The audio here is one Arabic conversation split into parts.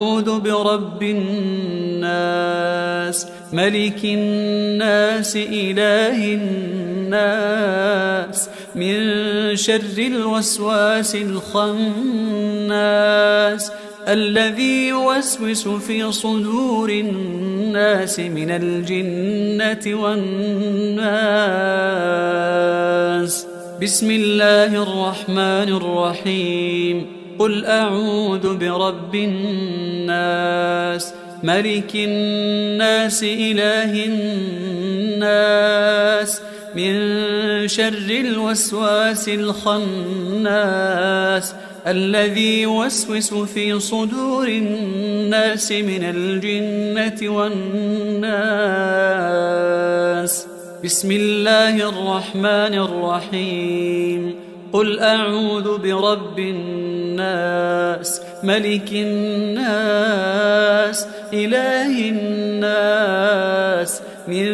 أعوذ برب الناس ملك الناس إله الناس من شر الوسواس الخناس الذي يوسوس في صدور الناس من الجنة والناس. بسم الله الرحمن الرحيم. قل أعوذ برب الناس ملك الناس إله الناس من شر الوسواس الخناس الذي يوسوس في صدور الناس من الجنة والناس. بسم الله الرحمن الرحيم. قل أعوذ برب الناس ملك الناس إله الناس من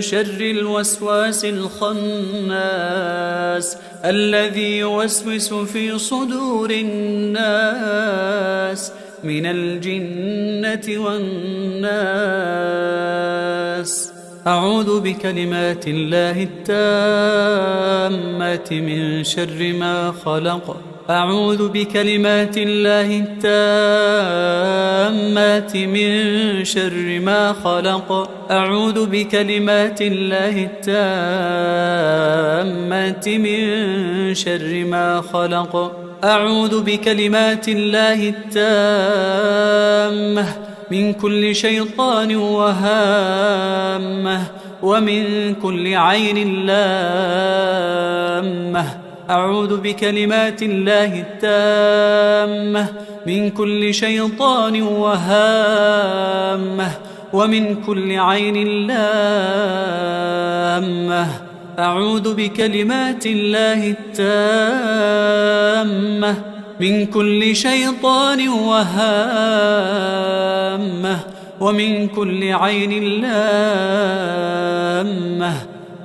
شر الوسواس الخناس الذي يوسوس في صدور الناس من الجنة والناس. أعوذ بكلمات الله التامات من شر ما خلق. أعوذ بكلمات الله التامات من شر ما خلق. أعوذ بكلمات الله التامات من شر ما خلق. أعوذ بكلمات الله التامة من كل شيطان وهامة ومن كل عين لامة. أعوذ بكلمات الله التامة من كل شيطان وهامة ومن كل عين لامة. أعوذ بكلمات الله التامة من كل شيطان وهامة ومن كل عين لامة.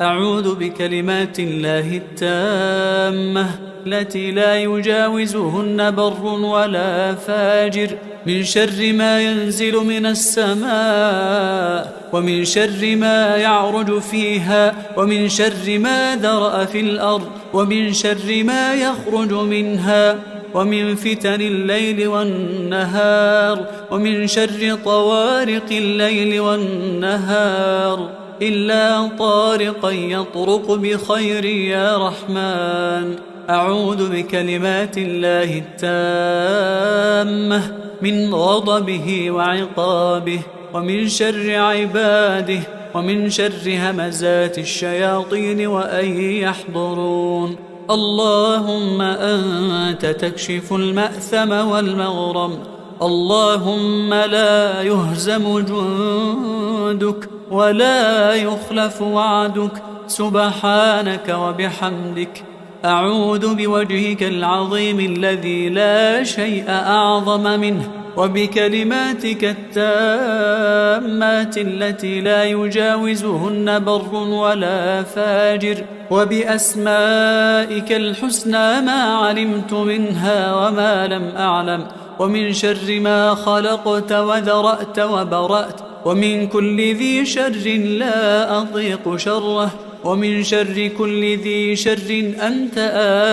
أعوذ بكلمات الله التامة التي لا يجاوزهن بر ولا فاجر من شر ما ينزل من السماء ومن شر ما يعرج فيها ومن شر ما ذرأ في الأرض ومن شر ما يخرج منها ومن فتن الليل والنهار ومن شر طوارق الليل والنهار إلا طارقا يطرق بخير يا رحمن. أعوذ بكلمات الله التامة من غضبه وعقابه ومن شر عباده ومن شر همزات الشياطين وأن يحضرون. اللهم أنت تكشف المأثم والمغرم. اللهم لا يهزم جندك ولا يخلف وعدك. سبحانك وبحمدك. أعوذ بوجهك العظيم الذي لا شيء أعظم منه وبكلماتك التامات التي لا يجاوزهن بر ولا فاجر وبأسمائك الحسنى ما علمت منها وما لم أعلم ومن شر ما خلقت وذرأت وبرأت ومن كل ذي شر لا أطيق شره ومن شر كل ذي شر أنت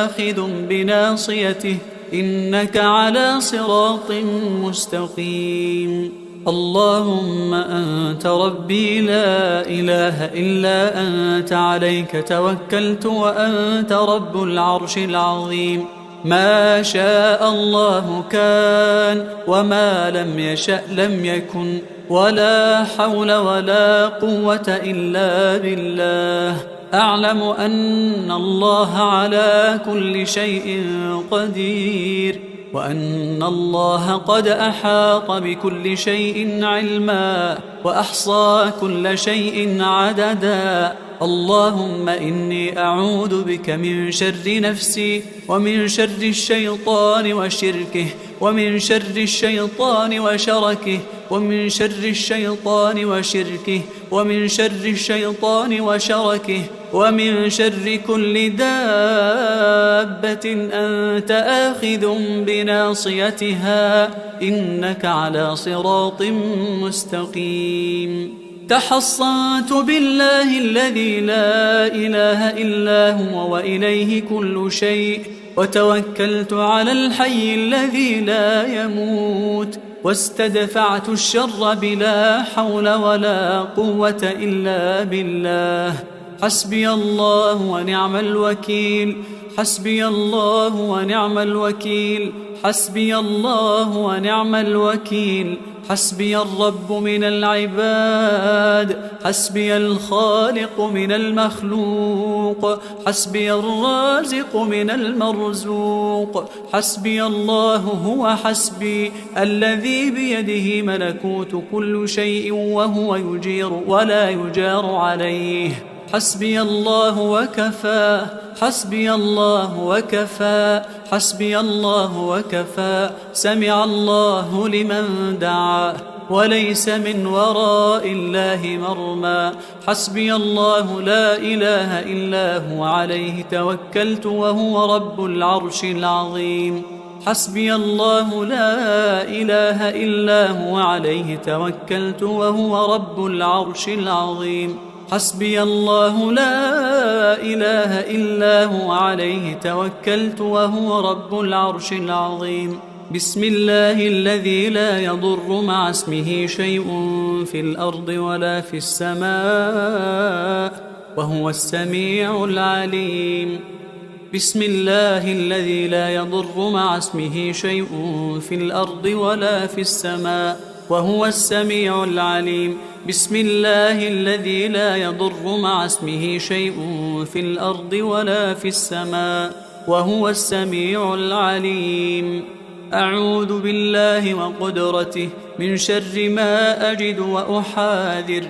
آخذ بناصيته إنك على صراط مستقيم. اللهم أنت ربي لا إله إلا أنت عليك توكلت وأنت رب العرش العظيم. ما شاء الله كان وما لم يشأ لم يكن ولا حول ولا قوة إلا بالله. أعلم أن الله على كل شيء قدير وأن الله قد أحاط بكل شيء علما وأحصى كل شيء عددا. اللهم إني أعوذ بك من شر نفسي ومن شر الشيطان وشركه ومن شر الشيطان وشركه ومن شر الشيطان وشركه، ومن شر الشيطان وشركه، ومن شر كل دابة أنت آخذ بناصيتها إنك على صراط مستقيم. تحصنت بالله الذي لا إله إلا هو وإليه كل شيء، وتوكلت على الحي الذي لا يموت، واستدفعت الشر بلا حول ولا قوة إلا بالله. حسبي الله ونعم الوكيل، حسبي الله ونعم الوكيل، حسبي الله ونعم الوكيل. حسبي الرب من العباد، حسبي الخالق من المخلوق، حسبي الرازق من المرزوق. حسبي الله هو حسبي الذي بيده ملكوت كل شيء وهو يجير ولا يجار عليه. حسبي الله وكفى، حسبي الله وكفى، حسبي الله وكفى. سمع الله لمن دعا وليس من وراء الله مرمى. حسبي الله لا إله إلا هو عليه توكلت وهو رب العرش العظيم. حسبي الله لا إله إلا هو عليه توكلت وهو رب العرش العظيم. حسبي الله لا إله إلا هو عليه توكلت وهو رب العرش العظيم. بسم الله الذي لا يضر مع اسمه شيء في الأرض ولا في السماء وهو السميع العليم. بسم الله الذي لا يضر مع اسمه شيء في الأرض ولا في السماء وهو السميع العليم. بسم الله الذي لا يضر مع اسمه شيء في الأرض ولا في السماء وهو السميع العليم. أعوذ بالله وقدرته من شر ما أجد وأحاذر.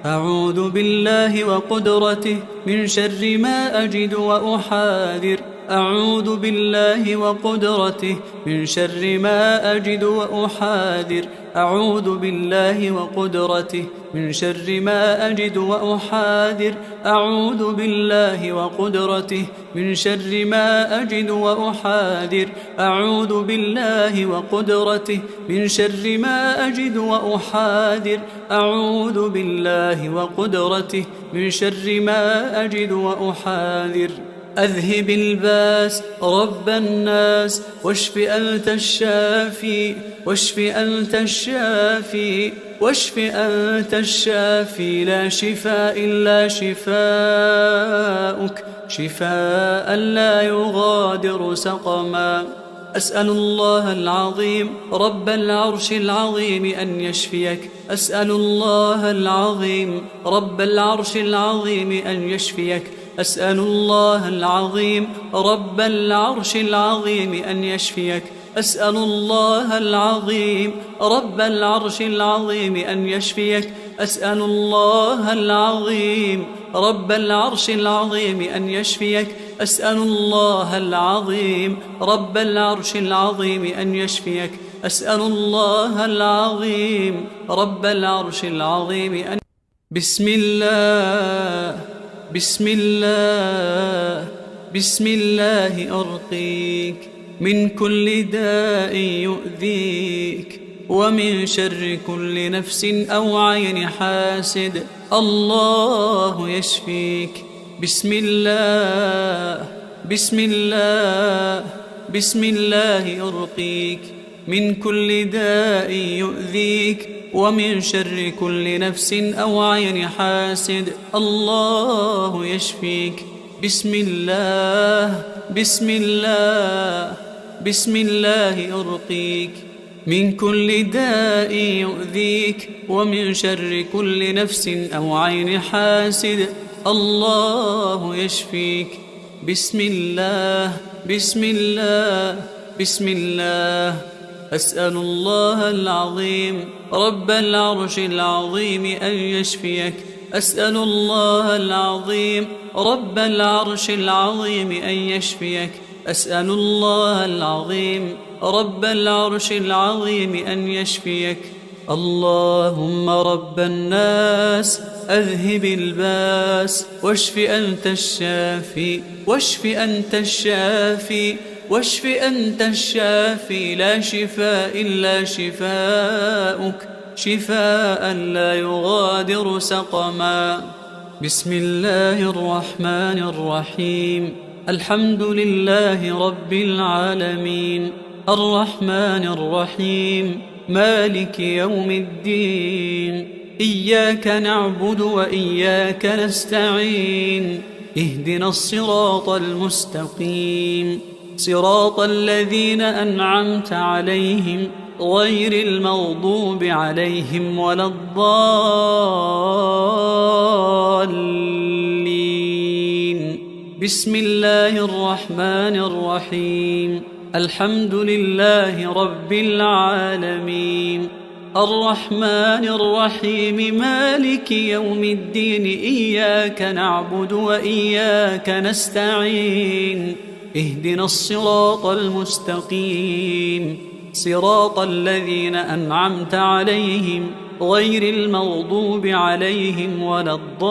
أعوذ بالله وقدرته من شر ما أجد وأحاذر. أعوذ بالله وقدرته من شر ما أجد وأحاذر. أعوذ بالله وقدرته من شر ما أجد وأحاذر. أعوذ بالله وقدرته من شر ما أجد وأحاذر. أعوذ بالله وقدرته من شر ما أجد وأحاذر. أعوذ بالله وقدرته من شر ما أجد وأحاذر. أذهب الباس رب الناس واشف أنت الشافي، واشف أنت الشافي، واشف أنت الشافي. لا شفاء إلا شفاؤك، شفاء لا يغادر سقما. أسأل الله العظيم رب العرش العظيم أن يشفيك. أسأل الله العظيم رب العرش العظيم أن يشفيك. أسأل الله العظيم رب العرش العظيم أن يشفيك. أسأل الله العظيم رب العرش العظيم أن يشفيك. أسأل الله العظيم رب العرش العظيم أن يشفيك. أسأل الله العظيم رب العرش العظيم أن يشفيك. أسأل الله العظيم رب العرش العظيم أن بسم الله، بسم الله، بسم الله أرقيك من كل داء يؤذيك، ومن شر كل نفس أو عين حاسد. الله يشفيك. بسم الله، بسم الله، بسم الله أرقيك من كل داء يؤذيك، ومن شر كل نفس أو عين حاسد. الله يشفيك. بسم الله، بسم الله، بسم الله أرقيك من كل داء يؤذيك، ومن شر كل نفس أو عين حاسد. الله يشفيك. بسم الله، بسم الله، بسم الله. أسأل الله العظيم رب العرش العظيم أن يشفيك. أسأل الله العظيم رب العرش العظيم أن يشفيك. أسأل الله العظيم رب العرش العظيم أن يشفيك. اللهم رب الناس أذهب الباس واشف أنت الشافي واشف أنت الشافي واشف أنت الشافي لا شفاء إلا شفاؤك شفاء لا يغادر سقما. بسم الله الرحمن الرحيم. الحمد لله رب العالمين الرحمن الرحيم مالك يوم الدين. إياك نعبد وإياك نستعين. اهدنا الصراط المستقيم صراط الذين أنعمت عليهم غير المغضوب عليهم ولا الضالين. بسم الله الرحمن الرحيم. الحمد لله رب العالمين الرحمن الرحيم مالك يوم الدين. إياك نعبد وإياك نستعين. اهدنا الصراط المستقيم صراط الذين أنعمت عليهم غير المغضوب عليهم ولا الضالين.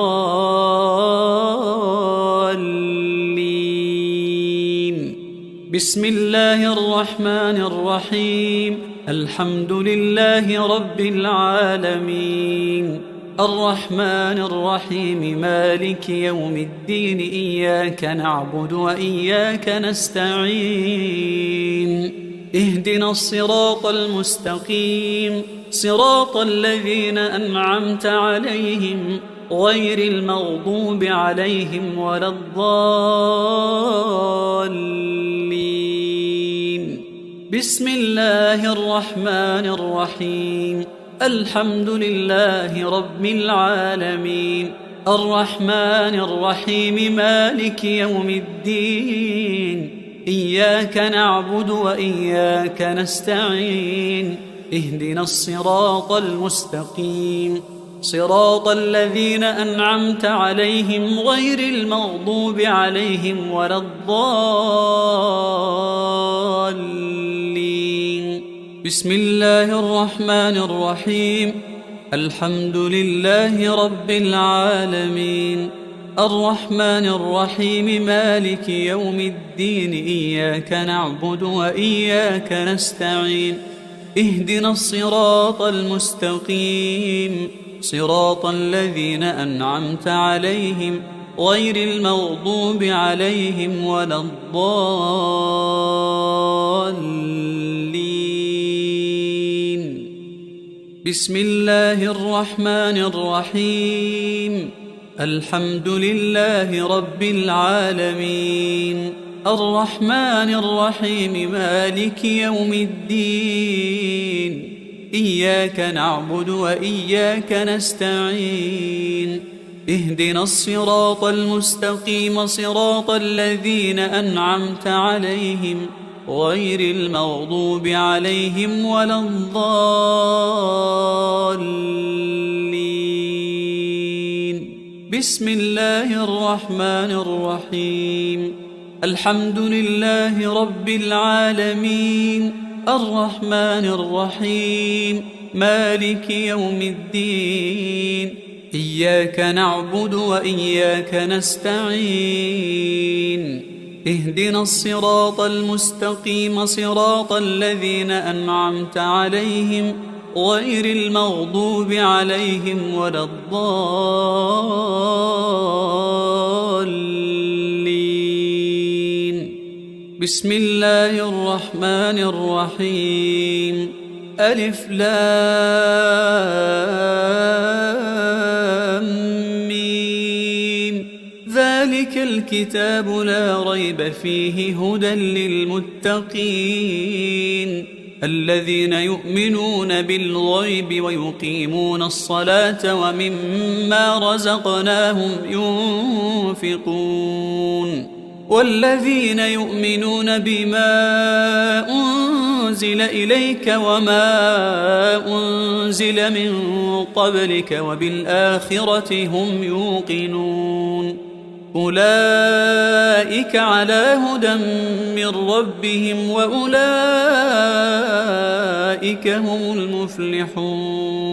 بسم الله الرحمن الرحيم. الحمد لله رب العالمين الرحمن الرحيم مالك يوم الدين. إياك نعبد وإياك نستعين. اهدنا الصراط المستقيم صراط الذين أنعمت عليهم غير المغضوب عليهم ولا الضالين. بسم الله الرحمن الرحيم. الحمد لله رب العالمين الرحمن الرحيم مالك يوم الدين. إياك نعبد وإياك نستعين. اهدنا الصراط المستقيم صراط الذين أنعمت عليهم غير المغضوب عليهم ولا الضالين. بسم الله الرحمن الرحيم. الحمد لله رب العالمين الرحمن الرحيم مالك يوم الدين. إياك نعبد وإياك نستعين. اهدنا الصراط المستقيم صراط الذين أنعمت عليهم غير المغضوب عليهم ولا الضالين. بسم الله الرحمن الرحيم. الحمد لله رب العالمين الرحمن الرحيم مالك يوم الدين. إياك نعبد وإياك نستعين. اهدنا الصراط المستقيم صراط الذين أنعمت عليهم غير المغضوب عليهم ولا الضالين. بسم الله الرحمن الرحيم. الحمد لله رب العالمين الرحمن الرحيم مالك يوم الدين. إياك نعبد وإياك نستعين. اهدنا الصراط المستقيم صراط الذين أنعمت عليهم غير المغضوب عليهم ولا الضالين. بسم الله الرحمن الرحيم. ألف لام ميم. ذلك الكتاب لا ريب فيه هدى للمتقين الذين يؤمنون بالغيب ويقيمون الصلاة ومما رزقناهم ينفقون والذين يؤمنون بما أنزل إليك وما أنزل من قبلك وبالآخرة هم يوقنون أولئك على هدى من ربهم وأولئك هم المفلحون.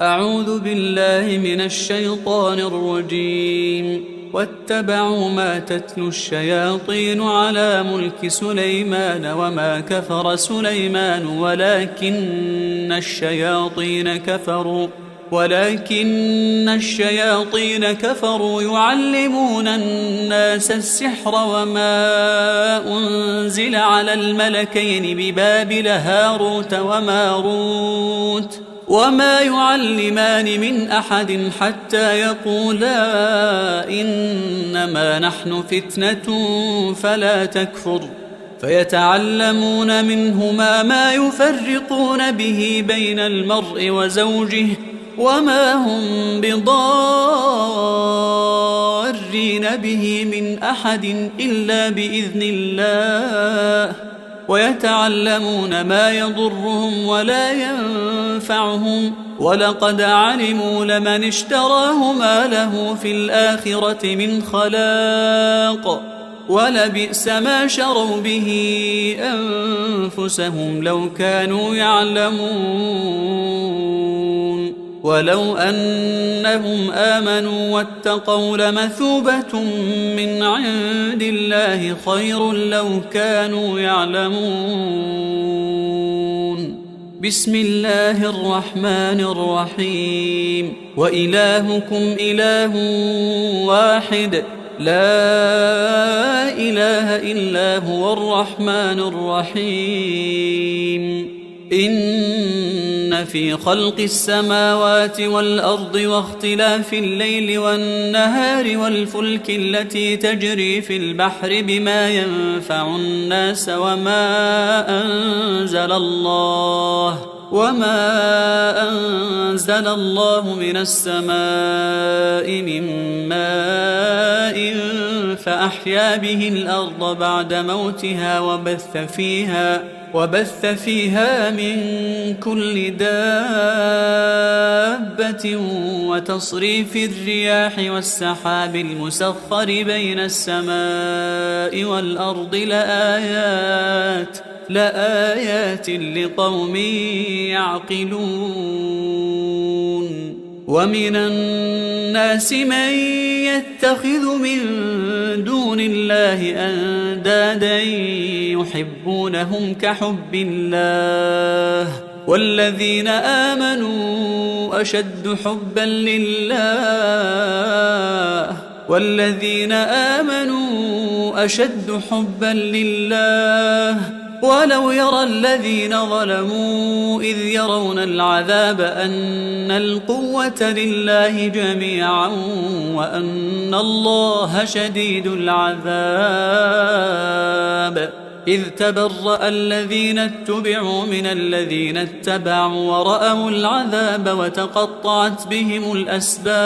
أعوذ بالله من الشيطان الرجيم. واتبعوا ما تتلو الشياطين على ملك سليمان وما كفر سليمان ولكن الشياطين كفروا يعلمون الناس السحر وما أنزل على الملكين ببابل هاروت وماروت وما يعلمان من أحد حتى يقولا إنما نحن فتنة فلا تكفر فيتعلمون منهما ما يفرقون به بين المرء وزوجه وما هم بضارين به من أحد إلا بإذن الله ويتعلمون ما يضرهم ولا ينفعهم ولقد علموا لمن اشتراه ما له في الآخرة من خلاق ولبئس ما شروا به أنفسهم لو كانوا يعلمون. ولو أنهم آمنوا واتقوا لمثوبة من عند الله خير لو كانوا يعلمون. بسم الله الرحمن الرحيم. وإلهكم إله واحد لا إله إلا هو الرحمن الرحيم. إن في خلق السماوات والأرض واختلاف الليل والنهار والفلك التي تجري في البحر بما ينفع الناس وما أنزل الله من السماء من ماء فأحيا به الأرض بعد موتها وبث فيها من كل دابة وتصريف الرياح والسحاب المسخر بين السماء والأرض لآيات لقوم يعقلون. ومن الناس من يتخذ من دون الله أندادا يحبونهم كحب الله والذين آمنوا أشد حبا لله ولو يرى الذين ظلموا إذ يرون العذاب أن القوة لله جميعا وأن الله شديد العذاب. إذ تبرأ الذين اتبعوا من الذين اتبعوا ورأوا العذاب وتقطعت بهم الأسباب.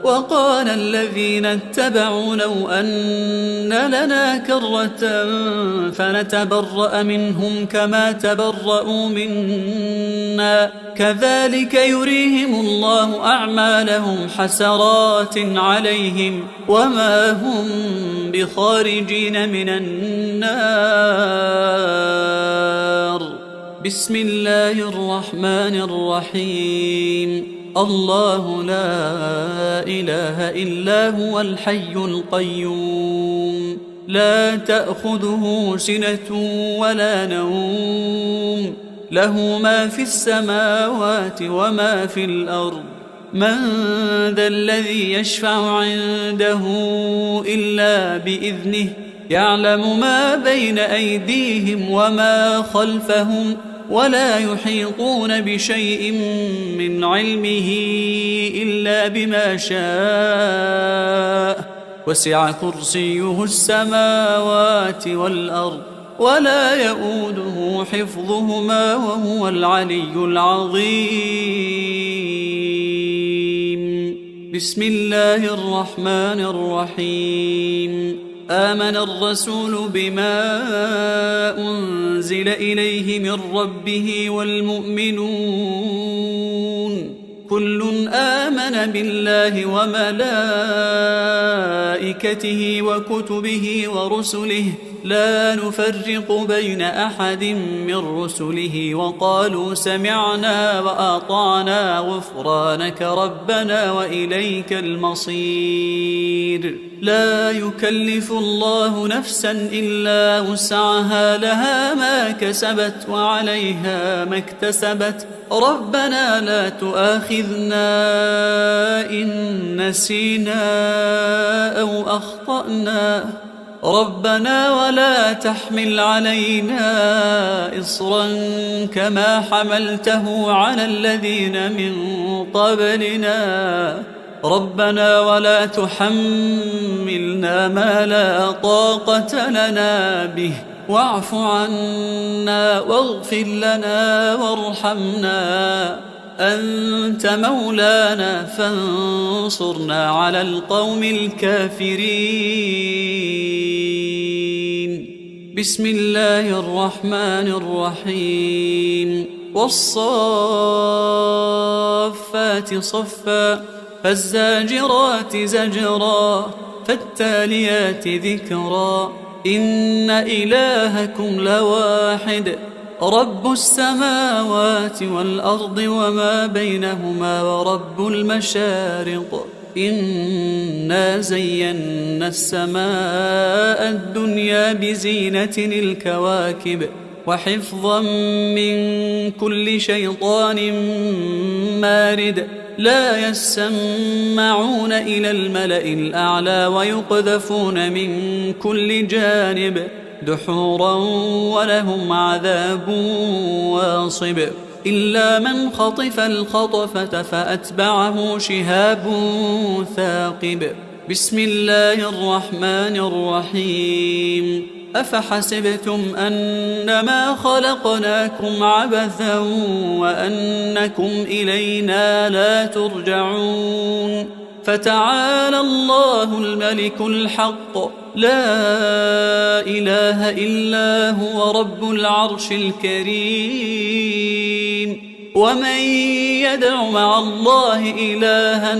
وقال الذين اتبعوا لو أن لنا كرة فنتبرأ منهم كما تبرأوا منا كذلك يريهم الله أعمالهم حسرات عليهم وما هم بخارجين من النار. بسم الله الرحمن الرحيم. الله لا إله إلا هو الحي القيوم لا تأخذه سنة ولا نوم له ما في السماوات وما في الأرض. من ذا الذي يشفع عنده إلا بإذنه يعلم ما بين أيديهم وما خلفهم ولا يحيطون بشيء من علمه إلا بما شاء وسع كرسيه السماوات والأرض ولا يؤوده حفظهما وهو العلي العظيم. بسم الله الرحمن الرحيم. آمن الرسول بما أنزل إليه من ربه والمؤمنون كل آمن بالله وملائكته وكتبه ورسله لا نفرق بين أحد من رسله وقالوا سمعنا وأطعنا غفرانك ربنا وإليك المصير. لا يكلف الله نفسا إلا وسعها لها ما كسبت وعليها ما اكتسبت ربنا لا تؤاخذنا إن نسينا أو أخطأنا ربنا ولا تحمل علينا إصرا كما حملته على الذين من قبلنا ربنا ولا تحملنا ما لا طاقة لنا به واعف عنا واغفر لنا وارحمنا أنت مولانا فانصرنا على القوم الكافرين. بسم الله الرحمن الرحيم. والصافات صفا فالزاجرات زجرا فالتاليات ذكرا إن إلهكم لواحد رب السماوات والأرض وما بينهما ورب المشارق إنا زينا السماء الدنيا بزينة الكواكب وحفظا من كل شيطان مارد لا يسمعون إلى الملأ الأعلى ويقذفون من كل جانب دحورا ولهم عذاب واصب إلا من خطف الخطفة فأتبعه شهاب ثاقب. بسم الله الرحمن الرحيم. أفحسبتم أنما خلقناكم عبثا وأنكم إلينا لا ترجعون فتعالى الله الملك الحق لا إله إلا هو رب العرش الكريم. ومن يدع مع الله إلها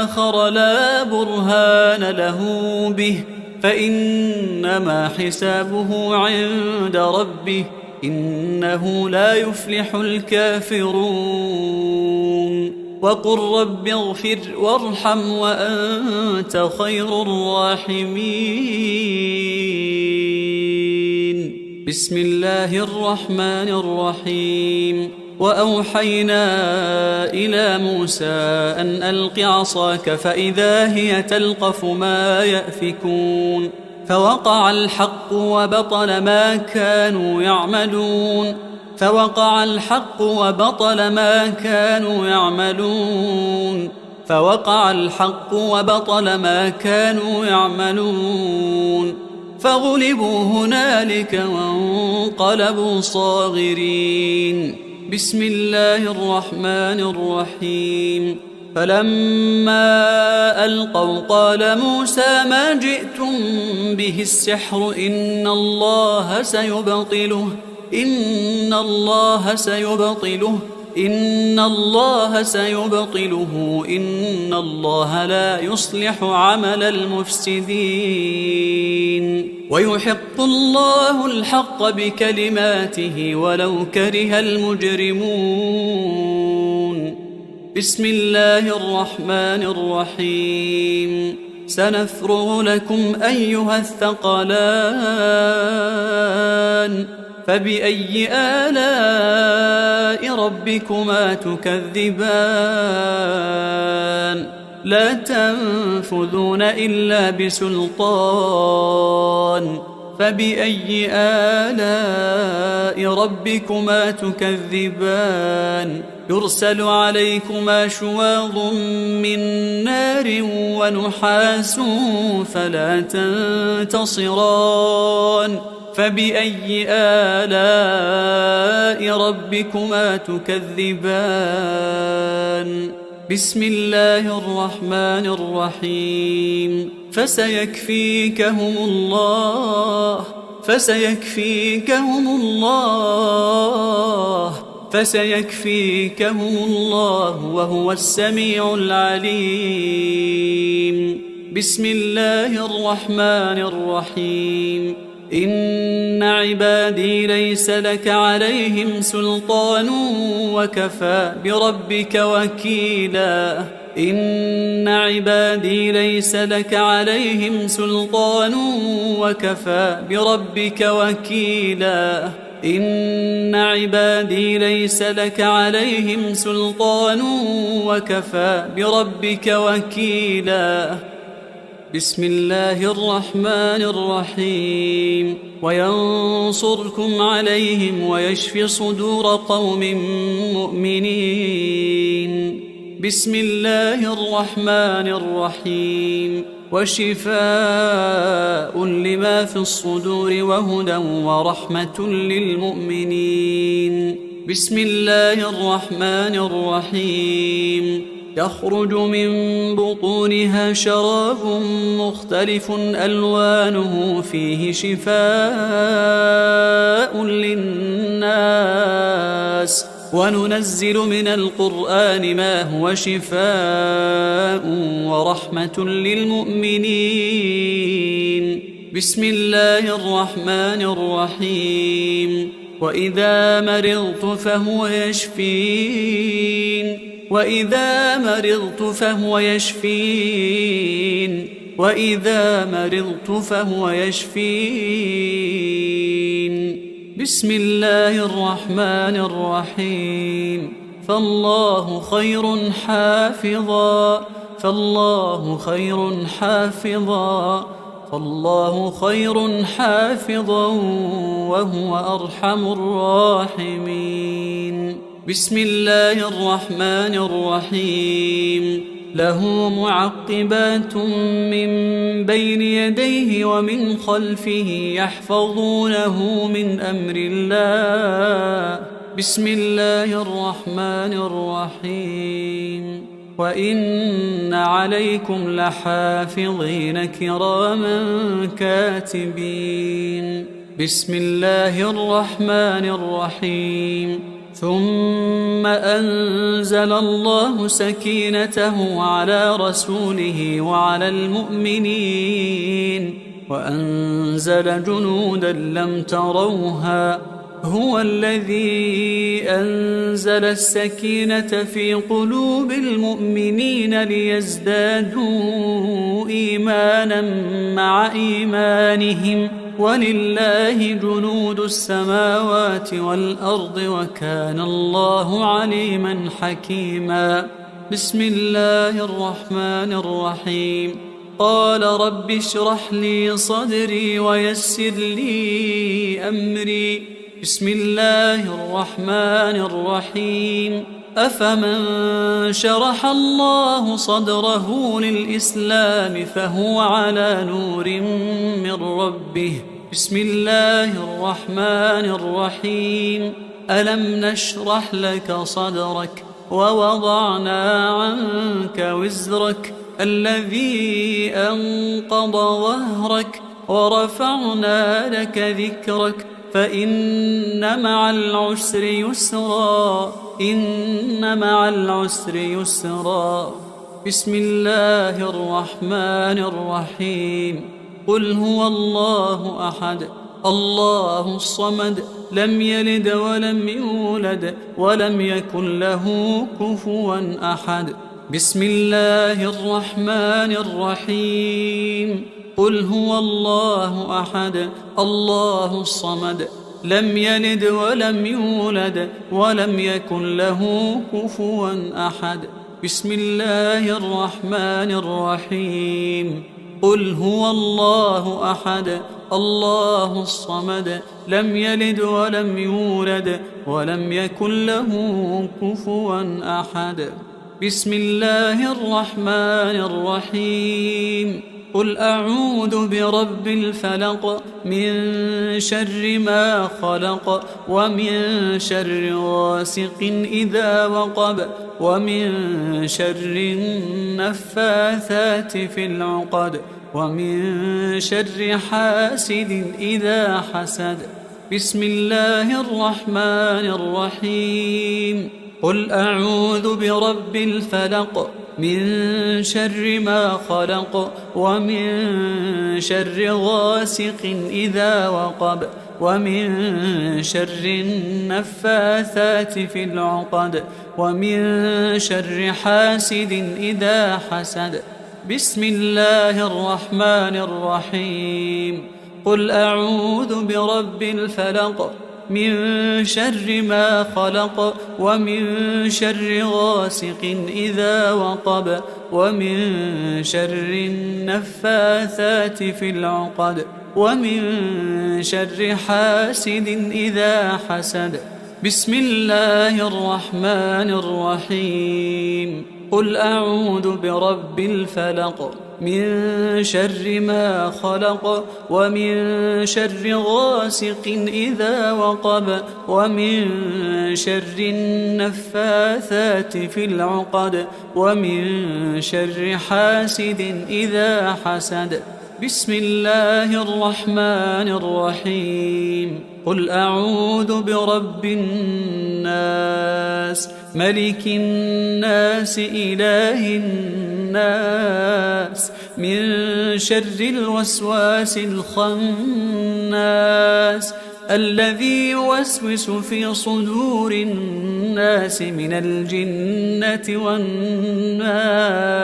آخر لا برهان له به فإنما حسابه عند ربه إنه لا يفلح الكافرون. وقل رب اغفر وارحم وأنت خير الراحمين. بسم الله الرحمن الرحيم. وأوحينا إلى موسى أن ألق عصاك فإذا هي تلقف ما يأفكون فوقع الحق وبطل ما كانوا يعملون فوقع الحق وبطل ما كانوا يعملون فوقع الحق وبطل ما كانوا يعملون فغلبوا هنالك وانقلبوا صاغرين. بسم الله الرحمن الرحيم. فلما ألقوا قال موسى ما جئتم به السحر إن الله سيبطله إن الله سيبطله إن الله سيبطله إن الله لا يصلح عمل المفسدين ويحق الله الحق بكلماته ولو كره المجرمون. بسم الله الرحمن الرحيم. سنفرغ لكم أيها الثقلان فبأي آلاء ربكما تكذبان لا تنفذون إلا بسلطان فبأي آلاء ربكما تكذبان يرسل عليكما شواظ من نار ونحاس فلا تنتصران فبأي آلاء ربكما تكذبان. بسم الله الرحمن الرحيم. فسيكفيكهم الله فسيكفيكهم الله وهو السميع العليم. بسم الله الرحمن الرحيم. إن عبادي ليس لك عليهم سلطان وكفى بربك وكيلا. إن عبادي ليس لك عليهم سلطان وكفى بربك وكيلا. إن عبادي ليس لك عليهم سلطان وكفى بربك وكيلا. بسم الله الرحمن الرحيم. وينصركم عليهم ويشفي صدور قوم مؤمنين. بسم الله الرحمن الرحيم. وشفاء لما في الصدور وهدى ورحمة للمؤمنين. بسم الله الرحمن الرحيم. يخرج من بطونها شراب مختلف ألوانه فيه شفاء للناس وننزل من القرآن ما هو شفاء ورحمة للمؤمنين. بسم الله الرحمن الرحيم. وإذا مرضت فهو يشفين. وإذا مرضت فهو يشفين. وإذا مرضت فهو يشفين. بسم الله الرحمن الرحيم. فالله خير حافظا. فالله خير حافظا. فالله خير حافظا وهو أرحم الراحمين. بسم الله الرحمن الرحيم. له معقبات من بين يديه ومن خلفه يحفظونه من أمر الله. بسم الله الرحمن الرحيم. وإن عليكم لحافظين كراما كاتبين. بسم الله الرحمن الرحيم. ثم أنزل الله سكينته على رسوله وعلى المؤمنين وأنزل جنودا لم تروها. هو الذي أنزل السكينة في قلوب المؤمنين ليزدادوا إيمانا مع إيمانهم ولله جنود السماوات والأرض وكان الله عليما حكيما. بسم الله الرحمن الرحيم. قال رب اشرح لي صدري ويسر لي أمري. بسم الله الرحمن الرحيم. أفمن شرح الله صدره للإسلام فهو على نور من ربه. بسم الله الرحمن الرحيم. ألم نشرح لك صدرك ووضعنا عنك وزرك الذي أنقض ظهرك ورفعنا لك ذكرك فإن مع العسر يسرا. إن مع العسر يسرا. بسم الله الرحمن الرحيم. قل هو الله أحد الله الصمد لم يلد ولم يولد ولم يكن له كفوا أحد. بسم الله الرحمن الرحيم. قل هو الله أحد الله الصمد لم يلد ولم يولد ولم يكن له كفوا أحد. بسم الله الرحمن الرحيم. قل هو الله أحد الله الصمد لم يلد ولم يولد ولم يكن له كفوا أحد. بسم الله الرحمن الرحيم. قل أعوذ برب الفلق من شر ما خلق ومن شر غاسق إذا وقب ومن شر النفاثات في العقد ومن شر حاسد إذا حسد. بسم الله الرحمن الرحيم قل أعوذ برب الفلق من شر ما خلق ومن شر غاسق إذا وقب ومن شر النفاثات في العقد ومن شر حاسد إذا حسد بسم الله الرحمن الرحيم قل أعوذ برب الفلق من شر ما خلق ومن شر غاسق إذا وقب ومن شر النفاثات في العقد ومن شر حاسد إذا حسد بسم الله الرحمن الرحيم قل أعوذ برب الفلق من شر ما خلق ومن شر غاسق إذا وقب ومن شر النفاثات في العقد ومن شر حاسد إذا حسد بسم الله الرحمن الرحيم قل أعوذ برب الناس ملك الناس إله الناس من شر الوسواس الخناس الذي يوسوس في صدور الناس من الجنة والناس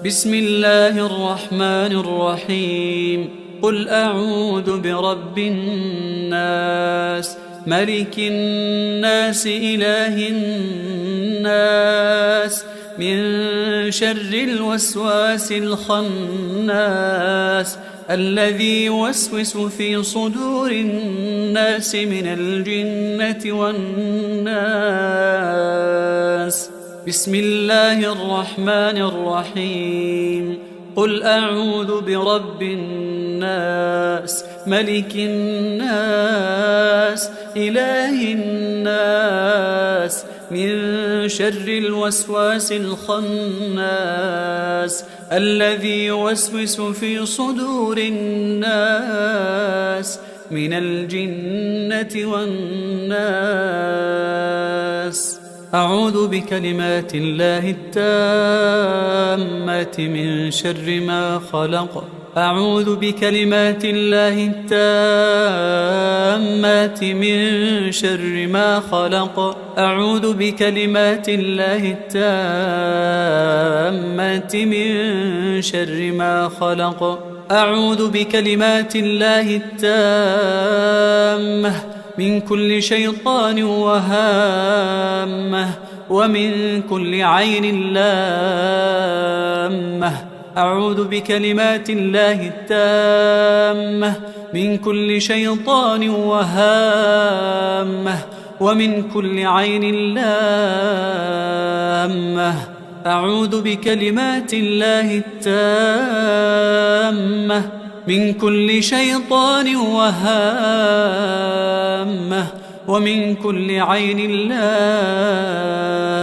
بسم الله الرحمن الرحيم قل أعوذ برب الناس ملك الناس إله الناس من شر الوسواس الخناس الذي يوسوس في صدور الناس من الجنة والناس بسم الله الرحمن الرحيم قل أعوذ برب الناس ملك الناس إله الناس من شر الوسواس الخناس الذي يوسوس في صدور الناس من الجنة والناس أعوذ بكلمات الله التامات من شر ما خلق أعوذ بكلمات الله التامات من شر ما خلق أعوذ بكلمات الله التامات من شر ما خلق أعوذ بكلمات الله التامة من كل شيطان وهامة ومن كل عين لامة أعوذ بكلمات الله التامة من كل شيطان وهامة ومن كل عين لامة أعوذ بكلمات الله التامة من كل شيطان وهامة ومن كل عين لامة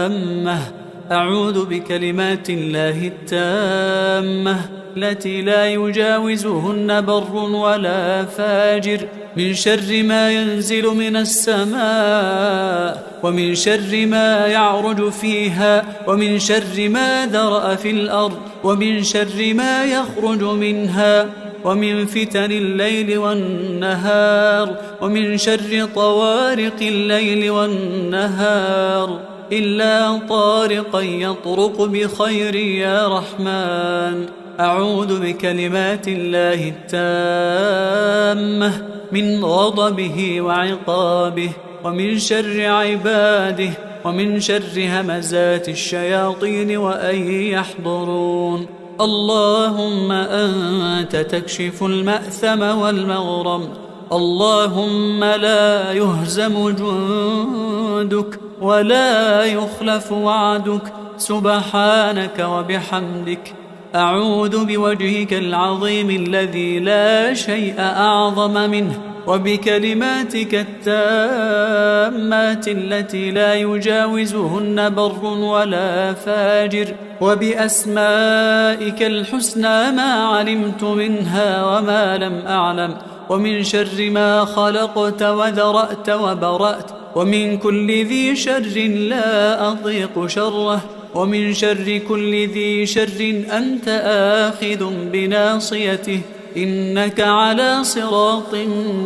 أعوذ بكلمات الله التامة التي لا يجاوزهن بر ولا فاجر من شر ما ينزل من السماء ومن شر ما يعرج فيها ومن شر ما ذرأ في الأرض ومن شر ما يخرج منها ومن فتن الليل والنهار ومن شر طوارق الليل والنهار إلا طارقا يطرق بخير يا رحمن أعوذ بكلمات الله التامة من غضبه وعقابه ومن شر عباده ومن شر همزات الشياطين وأن يحضرون اللهم أنت تكشف المأثم والمغرم اللهم لا يهزم جندك ولا يخلف وعدك سبحانك وبحمدك أعوذ بوجهك العظيم الذي لا شيء أعظم منه وبكلماتك التامات التي لا يجاوزهن بر ولا فاجر وبأسمائك الحسنى ما علمت منها وما لم أعلم ومن شر ما خلقت وذرأت وبرأت، ومن كل ذي شر لا أضيق شره، ومن شر كل ذي شر أنت آخذ بناصيته، إنك على صراط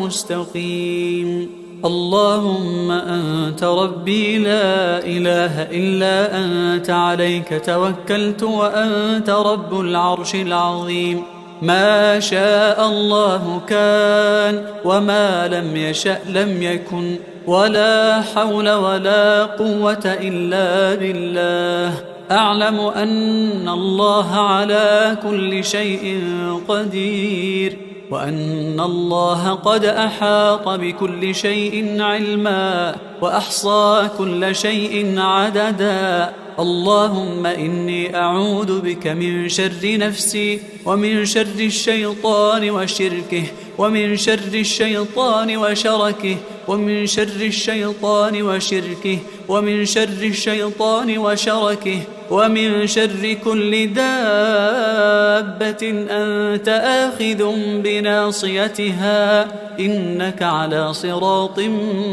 مستقيم. اللهم أنت ربي لا إله إلا أنت، عليك توكلت وأنت رب العرش العظيم. ما شاء الله كان، وما لم يشأ لم يكن، ولا حول ولا قوة إلا بالله. أعلم أن الله على كل شيء قدير، وأن الله قد أحاط بكل شيء علما، وأحصى كل شيء عددا. اللهم إني أعوذ بك من شر نفسي، ومن شر الشيطان وشركه، ومن شر الشيطان وشركه، ومن شر الشيطان وشركه، ومن شر الشيطان وشركه، ومن شر كل دابة أنت آخذ بناصيتها، إنك على صراط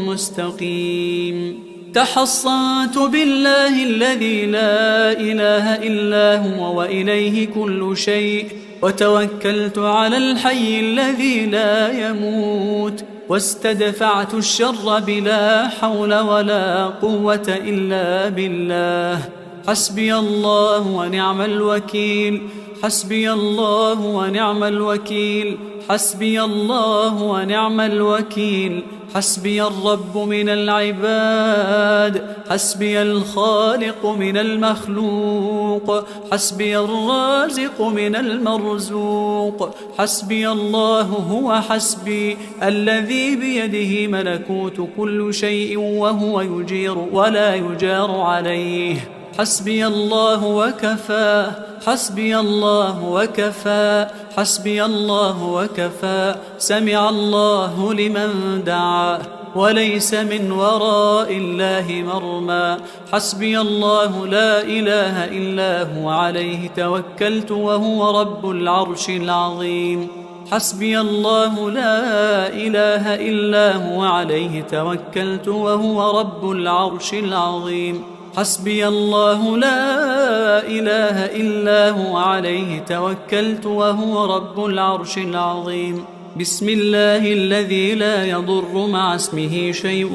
مستقيم. تحصنت بالله الذي لا إله إلا هو وإليه كل شيء، وتوكلت على الحي الذي لا يموت، واستدفعت الشر بلا حول ولا قوة إلا بالله. حسبي الله ونعم الوكيل، حسبي الله ونعم الوكيل، حسبي الله ونعم الوكيل. حسبي الرب من العباد، حسبي الخالق من المخلوق، حسبي الرازق من المرزوق. حسبي الله هو حسبي، الذي بيده ملكوت كل شيء، وهو يجير ولا يجار عليه. حسبي الله وكفى، حسبي الله وكفى، حسبي الله وكفى. سمع الله لمن دعا، وليس من وراء الله مرمى. حسبي الله لا إله إلا هو، عليه توكلت وهو رب العرش العظيم. حسبي الله لا إله إلا هو، عليه توكلت وهو رب العرش العظيم. حسبي الله لا إله إلا هو، عليه توكلت وهو رب العرش العظيم. بسم الله الذي لا يضر مع اسمه شيء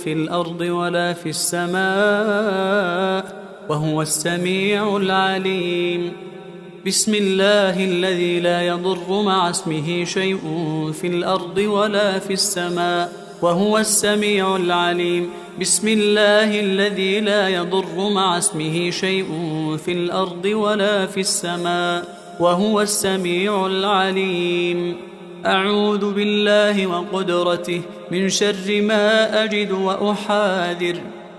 في الأرض ولا في السماء، وهو السميع العليم. بسم الله الذي لا يضر مع اسمه شيء في الأرض ولا في السماء، وهو السميع العليم. بسم الله الذي لا يضر مع اسمه شيء في الأرض ولا في السماء، وهو السميع العليم. أعوذ بالله وقدرته من شر ما أجد وأحاذر.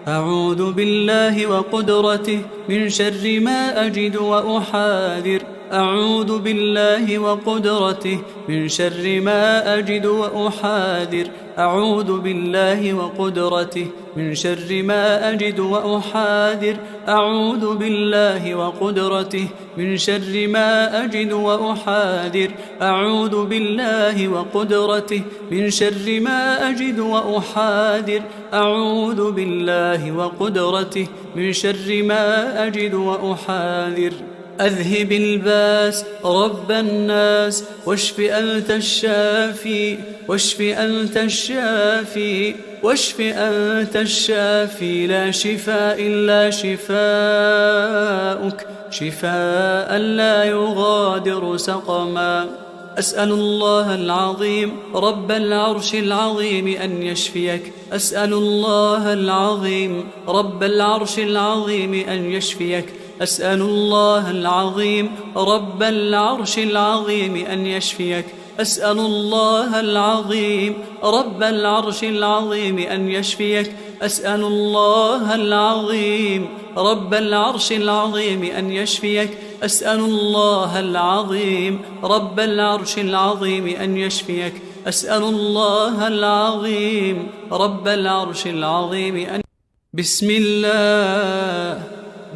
أعوذ بالله وقدرته من شر ما أجد وأحاذر. أعوذ بالله وقدرته من شر ما أجد وأحاذر. أعوذ بالله وقدرته من شر ما أجد وأحاذر. أعوذ بالله وقدرته من شر ما أجد وأحاذر. أعوذ بالله وقدرته من شر ما أجد وأحاذر. أعوذ بالله وقدرته من شر ما أجد وأحاذر. أذهب الباس رب الناس، واشف أنت الشافي، واشف أنت الشافي، واشف أنت الشافي. لا شفاء إلا شفاؤك، شفاء لا يغادر سقما. أسأل الله العظيم رب العرش العظيم أن يشفيك. أسأل الله العظيم رب العرش العظيم أن يشفيك. أسأل الله العظيم رب العرش العظيم أن يشفيك. أسأل الله العظيم رب العرش العظيم أن يشفيك. أسأل الله العظيم رب العرش العظيم أن يشفيك. أسأل الله العظيم رب العرش العظيم أن يشفيك. أسأل الله العظيم رب العرش العظيم أن بسم الله،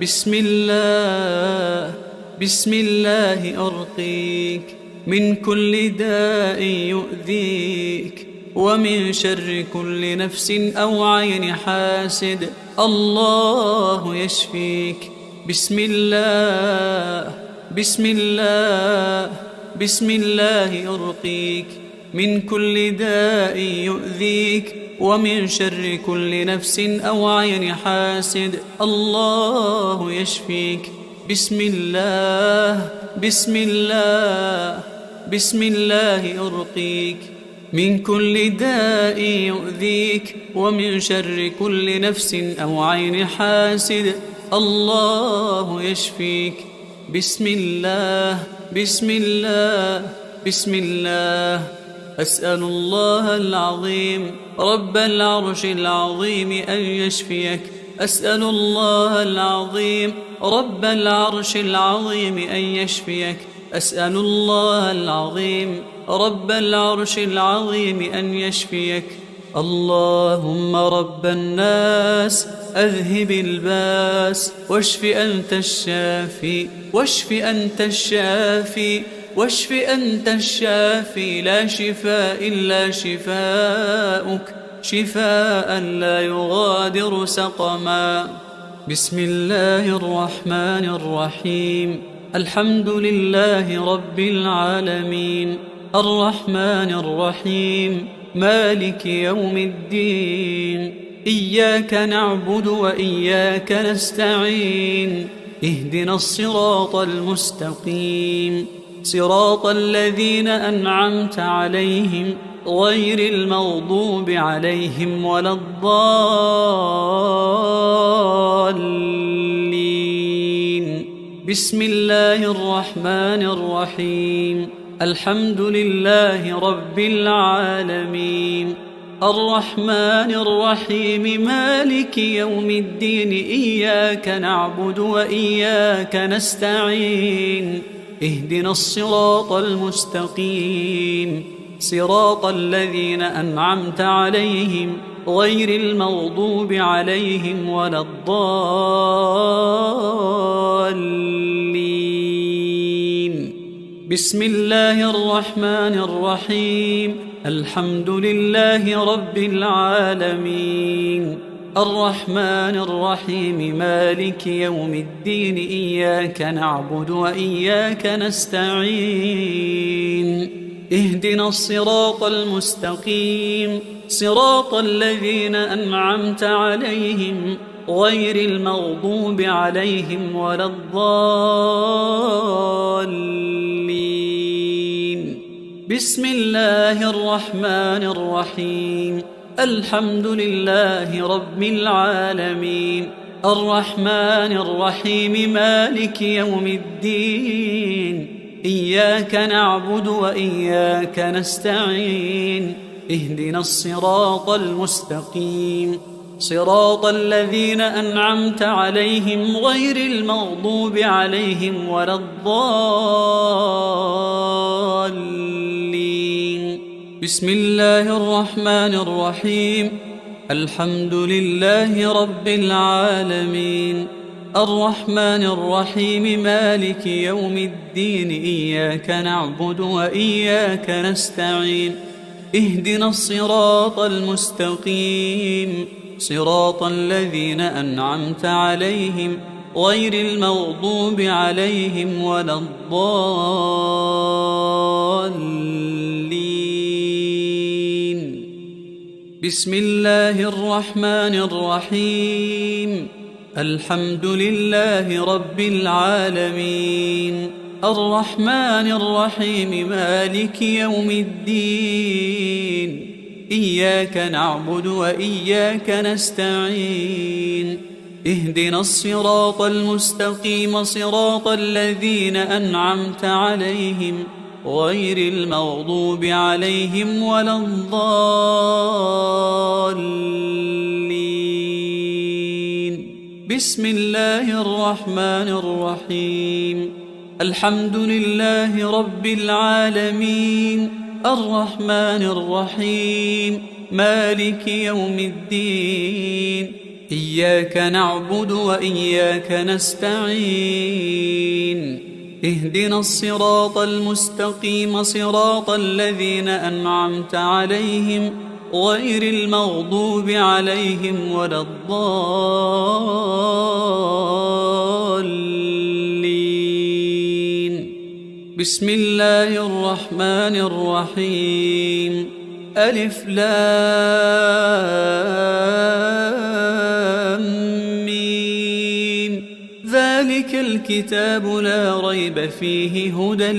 بسم الله، بسم الله أرقيك. من كل داء يؤذيك ومن شر كل نفس أو عين حاسد. الله يشفيك. بسم الله بسم الله بسم الله أرقيك من كل داء يؤذيك ومن شر كل نفس أو عين حاسد. الله يشفيك. بسم الله بسم الله بسم الله أرقيك من كل داء يؤذيك ومن شر كل نفس أو عين حاسد. الله يشفيك. بسم الله بسم الله بسم الله. أسأل الله العظيم رب العرش العظيم أن يشفيك. أسأل الله العظيم رب العرش العظيم أن يشفيك. أسأل الله العظيم رب العرش العظيم أن يشفيك. اللهم رب الناس أذهب الباس واشف أنت الشافي واشف أنت الشافي واشف أنت الشافي. لا شفاء إلا شفاؤك شفاء لا يغادر سقما. بسم الله الرحمن الرحيم. الحمد لله رب العالمين الرحمن الرحيم مالك يوم الدين. إياك نعبد وإياك نستعين. اهدنا الصراط المستقيم صراط الذين أنعمت عليهم غير المغضوب عليهم ولا الضالين. بسم الله الرحمن الرحيم. الحمد لله رب العالمين الرحمن الرحيم مالك يوم الدين. إياك نعبد وإياك نستعين. اهدنا الصراط المستقيم صراط الذين أنعمت عليهم غير المغضوب عليهم ولا الضالين. بسم الله الرحمن الرحيم. الحمد لله رب العالمين الرحمن الرحيم مالك يوم الدين. إياك نعبد وإياك نستعين. اهدنا الصراط المستقيم صراط الذين أنعمت عليهم غير المغضوب عليهم ولا الضالين. بسم الله الرحمن الرحيم. الحمد لله رب العالمين الرحمن الرحيم مالك يوم الدين. إياك نعبد وإياك نستعين. اهدنا الصراط المستقيم صراط الذين أنعمت عليهم غير المغضوب عليهم ولا الضالين. بسم الله الرحمن الرحيم. الحمد لله رب العالمين الرحمن الرحيم مالك يوم الدين. إياك نعبد وإياك نستعين. اهدنا الصراط المستقيم صراط الذين أنعمت عليهم غير المغضوب عليهم ولا الضالين. بسم الله الرحمن الرحيم. الحمد لله رب العالمين الرحمن الرحيم مالك يوم الدين. إياك نعبد وإياك نستعين. اهدنا الصراط المستقيم صراط الذين أنعمت عليهم غير المغضوب عليهم ولا الضالين. بسم الله الرحمن الرحيم. الحمد لله رب العالمين الرحمن الرحيم مالك يوم الدين. إياك نعبد وإياك نستعين. اهدنا الصراط المستقيم صراط الذين أنعمت عليهم غير المغضوب عليهم ولا الضالين. بسم الله الرحمن الرحيم. ألف لام ميم. ذلك الكتاب لا ريب فيه هدى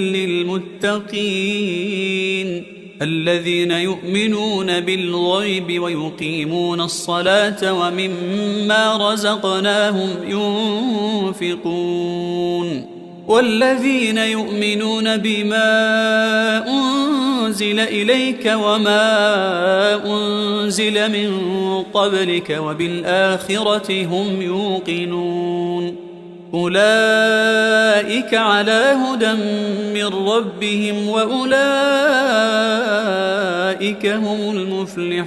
للمتقين الذين يؤمنون بالغيب ويقيمون الصلاة ومما رزقناهم ينفقون والذين يؤمنون بما أنزل إليك وما أنزل من قبلك وبالآخرة هم يوقنون أولئك على هدى من ربهم وأولئك هم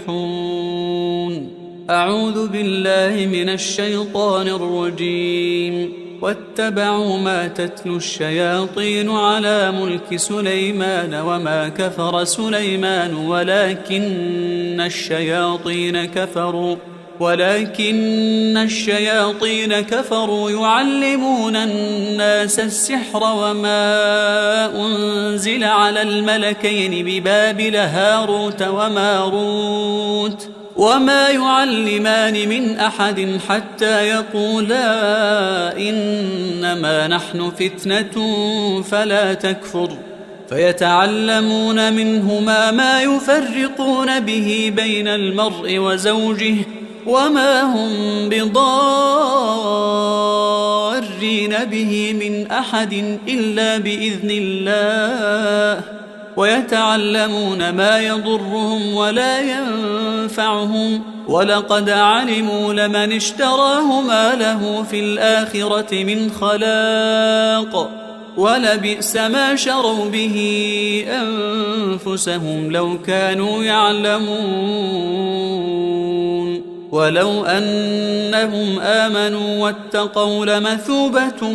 المفلحون. أعوذ بالله من الشيطان الرجيم. واتبعوا ما تتلو الشياطين على ملك سليمان وما كفر سليمان ولكن الشياطين كفروا يعلمون الناس السحر وما أنزل على الملكين ببابل هاروت وماروت وما يعلمان من أحد حتى يقولا إنما نحن فتنة فلا تكفر فيتعلمون منهما ما يفرقون به بين المرء وزوجه وما هم بضارين به من أحد إلا بإذن الله ويتعلمون ما يضرهم ولا ينفعهم ولقد علموا لمن اشتراه ما له في الآخرة من خلاق ولبئس ما شروا به أنفسهم لو كانوا يعلمون ولو أنهم آمنوا واتقوا لمثوبة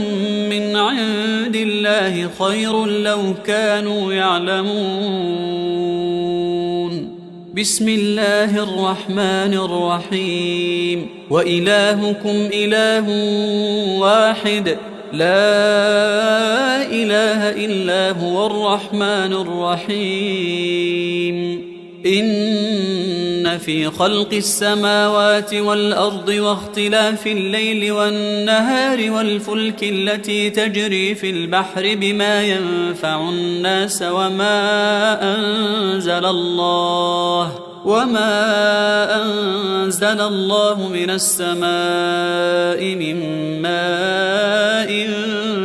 من عند الله خير لو كانوا يعلمون. بسم الله الرحمن الرحيم. وإلهكم إله واحد لا إله إلا هو الرحمن الرحيم. إن في خلق السماوات والأرض واختلاف الليل والنهار والفلك التي تجري في البحر بما ينفع الناس وما أنزل الله من السماء من ماء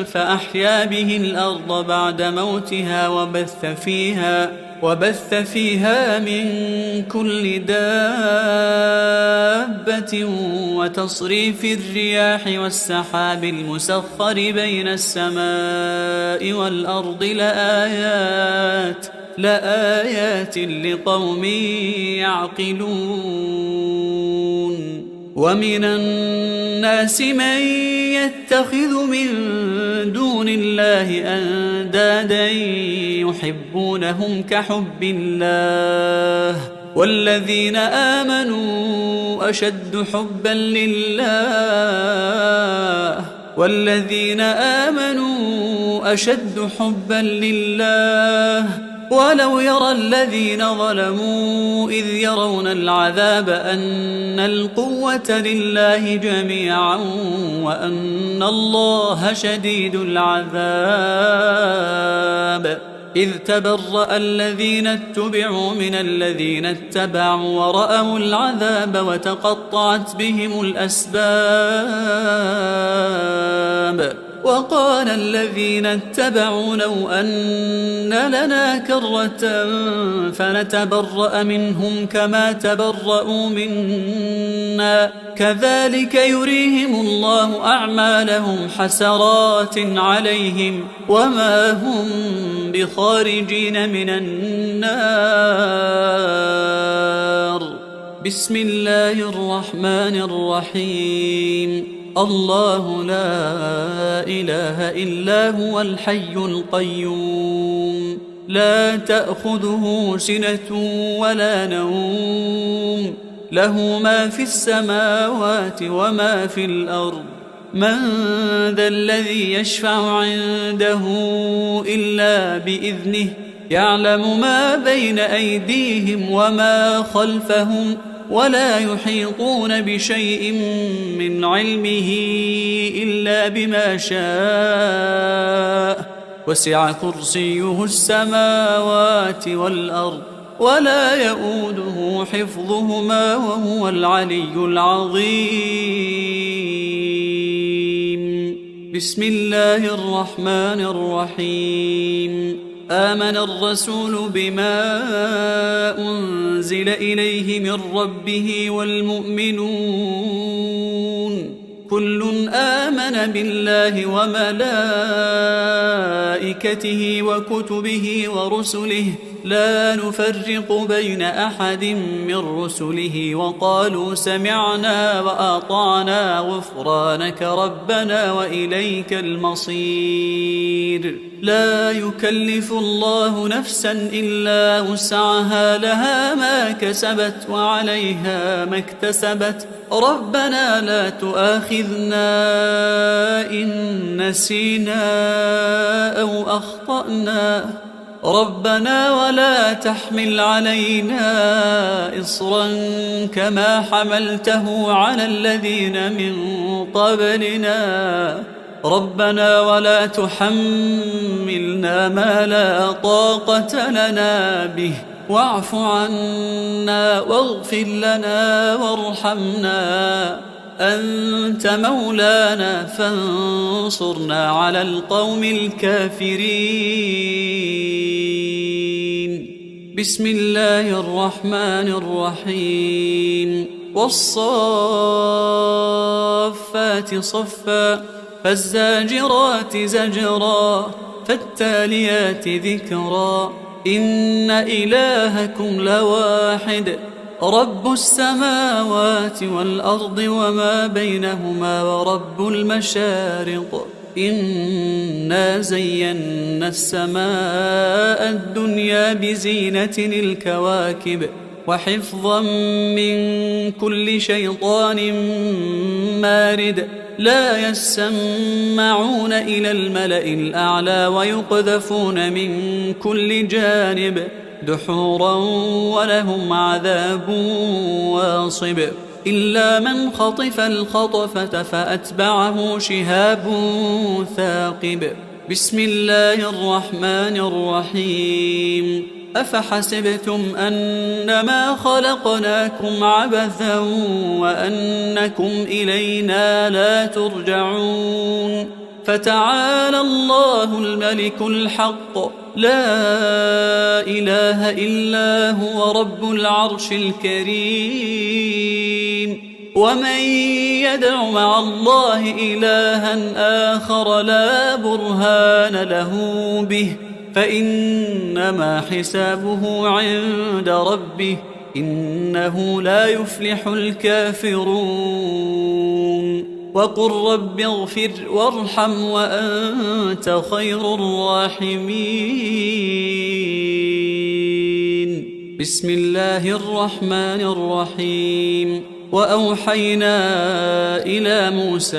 فأحيا به الأرض بعد موتها وبث فيها من كل دابة وتصريف الرياح والسحاب المسخر بين السماء والأرض لآيات لقوم يعقلون. ومن الناس من يتخذ من دون الله أندادا يحبونهم كحب الله والذين آمنوا أشد حبا لله ولو يرى الذين ظلموا إذ يرون العذاب أن القوة لله جميعا وأن الله شديد العذاب. إذ تبرأ الذين اتبعوا من الذين اتبعوا ورأوا العذاب وتقطعت بهم الأسباب. وقال الذين اتبعوا لو أن لنا كرة فنتبرأ منهم كما تبرأوا منا كذلك يريهم الله أعمالهم حسرات عليهم وما هم بخارجين من النار. بسم الله الرحمن الرحيم الله لا إله إلا هو الحي القيوم لا تأخذه سنة ولا نوم له ما في السماوات وما في الأرض من ذا الذي يشفع عنده إلا بإذنه يعلم ما بين أيديهم وما خلفهم ولا يحيطون بشيء من علمه إلا بما شاء وسع كرسيه السماوات والأرض ولا يؤوده حفظهما وهو العلي العظيم بسم الله الرحمن الرحيم آمن الرسول بما أنزل إليه من ربه والمؤمنون كل آمن بالله وملائكته وكتبه ورسله لا نفرق بين أحد من رسله وقالوا سمعنا وأطعنا غفرانك ربنا وإليك المصير لا يكلف الله نفسا إلا وسعها لها ما كسبت وعليها ما اكتسبت ربنا لا تؤاخذنا إن نسينا أو أخطأنا ربنا ولا تحمل علينا إصرا كما حملته على الذين من قبلنا ربنا ولا تحملنا ما لا طاقة لنا به واعف عنا واغفر لنا وارحمنا أنت مولانا فانصرنا على القوم الكافرين بسم الله الرحمن الرحيم والصافات صفا فالزاجرات زجرا فالتاليات ذكرا إن إلهكم لواحد رب السماوات والأرض وما بينهما ورب المشارق إنا زينا السماء الدنيا بزينة الكواكب وحفظا من كل شيطان مارد لا يسمعون إلى الملأ الأعلى ويقذفون من كل جانب دحورا ولهم عذاب واصب إلا من خطف الخطفة فأتبعه شهاب ثاقب بسم الله الرحمن الرحيم أفحسبتم أنما خلقناكم عبثا وأنكم إلينا لا ترجعون فتعالى الله الملك الحق لا إله إلا هو رب العرش الكريم ومن يدع مع الله إلها آخر لا برهان له به فإنما حسابه عند ربه إنه لا يفلح الكافرون وقل رب اغفر وارحم وأنت خير الراحمين بسم الله الرحمن الرحيم وأوحينا إلى موسى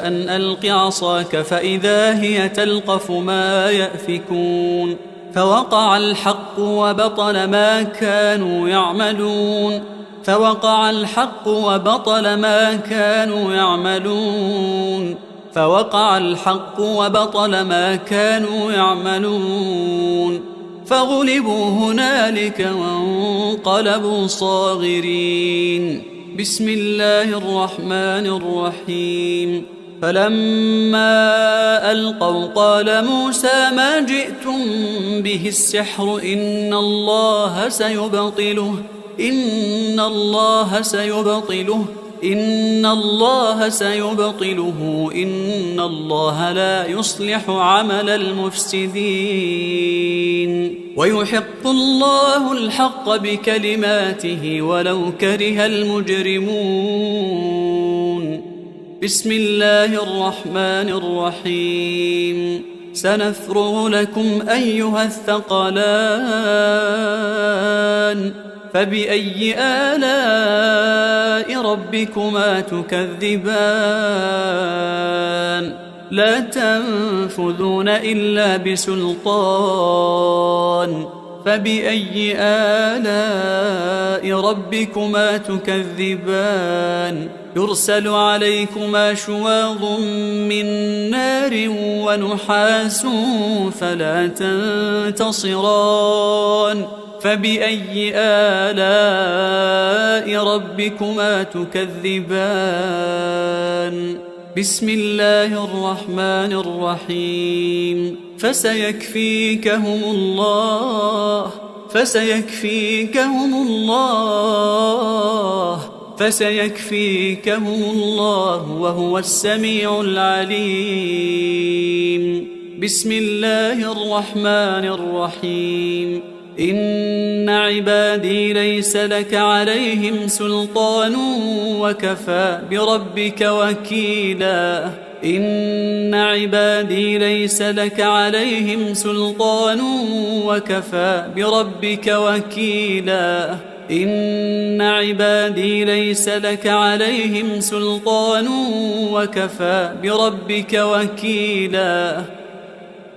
أن ألق عصاك فإذا هي تلقف ما يأفكون فوقع الحق وبطل ما كانوا يعملون فوقع الحق وبطل ما كانوا يعملون فوقع الحق وبطل ما كانوا يعملون فغلبوا هنالك وانقلبوا صاغرين بسم الله الرحمن الرحيم فلما ألقوا قال موسى ما جئتم به السحر إن الله سيبطله إن الله سيبطله إن الله لا يصلح عمل المفسدين ويحق الله الحق بكلماته ولو كره المجرمون بسم الله الرحمن الرحيم سنفرغ لكم أيها الثقلان فبأي آلاء ربكما تكذبان لا تنفذون إلا بسلطان فبأي آلاء ربكما تكذبان يرسل عليكما شواظ من نار ونحاس فلا تنتصران فبأي آلاء ربكما تكذبان بسم الله الرحمن الرحيم فسيكفيكهم الله وهو السميع العليم بسم الله الرحمن الرحيم إن عبادي ليس لك عليهم سلطان وكفى بربك وكيلا إن عبادي ليس لك عليهم سلطان وكفى بربك وكيلا إن عبادي ليس لك عليهم سلطان وكفى بربك وكيلا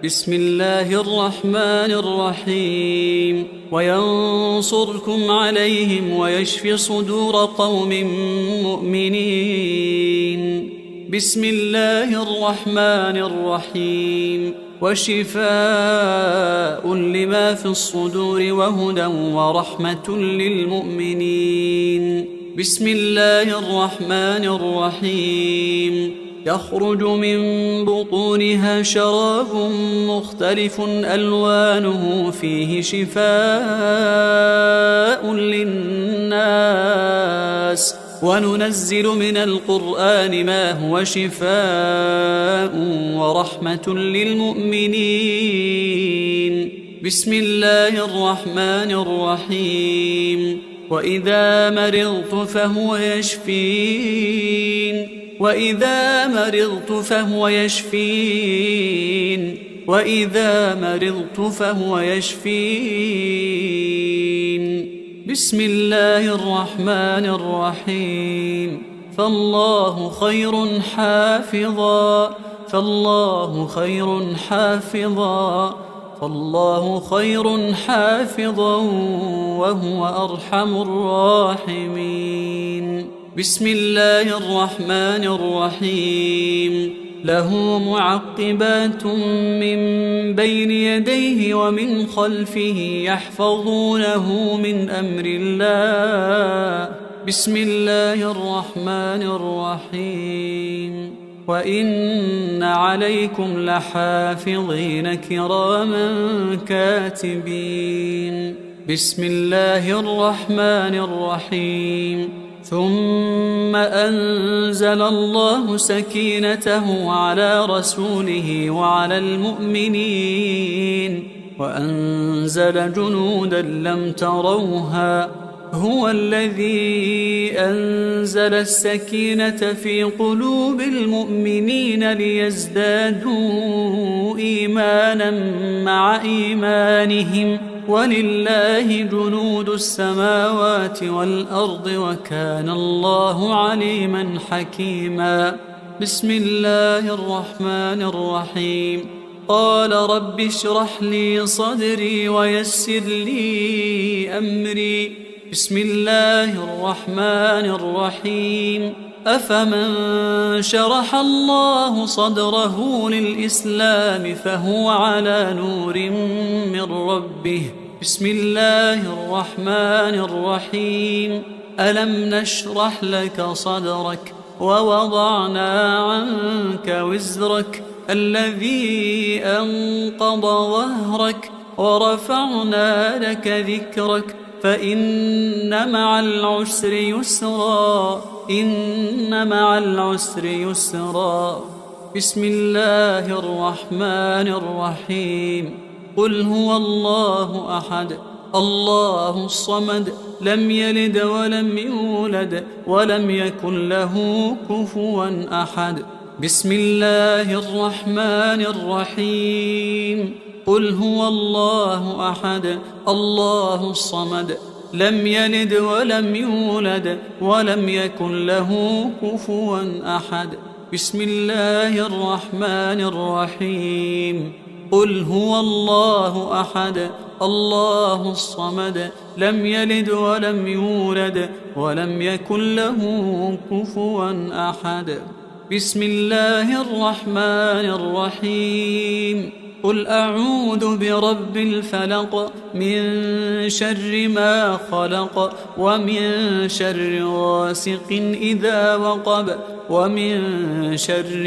بسم الله الرحمن الرحيم وينصركم عليهم ويشف صدور قوم مؤمنين بسم الله الرحمن الرحيم وشفاء لما في الصدور وهدى ورحمة للمؤمنين بسم الله الرحمن الرحيم يخرج من بطونها شراب مختلف ألوانه فيه شفاء للناس وننزل من القرآن ما هو شفاء ورحمة للمؤمنين بسم الله الرحمن الرحيم وإذا مرضت فهو يشفين وإذا مرضت فهو يشفين بسم الله الرحمن الرحيم فالله خير حافظا وهو أرحم الراحمين بسم الله الرحمن الرحيم له معقبات من بين يديه ومن خلفه يحفظونه من أمر الله بسم الله الرحمن الرحيم وإن عليكم لحافظين كراما كاتبين بسم الله الرحمن الرحيم ثم أنزل الله سكينته على رسوله وعلى المؤمنين وأنزل جنودا لم تروها هو الذي أنزل السكينة في قلوب المؤمنين ليزدادوا إيمانا مع إيمانهم ولله جنود السماوات والأرض وكان الله عليما حكيما بسم الله الرحمن الرحيم قال رب اشرح لي صدري ويسر لي أمري بسم الله الرحمن الرحيم أفمن شرح الله صدره للإسلام فهو على نور من ربه بسم الله الرحمن الرحيم ألم نشرح لك صدرك ووضعنا عنك وزرك الذي أنقض ظهرك ورفعنا لك ذكرك فإن مع العسر يسرا إن مع العسر يسرا. بسم الله الرحمن الرحيم. قل هو الله أحد الله الصمد لم يلد ولم يولد ولم يكن له كفوا أحد. بسم الله الرحمن الرحيم. قل هو الله أحد الله الصمد لم يلد ولم يولد ولم يكن له كفوا أحد. بسم الله الرحمن الرحيم. قل هو الله أحد الله الصمد لم يلد ولم يولد ولم يكن له كفوا أحد. بسم الله الرحمن الرحيم. قل أعوذ برب الفلق من شر ما خلق ومن شر غاسق إذا وقب ومن شر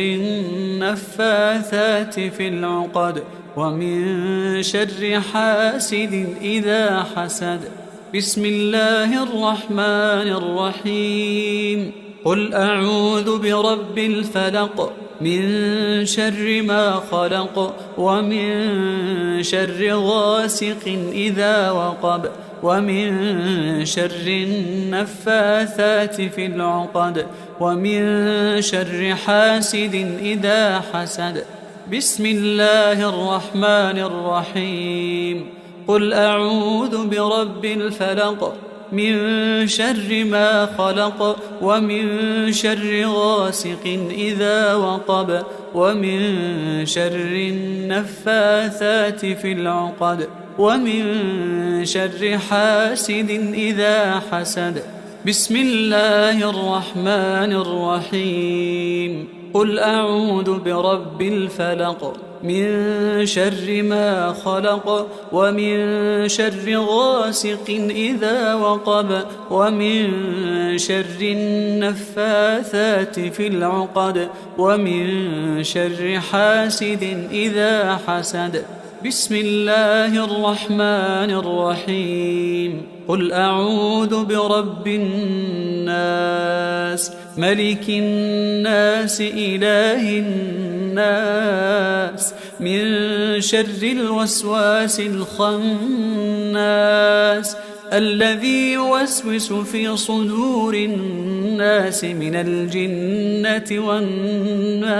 النفاثات في العقد ومن شر حاسد إذا حسد. بسم الله الرحمن الرحيم. قل أعوذ برب الفلق من شر ما خلق ومن شر غاسق إذا وقب ومن شر النفاثات في العقد ومن شر حاسد إذا حسد. بسم الله الرحمن الرحيم. قل أعوذ برب الفلق من شر ما خلق ومن شر غاسق إذا وقب ومن شر النفاثات في العقد ومن شر حاسد إذا حسد. بسم الله الرحمن الرحيم. قل أعوذ برب الفلق من شر ما خلق ومن شر غاسق إذا وقب ومن شر النفاثات في العقد ومن شر حاسد إذا حسد. بسم الله الرحمن الرحيم. قل أعوذ برب الناس ملك الناس إله الناس من شر الوسواس الخناس الذي يوسوس في صدور الناس من الجنة والناس.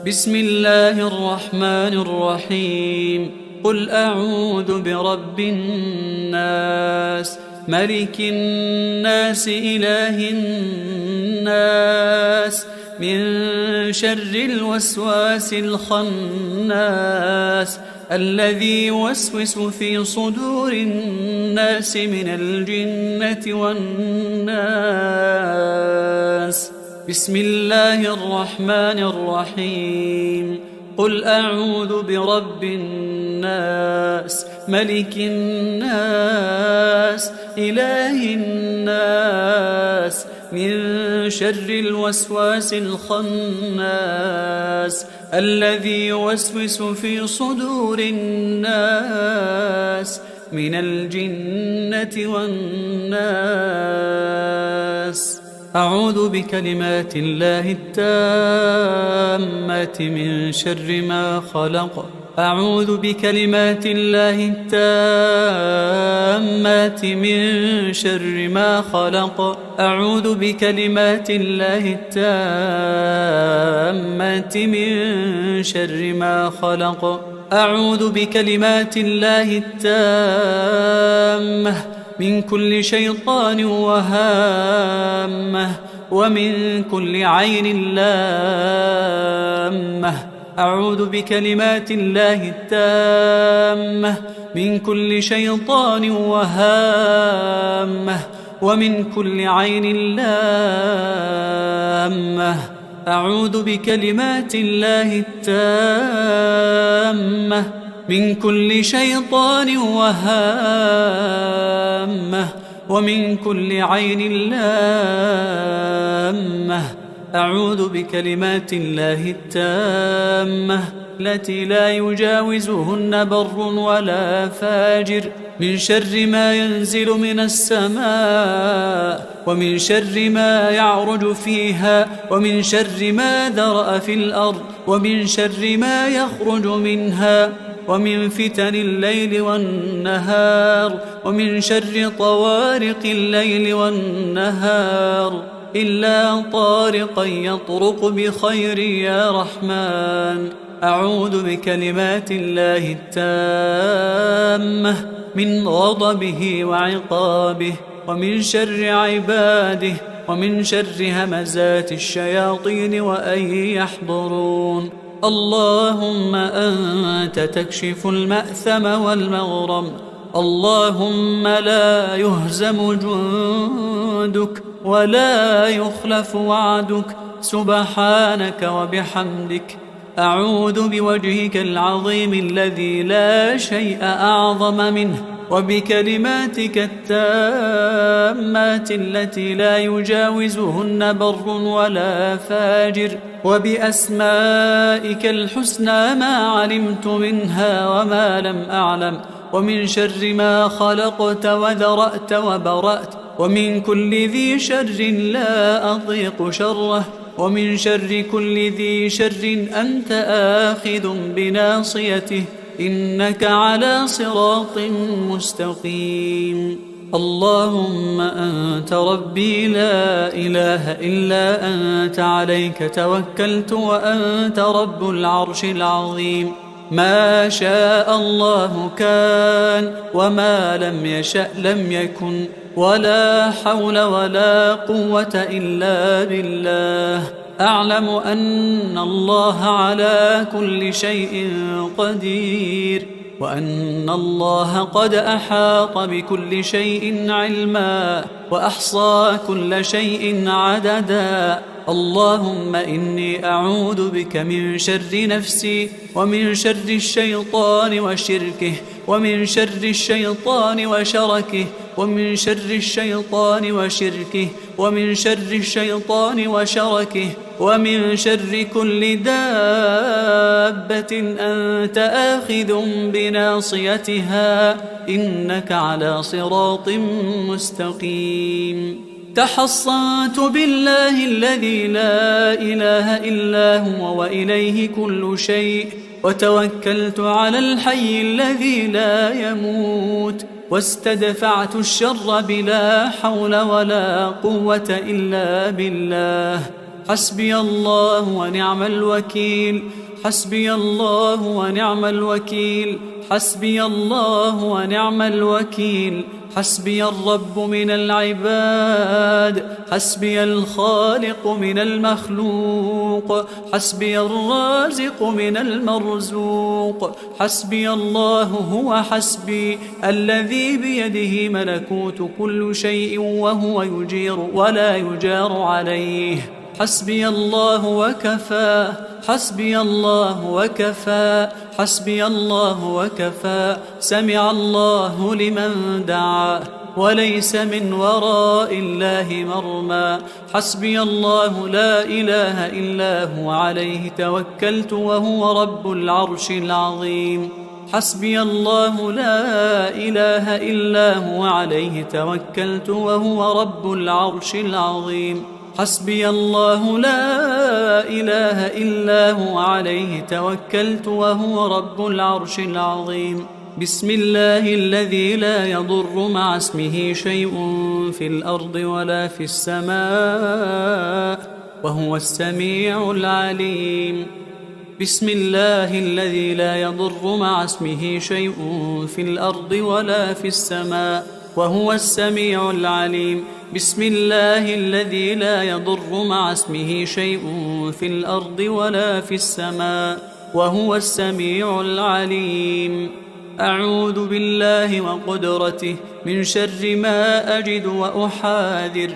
بسم الله الرحمن الرحيم. قل أعوذ برب الناس ملك الناس إله الناس من شر الوسواس الخناس الذي يوسوس في صدور الناس من الجنة والناس. بسم الله الرحمن الرحيم. قل أعوذ برب الناس ملك الناس إله الناس من شر الوسواس الخناس الذي يوسوس في صدور الناس من الجنة والناس. أعوذ بكلمات الله التامات من شر ما خلق. أعوذ بكلمات الله التامات من شر ما خلق. أعوذ بكلمات الله التامات من شر ما خلق. أعوذ بكلمات الله التامة من كل شيطان وهامة ومن كل عين لامة. أعوذ بكلمات الله التامة من كل شيطان وهامة ومن كل عين لامة. أعوذ بكلمات الله التامة من كل شيطان وهامة ومن كل عين لامة. أعوذ بكلمات الله التامة التي لا يجاوزهن بر ولا فاجر، من شر ما ينزل من السماء، ومن شر ما يعرج فيها، ومن شر ما ذرأ في الأرض، ومن شر ما يخرج منها، ومن فتن الليل والنهار، ومن شر طوارق الليل والنهار، إلا طارقا يطرق بخير يا رحمن. أعوذ بكلمات الله التامة من غضبه وعقابه، ومن شر عباده، ومن شر همزات الشياطين وأن يحضرون. اللهم أنت تكشف المأثم والمغرم، اللهم لا يهزم جندك ولا يخلف وعدك، سبحانك وبحمدك. أعوذ بوجهك العظيم الذي لا شيء أعظم منه، وبكلماتك التامات التي لا يجاوزهن بر ولا فاجر، وبأسمائك الحسنى ما علمت منها وما لم أعلم، ومن شر ما خلقت وذرأت وبرأت، ومن كل ذي شر لا أضيق شره، ومن شر كل ذي شر أنت آخذ بناصيته، إنك على صراط مستقيم. اللهم أنت ربي لا إله إلا أنت، عليك توكلت وأنت رب العرش العظيم. ما شاء الله كان، وما لم يشأ لم يكن، ولا حول ولا قوة إلا بالله. أعلم أن الله على كل شيء قدير، وأن الله قد أحاط بكل شيء علما، وأحصى كل شيء عددا. اللهم إني أعوذ بك من شر نفسي، ومن شر الشيطان وشركه، ومن شر الشيطان وشركه، ومن شر الشيطان وشركه، ومن شر الشيطان وشركه، ومن شر كل دابة أنت آخذ بناصيتها، إنك على صراط مستقيم. تحصنت بالله الذي لا إله إلا هو وإليه كل شيء، وتوكلت على الحي الذي لا يموت، واستدفعت الشر بلا حول ولا قوة إلا بالله. حسبي الله ونعم الوكيل، حسبي الله ونعم الوكيل، حسبي الله ونعم الوكيل. حسبي الرب من العباد، حسبي الخالق من المخلوق، حسبي الرازق من المرزوق. حسبي الله هو حسبي، الذي بيده ملكوت كل شيء، وهو يجير ولا يجار عليه. حسبي الله وكفى، حسبي الله وكفى، حسبي الله وكفى. سمع الله لمن دعا، وليس من وراء الله مرمى. حسبي الله لا إله إلا هو، عليه توكلت وهو رب العرش العظيم. حسبي الله لا إله إلا هو، عليه توكلت وهو رب العرش العظيم. حسبي الله لا إله إلا هو، عليه توكلت وهو رب العرش العظيم. بسم الله الذي لا يضر مع اسمه شيء في الأرض ولا في السماء، وهو السميع العليم. بسم الله الذي لا يضر مع اسمه شيء في الأرض ولا في السماء، وهو السميع العليم. بسم الله الذي لا يضر مع اسمه شيء في الأرض ولا في السماء، وهو السميع العليم. أعوذ بالله وقدرته من شر ما أجد وأحاذر.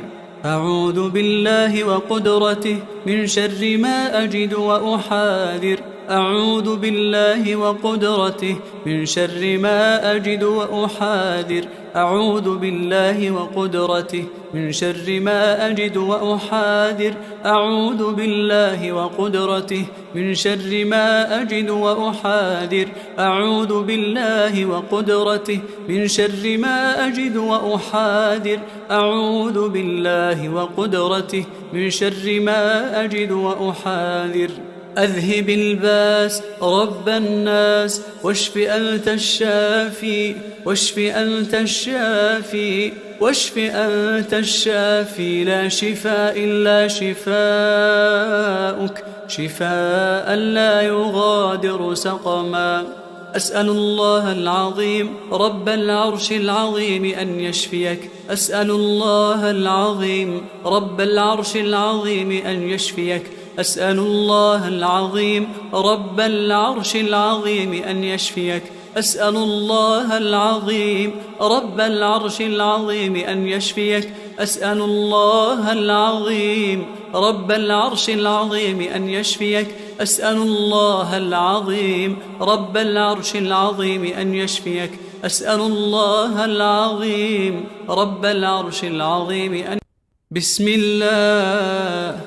أعوذ بالله وقدرته من شر ما أجد وأحاذر. أعوذ بالله وقدرته من شر ما أجد وأحاذر. أعوذ بالله وقدرته من شر ما أجد وأحاذر. أعوذ بالله وقدرته من شر ما أجد وأحاذر. أعوذ بالله وقدرته من شر ما أجد وأحاذر. أعوذ بالله وقدرته من شر ما أجد وأحاذر. أذهب الباس رب الناس واشف أنت الشافي. واشف أنت الشافي. واشف أنت الشافي. لا شفاء إلا شفاؤك، شفاء لا يغادر سقما. أسأل الله العظيم رب العرش العظيم أن يشفيك. أسأل الله العظيم رب العرش العظيم أن يشفيك. أسأل الله العظيم رب العرش العظيم أن يشفيك. أسأل الله العظيم رب العرش العظيم أن يشفيك. أسأل الله العظيم رب العرش العظيم أن يشفيك. أسأل الله العظيم رب العرش العظيم أن يشفيك. أسأل الله العظيم رب العرش العظيم أن بسم الله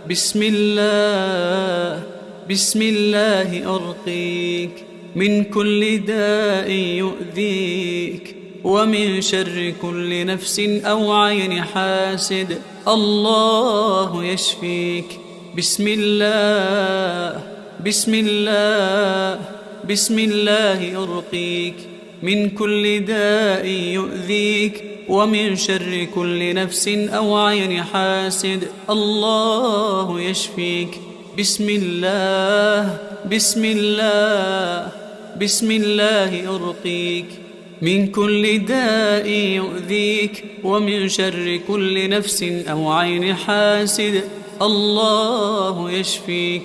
بسم الله بسم الله أرقيك من كل داء يؤذيك ومن شر كل نفس أو عين حاسد. الله يشفيك. بسم الله بسم الله بسم الله أرقيك من كل داء يؤذيك ومن شر كل نفس أو عين حاسد. الله يشفيك. بسم الله بسم الله بسم الله أرقيك من كل داء يؤذيك ومن شر كل نفس أو عين حاسد. الله يشفيك.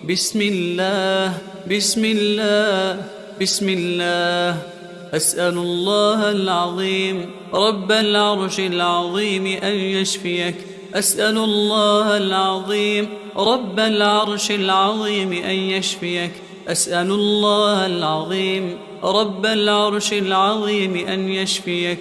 بسم الله بسم الله بسم الله. أسأل الله العظيم رب العرش العظيم أن يشفيك. أسأل الله العظيم رب العرش العظيم أن يشفيك. أسأل الله العظيم رب العرش العظيم أن يشفيك.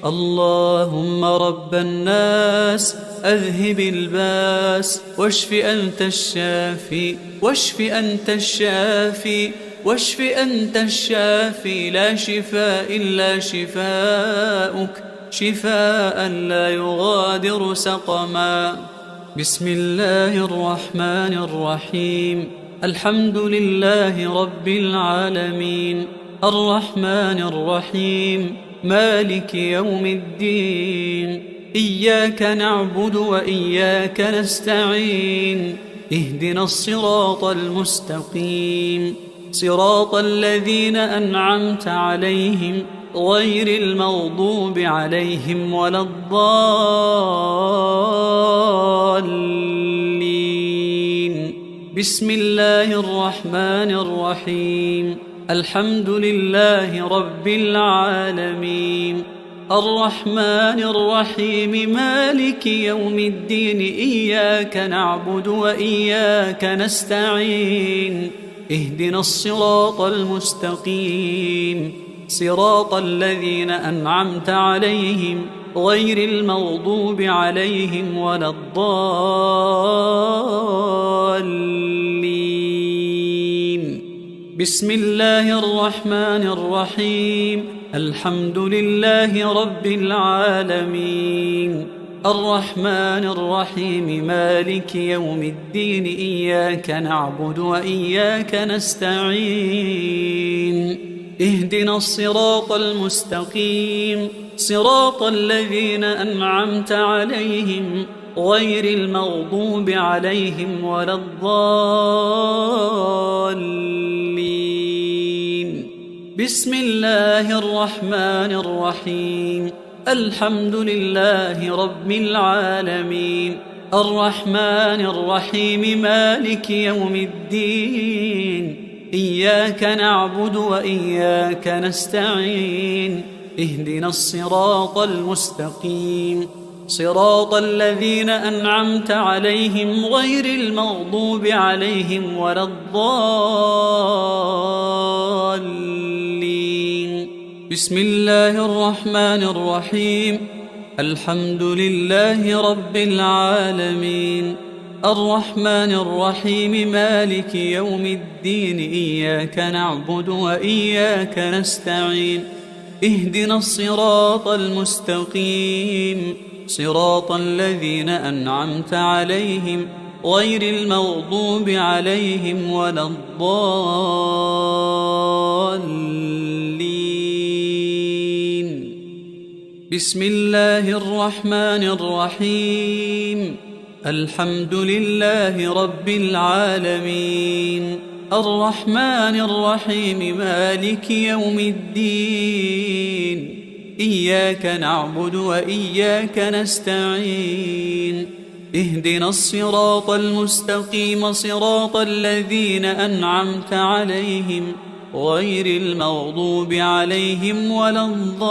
اللهم رب الناس أذهب الباس واشف أنت الشافي. واشف أنت الشافي. واشف أنت الشافي. لا شفاء إلا شفاؤك، شفاء لا يغادر سقما. بسم الله الرحمن الرحيم. الحمد لله رب العالمين الرحمن الرحيم مالك يوم الدين. إياك نعبد وإياك نستعين. اهدنا الصراط المستقيم صراط الذين أنعمت عليهم غير المغضوب عليهم ولا الضالين. بسم الله الرحمن الرحيم. الحمد لله رب العالمين الرحمن الرحيم مالك يوم الدين. إياك نعبد وإياك نستعين. اهدنا الصراط المستقيم صراط الذين أنعمت عليهم غير المغضوب عليهم ولا الضالين. بسم الله الرحمن الرحيم. الحمد لله رب العالمين الرحمن الرحيم مالك يوم الدين. إياك نعبد وإياك نستعين. اهدنا الصراط المستقيم صراط الذين أنعمت عليهم غير المغضوب عليهم ولا الضالين. بسم الله الرحمن الرحيم. الحمد لله رب العالمين الرحمن الرحيم مالك يوم الدين. إياك نعبد وإياك نستعين. اهدنا الصراط المستقيم صراط الذين أنعمت عليهم غير المغضوب عليهم ولا الضالين. بسم الله الرحمن الرحيم. الحمد لله رب العالمين، الرحمن الرحيم، مالك يوم الدين، إياك نعبد وإياك نستعين، اهدنا الصراط المستقيم، صراط الذين أنعمت عليهم غير المغضوب عليهم ولا الضالين. بسم الله الرحمن الرحيم. الحمد لله رب العالمين، الرحمن الرحيم، مالك يوم الدين، إياك نعبد وإياك نستعين، اهدنا الصراط المستقيم، صراط الذين أنعمت عليهم غير المغضوب عليهم ولا الضالين.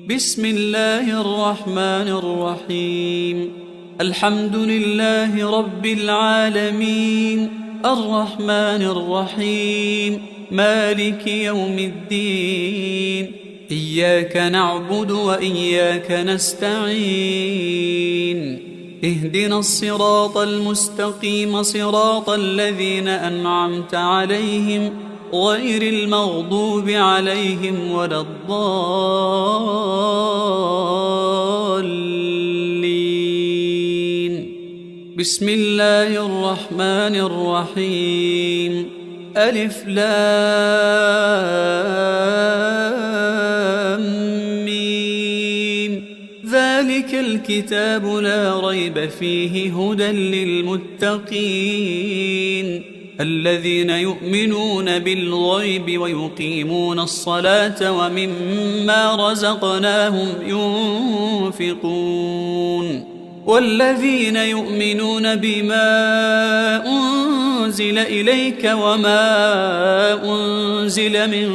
بسم الله الرحمن الرحيم. الحمد لله رب العالمين، الرحمن الرحيم، مالك يوم الدين، إياك نعبد وإياك نستعين، اهدنا الصراط المستقيم، صراط الذين أنعمت عليهم غير المغضوب عليهم ولا الضالين. بسم الله الرحمن الرحيم. ألف لام ميم، ذلك الكتاب لا ريب فيه، هدى للمتقين الذين يؤمنون بالغيب ويقيمون الصلاة ومما رزقناهم ينفقون، والذين يؤمنون بما أنزل إليك وما أنزل من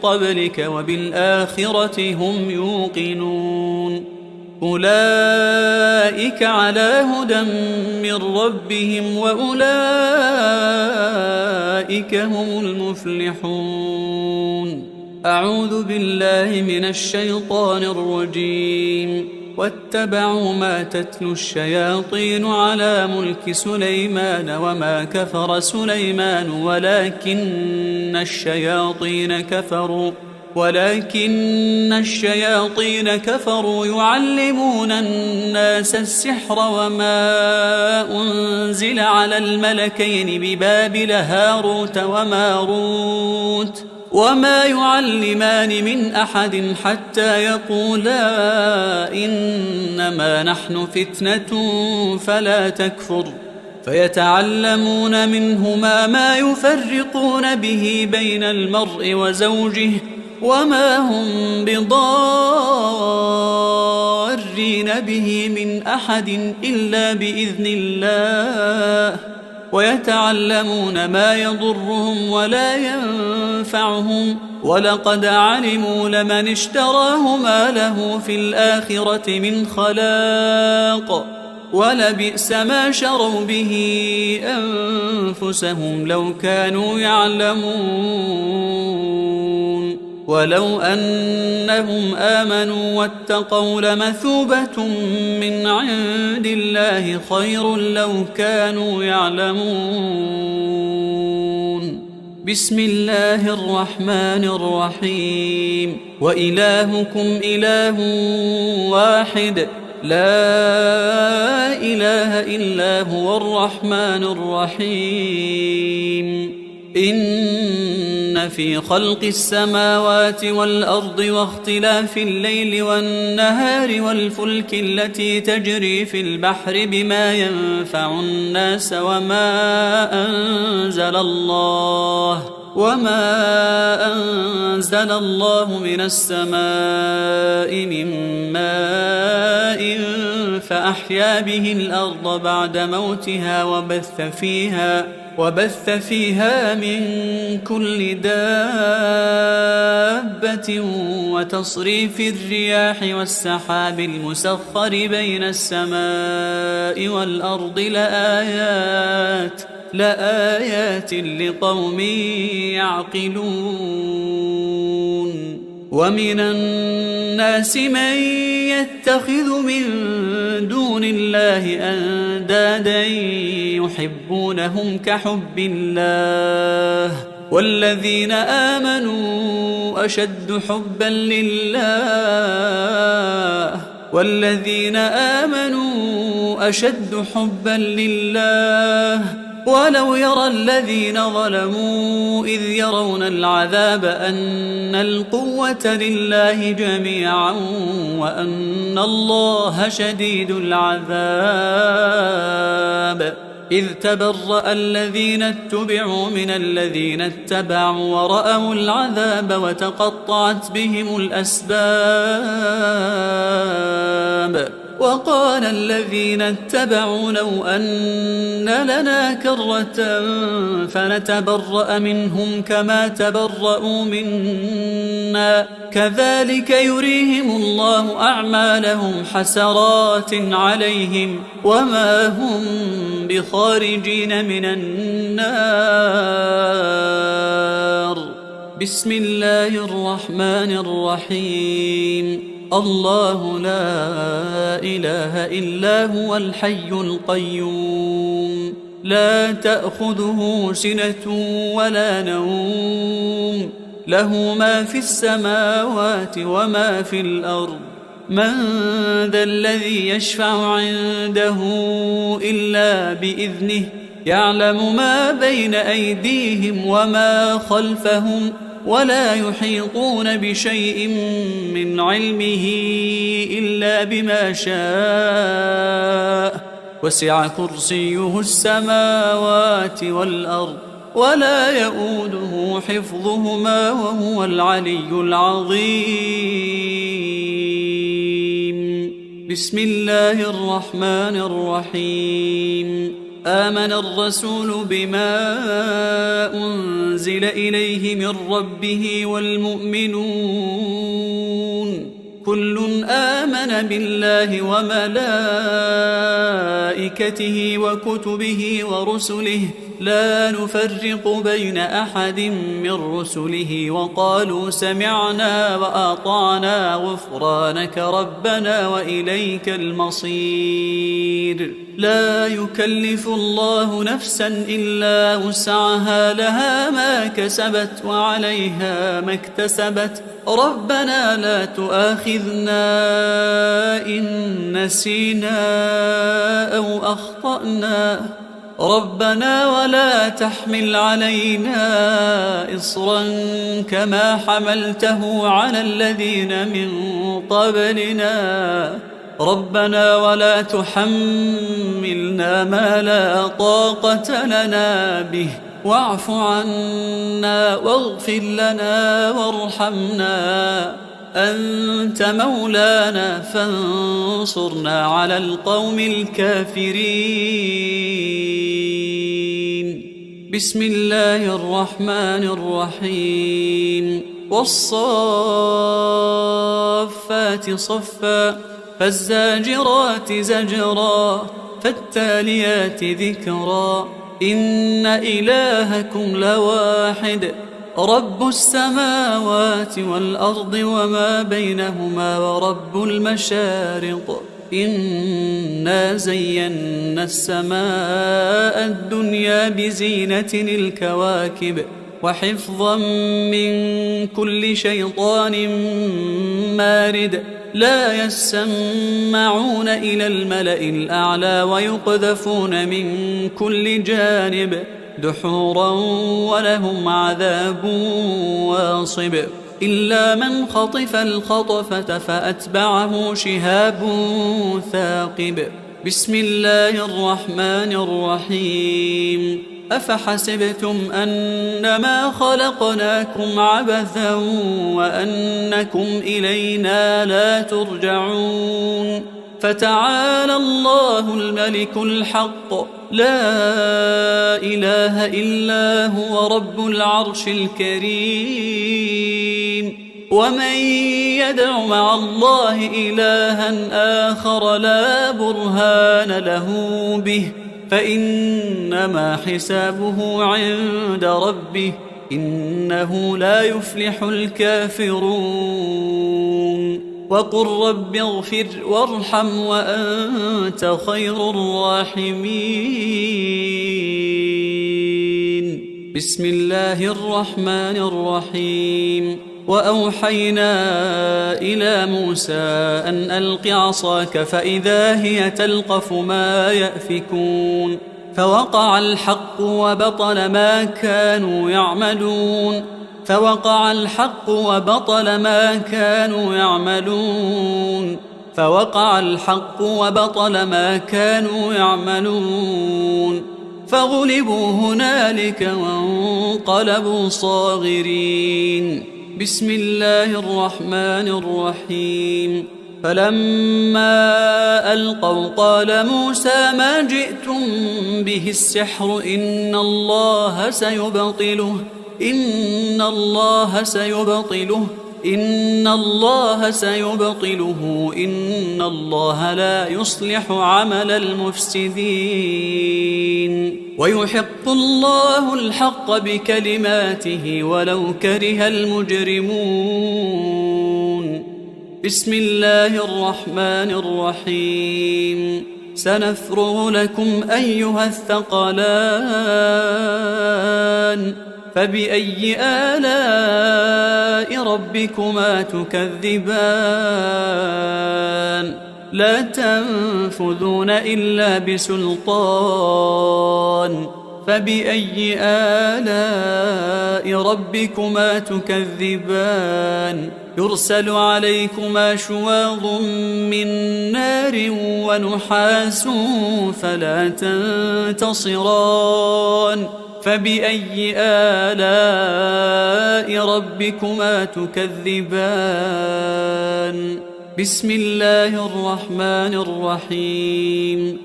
قبلك وبالآخرة هم يوقنون، أولئك على هدى من ربهم وأولئك هم المفلحون. أعوذ بالله من الشيطان الرجيم. واتبعوا ما تتلو الشياطين على ملك سليمان وما كفر سليمان ولكن الشياطين كفروا يعلمون الناس السحر وما أنزل على الملكين ببابل هاروت وماروت وما يعلمان من أحد حتى يقولا إنما نحن فتنة فلا تكفر، فيتعلمون منهما ما يفرقون به بين المرء وزوجه وما هم بضارين به من أحد إلا بإذن الله، ويتعلمون ما يضرهم ولا ينفعهم، ولقد علموا لمن اشتراه ما له في الآخرة من خلاق، ولبئس ما شروا به أنفسهم لو كانوا يعلمون. ولو أنهم آمنوا واتقوا لمثوبة من عند الله خير لو كانوا يعلمون. بسم الله الرحمن الرحيم. وإلهكم إله واحد لا إله إلا هو الرحمن الرحيم. إن في خلق السماوات والأرض واختلاف الليل والنهار والفلك التي تجري في البحر بما ينفع الناس وما أنزل الله من السماء من ماء فأحيا به الأرض بعد موتها وبث فيها من كل دابة وتصريف الرياح والسحاب المسخر بين السماء والأرض لآيات لقوم يعقلون ومن الناس من يتخذ من دون الله أندادا يحبونهم كحب الله والذين آمنوا أشد حبا لله ولو يرى الذين ظلموا إذ يرون العذاب أن القوة لله جميعا وأن الله شديد العذاب إذ تبرأ الذين اتبعوا من الذين اتبعوا ورأوا العذاب وتقطعت بهم الأسباب وقال الذين اتبعوا لو أن لنا كرة فنتبرأ منهم كما تبرأوا منا كذلك يريهم الله أعمالهم حسرات عليهم وما هم بخارجين من النار. بسم الله الرحمن الرحيم. الله لا إله إلا هو الحي القيوم لا تأخذه سنة ولا نوم له ما في السماوات وما في الأرض من ذا الذي يشفع عنده إلا بإذنه يعلم ما بين أيديهم وما خلفهم ولا يحيطون بشيء من علمه إلا بما شاء وسع كرسيه السماوات والأرض ولا يؤوده حفظهما وهو العلي العظيم. بسم الله الرحمن الرحيم. آمن الرسول بما أنزل إليه من ربه والمؤمنون كل آمن بالله وملائكته وكتبه ورسله لا نفرق بين أحد من رسله وقالوا سمعنا وأطعنا غفرانك ربنا وإليك المصير. لا يكلف الله نفسا إلا وسعها لها ما كسبت وعليها ما اكتسبت ربنا لا تؤاخذنا إن نسينا أو أخطأنا ربنا ولا تحمل علينا إصرا كما حملته على الذين من قبلنا ربنا ولا تحملنا ما لا طاقة لنا به واعف عنا واغفر لنا وارحمنا أنت مولانا فانصرنا على القوم الكافرين. بسم الله الرحمن الرحيم. والصافات صفا فالزاجرات زجرا فالتاليات ذكرا إن إلهكم لواحد رب السماوات والأرض وما بينهما ورب المشارق إنا زينا السماء الدنيا بزينة الكواكب وحفظا من كل شيطان مارد لا يسمعون إلى الملأ الأعلى ويقذفون من كل جانب دحورا ولهم عذاب واصب إلا من خطف الخطفة فأتبعه شهاب ثاقب. بسم الله الرحمن الرحيم. أفحسبتم أنما خلقناكم عبثا وأنكم إلينا لا ترجعون فتعالى الله الملك الحق لا إله إلا هو رب العرش الكريم ومن يدع مع الله إلها آخر لا برهان له به فإنما حسابه عند ربه إنه لا يفلح الكافرون وقل رب اغفر وارحم وأنت خير الراحمين بسم الله الرحمن الرحيم وأوحينا إلى موسى أن ألق عصاك فإذا هي تلقف ما يأفكون فوقع الحق وبطل ما كانوا يعملون فوقع الحق وبطل ما كانوا يعملون فوقع الحق وبطل ما كانوا يعملون فغلبوا هنالك وانقلبوا صاغرين بسم الله الرحمن الرحيم فلما ألقوا قال موسى ما جئتم به السحر إن الله سيبطله إن الله سيبطله إن الله لا يصلح عمل المفسدين ويحق الله الحق بكلماته ولو كره المجرمون بسم الله الرحمن الرحيم سنفرغ لكم أيها الثقلان فبأي آلاء ربكما تكذبان لا تنفذون إلا بسلطان فبأي آلاء ربكما تكذبان يرسل عليكما شواظ من نار ونحاس فلا تنتصران فبأي آلاء ربكما تكذبان بسم الله الرحمن الرحيم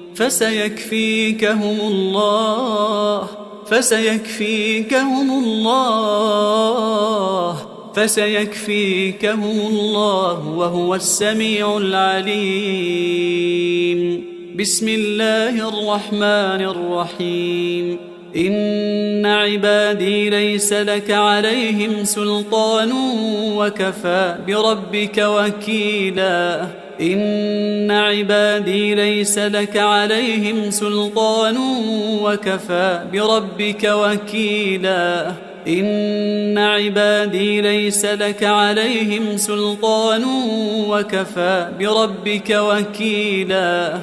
فسيكفيكهم الله وهو السميع العليم بسم الله الرحمن الرحيم إن عبادي ليس لك عليهم سلطان وكفى بربك وكيلا إن عبادي ليس لك عليهم سلطان وكفى بربك وكيلا إن عبادي ليس لك عليهم سلطان وكفى بربك وكيلا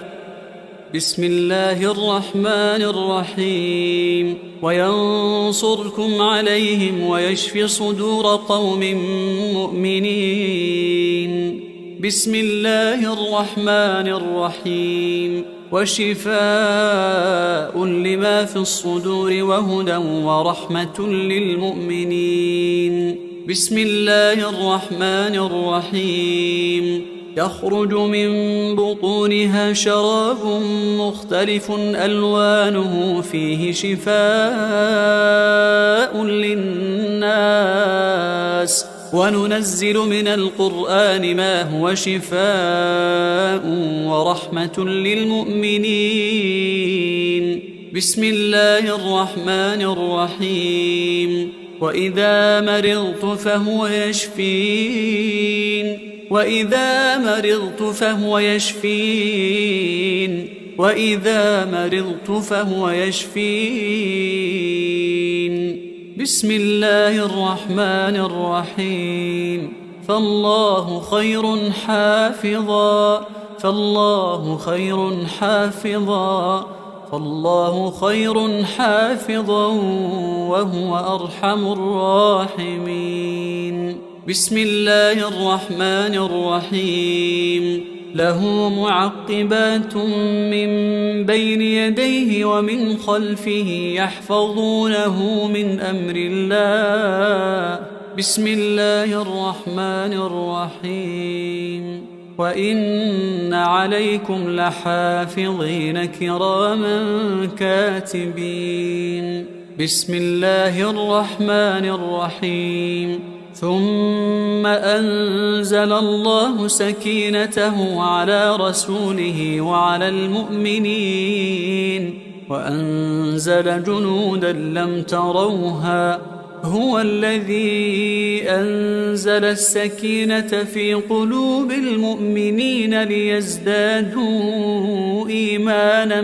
بسم الله الرحمن الرحيم وينصركم عليهم ويشفي صدور قوم مؤمنين بسم الله الرحمن الرحيم وشفاء لما في الصدور وهدى ورحمة للمؤمنين بسم الله الرحمن الرحيم يخرج من بطونها شراب مختلف ألوانه فيه شفاء للناس وننزل من القرآن ما هو شفاء ورحمة للمؤمنين بسم الله الرحمن الرحيم وإذا مرضت فهو يشفين وإذا مرضت فهو يشفين بسم الله الرحمن الرحيم فالله خير حافظا وهو أرحم الراحمين بسم الله الرحمن الرحيم له معقبات من بين يديه ومن خلفه يحفظونه من أمر الله. بسم الله الرحمن الرحيم. وإن عليكم لحافظين كراما كاتبين. بسم الله الرحمن الرحيم. ثم أنزل الله سكينته على رسوله وعلى المؤمنين وأنزل جنودا لم تروها. هو الذي أنزل السكينة في قلوب المؤمنين ليزدادوا إيمانا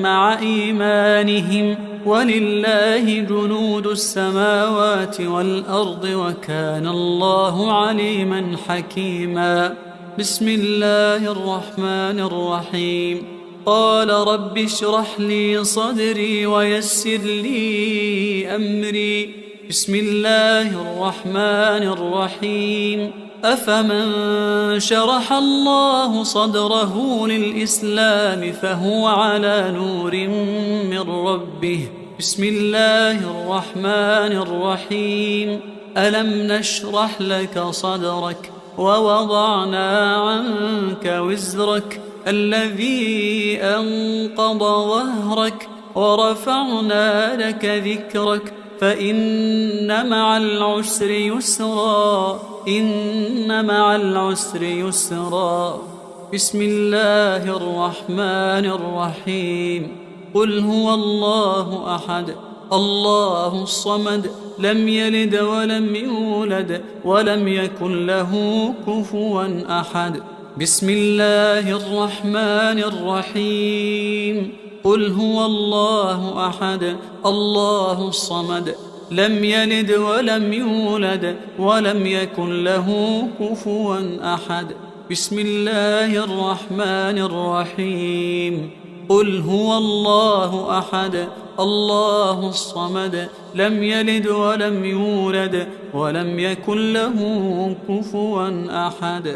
مع إيمانهم ولله جنود السماوات والأرض وكان الله عليما حكيما. بسم الله الرحمن الرحيم. قال رب اشرح لي صدري ويسر لي أمري. بسم الله الرحمن الرحيم. أفمن شرح الله صدره للإسلام فهو على نور من ربه. بسم الله الرحمن الرحيم. ألم نشرح لك صدرك ووضعنا عنك وزرك الذي أنقض ظهرك ورفعنا لك ذكرك فإن مع العسر يسرا. إن مع العسر يسرا. بسم الله الرحمن الرحيم. قل هو الله أحد الله الصمد لم يلد ولم يولد ولم يكن له كفوا أحد. بسم الله الرحمن الرحيم. قل هو الله أحد الله الصمد لم يلد ولم يولد ولم يكن له كفوا أحد. بسم الله الرحمن الرحيم. قل هو الله أحد الله الصمد لم يلد ولم يولد ولم يكن له كفوا أحد.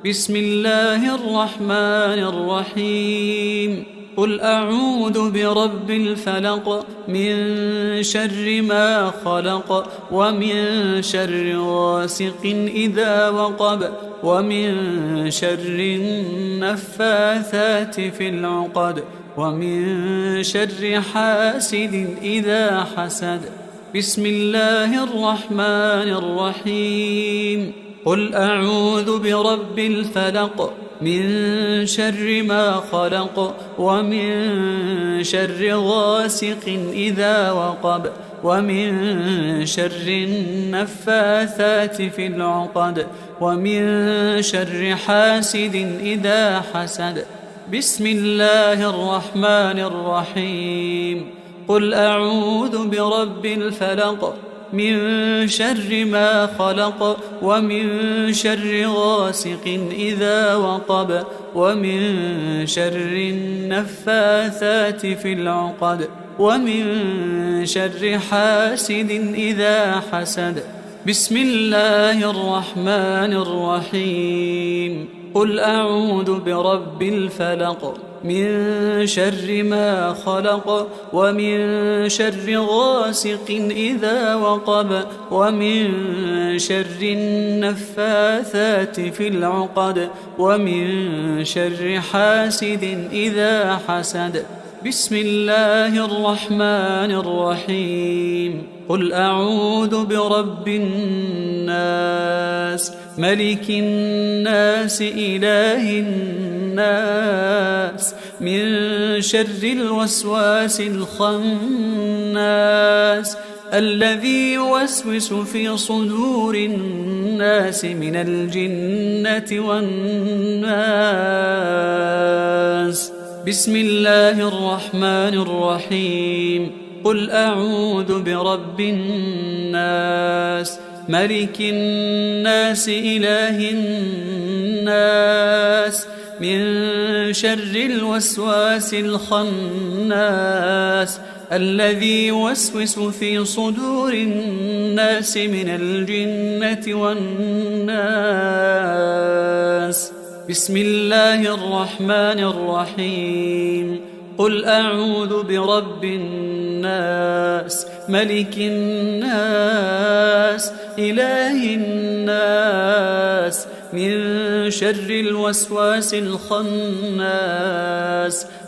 بسم الله الرحمن الرحيم. قل أعوذ برب الفلق من شر ما خلق ومن شر غاسق إذا وقب ومن شر النفاثات في العقد ومن شر حاسد إذا حسد. بسم الله الرحمن الرحيم. قل أعوذ برب الفلق من شر ما خلق ومن شر غاسق إذا وقب ومن شر النفاثات في العقد ومن شر حاسد إذا حسد. بسم الله الرحمن الرحيم. قل أعوذ برب الفلق من شر ما خلق ومن شر غاسق إذا وقب ومن شر النفاثات في العقد ومن شر حاسد إذا حسد. بسم الله الرحمن الرحيم. قل أعوذ برب الفلق من شر ما خلق ومن شر غاسق إذا وقب ومن شر النفاثات في العقد ومن شر حاسد إذا حسد. بسم الله الرحمن الرحيم. قل أعوذ برب الناس ملك الناس إله الناس من شر الوسواس الخناس الذي يوسوس في صدور الناس من الجنة والناس. بسم الله الرحمن الرحيم. قل أعوذ برب الناس ملك الناس إله الناس من شر الوسواس الخناس الذي يوسوس في صدور الناس من الجنة والناس. بسم الله الرحمن الرحيم. قل أعوذ برب الناس ملك الناس إله الناس من شر الوسواس الخناس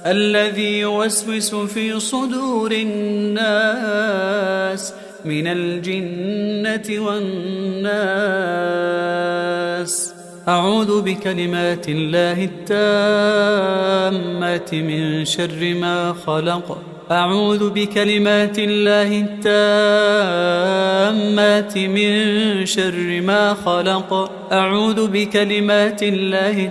الذي يوسوس في صدور الناس من الجنة والناس. أعوذ بكلمات الله التامات من شر ما خلق. أعوذ بكلمات الله التامات من شر ما خلق. أعوذ بكلمات الله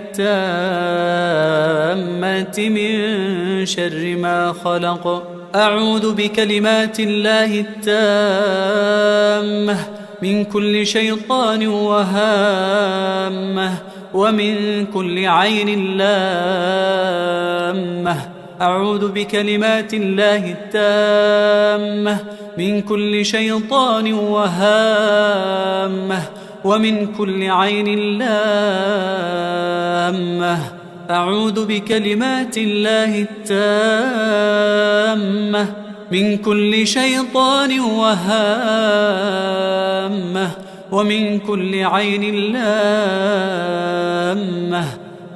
التامات من شر ما خلق. أعوذ بكلمات الله التامة من كل شيطان وهامة ومن كل عين لامة. أعوذ بكلمات الله التامة من كل شيطان وهامة ومن كل عين لامة. أعوذ بكلمات الله التامة من كل شيطان وهامة ومن كل عين لامة.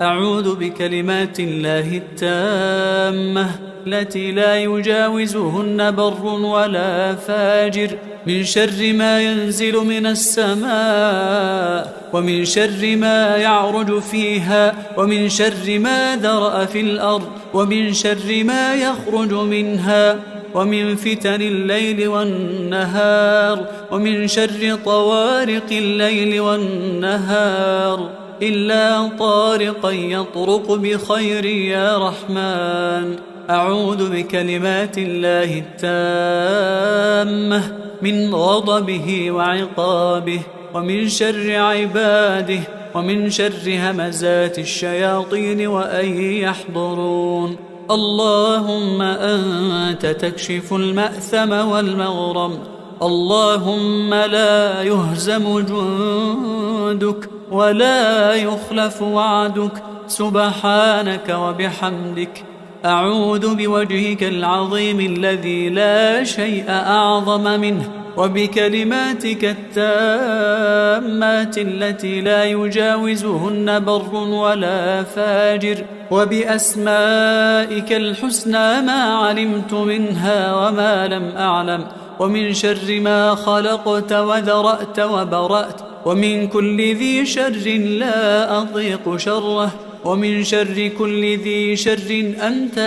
أعوذ بكلمات الله التامة التي لا يجاوزهن بر ولا فاجر من شر ما ينزل من السماء ومن شر ما يعرج فيها ومن شر ما ذرأ في الأرض ومن شر ما يخرج منها ومن فتن الليل والنهار ومن شر طوارق الليل والنهار إلا طارقا يطرق بخير يا رحمن. أعوذ بكلمات الله التامة من غضبه وعقابه ومن شر عباده ومن شر همزات الشياطين وأن يحضرون. اللهم أنت تكشف المأثم والمغرم. اللهم لا يهزم جندك ولا يخلف وعدك سبحانك وبحمدك. أعوذ بوجهك العظيم الذي لا شيء أعظم منه وبكلماتك التامات التي لا يجاوزهن بر ولا فاجر وبأسمائك الحسنى ما علمت منها وما لم أعلم ومن شر ما خلقت وذرأت وبرأت ومن كل ذي شر لا أضيق شره ومن شر كل ذي شر أنت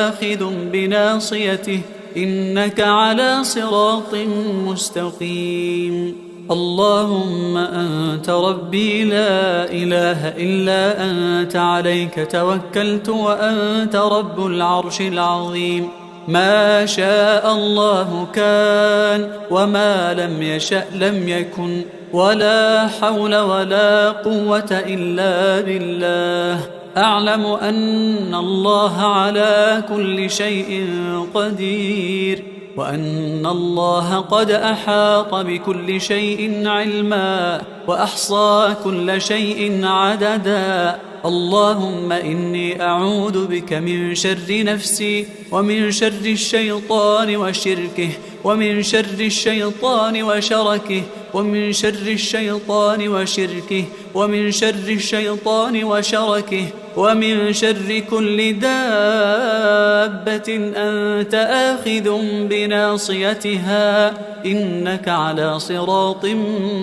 آخذ بناصيته إنك على صراط مستقيم. اللهم أنت ربي لا إله إلا أنت عليك توكلت وأنت رب العرش العظيم. ما شاء الله كان وما لم يشأ لم يكن ولا حول ولا قوة إلا بالله. أعلم أن الله على كل شيء قدير وأن الله قد أحاط بكل شيء علما وأحصى كل شيء عددا. اللهم إني أعوذ بك من شر نفسي ومن شر الشيطان وشركه ومن شر الشيطان وشركه ومن شر الشيطان وشركه ومن شر الشيطان وشركه ومن شر كل دابة أنت آخذ بناصيتها إنك على صراط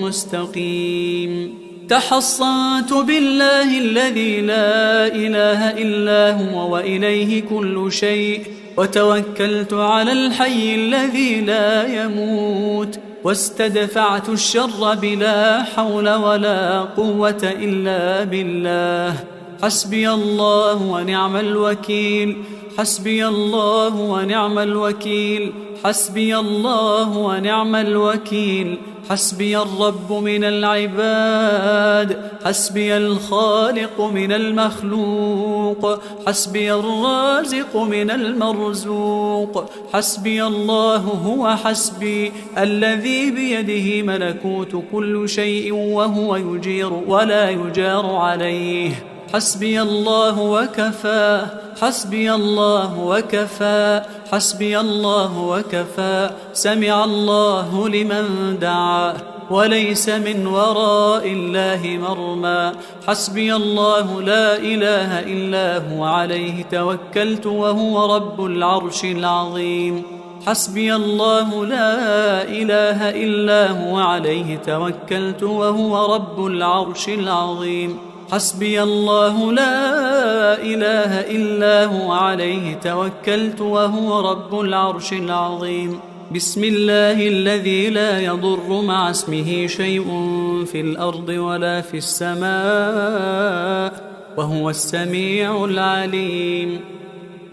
مستقيم. تحصنت بالله الذي لا إله إلا هو وإليه كل شيء وتوكلت على الحي الذي لا يموت واستدفعت الشر بلا حول ولا قوة إلا بالله. حسبي الله ونعم الوكيل. حسبي الله ونعم الوكيل. حسبي الله ونعم الوكيل. حسبي الرب من العباد. حسبي الخالق من المخلوق. حسبي الرازق من المرزوق. حسبي الله هو حسبي الذي بيده ملكوت كل شيء وهو يجير ولا يجار عليه. حسبي الله وكفى حسبي الله وكفى حسبي الله وكفى سمع الله لمن دعا وليس من وراء الله مرمى حسبي الله لا إله إلا هو عليه توكلت وهو رب العرش العظيم حسبي الله لا إله إلا هو عليه توكلت وهو رب العرش العظيم حسبي الله لا إله إلا هو عليه توكلت وهو رب العرش العظيم بسم الله الذي لا يضر مع اسمه شيء في الأرض ولا في السماء وهو السميع العليم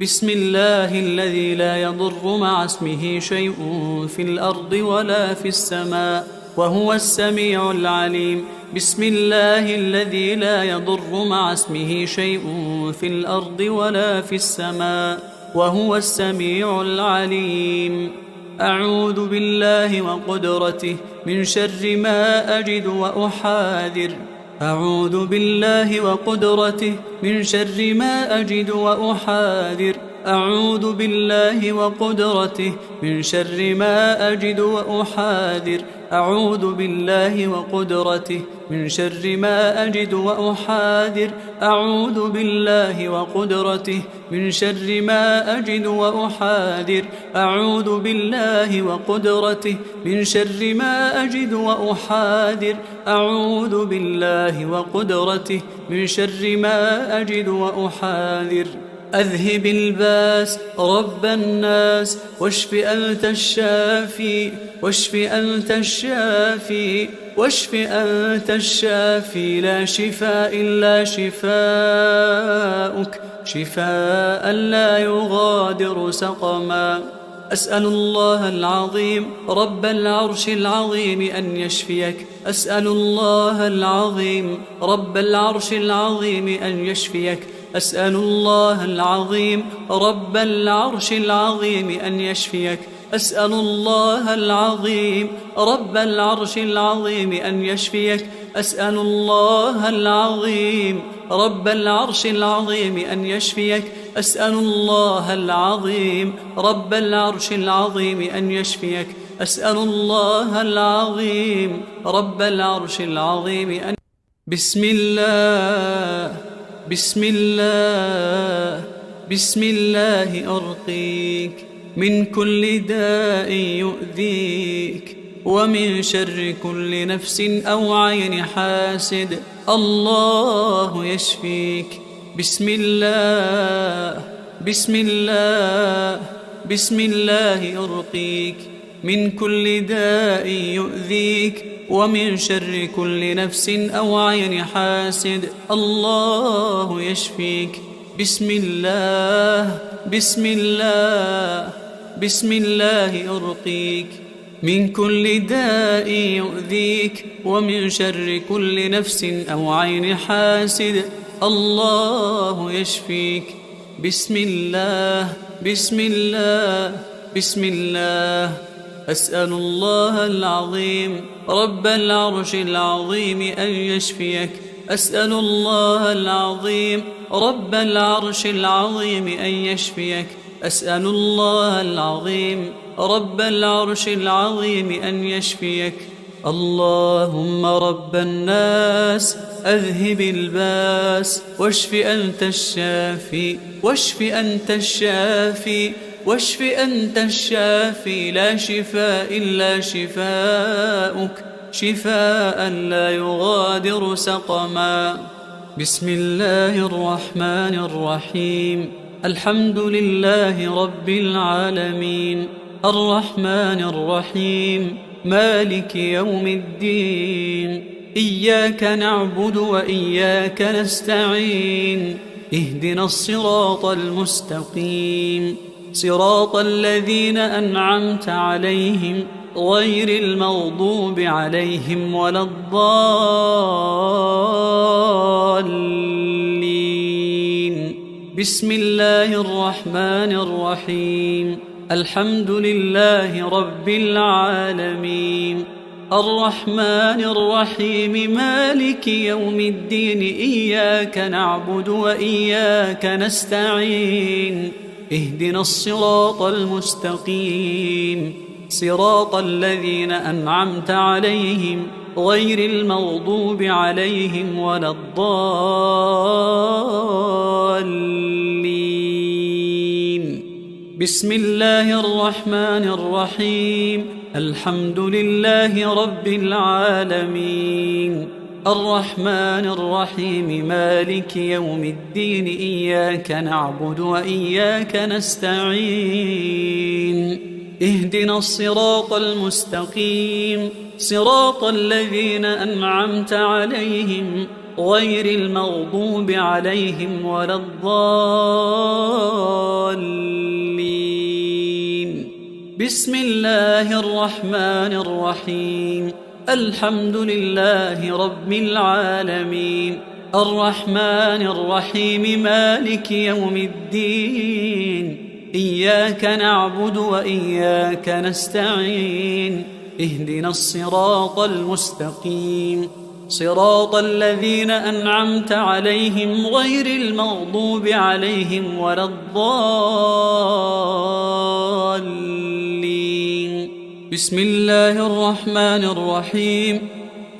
بسم الله الذي لا يضر مع اسمه شيء في الأرض ولا في السماء وهو السميع العليم بسم الله الذي لا يضر مع اسمه شيء في الأرض ولا في السماء وهو السميع العليم أعوذ بالله وقدرته من شر ما أجد وأحاذر أعوذ بالله وقدرته من شر ما أجد وأحاذر أعوذ بالله وقدرته من شر ما أجد وأحاذر أعوذ بالله وقدرته من شر ما أجد وأحاذر أعوذ بالله وقدرته من شر ما أجد وأحاذر أعوذ بالله وقدرته من شر ما أجد وأحاذر أعوذ بالله وقدرته من شر ما أجد وأحاذر أذهب الباس رب الناس واشف أنت الشافي واشف أنت الشافي واشف أنت الشافي لا شفاء إلا شفاؤك شفاء لا يغادر سقما أسأل الله العظيم رب العرش العظيم أن يشفيك أسأل الله العظيم رب العرش العظيم أن يشفيك أسأل الله العظيم رب العرش العظيم أن يشفيك أسأل الله العظيم رب العرش العظيم أن يشفيك أسأل الله العظيم رب العرش العظيم أن يشفيك أسأل الله العظيم رب العرش العظيم أن يشفيك أسأل الله العظيم رب العرش العظيم أن بسم الله بسم الله بسم الله أرقيك من كل داء يؤذيك ومن شر كل نفس أو عين حاسد الله يشفيك بسم الله بسم الله بسم الله أرقيك من كل داء يؤذيك ومن شر كل نفس أو عين حاسد الله يشفيك بسم الله بسم الله بسم الله أرقيك من كل داء يؤذيك ومن شر كل نفس أو عين حاسد الله يشفيك بسم الله بسم الله بسم الله أسأل الله العظيم رب العرش العظيم أن يشفيك أسأل الله العظيم رب العرش العظيم أن يشفيك أسأل الله العظيم رب العرش العظيم أن يشفيك اللهم رب الناس أذهب الباس واشف أنت الشافي واشف أنت الشافي واشف أنت الشافي لا شفاء إلا شفاؤك شفاء لا يغادر سقما بسم الله الرحمن الرحيم الحمد لله رب العالمين الرحمن الرحيم مالك يوم الدين إياك نعبد وإياك نستعين اهدنا الصراط المستقيم صراط الذين أنعمت عليهم غير المغضوب عليهم ولا الضالين بسم الله الرحمن الرحيم الحمد لله رب العالمين الرحمن الرحيم مالك يوم الدين إياك نعبد وإياك نستعين اهدنا الصراط المستقيم صراط الذين أنعمت عليهم غير المغضوب عليهم ولا الضالين. بسم الله الرحمن الرحيم الحمد لله رب العالمين الرحمن الرحيم مالك يوم الدين إياك نعبد وإياك نستعين اهدنا الصراط المستقيم صراط الذين أنعمت عليهم غير المغضوب عليهم ولا الضالين. بسم الله الرحمن الرحيم الحمد لله رب العالمين الرحمن الرحيم مالك يوم الدين إياك نعبد وإياك نستعين اهدنا الصراط المستقيم صراط الذين أنعمت عليهم غير المغضوب عليهم ولا الضالين. بسم الله الرحمن الرحيم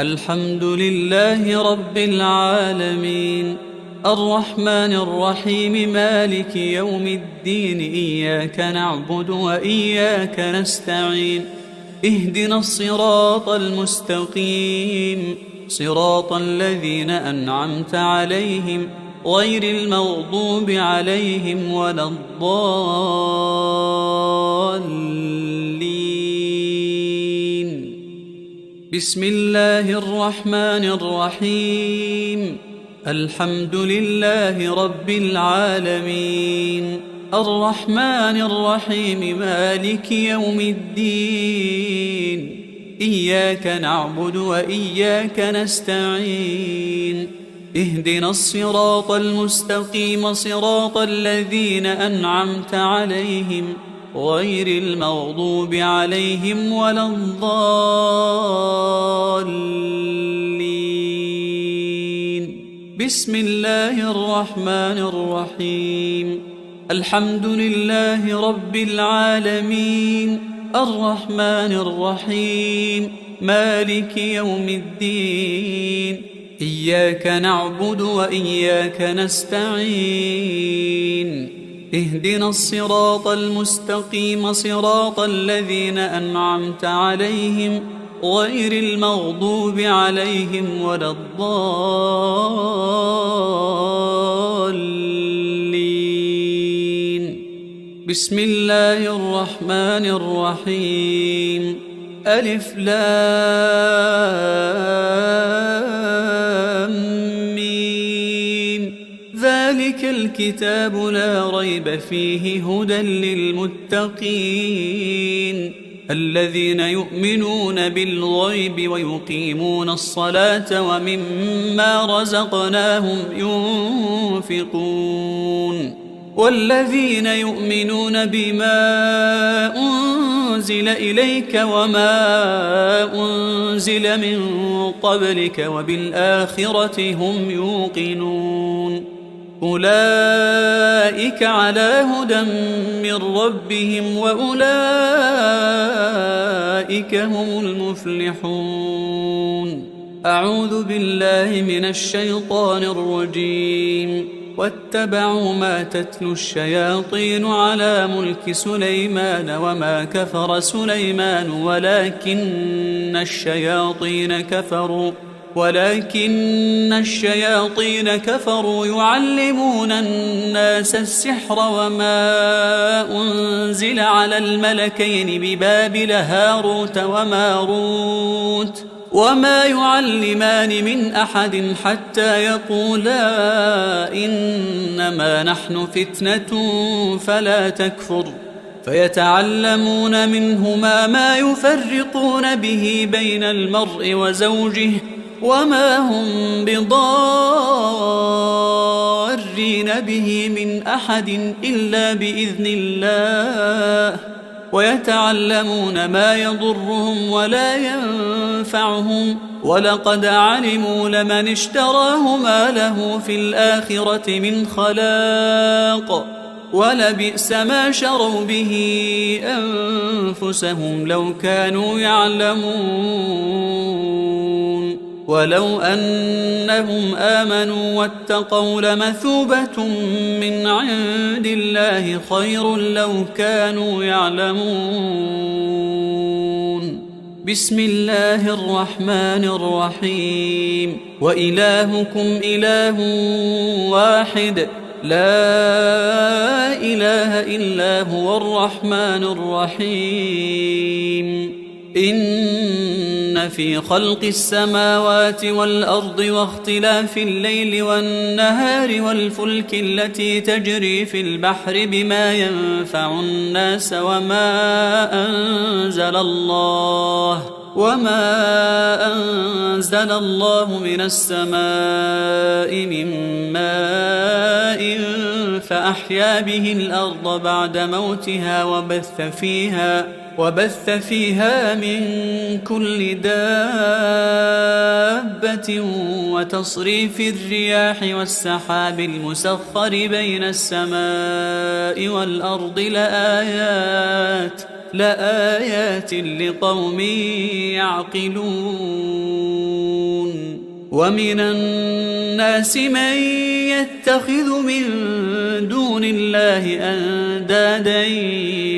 الحمد لله رب العالمين الرحمن الرحيم مالك يوم الدين إياك نعبد وإياك نستعين اهدنا الصراط المستقيم صراط الذين أنعمت عليهم غير المغضوب عليهم ولا الضالين. بسم الله الرحمن الرحيم الحمد لله رب العالمين الرحمن الرحيم مالك يوم الدين إياك نعبد وإياك نستعين اهدنا الصراط المستقيم صراط الذين أنعمت عليهم غير المغضوب عليهم ولا الضالين. بسم الله الرحمن الرحيم الحمد لله رب العالمين الرحمن الرحيم مالك يوم الدين إياك نعبد وإياك نستعين اهدنا الصراط المستقيم صراط الذين أنعمت عليهم غير المغضوب عليهم ولا الضالين. بسم الله الرحمن الرحيم ألف لام ميم ذلك الكتاب لا ريب فيه هدى للمتقين الذين يؤمنون بالغيب ويقيمون الصلاة ومما رزقناهم ينفقون والذين يؤمنون بما أنزل إليك وما أنزل من قبلك وبالآخرة هم يوقنون أولئك على هدى من ربهم وأولئك هم المفلحون. أعوذ بالله من الشيطان الرجيم واتبعوا ما تتلو الشياطين على ملك سليمان وما كفر سليمان ولكن الشياطين كفروا يعلمون الناس السحر وما أنزل على الملكين ببابل هاروت وماروت وما يعلمان من أحد حتى يقولا إنما نحن فتنة فلا تكفر فيتعلمون منهما ما يفرقون به بين المرء وزوجه وما هم بضارين به من أحد إلا بإذن الله ويتعلمون ما يضرهم ولا ينفعهم، ولقد علموا لمن اشتراه ما له في الآخرة من خلاق، ولبئس ما شروا به أنفسهم لو كانوا يعلمون. ولو أنهم آمنوا واتقوا لمثوبة من عند الله خير لو كانوا يعلمون. بسم الله الرحمن الرحيم. وإلهكم إله واحد لا إله إلا هو الرحمن الرحيم. إن في خلق السماوات والأرض واختلاف الليل والنهار والفلك التي تجري في البحر بما ينفع الناس وما أنزل الله من السماء من ماء فأحيا به الأرض بعد موتها وبث فيها من كل دابة وتصريف الرياح والسحاب المسخر بين السماء والأرض لآيات لقوم يعقلون. ومن الناس من يتخذ من دون الله أندادا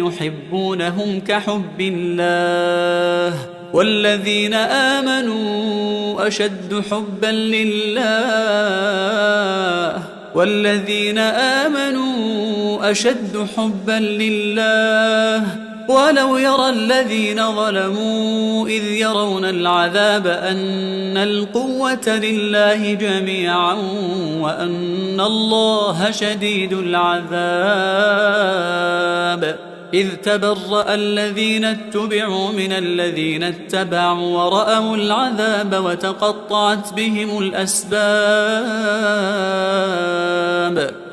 يحبونهم كحب الله والذين آمنوا أشد حبا لله ولو يرى الذين ظلموا إذ يرون العذاب أن القوة لله جميعا وأن الله شديد العذاب. إذ تبرأ الذين اتبعوا من الذين اتبعوا ورأوا العذاب وتقطعت بهم الأسباب.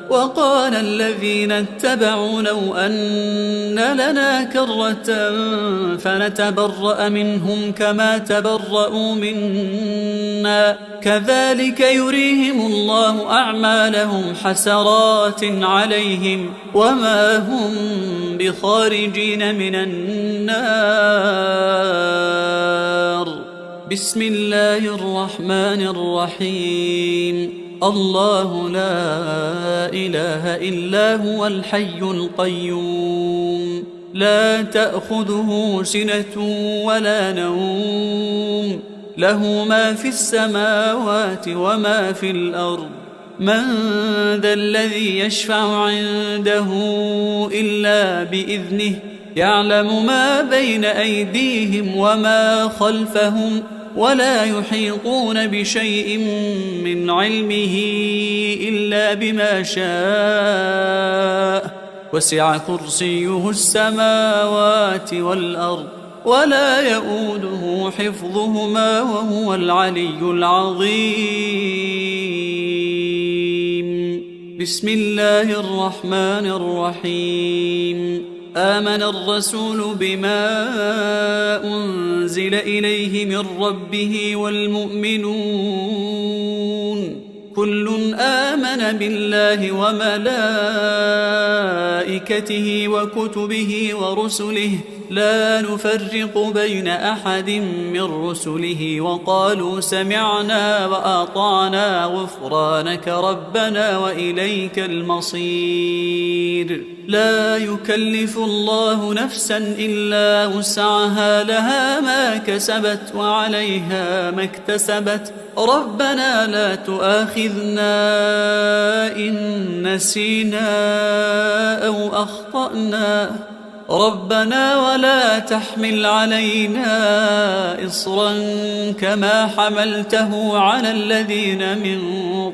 وقال الذين اتبعوا لو أن لنا كرة فنتبرأ منهم كما تبرأوا منا كذلك يريهم الله أعمالهم حسرات عليهم وما هم بخارجين من النار. بسم الله الرحمن الرحيم. الله لا إله إلا هو الحي القيوم لا تأخذه سنة ولا نوم له ما في السماوات وما في الأرض. من ذا الذي يشفع عنده إلا بإذنه يعلم ما بين أيديهم وما خلفهم ولا يحيطون بشيء من علمه إلا بما شاء وسع كرسيه السماوات والأرض ولا يؤوده حفظهما وهو العلي العظيم. بسم الله الرحمن الرحيم. آمن الرسول بما أنزل إليه من ربه والمؤمنون كل آمن بالله وملائكته وكتبه ورسله لا نفرق بين أحد من رسله وقالوا سمعنا وأطعنا غفرانك ربنا وإليك المصير. لا يكلف الله نفسا إلا وسعها لها ما كسبت وعليها ما اكتسبت ربنا لا تؤاخذنا إن نسينا أو أخطأنا ربنا ولا تحمل علينا إصرا كما حملته على الذين من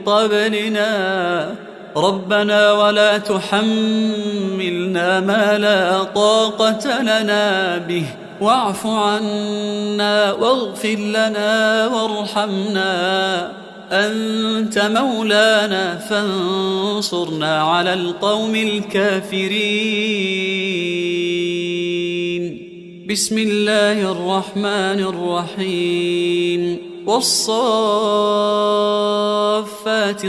قبلنا ربنا ولا تحملنا ما لا طاقة لنا به واعف عنا واغفر لنا وارحمنا أنت مولانا فانصرنا على القوم الكافرين. بسم الله الرحمن الرحيم والصافات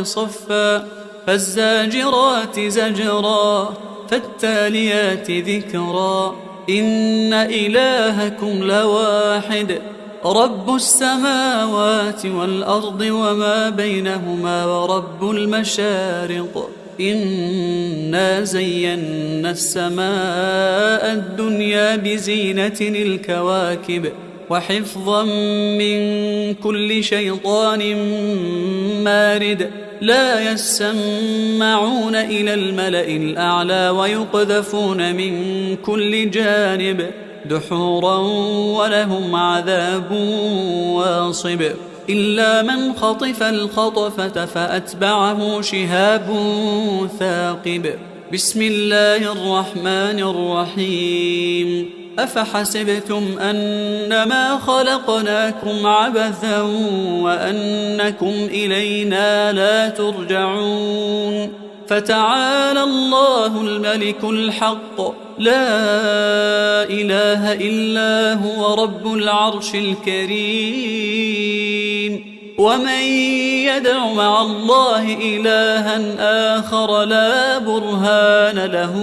صفا فالزاجرات زجرا فالتاليات ذكرا إن إلهكم لواحد رب السماوات والأرض وما بينهما ورب المشارق إنا زينا السماء الدنيا بزينة الكواكب وحفظا من كل شيطان مارد لا يسمعون إلى الملأ الأعلى ويقذفون من كل جانب دحورا ولهم عذاب واصب إلا من خطف الخطفة فأتبعه شهاب ثاقب بسم الله الرحمن الرحيم أفحسبتم أنما خلقناكم عبثا وأنكم إلينا لا ترجعون فتعالى الله الملك الحق لا إله إلا هو رب العرش الكريم ومن يدع مع الله إلها آخر لا برهان له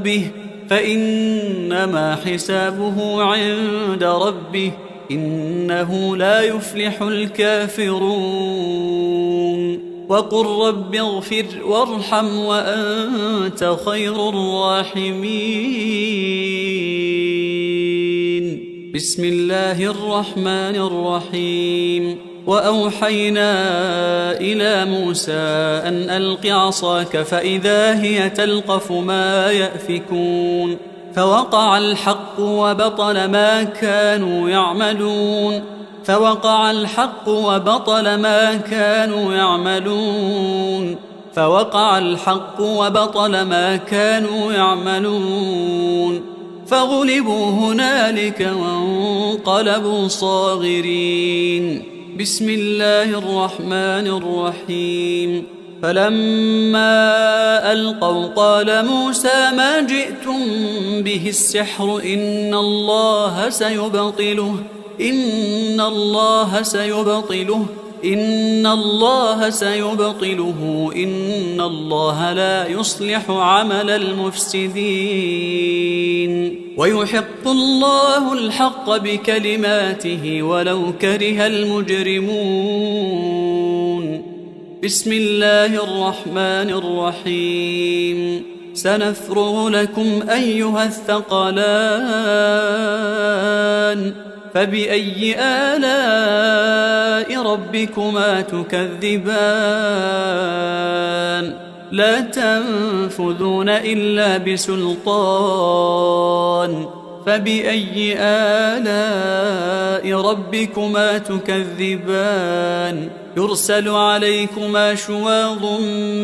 به فإنما حسابه عند ربه إنه لا يفلح الكافرون وقل رب اغفر وارحم وأنت خير الراحمين بسم الله الرحمن الرحيم وأوحينا إلى موسى أن ألق عصاك فإذا هي تلقف ما يأفكون فوقع الحق وبطل ما كانوا يعملون فوقع الحق وبطل ما كانوا يعملون فوقع الحق وبطل ما كانوا يعملون فغلبوا هنالك وانقلبوا صاغرين بسم الله الرحمن الرحيم فلما ألقوا قال موسى ما جئتم به السحر إن الله سيبطله إن الله سيبطله إن الله لا يصلح عمل المفسدين ويحق الله الحق بكلماته ولو كره المجرمون بسم الله الرحمن الرحيم سنفرغ لكم أيها الثقلان فبأي آلاء ربكما تكذبان لا تنفذون إلا بسلطان فبأي آلاء ربكما تكذبان يرسل عليكما شواظ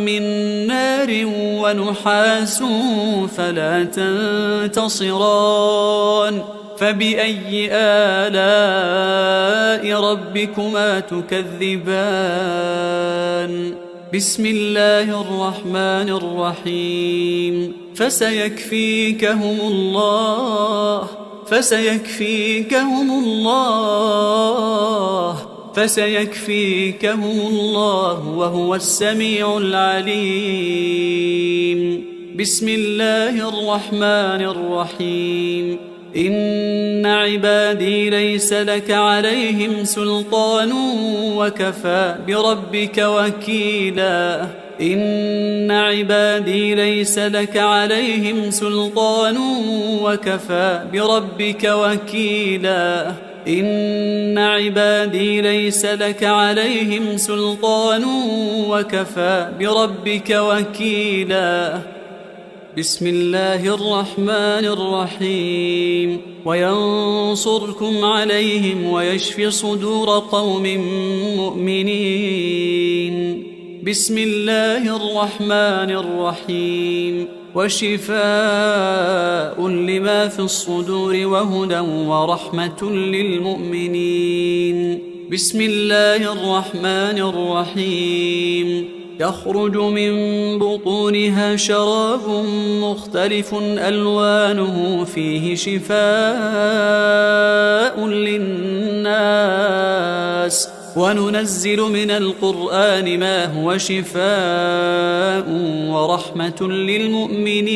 من نار ونحاس فلا تنتصران فبأي آلاء ربكما تكذبان بسم الله الرحمن الرحيم فسيكفيكهم الله وهو السميع العليم بسم الله الرحمن الرحيم إن عبادي ليس لك عليهم سلطان وكفى بربك وكيلا إن عبادي ليس لك عليهم سلطان وكفى بربك وكيلا إن عبادي ليس لك عليهم سلطان وكفى بربك وكيلا بسم الله الرحمن الرحيم وينصركم عليهم ويشفي صدور قوم مؤمنين بسم الله الرحمن الرحيم وشفاء لما في الصدور وهدى ورحمة للمؤمنين بسم الله الرحمن الرحيم يخرج من بطونها شراب مختلف ألوانه فيه شفاء للناس وننزل من القرآن ما هو شفاء ورحمة للمؤمنين.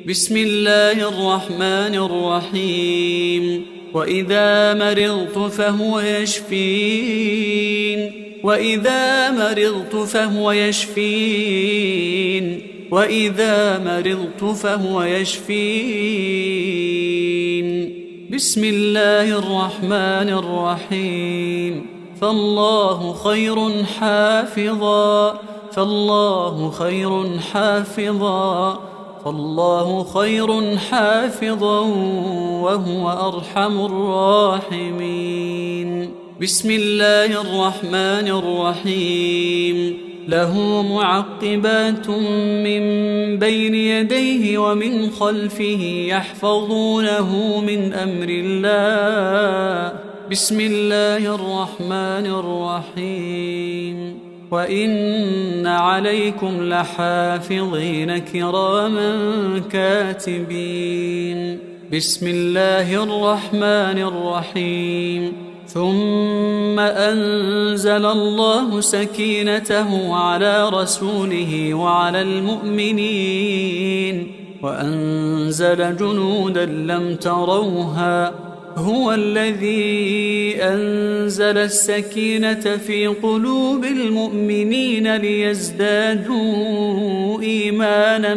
بسم الله الرحمن الرحيم. وإذا مرضت فهو يشفين وإذا مرضت فهو يشفين وإذا مرضت فهو يشفين. بسم الله الرحمن الرحيم. فالله خير حافظا فالله خير حافظا فالله خير حافظا وهو أرحم الراحمين. بسم الله الرحمن الرحيم. له معقبات من بين يديه ومن خلفه يحفظونه من أمر الله. بسم الله الرحمن الرحيم. وإن عليكم لحافظين كراما كاتبين. بسم الله الرحمن الرحيم. ثم أنزل الله سكينته على رسوله وعلى المؤمنين وأنزل جنودا لم تروها. هو الذي أنزل السكينة في قلوب المؤمنين ليزدادوا إيمانا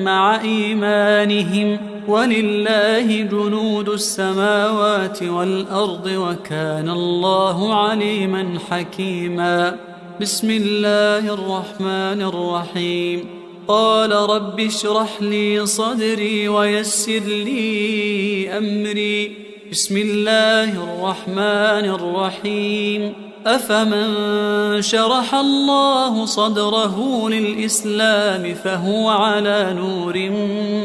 مع إيمانهم ولله جنود السماوات والأرض وكان الله عليما حكيما. بسم الله الرحمن الرحيم. قال رب اشرح لي صدري ويسر لي أمري. بسم الله الرحمن الرحيم. أفمن شرح الله صدره للإسلام فهو على نور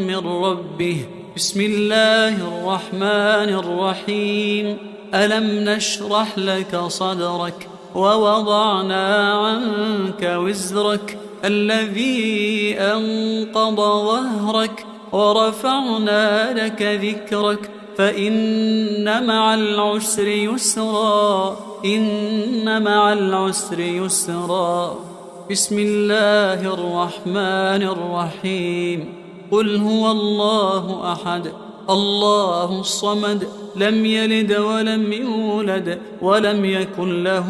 من ربه. بسم الله الرحمن الرحيم. ألم نشرح لك صدرك ووضعنا عنك وزرك الذي أنقض ظهرك ورفعنا لك ذكرك فإن مع العسر يسرا إن مع العسر يسرا. بسم الله الرحمن الرحيم. قل هو الله أحد الله الصمد لم يلد ولم يولد ولم يكن له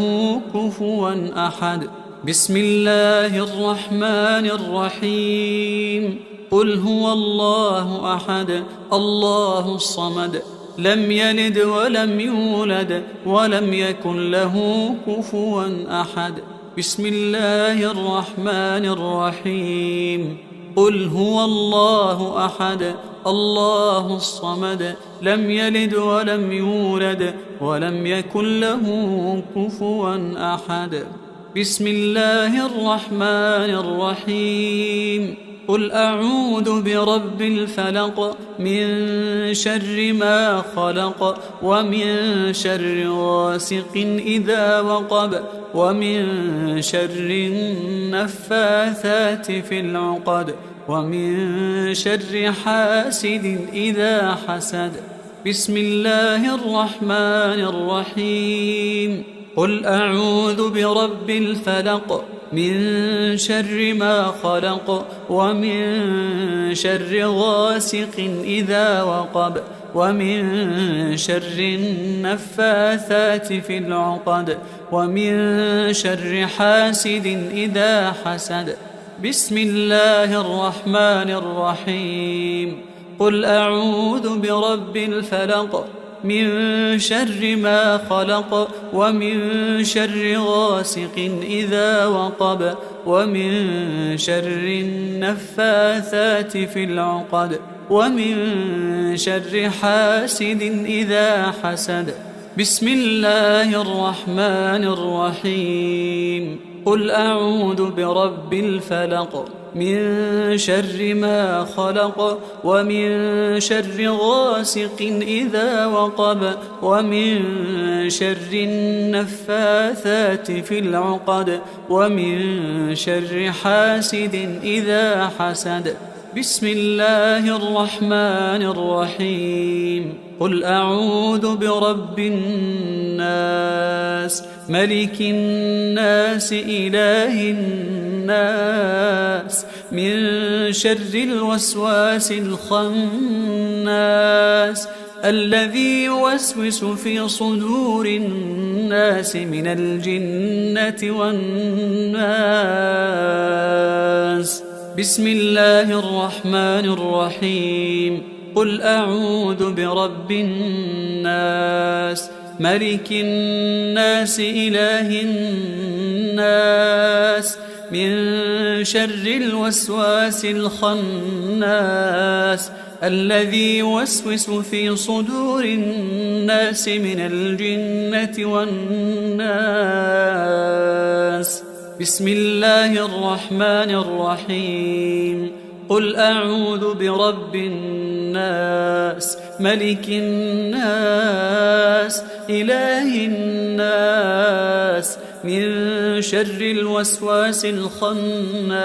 كفوا أحد. بسم الله الرحمن الرحيم. قل هو الله أحد الله الصمد لم يلد ولم يولد ولم يكن له كفوا أحد. بسم الله الرحمن الرحيم. قل هو الله أحد الله الصمد لم يلد ولم يولد ولم يكن له كفوا أحد. بسم الله الرحمن الرحيم. قل أعوذ برب الفلق من شر ما خلق ومن شر غاسق إذا وقب ومن شر النفاثات في العقد ومن شر حاسد إذا حسد. بسم الله الرحمن الرحيم. قل أعوذ برب الفلق من شر ما خلق ومن شر غاسق إذا وقب ومن شر النفاثات في العقد ومن شر حاسد إذا حسد. بسم الله الرحمن الرحيم. قل أعوذ برب الفلق من شر ما خلق ومن شر غاسق إذا وقب ومن شر النفاثات في العقد ومن شر حاسد إذا حسد. بسم الله الرحمن الرحيم. قل أعوذ برب الفلق من شر ما خلق ومن شر غاسق إذا وقب ومن شر النفاثات في العقد ومن شر حاسد إذا حسد. بسم الله الرحمن الرحيم. قل أعوذ برب الناس ملك الناس إله الناس من شر الوسواس الخناس الذي يوسوس في صدور الناس من الجنة والناس. بسم الله الرحمن الرحيم. قل أعوذ برب الناس ملك الناس إله الناس من شر الوسواس الخناس الذي يوسوس في صدور الناس من الجنة والناس. بسم الله الرحمن الرحيم. قل أعوذ برب الناس ملك الناس إله الناس من شر الوسواس الخناس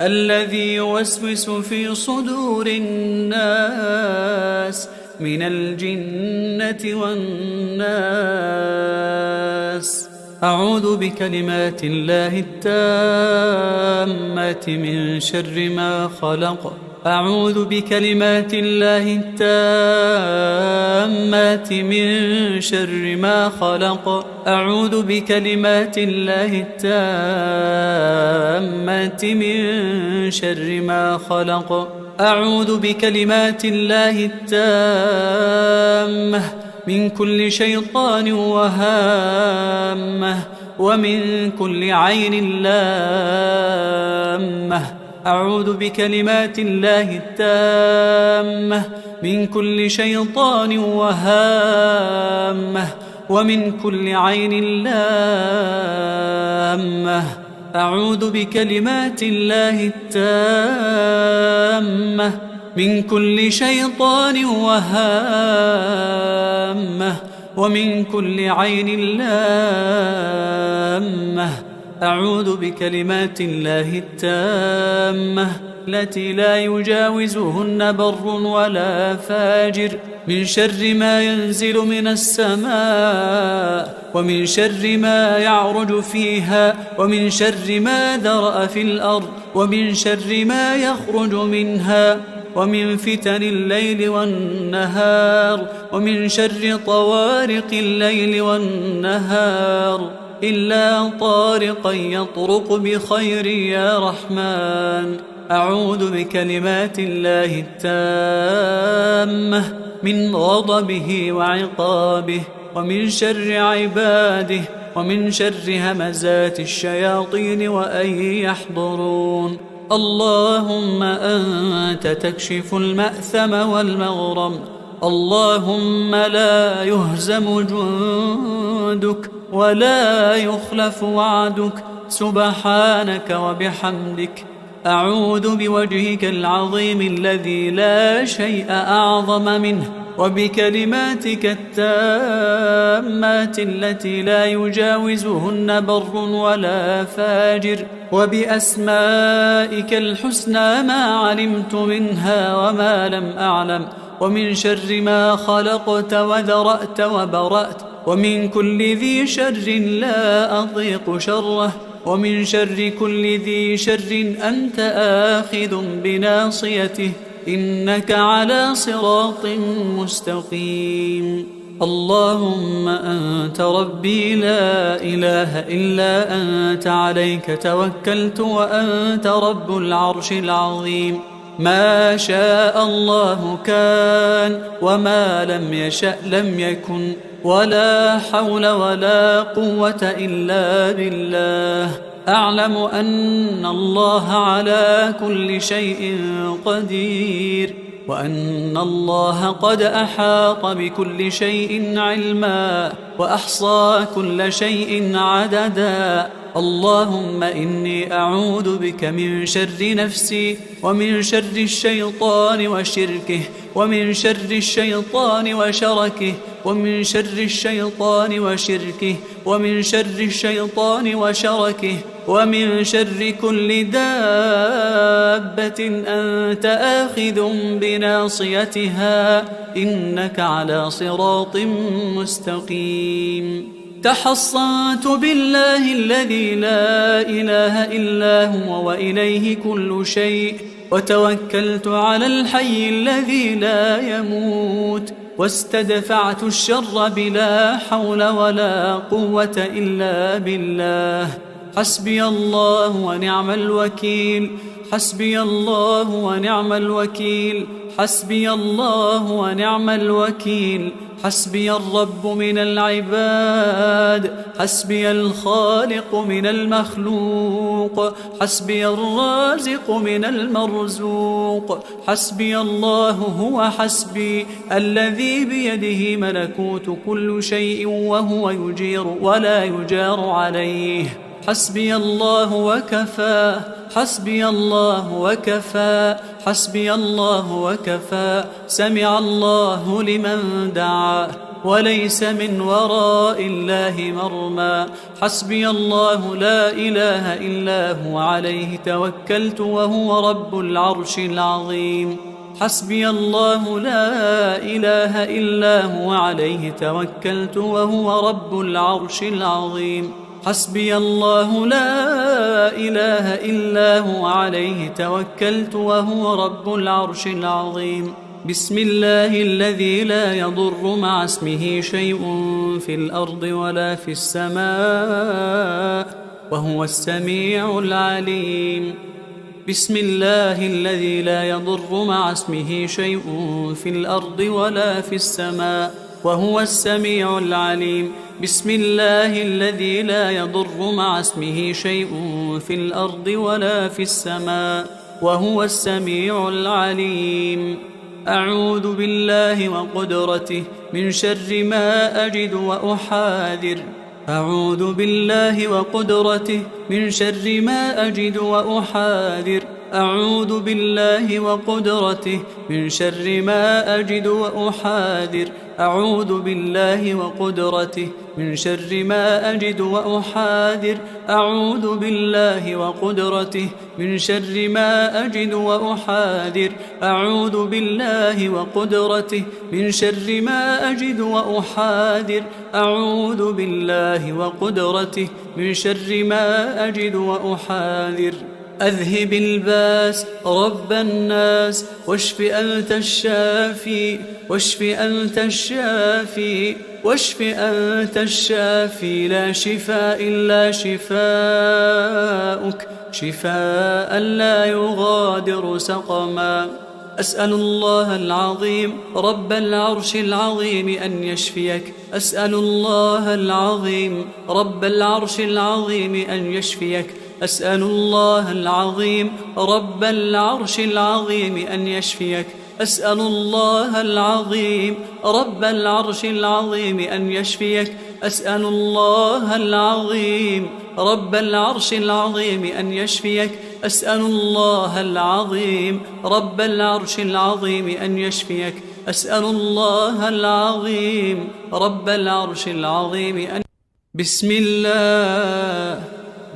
الذي يوسوس في صدور الناس من الجنة والناس. أعوذ بكلمات الله التامات من شر ما خلق. أعوذ بكلمات الله التامات من شر ما خلق. أعوذ بكلمات الله التامات من شر ما خلق. أعوذ بكلمات الله التامة من كل شيطان وهامة ومن كل عين لامة. أعوذ بكلمات الله التامة من كل شيطان وهامة ومن كل عين لامة. أعوذ بكلمات الله التامة من كل شيطان وهامة ومن كل عين لامة. أعوذ بكلمات الله التامة التي لا يجاوزهن بر ولا فاجر من شر ما ينزل من السماء ومن شر ما يعرج فيها ومن شر ما ذرأ في الأرض ومن شر ما يخرج منها ومن فتن الليل والنهار ومن شر طوارق الليل والنهار إلا طارقا يطرق بخير يا رحمن. أعوذ بكلمات الله التامة من غضبه وعقابه ومن شر عباده ومن شر همزات الشياطين وأن يحضرون. اللهم أنت تكشف المأثم والمغرم. اللهم لا يهزم جندك ولا يخلف وعدك سبحانك وبحمدك. أعوذ بوجهك العظيم الذي لا شيء أعظم منه وبكلماتك التامات التي لا يجاوزهن بر ولا فاجر وبأسمائك الحسنى ما علمت منها وما لم أعلم ومن شر ما خلقت وذرأت وبرأت ومن كل ذي شر لا أطيق شره ومن شر كل ذي شر أنت آخذ بناصيته إنك على صراط مستقيم. اللهم أنت ربي لا إله إلا أنت عليك توكلت وأنت رب العرش العظيم. ما شاء الله كان وما لم يشأ لم يكن ولا حول ولا قوة إلا بالله. أعلم أن الله على كل شيء قدير وأن الله قد أحاط بكل شيء علما وأحصى كل شيء عددا اللهم إني أعوذ بك من شر نفسي ومن شر الشيطان وشركه ومن شر الشيطان وشركه ومن شر الشيطان وشركه ومن شر الشيطان وشركه ومن شر كل دابة أنت آخذ بناصيتها إنك على صراط مستقيم. تحصنت بالله الذي لا إله إلا هو وإليه كل شيء، وتوكلت على الحي الذي لا يموت، واستدفعت الشر بلا حول ولا قوة إلا بالله. حسبي الله ونعم الوكيل، حسبي الله ونعم الوكيل، حسبي الله ونعم الوكيل. حسبي الرب من العباد، حسبي الخالق من المخلوق، حسبي الرازق من المرزوق. حسبي الله هو حسبي الذي بيده ملكوت كل شيء وهو يجير ولا يجار عليه. حسبي الله وكفى، حسبي الله وكفى، حسبي الله وكفى. سمع الله لمن دعا وليس من وراء الله مرمى. حسبي الله لا إله إلا هو عليه توكلت وهو رب العرش العظيم. حسبي الله لا إله إلا هو عليه توكلت وهو رب العرش العظيم. حسبي الله لا إله إلا هو عليه توكلت وهو رب العرش العظيم. بسم الله الذي لا يضر مع اسمه شيء في الأرض ولا في السماء وهو السميع العليم. بسم الله الذي لا يضر مع اسمه شيء في الأرض ولا في السماء وهو السميع العليم. بسم الله الذي لا يضر مع اسمه شيء في الأرض ولا في السماء وهو السميع العليم. أعوذ بالله وقدرته من شر ما أجد وأحاذر. أعوذ بالله وقدرته من شر ما أجد وأحاذر. أعوذ بالله وقدرته من شر ما أجد وأحاذر. أعوذ بالله وقدرته من شر ما أجد وأحاذر. أعوذ بالله وقدرته من شر ما أجد وأحاذر. أعوذ بالله وقدرته من شر ما أجد وأحاذر. أعوذ بالله وقدرته من شر ما أجد وأحاذر. أذهب الباس رب الناس واشف أنت الشافي، واشف أنت الشافي، واشف أنت الشافي. لا شفاء إلا شفاؤك، شفاء لا يغادر سقما. أسأل الله العظيم رب العرش العظيم أن يشفيك. أسأل الله العظيم رب العرش العظيم أن يشفيك. أسأل الله العظيم رب العرش العظيم أن يشفيك. أسأل الله العظيم رب العرش العظيم أن يشفيك. أسأل الله العظيم رب العرش العظيم أن يشفيك. أسأل الله العظيم رب العرش العظيم أن يشفيك. أسأل الله العظيم رب العرش العظيم أن بسم الله،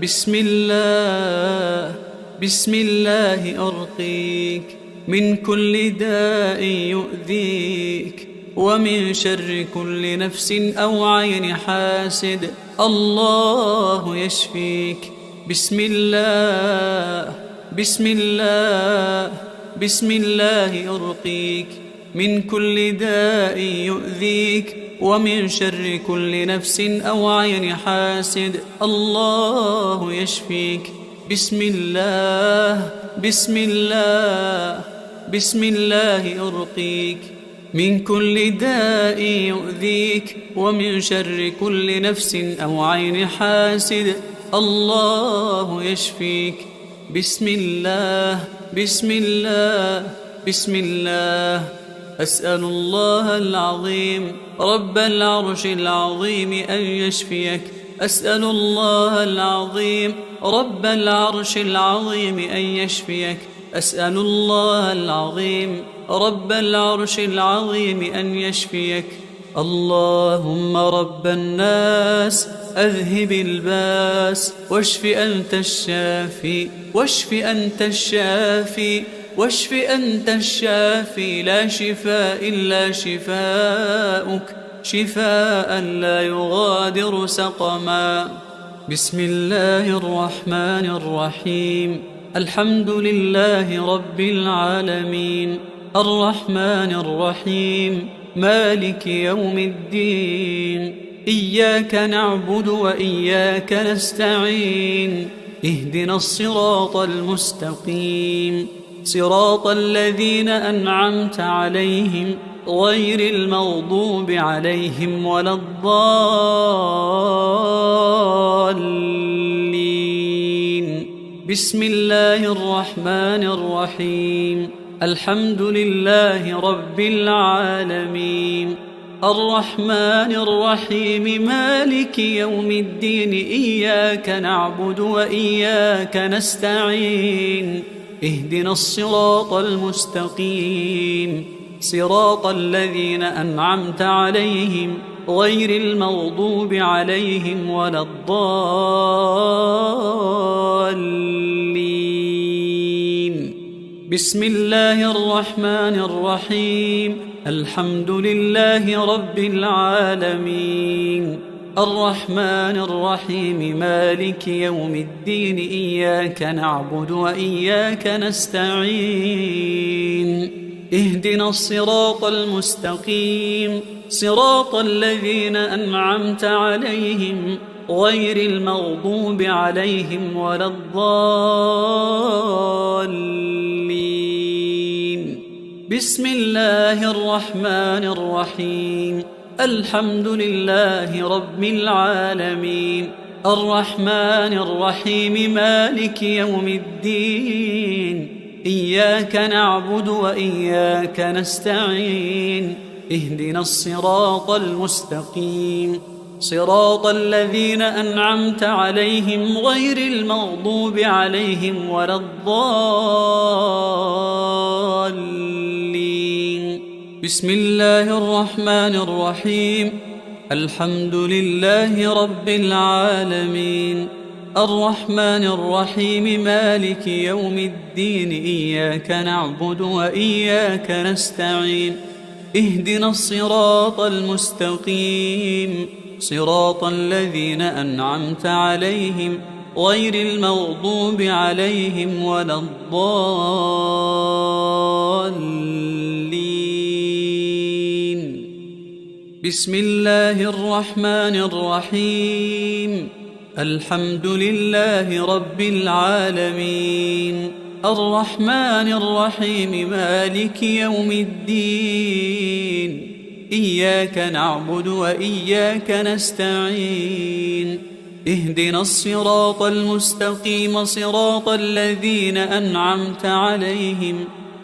بسم الله، بسم الله أرقيك من كل داء يؤذيك ومن شر كل نفس أو عين حاسد. الله يشفيك. بسم الله، بسم الله، بسم الله أرقيك من كل داء يؤذيك ومن شر كل نفس أو عين حاسد. الله يشفيك. بسم الله، بسم الله، بسم الله أرقيك من كل داء يؤذيك ومن شر كل نفس أو عين حاسد. الله يشفيك. بسم الله، بسم الله، بسم الله. أسأل الله العظيم رب العرش العظيم أن يشفيك. أسأل الله العظيم رب العرش العظيم أن يشفيك. أسأل الله العظيم رب العرش العظيم أن يشفيك. اللهم رب الناس أذهب الباس واشف أنت الشافي، واشف أنت الشافي، واشف أنت الشافي، لا شفاء إلا شفاؤك، شفاء لا يغادر سقما. بسم الله الرحمن الرحيم. الحمد لله رب العالمين، الرحمن الرحيم، مالك يوم الدين. إياك نعبد وإياك نستعين، اهدنا الصراط المستقيم، صراط الذين أنعمت عليهم غير المغضوب عليهم ولا الضالين. بسم الله الرحمن الرحيم. الحمد لله رب العالمين، الرحمن الرحيم، مالك يوم الدين. إياك نعبد وإياك نستعين، اهدنا الصراط المستقيم، صراط الذين أنعمت عليهم غير المغضوب عليهم ولا الضالين. بسم الله الرحمن الرحيم. الحمد لله رب العالمين، الرحمن الرحيم، مالك يوم الدين. إياك نعبد وإياك نستعين، اهدنا الصراط المستقيم، صراط الذين أنعمت عليهم غير المغضوب عليهم ولا الضالين. بسم الله الرحمن الرحيم. الحمد لله رب العالمين، الرحمن الرحيم، مالك يوم الدين. إياك نعبد وإياك نستعين، اهدنا الصراط المستقيم، صراط الذين أنعمت عليهم غير المغضوب عليهم ولا الضالين. بسم الله الرحمن الرحيم. الحمد لله رب العالمين، الرحمن الرحيم، مالك يوم الدين. إياك نعبد وإياك نستعين، اهدنا الصراط المستقيم، صراط الذين أنعمت عليهم غير المغضوب عليهم ولا الضالين. بسم الله الرحمن الرحيم. الحمد لله رب العالمين، الرحمن الرحيم، مالك يوم الدين. إياك نعبد وإياك نستعين، اهدنا الصراط المستقيم، صراط الذين أنعمت عليهم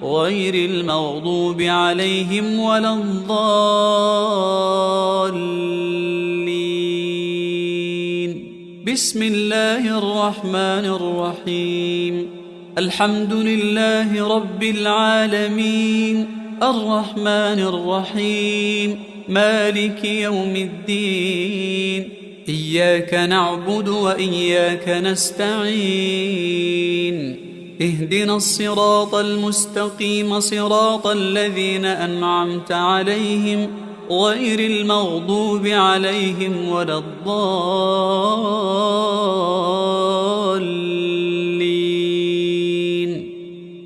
غير المغضوب عليهم ولا الضالين. بسم الله الرحمن الرحيم. الحمد لله رب العالمين، الرحمن الرحيم، مالك يوم الدين. إياك نعبد وإياك نستعين، اهدنا الصراط المستقيم، صراط الذين أنعمت عليهم غير المغضوب عليهم ولا الضالين.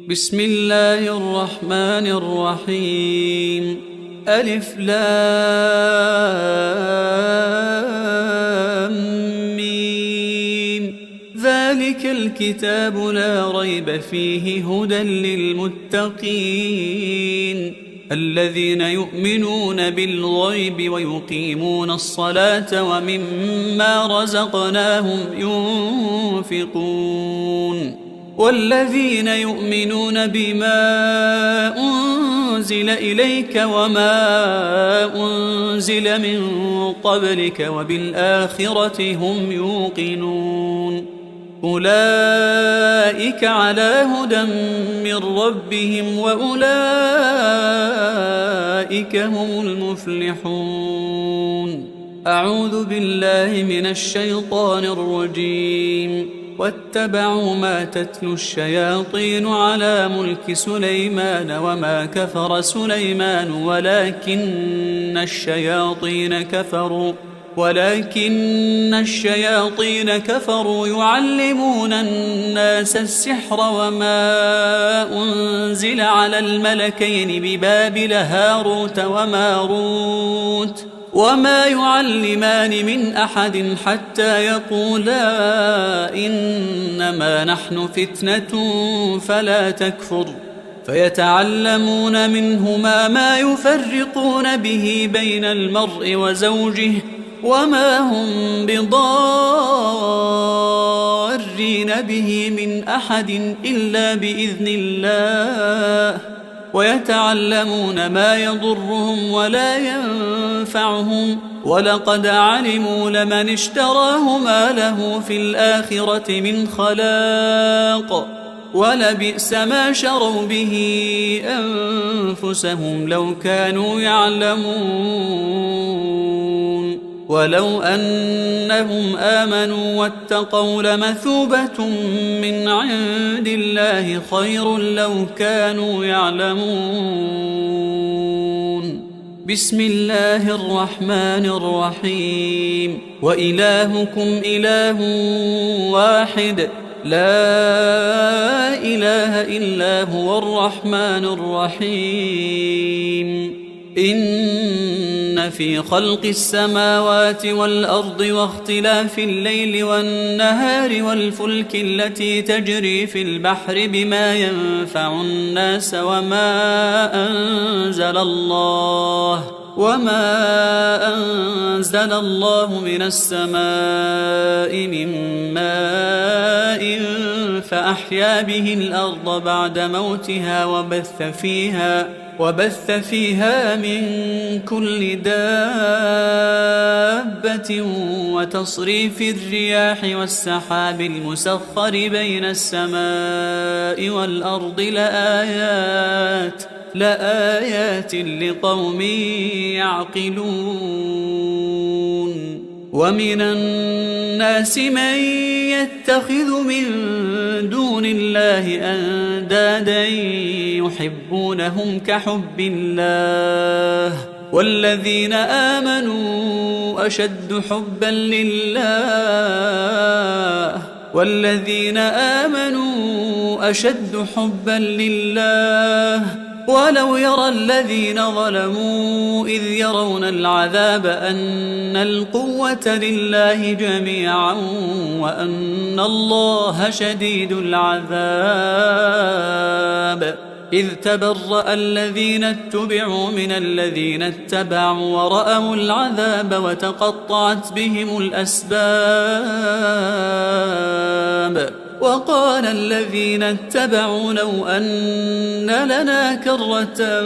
بسم الله الرحمن الرحيم. ألف لام ميم. ذلك الكتاب لا ريب فيه هدى للمتقين الذين يؤمنون بالغيب ويقيمون الصلاة ومما رزقناهم ينفقون. والذين يؤمنون بما أنزل إليك وما أنزل من قبلك وبالآخرة هم يوقنون أولئك على هدى من ربهم وأولئك هم المفلحون. أعوذ بالله من الشيطان الرجيم. واتبعوا ما تتلو الشياطين على ملك سليمان وما كفر سليمان ولكن الشياطين كفروا يعلمون الناس السحر وما أنزل على الملكين ببابل هاروت وماروت وما يعلمان من أحد حتى يقولا إنما نحن فتنة فلا تكفر فيتعلمون منهما ما يفرقون به بين المرء وزوجه وما هم بضارين به من أحد إلا بإذن الله ويتعلمون ما يضرهم ولا ينفعهم ولقد علموا لمن اشتراه ما له في الآخرة من خلاق ولبئس ما شروا به أنفسهم لو كانوا يعلمون ولو أنهم آمنوا واتقوا لمثوبة من عند الله خير لو كانوا يعلمون. بسم الله الرحمن الرحيم. وإلهكم إله واحد لا إله إلا هو الرحمن الرحيم. إن في خلق السماوات والأرض واختلاف الليل والنهار والفلك التي تجري في البحر بما ينفع الناس وما أنزل الله من السماء من ماء فأحيا به الأرض بعد موتها وبث فيها من كل دابة وتصريف الرياح والسحاب المسخر بين السماء والأرض لآيات لقوم يعقلون. ومن الناس من يتخذ من دون الله أندادا يحبونهم كحب الله والذين آمنوا أشد حبا لله ولو يرى الذين ظلموا إذ يرون العذاب أن القوة لله جميعا وأن الله شديد العذاب. إذ تبرأ الذين اتبعوا من الذين اتبعوا ورأوا العذاب وتقطعت بهم الأسباب. وقال الذين اتبعوا لو أن لنا كرة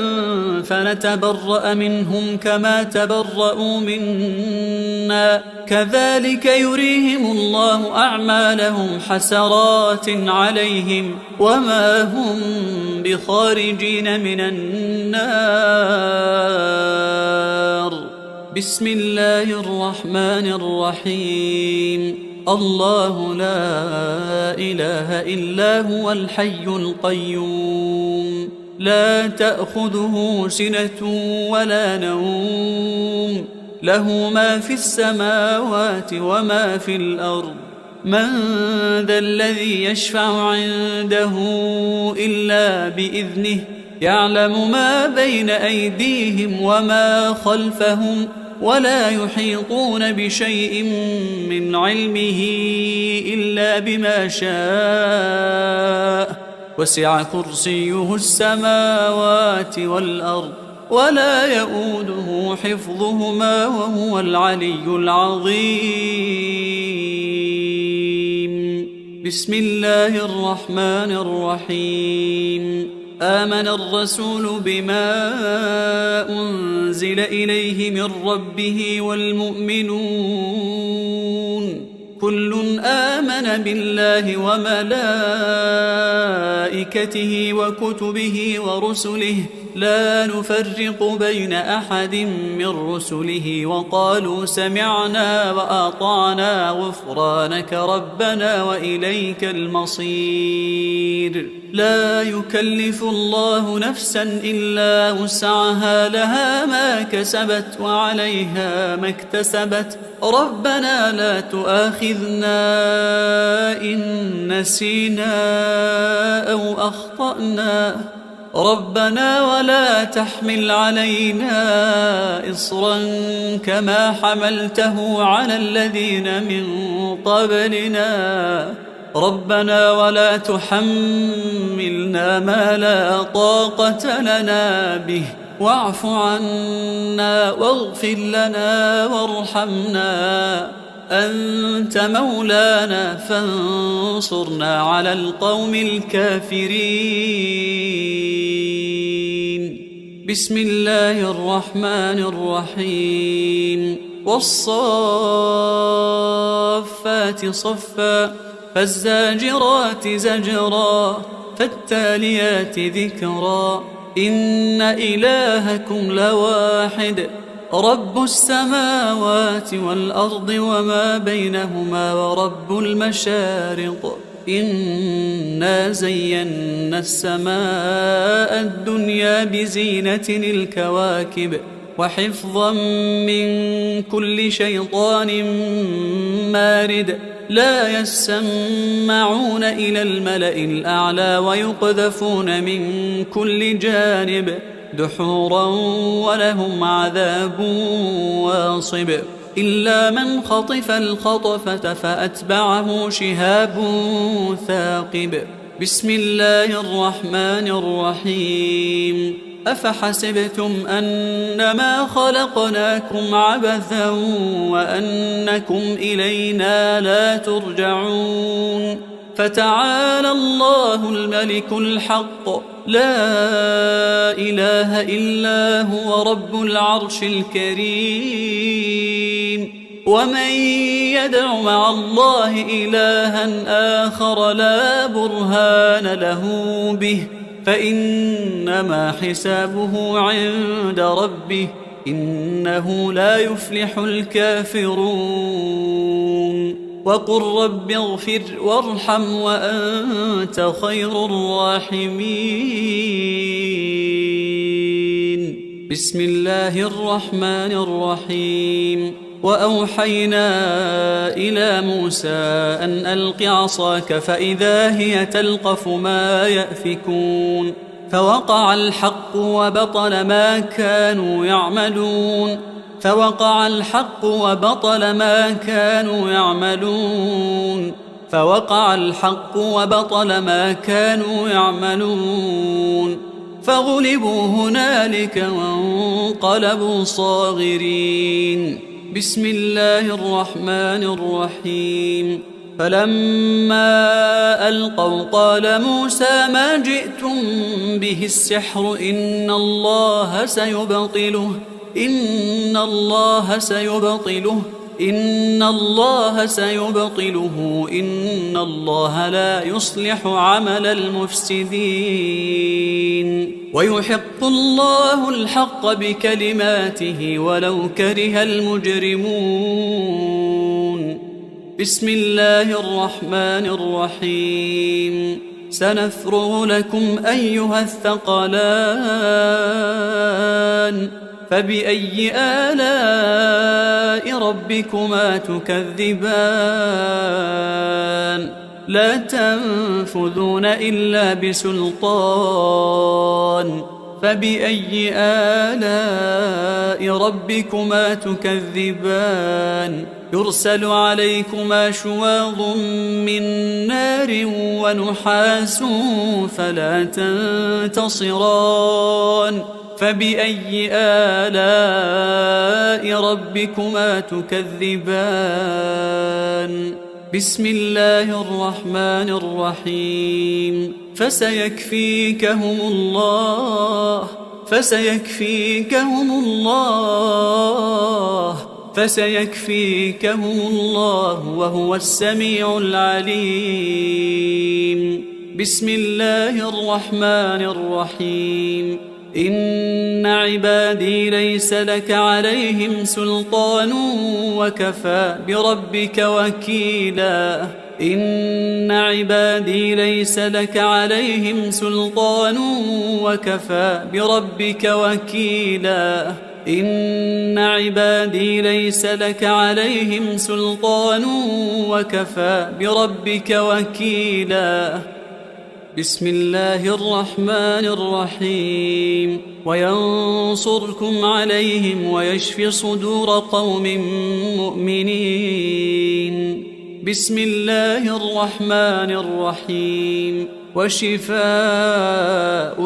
فنتبرأ منهم كما تبرأوا منا كذلك يريهم الله أعمالهم حسرات عليهم وما هم بخارجين من النار. بسم الله الرحمن الرحيم. الله لا إله إلا هو الحي القيوم لا تأخذه سنة ولا نوم له ما في السماوات وما في الأرض. من ذا الذي يشفع عنده إلا بإذنه يعلم ما بين أيديهم وما خلفهم ولا يحيطون بشيء من علمه إلا بما شاء وسع كرسيه السماوات والأرض ولا يؤوده حفظهما وهو العلي العظيم. بسم الله الرحمن الرحيم آمن الرسول بما أنزل إليه من ربه والمؤمنون كل آمن بالله وملائكته وكتبه ورسله لا نفرق بين أحد من رسله وقالوا سمعنا وأطعنا غفرانك ربنا وإليك المصير لا يكلف الله نفسا إلا وسعها لها ما كسبت وعليها ما اكتسبت ربنا لا تؤاخذنا إن نسينا أو أخطأنا ربنا ولا تحمل علينا إصرا كما حملته على الذين من قبلنا ربنا ولا تحملنا ما لا طاقة لنا به واعف عنا واغفر لنا وارحمنا أنت مولانا فانصرنا على القوم الكافرين بسم الله الرحمن الرحيم والصافات صفا فالزاجرات زجرا فالتاليات ذكرا إن إلهكم لواحد رب السماوات والأرض وما بينهما ورب المشارق إنا زينا السماء الدنيا بزينة الكواكب وحفظا من كل شيطان مارد لا يسمعون إلى الملأ الأعلى ويقذفون من كل جانب دحورا ولهم عذاب واصب إلا من خطف الخطفة فأتبعه شهاب ثاقب بسم الله الرحمن الرحيم أفحسبتم أنما خلقناكم عبثا وأنكم إلينا لا ترجعون فتعالى الله الملك الحق لا إله إلا هو رب العرش الكريم ومن يدع مع الله إلها آخر لا برهان له به فإنما حسابه عند ربه إنه لا يفلح الكافرون وقل رب اغفر وارحم وأنت خير الراحمين بسم الله الرحمن الرحيم وأوحينا إلى موسى أن ألق عصاك فإذا هي تلقف ما يأفكون فوقع الحق وبطل ما كانوا يعملون فوقع الحق وبطل ما كانوا يعملون فوقع الحق وبطل ما كانوا يعملون فغلبوا هنالك وانقلبوا صاغرين بسم الله الرحمن الرحيم فلما ألقوا قال موسى ما جئتم به السحر إن الله سيبطله إن الله سيبطله إن الله سيبطله إن الله لا يصلح عمل المفسدين ويحق الله الحق بكلماته ولو كره المجرمون بسم الله الرحمن الرحيم سنفرغ لكم أيها الثقلان فبأي آلاء ربكما تكذبان لا تنفذون إلا بسلطان فبأي آلاء ربكما تكذبان يرسل عليكما شواظ من نار ونحاس فلا تنتصران فبأي آلاء ربكما تكذبان بسم الله الرحمن الرحيم فسيكفيكهم الله فسيكفيكهم الله فسيكفيكهم الله وهو السميع العليم بسم الله الرحمن الرحيم إن عبادي ليس لك عليهم سلطان وكفى بربك وكيلا إن عبادي ليس لك عليهم سلطان وكفى بربك وكيلا إن عبادي ليس لك عليهم سلطان وكفى بربك وكيلا بسم الله الرحمن الرحيم وينصركم عليهم ويشفي صدور قوم مؤمنين بسم الله الرحمن الرحيم وشفاء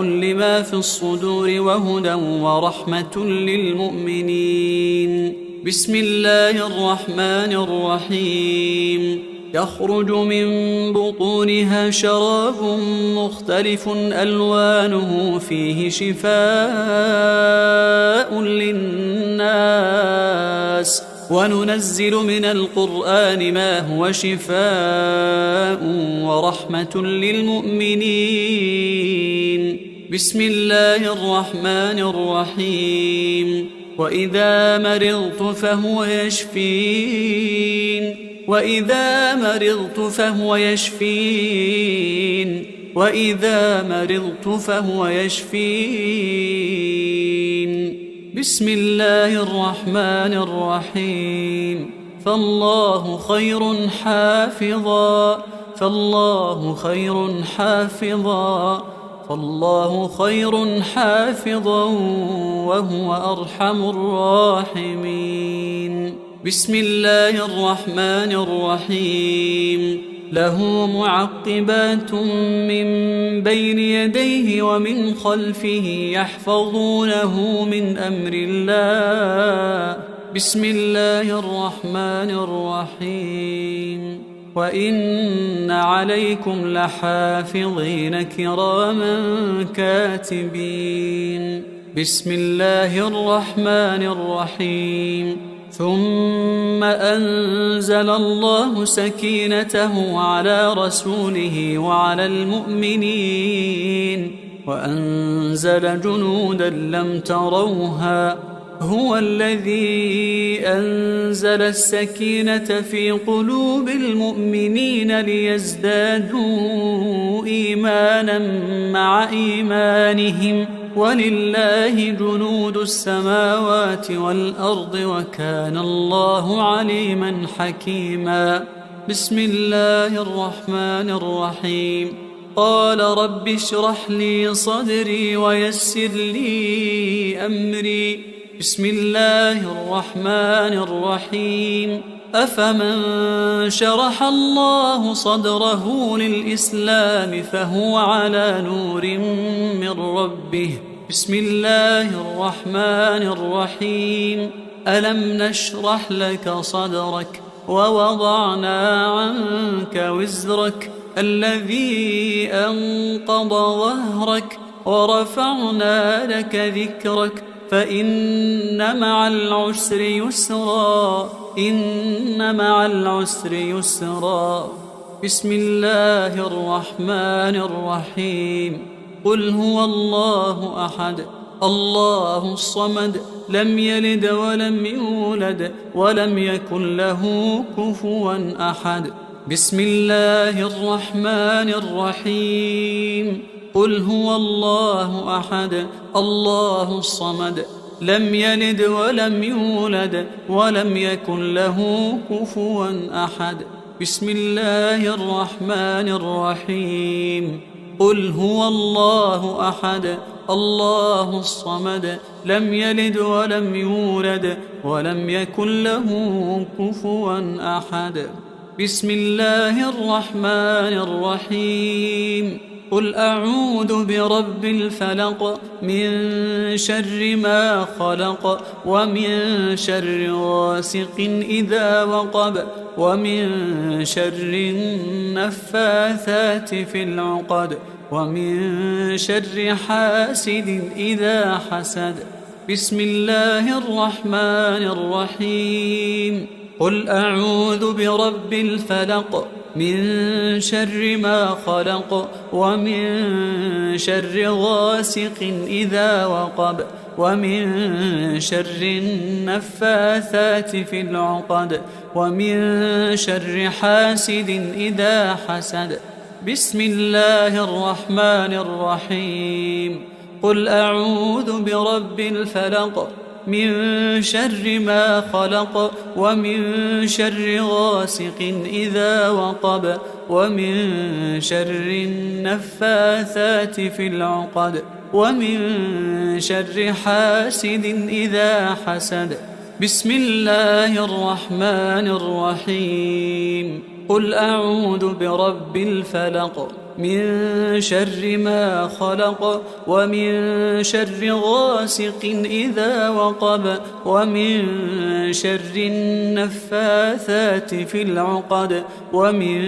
لما في الصدور وهدى ورحمة للمؤمنين بسم الله الرحمن الرحيم يخرج من بطونها شراب مختلف ألوانه فيه شفاء للناس وننزل من القرآن ما هو شفاء ورحمة للمؤمنين بسم الله الرحمن الرحيم وإذا مرضت فهو يشفين وإذا مرضت فهو يشفين وإذا مرضت فهو يشفين بسم الله الرحمن الرحيم فالله خير حافظا فالله خير حافظا فالله خير حافظا وهو أرحم الراحمين بسم الله الرحمن الرحيم له معقبات من بين يديه ومن خلفه يحفظونه من أمر الله بسم الله الرحمن الرحيم وإن عليكم لحافظين كراما كاتبين بسم الله الرحمن الرحيم ثم أنزل الله سكينته على رسوله وعلى المؤمنين وأنزل جنودا لم تروها هو الذي أنزل السكينة في قلوب المؤمنين ليزدادوا إيمانا مع إيمانهم ولله جنود السماوات والأرض وكان الله عليما حكيما بسم الله الرحمن الرحيم قال رب اشرح لي صدري ويسر لي أمري بسم الله الرحمن الرحيم أفمن شرح الله صدره للإسلام فهو على نور من ربه بسم الله الرحمن الرحيم ألم نشرح لك صدرك ووضعنا عنك وزرك الذي أنقض ظهرك ورفعنا لك ذكرك فإن مع العسر يسرا إن مع العسر يسرا بسم الله الرحمن الرحيم قل هو الله أحد الله الصمد لم يلد ولم يولد ولم يكن له كفوا أحد بسم الله الرحمن الرحيم قل هو الله أحد الله الصمد لم يلد ولم يولد ولم يكن له كفوا أحد بسم الله الرحمن الرحيم قل هو الله أحد الله الصمد لم يلد ولم يولد ولم يكن له كفوا أحد بسم الله الرحمن الرحيم قل أعوذ برب الفلق من شر ما خلق ومن شر غاسق إذا وقب ومن شر النفاثات في العقد ومن شر حاسد إذا حسد. بسم الله الرحمن الرحيم. قل أعوذ برب الفلق من شر ما خلق ومن شر غاسق إذا وقب ومن شر النفاثات في العقد ومن شر حاسد إذا حسد. بسم الله الرحمن الرحيم. قل أعوذ برب الفلق من شر ما خلق ومن شر غاسق إذا وقب ومن شر النفاثات في العقد ومن شر حاسد إذا حسد. بسم الله الرحمن الرحيم. قل أعوذ برب الفلق من شر ما خلق ومن شر غاسق إذا وقب ومن شر النفاثات في العقد ومن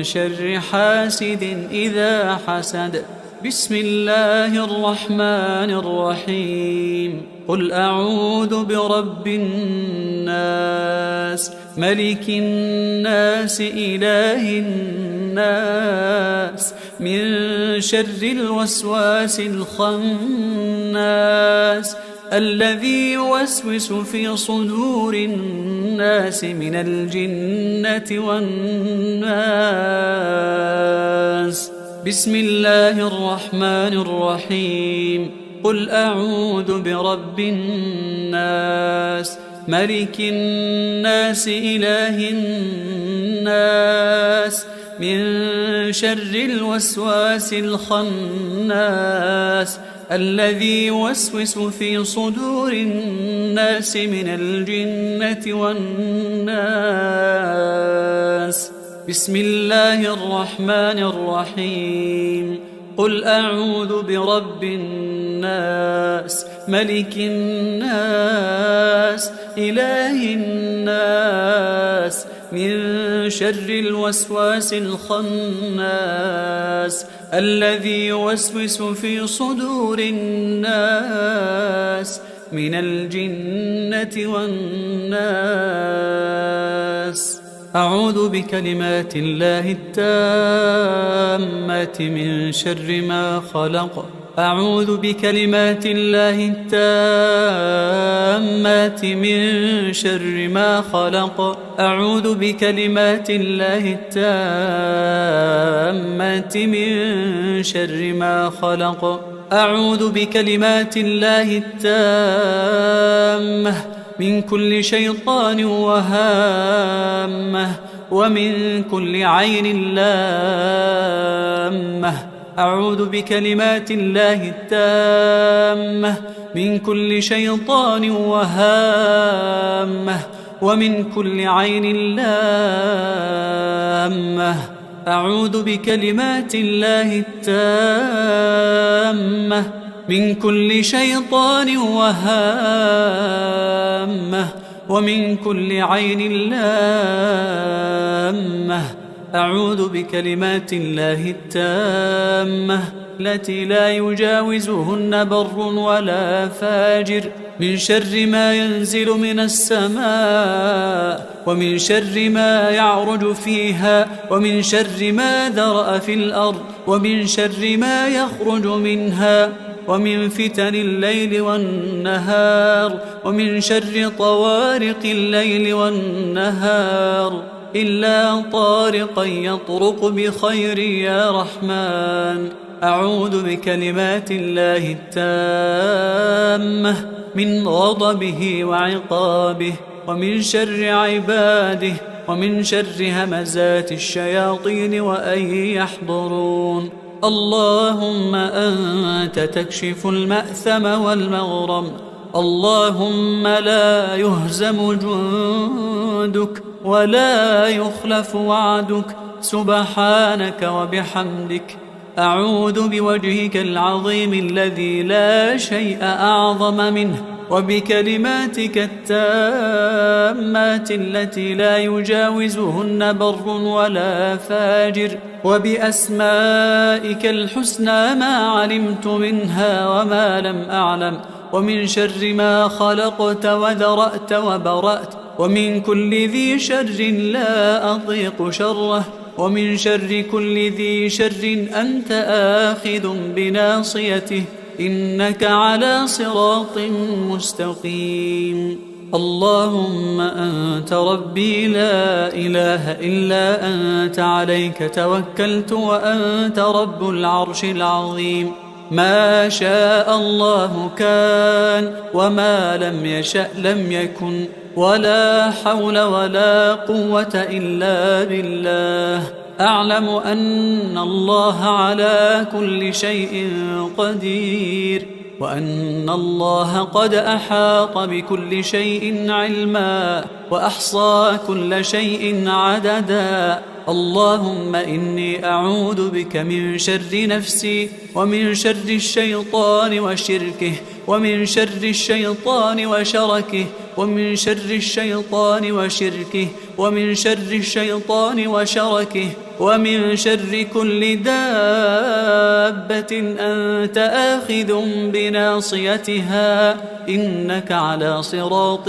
شر حاسد إذا حسد. بسم الله الرحمن الرحيم. قل أعوذ برب الناس ملك الناس إله الناس من شر الوسواس الخناس الذي يوسوس في صدور الناس من الجنة والناس. بسم الله الرحمن الرحيم. قل أعوذ برب الناس ملك الناس إله الناس من شر الوسواس الخناس الذي يوسوس في صدور الناس من الجنة والناس. بسم الله الرحمن الرحيم. قل أعوذ برب الناس ملك الناس إله الناس من شر الوسواس الخناس الذي يوسوس في صدور الناس من الجنة والناس. أعوذ بكلمات الله التامات من شر ما خلق. أعوذ بكلمات الله التامات من شر ما خلق. أعوذ بكلمات الله التامات من شر ما خلق. أعوذ بكلمات الله التامة من كل شيطان وهامة ومن كل عين لامة. أعوذ بكلمات الله التامة من كل شيطان وهامة ومن كل عين لامة. أعوذ بكلمات الله التامة من كل شيطان وهامة ومن كل عين لامة. أعوذ بكلمات الله التامة التي لا يجاوزهن بر ولا فاجر من شر ما ينزل من السماء ومن شر ما يعرج فيها ومن شر ما ذرأ في الأرض ومن شر ما يخرج منها ومن فتن الليل والنهار ومن شر طوارق الليل والنهار إلا طارقا يطرق بخير يا رحمن. أعوذ بكلمات الله التامة من غضبه وعقابه ومن شر عباده ومن شر همزات الشياطين وأن يحضرون. اللهم أنت تكشف المأثم والمغرم. اللهم لا يهزم جندك ولا يخلف وعدك. سبحانك وبحمدك أعوذ بوجهك العظيم الذي لا شيء أعظم منه، وبكلماتك التامات التي لا يجاوزهن بر ولا فاجر، وبأسمائك الحسنى ما علمت منها وما لم أعلم، ومن شر ما خلقت وذرأت وبرأت، ومن كل ذي شر لا أطيق شره، ومن شر كل ذي شر أنت آخذ بناصيته، إنك على صراط مستقيم. اللهم أنت ربي لا إله إلا أنت، عليك توكلت وأنت رب العرش العظيم. ما شاء الله كان، وما لم يشأ لم يكن، ولا حول ولا قوة إلا بالله. أعلم أن الله على كل شيء قدير، وأن الله قد أحاط بكل شيء علما، وأحصى كل شيء عددا. اللهم إني أعوذ بك من شر نفسي، ومن شر الشيطان وشركه، ومن شر الشيطان وشركه، ومن شر الشيطان وشركه، ومن شر الشيطان وشركه، ومن شر كل دابة أنت آخذ بناصيتها، إنك على صراط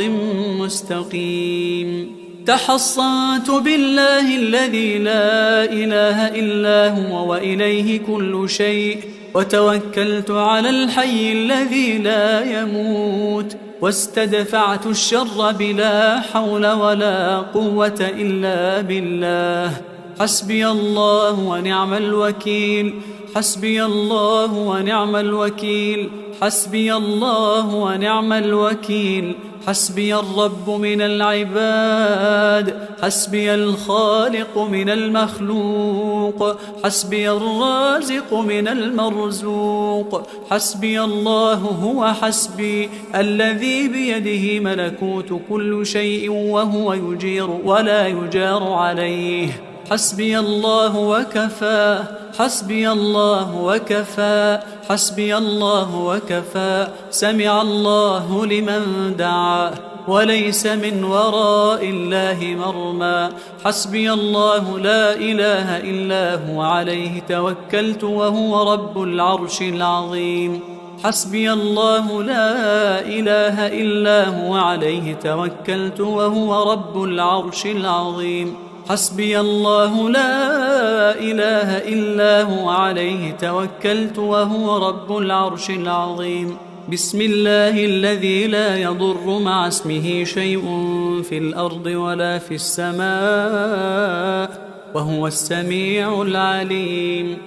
مستقيم. تحصنت بالله الذي لا إله إلا هو وإليه كل شيء، وتوكلت على الحي الذي لا يموت، واستدفعت الشر بلا حول ولا قوة إلا بالله. حسبي الله ونعم الوكيل، حسبي الله ونعم الوكيل، حسبي الله ونعم الوكيل. حسبي الرب من العباد، حسبي الخالق من المخلوق، حسبي الرازق من المرزوق. حسبي الله هو حسبي، الذي بيده ملكوت كل شيء، وهو يجير ولا يجار عليه. حسبي الله وكفى، حسبي الله وكفى، حسبي الله وكفى. سمع الله لمن دعا، وليس من وراء الله مرمى. حسبي الله لا إله إلا هو، عليه توكلت وهو رب العرش العظيم. حسبي الله لا إله إلا هو، عليه توكلت وهو رب العرش العظيم. حسبي الله لا إله إلا هو، عليه توكلت وهو رب العرش العظيم. بسم الله الذي لا يضر مع اسمه شيء في الأرض ولا في السماء، وهو السميع العليم.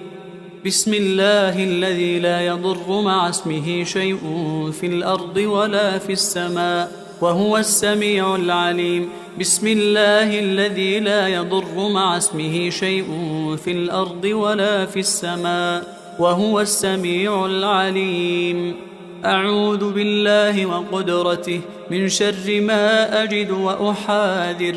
بسم الله الذي لا يضر مع اسمه شيء في الأرض ولا في السماء، وهو السميع العليم. بسم الله الذي لا يضر مع اسمه شيء في الأرض ولا في السماء، وهو السميع العليم. أعوذ بالله وقدرته من شر ما أجد وأحاذر.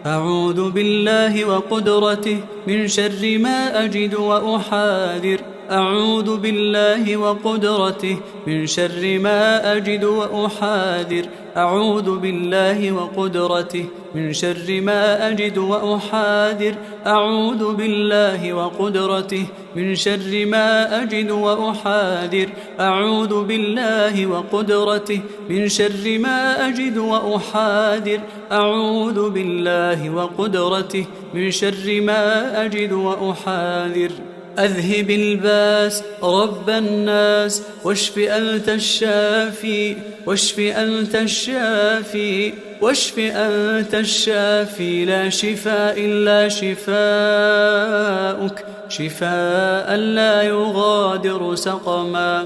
أعوذ بالله وقدرته من شر ما أجد وأحاذر. أعوذ بالله وقدرته من شر ما أجد وأحاذر. أعوذ بالله وقدرته من شر ما أجد وأحاذر. أعوذ بالله وقدرته من شر ما أجد وأحاذر. أعوذ بالله وقدرته من شر ما أجد وأحاذر. أعوذ بالله وقدرته من شر ما أجد وأحاذر. أذهب الباس رب الناس، واشف أنت الشافي، واشف أنت الشافي، واشف أنت الشافي. لا شفاء إلا شفاؤك، شفاء لا يغادر سقما.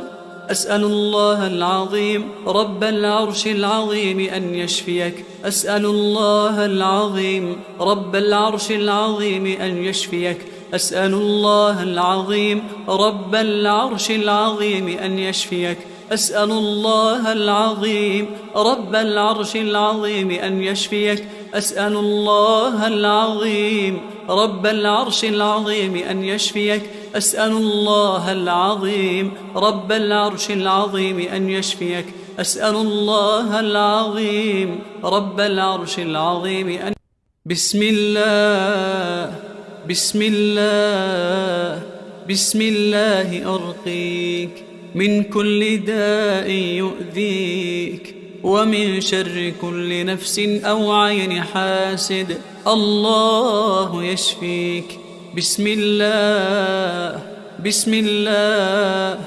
أسأل الله العظيم رب العرش العظيم أن يشفيك. أسأل الله العظيم رب العرش العظيم أن يشفيك. أسأل الله العظيم رب العرش العظيم أن يشفيك. أسأل الله العظيم رب العرش العظيم أن يشفيك. أسأل الله العظيم رب العرش العظيم أن يشفيك. أسأل الله العظيم رب العرش العظيم أن يشفيك. أسأل الله العظيم رب العرش العظيم أن بسم الله بسم الله بسم الله أرقيك من كل داء يؤذيك ومن شر كل نفس أو عين حاسد. الله يشفيك. بسم الله بسم الله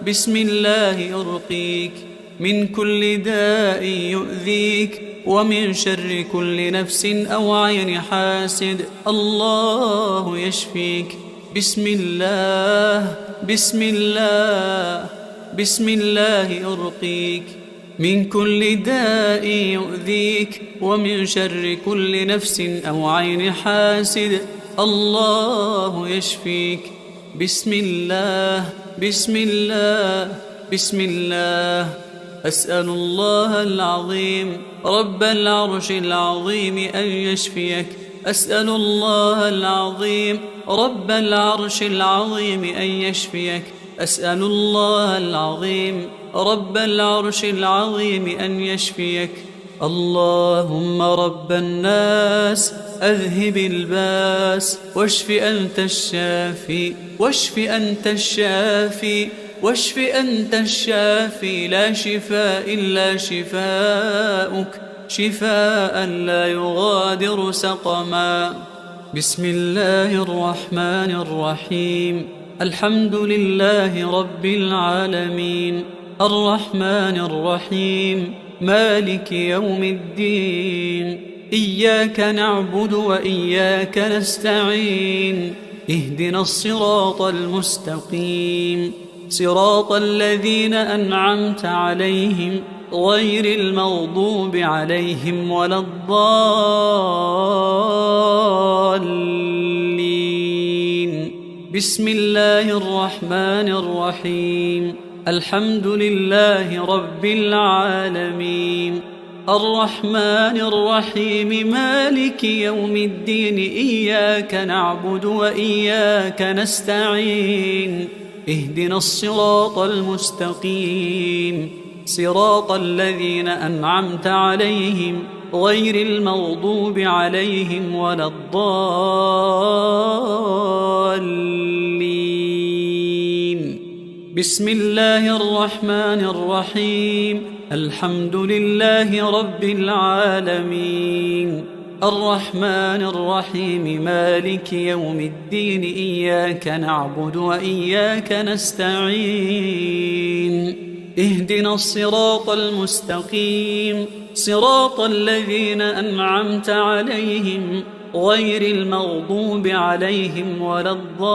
بسم الله أرقيك من كل داء يؤذيك ومن شر كل نفس أو عين حاسد. الله يشفيك. بسم الله بسم الله بسم الله أرقيك من كل داء يؤذيك ومن شر كل نفس أو عين حاسد. الله يشفيك. بسم الله بسم الله بسم الله. أسأل الله العظيم رب العرش العظيم أن يشفيك. أسأل الله العظيم رب العرش العظيم أن يشفيك. أسأل الله العظيم رب العرش العظيم أن يشفيك. اللهم رب الناس أذهب الباس واشف أنت الشافي واشف أنت الشافي واشف أنت الشافي لا شفاء إلا شفاؤك شفاء لا يغادر سقما. بسم الله الرحمن الرحيم. الحمد لله رب العالمين الرحمن الرحيم مالك يوم الدين. إياك نعبد وإياك نستعين. اهدنا الصراط المستقيم صراط الذين أنعمت عليهم غير المغضوب عليهم ولا الضالين. بسم الله الرحمن الرحيم. الحمد لله رب العالمين الرحمن الرحيم مالك يوم الدين. إياك نعبد وإياك نستعين. اهدنا الصراط المستقيم صراط الذين أنعمت عليهم غير المغضوب عليهم ولا الضالين. بسم الله الرحمن الرحيم. الحمد لله رب العالمين الرحمن الرحيم مالك يوم الدين. إياك نعبد وإياك نستعين. اهدنا الصراط المستقيم صراط الذين أنعمت عليهم غير المغضوب عليهم ولا الضالين.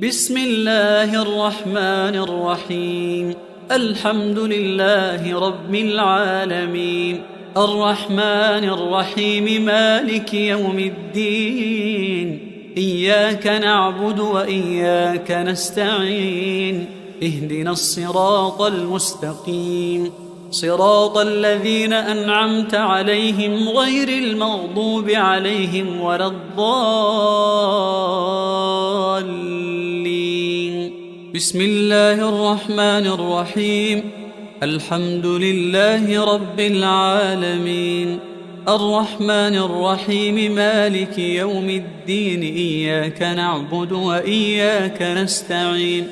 بسم الله الرحمن الرحيم. الحمد لله رب العالمين الرحمن الرحيم مالك يوم الدين. إياك نعبد وإياك نستعين. اهدنا الصراط المستقيم صراط الذين أنعمت عليهم غير المغضوب عليهم ولا الضالين. بسم الله الرحمن الرحيم. الحمد لله رب العالمين الرحمن الرحيم مالك يوم الدين. إياك نعبد وإياك نستعين.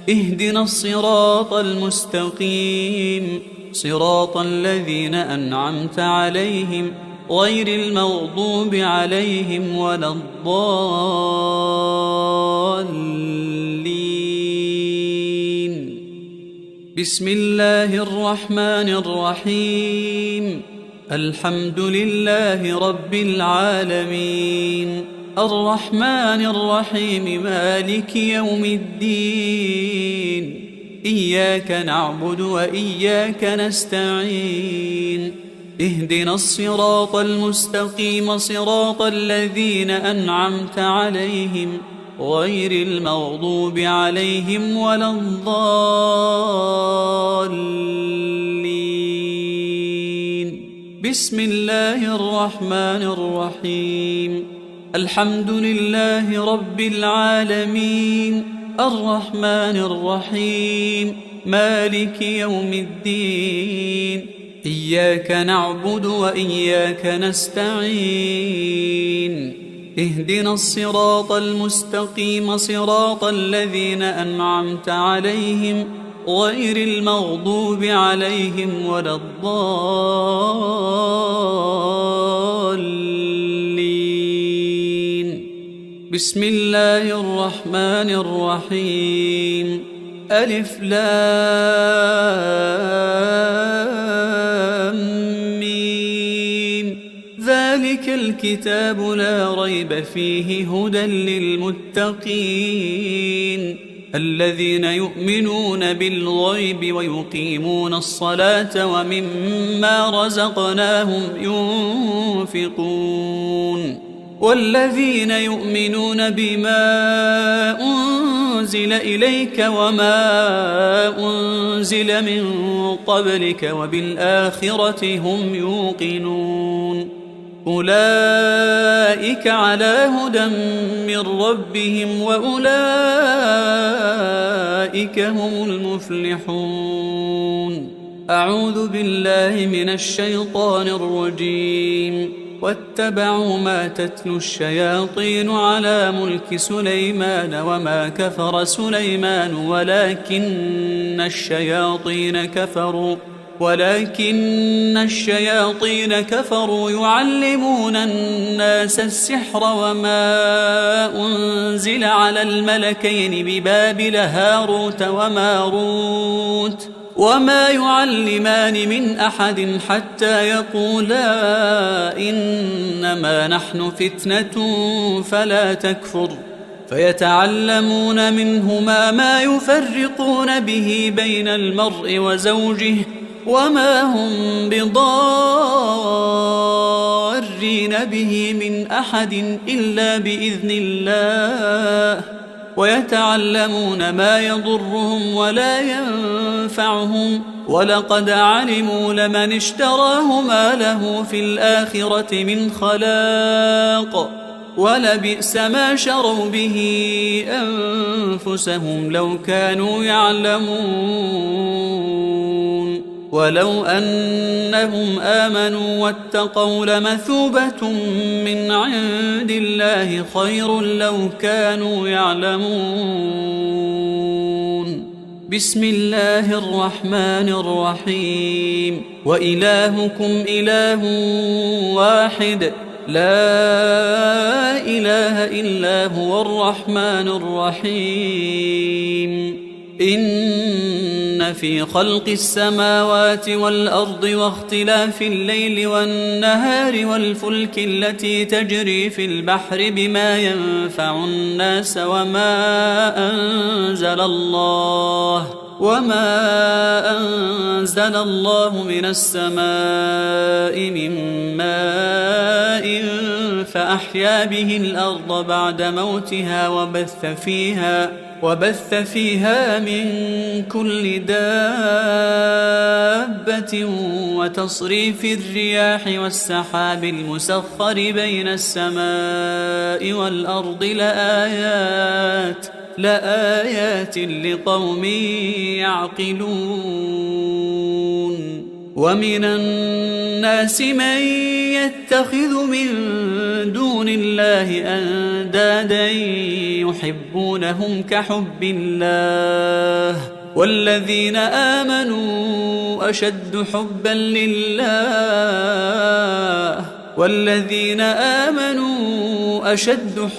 اهدنا الصراط المستقيم صراط الذين أنعمت عليهم غير المغضوب عليهم ولا الضالين. بسم الله الرحمن الرحيم. الحمد لله رب العالمين الرحمن الرحيم مالك يوم الدين. إياك نعبد وإياك نستعين. اهدنا الصراط المستقيم صراط الذين أنعمت عليهم غير المغضوب عليهم ولا الضالين. بسم الله الرحمن الرحيم. الحمد لله رب العالمين الرحمن الرحيم مالك يوم الدين إياك نعبد وإياك نستعين اهدنا الصراط المستقيم صراط الذين أنعمت عليهم غير المغضوب عليهم ولا الضالين. بسم الله الرحمن الرحيم ألف لام ميم ذلك الكتاب لا ريب فيه هدى للمتقين الذين يؤمنون بالغيب ويقيمون الصلاة ومما رزقناهم ينفقون والذين يؤمنون بما أنزل إليك وما أنزل من قبلك وبالآخرة هم يوقنون أولئك على هدى من ربهم وأولئك هم المفلحون. أعوذ بالله من الشيطان الرجيم واتبعوا ما تتلو الشياطين على ملك سليمان وما كفر سليمان ولكن الشياطين كفروا يعلمون الناس السحر وما أنزل على الملكين ببابل هاروت وماروت وما يعلمان من أحد حتى يقولا إنما نحن فتنة فلا تكفر فيتعلمون منهما ما يفرقون به بين المرء وزوجه وما هم بضارين به من أحد إلا بإذن الله ويتعلمون ما يضرهم ولا ينفعهم ولقد علموا لمن اشتراه ما له في الآخرة من خلاق ولبئس ما شروا به أنفسهم لو كانوا يعلمون ولو أنهم آمنوا واتقوا لمثوبة من عند الله خير لو كانوا يعلمون. بسم الله الرحمن الرحيم وإلهكم إله واحد لا إله إلا هو الرحمن الرحيم. إن في خلق السماوات والأرض واختلاف الليل والنهار والفلك التي تجري في البحر بما ينفع الناس وما أنزل الله من السماء من ماء فأحيا به الأرض بعد موتها وبث فيها من كل دابة وتصريف الرياح والسحاب المسخر بين السماء والأرض لآيات لقوم يعقلون. ومن الناس من يتخذ من دون الله أندادا يحبونهم كحب الله والذين آمنوا أشد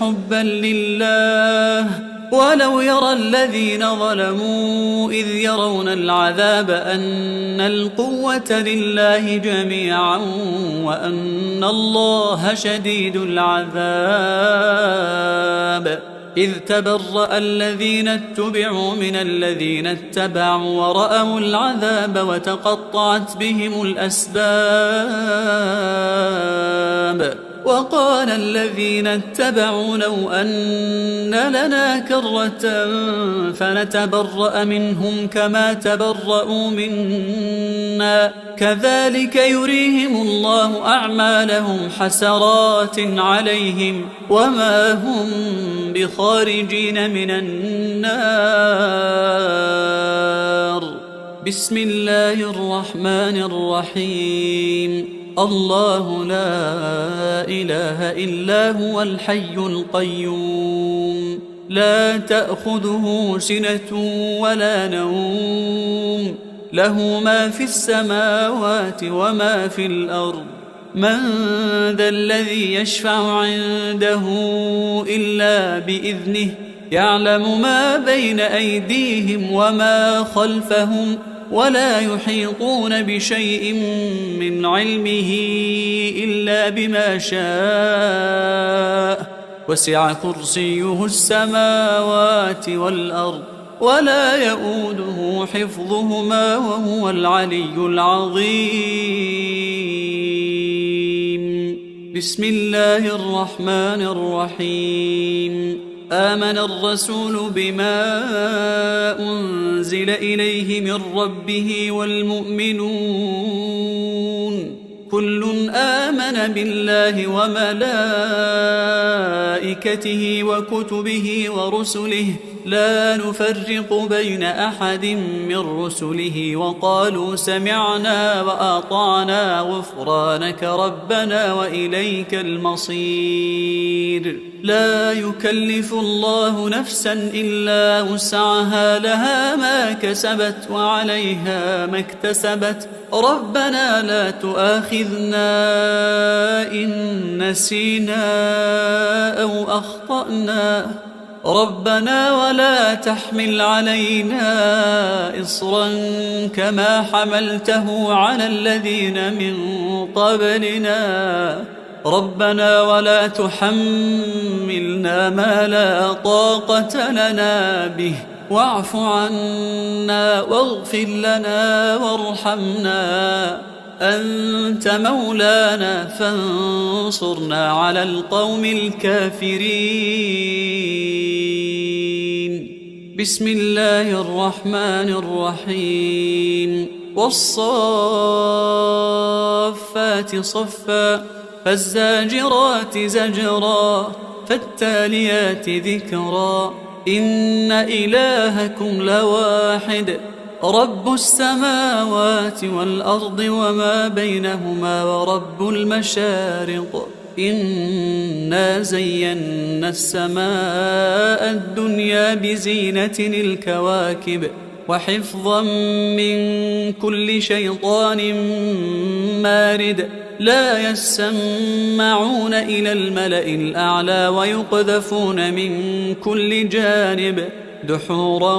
حبا لله ولو يرى الذين ظلموا إذ يرون العذاب أن القوة لله جميعا وأن الله شديد العذاب. إذ تبرأ الذين اتبعوا من الذين اتبعوا ورأوا العذاب وتقطعت بهم الأسباب. وقال الذين اتبعوا لو أن لنا كرة فنتبرأ منهم كما تبرأوا منا كذلك يريهم الله أعمالهم حسرات عليهم وما هم بخارجين من النار. بسم الله الرحمن الرحيم. الله لا إله إلا هو الحي القيوم لا تأخذه سنة ولا نوم له ما في السماوات وما في الأرض من ذا الذي يشفع عنده إلا بإذنه يعلم ما بين أيديهم وما خلفهم ولا يحيطون بشيء من علمه إلا بما شاء وسع كرسيه السماوات والأرض ولا يؤوده حفظهما وهو العلي العظيم. بسم الله الرحمن الرحيم. آمن الرسول بما أنزل إليه من ربه والمؤمنون كل آمن بالله وملائكته وكتبه ورسله لا نفرق بين أحد من رسله وقالوا سمعنا وأطعنا غفرانك ربنا وإليك المصير. لا يكلف الله نفسا إلا وسعها لها ما كسبت وعليها ما اكتسبت ربنا لا تؤاخذنا إن نسينا أو أخطأنا ربنا ولا تحمل علينا إصرا كما حملته على الذين من قبلنا ربنا ولا تحملنا ما لا طاقة لنا به واعف عنا واغفر لنا وارحمنا أنت مولانا فانصرنا على القوم الكافرين. بسم الله الرحمن الرحيم. والصافات صفا فالزاجرات زجرا فالتاليات ذكرا إن إلهكم لواحد رب السماوات والأرض وما بينهما ورب المشارق إنا زينا السماء الدنيا بزينة الكواكب وحفظا من كل شيطان مارد لا يسمعون إلى الملأ الأعلى ويقذفون من كل جانب دحورا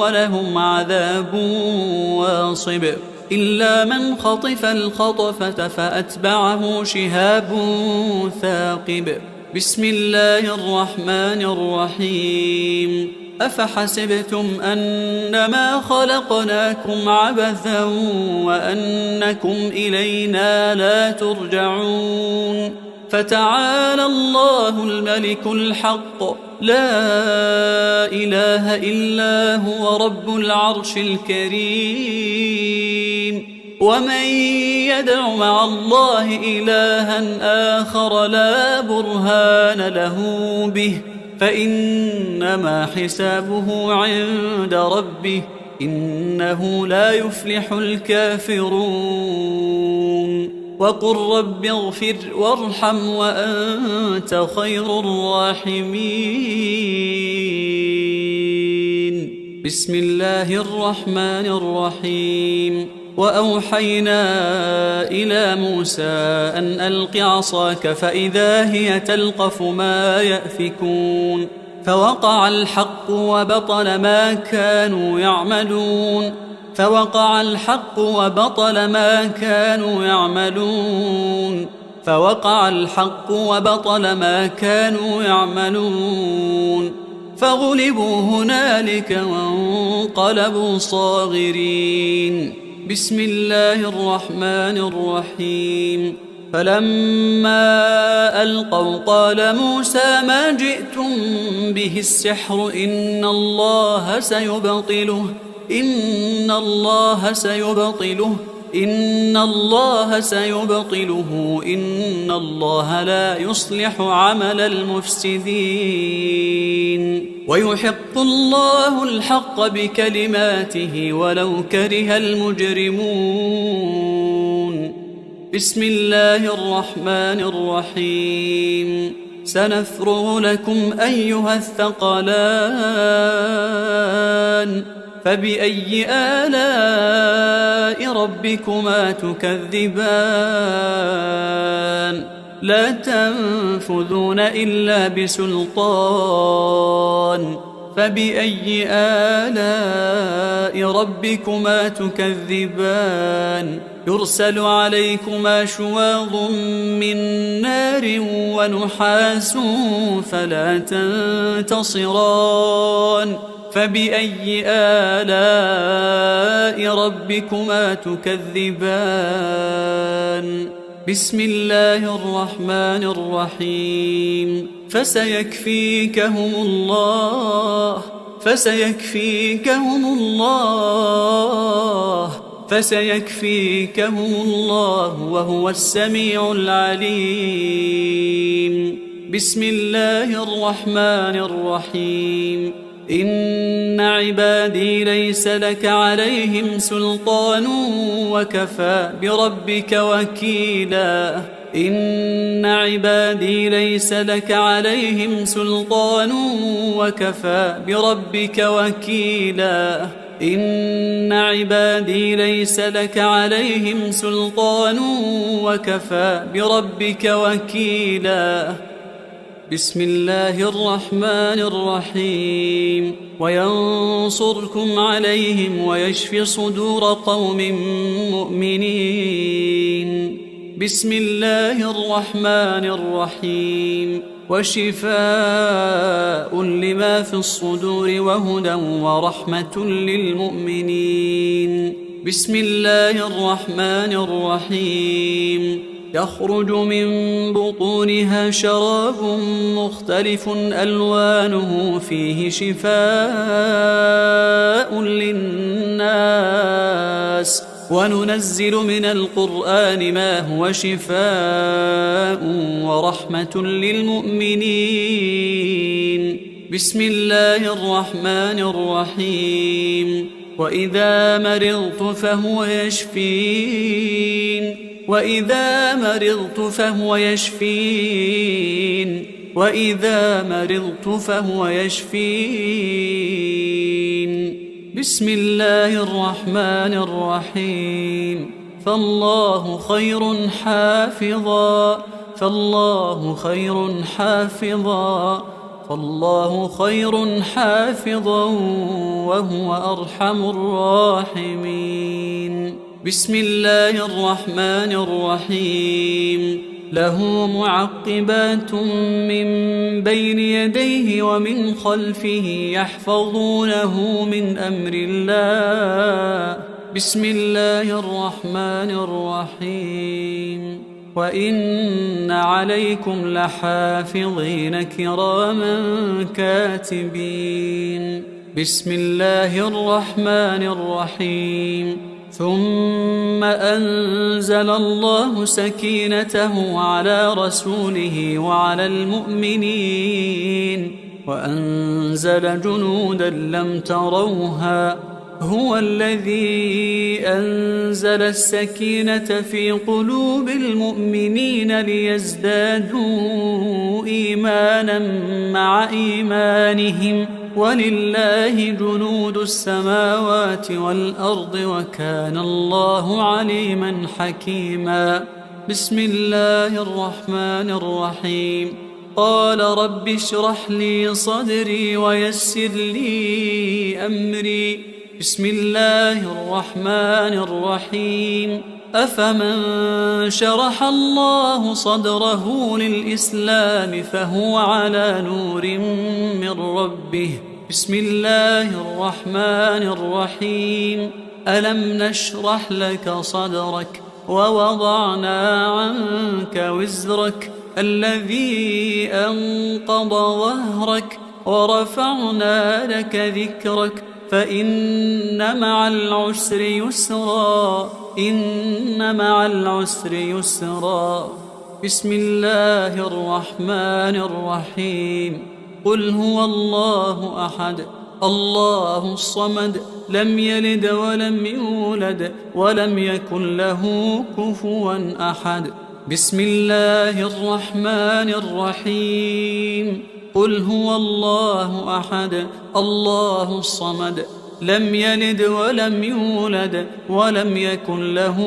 ولهم عذاب واصب إلا من خطف الخطفة فأتبعه شهاب ثاقب. بسم الله الرحمن الرحيم. أفحسبتم أنما خلقناكم عبثا وأنكم إلينا لا ترجعون فتعالى الله الملك الحق لا إله إلا هو رب العرش الكريم. ومن يدع مع الله إلها آخر لا برهان له به فإنما حسابه عند ربه إنه لا يفلح الكافرون. وقل رب اغفر وارحم وأنت خير الراحمين. بسم الله الرحمن الرحيم. وأوحينا إلى موسى أن ألق عصاك فإذا هي تلقف ما يأفكون فوقع الحق وبطل ما كانوا يعملون فوقع الحق وبطل ما كانوا يعملون فوقع الحق وبطل ما كانوا يعملون فغلبوا هنالك وانقلبوا صاغرين. بسم الله الرحمن الرحيم. فلما ألقوا قال موسى ما جئتم به السحر إن الله سيبطله إن الله سيبطله إن الله لا يصلح عمل المفسدين ويحق الله الحق بكلماته ولو كره المجرمون. بسم الله الرحمن الرحيم. سنفرغ لكم أيها الثقلان فبأي آلاء ربكما تكذبان لا تنفذون إلا بسلطان فبأي آلاء ربكما تكذبان يرسل عليكما شواظ من نار ونحاس فلا تنتصران فبأي آلاء ربكما تكذبان بسم الله الرحمن الرحيم. فسيكفيكهم الله وهو السميع العليم. بسم الله الرحمن الرحيم. إن عبادي ليس لك عليهم سلطان وكفى بربك وكيلا إن عبادي ليس لك عليهم سلطان وكفى بربك وكيلا إن عبادي ليس لك عليهم سلطان وكفى بربك وكيلا. بسم الله الرحمن الرحيم. وينصركم عليهم ويشف صدور قوم مؤمنين. بسم الله الرحمن الرحيم. وشفاء لما في الصدور وهدى ورحمة للمؤمنين. بسم الله الرحمن الرحيم. يخرج من بطونها شراب مختلف ألوانه فيه شفاء للناس وننزل من القرآن ما هو شفاء ورحمة للمؤمنين. بسم الله الرحمن الرحيم. وإذا مرضت فهو يشفين وإذا مرضت فهو يشفين. بسم الله الرحمن الرحيم. فالله خير حافظا وهو أرحم الراحمين. بسم الله الرحمن الرحيم. له معقبات من بين يديه ومن خلفه يحفظونه من أمر الله. بسم الله الرحمن الرحيم. وإن عليكم لحافظين كراما كاتبين. بسم الله الرحمن الرحيم. ثم أنزل الله سكينته على رسوله وعلى المؤمنين وأنزل جنودا لم تروها. هو الذي أنزل السكينة في قلوب المؤمنين ليزدادوا إيمانا مع إيمانهم ولله جنود السماوات والأرض وكان الله عليما حكيما. بسم الله الرحمن الرحيم. قال رب اشرح لي صدري ويسر لي أمري. بسم الله الرحمن الرحيم. أفمن شرح الله صدره للإسلام فهو على نور من ربه. بسم الله الرحمن الرحيم. ألم نشرح لك صدرك ووضعنا عنك وزرك الذي أنقض ظهرك ورفعنا لك ذكرك فإن مع العسر يسرا إن مع العسر يسرا. بسم الله الرحمن الرحيم. قل هو الله أحد الله الصمد لم يلد ولم يولد ولم يكن له كفوا أحد. بسم الله الرحمن الرحيم. قل هو الله أحد الله الصمد لم يلد ولم يولد ولم يكن له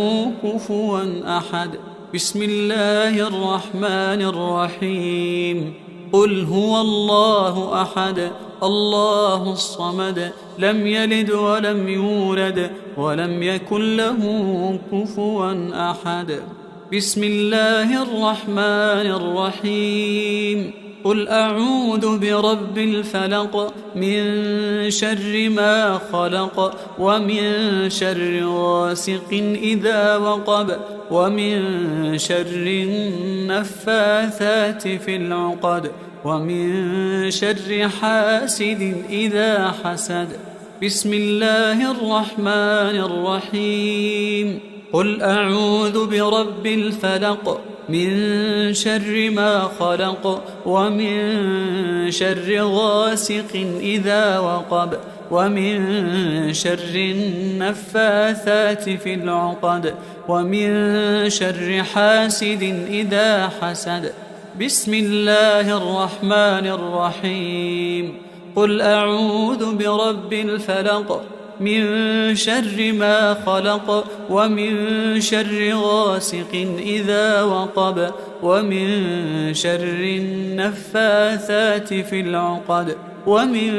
كفوا أحد. بسم الله الرحمن الرحيم. قل هو الله أحد الله الصمد لم يلد ولم يولد ولم يكن له كفوا أحد. بسم الله الرحمن الرحيم. قل أعوذ برب الفلق من شر ما خلق ومن شر غاسق إذا وقب ومن شر النفاثات في العقد ومن شر حاسد إذا حسد. بسم الله الرحمن الرحيم. قل أعوذ برب الفلق من شر ما خلق ومن شر غاسق إذا وقب ومن شر النفاثات في العقد ومن شر حاسد إذا حسد. بسم الله الرحمن الرحيم. قل أعوذ برب الفلق من شر ما خلق ومن شر غاسق إذا وقب ومن شر النفاثات في العقد ومن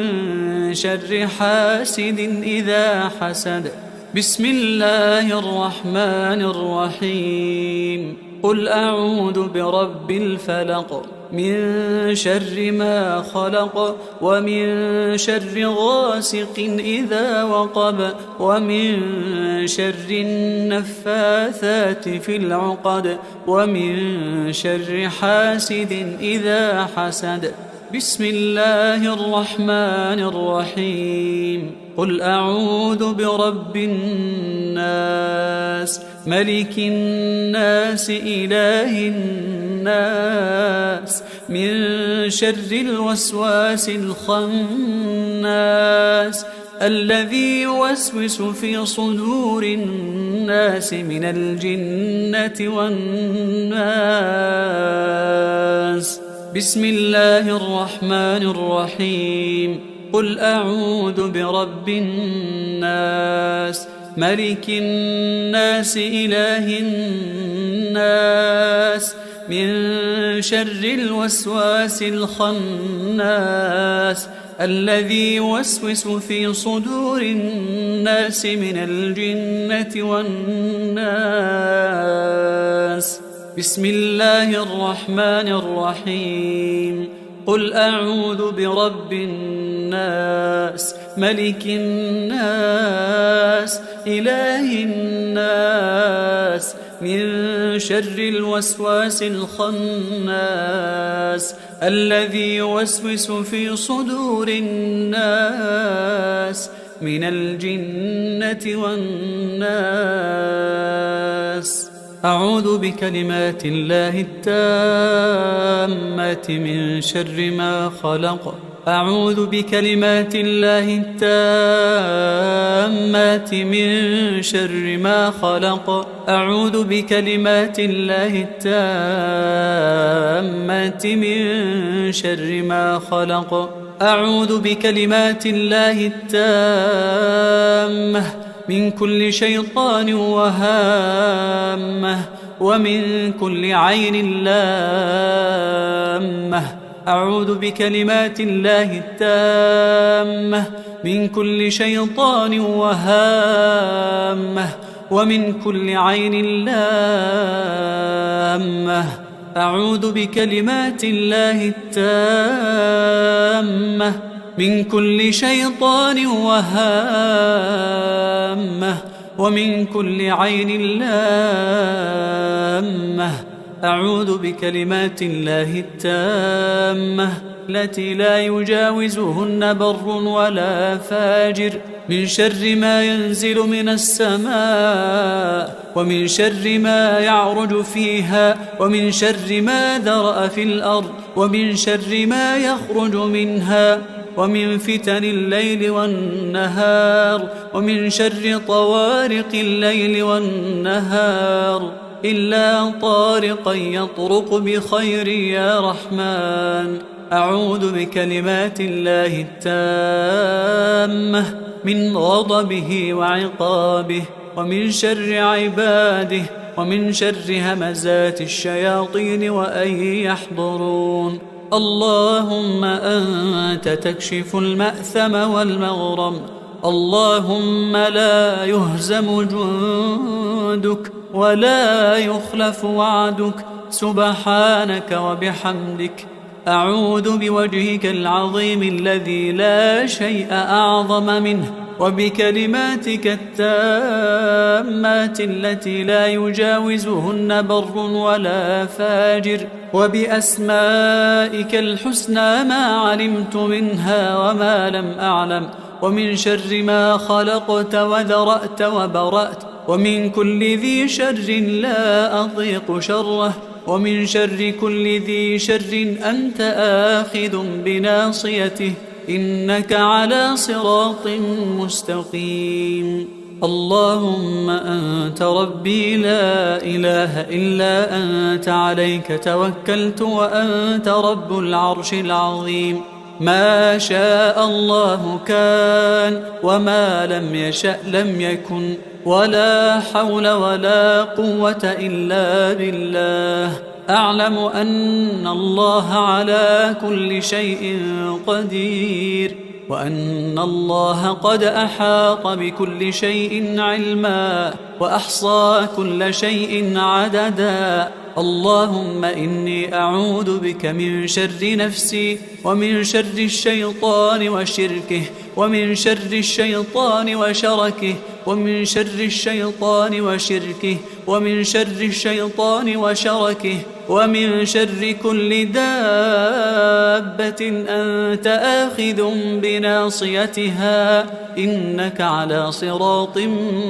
شر حاسد إذا حسد. بسم الله الرحمن الرحيم. قل أعوذ برب الفلق من شر ما خلق ومن شر غاسق إذا وقب ومن شر النفاثات في العقد ومن شر حاسد إذا حسد. بسم الله الرحمن الرحيم. قل أعوذ برب الناس ملك الناس إله الناس من شر الوسواس الخناس الذي يوسوس في صدور الناس من الجنة والناس. بسم الله الرحمن الرحيم. قل أعوذ برب الناس ملك الناس إله الناس من شر الوسواس الخناس الذي يوسوس في صدور الناس من الجنة والناس. بسم الله الرحمن الرحيم. قل أعوذ برب الناس ملك الناس إله الناس من شر الوسواس الخناس الذي يوسوس في صدور الناس من الجنة والناس. أعوذ بكلمات الله التامات من شر ما خلق. أعوذ بكلمات الله التامات من شر ما خلق. أعوذ بكلمات الله التامات من شر ما خلق. أعوذ بكلمات الله التامة من كل شيطان وهامة ومن كل عين لامة. أعوذ بكلمات الله التامة من كل شيطان وهامة ومن كل عين لامة. أعوذ بكلمات الله التامة من كل شيطان وهامة ومن كل عين لامة. أعوذ بكلمات الله التامة التي لا يجاوزهن بر ولا فاجر من شر ما ينزل من السماء، ومن شر ما يعرج فيها، ومن شر ما ذرأ في الأرض، ومن شر ما يخرج منها، ومن فتن الليل والنهار، ومن شر طوارق الليل والنهار، إلا طارقا يطرق بخير يا رحمن. أعوذ بكلمات الله التامة من غضبه وعقابه، ومن شر عباده، ومن شر همزات الشياطين وأن يحضرون. اللهم أنت تكشف المأثم والمغرم، اللهم لا يهزم جندك ولا يخلف وعدك، سبحانك وبحمدك. أعوذ بوجهك العظيم الذي لا شيء أعظم منه، وبكلماتك التامات التي لا يجاوزهن بر ولا فاجر، وبأسمائك الحسنى ما علمت منها وما لم أعلم، ومن شر ما خلقت وذرأت وبرأت، ومن كل ذي شر لا أطيق شره، ومن شر كل ذي شر أنت آخذ بناصيته، إنك على صراط مستقيم. اللهم أنت ربي لا إله إلا أنت، عليك توكلت وأنت رب العرش العظيم. ما شاء الله كان، وما لم يشأ لم يكن، ولا حول ولا قوة إلا بالله. أعلم أن الله على كل شيء قدير، وأن الله قد أحاط بكل شيء علما، وأحصى كل شيء عددا. اللهم إني أعوذ بك من شر نفسي، ومن شر الشيطان وشركه، ومن شر الشيطان وشركه، ومن شر الشيطان وشركه، ومن شر الشيطان وشركه، ومن شر كل دابة أنت آخذ بناصيتها، إنك على صراط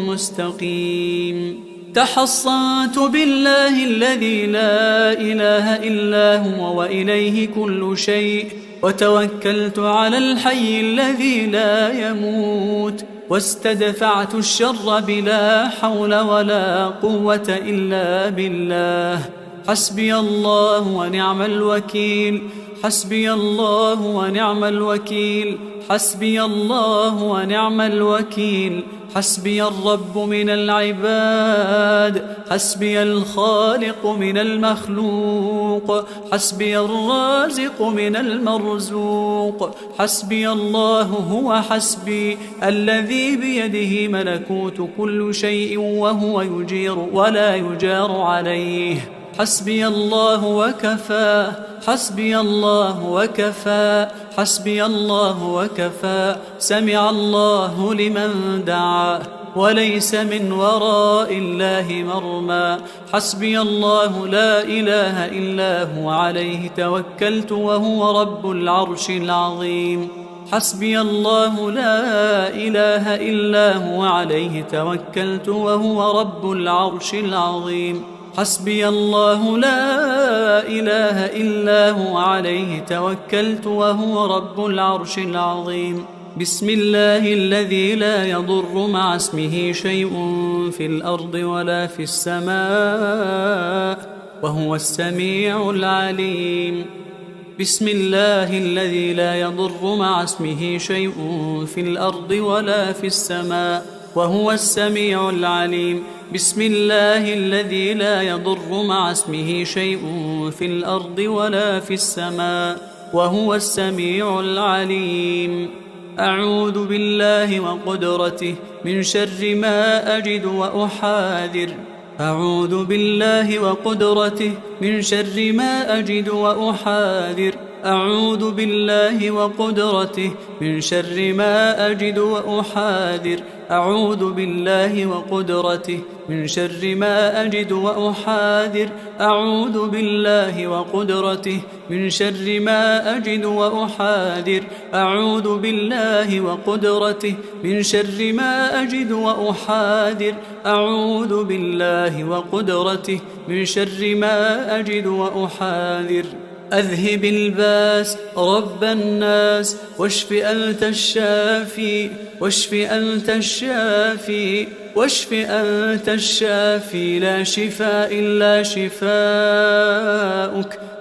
مستقيم. تحصنت بالله الذي لا إله إلا هو وإليه كل شيء، وتوكلت على الحي الذي لا يموت، واستدفعت الشر بلا حول ولا قوة إلا بالله. حسبي الله ونعم الوكيل، حسبي الله ونعم الوكيل، حسبي الله ونعم الوكيل. حسبي الرب من العباد، حسبي الخالق من المخلوق، حسبي الرازق من المرزوق. حسبي الله هو حسبي، الذي بيده ملكوت كل شيء، وهو يجير ولا يجار عليه. حسبي الله وكفى، حسبي الله وكفى، حسبي الله وكفى. سمع الله لمن دعا، وليس من وراء الله مرمى. حسبي الله لا إله إلا هو، عليه توكلت وهو رب العرش العظيم. حسبي الله لا إله إلا هو، عليه توكلت وهو رب العرش العظيم. حسبي الله لا إله إلا هو، عليه توكلت وهو رب العرش العظيم. بسم الله الذي لا يضر مع اسمه شيء في الأرض ولا في السماء، وهو السميع العليم. بسم الله الذي لا يضر مع اسمه شيء في الأرض ولا في السماء، وهو السميع العليم. بسم الله الذي لا يضر مع اسمه شيء في الأرض ولا في السماء، وهو السميع العليم. أعوذ بالله وقدرته من شر ما أجد وأحاذر. أعوذ بالله وقدرته من شر ما أجد وأحاذر. أعوذ بالله وقدرته من شر ما أجد وأحاذر. أعوذ بالله وقدرته من شر ما أجد وأحاذر. أعوذ بالله وقدرته من شر ما أجد وأحاذر. أعوذ بالله وقدرته من شر ما أجد وأحاذر. أعوذ بالله وقدرته من شر ما أجد وأحاذر. أذهب الباس رب الناس واشف أنت الشافي. واشف أنت الشافي. واشف أنت الشافي. لا شفاء إلا شفاؤك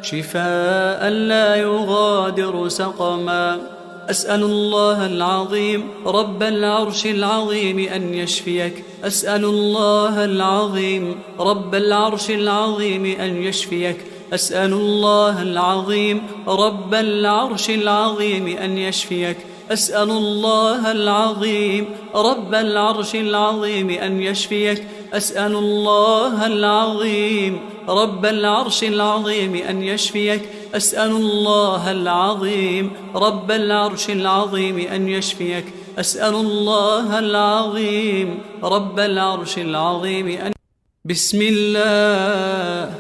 شفاء لا يغادر سقما. أسأل الله العظيم رب العرش العظيم أن يشفيك. أسأل الله العظيم رب العرش العظيم أن يشفيك. أسأل الله العظيم رب العرش العظيم أن يشفيك. أسأل الله العظيم رب العرش العظيم أن يشفيك. أسأل الله العظيم رب العرش العظيم أن يشفيك. أسأل الله العظيم رب العرش العظيم أن يشفيك. أسأل الله العظيم رب العرش العظيم أن بسم الله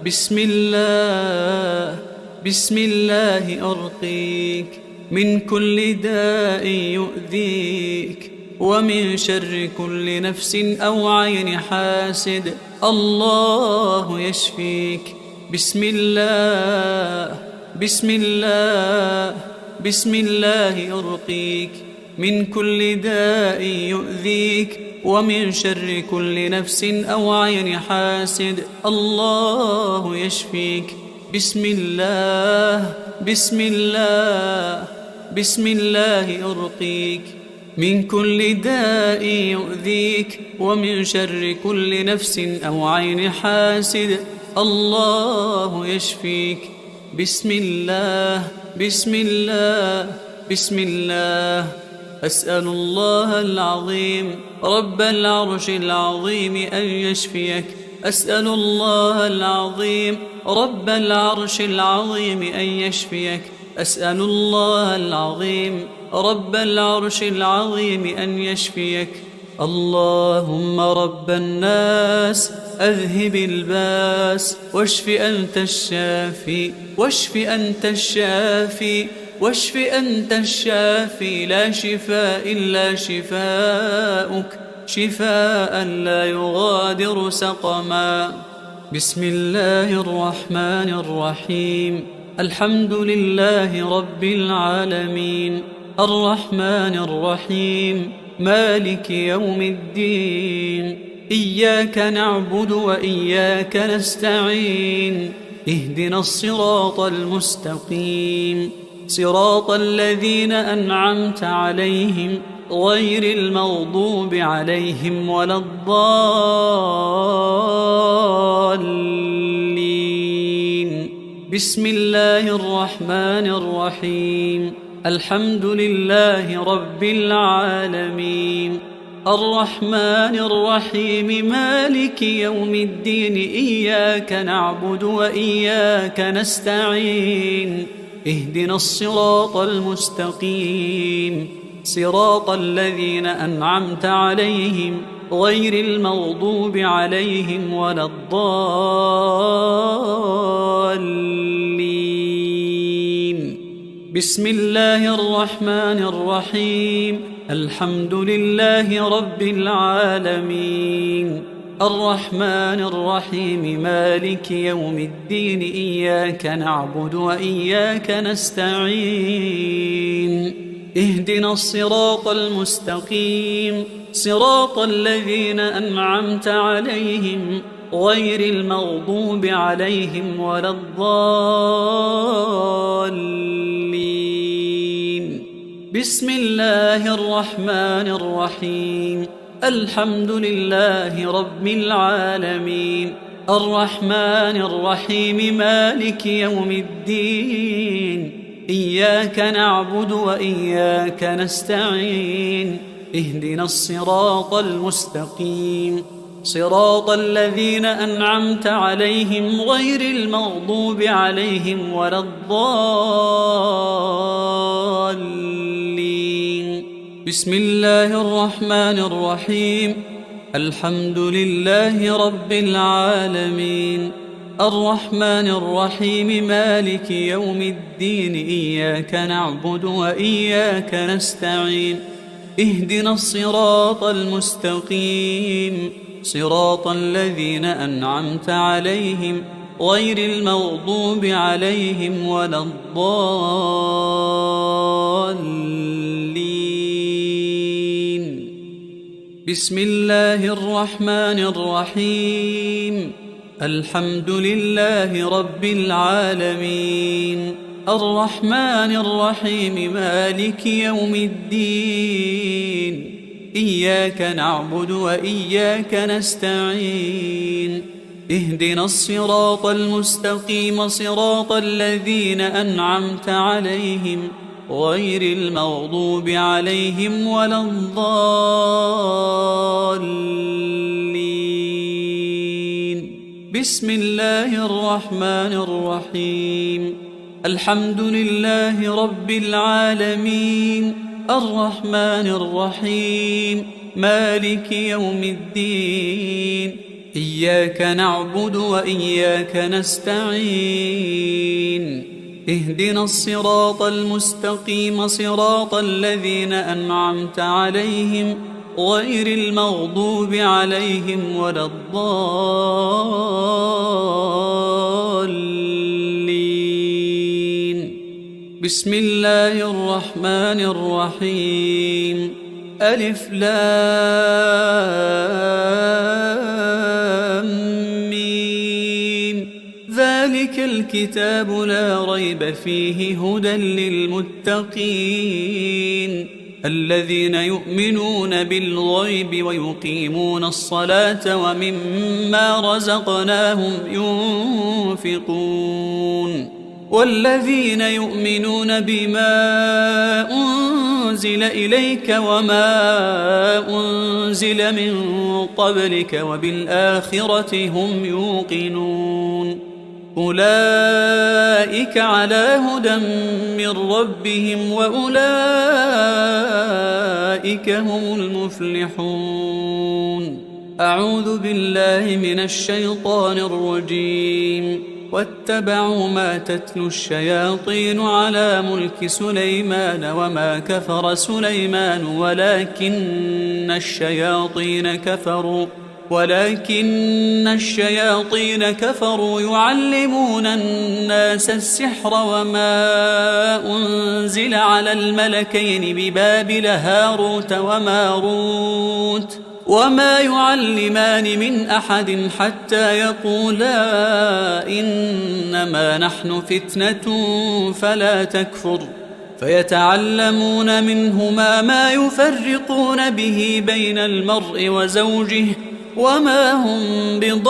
بسم الله بسم الله أرقيك من كل داء يؤذيك ومن شر كل نفس أو عين حاسد. الله يشفيك. بسم الله بسم الله بسم الله أرقيك من كل داء يؤذيك ومن شر كل نفس أو عين حاسد. الله يشفيك. بسم الله بسم الله بسم الله أرقيك من كل داء يؤذيك ومن شر كل نفس أو عين حاسد. الله يشفيك. بسم الله بسم الله بسم الله. أسأل الله العظيم رب العرش العظيم أن يشفيك. أسأل الله العظيم رب العرش العظيم أن يشفيك. أسأل الله العظيم رب العرش العظيم أن يشفيك. اللهم رب الناس أذهب الباس واشف أنت الشافي. واشف أنت الشافي. واشف أنت الشافي. لا شفاء إلا شفاؤك شفاء لا يغادر سقما. بسم الله الرحمن الرحيم. الحمد لله رب العالمين الرحمن الرحيم مالك يوم الدين. إياك نعبد وإياك نستعين. اهدنا الصراط المستقيم صراط الذين أنعمت عليهم غير المغضوب عليهم ولا الضالين. بسم الله الرحمن الرحيم. الحمد لله رب العالمين الرحمن الرحيم مالك يوم الدين. إياك نعبد وإياك نستعين. اهدنا الصراط المستقيم صراط الذين أنعمت عليهم غير المغضوب عليهم ولا الضالين. بسم الله الرحمن الرحيم. الحمد لله رب العالمين الرحمن الرحيم مالك يوم الدين. إياك نعبد وإياك نستعين. اهدنا الصراط المستقيم صراط الذين أنعمت عليهم غير المغضوب عليهم ولا الضالين. بسم الله الرحمن الرحيم. الحمد لله رب العالمين الرحمن الرحيم مالك يوم الدين. إياك نعبد وإياك نستعين. اهدنا الصراط المستقيم صراط الذين أنعمت عليهم غير المغضوب عليهم ولا الضالين. بسم الله الرحمن الرحيم. الحمد لله رب العالمين، الرحمن الرحيم، مالك يوم الدين، إياك نعبد وإياك نستعين، اهدنا الصراط المستقيم، صراط الذين أنعمت عليهم غير المغضوب عليهم ولا الضالين. بسم الله الرحمن الرحيم. الحمد لله رب العالمين، الرحمن الرحيم، مالك يوم الدين، إياك نعبد وإياك نستعين، اهدنا الصراط المستقيم، صراط الذين أنعمت عليهم غير المغضوب عليهم ولا الضالين. بسم الله الرحمن الرحيم. الحمد لله رب العالمين، الرحمن الرحيم، مالك يوم الدين، إياك نعبد وإياك نستعين، اهدنا الصراط المستقيم، صراط الذين أنعمت عليهم غير المغضوب عليهم ولا الضالين. بسم الله الرحمن الرحيم. ألف لام ميم، ذلك الكتاب لا ريب فيه، هدى للمتقين الذين يؤمنون بالغيب ويقيمون الصلاة ومما رزقناهم ينفقون، والذين يؤمنون بما أنزل إليك وما أنزل من قبلك وبالآخرة هم يوقنون، أولئك على هدى من ربهم وأولئك هم المفلحون. أعوذ بالله من الشيطان الرجيم. واتبعوا ما تتلو الشياطين على ملك سليمان وما كفر سليمان ولكن الشياطين كفروا يعلمون الناس السحر وما أنزل على الملكين ببابل هاروت وماروت وما يعلمان من أحد حتى يقولا إنما نحن فتنة فلا تكفر، فيتعلمون منهما ما يفرقون به بين المرء وزوجه وما هم بضارين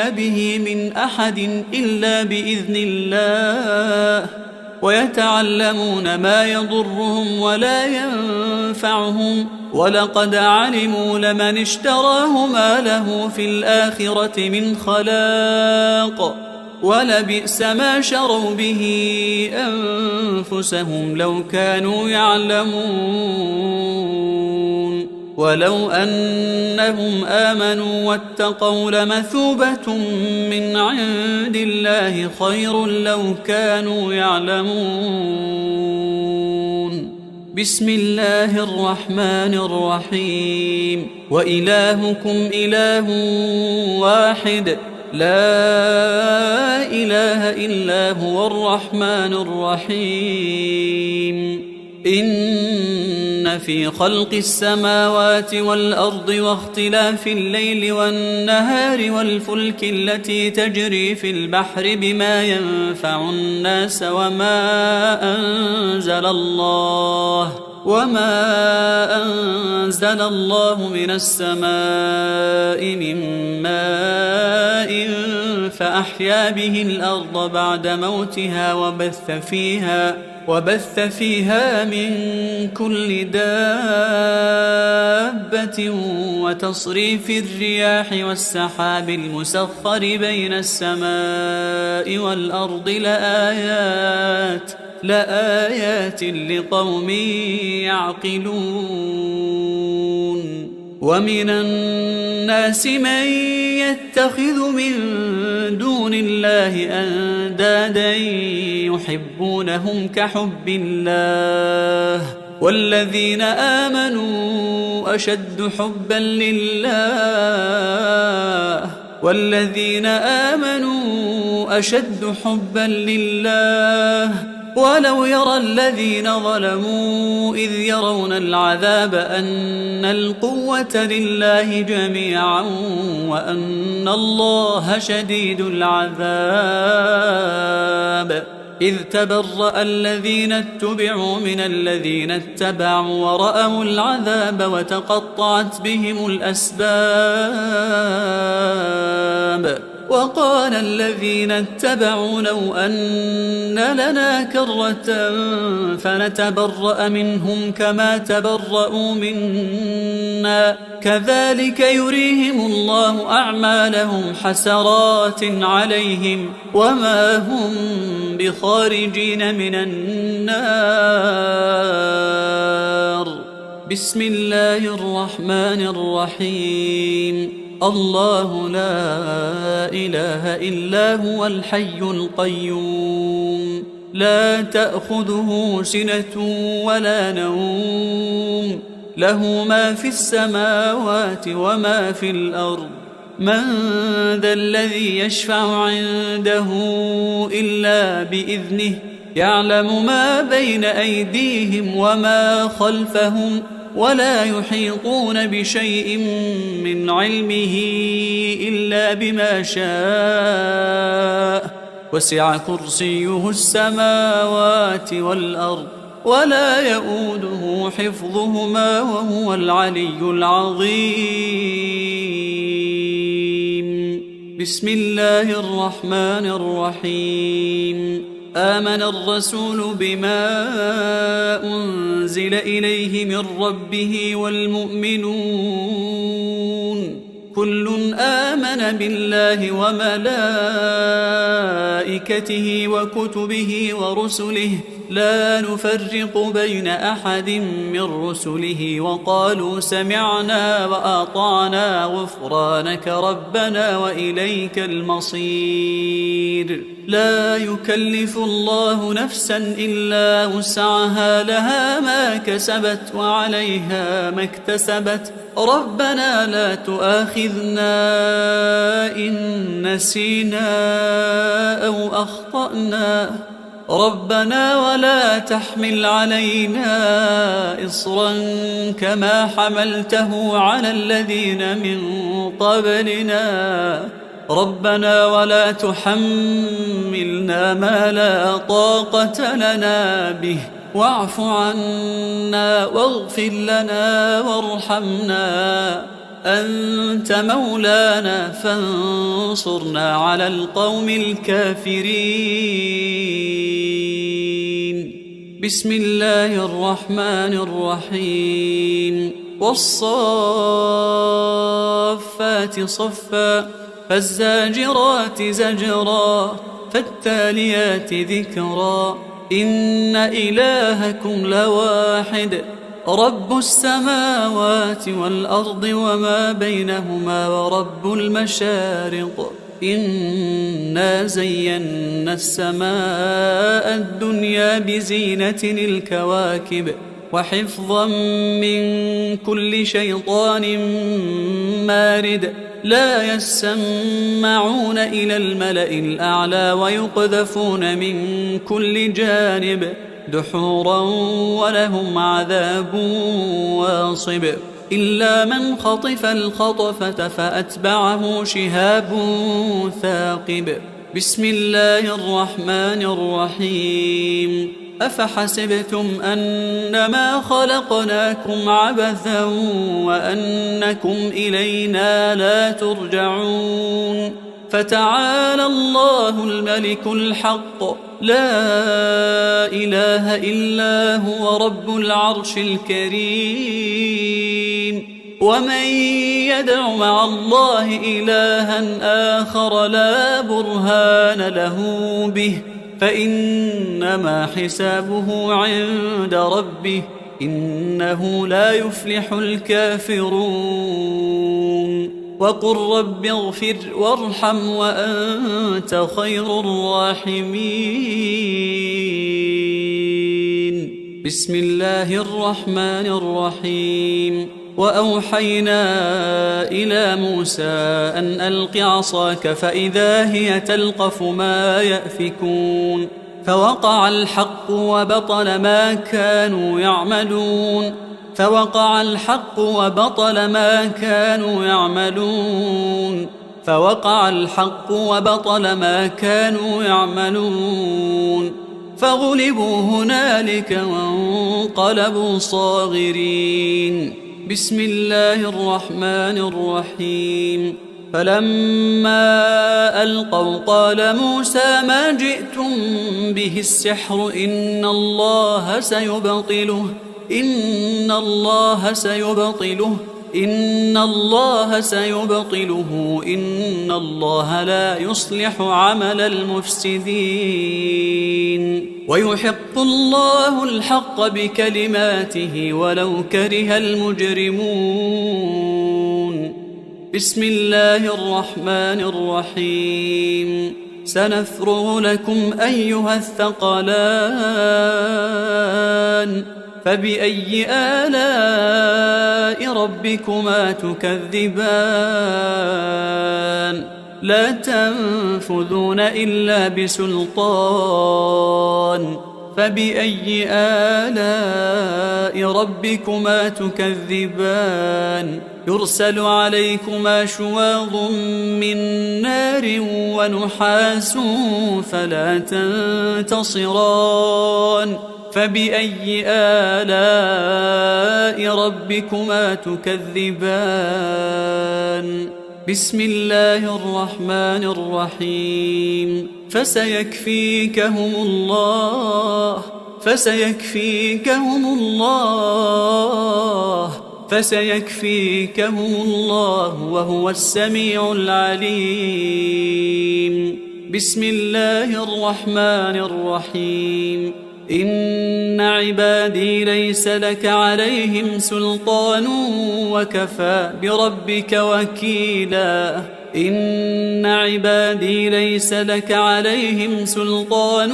به من أحد إلا بإذن الله، ويتعلمون ما يضرهم ولا ينفعهم، ولقد علموا لمن اشتراه ما له في الآخرة من خلاق، ولبئس ما شروا به أنفسهم لو كانوا يعلمون. ولو أنهم آمنوا واتقوا لمثوبة من عند الله خير لو كانوا يعلمون. بسم الله الرحمن الرحيم. وإلهكم إله واحد لا إله إلا هو الرحمن الرحيم. إن في خلق السماوات والأرض واختلاف الليل والنهار والفلك التي تجري في البحر بما ينفع الناس وما أنزل الله من السماء من ماء فأحيا به الأرض بعد موتها وبث فيها من كل دابة وتصريف الرياح والسحاب المسخر بين السماء والأرض لآيات لقوم يعقلون ومن الناس من يتخذ من دون الله أندادا يحبونهم كحب الله والذين آمنوا أشد حبا لله ولو يرى الذين ظلموا إذ يرون العذاب أن القوة لله جميعا وأن الله شديد العذاب إذ تبرأ الذين اتبعوا من الذين اتبعوا ورأوا العذاب وتقطعت بهم الأسباب وقال الذين اتبعوا لو أن لنا كرة فنتبرأ منهم كما تبرأوا منا كذلك يريهم الله أعمالهم حسرات عليهم وما هم بخارجين من النار. بسم الله الرحمن الرحيم. الله لا إله إلا هو الحي القيوم لا تأخذه سنة ولا نوم له ما في السماوات وما في الأرض من ذا الذي يشفع عنده إلا بإذنه يعلم ما بين أيديهم وما خلفهم ولا يحيطون بشيء من علمه إلا بما شاء وسع كرسيه السماوات والأرض ولا يؤوده حفظهما وهو العلي العظيم. بسم الله الرحمن الرحيم. آمن الرسول بما أنزل إليه من ربه والمؤمنون كل آمن بالله وملائكته وكتبه ورسله لا نفرق بين أحد من رسله وقالوا سمعنا وأطعنا غفرانك ربنا وإليك المصير. لا يكلف الله نفسا إلا وسعها لها ما كسبت وعليها ما اكتسبت ربنا لا تؤاخذنا إن نسينا أو أخطأنا ربنا ولا تحمل علينا إصرا كما حملته على الذين من قبلنا ربنا ولا تحملنا ما لا طاقة لنا به واعف عنا واغفر لنا وارحمنا أنت مولانا فانصرنا على القوم الكافرين. بسم الله الرحمن الرحيم. والصافات صفا فالزاجرات زجرا فالتاليات ذكرا إن إلهكم لواحد رب السماوات والأرض وما بينهما ورب المشارق إنا زينا السماء الدنيا بزينة الكواكب وحفظا من كل شيطان مارد لا يسمعون إلى الملأ الأعلى ويقذفون من كل جانب دحورا ولهم عذاب واصب إلا من خطف الخطفة فأتبعه شهاب ثاقب. بسم الله الرحمن الرحيم. أفحسبتم أنما خلقناكم عبثا وأنكم إلينا لا ترجعون فتعالى الله الملك الحق لا إله إلا هو رب العرش الكريم. ومن يدع مع الله إلها آخر لا برهان له به فإنما حسابه عند ربه إنه لا يفلح الكافرون. وقل رب اغفر وارحم وأنت خير الراحمين. بسم الله الرحمن الرحيم. وأوحينا إلى موسى أن ألق عصاك فإذا هي تلقف ما يأفكون فوقع الحق وبطل ما كانوا يعملون فوقع الحق وبطل ما كانوا يعملون فوقع الحق وبطل ما كانوا يعملون فغلبوا هنالك وانقلبوا صاغرين. بسم الله الرحمن الرحيم. فلما ألقوا قال موسى ما جئتم به السحر إن الله سيبطله إن الله سيبطله إن الله لا يصلح عمل المفسدين ويحق الله الحق بكلماته ولو كره المجرمون. بسم الله الرحمن الرحيم. سنفرغ لكم أيها الثقلان فبأي آلاء ربكما تكذبان لا تنفذون إلا بسلطان فبأي آلاء ربكما تكذبان يرسل عليكما شواظ من نار ونحاس فلا تنتصران فبأي آلاء ربكما تكذبان. بسم الله الرحمن الرحيم. فسيكفيكهم الله وهو السميع العليم. بسم الله الرحمن الرحيم. إن عبادي ليس لك عليهم سلطان وكفى بربك وكيلا إن عبادي ليس لك عليهم سلطان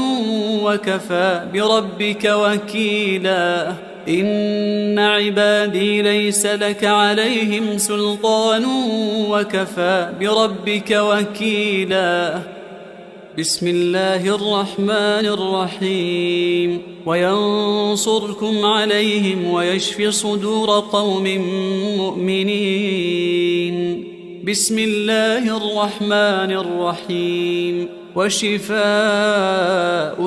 وكفى بربك وكيلا إن عبادي ليس لك عليهم سلطان وكفى بربك وكيلا. بسم الله الرحمن الرحيم. وينصركم عليهم ويشفي صدور قوم مؤمنين. بسم الله الرحمن الرحيم. وشفاء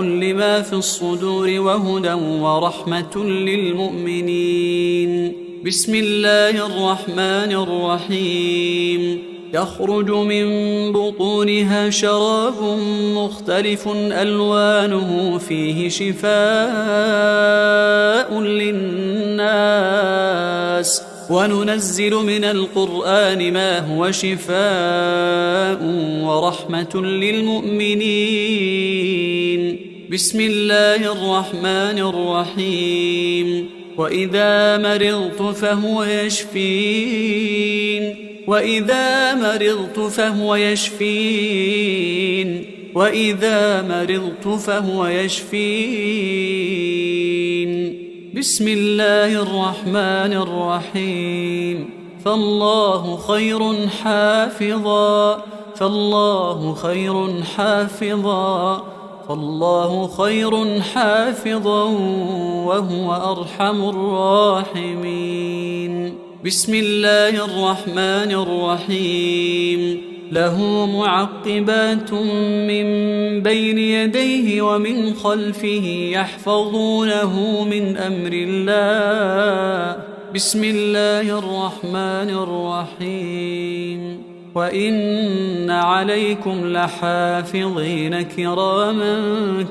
لما في الصدور وهدى ورحمة للمؤمنين. بسم الله الرحمن الرحيم. يخرج من بطونها شراب مختلف ألوانه فيه شفاء للناس وننزل من القرآن ما هو شفاء ورحمة للمؤمنين. بسم الله الرحمن الرحيم. وإذا مرضت فهو يشفين وإذا مرضت فهو يشفين. بسم الله الرحمن الرحيم. فالله خير حافظا وهو أرحم الراحمين. بسم الله الرحمن الرحيم. له معقبات من بين يديه ومن خلفه يحفظونه من أمر الله. بسم الله الرحمن الرحيم. وإن عليكم لحافظين كراما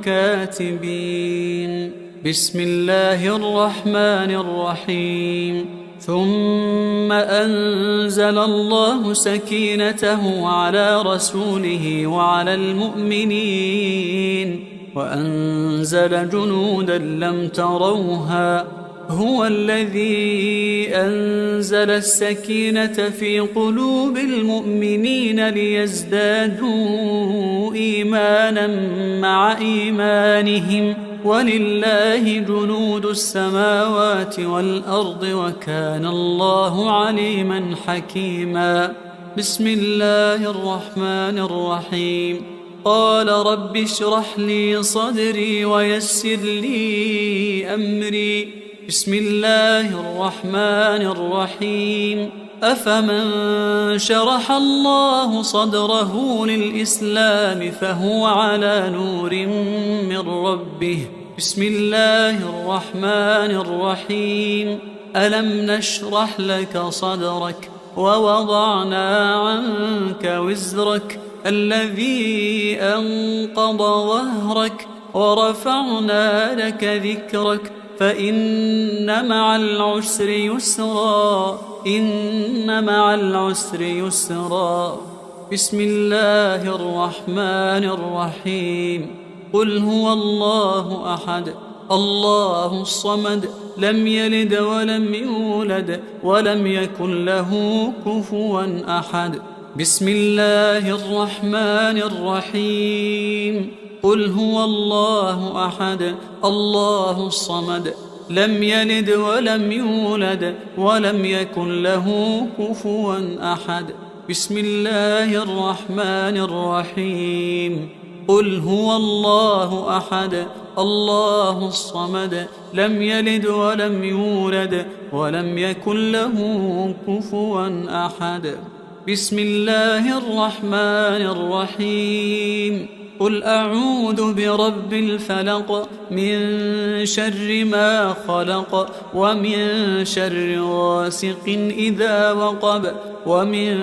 كاتبين. بسم الله الرحمن الرحيم. ثم أنزل الله سكينته على رسوله وعلى المؤمنين وأنزل جنودا لم تروها. هو الذي أنزل السكينة في قلوب المؤمنين ليزدادوا إيمانا مع إيمانهم، ولله جنود السماوات والأرض وكان الله عليما حكيما. بسم الله الرحمن الرحيم. قال رب اشرح لي صدري ويسر لي أمري. بسم الله الرحمن الرحيم. أفمن شرح الله صدره للإسلام فهو على نور من ربه. بسم الله الرحمن الرحيم. ألم نشرح لك صدرك ووضعنا عنك وزرك الذي أنقض ظهرك ورفعنا لك ذكرك فإن مع العسر يسرا إن مع العسر يسرا. بسم الله الرحمن الرحيم. قل هو الله أحد الله الصمد لم يلد ولم يولد ولم يكن له كفوا أحد. بسم الله الرحمن الرحيم. قل هو الله أحد الله الصمد لم يلد ولم يولد ولم يكن له كفوا أحد. بسم الله الرحمن الرحيم. قل هو الله أحد الله الصمد لم يلد ولم يولد ولم يكن له كفوا أحد. بسم الله الرحمن الرحيم. قل أعوذ برب الفلق من شر ما خلق ومن شر غاسق إذا وقب ومن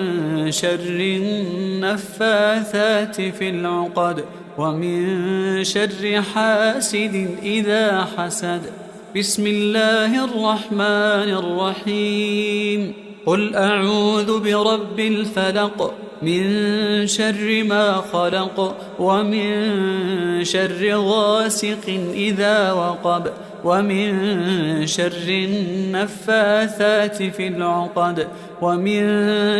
شر النفاثات في العقد ومن شر حاسد إذا حسد. بسم الله الرحمن الرحيم. قل أعوذ برب الفلق من شر ما خلق ومن شر غاسق إذا وقب ومن شر النفاثات في العقد ومن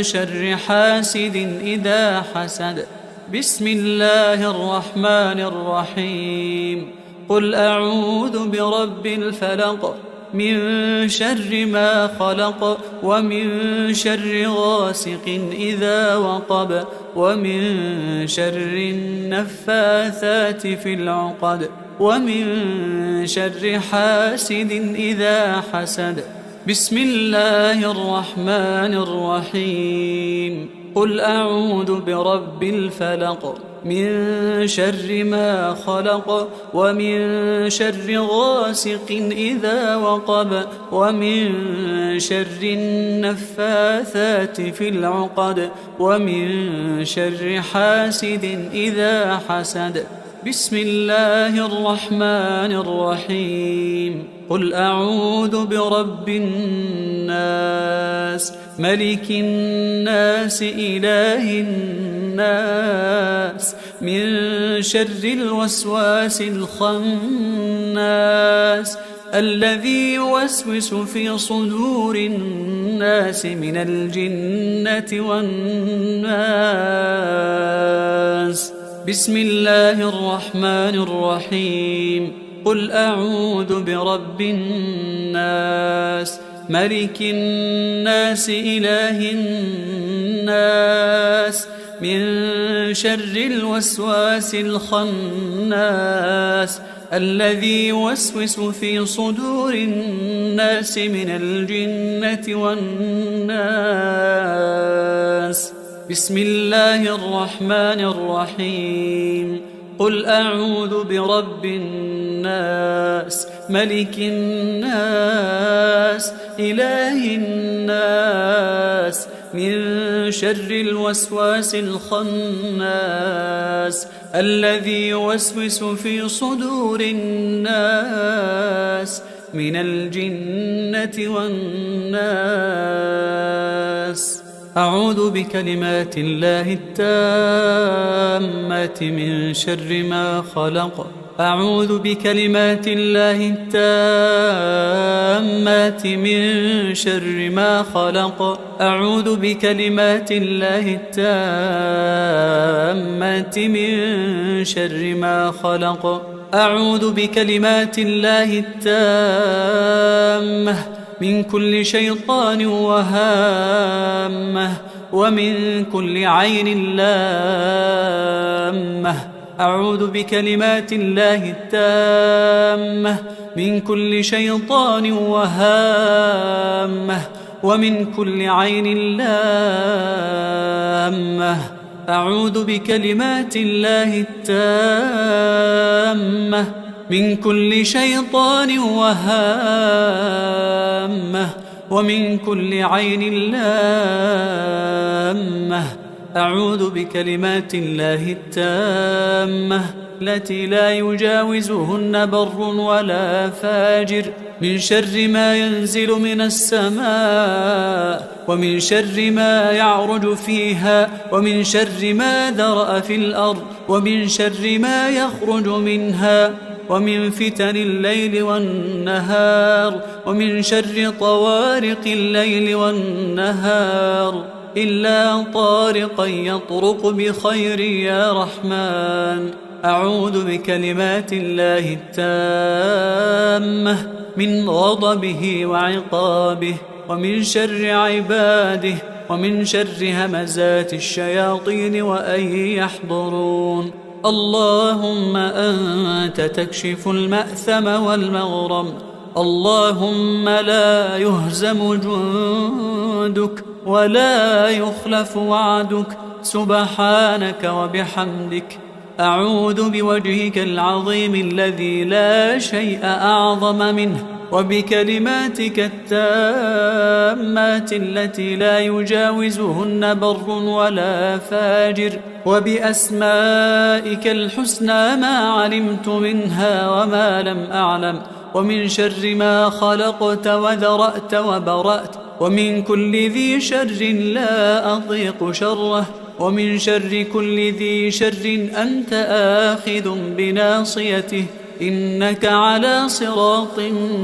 شر حاسد إذا حسد. بسم الله الرحمن الرحيم. قل أعوذ برب الفلق من شر ما خلق ومن شر غاسق إذا وقب ومن شر النفاثات في العقد ومن شر حاسد إذا حسد. بسم الله الرحمن الرحيم. قل أعوذ برب الفلق من شر ما خلق ومن شر غاسق إذا وقب ومن شر النفاثات في العقد ومن شر حاسد إذا حسد. بسم الله الرحمن الرحيم. قل أعوذ برب الناس ملك الناس إله الناس من شر الوسواس الخناس الذي يوسوس في صدور الناس من الجنة والناس. بسم الله الرحمن الرحيم. قل أعوذ برب الناس ملك الناس إله الناس من شر الوسواس الخناس الذي يوسوس في صدور الناس من الجنة والناس. بسم الله الرحمن الرحيم. قل أعوذ برب الناس ملك الناس إله الناس من شر الوسواس الخناس الذي يوسوس في صدور الناس من الجنة والناس. أعوذ بكلمات الله التامات من شر ما خلق. أعوذ بكلمات الله التامات من شر ما خلق. أعوذ بكلمات الله التامات من شر ما خلق. أعوذ بكلمات الله التامة من كل شيطان وهامة ومن كل عين لامة. أعوذ بكلمات الله التامة من كل شيطان وهامة ومن كل عين لامة. أعوذ بكلمات الله التامة من كل شيطان وهامة ومن كل عين لامة. أعوذ بكلمات الله التامة التي لا يجاوزهن بر ولا فاجر من شر ما ينزل من السماء ومن شر ما يعرج فيها ومن شر ما ذرأ في الأرض ومن شر ما يخرج منها ومن فتن الليل والنهار ومن شر طوارق الليل والنهار إلا طارقا يطرق بخير يا رحمن. أعوذ بكلمات الله التامة من غضبه وعقابه ومن شر عباده ومن شر همزات الشياطين وأن يحضرون. اللهم أنت تكشف المأثم والمغرم. اللهم لا يهزم جندك ولا يخلف وعدك سبحانك وبحمدك. أعوذ بوجهك العظيم الذي لا شيء أعظم منه وبكلماتك التامات التي لا يجاوزهن بر ولا فاجر وبأسمائك الحسنى ما علمت منها وما لم أعلم ومن شر ما خلقت وذرأت وبرأت ومن كل ذي شر لا أضيق شره ومن شر كل ذي شر أنت آخذ بناصيته إنك على صراط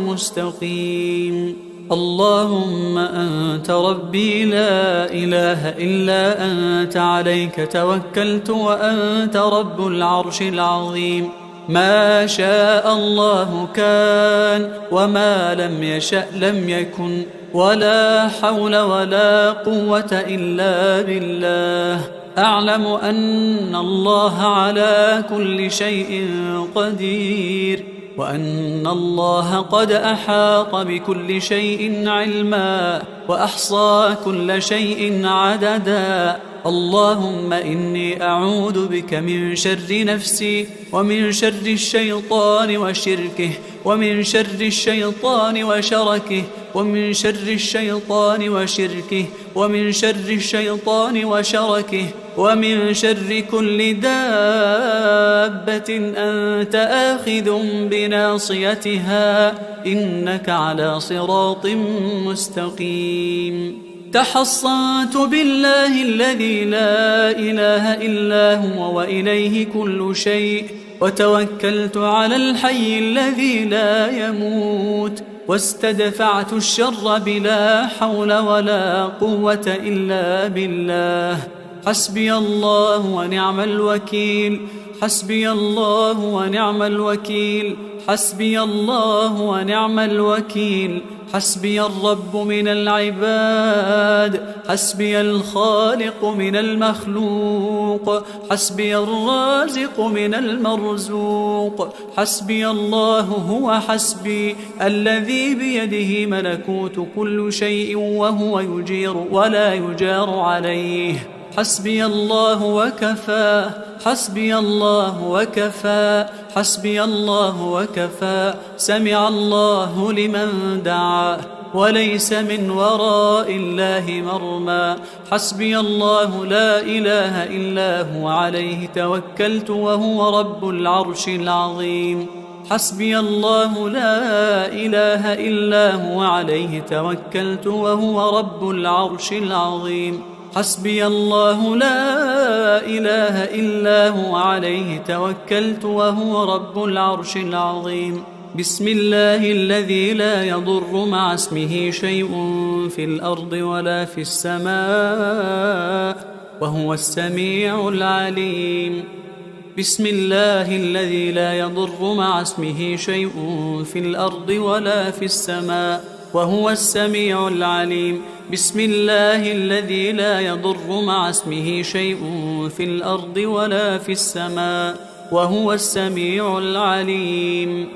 مستقيم. اللهم أنت ربي لا إله إلا أنت عليك توكلت وأنت رب العرش العظيم. ما شاء الله كان وما لم يشأ لم يكن ولا حول ولا قوة إلا بالله. أعلم أن الله على كل شيء قدير وأن الله قد أحاط بكل شيء علما وأحصى كل شيء عددا. اللهم إني أعوذ بك من شر نفسي ومن شر الشيطان وشركه ومن شر الشيطان وشركه ومن شر الشيطان وشركه ومن شر الشيطان وشركه ومن شر كل دابة أنت آخذ بناصيتها إنك على صراط مستقيم. تحصنت بالله الذي لا إله إلا هو وإليه كل شيء وتوكلت على الحي الذي لا يموت واستدفعت الشر بلا حول ولا قوة إلا بالله. حسبي الله ونعم الوكيل. حسبي الله ونعم الوكيل. حسبي الله ونعم الوكيل. حسبي الرب من العباد. حسبي الخالق من المخلوق. حسبي الرازق من المرزوق. حسبي الله هو حسبي الذي بيده ملكوت كل شيء وهو يجير ولا يجار عليه. حسبي الله وكفى. حسبي الله وكفى. حسبي الله وكفى. سمع الله لمن دعا. وليس من وراء الله مرمى. حسبي الله لا إله إلا هو عليه توكلت وهو رب العرش العظيم. حسبي الله لا إله إلا هو عليه توكلت وهو رب العرش العظيم. حسبي الله لا إله إلا هو عليه توكلت وهو رب العرش العظيم. بسم الله الذي لا يضر مع اسمه شيء في الأرض ولا في السماء وهو السميع العليم. بسم الله الذي لا يضر مع اسمه شيء في الأرض ولا في السماء وهو السميع العليم. بسم الله الذي لا يضر مع اسمه شيء في الأرض ولا في السماء وهو السميع العليم.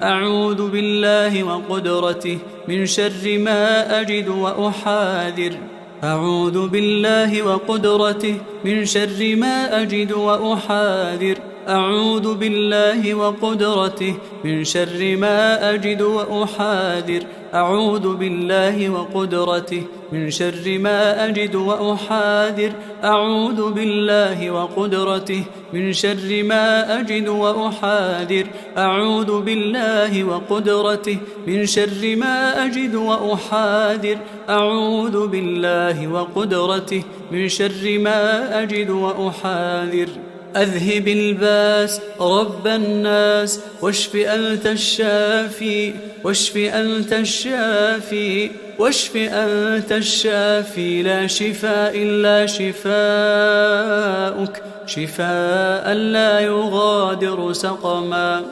أعوذ بالله وقدرته من شر ما أجد وأحاذر. أعوذ بالله وقدرته من شر ما أجد وأحاذر. أعوذ بالله وقدرته من شر ما أجد وأحاذر. أعوذ بالله وقدرته من شر ما أجد وأحاذر. أعوذ بالله وقدرته من شر ما أجد وأحاذر. أعوذ بالله وقدرته من شر ما أجد وأحاذر. أعوذ بالله وقدرته من شر ما أجد وأحاذر. أذهب الباس رب الناس واشف أنت الشافي واشف أنت الشافي واشف أنت الشافي لا شفاء إلا شفاؤك شفاء لا يغادر سقما.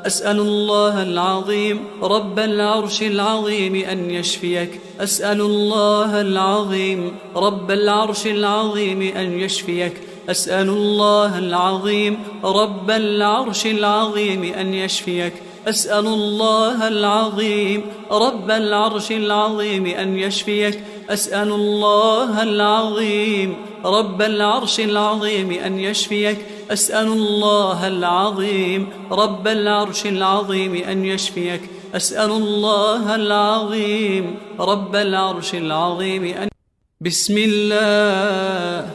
أسأل الله العظيم رب العرش العظيم أن يشفيك. أسأل الله العظيم رب العرش العظيم أن يشفيك. أسأل الله العظيم رب العرش العظيم أن يشفيك. أسأل الله العظيم رب العرش العظيم أن يشفيك. أسأل الله العظيم رب العرش العظيم أن يشفيك. أسأل الله العظيم رب العرش العظيم أن يشفيك. أسأل الله العظيم رب العرش العظيم أن بسم الله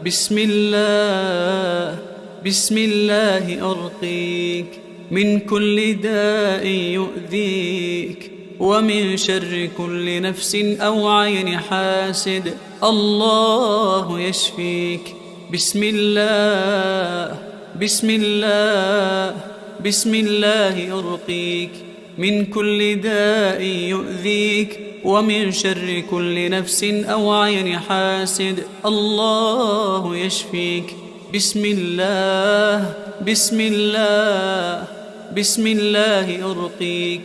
بسم الله بسم الله أرقيك من كل داء يؤذيك ومن شر كل نفس أو عين حاسد. الله يشفيك. بسم الله بسم الله بسم الله أرقيك من كل داء يؤذيك ومن شر كل نفس أو عين حاسد. الله يشفيك. بسم الله بسم الله بسم الله أرقيك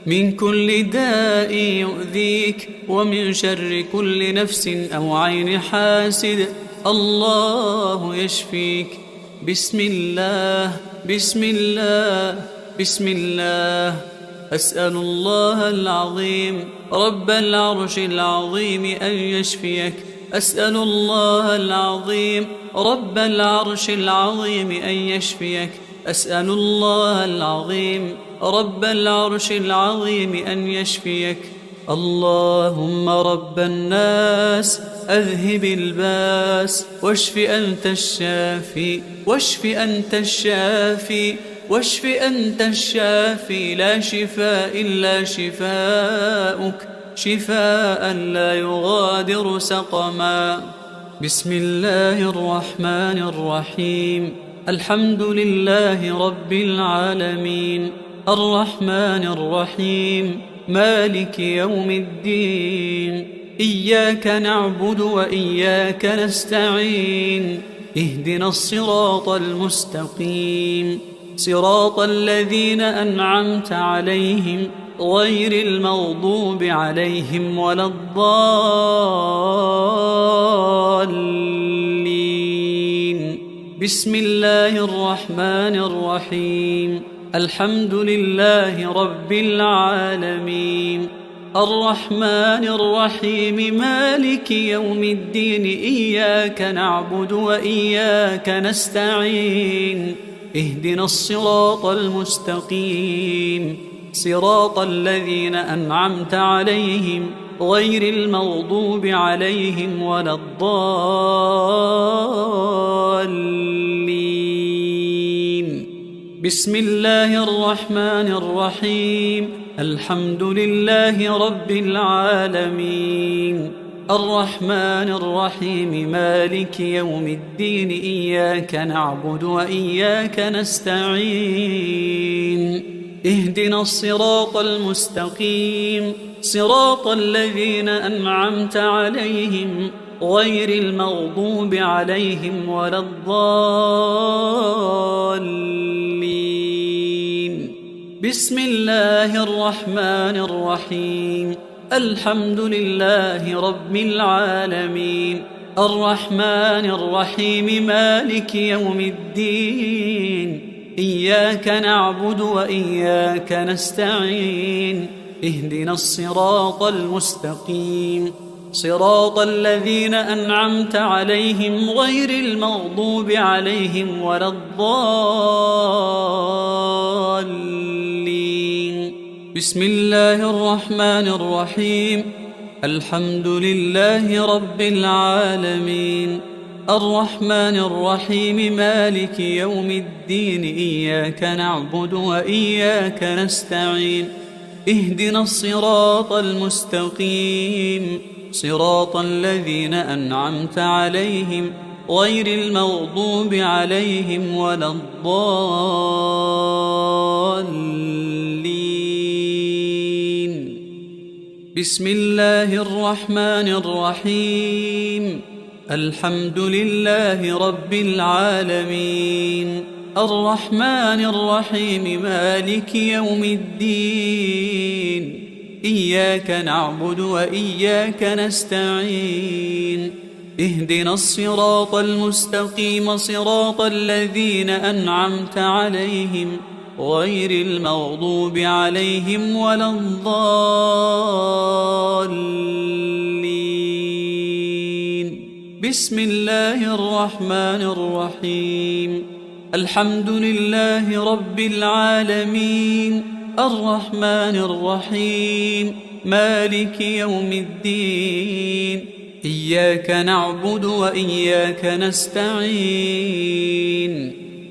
من كل داء يؤذيك ومن شر كل نفس أو عين حاسد. الله يشفيك. بسم الله بسم الله بسم الله. أسأل الله العظيم رب العرش العظيم أن يشفيك. أسأل الله العظيم رب العرش العظيم أن يشفيك. أسأل الله العظيم رب العرش العظيم أن يشفيك. اللهم رب الناس أذهب الباس واشف أنت الشافي واشف أنت الشافي واشف أنت الشافي لا شفاء إلا شفاؤك شفاء لا يغادر سقما. بسم الله الرحمن الرحيم. الحمد لله رب العالمين الرحمن الرحيم مالك يوم الدين. إياك نعبد وإياك نستعين. اهدنا الصراط المستقيم صراط الذين أنعمت عليهم غير المغضوب عليهم ولا الضالين. بسم الله الرحمن الرحيم. الحمد لله رب العالمين الرحمن الرحيم مالك يوم الدين. إياك نعبد وإياك نستعين. اهدنا الصراط المستقيم صراط الذين أنعمت عليهم غير المغضوب عليهم ولا الضالين. بسم الله الرحمن الرحيم. الحمد لله رب العالمين الرحمن الرحيم مالك يوم الدين إياك نعبد وإياك نستعين اهدنا الصراط المستقيم صراط الذين أنعمت عليهم غير المغضوب عليهم ولا الضالين. بسم الله الرحمن الرحيم. الحمد لله رب العالمين الرحمن الرحيم مالك يوم الدين إياك نعبد وإياك نستعين اهدنا الصراط المستقيم صراط الذين أنعمت عليهم غير المغضوب عليهم ولا الضالين. بسم الله الرحمن الرحيم. الحمد لله رب العالمين الرحمن الرحيم مالك يوم الدين إياك نعبد وإياك نستعين اهدنا الصراط المستقيم صراط الذين أنعمت عليهم غير المغضوب عليهم ولا الضالين. بسم الله الرحمن الرحيم. الحمد لله رب العالمين الرحمن الرحيم مالك يوم الدين إياك نعبد وإياك نستعين اهدنا الصراط المستقيم صراط الذين أنعمت عليهم غير المغضوب عليهم ولا الضالين. بسم الله الرحمن الرحيم. الحمد لله رب العالمين الرحمن الرحيم مالك يوم الدين إياك نعبد وإياك نستعين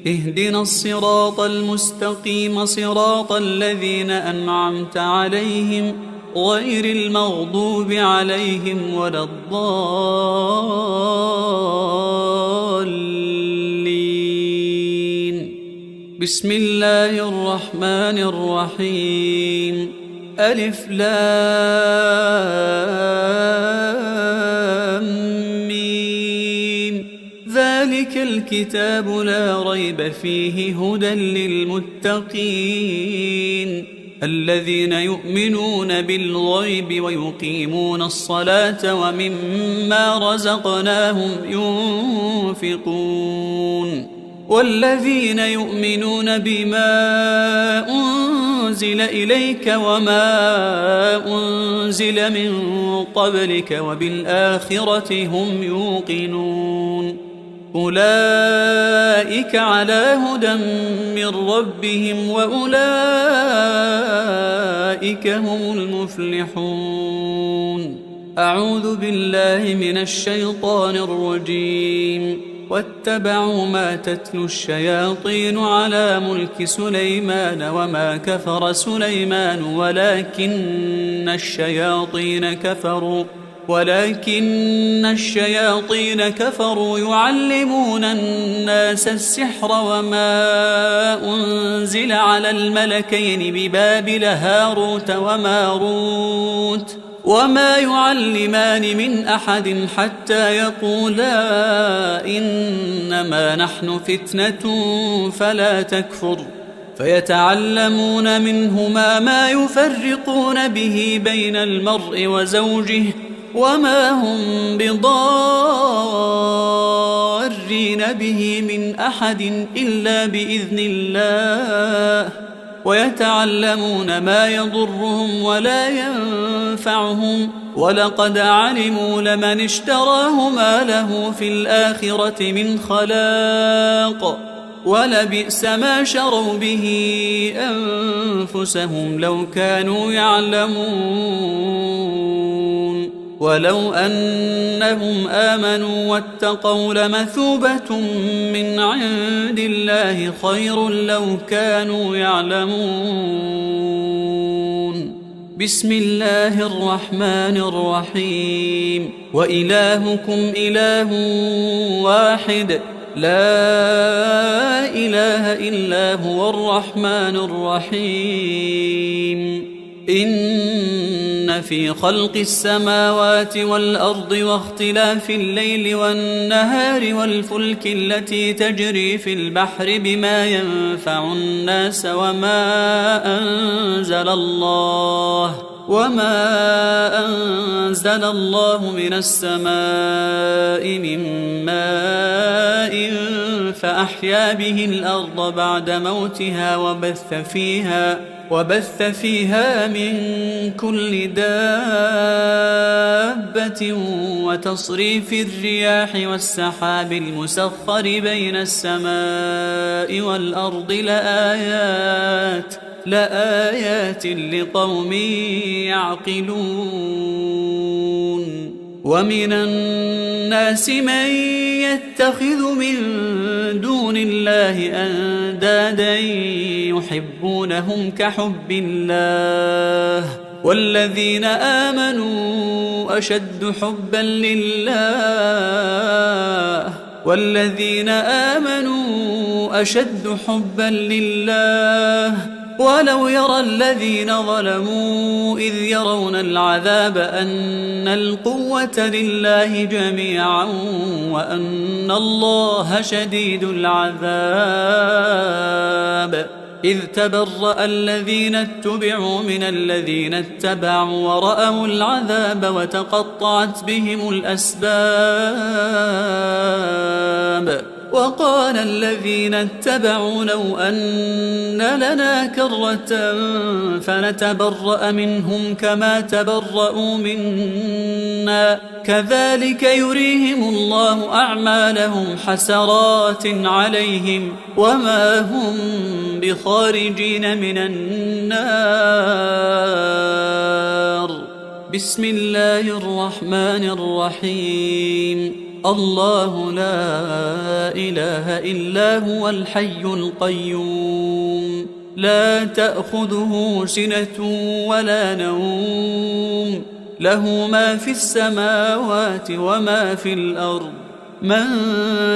اهدنا الصراط المستقيم صراط الذين أنعمت عليهم غير المغضوب عليهم ولا الضالين. بسم الله الرحمن الرحيم. ألف لام ميم ذلك الكتاب لا ريب فيه هدى للمتقين الذين يؤمنون بالغيب ويقيمون الصلاة ومما رزقناهم ينفقون والذين يؤمنون بما أنزل إليك وما أنزل من قبلك وبالآخرة هم يوقنون أولئك على هدى من ربهم وأولئك هم المفلحون. أعوذ بالله من الشيطان الرجيم. واتبعوا ما تتلو الشياطين على ملك سليمان وما كفر سليمان ولكن الشياطين كفروا يعلمون الناس السحر وما أنزل على الملكين ببابل هاروت وماروت وما يعلمان من أحد حتى يقولا إنما نحن فتنة فلا تكفر فيتعلمون منهما ما يفرقون به بين المرء وزوجه وما هم بضارين به من أحد إلا بإذن الله ويتعلمون ما يضرهم ولا ينفعهم ولقد علموا لمن اشتراه ما له في الآخرة من خلاق ولبئس ما شروا به أنفسهم لو كانوا يعلمون ولو أنهم آمنوا واتقوا لمثوبة من عند الله خير لو كانوا يعلمون. بسم الله الرحمن الرحيم. وإلهكم إله واحد لا إله إلا هو الرحمن الرحيم. إن في خلق السماوات والأرض واختلاف الليل والنهار والفلك التي تجري في البحر بما ينفع الناس وما أنزل الله من السماء من ماء فأحيا به الأرض بعد موتها وبث فيها من كل دابة وتصريف الرياح والسحاب المسخر بين السماء والأرض لآيات لقوم يعقلون. ومن الناس من يتخذ من دون الله أندادا يحبونهم كحب الله والذين آمنوا أشد حبا لله ولو يرى الذين ظلموا إذ يرون العذاب أن القوة لله جميعا وأن الله شديد العذاب. إذ تبرأ الذين اتبعوا من الذين اتبعوا ورأوا العذاب وتقطعت بهم الأسباب. وقال الذين اتبعوا لو أن لنا كرة فنتبرأ منهم كما تبرأوا منا كذلك يريهم الله أعمالهم حسرات عليهم وما هم بخارجين من النار. بسم الله الرحمن الرحيم. الله لا إله إلا هو الحي القيوم لا تأخذه سنة ولا نوم له ما في السماوات وما في الأرض. من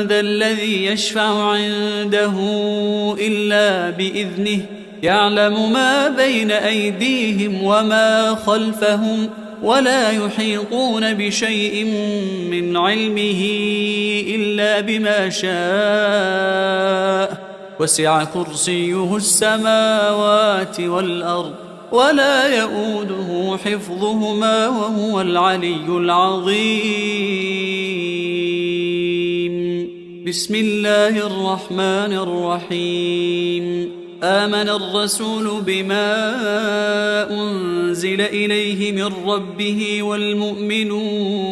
ذا الذي يشفع عنده إلا بإذنه يعلم ما بين أيديهم وما خلفهم ولا يحيطون بشيء من علمه إلا بما شاء وسع كرسيه السماوات والأرض ولا يؤوده حفظهما وهو العلي العظيم. بسم الله الرحمن الرحيم. آمن الرسول بما أنزل إليه من ربه والمؤمنون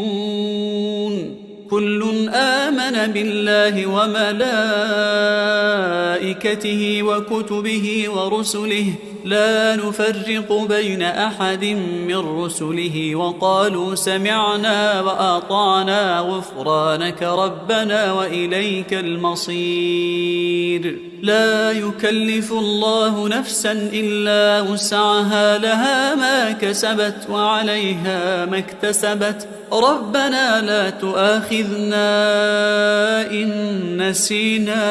كل آمن بالله وملائكته وكتبه ورسله لا نفرق بين أحد من رسله وقالوا سمعنا وأطعنا غفرانك ربنا وإليك المصير. لا يكلف الله نفسا إلا وسعها لها ما كسبت وعليها ما اكتسبت ربنا لا تؤاخذنا إن نسينا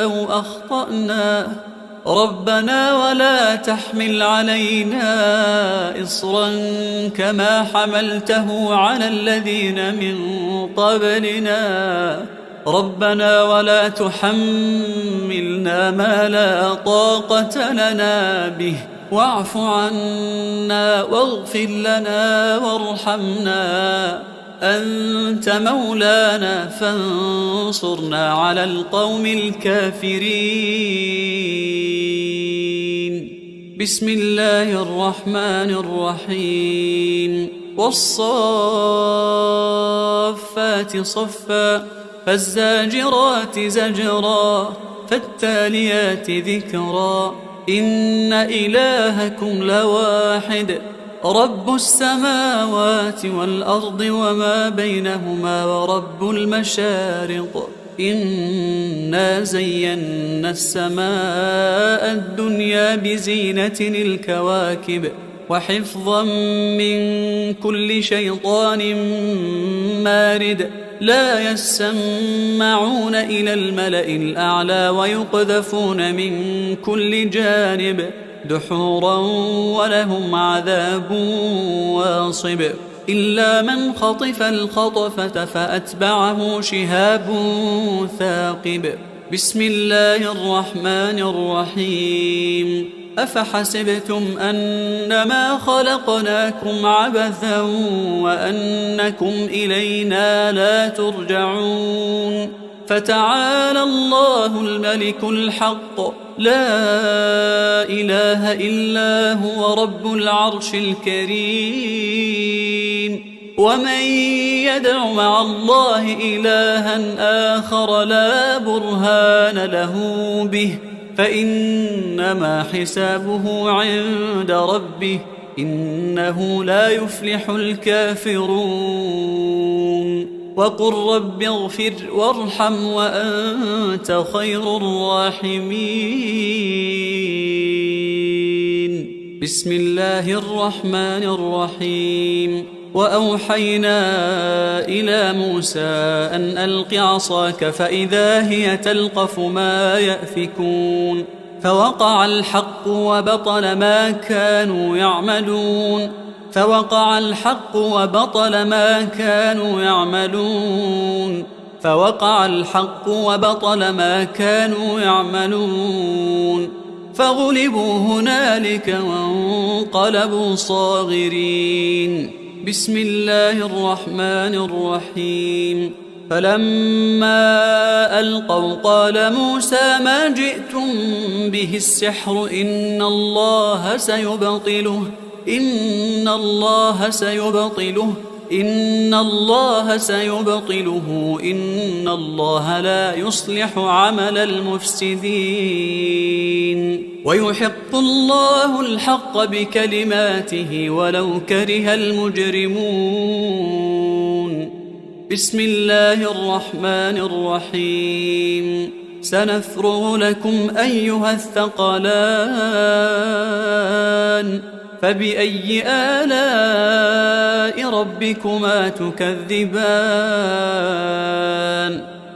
أو أخطأنا ربنا ولا تحمل علينا إصرا كما حملته على الذين من قبلنا ربنا ولا تحملنا ما لا طاقة لنا به واعف عنا واغفر لنا وارحمنا أنت مولانا فانصرنا على القوم الكافرين. بسم الله الرحمن الرحيم. والصافات صفا فالزاجرات زجرا فالتاليات ذكرا إن إلهكم لواحد رب السماوات والأرض وما بينهما ورب المشارق إنا زينا السماء الدنيا بزينة الكواكب وحفظا من كل شيطان مارد لا يسمعون إلى الملأ الأعلى ويقذفون من كل جانب دحورا ولهم عذاب واصب إلا من خطف الخطفة فأتبعه شهاب ثاقب بسم الله الرحمن الرحيم أفحسبتم أنما خلقناكم عبثا وأنكم إلينا لا ترجعون فتعالى الله الملك الحق لا إله إلا هو رب العرش الكريم ومن يدع مع الله إلها آخر لا برهان له به فإنما حسابه عند ربه إنه لا يفلح الكافرون وقل رب اغفر وارحم وأنت خير الراحمين بسم الله الرحمن الرحيم وأوحينا إلى موسى أن ألق عصاك فإذا هي تلقف ما يأفكون فوقع الحق وبطل ما كانوا يعملون فوقع الحق وبطل ما كانوا يعملون فوقع الحق وبطل ما كانوا يعملون فغلبوا هنالك وانقلبوا صاغرين بسم الله الرحمن الرحيم فلما ألقوا قال موسى ما جئتم به السحر إن الله سيبطله إن الله سيبطله إن الله لا يصلح عمل المفسدين ويحق الله الحق بكلماته ولو كره المجرمون بسم الله الرحمن الرحيم سنفرغ لكم أيها الثقلان فبأي آلاء ربكما تكذبان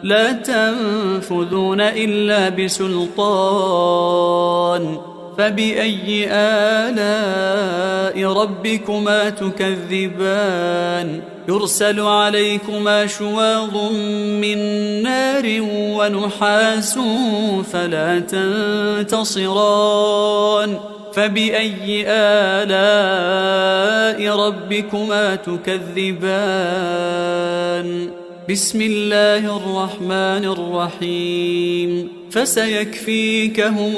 لا تنفذون إلا بسلطان فبأي آلاء ربكما تكذبان يرسل عليكما شواظ من نار ونحاس فلا تنتصران فبأي آلاء ربكما تكذبان بسم الله الرحمن الرحيم فسيكفيكهم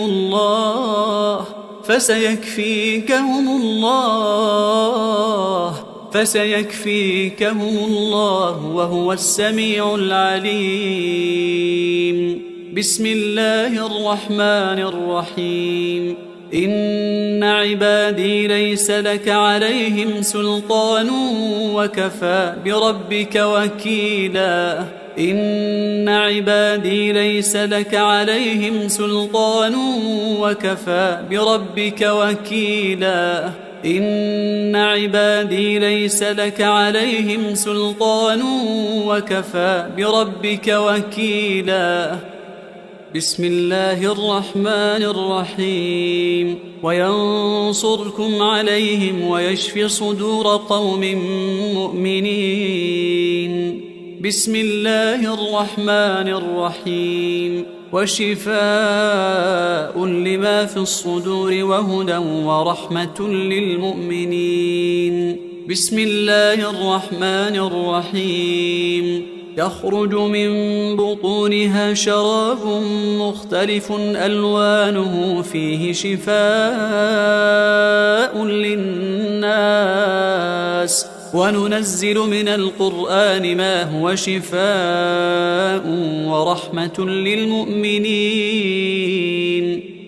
الله وهو السميع العليم بسم الله الرحمن الرحيم إن عبادي ليس لك عليهم سلطان وكفى بربك وكيلا إن عبادي ليس لك عليهم سلطان وكفى بربك وكيلا إن عبادي ليس لك عليهم سلطان وكفى بربك وكيلا بسم الله الرحمن الرحيم وينصركم عليهم ويشفي صدور قوم مؤمنين بسم الله الرحمن الرحيم وشفاء لما في الصدور وهدى ورحمة للمؤمنين بسم الله الرحمن الرحيم يخرج من بطونها شراب مختلف ألوانه فيه شفاء للناس وننزل من القرآن ما هو شفاء ورحمة للمؤمنين.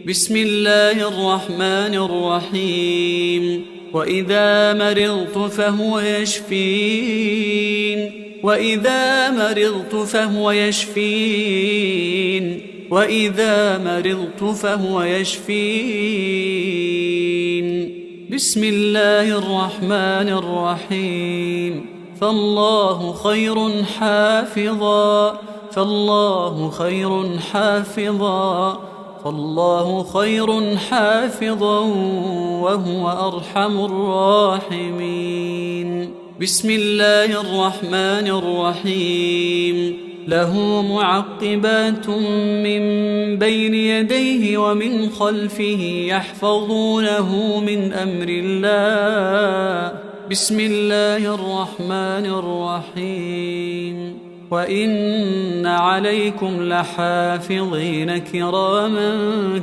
بسم الله الرحمن الرحيم. وإذا مرضت فهو يشفين. وإذا مرضت فهو يشفين. وإذا مرضت فهو يشفين. بسم الله الرحمن الرحيم. فالله خير حافظا. فالله خير حافظا. فالله خير حافظا وهو أرحم الراحمين. بسم الله الرحمن الرحيم. له معقبات من بين يديه ومن خلفه يحفظونه من أمر الله. بسم الله الرحمن الرحيم. وإن عليكم لحافظين كراما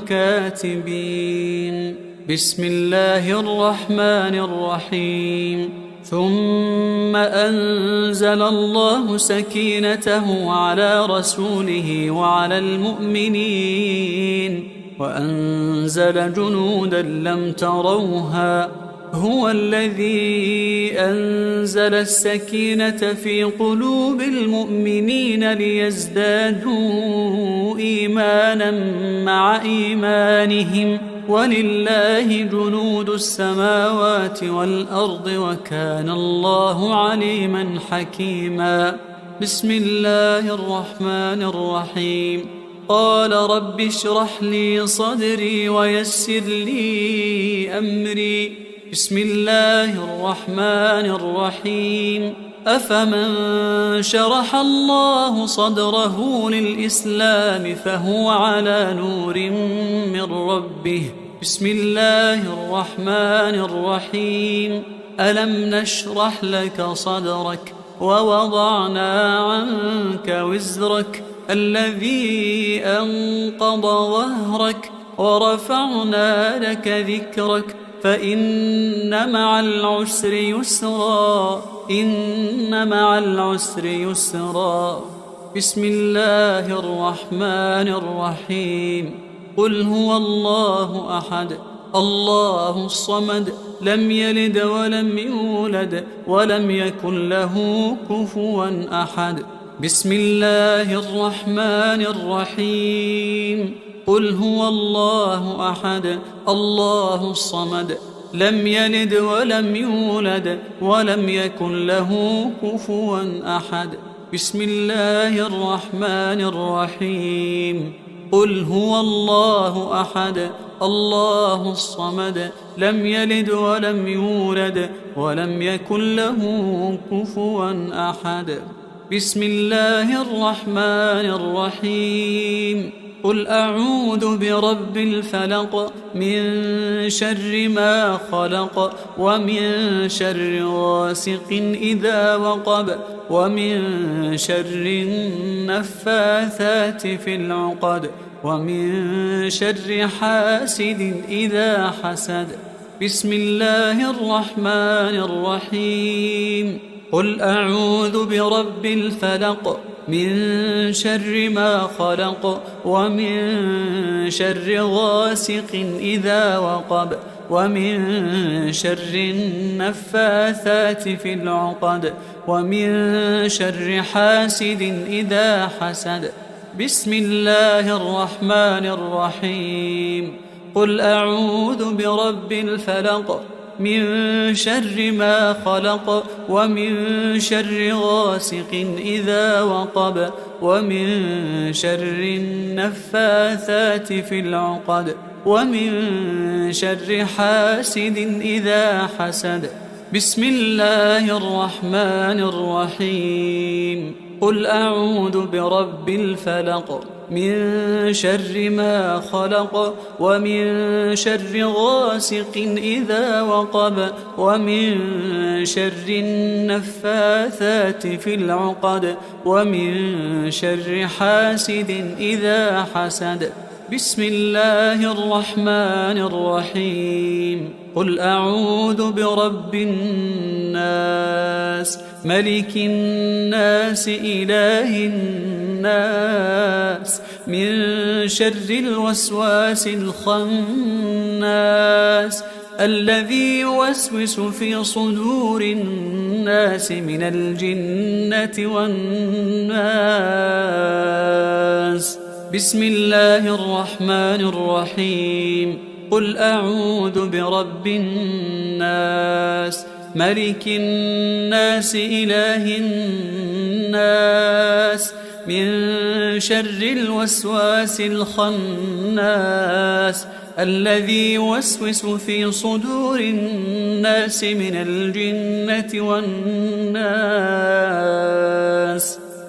كاتبين. بسم الله الرحمن الرحيم. ثم أنزل الله سكينته على رسوله وعلى المؤمنين وأنزل جنودا لم تروها. هو الذي أنزل السكينة في قلوب المؤمنين ليزدادوا إيمانا مع إيمانهم ولله جنود السماوات والأرض وكان الله عليما حكيما. بسم الله الرحمن الرحيم. قال رب اشرح لي صدري ويسر لي أمري. بسم الله الرحمن الرحيم. أفمن شرح الله صدره للإسلام فهو على نور من ربه. بسم الله الرحمن الرحيم. ألم نشرح لك صدرك ووضعنا عنك وزرك الذي أنقض ظهرك ورفعنا لك ذكرك فإن مع العسر يسرا. إن مع العسر يسرا. بسم الله الرحمن الرحيم. قل هو الله أحد الله الصمد لم يلد ولم يولد ولم يكن له كفوا أحد. بسم الله الرحمن الرحيم. قل هو الله أحد الله الصمد لم يلد ولم يولد ولم يكن له كفوا أحد. بسم الله الرحمن الرحيم. قل هو الله أحد الله الصمد لم يلد ولم يولد ولم يكن له كفوا أحد. بسم الله الرحمن الرحيم. قل أعوذ برب الفلق من شر ما خلق ومن شر غاسق إذا وقب ومن شر النفاثات في العقد ومن شر حاسد إذا حسد. بسم الله الرحمن الرحيم. قل أعوذ برب الفلق من شر ما خلق ومن شر غاسق إذا وقب ومن شر النفاثات في العقد ومن شر حاسد إذا حسد. بسم الله الرحمن الرحيم. قل أعوذ برب الفلق من شر ما خلق ومن شر غاسق إذا وقب ومن شر النفاثات في العقد ومن شر حاسد إذا حسد. بسم الله الرحمن الرحيم. قل أعوذ برب الفلق من شر ما خلق ومن شر غاسق إذا وقب ومن شر النفاثات في العقد ومن شر حاسد إذا حسد. بسم الله الرحمن الرحيم. قل أعوذ برب الناس ملك الناس إله الناس من شر الوسواس الخناس الذي يوسوس في صدور الناس من الجنة والناس. بسم الله الرحمن الرحيم. قل أعوذ برب الناس ملك الناس إله الناس من شر الوسواس الخناس الذي يوسوس في صدور الناس من الجنة والناس.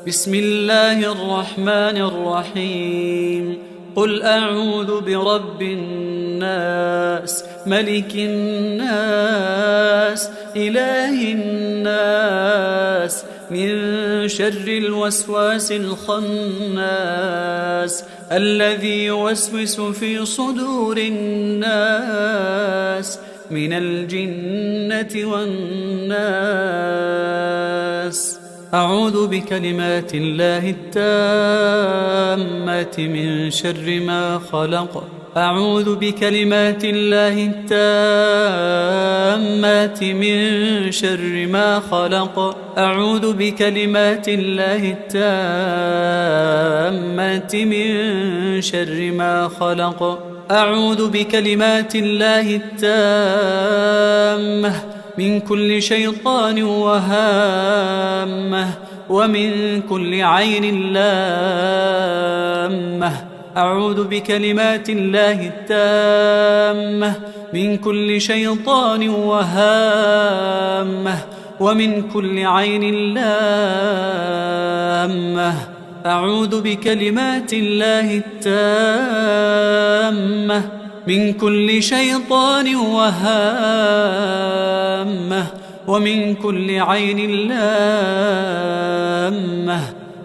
بسم الله الرحمن الرحيم. قل أعوذ برب الناس ملك الناس إله الناس من شر الوسواس الخناس الذي يوسوس في صدور الناس من الجنة والناس. أعوذ بكلمات الله التامات من شر ما خلق. أعوذ بكلمات الله التامات من شر ما خلق. أعوذ بكلمات الله التامات من شر ما خلق. أعوذ بكلمات الله التامة من كل شيطان وهامة ومن كل عين لامة. أعوذ بكلمات الله التامة من كل شيطان وهامة ومن كل عين لامة. أعوذ بكلمات الله التامة من كل شيطان وهامة ومن كل عين لامة.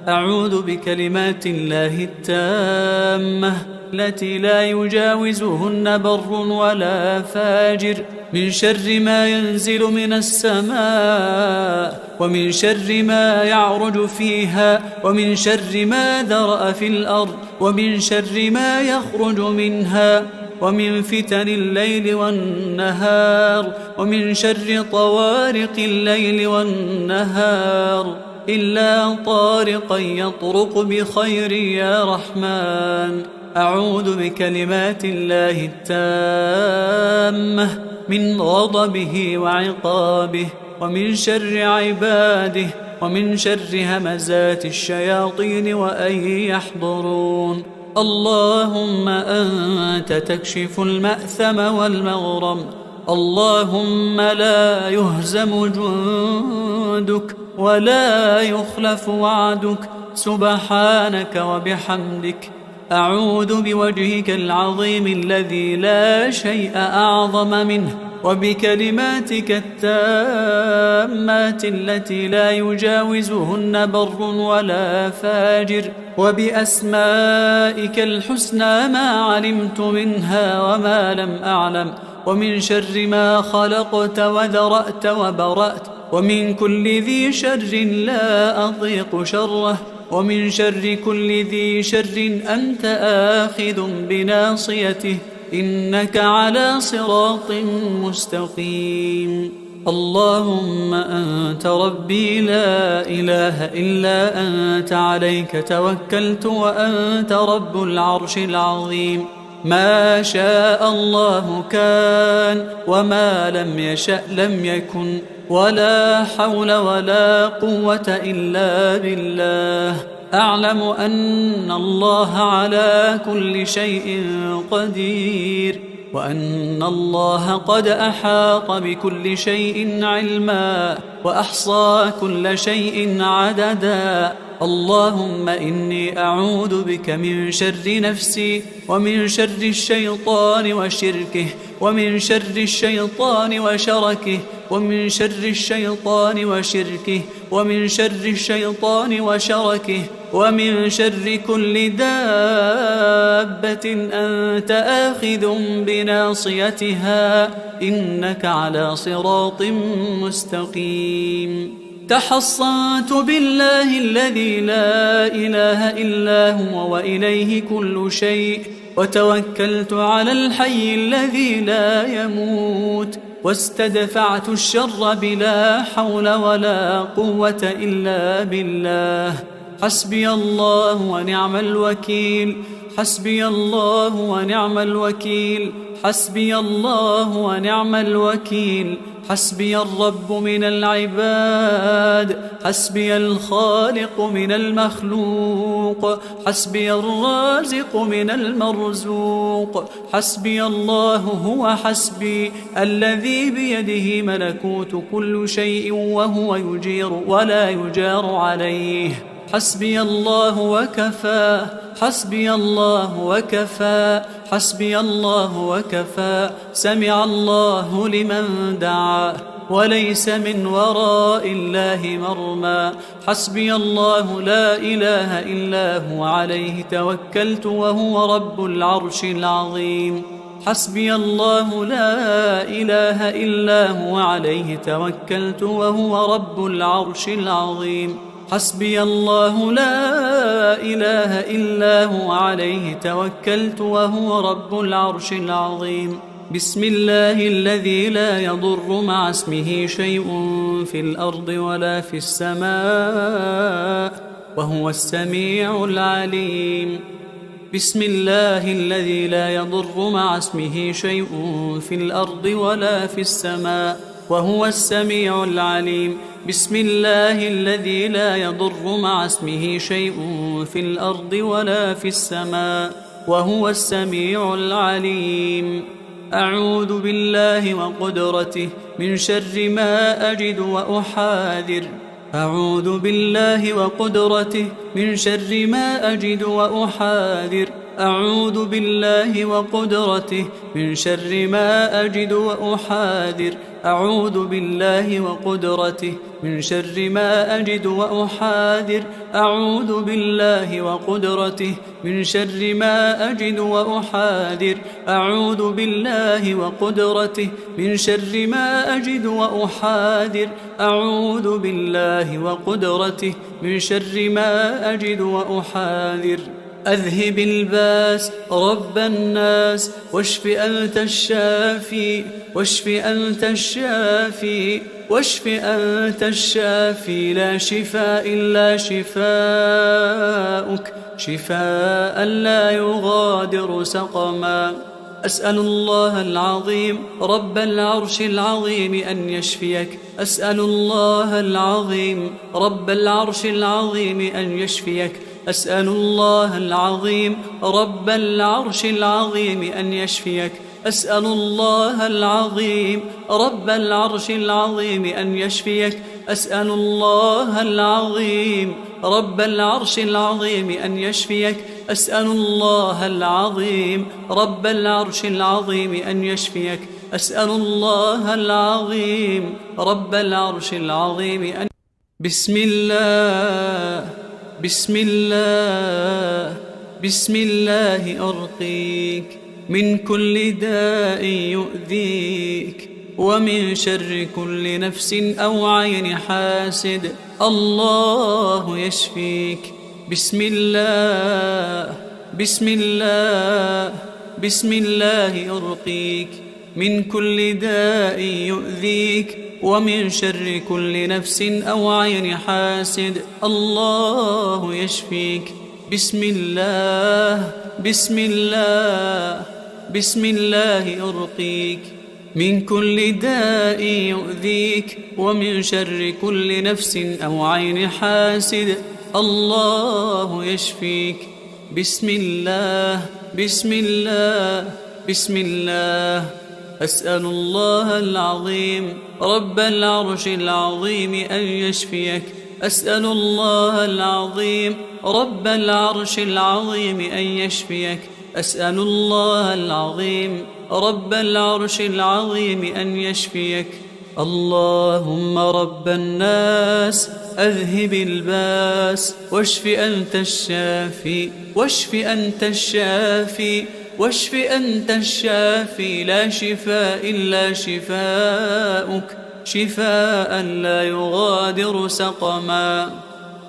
أعوذ بكلمات الله التامة التي لا يجاوزهن بر ولا فاجر من شر ما ينزل من السماء ومن شر ما يعرج فيها ومن شر ما ذرأ في الأرض ومن شر ما يخرج منها ومن فتن الليل والنهار ومن شر طوارق الليل والنهار إلا طارقا يطرق بخير يا رحمن. أعوذ بكلمات الله التامة من غضبه وعقابه ومن شر عباده ومن شر همزات الشياطين وأن يحضرون. اللهم أنت تكشف المأثم والمغرم. اللهم لا يهزم جندك ولا يخلف وعدك سبحانك وبحمدك. أعوذ بوجهك العظيم الذي لا شيء أعظم منه وبكلماتك التامات التي لا يجاوزهن بر ولا فاجر وبأسمائك الحسنى ما علمت منها وما لم أعلم ومن شر ما خلقت وذرأت وبرأت ومن كل ذي شر لا أطيق شره ومن شر كل ذي شر أنت آخذ بناصيته إنك على صراط مستقيم. اللهم أنت ربي لا إله إلا أنت عليك توكلت وأنت رب العرش العظيم. ما شاء الله كان وما لم يشأ لم يكن ولا حول ولا قوة إلا بالله. أعلم أن الله على كل شيء قدير وأن الله قد أحاط بكل شيء علما وأحصى كل شيء عددا. اللهم إني أعوذ بك من شر نفسي ومن شر الشيطان وشركه ومن شر الشيطان وشركه ومن شر الشيطان وشركه ومن شر الشيطان وشركه ومن شر كل دابة أنت آخذ بناصيتها إنك على صراط مستقيم. تحصنت بالله الذي لا إله إلا هو وإليه كل شيء، وتوكلت على الحي الذي لا يموت، واستدفعت الشر بلا حول ولا قوة إلا بالله. حسبي الله ونعم الوكيل، حسبي الله ونعم الوكيل، حسبي الله ونعم الوكيل. حسبي الرب من العباد، حسبي الخالق من المخلوق، حسبي الرازق من المرزوق. حسبي الله هو حسبي الذي بيده ملكوت كل شيء وهو يجير ولا يجار عليه. حسبي الله وكفى، حسبي الله وكفى، حسبي الله وكفى. سمع الله لمن دعا وليس من وراء الله مرمى. حسبي الله لا إله إلا هو عليه توكلت وهو رب العرش العظيم. حسبي الله لا إله إلا هو عليه توكلت وهو رب العرش العظيم. حسبي الله لا إله إلا هو عليه توكلت وهو رب العرش العظيم. بسم الله الذي لا يضر مع اسمه شيء في الأرض ولا في السماء وهو السميع العليم. بسم الله الذي لا يضر مع اسمه شيء في الأرض ولا في السماء وهو السميع العليم. بسم الله الذي لا يضر مع اسمه شيء في الأرض ولا في السماء وهو السميع العليم. أعوذ بالله وقدرته من شر ما أجد وأحاذر. أعوذ بالله وقدرته من شر ما أجد وأحاذر. أعوذ بالله وقدرته من شر ما أجد وأحاذر. أعوذ بالله وقدرته من شر ما أجد وأحاذر. أعوذ بالله وقدرته من شر ما أجد وأحاذر. أعوذ بالله وقدرته من شر ما أجد وأحاذر. أعوذ بالله وقدرته من شر ما أجد وأحاذر. أذهب الباس رب الناس واشف أنت الشافي، واشف أنت الشافي، واشف أنت الشافي. لا شفاء إلا شفاؤك، شفاء لا يغادر سقما. أسأل الله العظيم رب العرش العظيم أن يشفيك. أسأل الله العظيم رب العرش العظيم أن يشفيك. أسأل الله العظيم رب العرش العظيم أن يشفيك. أسأل الله العظيم رب العرش العظيم أن يشفيك. أسأل الله العظيم رب العرش العظيم أن يشفيك. أسأل الله العظيم رب العرش العظيم أن يشفيك. أسأل الله العظيم رب العرش العظيم أن بسم الله، بسم الله، بسم الله أرقيك من كل داء يؤذيك ومن شر كل نفس أو عين حاسد. الله يشفيك. بسم الله، بسم الله، بسم الله أرقيك من كل داء يؤذيك ومن شر كل نفس أو عين حاسد. الله يشفيك. بسم الله، بسم الله، بسم الله أرقيك من كل داء يؤذيك ومن شر كل نفس أو عين حاسد. الله يشفيك. بسم الله، بسم الله، بسم الله. أسأل الله العظيم رب العرش العظيم أن يشفيك. أسأل الله العظيم رب العرش العظيم أن يشفيك. أسأل الله العظيم رب العرش العظيم أن يشفيك. اللهم رب الناس أذهب الباس واشف أنت الشافي واشف أنت الشافي واشف أنت الشافي لا شفاء إلا شفاؤك شفاء لا يغادر سقما.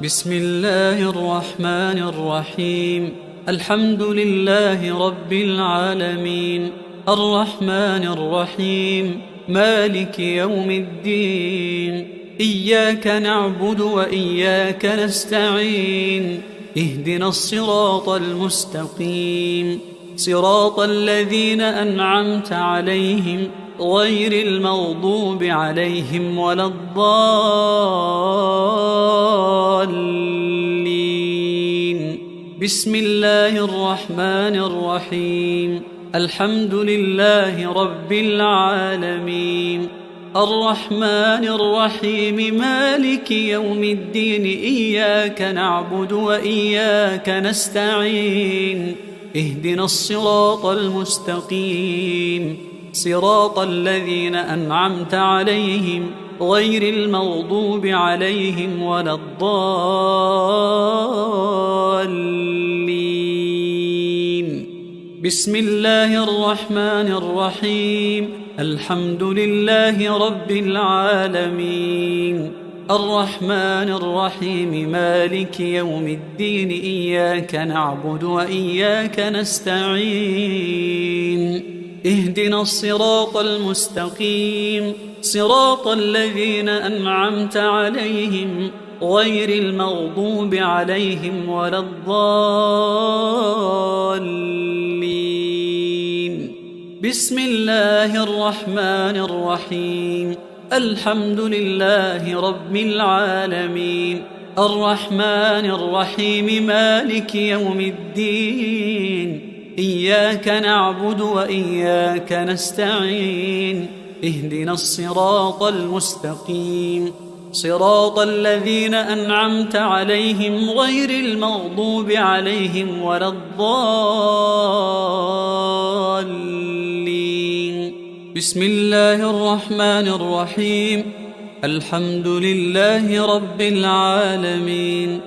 بسم الله الرحمن الرحيم. الحمد لله رب العالمين الرحمن الرحيم مالك يوم الدين. إياك نعبد وإياك نستعين. اهدنا الصراط المستقيم صراط الذين أنعمت عليهم غير المغضوب عليهم ولا الضالين. بسم الله الرحمن الرحيم. الحمد لله رب العالمين الرحمن الرحيم مالك يوم الدين. إياك نعبد وإياك نستعين. اهدنا الصراط المستقيم صراط الذين أنعمت عليهم غير المغضوب عليهم ولا الضالين. بسم الله الرحمن الرحيم. الحمد لله رب العالمين الرحمن الرحيم مالك يوم الدين. إياك نعبد وإياك نستعين. اهدنا الصراط المستقيم صراط الذين أنعمت عليهم غير المغضوب عليهم ولا الضالين. بسم الله الرحمن الرحيم. الحمد لله رب العالمين الرحمن الرحيم مالك يوم الدين. إياك نعبد وإياك نستعين. اهدنا الصراط المستقيم صراط الذين أنعمت عليهم غير المغضوب عليهم ولا الضالين. بسم الله الرحمن الرحيم. الحمد لله رب العالمين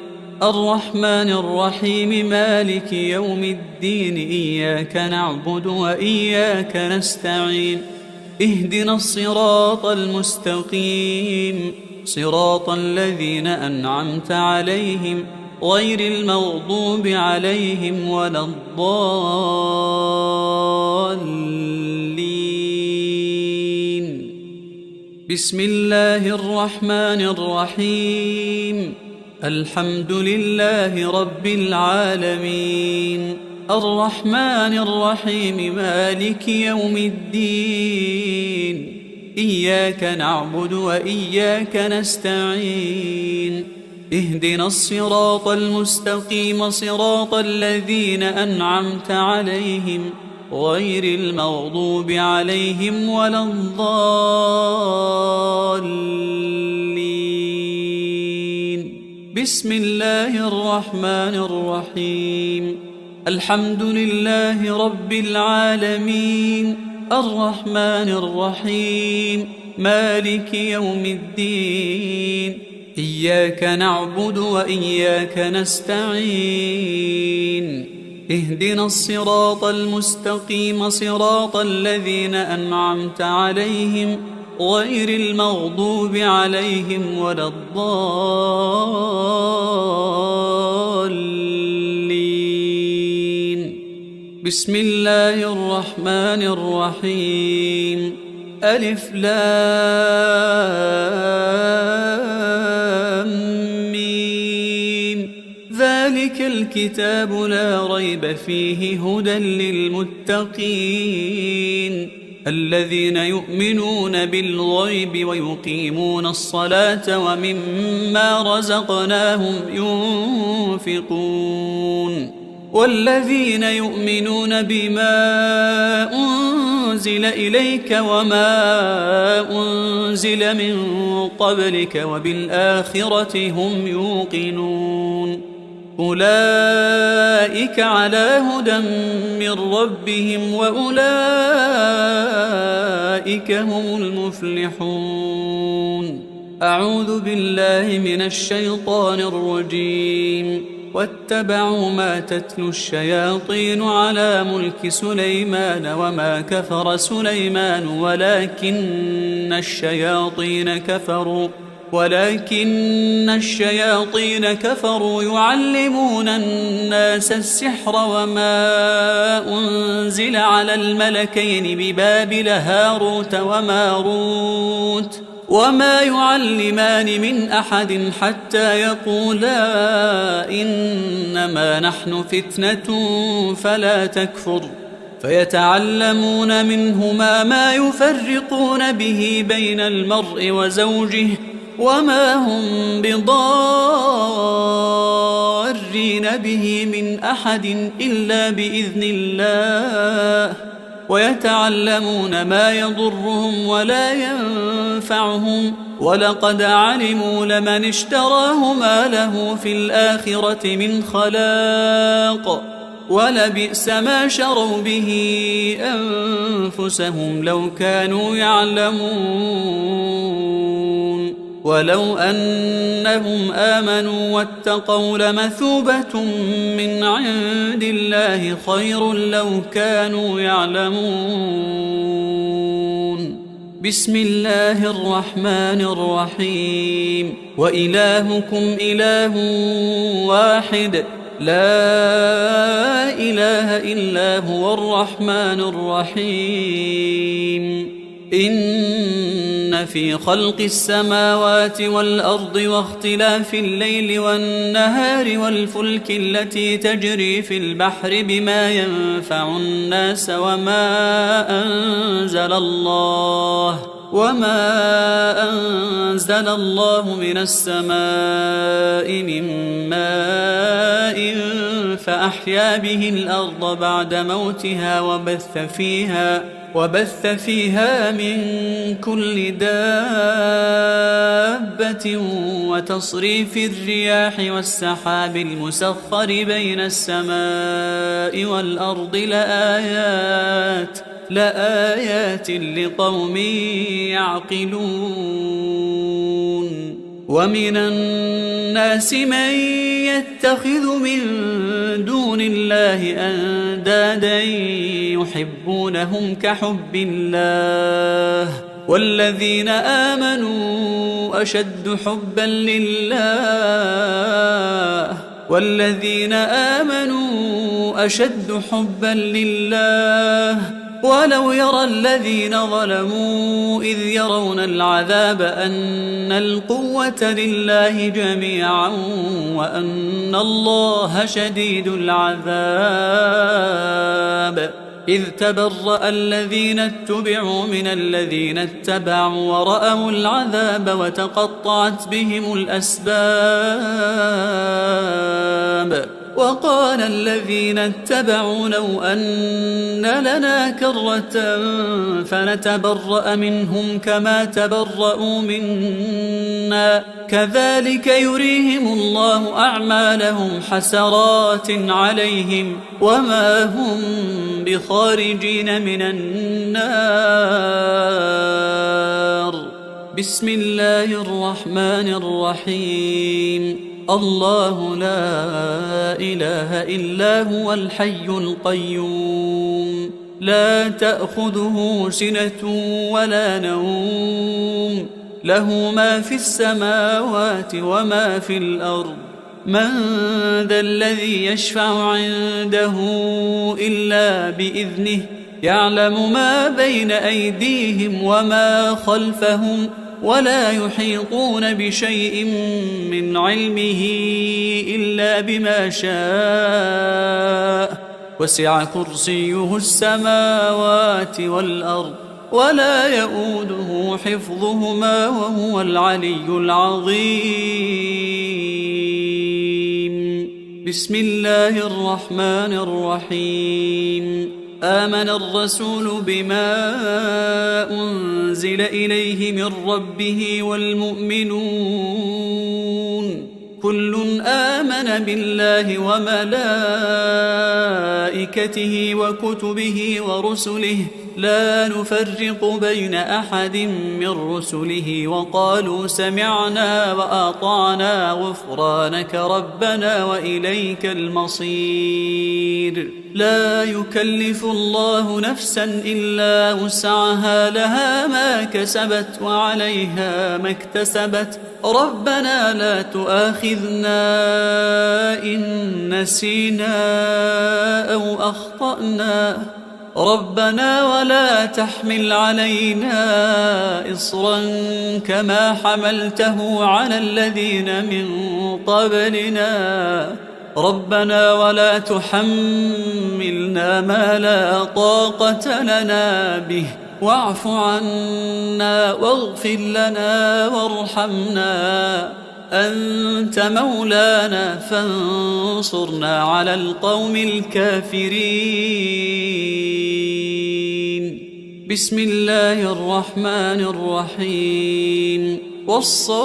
الرحمن الرحيم مالك يوم الدين. إياك نعبد وإياك نستعين. اهدنا الصراط المستقيم صراط الذين أنعمت عليهم غير المغضوب عليهم ولا الضالين. بسم الله الرحمن الرحيم. الحمد لله رب العالمين الرحمن الرحيم مالك يوم الدين. إياك نعبد وإياك نستعين. اهدنا الصراط المستقيم صراط الذين أنعمت عليهم غير المغضوب عليهم ولا الضالين. بسم الله الرحمن الرحيم. الحمد لله رب العالمين الرحمن الرحيم مالك يوم الدين. إياك نعبد وإياك نستعين. اهدنا الصراط المستقيم صراط الذين أنعمت عليهم غير المغضوب عليهم ولا الضالين. بسم الله الرحمن الرحيم. ألف لام ميم. ذلك الكتاب لا ريب فيه هدى للمتقين الذين يؤمنون بالغيب ويقيمون الصلاة ومما رزقناهم ينفقون. والذين يؤمنون بما أنزل إليك وما أنزل من قبلك وبالآخرة هم يوقنون. أولئك على هدى من ربهم وأولئك هم المفلحون. أعوذ بالله من الشيطان الرجيم. واتبعوا ما تتلو الشياطين على ملك سليمان وما كفر سليمان ولكن الشياطين كفروا يعلمون الناس السحر وما أنزل على الملكين ببابل هاروت وماروت وما يعلمان من أحد حتى يقولا إنما نحن فتنة فلا تكفر فيتعلمون منهما ما يفرقون به بين المرء وزوجه وما هم بضارين به من أحد إلا بإذن الله ويتعلمون ما يضرهم ولا ينفعهم ولقد علموا لمن اشتراه ما له في الآخرة من خلاق ولبئس ما شروا به أنفسهم لو كانوا يعلمون ولو أنهم آمنوا واتقوا لمثوبة من عند الله خير لو كانوا يعلمون. بسم الله الرحمن الرحيم. وإلهكم إله واحد لا إله إلا هو الرحمن الرحيم. إن في خلق السماوات والأرض واختلاف الليل والنهار والفلك التي تجري في البحر بما ينفع الناس وما أنزل الله من السماء من ماء فأحيا به الأرض بعد موتها وبث فيها من كل دابة وتصريف الرياح والسحاب المسخر بين السماء والأرض لآيات لقوم يعقلون. ومن الناس من يتخذ من دون الله أندادا يحبونهم كحب الله والذين آمنوا أشد حبا لله ولو يرى الذين ظلموا إذ يرون العذاب أن القوة لله جميعا وأن الله شديد العذاب. إذ تبرأ الذين اتبعوا من الذين اتبعوا ورأوا العذاب وتقطعت بهم الأسباب. وقال الذين اتبعوا لو أن لنا كرة فنتبرأ منهم كما تبرأوا منا كذلك يريهم الله أعمالهم حسرات عليهم وما هم بخارجين من النار. بسم الله الرحمن الرحيم. الله لا إله إلا هو الحي القيوم لا تأخذه سنة ولا نوم له ما في السماوات وما في الأرض. من ذا الذي يشفع عنده إلا بإذنه يعلم ما بين أيديهم وما خلفهم ولا يحيطون بشيء من علمه إلا بما شاء وسع كرسيه السماوات والأرض ولا يؤوده حفظهما وهو العلي العظيم. بسم الله الرحمن الرحيم. آمن الرسول بما أنزل إليه من ربه والمؤمنون كل آمن بالله وملائكته وكتبه ورسله لا نفرق بين أحد من رسله وقالوا سمعنا وأطعنا غفرانك ربنا وإليك المصير. لا يكلف الله نفسا إلا وسعها، لها ما كسبت وعليها ما اكتسبت. ربنا لا تؤاخذنا إن نسينا أو أخطأنا، ربنا ولا تحمل علينا إصرا كما حملته على الذين من قبلنا، ربنا ولا تحملنا ما لا طاقة لنا به، واعف عنا واغفر لنا وارحمنا، أنت مولانا فانصرنا على القوم الكافرين. بسم الله الرحمن الرحيم. والصافات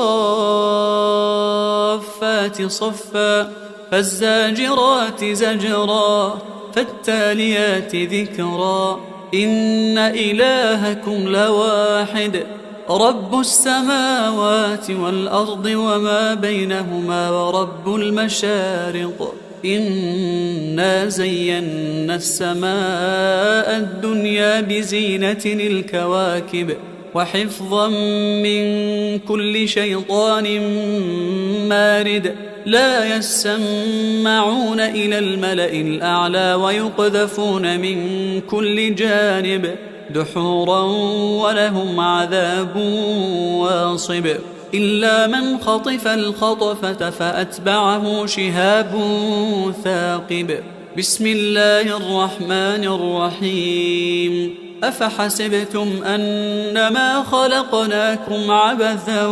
صفا فالزاجرات زجرا فالتاليات ذكرا إن إلهكم لواحد رب السماوات والأرض وما بينهما ورب المشارق إنا زينا السماء الدنيا بزينة الكواكب وحفظا من كل شيطان مارد لا يسمعون إلى الملأ الأعلى ويقذفون من كل جانب دحورا ولهم عذاب واصب إلا من خطف الخطفة فأتبعه شهاب ثاقب. بسم الله الرحمن الرحيم. أفحسبتم أنما خلقناكم عبثا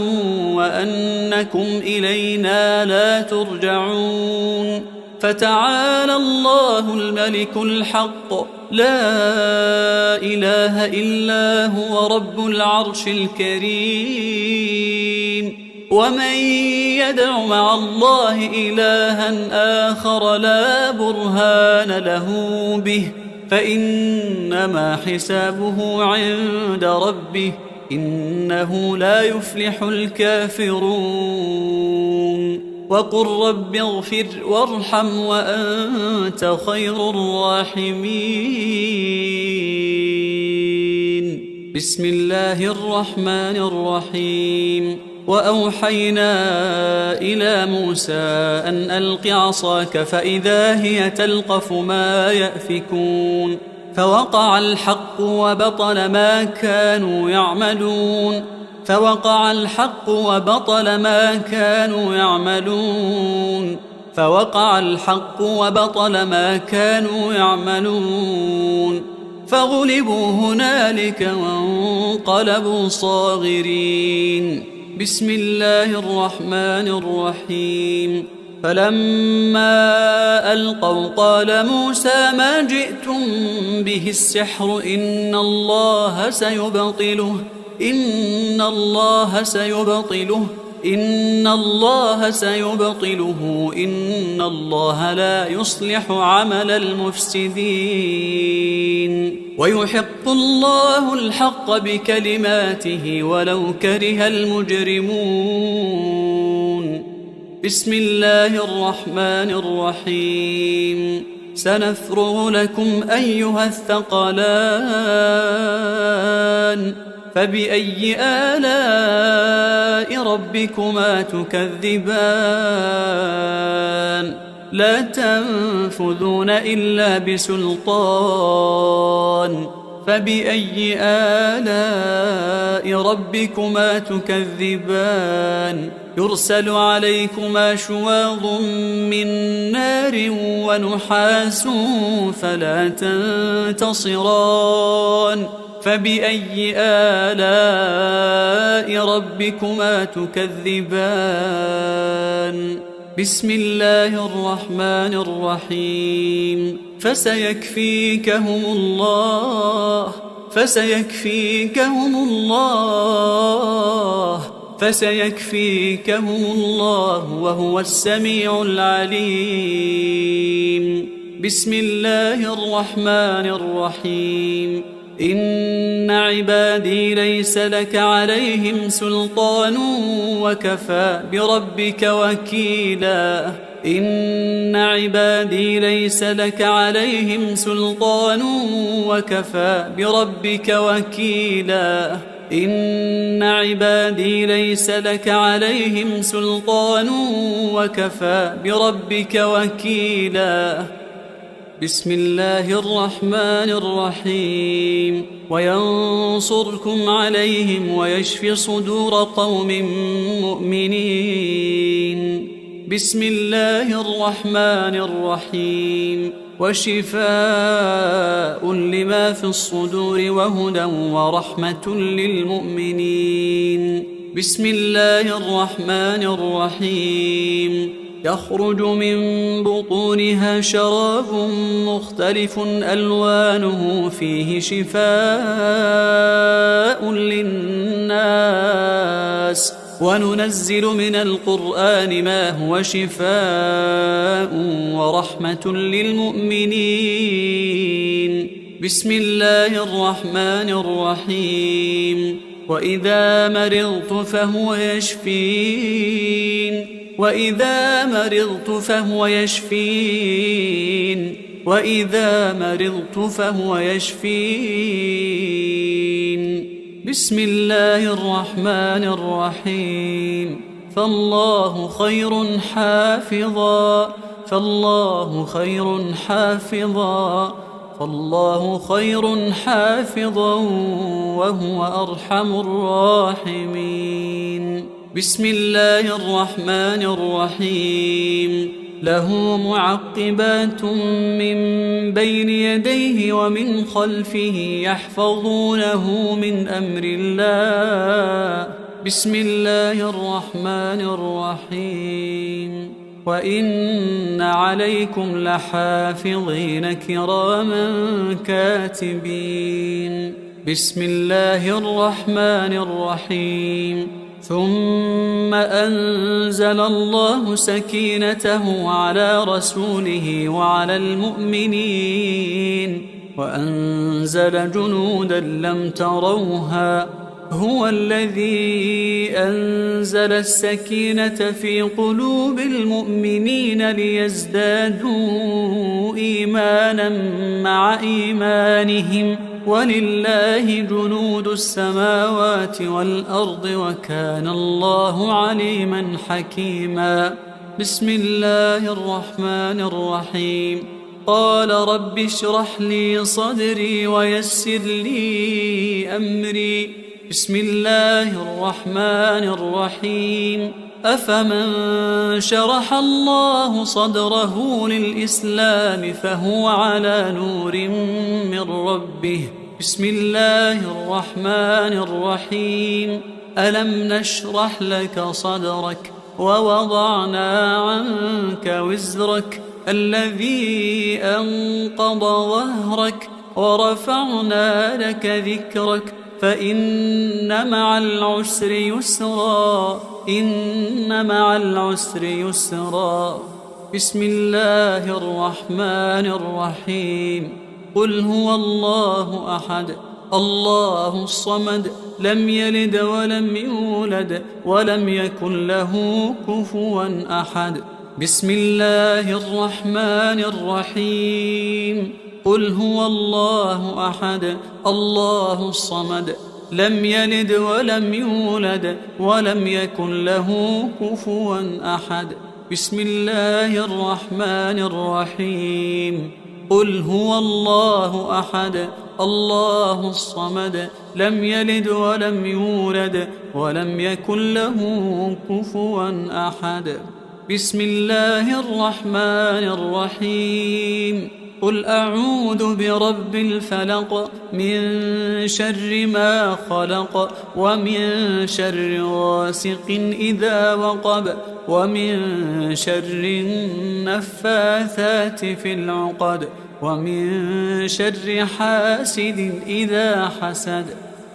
وأنكم إلينا لا ترجعون فتعالى الله الملك الحق لا إله إلا هو رب العرش الكريم. ومن يدع مع الله إلها آخر لا برهان له به فإنما حسابه عند ربه إنه لا يفلح الكافرون. وقل رب اغفر وارحم وأنت خير الراحمين. بسم الله الرحمن الرحيم. وأوحينا إلى موسى أن ألق عصاك فإذا هي تلقف ما يأفكون فوقع الحق وبطل ما كانوا يعملون فوقع الحق وبطل ما كانوا يعملون فوقع الحق وبطل ما كانوا يعملون فغلبوا هنالك وانقلبوا صاغرين. بسم الله الرحمن الرحيم. فلما ألقوا قال موسى ما جئتم به السحر إن الله سيبطله إن الله سيبطله إن الله لا يصلح عمل المفسدين ويحق الله الحق بكلماته ولو كره المجرمون. بسم الله الرحمن الرحيم. سنفرغ لكم أيها الثقلان فبأي آلاء ربكما تكذبان لا تنفذون إلا بسلطان فبأي آلاء ربكما تكذبان يرسل عليكما شواظ من نار ونحاس فلا تنتصران فبأي آلاء ربكما تكذبان. بسم الله الرحمن الرحيم. فسيكفيكهم الله وهو السميع العليم. بسم الله الرحمن الرحيم. إن عبادي ليس لك عليهم سلطان وكفى بربك وكيلا إن عبادي ليس لك عليهم سلطان وكفى بربك وكيلا إن عبادي ليس لك عليهم سلطان وكفى بربك وكيلا بسم الله الرحمن الرحيم وينصركم عليهم ويشفي صدور قوم مؤمنين بسم الله الرحمن الرحيم وشفاء لما في الصدور وهدى ورحمة للمؤمنين بسم الله الرحمن الرحيم يخرج من بطونها شراب مختلف ألوانه فيه شفاء للناس وننزل من القرآن ما هو شفاء ورحمة للمؤمنين بسم الله الرحمن الرحيم وإذا مرضت فهو يشفين وإذا مرضت فهو يشفين وإذا مرضت فهو يشفين بسم الله الرحمن الرحيم فالله خير حافظا فالله خير حافظا فالله خير حافظا وهو أرحم الراحمين بسم الله الرحمن الرحيم له معقبات من بين يديه ومن خلفه يحفظونه من أمر الله بسم الله الرحمن الرحيم وإن عليكم لحافظين كراما كاتبين بسم الله الرحمن الرحيم ثم أنزل الله سكينته على رسوله وعلى المؤمنين وأنزل جنودا لم تروها هو الذي أنزل السكينة في قلوب المؤمنين ليزدادوا إيمانا مع إيمانهم ولله جنود السماوات والأرض وكان الله عليما حكيما بسم الله الرحمن الرحيم قال رب اشرح لي صدري ويسر لي أمري بسم الله الرحمن الرحيم أفمن شرح الله صدره للإسلام فهو على نور من ربه بسم الله الرحمن الرحيم ألم نشرح لك صدرك ووضعنا عنك وزرك الذي أنقض ظهرك ورفعنا لك ذكرك فإن مع العسر يسرا إن مع العسر يسرا بسم الله الرحمن الرحيم قل هو الله أحد الله الصمد لم يلد ولم يولد ولم يكن له كفوا أحد بسم الله الرحمن الرحيم قل هو الله أحد الله الصمد لم يلد ولم يولد ولم يكن له كفوا أحد بسم الله الرحمن الرحيم قل هو الله أحد الله الصمد لم يلد ولم يولد ولم يكن له كفوا أحد بسم الله الرحمن الرحيم قل أعوذ برب الفلق من شر ما خلق ومن شر غاسق إذا وقب ومن شر النفاثات في العقد ومن شر حاسد إذا حسد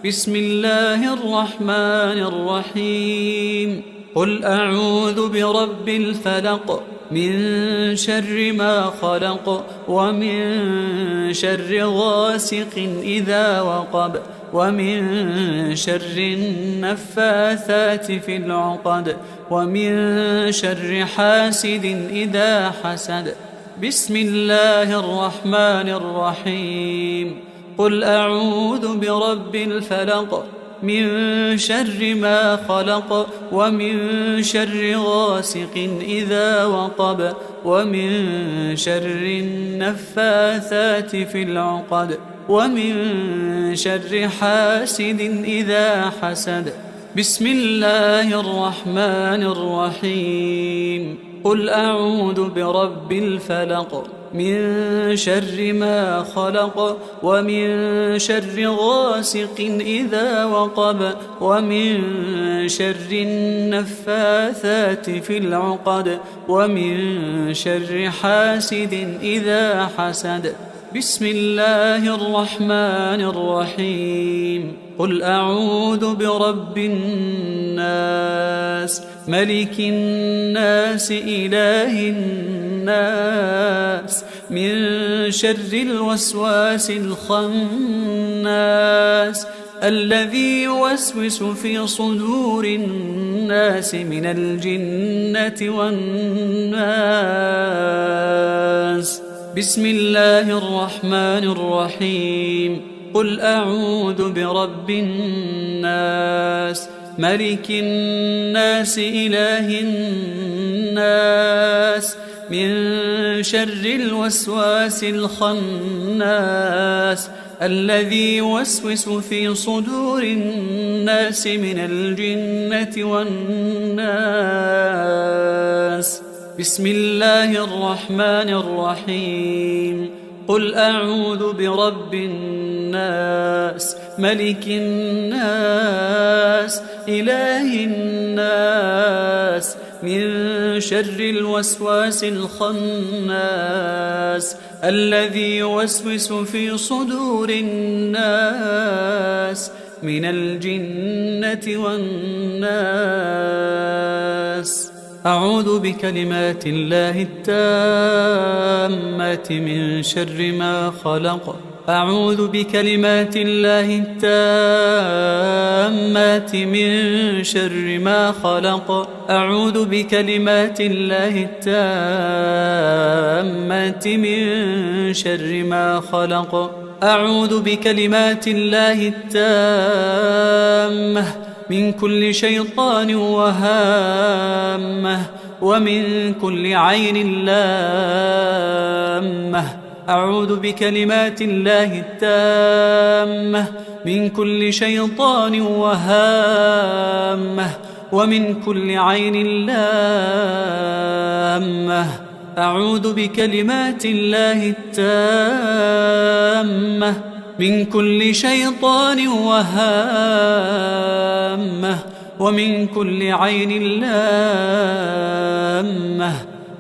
بسم الله الرحمن الرحيم قل أعوذ برب الفلق من شر ما خلق ومن شر غاسق إذا وقب ومن شر النفاثات في العقد ومن شر حاسد إذا حسد. بسم الله الرحمن الرحيم. قل أعوذ برب الفلق من شر ما خلق ومن شر غاسق إذا وقب ومن شر النفاثات في العقد ومن شر حاسد إذا حسد. بسم الله الرحمن الرحيم. قل أعوذ برب الفلق من شر ما خلق ومن شر غاسق إذا وقب ومن شر النفاثات في العقد ومن شر حاسد إذا حسد. بسم الله الرحمن الرحيم. قل أعوذ برب الناس ملك الناس إله الناس من شر الوسواس الخناس الذي يوسوس في صدور الناس من الجنة والناس. بسم الله الرحمن الرحيم. قل أعوذ برب الناس ملك الناس إله الناس من شر الوسواس الخناس الذي يوسوس في صدور الناس من الجنة والناس. بسم الله الرحمن الرحيم. قل أعوذ برب الناس ملك الناس إله الناس من شر الوسواس الخناس الذي يوسوس في صدور الناس من الجنة والناس. أعوذ بكلمات الله التامات من شر ما خلق. أعوذ بكلمات الله التامات من شر ما خلق. أعوذ بكلمات الله التامات من شر ما خلق. أعوذ بكلمات الله التامة من كل شيطان وهامة ومن كل عين لامة. أعوذ بكلمات الله التامة من كل شيطان وهامة ومن كل عين لامة. أعوذ بكلمات الله التامة من كل شيطان وهامة ومن كل عين لامة.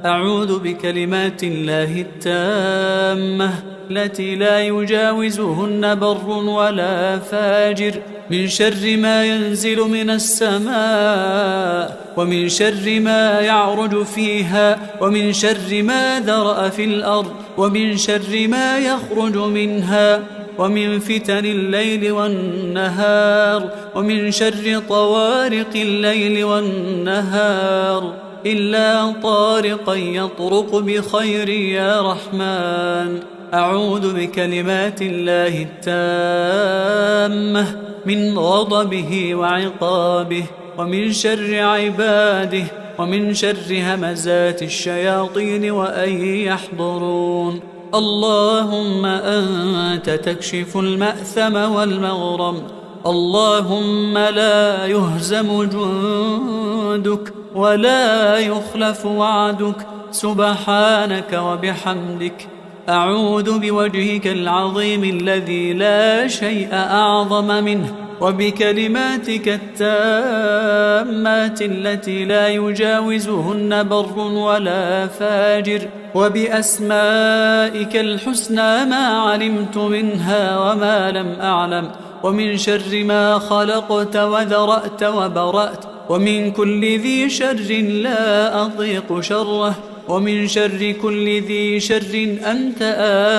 أعوذ بكلمات الله التامة التي لا يجاوزهن بر ولا فاجر من شر ما ينزل من السماء ومن شر ما يعرج فيها ومن شر ما ذرأ في الأرض ومن شر ما يخرج منها ومن فتن الليل والنهار ومن شر طوارق الليل والنهار إلا طارقا يطرق بخير يا رحمن. أعوذ بكلمات الله التامة من غضبه وعقابه ومن شر عباده ومن شر همزات الشياطين وأن يحضرون. اللهم أنت تكشف المأثم والمغرم. اللهم لا يهزم جندك ولا يخلف وعدك سبحانك وبحمدك. أعوذ بوجهك العظيم الذي لا شيء أعظم منه وبكلماتك التامات التي لا يجاوزهن بر ولا فاجر وبأسمائك الحسنى ما علمت منها وما لم أعلم ومن شر ما خلقت وذرأت وبرأت ومن كل ذي شر لا أضيق شره، ومن شر كل ذي شر أنت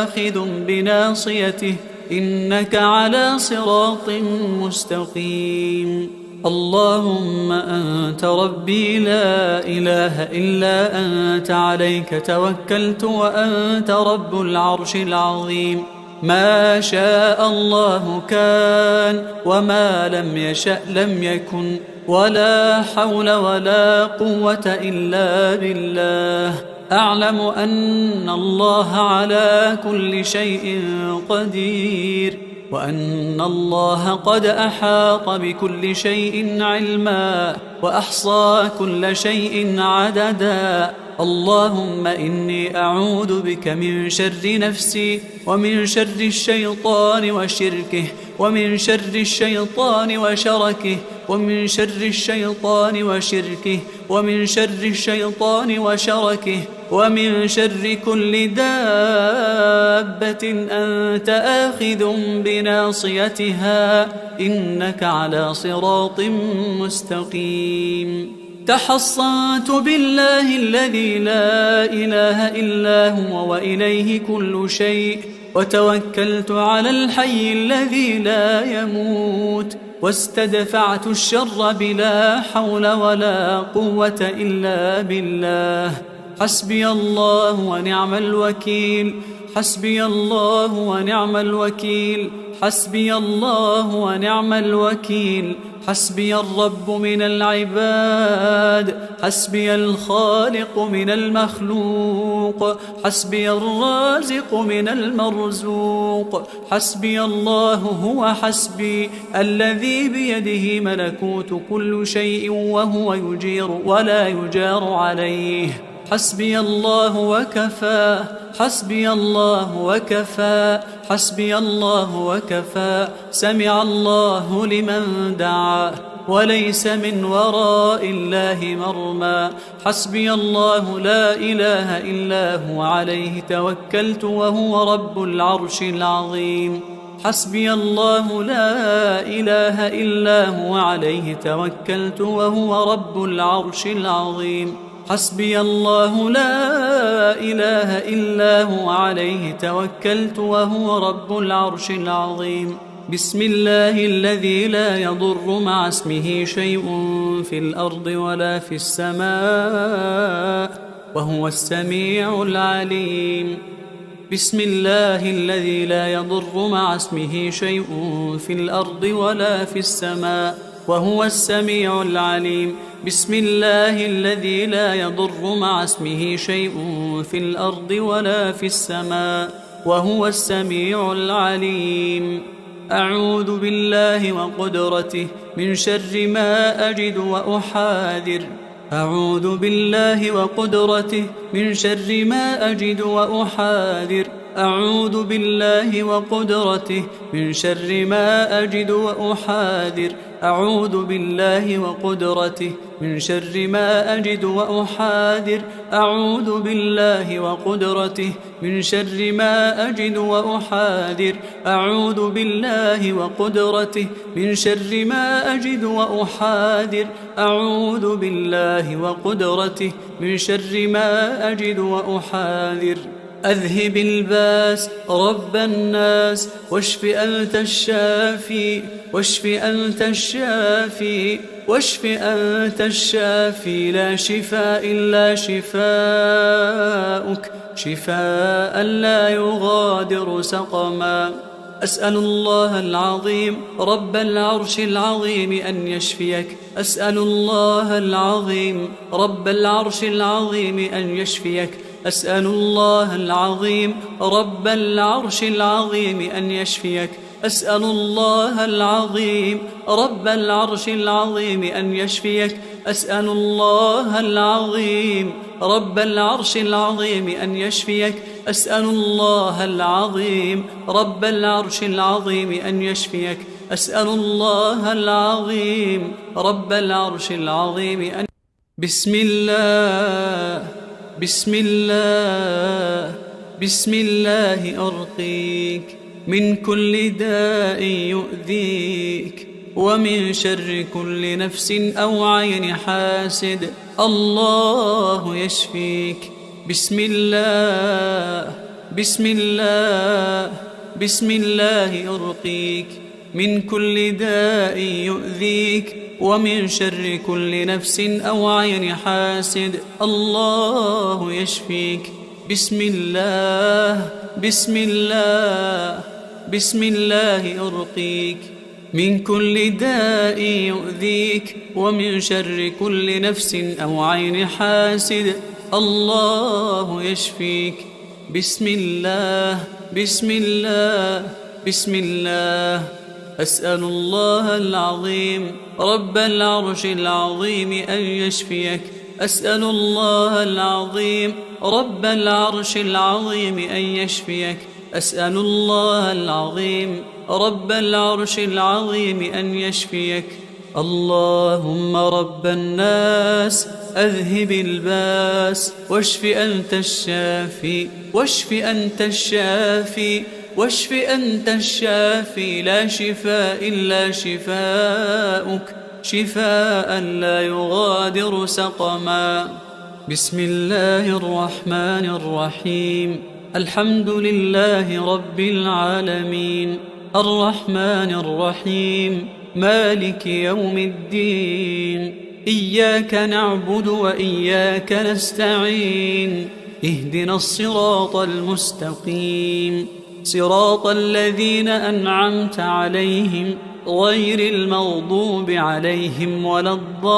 آخذ بناصيته، إنك على صراط مستقيم. اللهم أنت ربي لا إله إلا أنت، عليك توكلت وأنت رب العرش العظيم. ما شاء الله كان، وما لم يشأ لم يكن، ولا حول ولا قوة إلا بالله. أعلم أن الله على كل شيء قدير، وأن الله قد أحاط بكل شيء علما، وأحصى كل شيء عددا. اللهم إني أعوذ بك من شر نفسي، ومن شر الشيطان وشركه، ومن شر الشيطان وشركه، ومن شر الشيطان وشركه، ومن شر الشيطان وشركه، ومن شر كل دابة أنت آخذ بناصيتها، إنك على صراط مستقيم. تحصنت بالله الذي لا إله إلا هو وإليه كل شيء، وتوكلت على الحي الذي لا يموت، واستدفعت الشر بلا حول ولا قوة إلا بالله. حسبي الله ونعم الوكيل، حسبي الله ونعم الوكيل، حسبي الله ونعم الوكيل. حسبي الرب من العباد، حسبي الخالق من المخلوق، حسبي الرازق من المرزوق. حسبي الله هو حسبي، الذي بيده ملكوت كل شيء، وهو يجير ولا يجار عليه. حسبي الله وكفى، حسبي الله وكفى، حسبي الله وكفى. سمع الله لمن دعا، وليس من وراء الله مرمى. حسبي الله لا إله إلا هو، عليه توكلت وهو رب العرش العظيم. حسبي الله لا إله إلا هو، عليه توكلت وهو رب العرش العظيم. حسبي الله لا إله إلا هو، عليه توكلت وهو رب العرش العظيم. بسم الله الذي لا يضر مع اسمه شيء في الأرض ولا في السماء، وهو السميع العليم. بسم الله الذي لا يضر مع اسمه شيء في الأرض ولا في السماء، وهو السميع العليم. بسم الله الذي لا يضر مع اسمه شيء في الأرض ولا في السماء، وهو السميع العليم. أعوذ بالله وقدرته من شر ما أجد وأحاذر. أعوذ بالله وقدرته من شر ما أجد وأحاذر. أعوذ بالله وقدرته من شر ما أجد وأحاذر. أعوذ بالله وقدرته من شر ما أجد وأحاذر. أعوذ بالله وقدرته من شر ما أجد وأحاذر. أعوذ بالله وقدرته من شر ما أجد وأحاذر. أعوذ بالله وقدرته من شر ما أجد وأحاذر. أذهب الباس رب الناس، واشف أنت الشافي، واشف أنت الشافي، واشف أنت الشافي. لا شفاء إلا شفاؤك، شفاء لا يغادر سقما. أسأل الله العظيم رب العرش العظيم أن يشفيك. أسأل الله العظيم رب العرش العظيم أن يشفيك. أسأل الله العظيم رب العرش العظيم أن يشفيك. أسأل الله العظيم رب العرش العظيم أن يشفيك. أسأل الله العظيم رب العرش العظيم أن يشفيك. أسأل الله العظيم رب العرش العظيم أن يشفيك. أسأل الله العظيم رب العرش العظيم أن بسم الله، بسم الله، بسم الله أرقيك من كل داء يؤذيك، ومن شر كل نفس أو عين حاسد. الله يشفيك. بسم الله بسم الله بسم الله أرقيك من كل داء يؤذيك ومن شر كل نفس أو عين حاسد. الله يشفيك. بسم الله بسم الله بسم الله أرقيك من كل داء يؤذيك ومن شر كل نفس أو عين حاسد. الله يشفيك. بسم الله بسم الله بسم الله. أسأل الله العظيم رب العرش العظيم أن يشفيك. أسأل الله العظيم رب العرش العظيم أن يشفيك. أسأل الله العظيم رب العرش العظيم أن يشفيك. اللهم رب الناس أذهب الباس واشف أنت الشافي واشف أنت الشافي واشف أنت الشافي لا شفاء إلا شفاؤك شفاء لا يغادر سقما. بسم الله الرحمن الرحيم. الحمد لله رب العالمين الرحمن الرحيم مالك يوم الدين. إياك نعبد وإياك نستعين. اهدنا الصراط المستقيم صراط الذين أنعمت عليهم غير المغضوب عليهم ولا الضالين.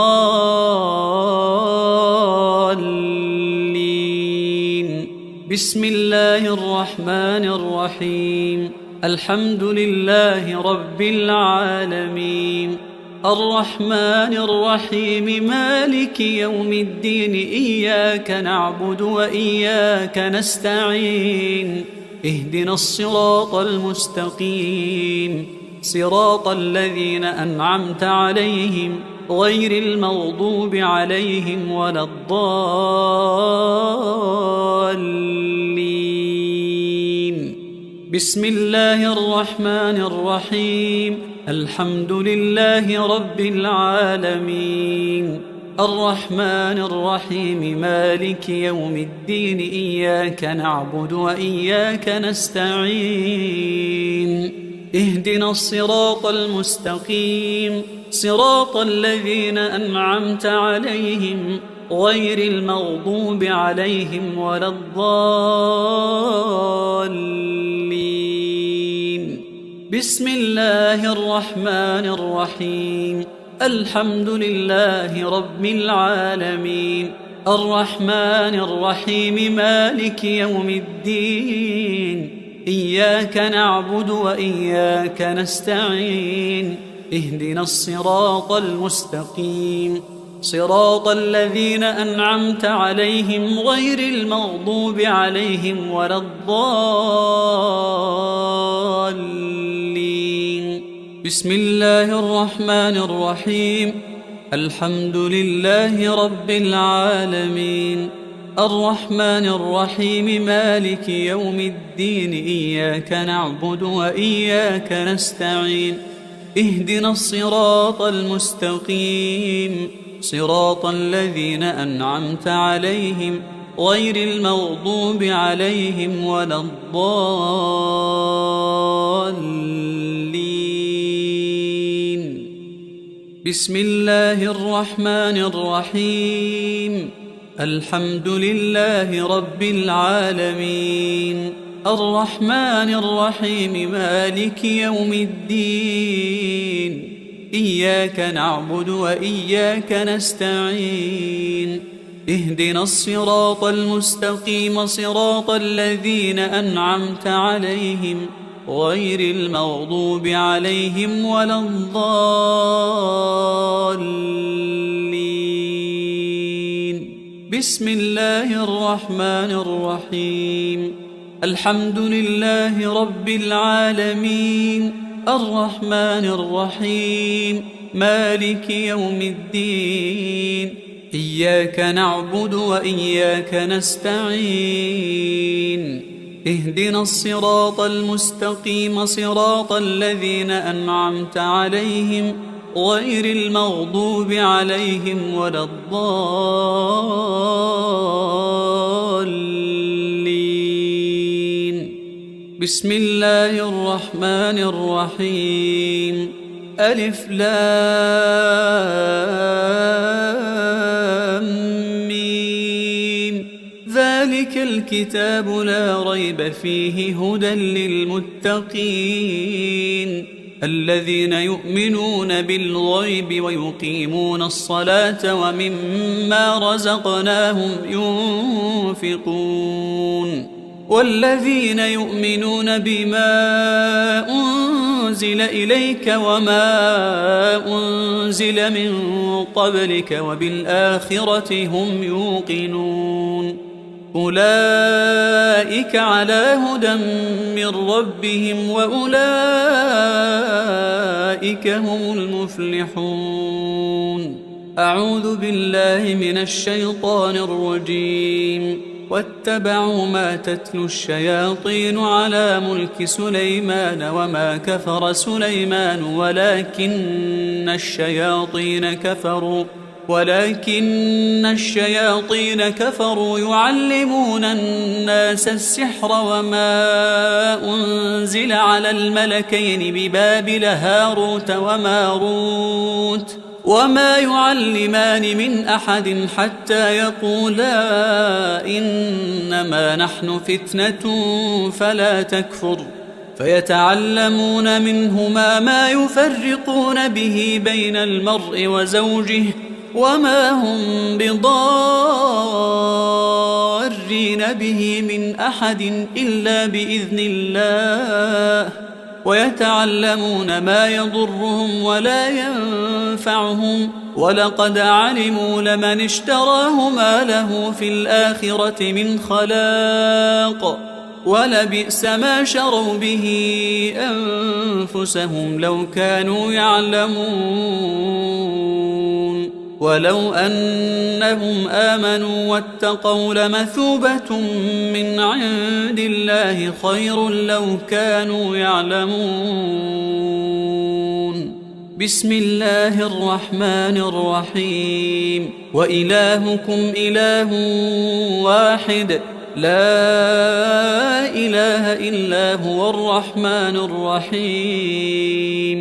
بسم الله الرحمن الرحيم. الحمد لله رب العالمين الرحمن الرحيم مالك يوم الدين. إياك نعبد وإياك نستعين. اهدنا الصراط المستقيم صراط الذين أنعمت عليهم غير المغضوب عليهم ولا الضالين. بسم الله الرحمن الرحيم. الحمد لله رب العالمين الرحمن الرحيم مالك يوم الدين. إياك نعبد وإياك نستعين. اهدنا الصراط المستقيم صراط الذين أنعمت عليهم غير المغضوب عليهم ولا الضالين. بسم الله الرحمن الرحيم. الحمد لله رب العالمين الرحمن الرحيم مالك يوم الدين. إياك نعبد وإياك نستعين. اهدنا الصراط المستقيم صراط الذين أنعمت عليهم غير المغضوب عليهم ولا الضالين. بسم الله الرحمن الرحيم. الحمد لله رب العالمين الرحمن الرحيم مالك يوم الدين. إياك نعبد وإياك نستعين. اهدنا الصراط المستقيم صراط الذين أنعمت عليهم غير المغضوب عليهم ولا الضالين. بسم الله الرحمن الرحيم. الحمد لله رب العالمين الرحمن الرحيم مالك يوم الدين. إياك نعبد وإياك نستعين. اهدنا الصراط المستقيم صراط الذين أنعمت عليهم غير المغضوب عليهم ولا الضالين. بسم الله الرحمن الرحيم. الحمد لله رب العالمين الرحمن الرحيم مالك يوم الدين. إياك نعبد وإياك نستعين. اهدنا الصراط المستقيم صراط الذين أنعمت عليهم غير المغضوب عليهم ولا الضالين. بسم الله الرحمن الرحيم. ألف لام ميم. ذلك الكتاب لا ريب فيه هدى للمتقين الذين يؤمنون بالغيب ويقيمون الصلاة ومما رزقناهم ينفقون والذين يؤمنون بما أنزل إليك وما أنزل من قبلك وبالآخرة هم يوقنون أولئك على هدى من ربهم وأولئك هم المفلحون. أعوذ بالله من الشيطان الرجيم. واتبعوا ما تتلو الشياطين على ملك سليمان وما كفر سليمان ولكن الشياطين كفروا يعلمون الناس السحر وما أنزل على الملكين ببابل هاروت وماروت وما يعلمان من أحد حتى يقولا إنما نحن فتنة فلا تكفر فيتعلمون منهما ما يفرقون به بين المرء وزوجه وما هم بضارين به من أحد إلا بإذن الله ويتعلمون ما يضرهم ولا ينفعهم ولقد علموا لمن اشتراه ما له في الآخرة من خلاق ولبئس ما شروا به أنفسهم لو كانوا يعلمون ولو أنهم آمنوا واتقوا لمثوبة من عند الله خير لو كانوا يعلمون. بسم الله الرحمن الرحيم. وإلهكم إله واحد لا إله إلا هو الرحمن الرحيم.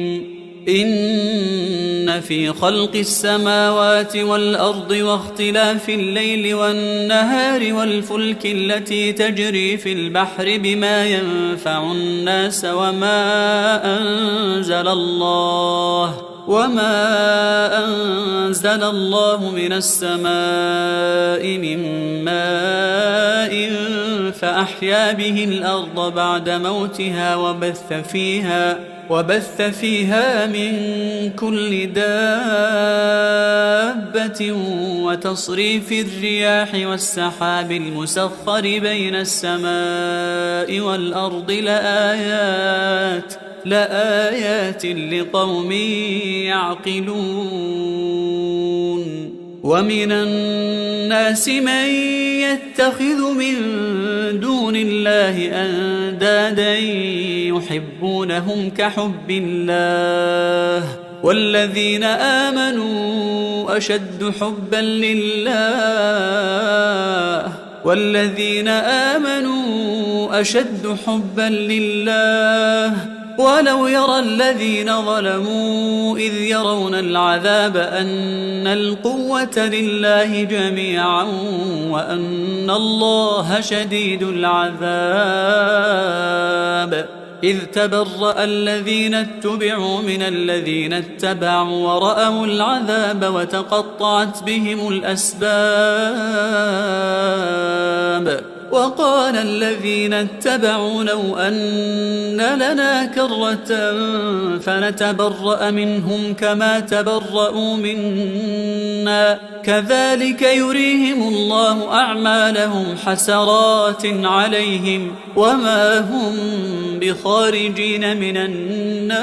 إن في خلق السماوات والأرض واختلاف الليل والنهار والفلك التي تجري في البحر بما ينفع الناس وما أنزل الله من السماء من ماء فأحيا به الأرض بعد موتها وبث فيها من كل دابة وتصريف الرياح والسحاب المسخر بين السماء والأرض لآيات لقوم يعقلون. ومن الناس من يتخذ من دون الله أندادا يحبونهم كحب الله والذين آمنوا أشد حبا لله ولو يرى الذين ظلموا إذ يرون العذاب أن القوة لله جميعا وأن الله شديد العذاب. إذ تبرأ الذين اتبعوا من الذين اتبعوا ورأوا العذاب وتقطعت بهم الأسباب. وقال الذين اتبعوا لو أن لنا كرة فنتبرأ منهم كما تبرأوا منا كذلك يريهم الله أعمالهم حسرات عليهم وما هم بخارجين من النار.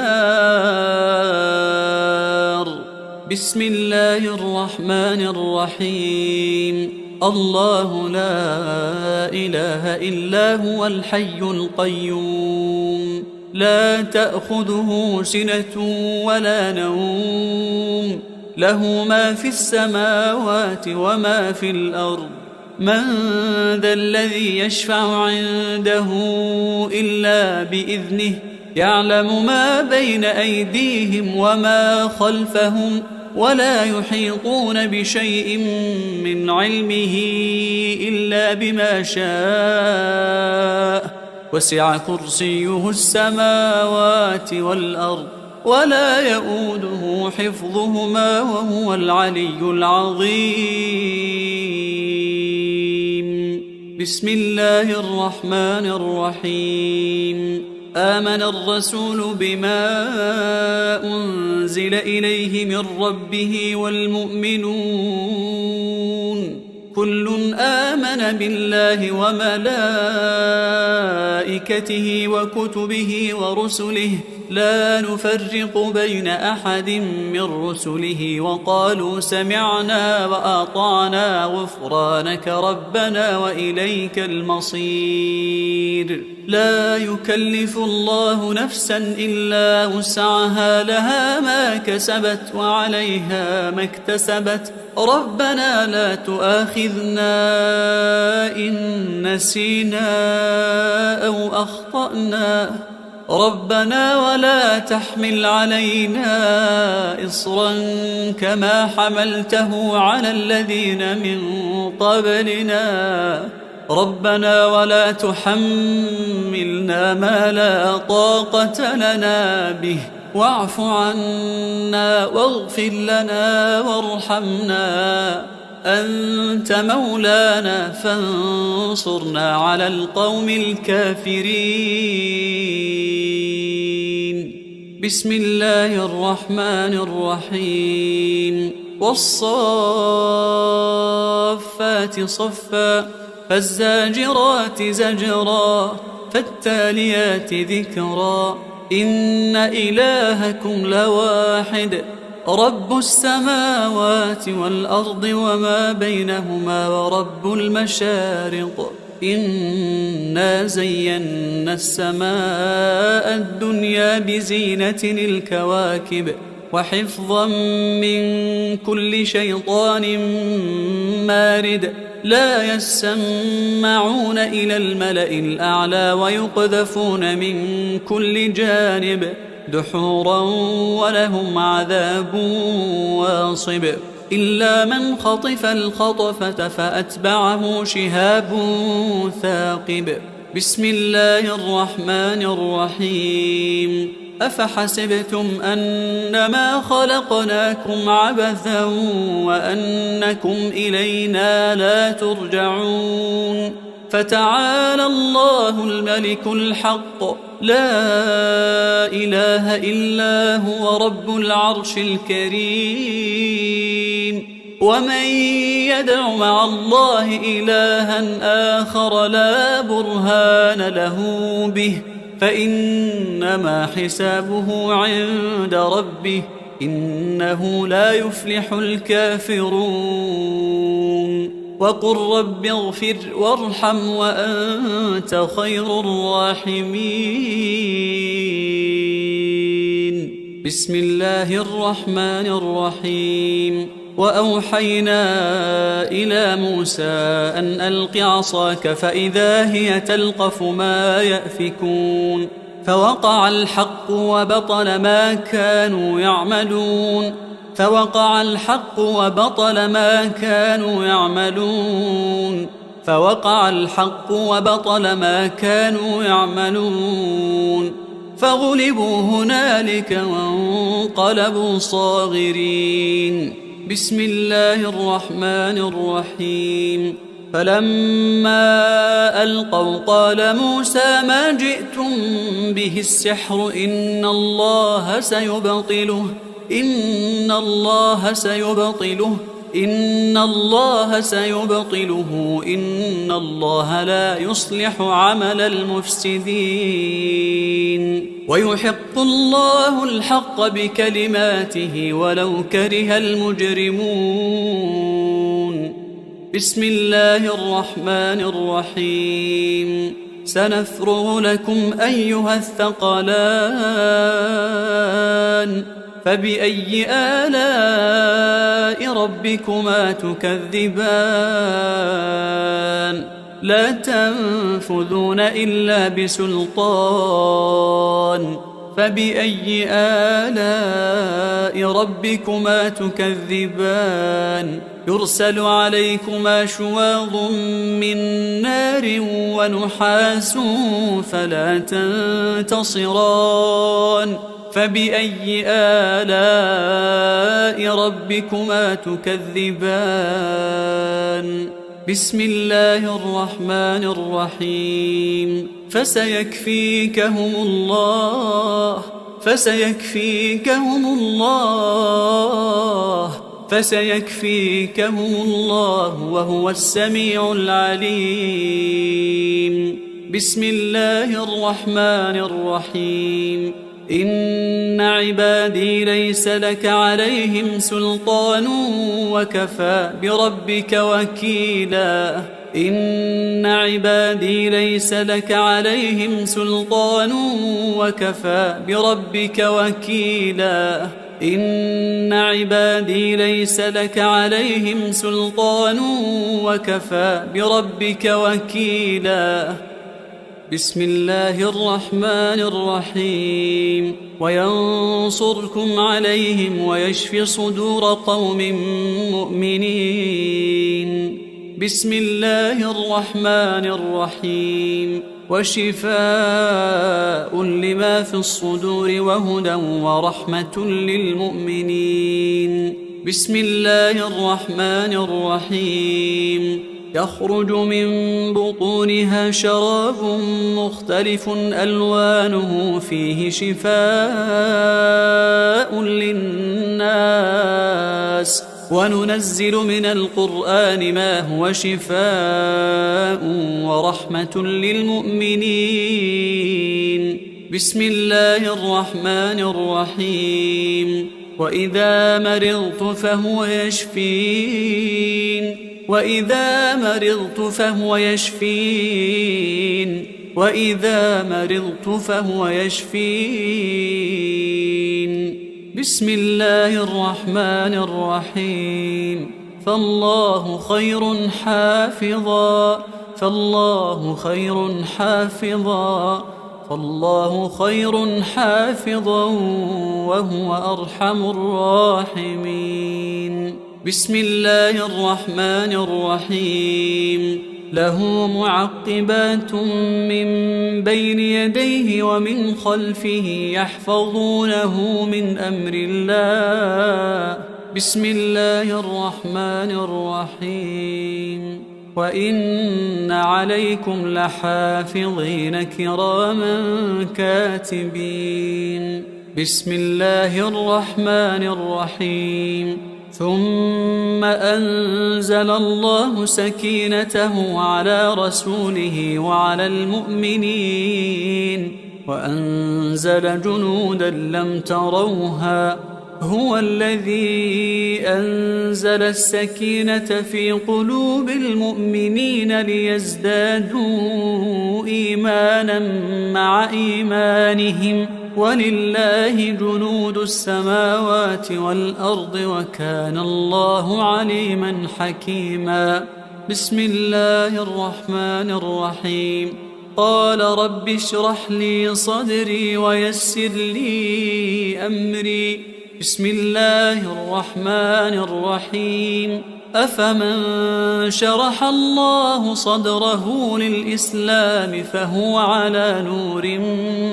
بسم الله الرحمن الرحيم. الله لا إله إلا هو الحي القيوم لا تأخذه سنة ولا نوم له ما في السماوات وما في الأرض من ذا الذي يشفع عنده إلا بإذنه يعلم ما بين أيديهم وما خلفهم ولا يحيطون بشيء من علمه إلا بما شاء وسع كرسيه السماوات والأرض ولا يؤوده حفظهما وهو العلي العظيم. بسم الله الرحمن الرحيم. آمن الرسول بما أنزل إليه من ربه والمؤمنون كل آمن بالله وملائكته وكتبه ورسله لا نفرق بين أحد من رسله وقالوا سمعنا وأطعنا غفرانك ربنا وإليك المصير. لا يكلف الله نفسا إلا وسعها لها ما كسبت وعليها ما اكتسبت ربنا لا تؤاخذنا إن نسينا أو أخطأنا ربنا ولا تحمل علينا إصرا كما حملته على الذين من قبلنا ربنا ولا تحملنا ما لا طاقة لنا به واعف عنا واغفر لنا وارحمنا أنت مولانا فانصرنا على القوم الكافرين. بسم الله الرحمن الرحيم. والصافات صفا فالزاجرات زجرا فالتاليات ذكرا إن إلهكم لواحد رب السماوات والأرض وما بينهما ورب المشارق إنا زينا السماء الدنيا بزينة الكواكب وحفظا من كل شيطان مارد لا يسمعون إلى الملأ الأعلى ويقذفون من كل جانب دحورا ولهم عذاب واصب إلا من خطف الخطفة فأتبعه شهاب ثاقب. بسم الله الرحمن الرحيم. أفحسبتم أنما خلقناكم عبثا وأنكم إلينا لا ترجعون فتعالى الله الملك الحق لا إله إلا هو رب العرش الكريم. ومن يدع مع الله إلها آخر لا برهان له به فإنما حسابه عند ربه إنه لا يفلح الكافرون. وقل رب اغفر وارحم وأنت خير الراحمين. بسم الله الرحمن الرحيم. وأوحينا إلى موسى أن ألق عصاك فإذا هي تلقف ما يأفكون فوقع الحق وبطل ما كانوا يعملون فوقع الحق وبطل ما كانوا يعملون فوقع الحق وبطل ما كانوا يعملون فغلبوا هنالك وانقلبوا صاغرين. بسم الله الرحمن الرحيم. فلما ألقوا قال موسى ما جئتم به السحر إن الله سيبطله إن الله سيبطله إن الله لا يصلح عمل المفسدين ويحق الله الحق بكلماته ولو كره المجرمون. بسم الله الرحمن الرحيم سنفرغ لكم أيها الثقلان فبأي آلاء ربكما تكذبان لا تنفذون إلا بسلطان فبأي آلاء ربكما تكذبان يرسل عليكما شواظ من نار ونحاس فلا تنتصران فبأي آلاء ربكما تكذبان بسم الله الرحمن الرحيم فسيكفيكهم الله وهو السميع العليم بسم الله الرحمن الرحيم إن عبادي ليس لك عليهم سلطان وكفى بربك وكيلا إن عبادي ليس لك عليهم سلطان وكفى بربك وكيلا إن عبادي ليس لك عليهم سلطان وكفى بربك وكيلا بسم الله الرحمن الرحيم وينصركم عليهم ويشف صدور قوم مؤمنين بسم الله الرحمن الرحيم وشفاء لما في الصدور وهدى ورحمة للمؤمنين بسم الله الرحمن الرحيم يخرج من بطونها شراب مختلف ألوانه فيه شفاء للناس وننزل من القرآن ما هو شفاء ورحمة للمؤمنين بسم الله الرحمن الرحيم وإذا مرضت فهو يشفين وإذا مرضت فهو يشفين بسم الله الرحمن الرحيم فالله خير حافظا وهو أرحم الراحمين بسم الله الرحمن الرحيم له معقبات من بين يديه ومن خلفه يحفظونه من أمر الله بسم الله الرحمن الرحيم وإن عليكم لحافظين كراما كاتبين بسم الله الرحمن الرحيم ثم أنزل الله سكينته على رسوله وعلى المؤمنين وأنزل جنودا لم تروها هو الذي أنزل السكينة في قلوب المؤمنين ليزدادوا إيمانا مع إيمانهم ولله جنود السماوات والأرض وكان الله عليما حكيما بسم الله الرحمن الرحيم قال رب اشرح لي صدري ويسر لي أمري بسم الله الرحمن الرحيم أفمن شرح الله صدره للإسلام فهو على نور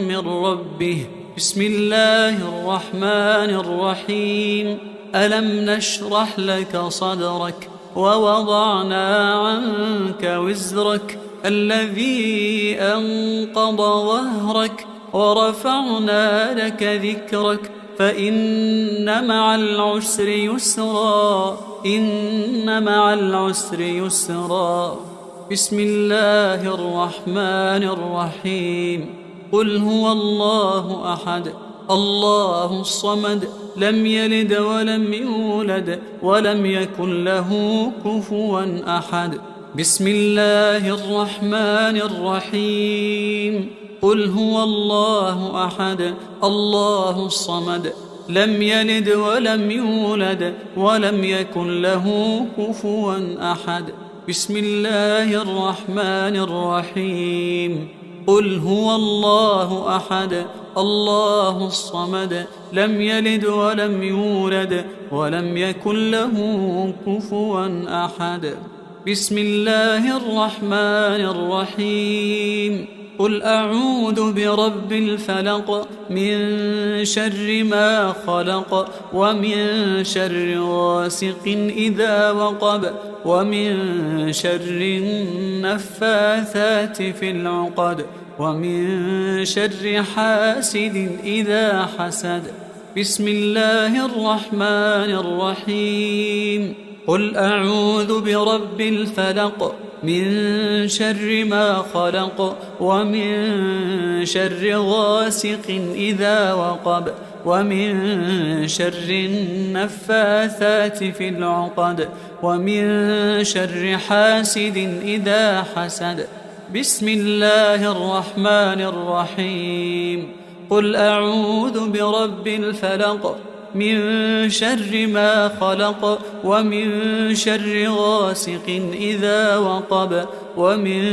من ربه بسم الله الرحمن الرحيم ألم نشرح لك صدرك ووضعنا عنك وزرك الذي أنقض ظهرك ورفعنا لك ذكرك فإن مع العسر يسرا إن مع العسر يسرا بسم الله الرحمن الرحيم قل هو الله أحد الله الصمد لم يلد ولم يولد ولم يكن له كفوا أحد. بسم الله الرحمن الرحيم. قل هو الله أحد الله الصمد لم يلد ولم يولد ولم يكن له كفوا أحد. بسم الله الرحمن الرحيم. قل هو الله أحد الله الصمد لم يلد ولم يولد ولم يكن له كفوا أحد. بسم الله الرحمن الرحيم. قل أعوذ برب الفلق من شر ما خلق ومن شر غاسق إذا وقب ومن شر النفاثات في العقد ومن شر حاسد إذا حسد. بسم الله الرحمن الرحيم. قل أعوذ برب الفلق من شر ما خلق ومن شر غاسق إذا وقب ومن شر النفاثات في العقد ومن شر حاسد إذا حسد. بسم الله الرحمن الرحيم. قل أعوذ برب الفلق من شر ما خلق ومن شر غاسق إذا وقب ومن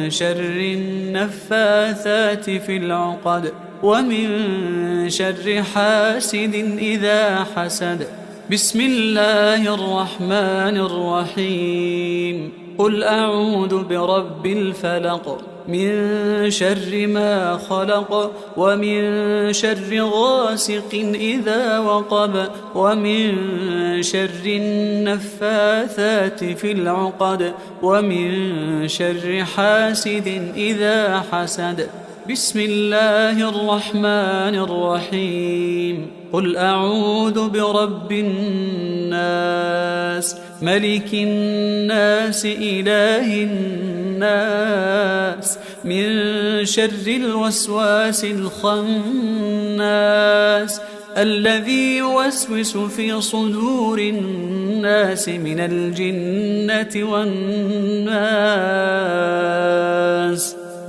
شر النفاثات في العقد ومن شر حاسد إذا حسد. بسم الله الرحمن الرحيم. قل أعوذ برب الفلق من شر ما خلق ومن شر غاسق إذا وقب ومن شر النفاثات في العقد ومن شر حاسد إذا حسد. بسم الله الرحمن الرحيم. قل أعوذ برب الناس ملك الناس إله الناس من شر الوسواس الخناس الذي يوسوس في صدور الناس من الجنة والناس.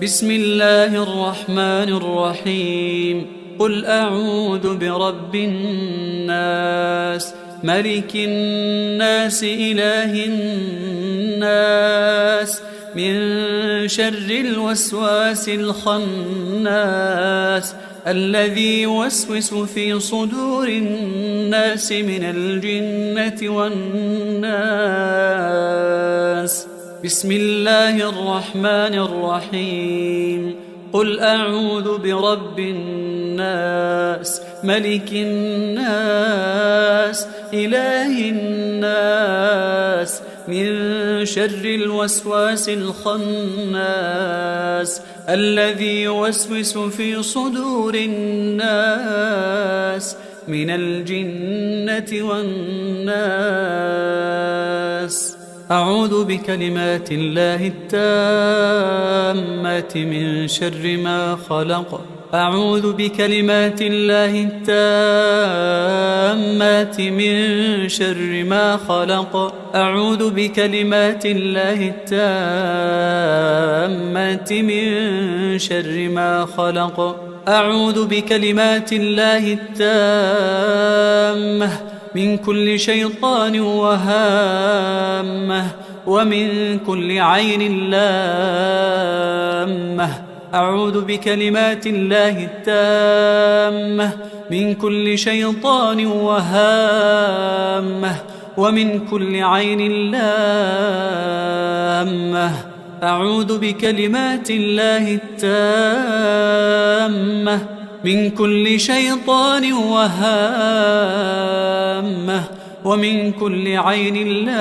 بسم الله الرحمن الرحيم. قل أعوذ برب الناس ملك الناس إله الناس من شر الوسواس الخناس الذي يوسوس في صدور الناس من الجنة والناس. بسم الله الرحمن الرحيم. قل أعوذ برب الناس ملك الناس إله الناس من شر الوسواس الخناس الذي يوسوس في صدور الناس من الجنة والناس. أعوذ بكلمات الله التامات من شر ما خلق. أعوذ بكلمات الله التامات من شر ما خلق. أعوذ بكلمات الله التامات من شر ما خلق. أعوذ بكلمات الله التامة من كل شيطان وهامة ومن كل عين لامة. أعوذ بكلمات الله التامة من كل شيطان وهامة ومن كل عين لامة. أعوذ بكلمات الله التامة من كل شيطان وهامة ومن كل عين لامة.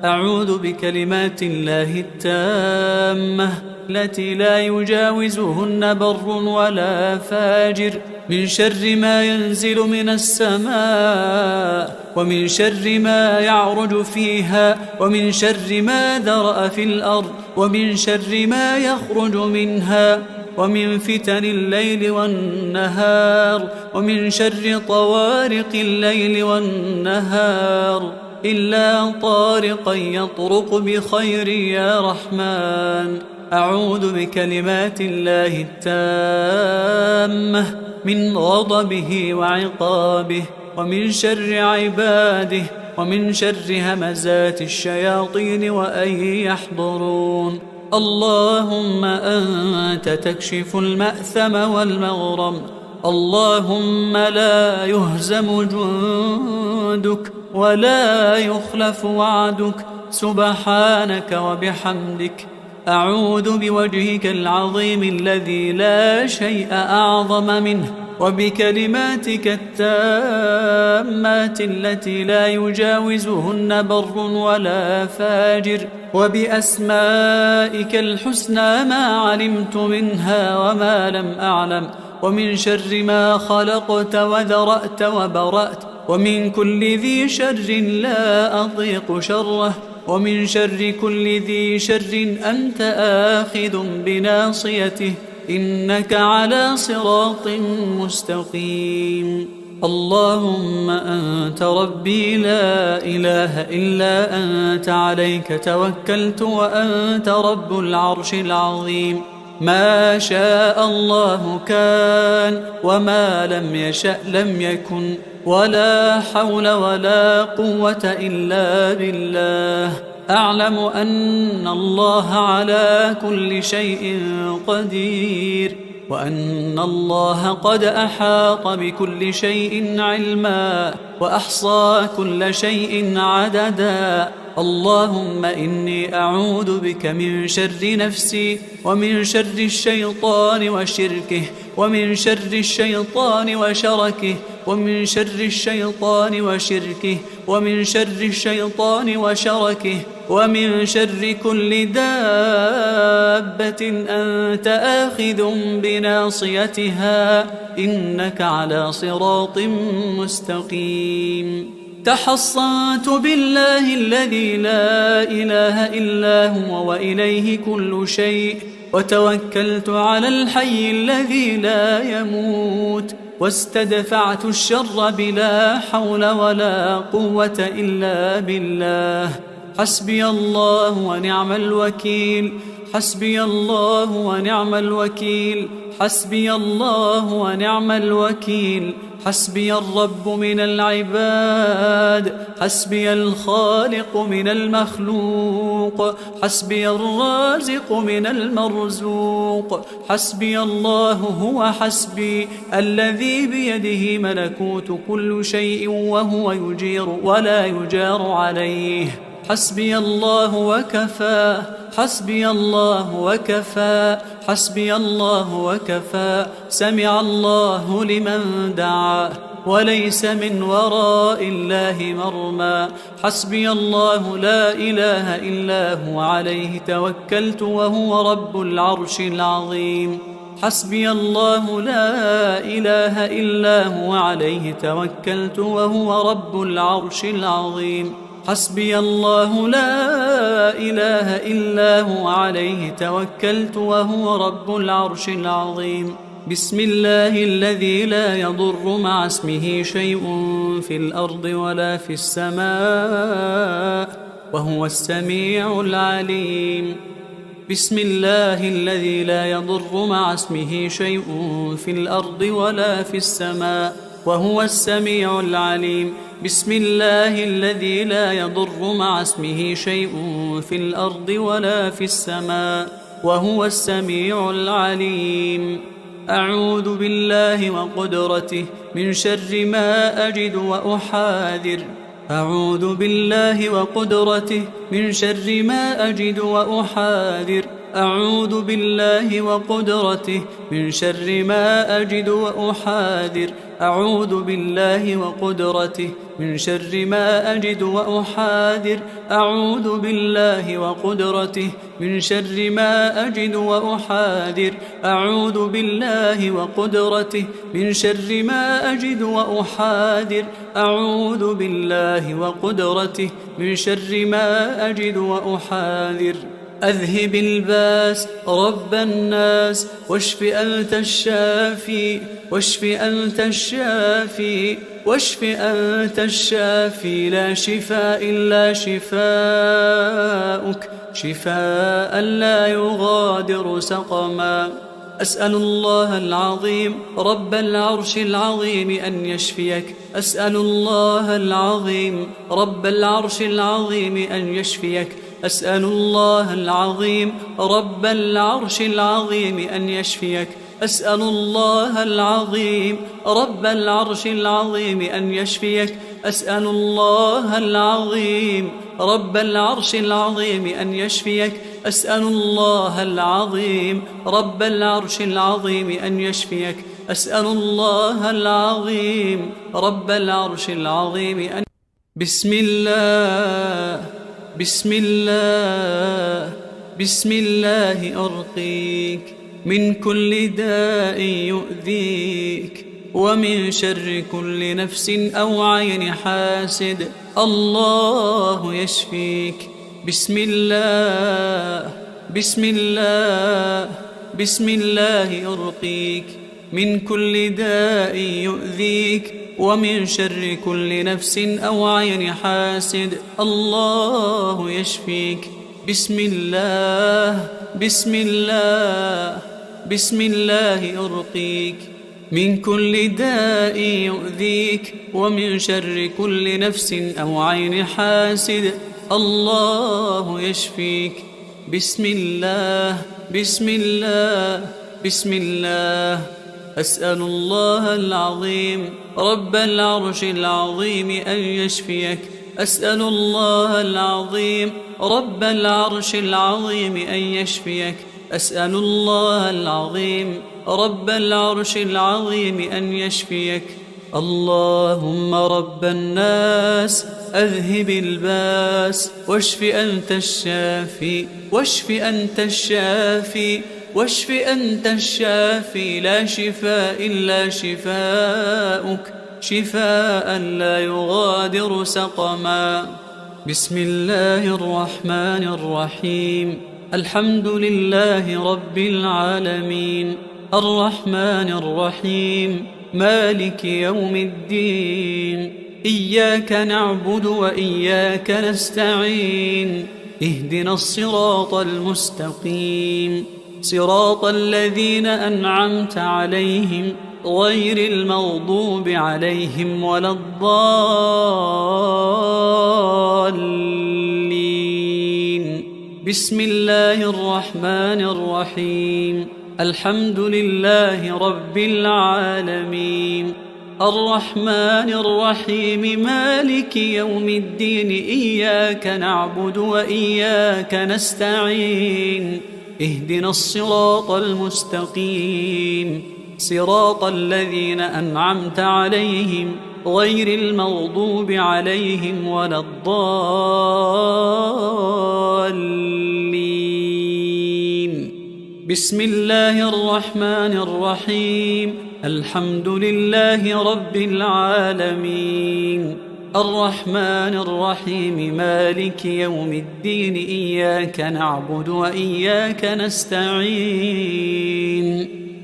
أعوذ بكلمات الله التامة التي لا يجاوزهن بر ولا فاجر من شر ما ينزل من السماء ومن شر ما يعرج فيها ومن شر ما ذرأ في الأرض ومن شر ما يخرج منها ومن فتن الليل والنهار، ومن شر طوارق الليل والنهار، إلا طارقا يطرق بخير يا رحمن. أعوذ بكلمات الله التامة من غضبه وعقابه، ومن شر عباده، ومن شر همزات الشياطين وأن يحضرون. اللهم أنت تكشف المأثم والمغرم، اللهم لا يهزم جندك ولا يخلف وعدك، سبحانك وبحمدك. أعوذ بوجهك العظيم الذي لا شيء أعظم منه، وبكلماتك التامات التي لا يجاوزهن بر ولا فاجر، وبأسمائك الحسنى ما علمت منها وما لم أعلم، ومن شر ما خلقت وذرأت وبرأت، ومن كل ذي شر لا أضيق شره، ومن شر كل ذي شر أنت آخذ بناصيته، إنك على صراط مستقيم. اللهم أنت ربي لا إله إلا أنت، عليك توكلت وأنت رب العرش العظيم. ما شاء الله كان، وما لم يشأ لم يكن، ولا حول ولا قوة إلا بالله. أعلم أن الله على كل شيء قدير، وأن الله قد أحاط بكل شيء علما، وأحصى كل شيء عددا. اللهم إني أعوذ بك من شر نفسي، ومن شر الشيطان وشركه، ومن شر الشيطان وشركه، ومن شر الشيطان وشركه، ومن شر الشيطان وشركه، ومن شر كل دابة أنت آخذ بناصيتها، إنك على صراط مستقيم. تحصنت بالله الذي لا إله إلا هو وإليه كل شيء، وتوكلت على الحي الذي لا يموت، واستدفعت الشر بلا حول ولا قوة إلا بالله. حسبي الله ونعم الوكيل، حسبي الله ونعم الوكيل، حسبي الله ونعم الوكيل. حسبي الرب من العباد، حسبي الخالق من المخلوق، حسبي الرازق من المرزوق. حسبي الله هو حسبي، الذي بيده ملكوت كل شيء، وهو يجير ولا يجار عليه. حسبي الله وكفى، حسبي الله وكفى، حسبي الله وكفى. سمع الله لمن دعا، وليس من وراء الله مرمى. حسبي الله لا إله إلا هو، عليه توكلت وهو رب العرش العظيم. حسبي الله لا إله إلا هو، عليه توكلت وهو رب العرش العظيم. حسبي الله لا إله إلا هو، عليه توكلت وهو رب العرش العظيم. بسم الله الذي لا يضر مع اسمه شيء في الأرض ولا في السماء، وهو السميع العليم. بسم الله الذي لا يضر مع اسمه شيء في الأرض ولا في السماء، وهو السميع العليم. بسم الله الذي لا يضر مع اسمه شيء في الأرض ولا في السماء، وهو السميع العليم. أعوذ بالله وقدرته من شر ما أجد وأحاذر. أعوذ بالله وقدرته من شر ما أجد وأحاذر. أعوذ بالله وقدرته من شر ما أجد وأحاذر. أعوذ بالله وقدرته من شر ما أجد وأحاذر. أعوذ بالله وقدرته من شر ما أجد وأحاذر. أعوذ بالله وقدرته من شر ما أجد وأحاذر. أعوذ بالله وقدرته من شر ما أجد وأحاذر. أذهب الباس رب الناس واشف أنت الشافي واشف أنت الشافي واشف أنت الشافي لا شفاء إلا شفاؤك شفاء لا يغادر سقما أسأل الله العظيم رب العرش العظيم أن يشفيك أسأل الله العظيم رب العرش العظيم أن يشفيك أسأل الله العظيم رب العرش العظيم أن يشفيك أسأل الله العظيم رب العرش العظيم أن يشفيك أسأل الله العظيم رب العرش العظيم أن يشفيك أسأل الله العظيم رب العرش العظيم أن يشفيك أسأل الله العظيم رب العرش العظيم أن بسم الله بسم الله بسم الله أرقيك من كل داء يؤذيك ومن شر كل نفس أو عين حاسد الله يشفيك بسم الله بسم الله بسم الله أرقيك من كل داء يؤذيك ومن شر كل نفس أو عين حاسد الله يشفيك بسم الله بسم الله بسم الله أرقيك من كل داء يؤذيك ومن شر كل نفس أو عين حاسد الله يشفيك بسم الله بسم الله بسم الله أسأل الله العظيم رب العرش العظيم أن يشفيك أسأل الله العظيم رب العرش العظيم أن يشفيك أسأل الله العظيم رب العرش العظيم أن يشفيك اللهم رب الناس أذهب الباس واشف أنت الشافي واشف أنت الشافي واشف أنت الشافي لا شفاء إلا شفاؤك شفاء لا يغادر سقما بسم الله الرحمن الرحيم الحمد لله رب العالمين الرحمن الرحيم مالك يوم الدين إياك نعبد وإياك نستعين اهدنا الصراط المستقيم صراط الذين أنعمت عليهم غير المغضوب عليهم ولا الضالين بسم الله الرحمن الرحيم الحمد لله رب العالمين الرحمن الرحيم مالك يوم الدين إياك نعبد وإياك نستعين اهدنا الصراط المستقيم صراط الذين أنعمت عليهم غير المغضوب عليهم ولا الضالين بسم الله الرحمن الرحيم الحمد لله رب العالمين الرحمن الرحيم مالك يوم الدين إياك نعبد وإياك نستعين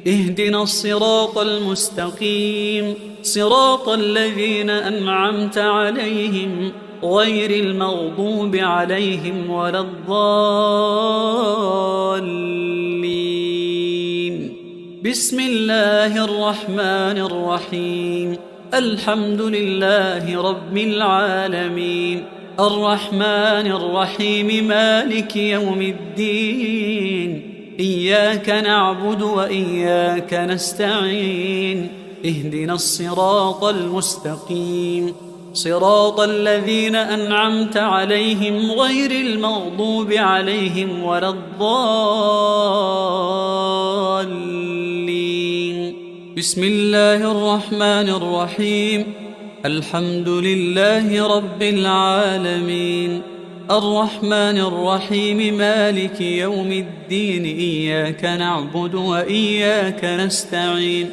اهدنا الصراط المستقيم صراط الذين أنعمت عليهم غير المغضوب عليهم ولا الضالين بسم الله الرحمن الرحيم الحمد لله رب العالمين الرحمن الرحيم مالك يوم الدين إياك نعبد وإياك نستعين اهدنا الصراط المستقيم صراط الذين أنعمت عليهم غير المغضوب عليهم ولا الضالين بسم الله الرحمن الرحيم الحمد لله رب العالمين الرحمن الرحيم مالك يوم الدين إياك نعبد وإياك نستعين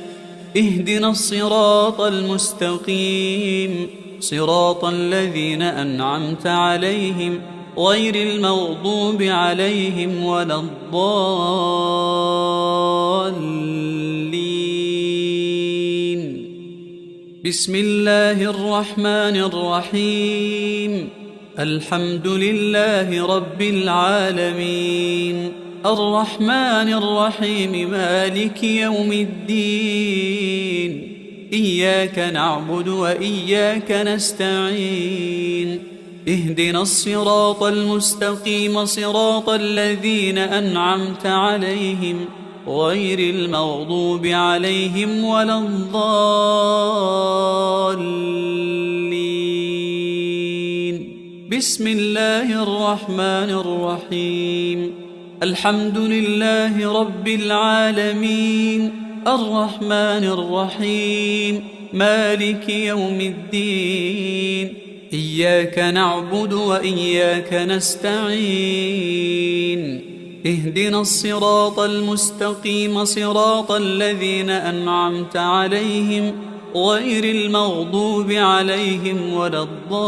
اهدنا الصراط المستقيم صراط الذين أنعمت عليهم غير المغضوب عليهم ولا الضالين. بسم الله الرحمن الرحيم. الحمد لله رب العالمين، الرحمن الرحيم، مالك يوم الدين. إياك نعبد وإياك نستعين. اهدنا الصراط المستقيم، صراط الذين أنعمت عليهم غير المغضوب عليهم ولا الضالين. بسم الله الرحمن الرحيم. الحمد لله رب العالمين، الرحمن الرحيم، مالك يوم الدين. إياك نعبد وإياك نستعين. اهدنا الصراط المستقيم، صراط الذين أنعمت عليهم غير المغضوب عليهم ولا الضالين.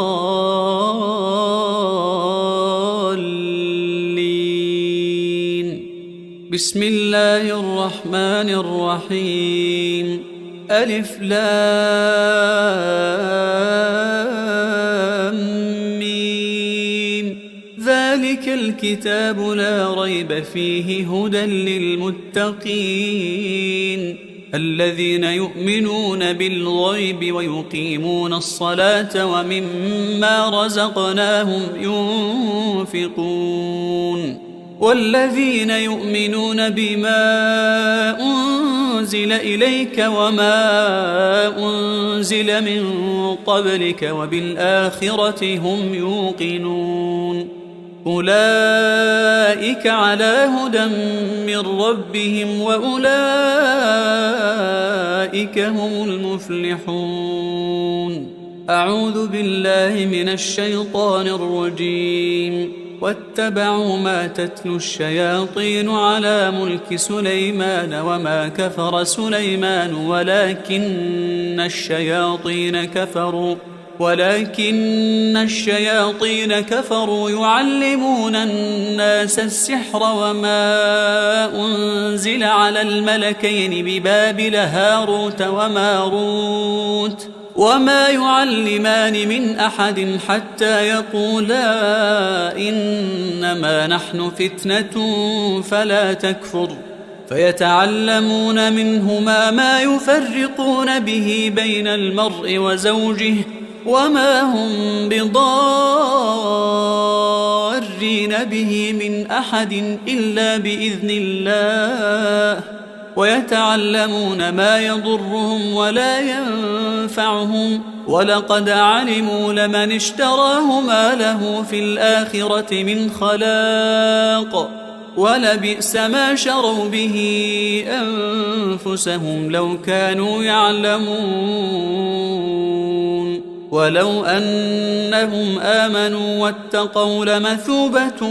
بسم الله الرحمن الرحيم. ألف لام ميم. ذلك الكتاب لا ريب فيه هدى للمتقين الذين يؤمنون بالغيب ويقيمون الصلاة ومما رزقناهم ينفقون. والذين يؤمنون بما أنزل إليك وما أنزل من قبلك وبالآخرة هم يوقنون. أولئك على هدى من ربهم وأولئك هم المفلحون. أعوذ بالله من الشيطان الرجيم. واتبعوا ما تتلو الشياطين على ملك سليمان وما كفر سليمان ولكن الشياطين كفروا يعلمون الناس السحر وما أنزل على الملكين ببابل هاروت وماروت وما يعلمان من أحد حتى يقولا إنما نحن فتنة فلا تكفر، فيتعلمون منهما ما يفرقون به بين المرء وزوجه وما هم بضارين به من أحد إلا بإذن الله، ويتعلمون ما يضرهم ولا ينفعهم، ولقد علموا لمن اشتراه ما له في الآخرة من خلاق، ولبئس ما شروا به أنفسهم لو كانوا يعلمون. ولو أنهم آمنوا واتقوا لمثوبة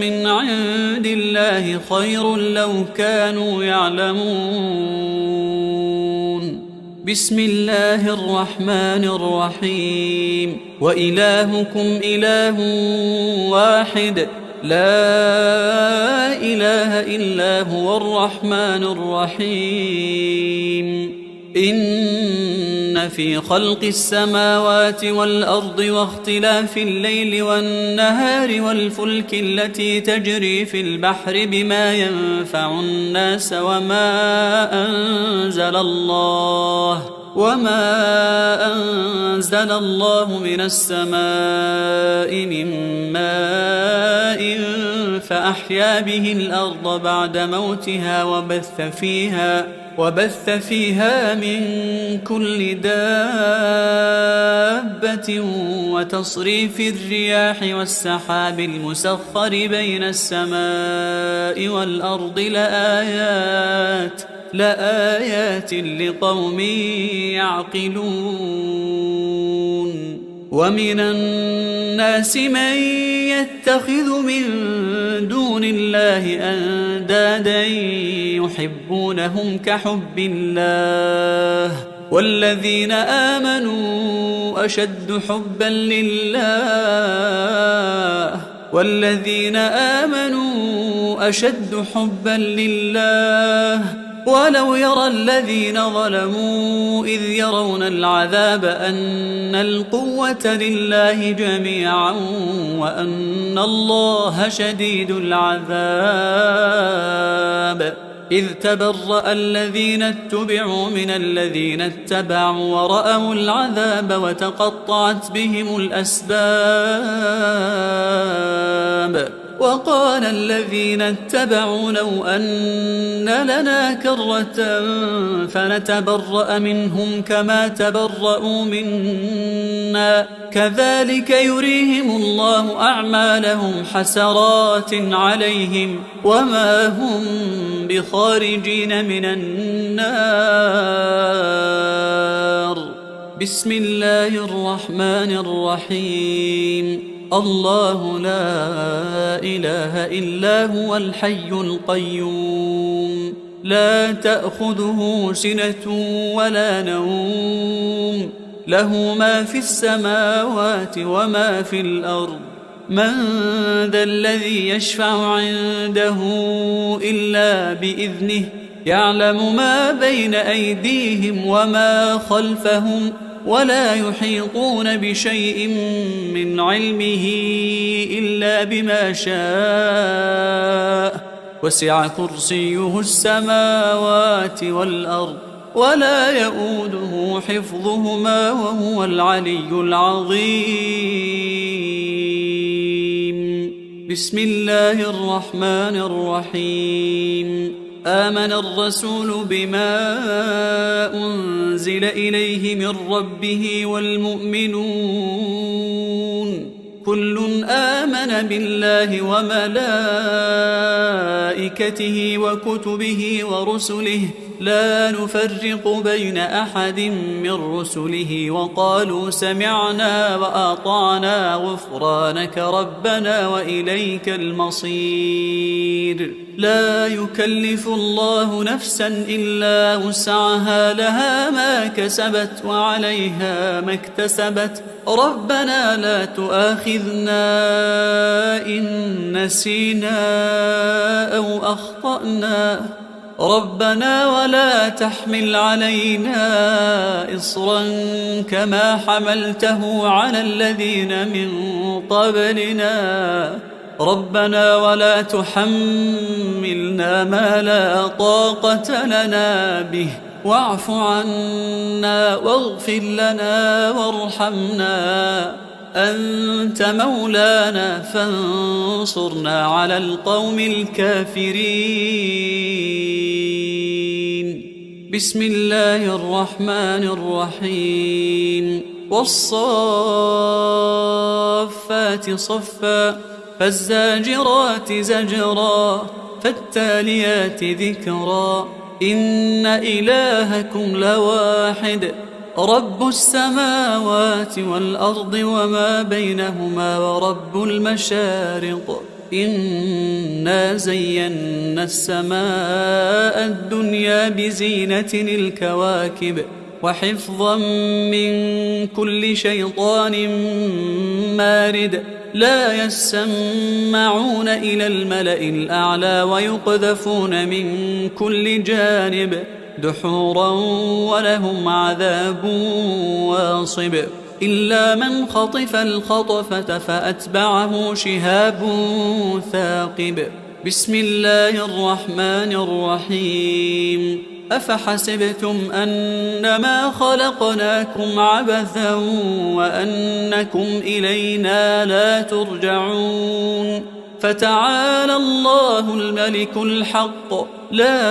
من عند الله خير لو كانوا يعلمون. بسم الله الرحمن الرحيم. وإلهكم إله واحد لا إله إلا هو الرحمن الرحيم. إن في خلق السماوات والأرض واختلاف الليل والنهار والفلك التي تجري في البحر بما ينفع الناس وما أنزل الله من السماء من ماء فأحيا به الأرض بعد موتها وبث فيها من كل دابة وتصريف الرياح والسحاب المسخر بين السماء والأرض لآيات لقوم يعقلون. ومن الناس من يتخذ من دون الله أندادا يحبونهم كحب الله والذين آمنوا أشد حبا لله والذين آمنوا أشد حبا لله ولو يرى الذين ظلموا إذ يرون العذاب أن القوة لله جميعا وأن الله شديد العذاب إذ تبرأ الذين اتبعوا من الذين اتبعوا ورأوا العذاب وتقطعت بهم الأسباب وقال الذين اتبعوا لو أن لنا كرة فنتبرأ منهم كما تبرأوا منا كذلك يريهم الله أعمالهم حسرات عليهم وما هم بخارجين من النار. بسم الله الرحمن الرحيم. الله لا إله إلا هو الحي القيوم لا تأخذه سنة ولا نوم له ما في السماوات وما في الأرض من ذا الذي يشفع عنده إلا بإذنه يعلم ما بين أيديهم وما خلفهم ولا يحيطون بشيء من علمه إلا بما شاء وسع كرسيه السماوات والأرض ولا يؤوده حفظهما وهو العلي العظيم. بسم الله الرحمن الرحيم. آمن الرسول بما أنزل إليه من ربه والمؤمنون كل آمن بالله وملائكته وكتبه ورسله لا نفرق بين أحد من رسله وقالوا سمعنا وأطعنا غفرانك ربنا وإليك المصير. لا يكلف الله نفسا إلا وسعها لها ما كسبت وعليها ما اكتسبت ربنا لا تؤاخذنا إن نسينا أو أخطأنا ربنا ولا تحمل علينا إصرا كما حملته على الذين من قبلنا ربنا ولا تحملنا ما لا طاقة لنا به واعف عنا واغفر لنا وارحمنا أنت مولانا فانصرنا على القوم الكافرين. بسم الله الرحمن الرحيم. والصافات صفا فالزاجرات زجرا فالتاليات ذكرا إن إلهكم لواحد رب السماوات والأرض وما بينهما ورب المشارق إنا زينا السماء الدنيا بزينة الكواكب وحفظا من كل شيطان مارد لا يسمعون إلى الملأ الأعلى ويقذفون من كل جانب دحورا ولهم عذاب واصب إلا من خطف الخطفة فأتبعه شهاب ثاقب. بسم الله الرحمن الرحيم. أفحسبتم أنما خلقناكم عبثا وأنكم إلينا لا ترجعون فتعالى الله الملك الحق لا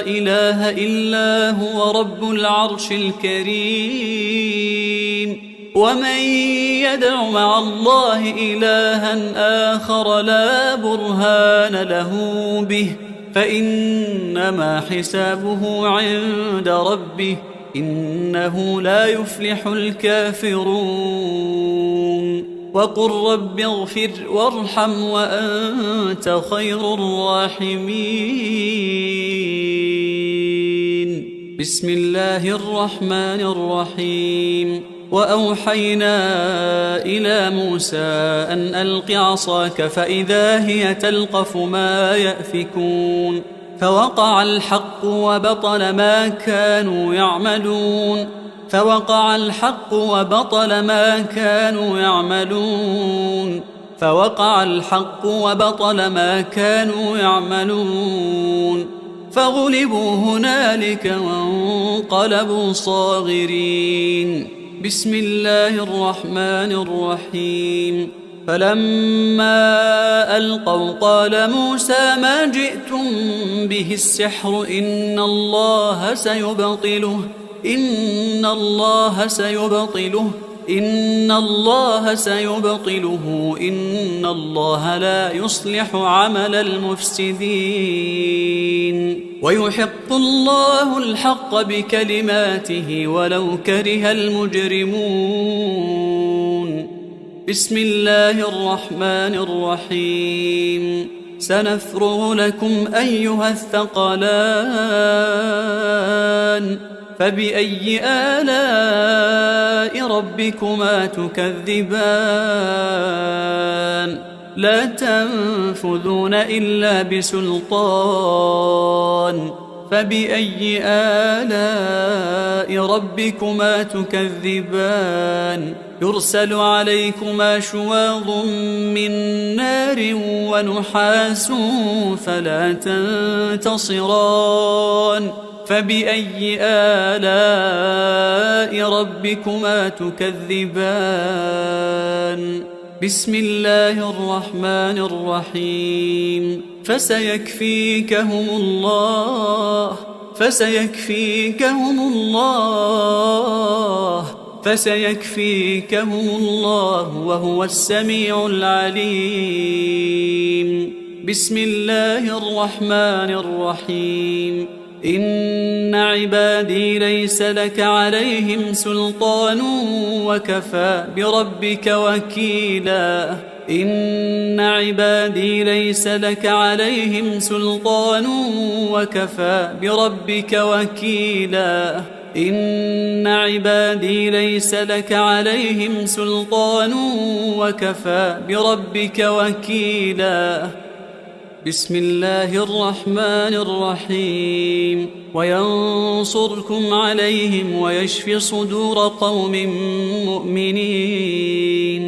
إله إلا هو رب العرش الكريم. ومن يدع مع الله إلها آخر لا برهان له به فإنما حسابه عند ربه إنه لا يفلح الكافرون. وقل رب اغفر وارحم وأنت خير الراحمين. بسم الله الرحمن الرحيم. وأوحينا إلى موسى أن ألق عصاك فإذا هي تلقف ما يأفكون فوقع الحق وبطل ما كانوا يعملون فوقع الحق وبطل ما كانوا يعملون فوقع الحق وبطل ما كانوا يعملون فغلبوا هنالك وانقلبوا صاغرين. بسم الله الرحمن الرحيم. فلما ألقوا قال موسى ما جئتم به السحر إن الله سيبطله إن الله سيبطله إن الله سيبطله إن الله لا يصلح عمل المفسدين ويحق الله الحق بكلماته ولو كره المجرمون. بسم الله الرحمن الرحيم. سنفرغ لكم أيها الثقلان فبأي آلاء ربكما تكذبان لا تنفذون إلا بسلطان فبأي آلاء ربكما تكذبان يرسل عليكما شواظ من نار ونحاس فلا تنتصران فبأي آلاء ربكما تكذبان بسم الله الرحمن الرحيم. فسيكفيكهم الله وهو السميع العليم. بسم الله الرحمن الرحيم. إن عبادي ليس لك عليهم سلطان وكفى بربك وكيلا إن عبادي ليس لك عليهم سلطان وكفى بربك وكيلا إن عبادي ليس لك عليهم سلطان وكفى بربك وكيلا. بسم الله الرحمن الرحيم. وينصركم عليهم ويشفي صدور قوم مؤمنين.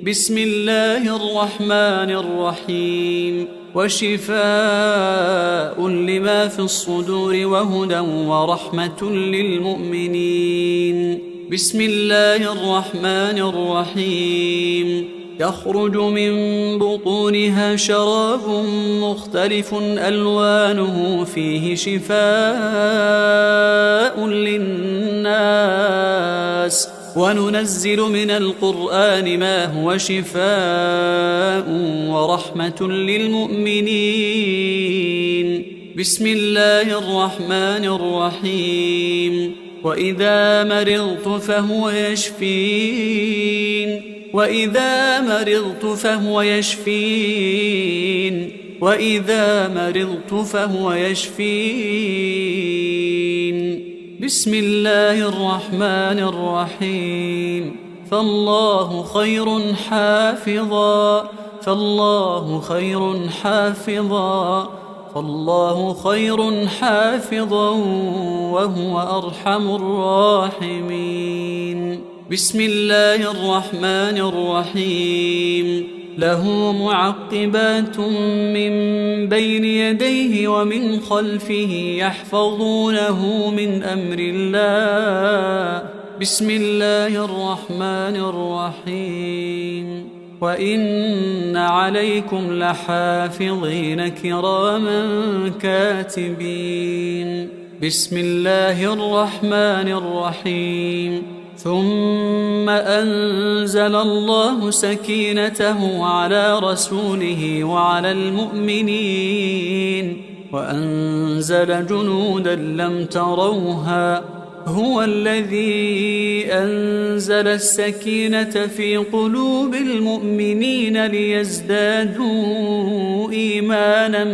بسم الله الرحمن الرحيم. وشفاء لما في الصدور وهدى ورحمة للمؤمنين. بسم الله الرحمن الرحيم. يخرج من بطونها شراب مختلف ألوانه فيه شفاء للناس وننزل من القرآن ما هو شفاء ورحمة للمؤمنين. بسم الله الرحمن الرحيم. وإذا مرضت فهو يشفين وإذا مرضت فهو يشفين بسم الله الرحمن الرحيم. فالله خير حافظا وهو أرحم الراحمين. بسم الله الرحمن الرحيم. له معقبات من بين يديه ومن خلفه يحفظونه من أمر الله. بسم الله الرحمن الرحيم. وإن عليكم لحافظين كراما كاتبين. بسم الله الرحمن الرحيم. ثم أنزل الله سكينته على رسوله وعلى المؤمنين وأنزل جنودا لم تروها. هو الذي أنزل السكينة في قلوب المؤمنين ليزدادوا إيمانا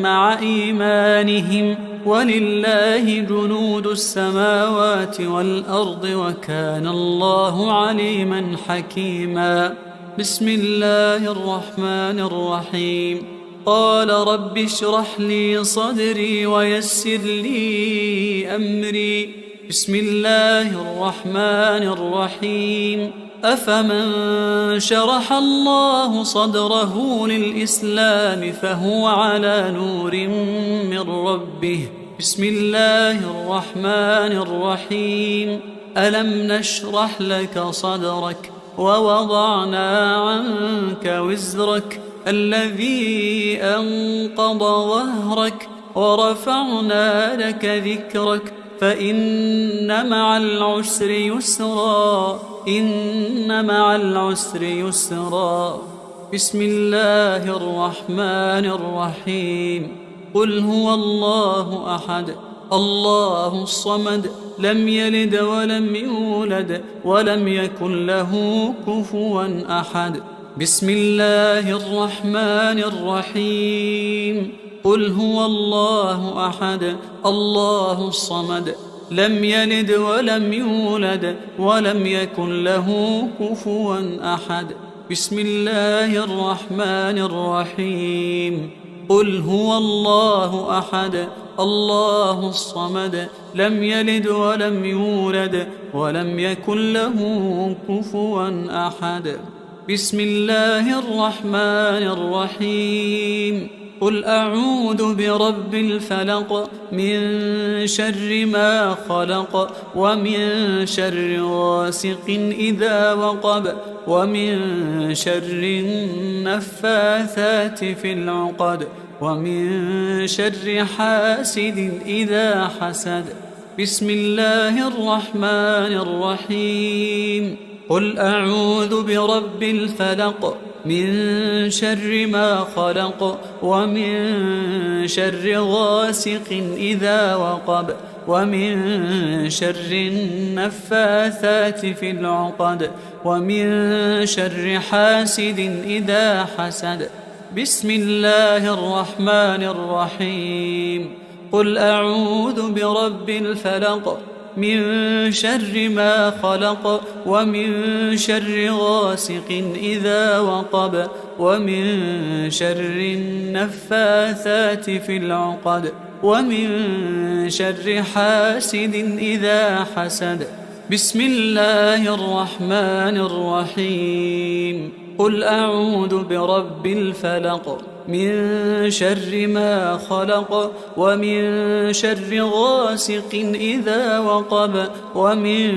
مع إيمانهم ولله جنود السماوات والأرض وكان الله عليما حكيما. بسم الله الرحمن الرحيم. قال رب اشرح لي صدري ويسر لي أمري. بسم الله الرحمن الرحيم. أفمن شرح الله صدره للإسلام فهو على نور من ربه. بسم الله الرحمن الرحيم. ألم نشرح لك صدرك ووضعنا عنك وزرك الذي أنقض ظهرك ورفعنا لك ذكرك فإن مع العسر يسرا إن مع العسر يسرا. بسم الله الرحمن الرحيم. قل هو الله أحد الله الصمد لم يلد ولم يولد ولم يكن له كفوا أحد. بسم الله الرحمن الرحيم. قل هو الله أحد الله الصمد لم يلد ولم يولد ولم يكن له كفوا أحد. بسم الله الرحمن الرحيم. قل هو الله أحد الله الصمد لم يلد ولم يولد ولم يكن له كفوا أحد. بسم الله الرحمن الرحيم. قل أعوذ برب الفلق من شر ما خلق ومن شر غاسق إذا وقب ومن شر النفاثات في العقد ومن شر حاسد إذا حسد. بسم الله الرحمن الرحيم. قل أعوذ برب الفلق من شر ما خلق ومن شر غاسق إذا وقب ومن شر النفاثات في العقد ومن شر حاسد إذا حسد. بسم الله الرحمن الرحيم. قل أعوذ برب الفلق من شر ما خلق ومن شر غاسق إذا وقب ومن شر النفاثات في العقد ومن شر حاسد إذا حسد. بسم الله الرحمن الرحيم. قل أعوذ برب الفلق من شر ما خلق ومن شر غاسق إذا وقب ومن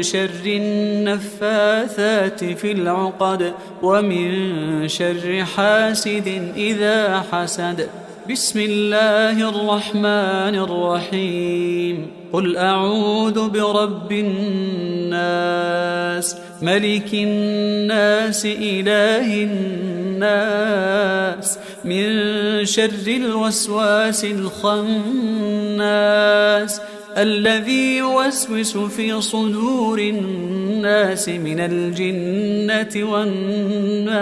شر النفاثات في العقد ومن شر حاسد إذا حسد. بسم الله الرحمن الرحيم. قل أعوذ برب الناس ملك الناس إله الناس من شر الوسواس الخناس الذي يوسوس في صدور الناس من الجنة والناس.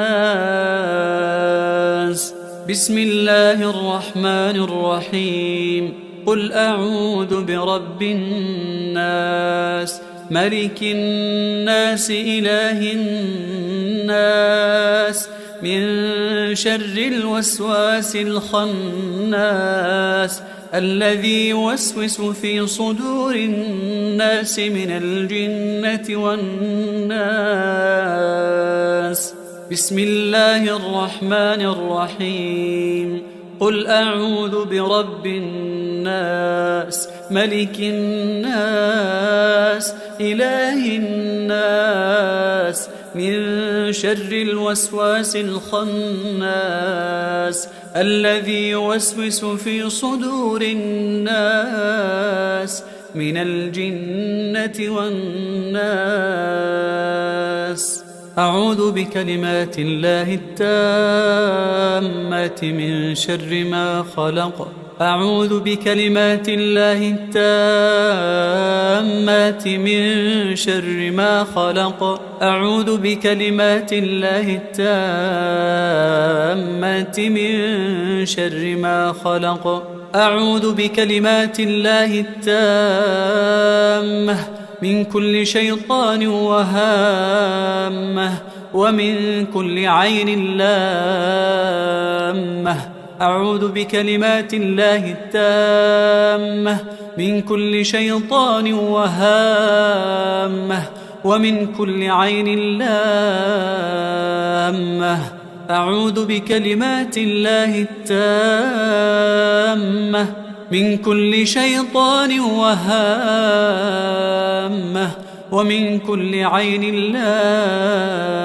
بسم الله الرحمن الرحيم. قل أعوذ برب الناس ملك الناس إله الناس من شر الوسواس الخناس الذي يوسوس في صدور الناس من الجنة والناس. بسم الله الرحمن الرحيم. قل أعوذ برب الناس ملك الناس إله الناس من شر الوسواس الخناس الذي يوسوس في صدور الناس من الجنة والناس. أعوذ بكلمات الله التامات من شر ما خلق. أعوذ بكلمات الله التامات من شر ما خلق. أعوذ بكلمات الله التامات من شر ما خلق. أعوذ بكلمات الله التامة من كل شيطان وهامة ومن كل عين لامة. أعوذ بكلمات الله التامة من كل شيطان وهامة ومن كل عين لامة. أعوذ بكلمات الله التامة من كل شيطان وهامة ومن كل عين لامة.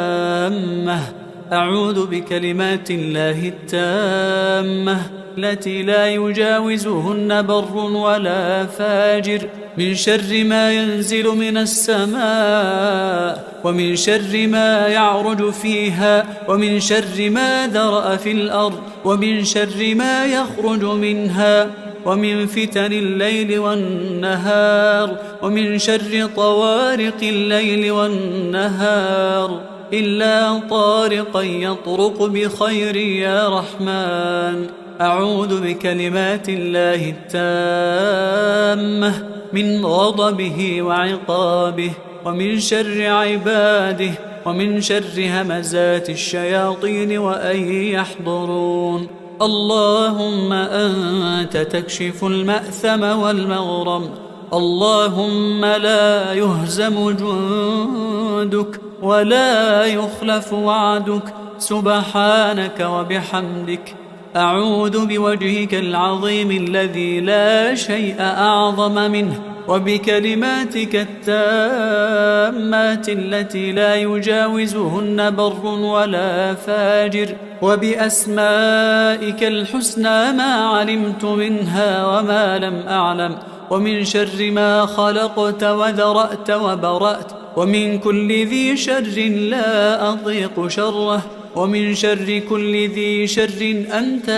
أعوذ بكلمات الله التامة التي لا يجاوزهن بر ولا فاجر من شر ما ينزل من السماء ومن شر ما يعرج فيها ومن شر ما ذرأ في الأرض ومن شر ما يخرج منها ومن فتن الليل والنهار ومن شر طوارق الليل والنهار إلا طارقا يطرق بخير يا رحمن. أعوذ بكلمات الله التامة من غضبه وعقابه ومن شر عباده ومن شر همزات الشياطين وأن يحضرون. اللهم أنت تكشف المأثم والمغرم. اللهم لا يهزم جندك ولا يخلف وعدك سبحانك وبحمدك. أعوذ بوجهك العظيم الذي لا شيء أعظم منه وبكلماتك التامات التي لا يجاوزهن بر ولا فاجر وبأسمائك الحسنى ما علمت منها وما لم أعلم ومن شر ما خلقت وذرأت وبرأت ومن كل ذي شر لا أضيق شره ومن شر كل ذي شر أنت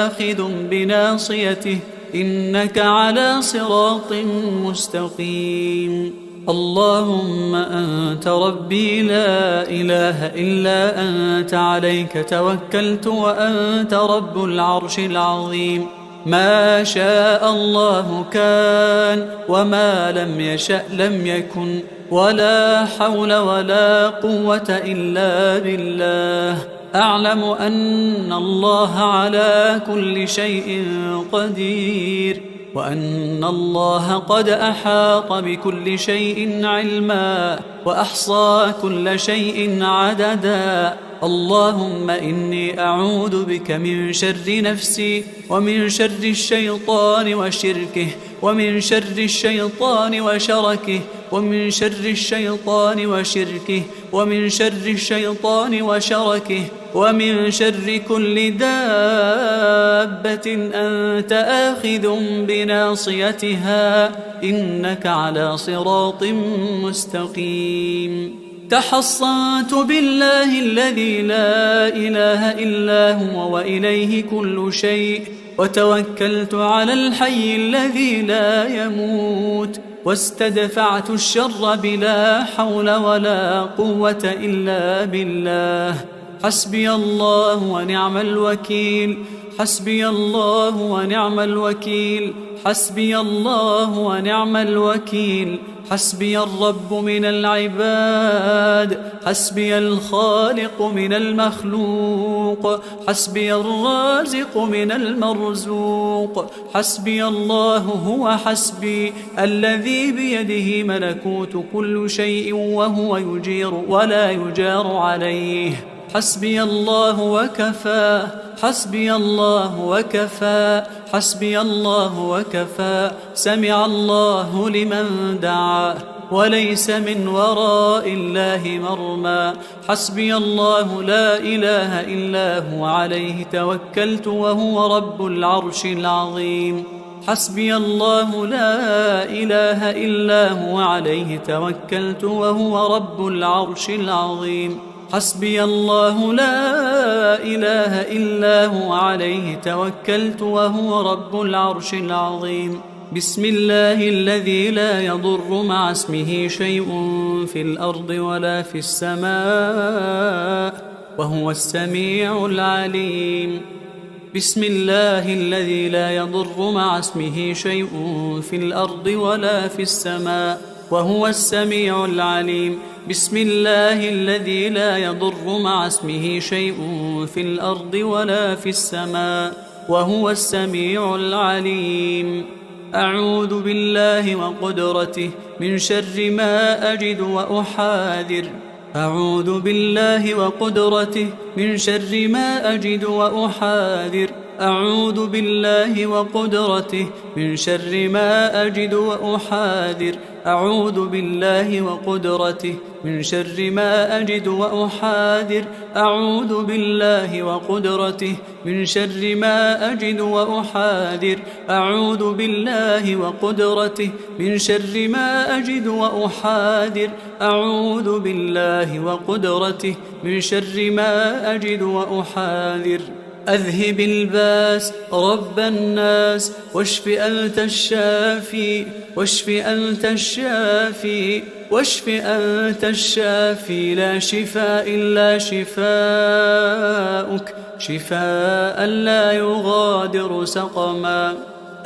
آخذ بناصيته إنك على صراط مستقيم. اللهم أنت ربي لا إله إلا أنت عليك توكلت وأنت رب العرش العظيم. ما شاء الله كان وما لم يشأ لم يكن ولا حول ولا قوة إلا بالله. أعلم أن الله على كل شيء قدير وأن الله قد أحاط بكل شيء علما وأحصى كل شيء عددا. اللهم إني أعوذ بك من شر نفسي ومن شر الشيطان وشركه ومن شر الشيطان وشركه ومن شر الشيطان وشركه ومن شر الشيطان وشركه ومن شر كل دابة أنت آخذ بناصيتها إنك على صراط مستقيم. تحصنت بالله الذي لا إله إلا هو وإليه كل شيء وتوكلت على الحي الذي لا يموت واستدفعت الشر بلا حول ولا قوة إلا بالله. حسبي الله ونعم الوكيل. حسبي الله ونعم الوكيل. حسبي الله ونعم الوكيل. حسبي الرب من العباد. حسبي الخالق من المخلوق. حسبي الرازق من المرزوق. حسبي الله هو حسبي الذي بيده ملكوت كل شيء وهو يجير ولا يجار عليه. حسبي الله وكفى. حسبي الله وكفى. حسبي الله وكفى. سمع الله لمن دعا وليس من وراء الله مرمى. حسبي الله لا إله إلا هو عليه توكلت وهو رب العرش العظيم. حسبي الله لا إله إلا هو عليه توكلت وهو رب العرش العظيم. حسبي الله لا إله إلا هو عليه توكلت وهو رب العرش العظيم. بسم الله الذي لا يضر مع اسمه شيء في الأرض ولا في السماء وهو السميع العليم. بسم الله الذي لا يضر مع اسمه شيء في الأرض ولا في السماء وهو السميع العليم. بسم الله الذي لا يضر مع اسمه شيء في الأرض ولا في السماء وهو السميع العليم. أعوذ بالله وقدرته من شر ما أجد وأحاذر. أعوذ بالله وقدرته من شر ما أجد وأحاذر. أعوذ بالله وقدرته من شر ما أجد وأحاذر. أعوذ بالله وقدرته من شر ما أجد وأحاذر. أعوذ بالله وقدرته من شر ما أجد وأحاذر. أعوذ بالله وقدرته من شر ما أجد وأحاذر. أعوذ بالله وقدرته من شر ما أجد وأحاذر. أذهب الباس رب الناس واشف أنت الشافي واشف أنت الشافي واشف أنت الشافي لا شفاء إلا شفاؤك شفاء لا يغادر سقما.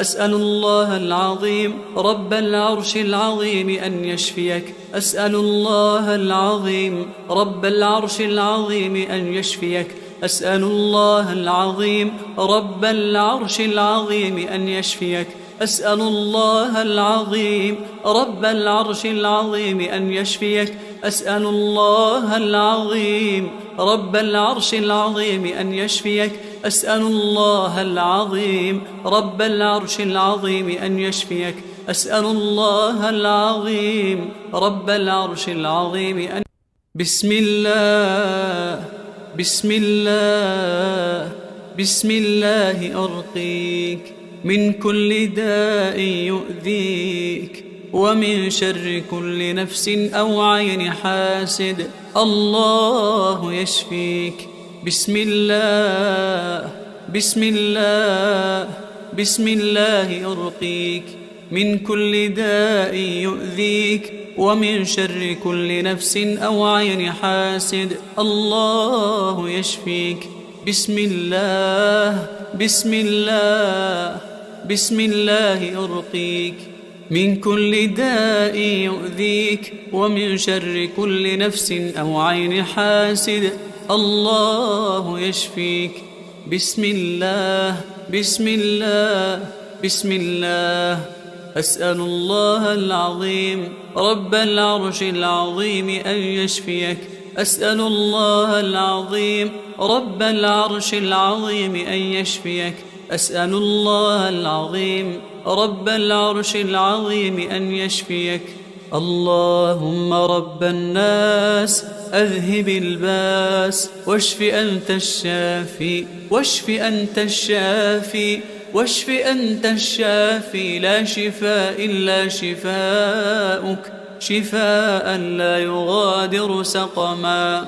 أسأل الله العظيم رب العرش العظيم أن يشفيك. أسأل الله العظيم رب العرش العظيم أن يشفيك. أسأل الله العظيم رب العرش العظيم أن يشفيك. أسأل الله العظيم رب العرش العظيم أن يشفيك. أسأل الله العظيم رب العرش العظيم أن يشفيك. أسأل الله العظيم رب العرش العظيم أن يشفيك. أسأل الله العظيم رب العرش العظيم أن بسم الله بسم الله بسم الله أرقيك من كل داء يؤذيك ومن شر كل نفس أو عين حاسد. الله يشفيك. بسم الله بسم الله بسم الله أرقيك من كل داء يؤذيك ومن شر كل نفس أو عين حاسد. الله يشفيك. بسم الله بسم الله بسم الله أرقيك من كل داء يؤذيك ومن شر كل نفس أو عين حاسد. الله يشفيك. بسم الله بسم الله بسم الله. أسأل الله العظيم رب العرش العظيم أن يشفيك. أسأل الله العظيم رب العرش العظيم أن يشفيك. أسأل الله العظيم رب العرش العظيم أن يشفيك. اللهم رب الناس أذهب الباس واشف أنت الشافي واشف أنت الشافي واشف أنت الشافي لا شفاء إلا شفاؤك شفاء لا يغادر سقما.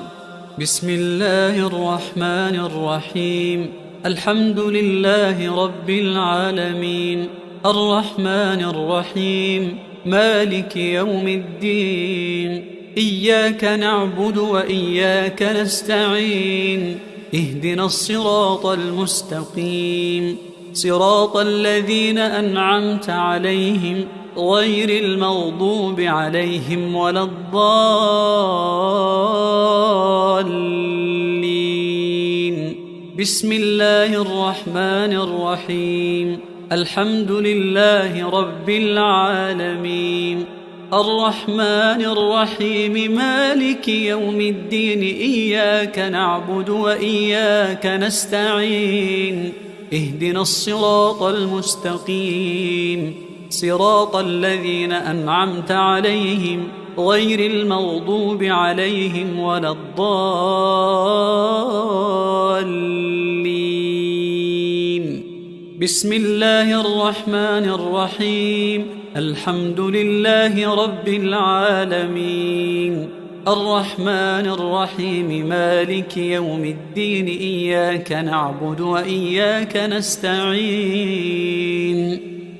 بسم الله الرحمن الرحيم. الحمد لله رب العالمين الرحمن الرحيم مالك يوم الدين. إياك نعبد وإياك نستعين. اهدنا الصراط المستقيم صراط الذين أنعمت عليهم غير المغضوب عليهم ولا الضالين. بسم الله الرحمن الرحيم. الحمد لله رب العالمين الرحمن الرحيم مالك يوم الدين. إياك نعبد وإياك نستعين. اهدنا الصراط المستقيم صراط الذين أنعمت عليهم غير المغضوب عليهم ولا الضالين. بسم الله الرحمن الرحيم. الحمد لله رب العالمين الرحمن الرحيم مالك يوم الدين. إياك نعبد وإياك نستعين.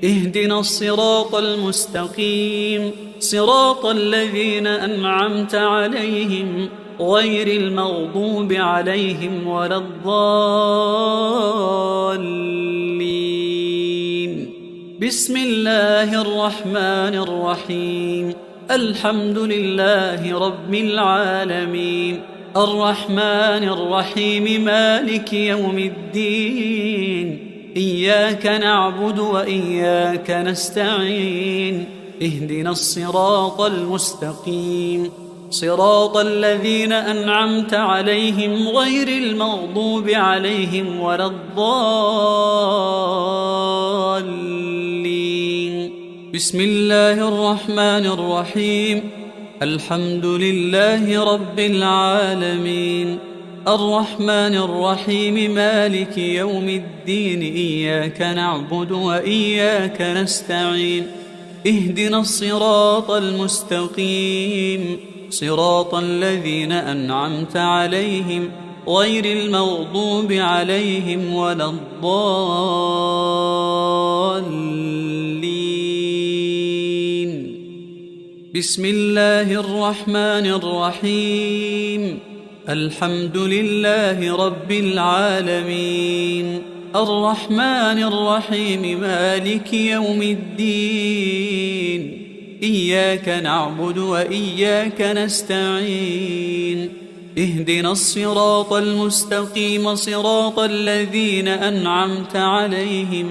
اهدنا الصراط المستقيم صراط الذين أنعمت عليهم غير المغضوب عليهم ولا الضالين. بسم الله الرحمن الرحيم. الحمد لله رب العالمين، الرحمن الرحيم، مالك يوم الدين. إياك نعبد وإياك نستعين. اهدنا الصراط المستقيم، صراط الذين أنعمت عليهم غير المغضوب عليهم ولا الضالين. بسم الله الرحمن الرحيم. الحمد لله رب العالمين، الرحمن الرحيم، مالك يوم الدين. إياك نعبد وإياك نستعين. اهدنا الصراط المستقيم، صراط الذين أنعمت عليهم غير المغضوب عليهم ولا الضالين. بسم الله الرحمن الرحيم. الحمد لله رب العالمين، الرحمن الرحيم، مالك يوم الدين. إياك نعبد وإياك نستعين. اهدنا الصراط المستقيم، صراط الذين أنعمت عليهم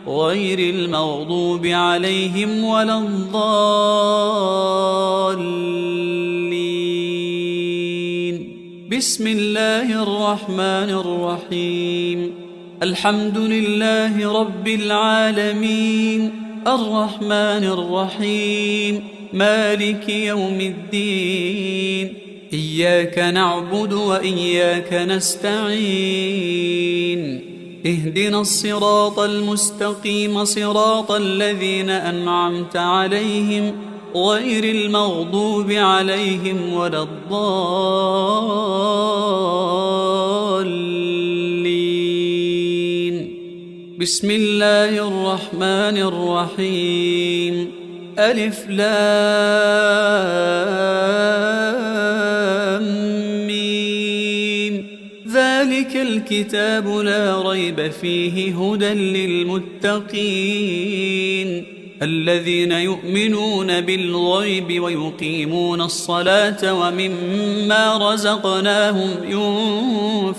غير المغضوب عليهم ولا الضالين. بسم الله الرحمن الرحيم. الحمد لله رب العالمين، الرحمن الرحيم، مالك يوم الدين. إياك نعبد وإياك نستعين. اهدنا الصراط المستقيم، صراط الذين أنعمت عليهم غير المغضوب عليهم ولا الضالين. بسم الله الرحمن الرحيم. ألف لام ميم. ذلك الكتاب لا ريب فيه هدى للمتقين، الذين يؤمنون بالغيب ويقيمون الصلاة ومما رزقناهم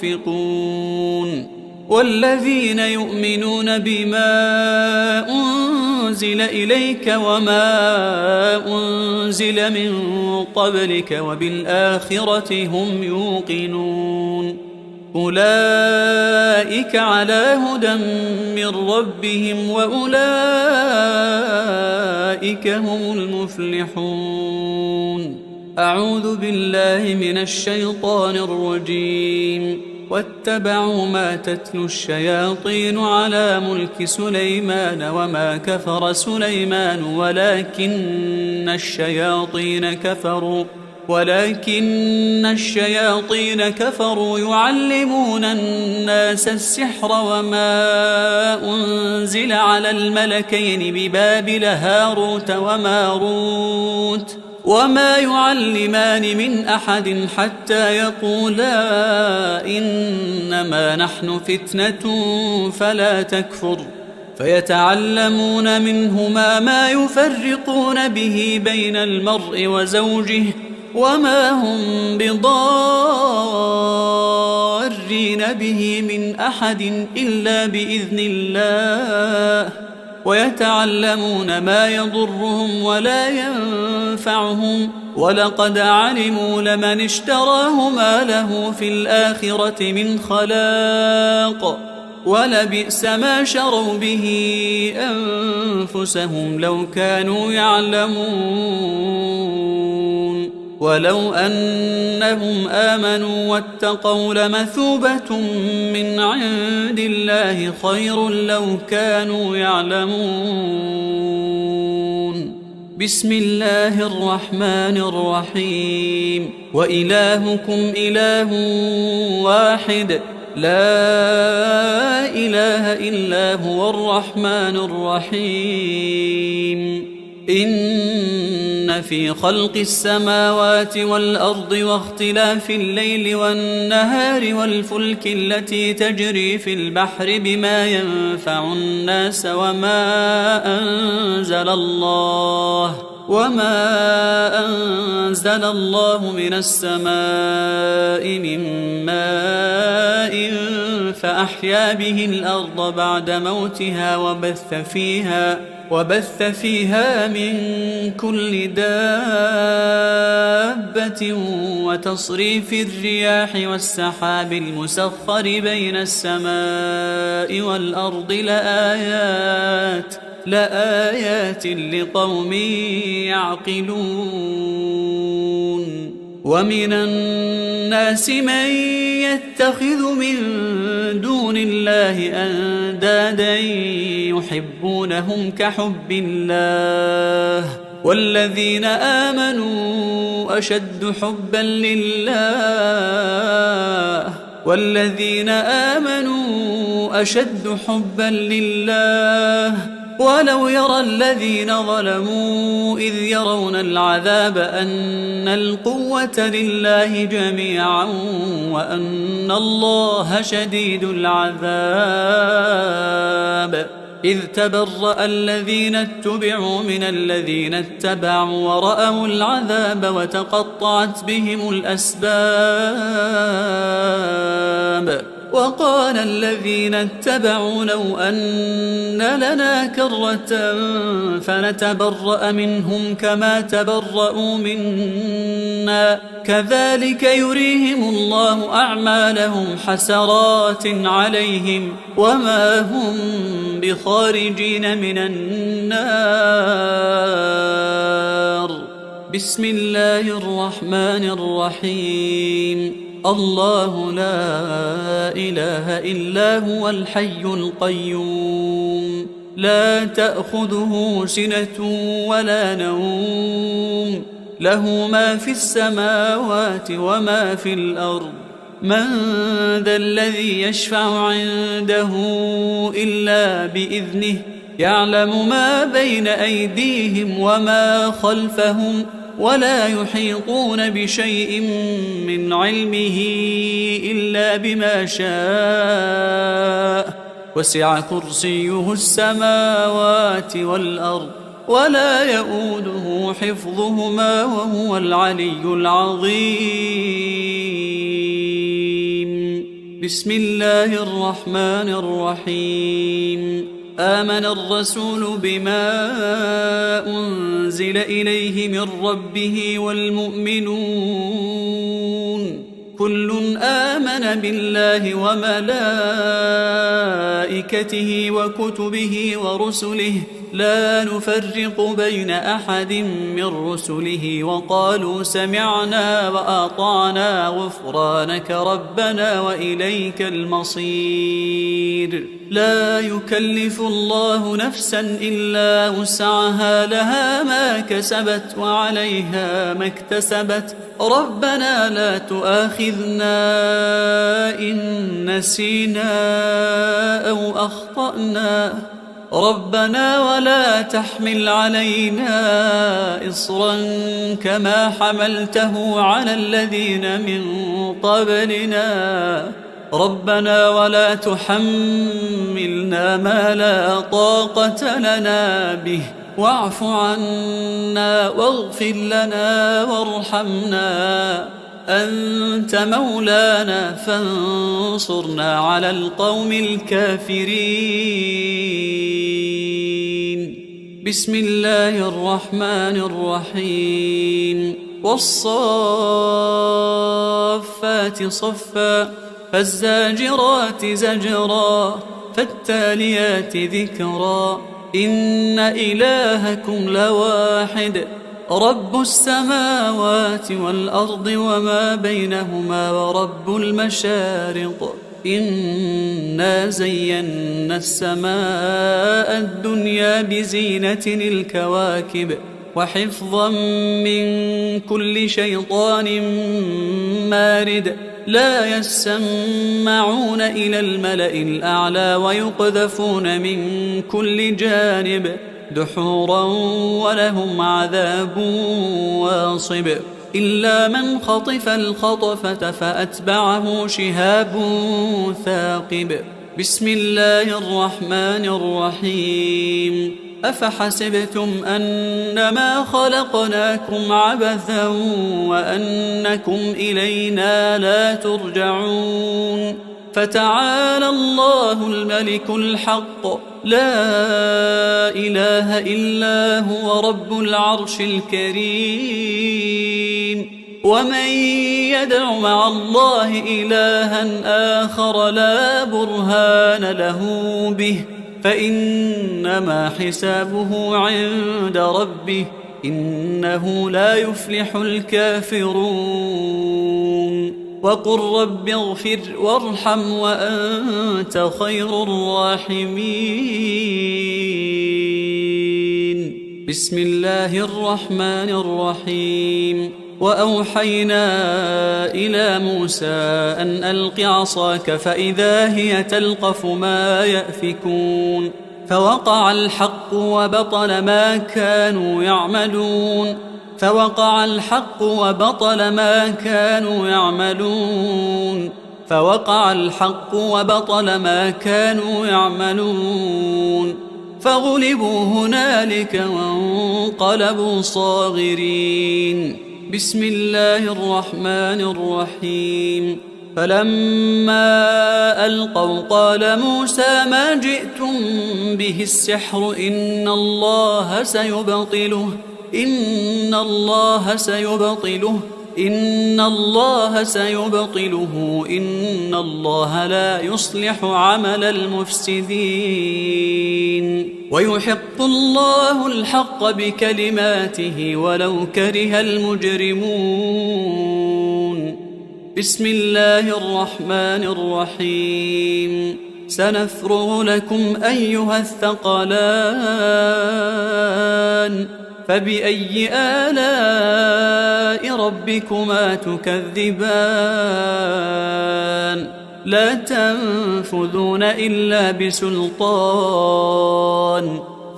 ينفقون. والذين يؤمنون بما أنزل إليك وما أنزل من قبلك وبالآخرة هم يوقنون. أولئك على هدى من ربهم وأولئك هم المفلحون. أعوذ بالله من الشيطان الرجيم. واتبعوا ما تتلو الشياطين على ملك سليمان وما كفر سليمان ولكن الشياطين كفروا يعلمون الناس السحر وما أنزل على الملكين ببابل هاروت وماروت وما يعلمان من أحد حتى يقولا إنما نحن فتنة فلا تكفر، فيتعلمون منهما ما يفرقون به بين المرء وزوجه وما هم بضارين به من أحد إلا بإذن الله، ويتعلمون ما يضرهم ولا ينفعهم، ولقد علموا لمن اشتراه ما له في الآخرة من خلاق، ولبئس ما شروا به أنفسهم لو كانوا يعلمون. ولو أنهم آمنوا واتقوا لمثوبة من عند الله خير لو كانوا يعلمون. بسم الله الرحمن الرحيم. وإلهكم إله واحد لا إله إلا هو الرحمن الرحيم. إن في خلق السماوات والأرض واختلاف الليل والنهار والفلك التي تجري في البحر بما ينفع الناس وما أنزل الله من السماء من ماء فأحيا به الأرض بعد موتها وبث فيها من كل دابة وتصريف الرياح والسحاب المسخر بين السماء والأرض لآيات لقوم يعقلون ومن الناس من يتخذ من دون الله أندادا يحبونهم كحب الله والذين آمنوا أشد حبا لله ولو يرى الذين ظلموا إذ يرون العذاب أن القوة لله جميعا وأن الله شديد العذاب إذ تبرأ الذين اتبعوا من الذين اتبعوا ورأوا العذاب وتقطعت بهم الأسباب وقال الذين اتبعوا لو أن لنا كرة فنتبرأ منهم كما تبرأوا منا كذلك يريهم الله أعمالهم حسرات عليهم وما هم بخارجين من النار. بسم الله الرحمن الرحيم. الله لا إله إلا هو الحي القيوم لا تأخذه سنة ولا نوم له ما في السماوات وما في الأرض من ذا الذي يشفع عنده إلا بإذنه يعلم ما بين أيديهم وما خلفهم ولا يحيطون بشيء من علمه إلا بما شاء وسع كرسيه السماوات والأرض ولا يؤوده حفظهما وهو العلي العظيم. بسم الله الرحمن الرحيم. آمن الرسول بما أنزل إليه من ربه والمؤمنون كل آمن بالله وملائكته وكتبه ورسله لا نفرق بين أحد من رسله وقالوا سمعنا وأطعنا غفرانك ربنا وإليك المصير. لا يكلف الله نفسا إلا وسعها لها ما كسبت وعليها ما اكتسبت ربنا لا تؤاخذنا إن نسينا أو أخطأنا ربنا ولا تحمل علينا إصرا كما حملته على الذين من قبلنا ربنا ولا تحملنا ما لا طاقة لنا به واعف عنا واغفر لنا وارحمنا أنت مولانا فانصرنا على القوم الكافرين. بسم الله الرحمن الرحيم. والصافات صفا فالزاجرات زجرا فالتاليات ذكرا إن إلهكم لواحد رب السماوات والأرض وما بينهما ورب المشارق إنا زينا السماء الدنيا بزينة الكواكب وحفظا من كل شيطان مارد لا يسمعون إلى الملأ الأعلى ويقذفون من كل جانب دحورا ولهم عذاب واصب إلا من خطف الخطفة فأتبعه شهاب ثاقب بسم الله الرحمن الرحيم أفحسبتم أنما خلقناكم عبثا وأنكم إلينا لا ترجعون فتعالى الله الملك الحق لا إله إلا هو رب العرش الكريم ومن يدع مع الله إلها آخر لا برهان له به فإنما حسابه عند ربه إنه لا يفلح الكافرون وقل رب اغفر وارحم وأنت خير الراحمين بسم الله الرحمن الرحيم وأوحينا إلى موسى أن ألق عصاك فإذا هي تلقف ما يأفكون فوقع الحق وبطل ما كانوا يعملون فوقع الحق وبطل ما كانوا يعملون فوقع الحق وبطل ما كانوا يعملون فغلبوا هنالك وانقلبوا صاغرين بسم الله الرحمن الرحيم فلما ألقوا قال موسى ما جئتم به السحر إن الله سيبطله إن الله سيبطله إن الله لا يصلح عمل المفسدين ويحق الله الحق بكلماته ولو كره المجرمون بسم الله الرحمن الرحيم سنفرغ لكم أيها الثقلان فبأي آلاء ربكما تكذبان لا تنفذون إلا بسلطان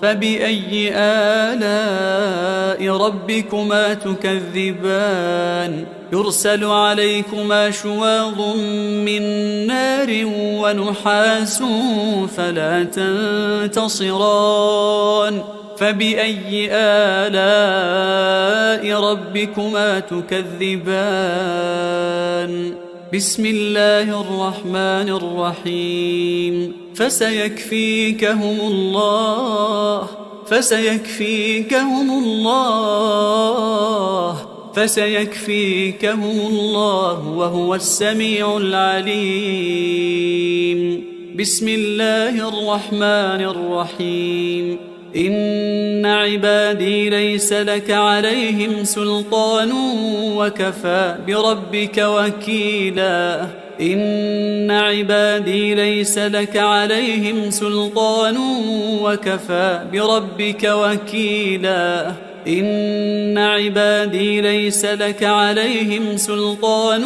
فبأي آلاء ربكما تكذبان يرسل عليكما شواظ من نار ونحاس فلا تنتصران فبأي آلاء ربكما تكذبان بسم الله الرحمن الرحيم فسيكفيكهم الله وهو السميع العليم بسم الله الرحمن الرحيم إن عبادي ليس لك عليهم سلطان وكفى بربك وكيلا إن عبادي ليس لك عليهم سلطان وكفى بربك وكيلا إن عبادي ليس لك عليهم سلطان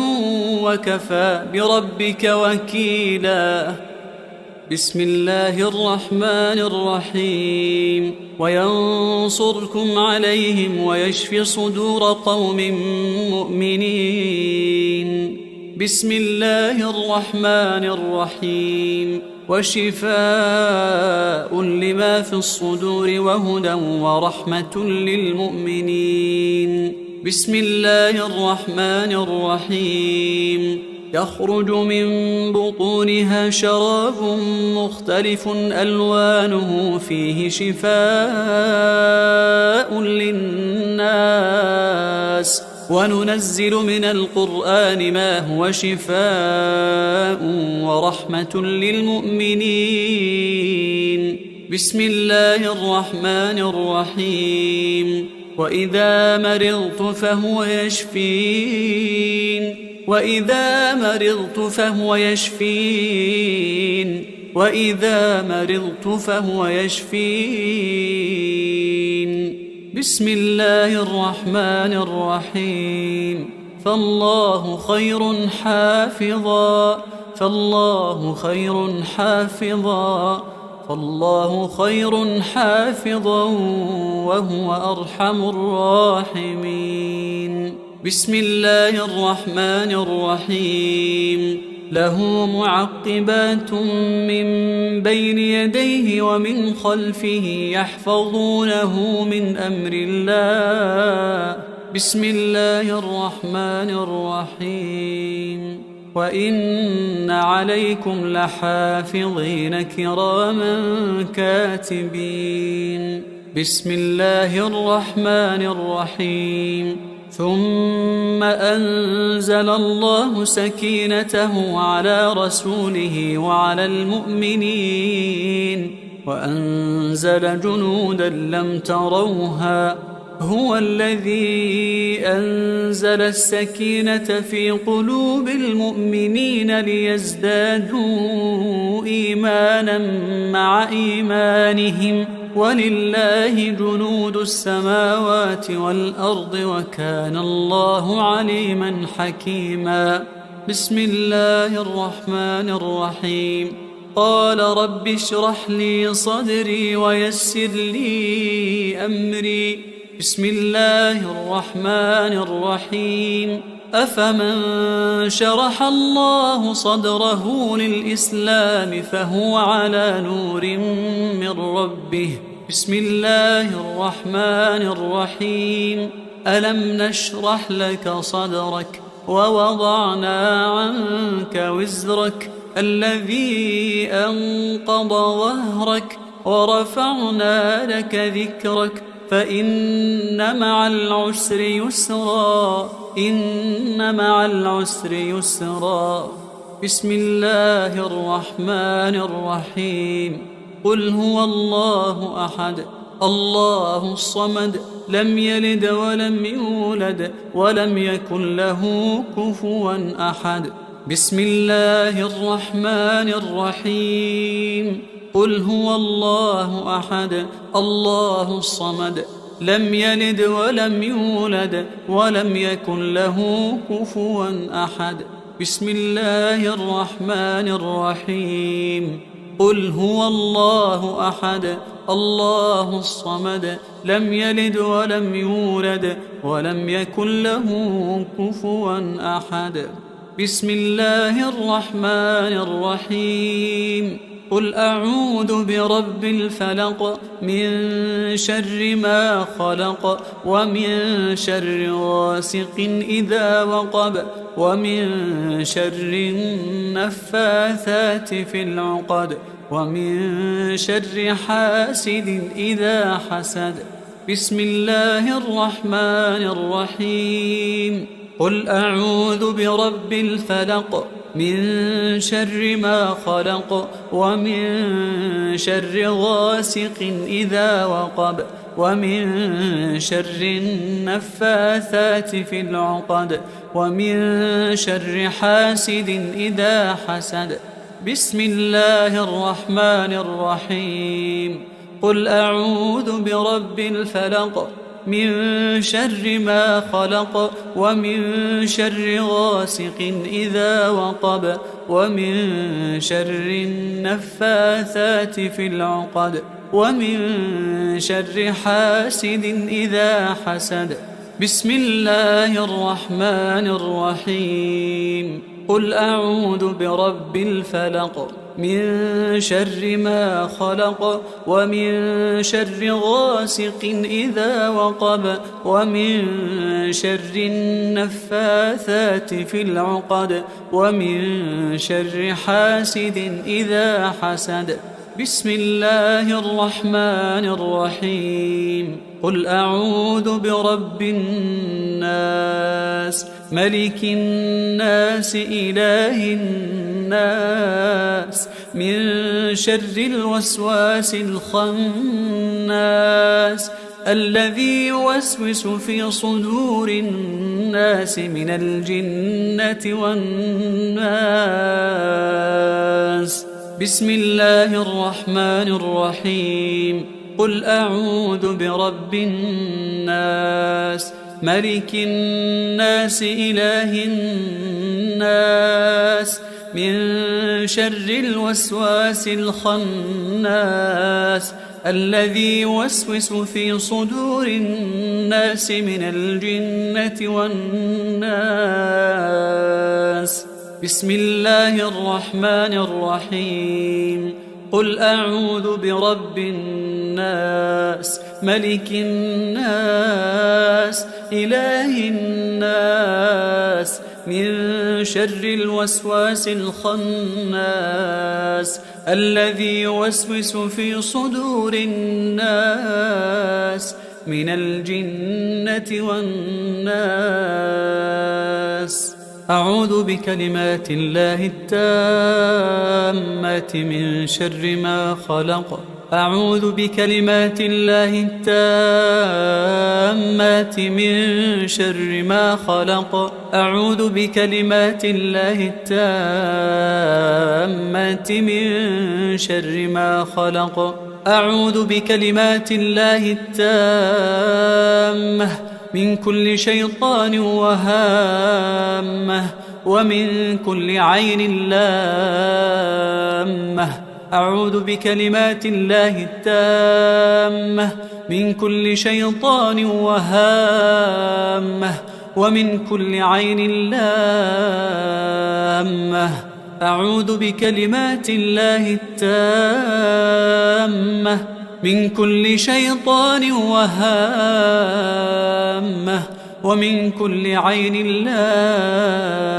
وكفى بربك وكيلا بسم الله الرحمن الرحيم وينصركم عليهم ويشفي صدور قوم مؤمنين بسم الله الرحمن الرحيم وشفاء لما في الصدور وهدى ورحمة للمؤمنين بسم الله الرحمن الرحيم يخرج من بطونها شراب مختلف ألوانه فيه شفاء للناس وننزل من القرآن ما هو شفاء ورحمة للمؤمنين بسم الله الرحمن الرحيم وإذا مرضت فهو يشفين وإذا مرضت فهو يشفين بسم الله الرحمن الرحيم فالله خير حافظا فالله خير حافظا وهو أرحم الراحمين. بسم الله الرحمن الرحيم. له معقبات من بين يديه ومن خلفه يحفظونه من أمر الله. بسم الله الرحمن الرحيم. وإن عليكم لحافظين كراما كاتبين. بسم الله الرحمن الرحيم. ثم أنزل الله سكينته على رسوله وعلى المؤمنين وأنزل جنودا لم تروها. هو الذي أنزل السكينة في قلوب المؤمنين ليزدادوا إيمانا مع إيمانهم ولله جنود السماوات والأرض وكان الله عليما حكيما. بسم الله الرحمن الرحيم. قال رب اشرح لي صدري ويسر لي أمري. بسم الله الرحمن الرحيم. أفمن شرح الله صدره للإسلام فهو على نور من ربه. بسم الله الرحمن الرحيم. ألم نشرح لك صدرك ووضعنا عنك وزرك الذي أنقض ظهرك ورفعنا لك ذكرك فإن مع العسر يسرا. إن مع العسر يسرا. بسم الله الرحمن الرحيم. قل هو الله أحد الله الصمد لم يلد ولم يولد ولم يكن له كفوا أحد. بسم الله الرحمن الرحيم. قل هو الله أحد الله الصمد لم يلد ولم يولد ولم يكن له كفوا أحد. بسم الله الرحمن الرحيم. قل هو الله أحد الله الصمد لم يلد ولم يولد ولم يكن له كفوا أحد. بسم الله الرحمن الرحيم. قل أعوذ برب الفلق من شر ما خلق ومن شر غاسق إذا وقب ومن شر النفاثات في العقد ومن شر حاسد إذا حسد. بسم الله الرحمن الرحيم. قل أعوذ برب الفلق من شر ما خلق ومن شر غاسق إذا وقب ومن شر النفاثات في العقد ومن شر حاسد إذا حسد. بسم الله الرحمن الرحيم. قل أعوذ برب الفلق من شر ما خلق ومن شر غاسق إذا وقب ومن شر النفاثات في العقد ومن شر حاسد إذا حسد. بسم الله الرحمن الرحيم. قل أعوذ برب الفلق من شر ما خلق ومن شر غاسق إذا وقب ومن شر النفاثات في العقد ومن شر حاسد إذا حسد. بسم الله الرحمن الرحيم. قل أعوذ برب الناس ملك الناس إله الناس من شر الوسواس الخناس الذي يوسوس في صدور الناس من الجنة والناس. بسم الله الرحمن الرحيم. قل أعوذ برب الناس ملك الناس إله الناس من شر الوسواس الخناس الذي يوسوس في صدور الناس من الجنة والناس. بسم الله الرحمن الرحيم. قل أعوذ برب الناس ملك الناس إله الناس من شر الوسواس الخناس الذي يوسوس في صدور الناس من الجنة والناس. أعوذ بكلمات الله التامات من شر ما خلق. أعوذ بكلمات الله التامات من شر ما خلق. أعوذ بكلمات الله التامات من شر ما خلق. أعوذ بكلمات الله التامة من كل شيطان وهامة ومن كل عين لامة. أعوذ بكلمات الله التامة من كل شيطان وهامة ومن كل عين لامة. أعوذ بكلمات الله التامة من كل شيطان وهامة ومن كل عين لامة.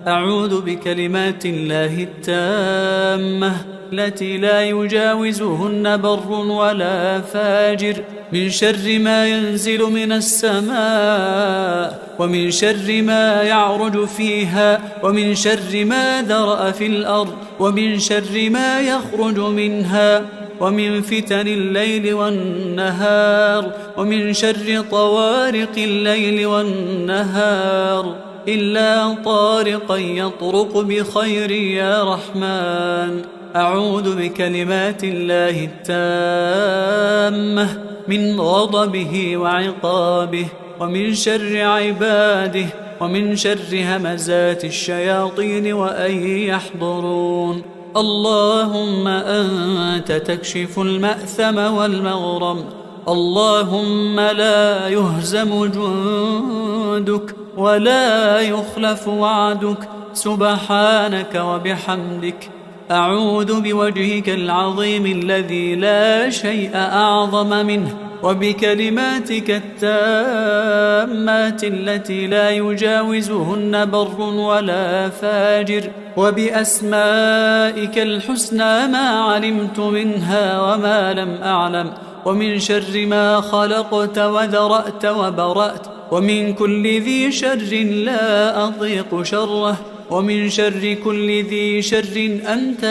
أعوذ بكلمات الله التامة التي لا يجاوزهن بر ولا فاجر من شر ما ينزل من السماء ومن شر ما يعرج فيها ومن شر ما ذرأ في الأرض ومن شر ما يخرج منها ومن فتن الليل والنهار ومن شر طوارق الليل والنهار إلا طارقا يطرق بخير يا رحمن. أعوذ بكلمات الله التامة من غضبه وعقابه ومن شر عباده ومن شر همزات الشياطين وأن يحضرون. اللهم أنت تكشف المأثم والمغرم. اللهم لا يهزم جندك ولا يخلف وعدك سبحانك وبحمدك. أعوذ بوجهك العظيم الذي لا شيء أعظم منه وبكلماتك التامات التي لا يجاوزهن بر ولا فاجر وبأسمائك الحسنى ما علمت منها وما لم أعلم ومن شر ما خلقت وذرأت وبرأت ومن كل ذي شر لا أطيق شره ومن شر كل ذي شر أنت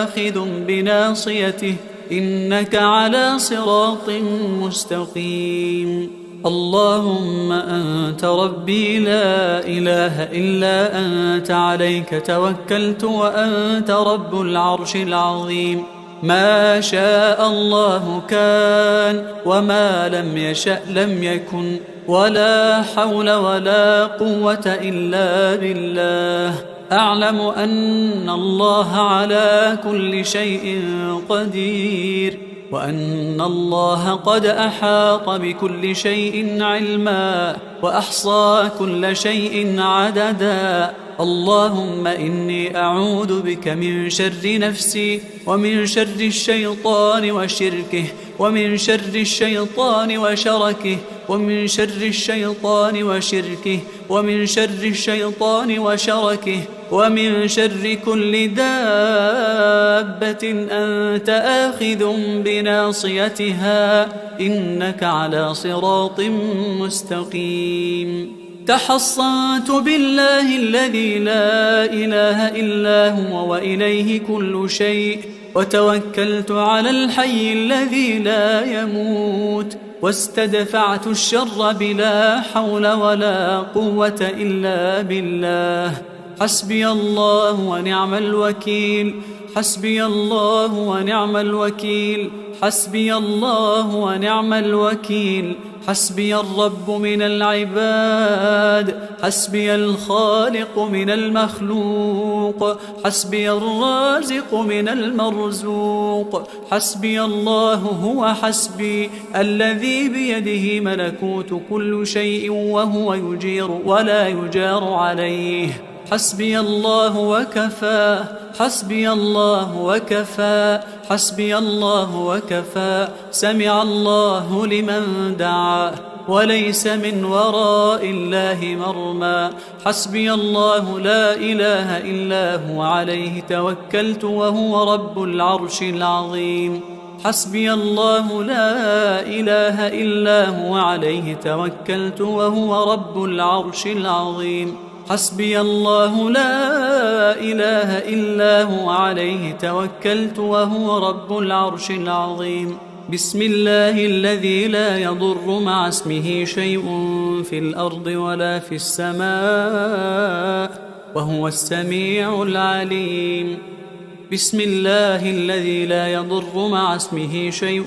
آخذ بناصيته إنك على صراط مستقيم. اللهم أنت ربي لا إله إلا أنت عليك توكلت وأنت رب العرش العظيم. ما شاء الله كان وما لم يشأ لم يكن ولا حول ولا قوة إلا بالله. أعلم أن الله على كل شيء قدير وأن الله قد أحاط بكل شيء علما وأحصى كل شيء عددا. اللهم إني أعوذ بك من شر نفسي ومن شر الشيطان وشركه ومن شر الشيطان وشركه ومن شر الشيطان وشركه ومن شر الشيطان وشركه ومن شر كل دابة أنت آخذ بناصيتها إنك على صراط مستقيم. تحصنت بالله الذي لا إله إلا هو وإليه كل شيء وتوكلت على الحي الذي لا يموت واستدفعت الشر بلا حول ولا قوة إلا بالله. حسبي الله ونعم الوكيل. حسبي الله ونعم الوكيل. حسبي الله ونعم الوكيل. حسبي الرب من العباد، حسبي الخالق من المخلوق، حسبي الرازق من المرزوق، حسبي الله هو حسبي الذي بيده ملكوت كل شيء وهو يجير ولا يجار عليه. حسبي الله وكفى، حسبي الله وكفى، حسبي الله وكفى، سمع الله لمن دعا وليس من وراء الله مرمى. حسبي الله لا إله إلا هو عليه توكلت وهو رب العرش العظيم. حسبي الله لا إله إلا هو عليه توكلت وهو رب العرش العظيم. حسبي الله لا إله إلا هو عليه توكلت وهو رب العرش العظيم. بسم الله الذي لا يضر مع اسمه شيء في الأرض ولا في السماء وهو السميع العليم. بسم الله الذي لا يضر مع اسمه شيء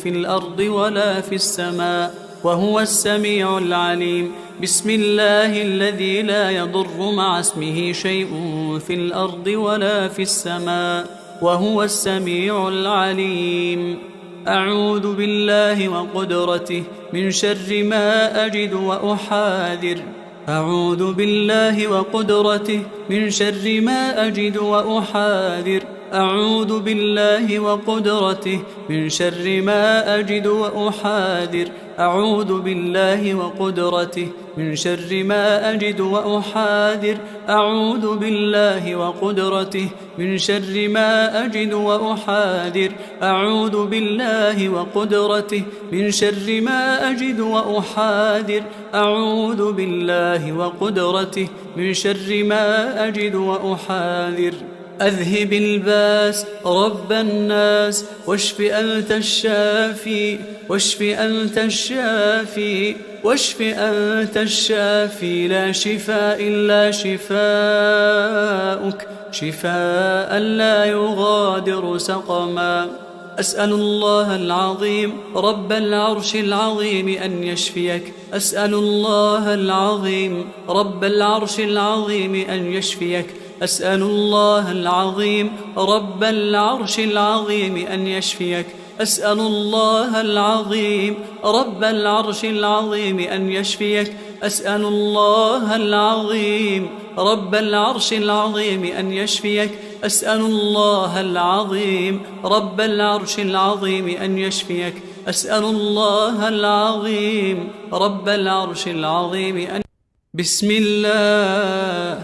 في الأرض ولا في السماء وهو السميع العليم. بسم الله الذي لا يضر مع اسمه شيء في الأرض ولا في السماء وهو السميع العليم. أعوذ بالله وقدرته من شر ما أجد وأحاذر. أعوذ بالله وقدرته من شر ما أجد وأحاذر. أعوذ بالله وقدرته من شر ما أجد وأحاذر. أعوذ بالله وقدرته من شر ما أجد وأحاذر. أعوذ بالله وقدرته من شر ما أجد وأحاذر. أعوذ بالله وقدرته من شر ما أجد وأحاذر. أعوذ بالله وقدرته من شر ما أجد وأحاذر. أذهب الباس رب الناس واشف أنت الشافي، واشف أنت الشافي، واشف أنت الشافي، لا شفاء إلا شفاؤك، شفاء لا يغادر سقما. أسأل الله العظيم رب العرش العظيم أن يشفيك. أسأل الله العظيم رب العرش العظيم أن يشفيك. أسأل الله العظيم رب العرش العظيم أن يشفيك. أسأل الله العظيم رب العرش العظيم أن يشفيك. أسأل الله العظيم رب العرش العظيم أن يشفيك. أسأل الله العظيم رب العرش العظيم أن يشفيك. أسأل الله العظيم رب العرش العظيم أن بسم الله،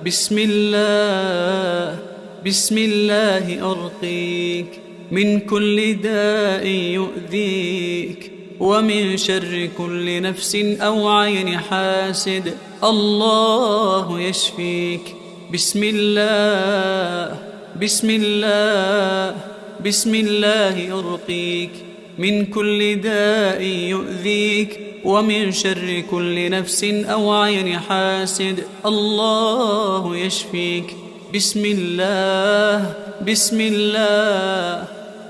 بسم الله، بسم الله أرقيك من كل داء يؤذيك ومن شر كل نفس أو عين حاسد، الله يشفيك. بسم الله، بسم الله، بسم الله أرقيك من كل داء يؤذيك ومن شر كل نفس أو عين حاسد، الله يشفيك. بسم الله، بسم الله،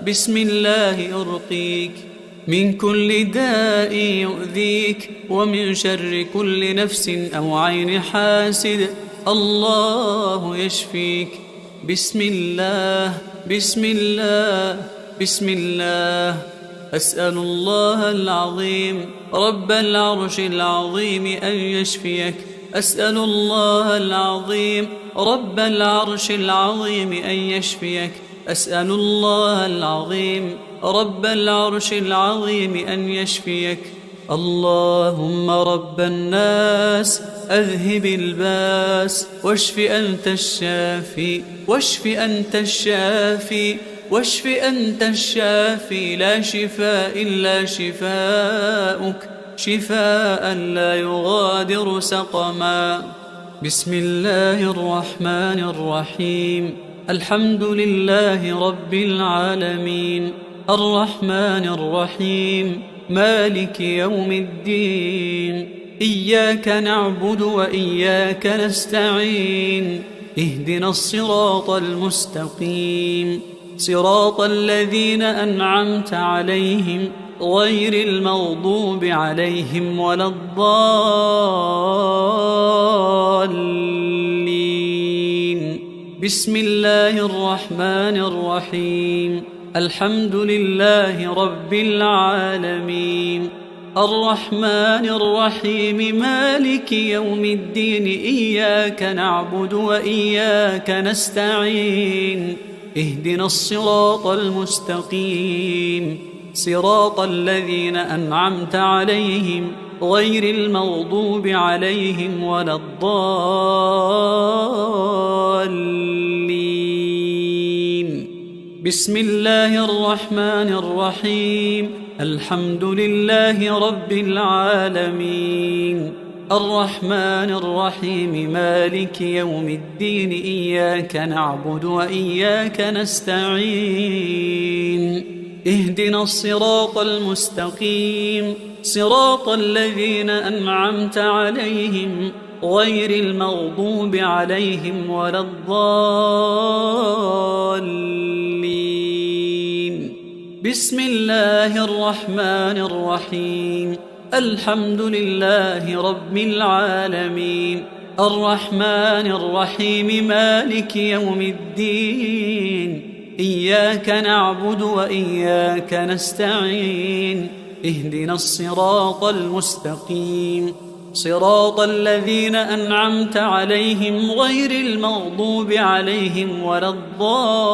بسم الله أرقيك من كل داء يؤذيك ومن شر كل نفس أو عين حاسد، الله يشفيك. بسم الله، بسم الله، بسم الله. أسأل الله العظيم رب العرش العظيم أن يشفيك. أسأل الله العظيم رب العرش العظيم أن يشفيك. أسأل الله العظيم رب العرش العظيم أن يشفيك. اللهم رب الناس أذهب الباس واشف أنت الشافي، واشف أنت الشافي، واشف أنت الشافي، لا شفاء إلا شفاؤك، شفاء لا يغادر سقما. بسم الله الرحمن الرحيم. الحمد لله رب العالمين الرحمن الرحيم مالك يوم الدين. إياك نعبد وإياك نستعين. اهدنا الصراط المستقيم صراط الذين أنعمت عليهم غير المغضوب عليهم ولا الضالين. بسم الله الرحمن الرحيم. الحمد لله رب العالمين الرحمن الرحيم مالك يوم الدين إياك نعبد وإياك نستعين اهدنا الصراط المستقيم صراط الذين أنعمت عليهم غير المغضوب عليهم ولا الضالين. بسم الله الرحمن الرحيم. الحمد لله رب العالمين الرحمن الرحيم مالك يوم الدين إياك نعبد وإياك نستعين اهدنا الصراط المستقيم صراط الذين أنعمت عليهم غير المغضوب عليهم ولا الضالين. بسم الله الرحمن الرحيم. الحمد لله رب العالمين الرحمن الرحيم مالك يوم الدين إياك نعبد وإياك نستعين اهدنا الصراط المستقيم صراط الذين أنعمت عليهم غير المغضوب عليهم ولا الضالين.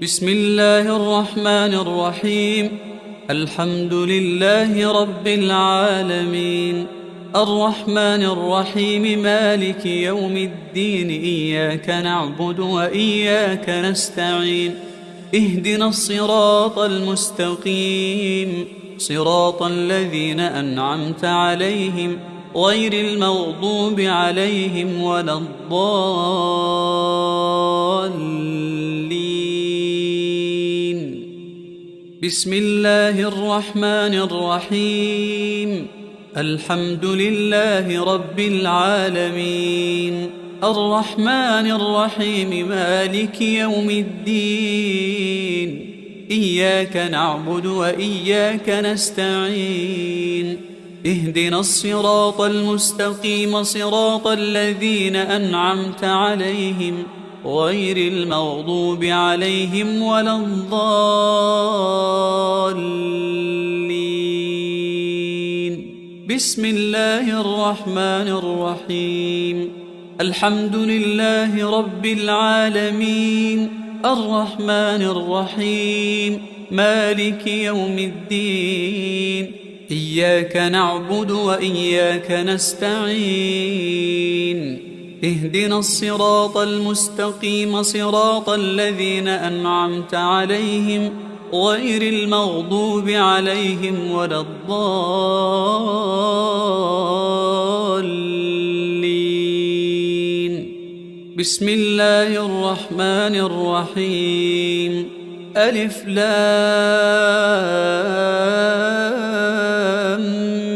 بسم الله الرحمن الرحيم. الحمد لله رب العالمين الرحمن الرحيم مالك يوم الدين إياك نعبد وإياك نستعين اهدنا الصراط المستقيم صراط الذين أنعمت عليهم غير المغضوب عليهم ولا الضالين. بسم الله الرحمن الرحيم. الحمد لله رب العالمين الرحمن الرحيم مالك يوم الدين إياك نعبد وإياك نستعين اهدنا الصراط المستقيم صراط الذين أنعمت عليهم غير المغضوب عليهم ولا الضالين. بسم الله الرحمن الرحيم. الحمد لله رب العالمين الرحمن الرحيم مالك يوم الدين إياك نعبد وإياك نستعين اهدنا الصراط المستقيم صراط الذين أنعمت عليهم غير المغضوب عليهم ولا الضالين. بسم الله الرحمن الرحيم. ألف لام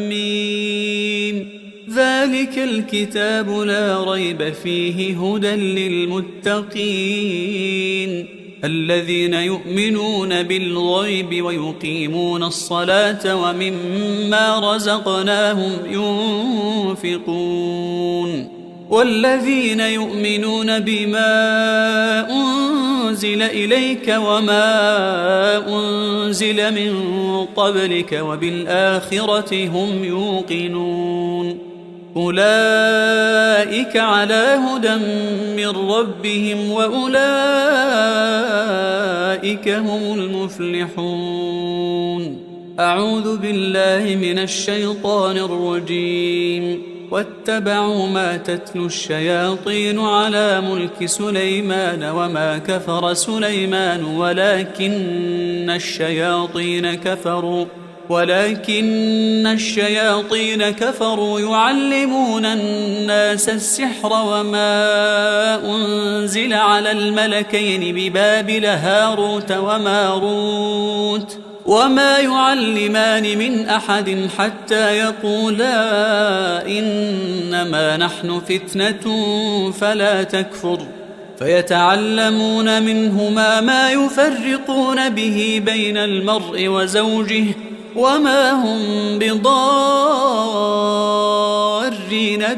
ميم ذلك الكتاب لا ريب فيه هدى للمتقين الذين يؤمنون بالغيب ويقيمون الصلاة ومما رزقناهم ينفقون والذين يؤمنون بما أنزل إليك وما أنزل من قبلك وبالآخرة هم يوقنون أولئك على هدى من ربهم وأولئك هم المفلحون. أعوذ بالله من الشيطان الرجيم. واتبعوا ما تتلو الشياطين على ملك سليمان وما كفر سليمان ولكن الشياطين كفروا يعلمون الناس السحر وما أنزل على الملكين ببابل هاروت وماروت وما يعلمان من أحد حتى يقولا إنما نحن فتنة فلا تكفر فيتعلمون منهما ما يفرقون به بين المرء وزوجه وما هم بضارين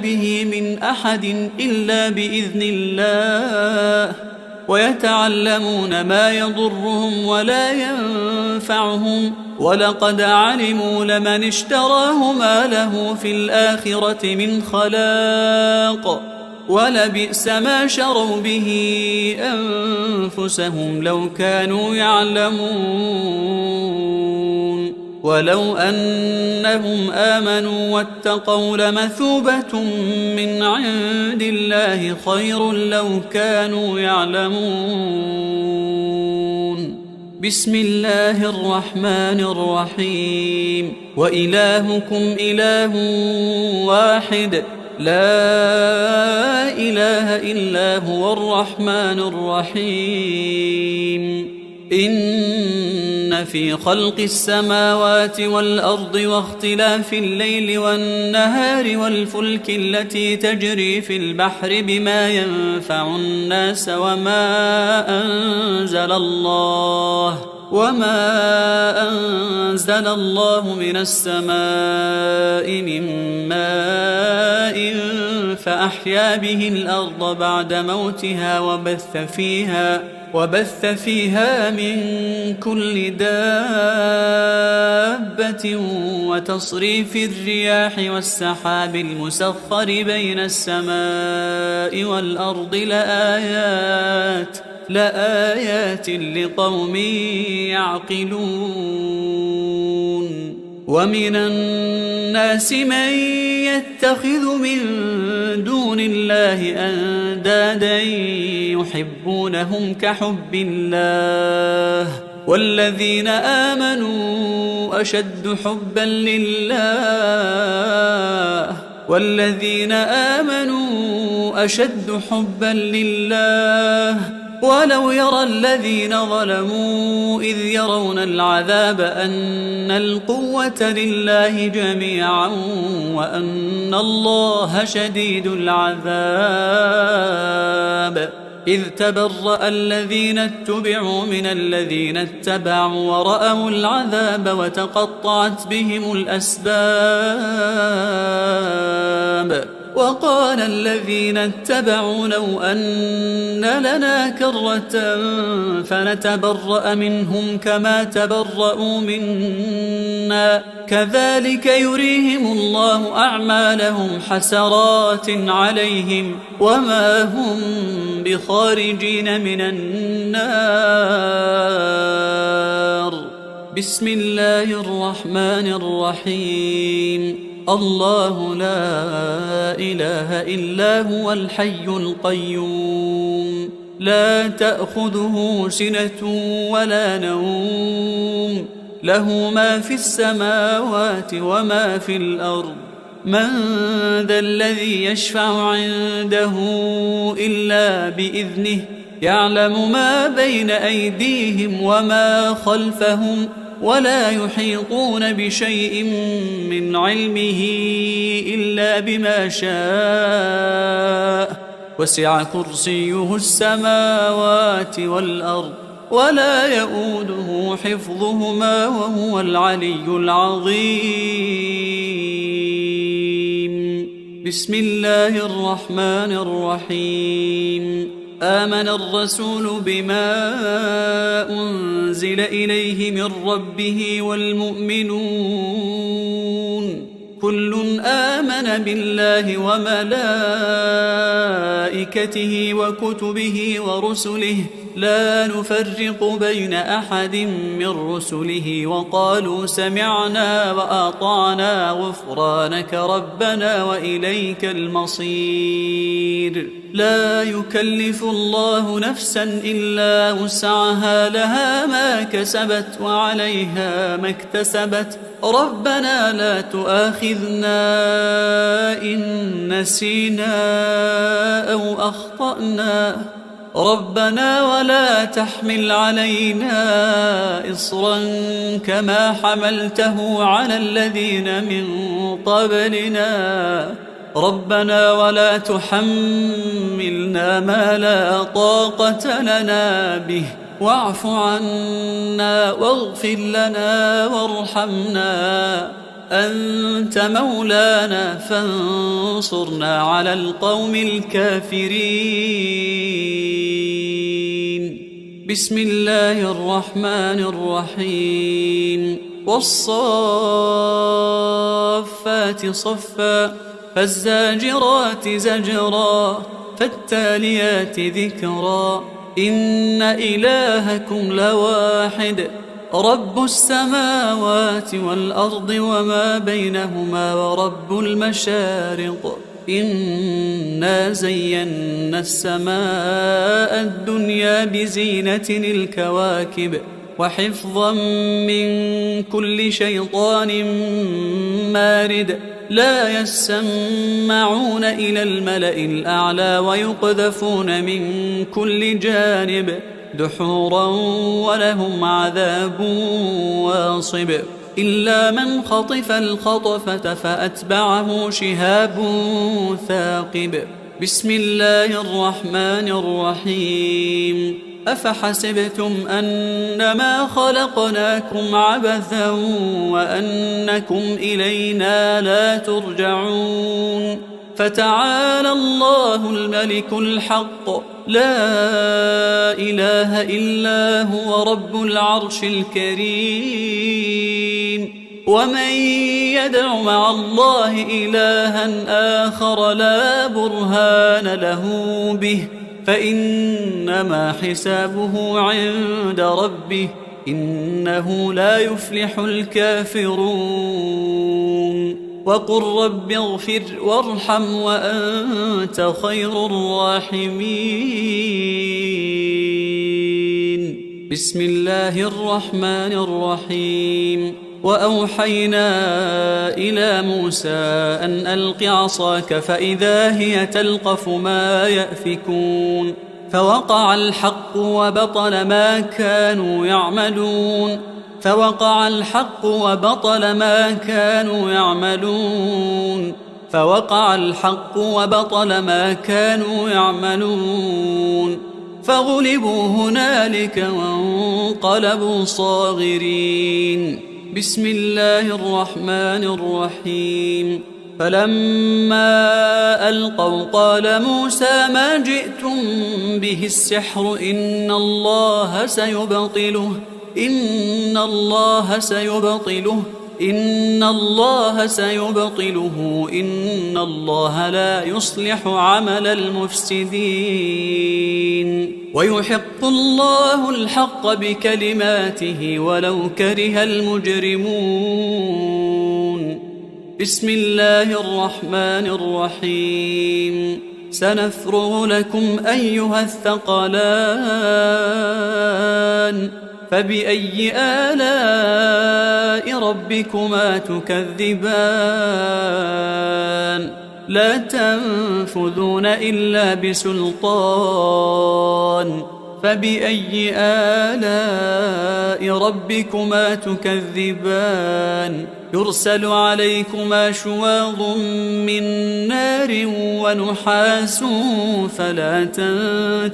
به من أحد إلا بإذن الله ويتعلمون ما يضرهم ولا ينفعهم ولقد علموا لمن اشتراه ما له في الآخرة من خلاق ولبئس ما شروا به أنفسهم لو كانوا يعلمون ولو أنهم آمنوا واتقوا لمثوبة من عند الله خير لو كانوا يعلمون. بسم الله الرحمن الرحيم. وإلهكم إله واحد لا إله إلا هو الرحمن الرحيم. إن في خلق السماوات والأرض واختلاف الليل والنهار والفلك التي تجري في البحر بما ينفع الناس وما أنزل الله من السماء من ماء فأحيا به الأرض بعد موتها وبث فيها من كل دابة وتصريف الرياح والسحاب المسخر بين السماء والأرض لآيات لقوم يعقلون. ومن الناس من يتخذ من دون الله أندادا يحبونهم كحب الله والذين آمنوا أشد حبا لله ولو يرى الذين ظلموا إذ يرون العذاب أن القوة لله جميعا وأن الله شديد العذاب. إذ تبرأ الذين اتبعوا من الذين اتبعوا ورأوا العذاب وتقطعت بهم الأسباب. وقال الذين اتبعوا لو أن لنا كرة فنتبرأ منهم كما تبرأوا منا كذلك يريهم الله أعمالهم حسرات عليهم وما هم بخارجين من النار. بسم الله الرحمن الرحيم. الله لا إله إلا هو الحي القيوم لا تأخذه سنة ولا نوم له ما في السماوات وما في الأرض. من ذا الذي يشفع عنده إلا بإذنه يعلم ما بين أيديهم وما خلفهم ولا يحيطون بشيء من علمه إلا بما شاء وسع كرسيه السماوات والأرض ولا يؤوده حفظهما وهو العلي العظيم. بسم الله الرحمن الرحيم. آمن الرسول بما أنزل إليه من ربه والمؤمنون كل آمن بالله وملائكته وكتبه ورسله لا نفرق بين أحد من رسله وقالوا سمعنا وأطعنا غفرانك ربنا وإليك المصير. لا يكلف الله نفسا إلا وسعها لها ما كسبت وعليها ما اكتسبت ربنا لا تؤاخذنا إن نسينا أو أخطأنا ربنا ولا تحمل علينا إصرا كما حملته على الذين من قبلنا ربنا ولا تحملنا ما لا طاقة لنا به واعف عنا واغفر لنا وارحمنا أنت مولانا فانصرنا على القوم الكافرين. بسم الله الرحمن الرحيم والصافات صفا فالزاجرات زجرا فالتاليات ذكرا إن إلهكم لواحد رب السماوات والأرض وما بينهما ورب المشارق إنا زينا السماء الدنيا بزينة الكواكب وحفظا من كل شيطان مارد لا يسمعون إلى الملأ الأعلى ويقذفون من كل جانب دحورا ولهم عذاب واصب إلا من خطف الخطفة فأتبعه شهاب ثاقب. بسم الله الرحمن الرحيم أفحسبتم أنما خلقناكم عبثا وأنكم إلينا لا ترجعون فتعالى الله الملك الحق لا إله إلا هو رب العرش الكريم. ومن يدع مع الله إلها آخر لا برهان له به فإنما حسابه عند ربه إنه لا يفلح الكافرون. وقل رب اغفر وارحم وأنت خير الراحمين. بسم الله الرحمن الرحيم وأوحينا إلى موسى أن ألق عصاك فإذا هي تلقف ما يأفكون فوقع الحق وبطل ما كانوا يعملون فوقع الحق وبطل ما كانوا يعملون فوقع الحق وبطل ما كانوا يعملون فغلبوا هنالك وانقلبوا صاغرين. بسم الله الرحمن الرحيم فلما ألقوا قال موسى ما جئتم به السحر إن الله سيبطله إن الله سيبطله إن الله لا يصلح عمل المفسدين ويحق الله الحق بكلماته ولو كره المجرمون. بسم الله الرحمن الرحيم سنفرغ لكم أيها الثقلان فبأي آلاء ربكما تكذبان لا تنفذون إلا بسلطان فبأي آلاء ربكما تكذبان يرسل عليكما شواظ من نار ونحاس فلا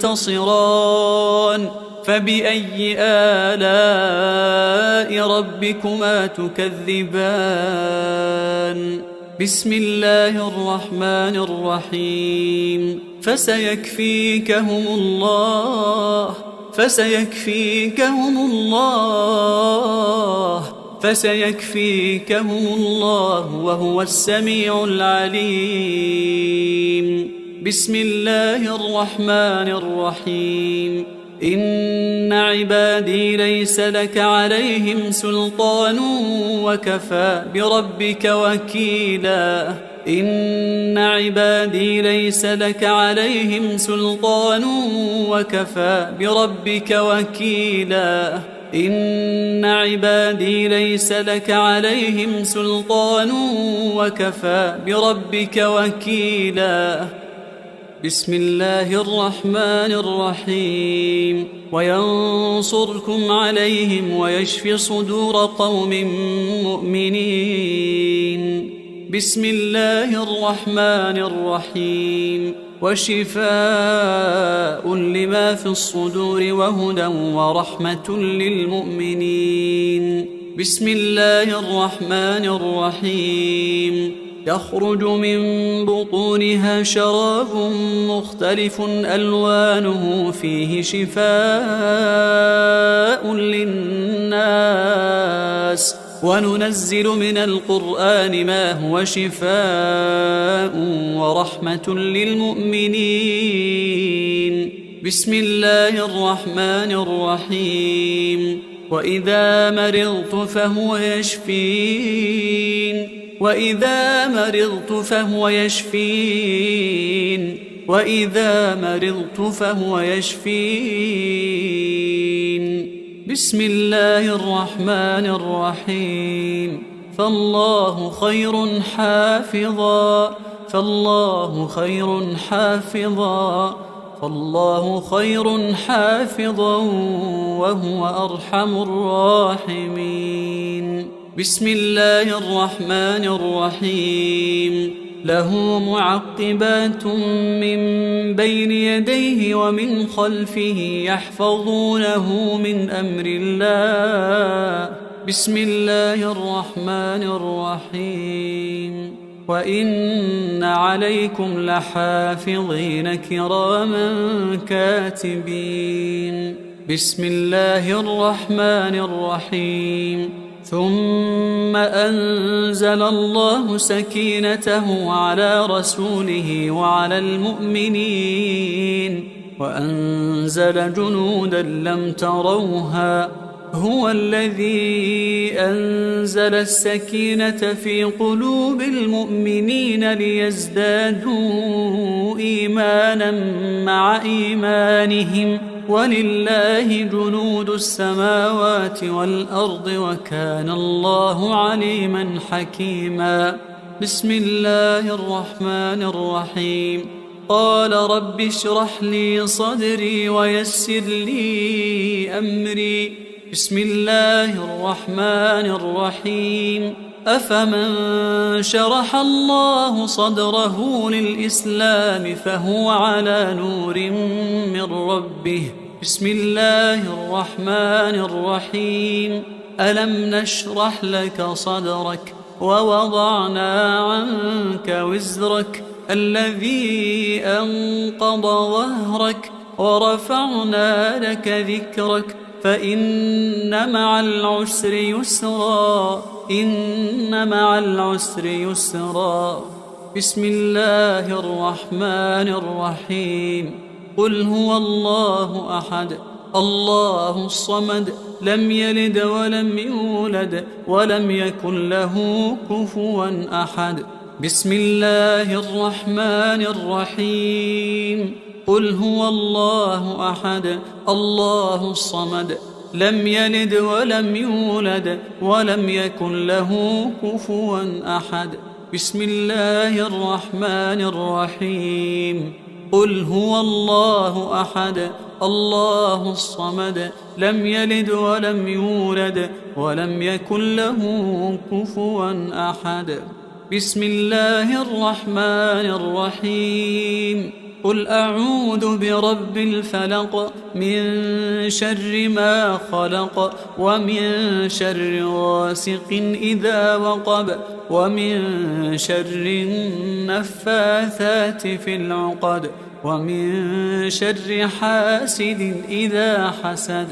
تنتصران فبأي آلاء ربكما تكذبان. بسم الله الرحمن الرحيم فسيكفيكهم الله وهو السميع العليم. بسم الله الرحمن الرحيم إن عبادي ليس لك عليهم سلطان وكفى بربك وكيلا إن عبادي ليس لك عليهم سلطان وكفى بربك وكيلا إن عبادي ليس لك عليهم سلطان وكفى بربك وكيلا. بسم الله الرحمن الرحيم وينصركم عليهم ويشفي صدور قوم مؤمنين. بسم الله الرحمن الرحيم وشفاء لما في الصدور وهدى ورحمة للمؤمنين بسم الله الرحمن الرحيم يخرج من بطونها شراب مختلف ألوانه فيه شفاء للناس وننزل من القرآن ما هو شفاء ورحمة للمؤمنين بسم الله الرحمن الرحيم وإذا مرضت فهو يشفين وإذا مرضت فهو يشفين وإذا مرضت فهو يشفين بسم الله الرحمن الرحيم فالله خير حافظا فالله خير حافظا فالله خير حافظا وهو أرحم الراحمين بسم الله الرحمن الرحيم له معقبات من بين يديه ومن خلفه يحفظونه من أمر الله بسم الله الرحمن الرحيم وإن عليكم لحافظين كراما كاتبين بسم الله الرحمن الرحيم ثم أنزل الله سكينته على رسوله وعلى المؤمنين وأنزل جنودا لم تروها هو الذي أنزل السكينة في قلوب المؤمنين ليزدادوا إيمانا مع إيمانهم ولله جنود السماوات والأرض وكان الله عليما حكيما بسم الله الرحمن الرحيم قال رب اشرح لي صدري ويسر لي أمري بسم الله الرحمن الرحيم أفمن شرح الله صدره للإسلام فهو على نور من ربه بسم الله الرحمن الرحيم ألم نشرح لك صدرك ووضعنا عنك وزرك الذي أنقض ظهرك ورفعنا لك ذكرك فإن مع العسر يسرا إن مع العسر يسرا بسم الله الرحمن الرحيم قل هو الله أحد الله الصمد لم يلد ولم يولد ولم يكن له كفوا أحد بسم الله الرحمن الرحيم قل هو الله أحد الله الصمد لم يلد ولم يولد ولم يكن له كفوا أحد بسم الله الرحمن الرحيم قل هو الله أحد الله الصمد لم يلد ولم يولد ولم يكن له كفوا أحد بسم الله الرحمن الرحيم قل أعوذ برب الفلق من شر ما خلق ومن شر غاسق إذا وقب ومن شر النفاثات في العقد ومن شر حاسد إذا حسد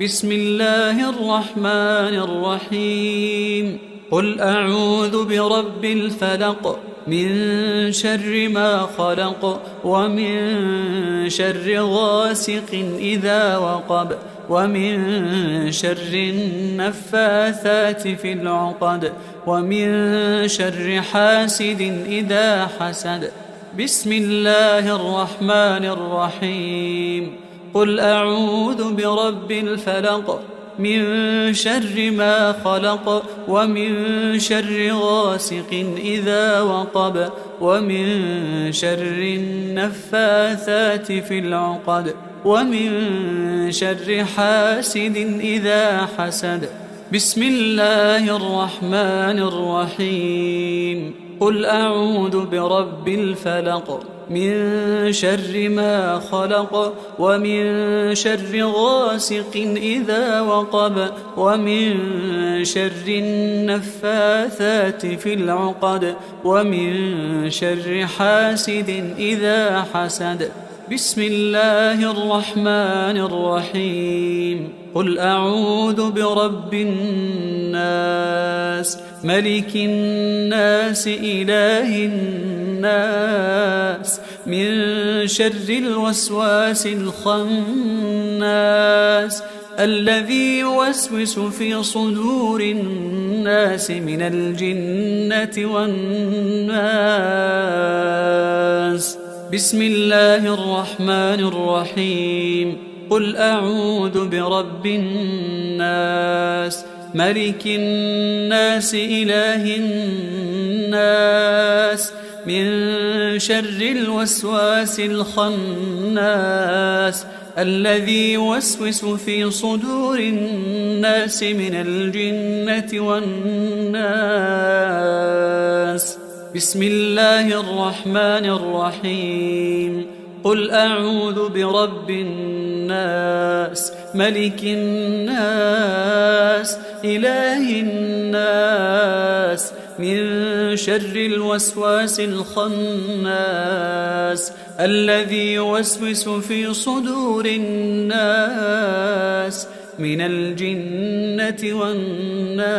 بسم الله الرحمن الرحيم قل أعوذ برب الفلق من شر ما خلق ومن شر غاسق إذا وقب ومن شر النفاثات في العقد ومن شر حاسد إذا حسد بسم الله الرحمن الرحيم قل أعوذ برب الفلق من شر ما خلق ومن شر غاسق إذا وقب ومن شر النفاثات في العقد ومن شر حاسد إذا حسد بسم الله الرحمن الرحيم قل أعوذ برب الفلق من شر ما خلق ومن شر غاسق إذا وقب ومن شر النفاثات في العقد ومن شر حاسد إذا حسد. بسم الله الرحمن الرحيم. قل أعوذ برب الناس ملك الناس إله الناس من شر الوسواس الخناس الذي يوسوس في صدور الناس من الجنة والناس. بسم الله الرحمن الرحيم. قل أعوذ برب الناس ملك الناس إله الناس من شر الوسواس الخناس الذي يوسوس في صدور الناس من الجنة والناس. بسم الله الرحمن الرحيم. قل أعوذ برب الناس ملك الناس إله الناس من شر الوسواس الخناس الذي يوسوس في صدور الناس من الجنة والناس.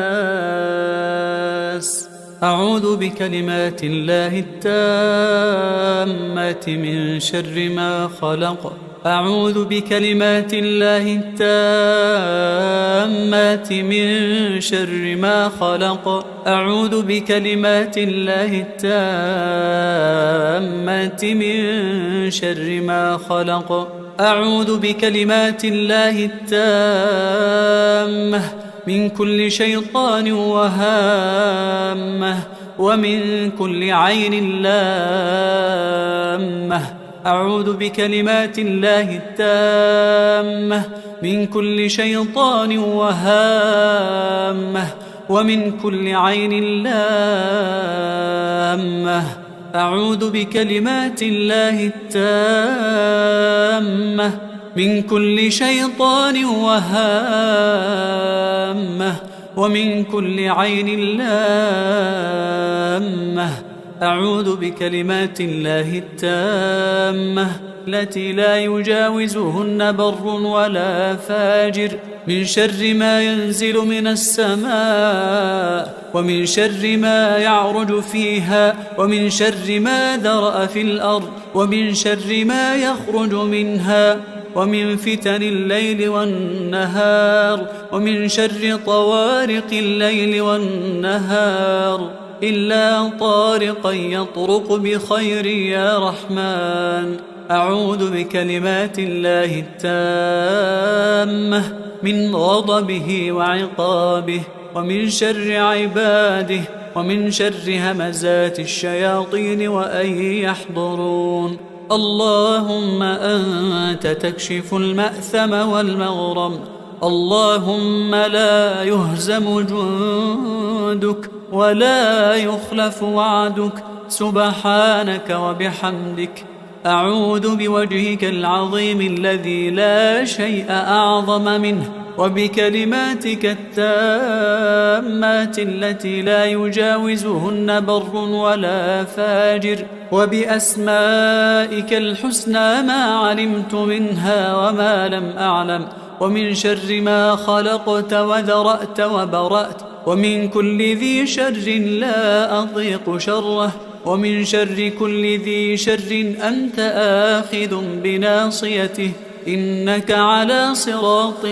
أعوذ بكلمات الله التامات من شر ما خلق. أعوذ بكلمات الله التامات من شر ما خلق. أعوذ بكلمات الله التامات من شر ما خلق. أعوذ بكلمات الله التامة من كل شيطان وهامة ومن كل عين لامة. أعوذ بكلمات الله التامة من كل شيطان وهامة ومن كل عين لامة. أعوذ بكلمات الله التامة من كل شيطان وهامة ومن كل عين لامة. أعوذ بكلمات الله التامة التي لا يجاوزهن بر ولا فاجر من شر ما ينزل من السماء ومن شر ما يعرج فيها ومن شر ما ذرأ في الأرض ومن شر ما يخرج منها ومن فتن الليل والنهار ومن شر طوارق الليل والنهار إلا طارقا يطرق بخير يا رحمن. أعوذ بكلمات الله التامة من غضبه وعقابه ومن شر عباده ومن شر همزات الشياطين وأن يحضرون. اللهم أنت تكشف المأثم والمغرم. اللهم لا يهزم جندك ولا يخلف وعدك سبحانك وبحمدك. أعوذ بوجهك العظيم الذي لا شيء أعظم منه وبكلماتك التامات التي لا يجاوزهن بر ولا فاجر وبأسمائك الحسنى ما علمت منها وما لم أعلم ومن شر ما خلقت وذرأت وبرأت ومن كل ذي شر لا أضيق شره ومن شر كل ذي شر أنت آخذ بناصيته إنك على صراط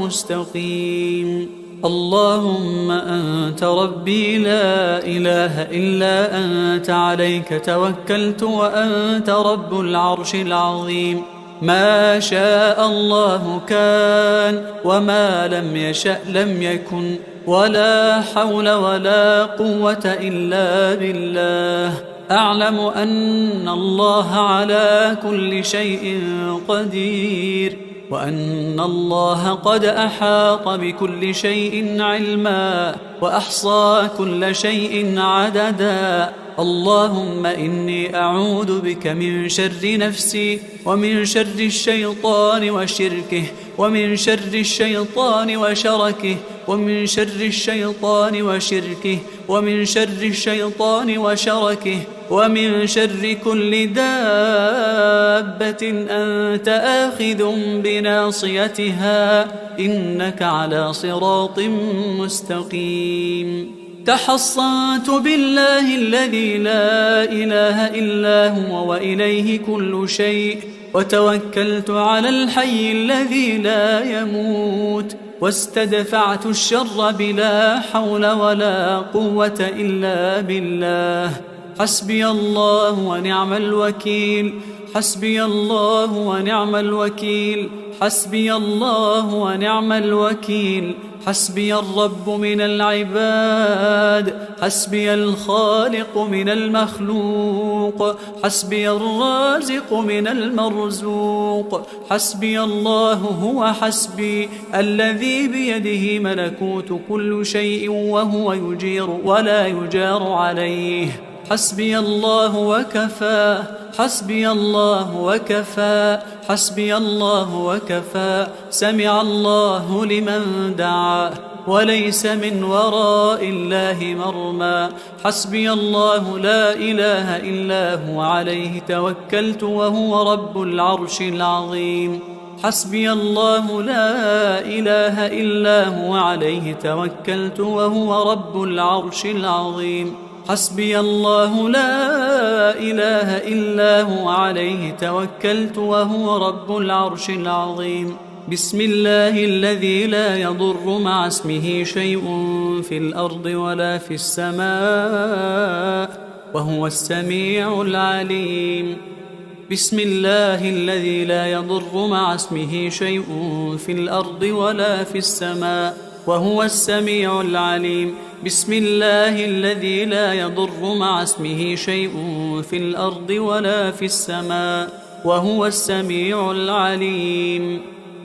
مستقيم. اللهم أنت ربي لا إله إلا أنت عليك توكلت وأنت رب العرش العظيم. ما شاء الله كان وما لم يشأ لم يكن ولا حول ولا قوة إلا بالله. أعلم أن الله على كل شيء قدير وأن الله قد أحاط بكل شيء علما وأحصى كل شيء عددا. اللهم إني أعوذ بك من شر نفسي ومن شر الشيطان وشركه ومن شر الشيطان وشركه ومن شر الشيطان وشركه ومن شر الشيطان وشركه ومن شر كل دابة أنت آخذ بناصيتها إنك على صراط مستقيم. تحصنت بالله الذي لا إله إلا هو وإليه كل شيء، وتوكلت على الحي الذي لا يموت، واستدفعت الشر بلا حول ولا قوة إلا بالله. حسبي الله ونعم الوكيل، حسبي الله ونعم الوكيل، حسبي الله ونعم الوكيل. حسبي الرب من العباد، حسبي الخالق من المخلوق، حسبي الرازق من المرزوق. حسبي الله هو حسبي الذي بيده ملكوت كل شيء وهو يجير ولا يجار عليه. حسبي الله وكفى، حسبي الله وكفى، حسبي الله وكفى. سمع الله لمن دعا وليس من وراء الله مرمى. حسبي الله لا إله إلا هو عليه توكلت وهو رب العرش العظيم. حسبي الله لا إله إلا هو عليه توكلت وهو رب العرش العظيم. حسبي الله لا إله إلا هو عليه توكلت وهو رب العرش العظيم. بسم الله الذي لا يضر مع اسمه شيء في الأرض ولا في السماء وهو السميع العليم. بسم الله الذي لا يضر مع اسمه شيء في الأرض ولا في السماء وهو السميع العليم. بسم الله الذي لا يضر مع اسمه شيء في الأرض ولا في السماء وهو السميع العليم.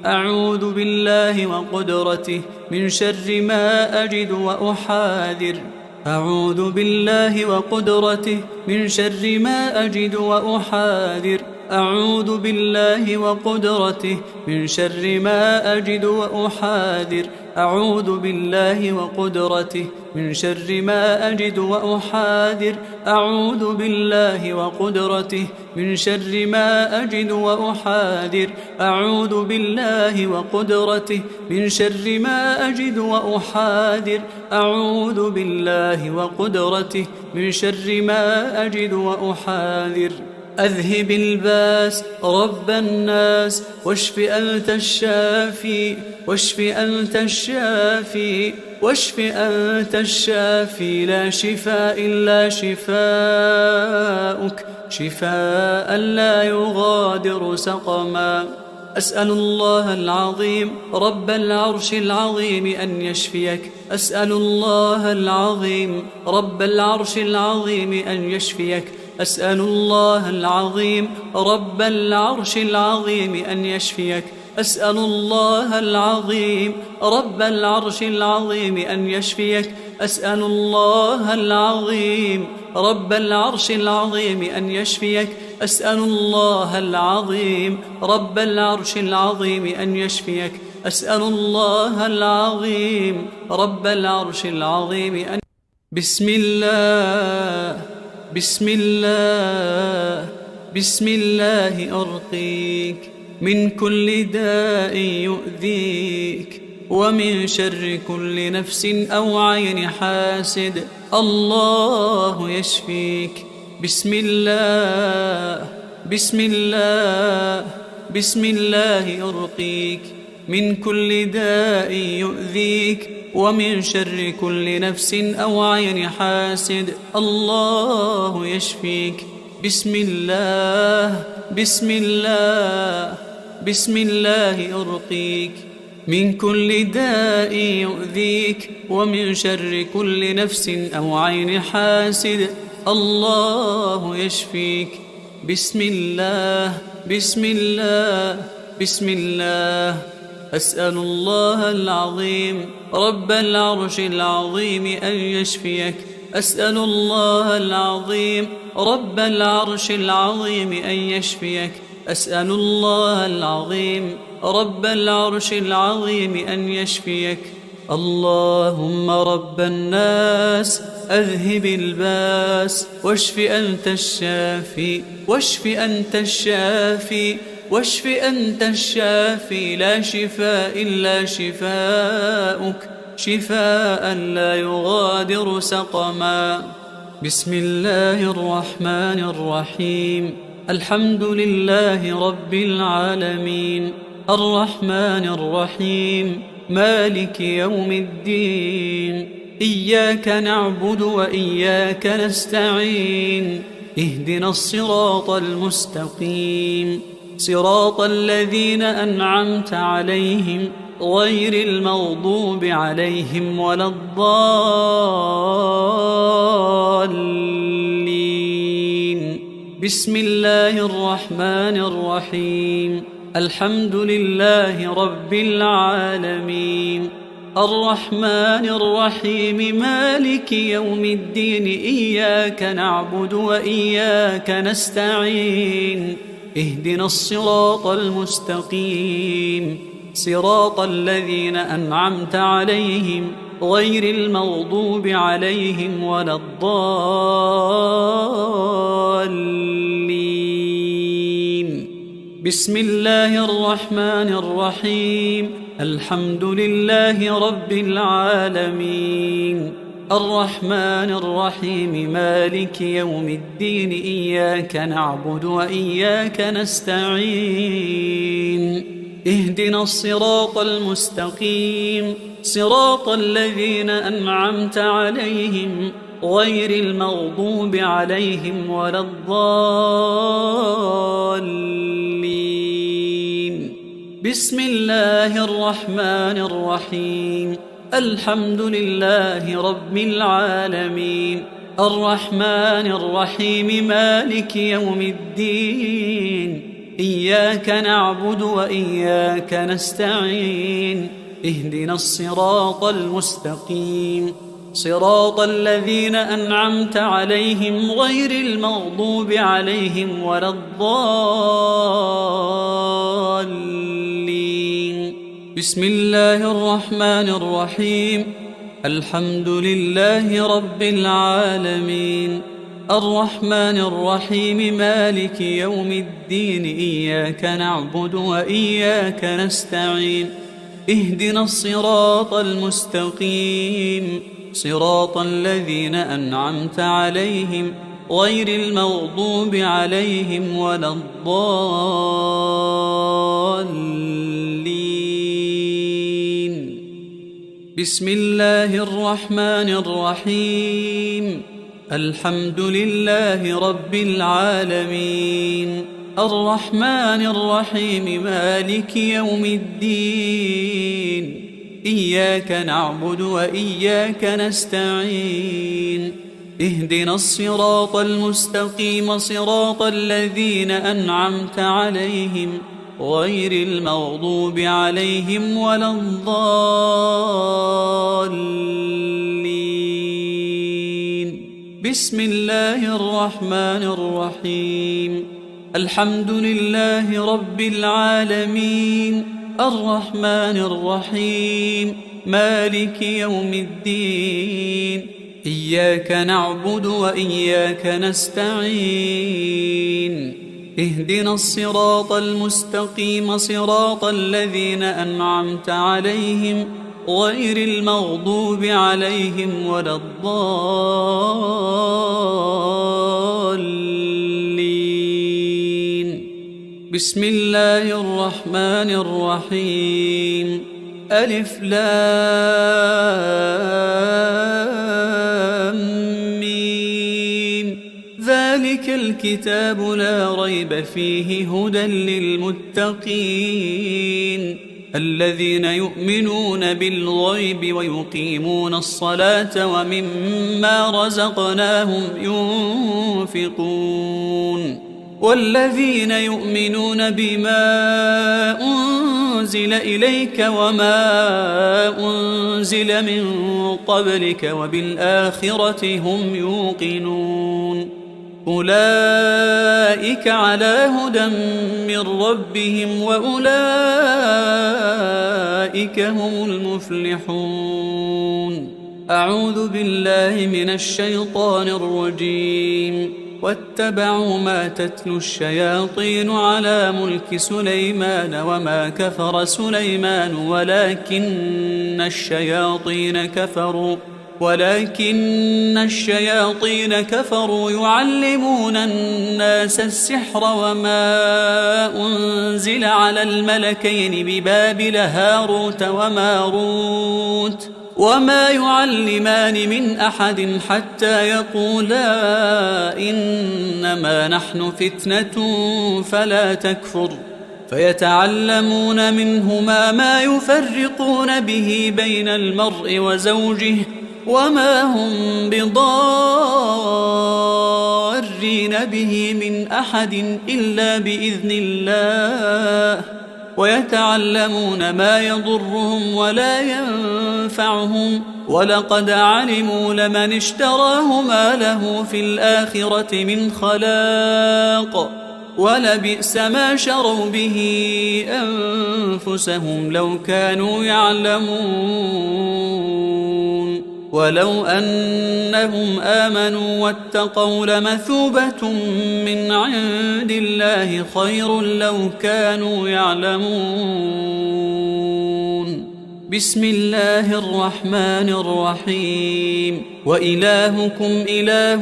أعوذ بالله وقدرته من شر ما أجد وأحاذر. أعوذ بالله وقدرته من شر ما أجد وأحاذر. أعوذ بالله وقدرته من شر ما أجد وأحاذر. أعوذ بالله وقدرته من شر ما أجد وأحاذر. أعوذ بالله وقدرته من شر ما أجد وأحاذر. أعوذ بالله وقدرته من شر ما أجد وأحاذر. أعوذ بالله وقدرته من شر ما أجد وأحاذر. أذهب الباس رب الناس واشف أنت الشافي، واشف أنت الشافي، واشف أنت الشافي. لا شفاء إلا شفاؤك، شفاء لا يغادر سقما. أسأل الله العظيم رب العرش العظيم أن يشفيك. أسأل الله العظيم رب العرش العظيم أن يشفيك. أسأل الله العظيم رب العرش العظيم أن يشفيك. أسأل الله العظيم رب العرش العظيم أن يشفيك. أسأل الله العظيم رب العرش العظيم أن يشفيك. أسأل الله العظيم رب العرش العظيم أن يشفيك. أسأل الله العظيم رب العرش العظيم أن بسم الله، بسم الله، بسم الله أرقيك من كل داء يؤذيك ومن شر كل نفس أو عين حاسد. الله يشفيك. بسم الله، بسم الله، بسم الله أرقيك من كل داء يؤذيك ومن شر كل نفس أو عين حاسد. الله يشفيك. بسم الله، بسم الله، بسم الله أرقيك من كل داء يؤذيك ومن شر كل نفس أو عين حاسد. الله يشفيك. بسم الله، بسم الله، بسم الله. أسأل الله العظيم رب العرش العظيم أن يشفيك. أسأل الله العظيم رب العرش العظيم أن يشفيك. أسأل الله العظيم رب العرش العظيم أن يشفيك. اللهم رب الناس أذهب الباس واشف أنت الشافي، واشف أنت الشافي، واشف أنت الشافي، لا شفاء إلا شفاؤك، شفاء لا يغادر سقما. بسم الله الرحمن الرحيم. الحمد لله رب العالمين، الرحمن الرحيم، مالك يوم الدين. إياك نعبد وإياك نستعين. اهدنا الصراط المستقيم، صراط الذين أنعمت عليهم غير المغضوب عليهم ولا الضالين. بسم الله الرحمن الرحيم. الحمد لله رب العالمين، الرحمن الرحيم، مالك يوم الدين. إياك نعبد وإياك نستعين. اهدنا الصراط المستقيم، صراط الذين أنعمت عليهم غير المغضوب عليهم ولا الضالين. بسم الله الرحمن الرحيم. الحمد لله رب العالمين، الرحمن الرحيم، مالك يوم الدين. إياك نعبد وإياك نستعين. اهدنا الصراط المستقيم، صراط الذين أنعمت عليهم غير المغضوب عليهم ولا الضالين. بسم الله الرحمن الرحيم. الحمد لله رب العالمين، الرحمن الرحيم، مالك يوم الدين. إياك نعبد وإياك نستعين. اهدنا الصراط المستقيم، صراط الذين أنعمت عليهم غير المغضوب عليهم ولا الضالين. بسم الله الرحمن الرحيم. الحمد لله رب العالمين، الرحمن الرحيم، مالك يوم الدين. إياك نعبد وإياك نستعين. اهدنا الصراط المستقيم، صراط الذين أنعمت عليهم غير المغضوب عليهم ولا الضالين. بسم الله الرحمن الرحيم. الحمد لله رب العالمين، الرحمن الرحيم، مالك يوم الدين. إياك نعبد وإياك نستعين. اهدنا الصراط المستقيم، صراط الذين أنعمت عليهم غير المغضوب عليهم ولا الضالين. بسم الله الرحمن الرحيم. الحمد لله رب العالمين، الرحمن الرحيم، مالك يوم الدين. إياك نعبد وإياك نستعين. اهدنا الصراط المستقيم، صراط الذين أنعمت عليهم غير المغضوب عليهم ولا الضالين. بسم الله الرحمن الرحيم. ألف لام ميم. ذلك الكتاب لا ريب فيه هدى للمتقين الذين يؤمنون بالغيب ويقيمون الصلاة ومما رزقناهم ينفقون. والذين يؤمنون بما أنزل إليك وما أنزل من قبلك وبالآخرة هم يوقنون أولئك على هدى من ربهم وأولئك هم المفلحون. أعوذ بالله من الشيطان الرجيم. واتبعوا ما تتلو الشياطين على ملك سليمان وما كفر سليمان ولكن الشياطين كفروا يعلمون الناس السحر وما أنزل على الملكين ببابل هاروت وماروت وما يعلمان من أحد حتى يقولا إنما نحن فتنة فلا تكفر فيتعلمون منهما ما يفرقون به بين المرء وزوجه وما هم بضارين به من أحد إلا بإذن الله ويتعلمون ما يضرهم ولا ينفعهم ولقد علموا لمن اشتراه ما له في الآخرة من خلاق ولبئس ما شروا به أنفسهم لو كانوا يعلمون ولو أنهم آمنوا واتقوا لمثوبة من عند الله خير لو كانوا يعلمون. بسم الله الرحمن الرحيم. وإلهكم إله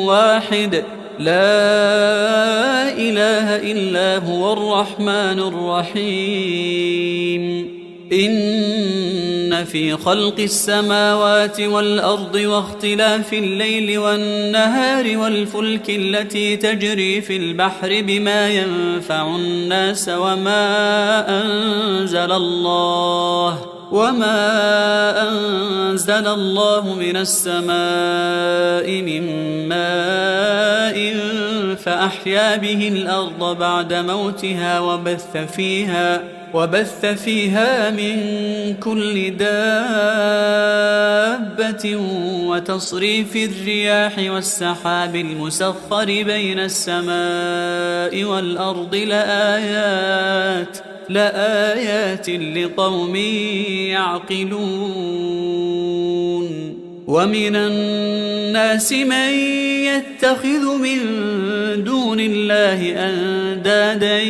واحد لا إله إلا هو الرحمن الرحيم. إن في خلق السماوات والأرض واختلاف الليل والنهار والفلك التي تجري في البحر بما ينفع الناس وما أنزل الله من السماء من ماء فأحيا به الأرض بعد موتها وبث فيها من كل دابة وتصريف الرياح والسحاب المسخر بين السماء والأرض لآيات لقوم يعقلون. ومن الناس من يتخذ من دون الله أندادا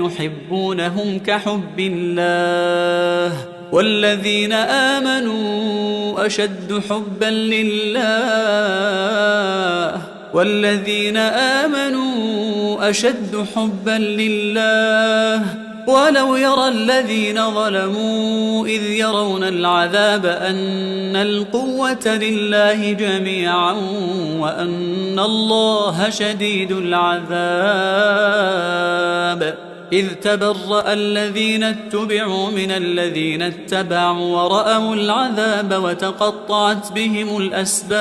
يحبونهم كحب الله والذين آمنوا أشد حبا لله ولو يرى الذين ظلموا إذ يرون العذاب أن القوة لله جميعا وأن الله شديد العذاب. إذ تبرأ الذين اتبعوا من الذين اتبعوا ورأوا العذاب وتقطعت بهم الأسباب.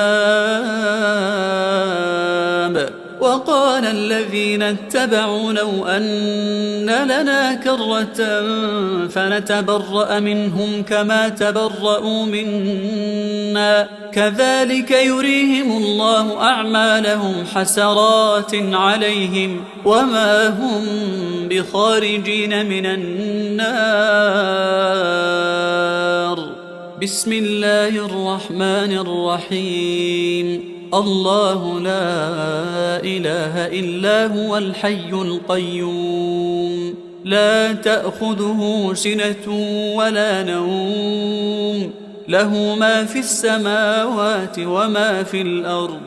وقال الذين اتبعوا لو أن لنا كرة فنتبرأ منهم كما تبرأوا منا كذلك يريهم الله أعمالهم حسرات عليهم وما هم بخارجين من النار. بسم الله الرحمن الرحيم. الله لا إله إلا هو الحي القيوم لا تأخذه سنة ولا نوم له ما في السماوات وما في الأرض.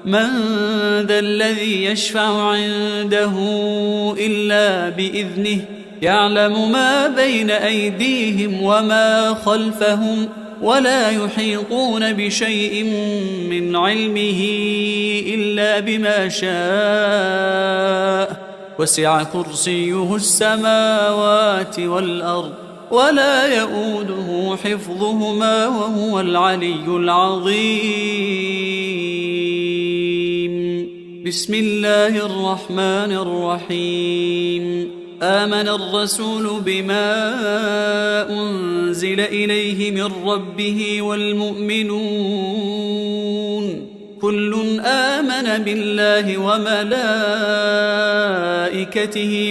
من ذا الذي يشفع عنده إلا بإذنه يعلم ما بين أيديهم وما خلفهم ولا يحيطون بشيء من علمه إلا بما شاء وسع كرسيه السماوات والأرض ولا يؤوده حفظهما وهو العلي العظيم. بسم الله الرحمن الرحيم آمن الرسول بما أنزل إليه من ربه والمؤمنون كل آمن بالله وملائكته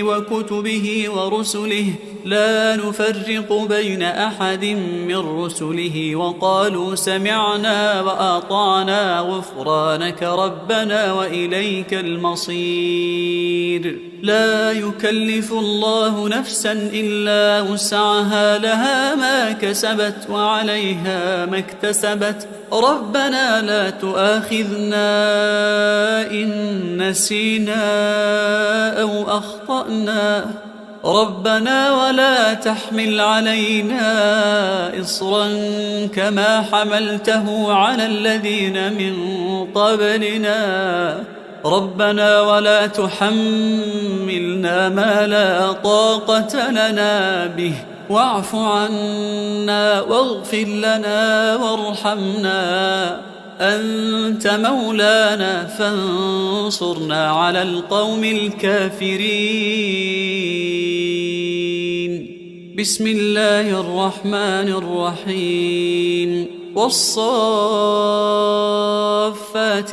وكتبه ورسله لا نفرق بين أحد من رسله وقالوا سمعنا وأطعنا غفرانك ربنا وإليك المصير لا يكلف الله نفسا إلا وسعها لها ما كسبت وعليها ما اكتسبت ربنا لا تؤاخذنا إن نسينا أو أخطأنا ربنا ولا تحمل علينا إصرا كما حملته على الذين من قبلنا ربنا ولا تحملنا ما لا طاقة لنا به واعف عنا واغفر لنا وارحمنا أنت مولانا فانصرنا على القوم الكافرين بسم الله الرحمن الرحيم والصافات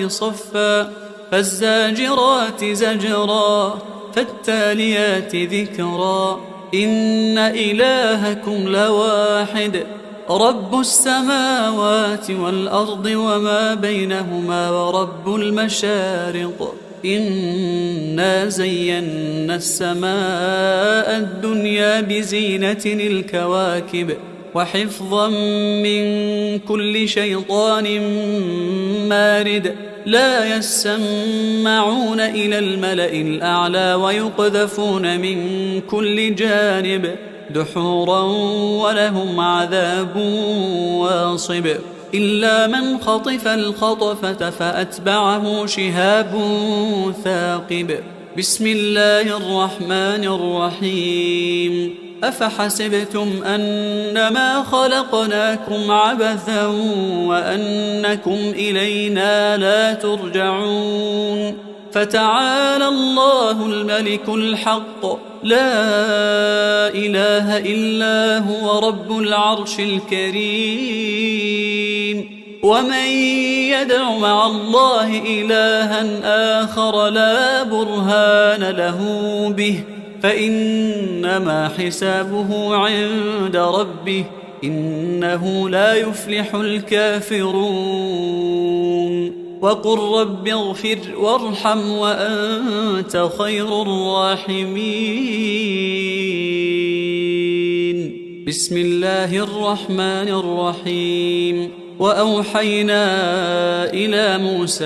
صفا فالزاجرات زجرا فالتاليات ذكرا إن إلهكم لواحد رب السماوات والأرض وما بينهما ورب المشارق إنا زينا السماء الدنيا بزينة الكواكب وحفظا من كل شيطان مارد لا يسمعون إلى الملأ الأعلى ويقذفون من كل جانب دحورا ولهم عذاب واصب إلا من خطف الخطفة فأتبعه شهاب ثاقب بسم الله الرحمن الرحيم أفحسبتم أنما خلقناكم عبثا وأنكم إلينا لا ترجعون فتعالى الله الملك الحق لا إله إلا هو رب العرش الكريم ومن يدع مع الله إلها آخر لا برهان له به فإنما حسابه عند ربه إنه لا يفلح الكافرون وقل رب اغفر وارحم وأنت خير الراحمين بسم الله الرحمن الرحيم وأوحينا إلى موسى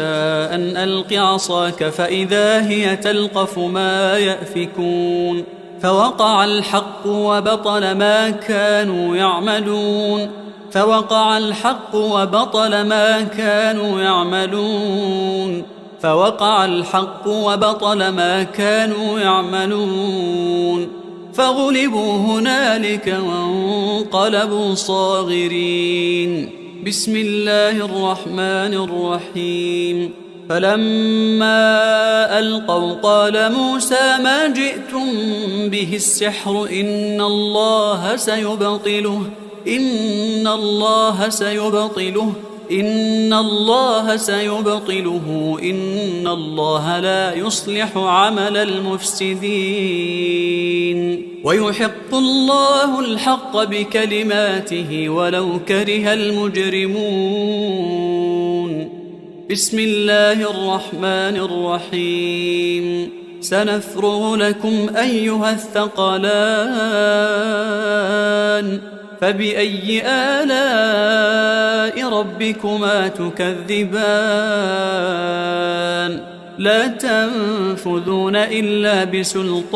أن ألق عصاك فإذا هي تلقف ما يأفكون فوقع الحق وبطل ما كانوا يعملون فوقع الحق وبطل ما كانوا يعملون فوقع الحق وبطل ما كانوا يعملون فغلبوا هنالك وانقلبوا صاغرين بسم الله الرحمن الرحيم فلما ألقوا قال موسى ما جئتم به السحر إن الله سيبطله إن الله سيبطله إن الله سيبطله إن الله لا يصلح عمل المفسدين ويحق الله الحق بكلماته ولو كره المجرمون بسم الله الرحمن الرحيم سنفرغ لكم أيها الثقلان فبأي آلاء ربكما تكذبان لا تنفذون إلا بسلطان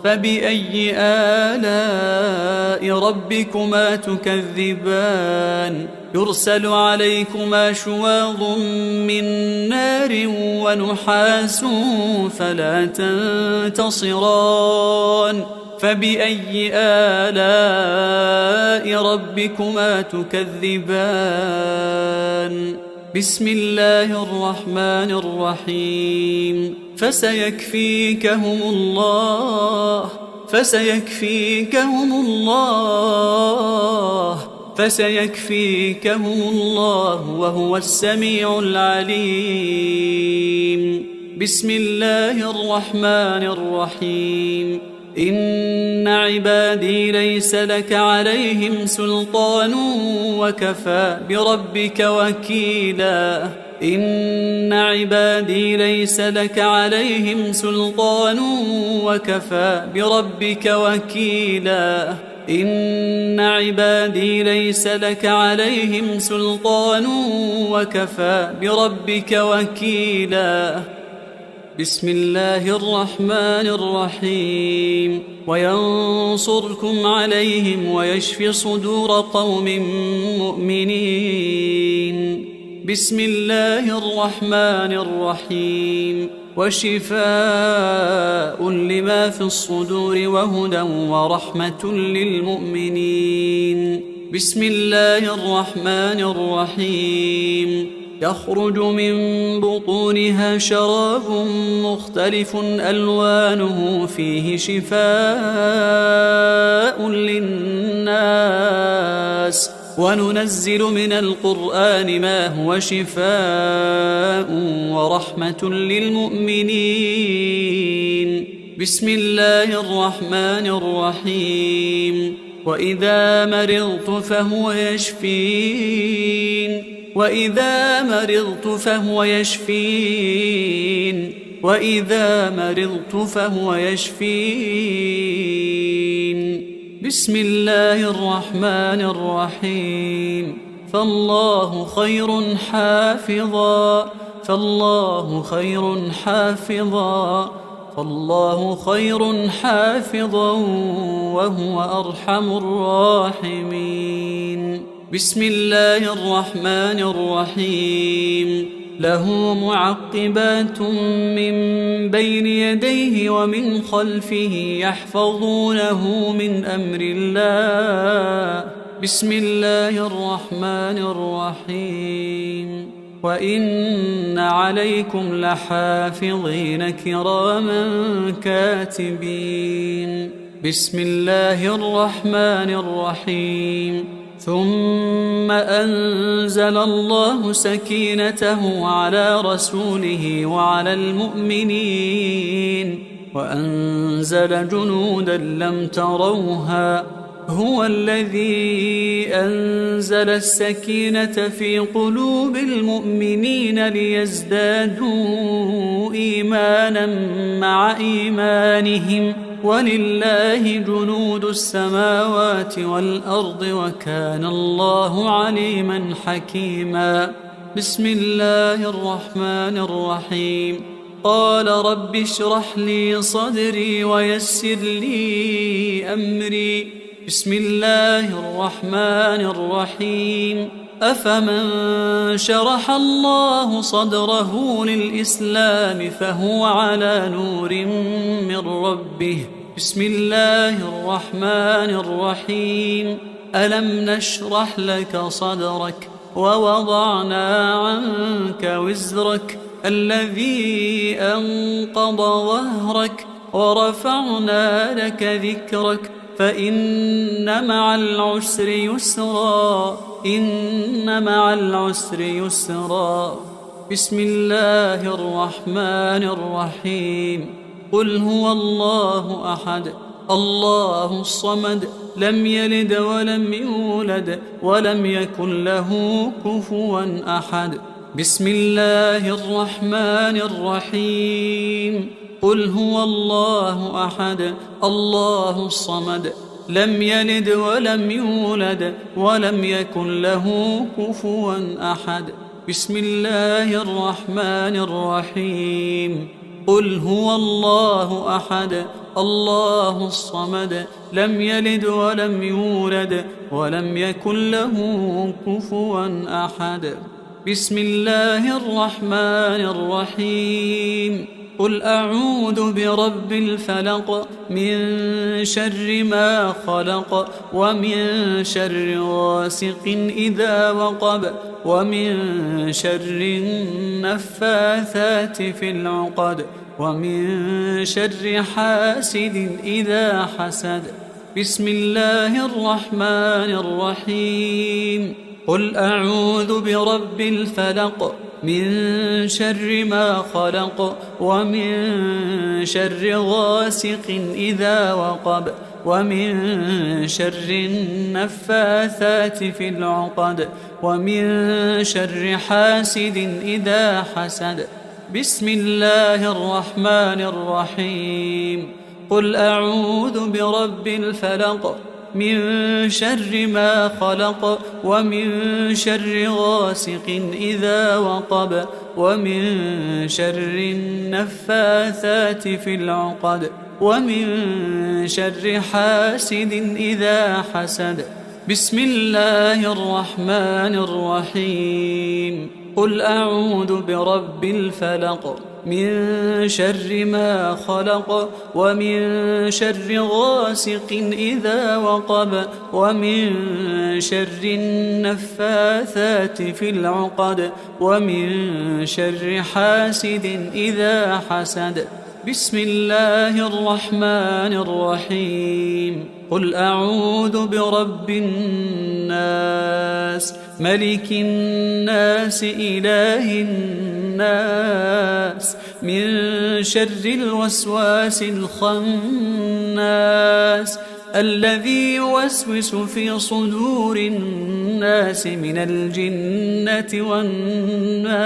فبأي آلاء ربكما تكذبان يرسل عليكما شواظ من نار ونحاس فلا تنتصران فبأي آلاء ربكما تكذبان بسم الله الرحمن الرحيم فسيكفيكهم الله فسيكفيكهم الله فسيكفيكهم الله وهو السميع العليم بسم الله الرحمن الرحيم إن عبادي ليس لك عليهم سلطان وكفى بربك وكيلا إن عبادي ليس لك عليهم سلطان وكفى بربك وكيلا إن عبادي ليس لك عليهم سلطان وكفى بربك وكيلا بسم الله الرحمن الرحيم وينصركم عليهم ويشف صدور قوم مؤمنين بسم الله الرحمن الرحيم وشفاء لما في الصدور وهدى ورحمة للمؤمنين بسم الله الرحمن الرحيم يخرج من بطونها شراب مختلف ألوانه فيه شفاء للناس وننزل من القرآن ما هو شفاء ورحمة للمؤمنين بسم الله الرحمن الرحيم وإذا مرضت فهو يشفين وإذا مرضت فهو يشفين وإذا مرضت فهو يشفين بسم الله الرحمن الرحيم فالله خير حافظا فالله خير حافظا فالله خير حافظا وهو أرحم الراحمين بسم الله الرحمن الرحيم له معقبات من بين يديه ومن خلفه يحفظونه من أمر الله بسم الله الرحمن الرحيم وإن عليكم لحافظين كراما كاتبين بسم الله الرحمن الرحيم ثم أنزل الله سكينته على رسوله وعلى المؤمنين وأنزل جنودا لم تروها هو الذي أنزل السكينة في قلوب المؤمنين ليزدادوا إيمانا مع إيمانهم ولله جنود السماوات والأرض وكان الله عليما حكيما بسم الله الرحمن الرحيم قال رب اشرح لي صدري ويسر لي أمري بسم الله الرحمن الرحيم أفمن شرح الله صدره للإسلام فهو على نور من ربه بسم الله الرحمن الرحيم ألم نشرح لك صدرك ووضعنا عنك وزرك الذي أنقض ظهرك ورفعنا لك ذكرك فإن مع العسر يسرا إن مع العسر يسرا بسم الله الرحمن الرحيم قل هو الله أحد الله الصمد لم يلد ولم يولد ولم يكن له كفوا أحد بسم الله الرحمن الرحيم قل هو الله أحد الله الصمد لم يلد ولم يولد ولم يكن له كفوا أحد بسم الله الرحمن الرحيم قل هو الله أحد الله الصمد لم يلد ولم يولد ولم يكن له كفوا أحد بسم الله الرحمن الرحيم قل أعوذ برب الفلق من شر ما خلق ومن شر غاسق إذا وقب ومن شر النفاثات في العقد ومن شر حاسد إذا حسد. بسم الله الرحمن الرحيم. قل أعوذ برب الفلق من شر ما خلق ومن شر غاسق إذا وقب ومن شر النفاثات في العقد ومن شر حاسد إذا حسد. بسم الله الرحمن الرحيم. قل أعوذ برب الفلق من شر ما خلق ومن شر غاسق إذا وقب ومن شر النفاثات في العقد ومن شر حاسد إذا حسد. بسم الله الرحمن الرحيم. قل أعوذ برب الفلق من شر ما خلق ومن شر غاسق إذا وقب ومن شر النفاثات في العقد ومن شر حاسد إذا حسد. بسم الله الرحمن الرحيم. قل أعوذ برب الناس ملك الناس إله الناس من شر الوسواس الخناس الذي يوسوس في صدور الناس من الجنة والناس.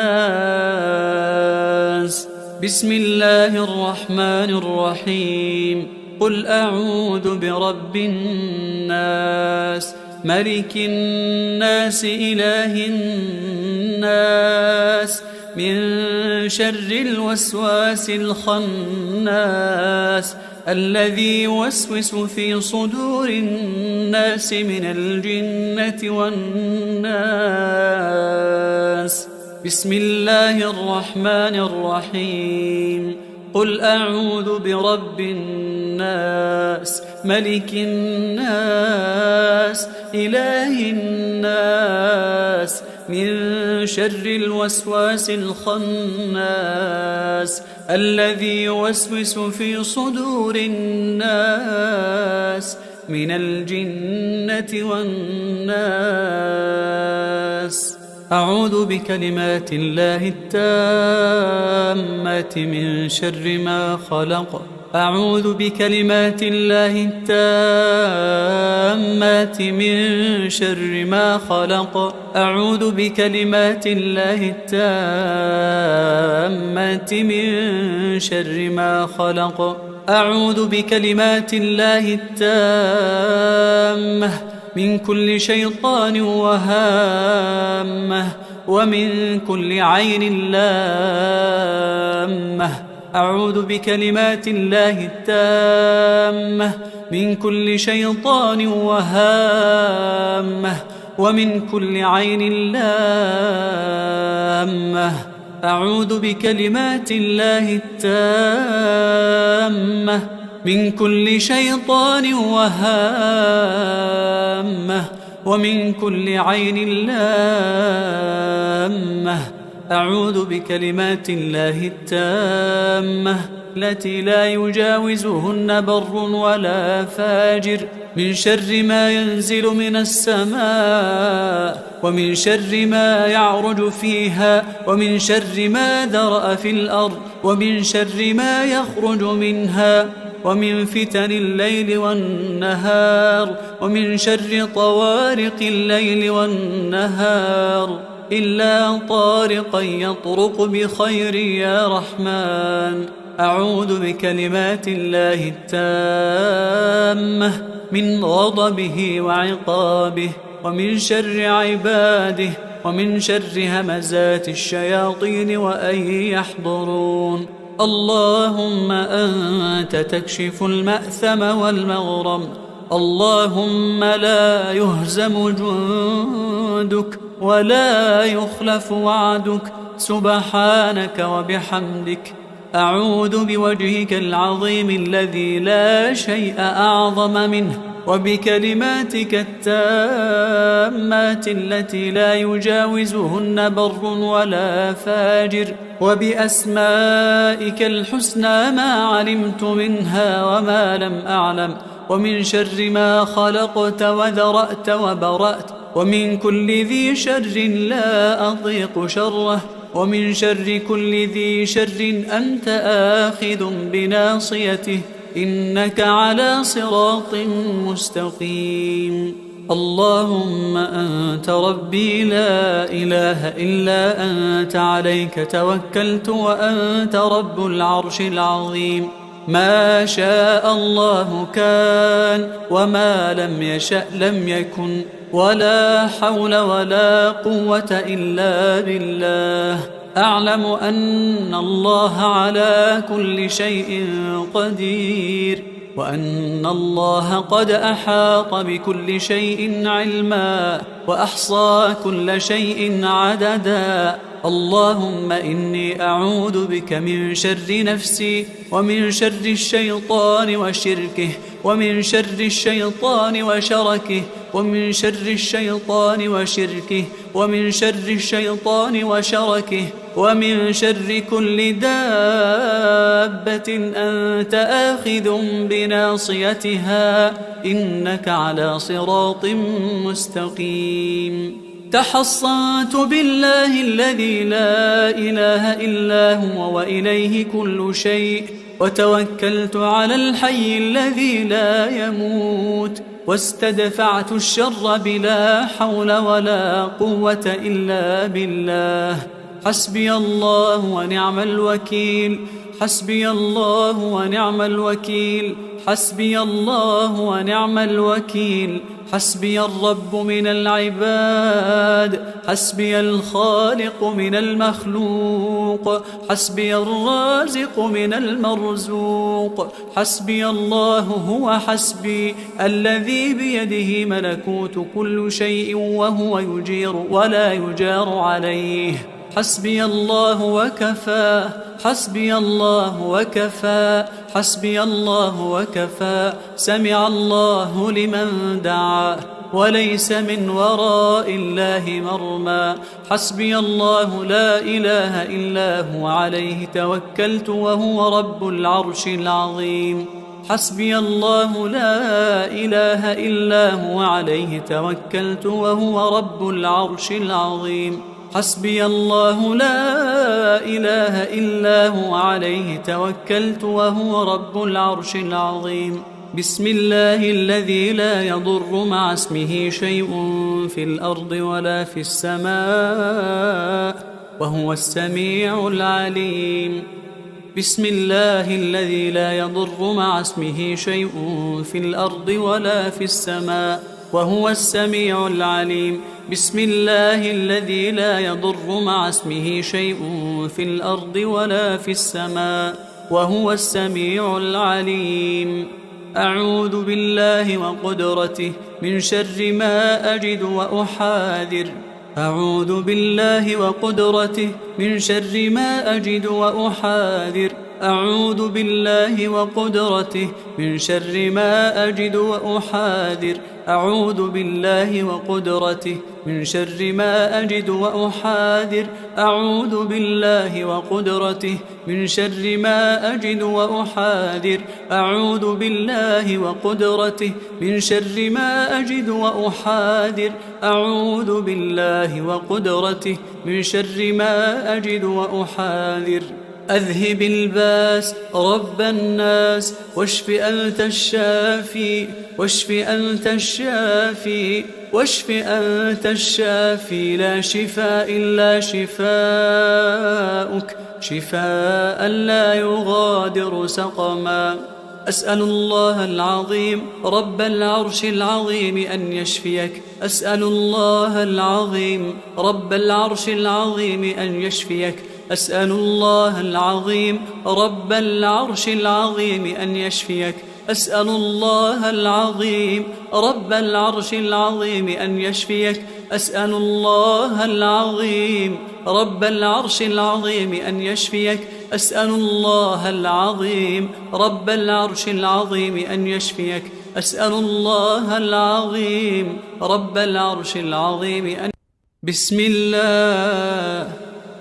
بسم الله الرحمن الرحيم. قل أعوذ برب الناس ملك الناس إله الناس من شر الوسواس الخناس الذي يوسوس في صدور الناس من الجنة والناس. بسم الله الرحمن الرحيم. قل أعوذ برب الناس ملك الناس إله الناس من شر الوسواس الخناس الذي يوسوس في صدور الناس من الجنة والناس. أعوذ بكلمات الله التامات من شر ما خلق. أعوذ بكلمات الله التامات من شر ما خلق. أعوذ بكلمات الله التامات من شر ما خلق. أعوذ بكلمات الله التامة من كل شيطان وهامة ومن كل عين لامة. أعوذ بكلمات الله التامة من كل شيطان وهامة ومن كل عين لامة. أعوذ بكلمات الله التامة من كل شيطان وهامة ومن كل عين لامة. أعوذ بكلمات الله التامة التي لا يجاوزهن بر ولا فاجر من شر ما ينزل من السماء ومن شر ما يعرج فيها ومن شر ما ذرأ في الأرض ومن شر ما يخرج منها ومن فتن الليل والنهار ومن شر طوارق الليل والنهار إلا طارقا يطرق بخير يا رحمن. أعوذ بكلمات الله التامة من غضبه وعقابه ومن شر عباده ومن شر همزات الشياطين وأن يحضرون. اللهم أنت تكشف المأثم والمغرم. اللهم لا يهزم جندك ولا يخلف وعدك. سبحانك وبحمدك أعوذ بوجهك العظيم الذي لا شيء أعظم منه، وبكلماتك التامات التي لا يجاوزهن بر ولا فاجر، وبأسمائك الحسنى ما علمت منها وما لم أعلم، ومن شر ما خلقت وذرأت وبرأت، ومن كل ذي شر لا أطيق شره، ومن شر كل ذي شر أنت آخذ بناصيته، إنك على صراط مستقيم. اللهم أنت ربي لا إله إلا أنت، عليك توكلت وأنت رب العرش العظيم. ما شاء الله كان، وما لم يشأ لم يكن، ولا حول ولا قوة إلا بالله. أعلم أن الله على كل شيء قدير، وأن الله قد أحاط بكل شيء علما، وأحصى كل شيء عددا. اللهم إني أعوذ بك من شر نفسي، ومن شر الشيطان وشركه، ومن شر الشيطان وشركه، ومن شر الشيطان وشركه، ومن شر الشيطان وشركه، ومن شر كل دابة أنت آخذ بناصيتها، إنك على صراط مستقيم. تحصنت بالله الذي لا إله إلا هو وإليه كل شيء، وتوكلت على الحي الذي لا يموت، واستدفعت الشر بلا حول ولا قوة إلا بالله. حسبي الله ونعم الوكيل، حسبي الله ونعم الوكيل، حسبي الله ونعم الوكيل. حسبي الرب من العباد، حسبي الخالق من المخلوق، حسبي الرازق من المرزوق. حسبي الله هو حسبي، الذي بيده ملكوت كل شيء، وهو يجير ولا يجار عليه. حسبي الله وكفى، حسبي الله وكفى، حسبي الله وكفى. سمع الله لمن دعا، وليس من وراء الله مرمى. حسبي الله لا إله إلا هو، عليه توكلت وهو رب العرش العظيم. حسبي الله لا إله إلا هو، عليه توكلت وهو رب العرش العظيم. حسبي الله لا إله إلا هو، عليه توكلت وهو رب العرش العظيم. بسم الله الذي لا يضر مع اسمه شيء في الأرض ولا في السماء، وهو السميع العليم. بسم الله الذي لا يضر مع اسمه شيء في الأرض ولا في السماء، وهو السميع العليم. بسم الله الذي لا يضر مع اسمه شيء في الأرض ولا في السماء، وهو السميع العليم. أعوذ بالله وقدرته من شر ما أجد وأحاذر. أعوذ بالله وقدرته من شر ما أجد وأحاذر. أعوذ بالله وقدرته من شر ما أجد وأحاذر. أعوذ بالله وقدرته من شر ما أجد وأحاذر. أعوذ بالله وقدرته من شر ما أجد وأحاذر. أعوذ بالله وقدرته من شر ما أجد وأحاذر. أعوذ بالله وقدرته من شر ما أجد وأحاذر. أذهب الباس رب الناس، واشف أنت الشافي، واشف أنت الشافي، واشف أنت الشافي. لا شفاء إلا شفاؤك، شفاء لا يغادر سقما. أسأل الله العظيم رب العرش العظيم أن يشفيك. أسأل الله العظيم رب العرش العظيم أن يشفيك. أسأل الله العظيم رب العرش العظيم أن يشفيك. أسأل الله العظيم رب العرش العظيم أن يشفيك. أسأل الله العظيم رب العرش العظيم أن يشفيك. أسأل الله العظيم رب العرش العظيم أن يشفيك. أسأل الله العظيم رب العرش العظيم أن بسم الله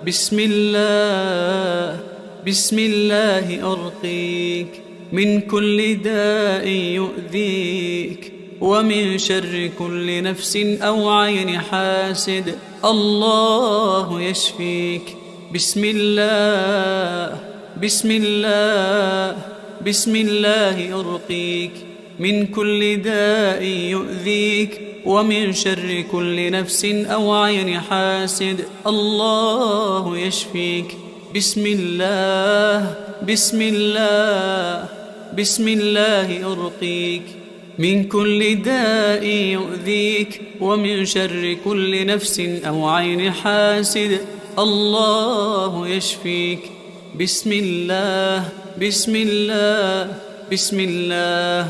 بسم الله بسم الله أرقيك من كل داء يؤذيك ومن شر كل نفس أو عين حاسد. الله يشفيك. بسم الله بسم الله بسم الله أرقيك من كل داء يؤذيك ومن شر كل نفس أو عين حاسد. الله يشفيك. بسم الله بسم الله بسم الله أرقيك من كل داء يؤذيك ومن شر كل نفس أو عين حاسد. الله يشفيك. بسم الله بسم الله بسم الله.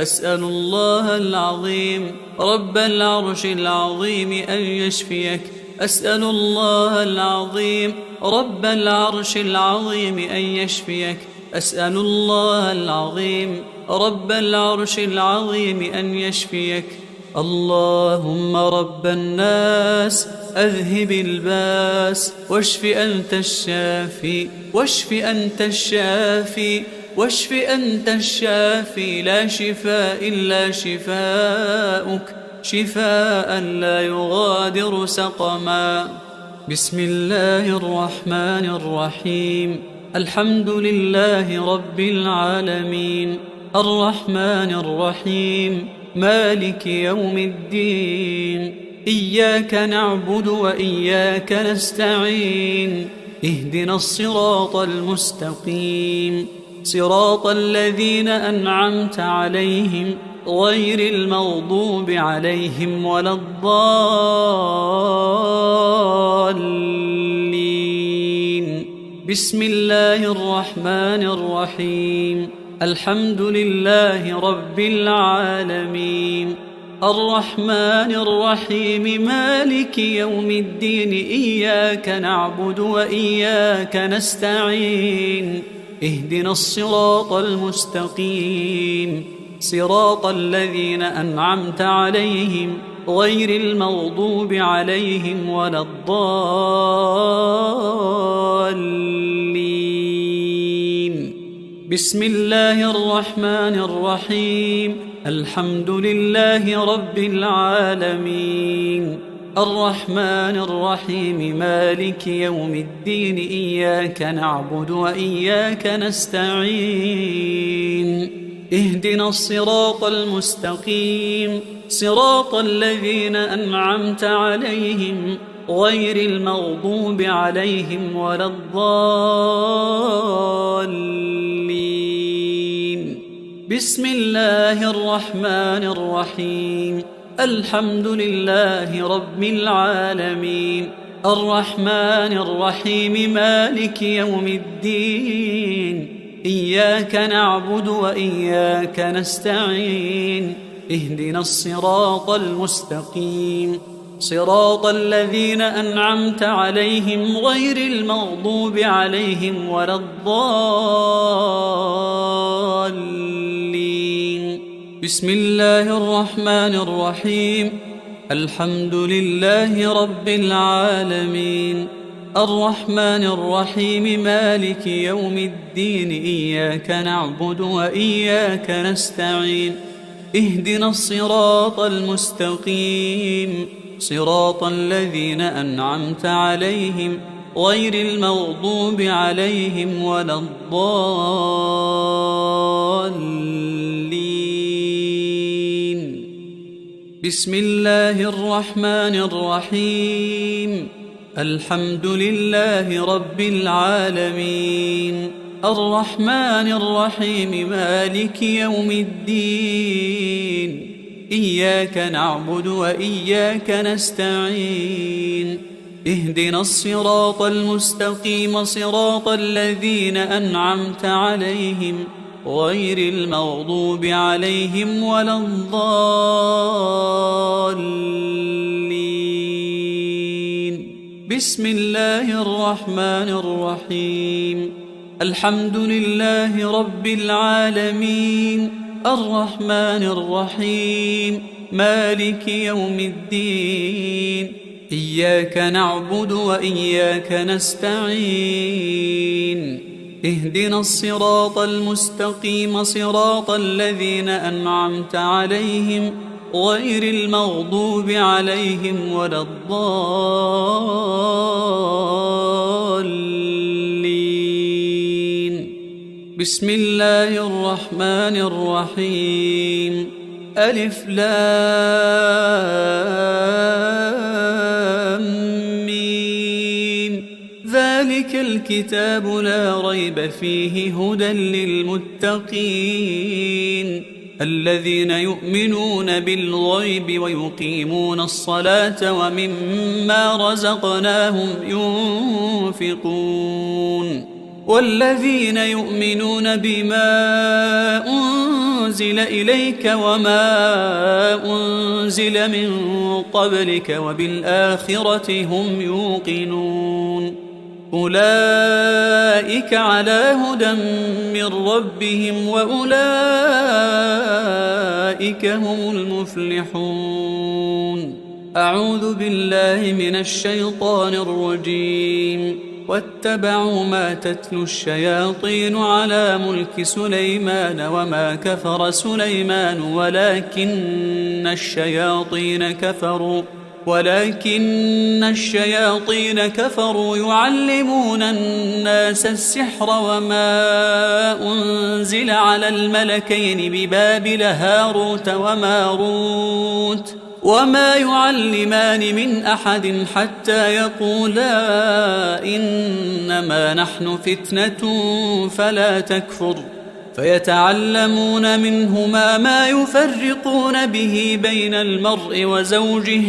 أسأل الله العظيم رب العرش العظيم أن يشفيك. أسأل الله العظيم رب العرش العظيم أن يشفيك. أسأل الله العظيم رب العرش العظيم أن يشفيك. اللهم رب الناس أذهب الباس واشف أنت الشافي واشف أنت الشافي واشف أنت الشافي لا شفاء إلا شفاؤك شفاء لا يغادر سقما. بسم الله الرحمن الرحيم. الحمد لله رب العالمين الرحمن الرحيم مالك يوم الدين. إياك نعبد وإياك نستعين. اهدنا الصراط المستقيم صراط الذين أنعمت عليهم غير المغضوب عليهم ولا الضالين. بسم الله الرحمن الرحيم. الحمد لله رب العالمين الرحمن الرحيم مالك يوم الدين. إياك نعبد وإياك نستعين. اهدنا الصراط المستقيم صراط الذين أنعمت عليهم غير المغضوب عليهم ولا الضالين. بسم الله الرحمن الرحيم. الحمد لله رب العالمين الرحمن الرحيم مالك يوم الدين. إياك نعبد وإياك نستعين. اهدنا الصراط المستقيم صراط الذين أنعمت عليهم غير المغضوب عليهم ولا الضالين. بسم الله الرحمن الرحيم. الحمد لله رب العالمين الرحمن الرحيم مالك يوم الدين. إياك نعبد وإياك نستعين. اهدنا الصراط المستقيم صراط الذين أنعمت عليهم غير المغضوب عليهم ولا الضالين. بسم الله الرحمن الرحيم. الحمد لله رب العالمين الرحمن الرحيم مالك يوم الدين. إياك نعبد وإياك نستعين. اهدنا الصراط المستقيم صراط الذين أنعمت عليهم غير المغضوب عليهم ولا الضالين. بسم الله الرحمن الرحيم. الحمد لله رب العالمين الرحمن الرحيم مالك يوم الدين. إياك نعبد وإياك نستعين. اهدنا الصراط المستقيم صراط الذين أنعمت عليهم غير المغضوب عليهم ولا الضالين. بسم الله الرحمن الرحيم. الحمد لله رب العالمين الرحمن الرحيم مالك يوم الدين إياك نعبد وإياك نستعين اهدنا الصراط المستقيم صراط الذين أنعمت عليهم غير المغضوب عليهم ولا الضالين. بسم الله الرحمن الرحيم ألف لام ميم ذلك الكتاب لا ريب فيه هدى للمتقين الذين يؤمنون بالغيب ويقيمون الصلاة ومما رزقناهم ينفقون والذين يؤمنون بما أنزل إليك وما أنزل من قبلك وبالآخرة هم يوقنون أولئك على هدى من ربهم وأولئك هم المفلحون. أعوذ بالله من الشيطان الرجيم واتبعوا ما تتلو الشياطين على ملك سليمان وما كفر سليمان ولكن الشياطين كفروا يعلمون الناس السحر وما أنزل على الملكين ببابل هاروت وماروت وما يعلمان من أحد حتى يقولا إنما نحن فتنة فلا تكفر فيتعلمون منهما ما يفرقون به بين المرء وزوجه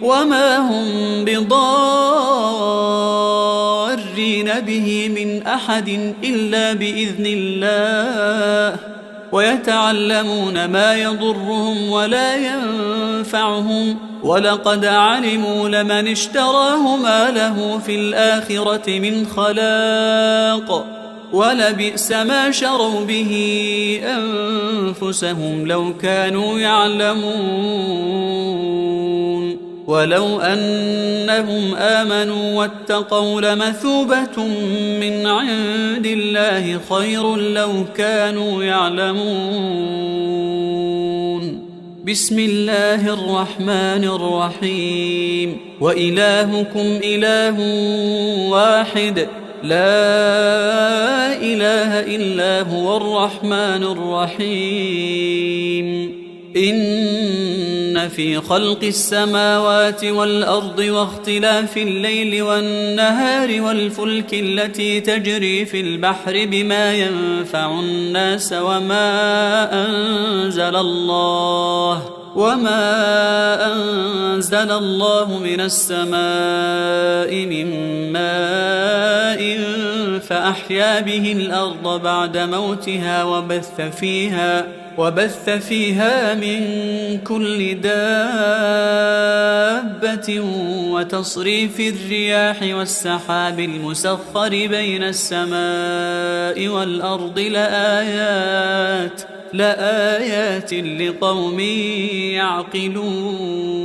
وما هم بضارين به من أحد إلا بإذن الله ويتعلمون ما يضرهم ولا ينفعهم ولقد علموا لمن اشتراه ما له في الآخرة من خلاق ولبئس ما شروا به أنفسهم لو كانوا يعلمون ولو أنهم آمنوا واتقوا لمثوبة من عند الله خير لو كانوا يعلمون. بسم الله الرحمن الرحيم وإلهكم إله واحد لا إله إلا هو الرحمن الرحيم. إن في خلق السماوات والأرض واختلاف الليل والنهار والفلك التي تجري في البحر بما ينفع الناس وما أنزل الله من السماء من ماء فأحيا به الأرض بعد موتها وبث فيها من كل دابة وتصريف الرياح والسحاب المسخر بين السماء والأرض لآيات لقوم يعقلون.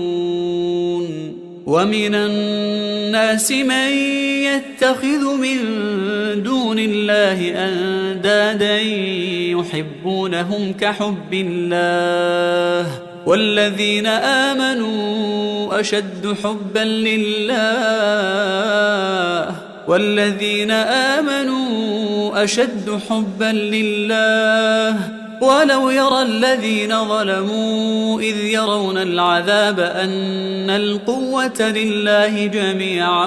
ومن الناس من يتخذ من دون الله أندادا يحبونهم كحب الله والذين آمنوا أشد حبا لله ولو يرى الذين ظلموا إذ يرون العذاب أن القوة لله جميعا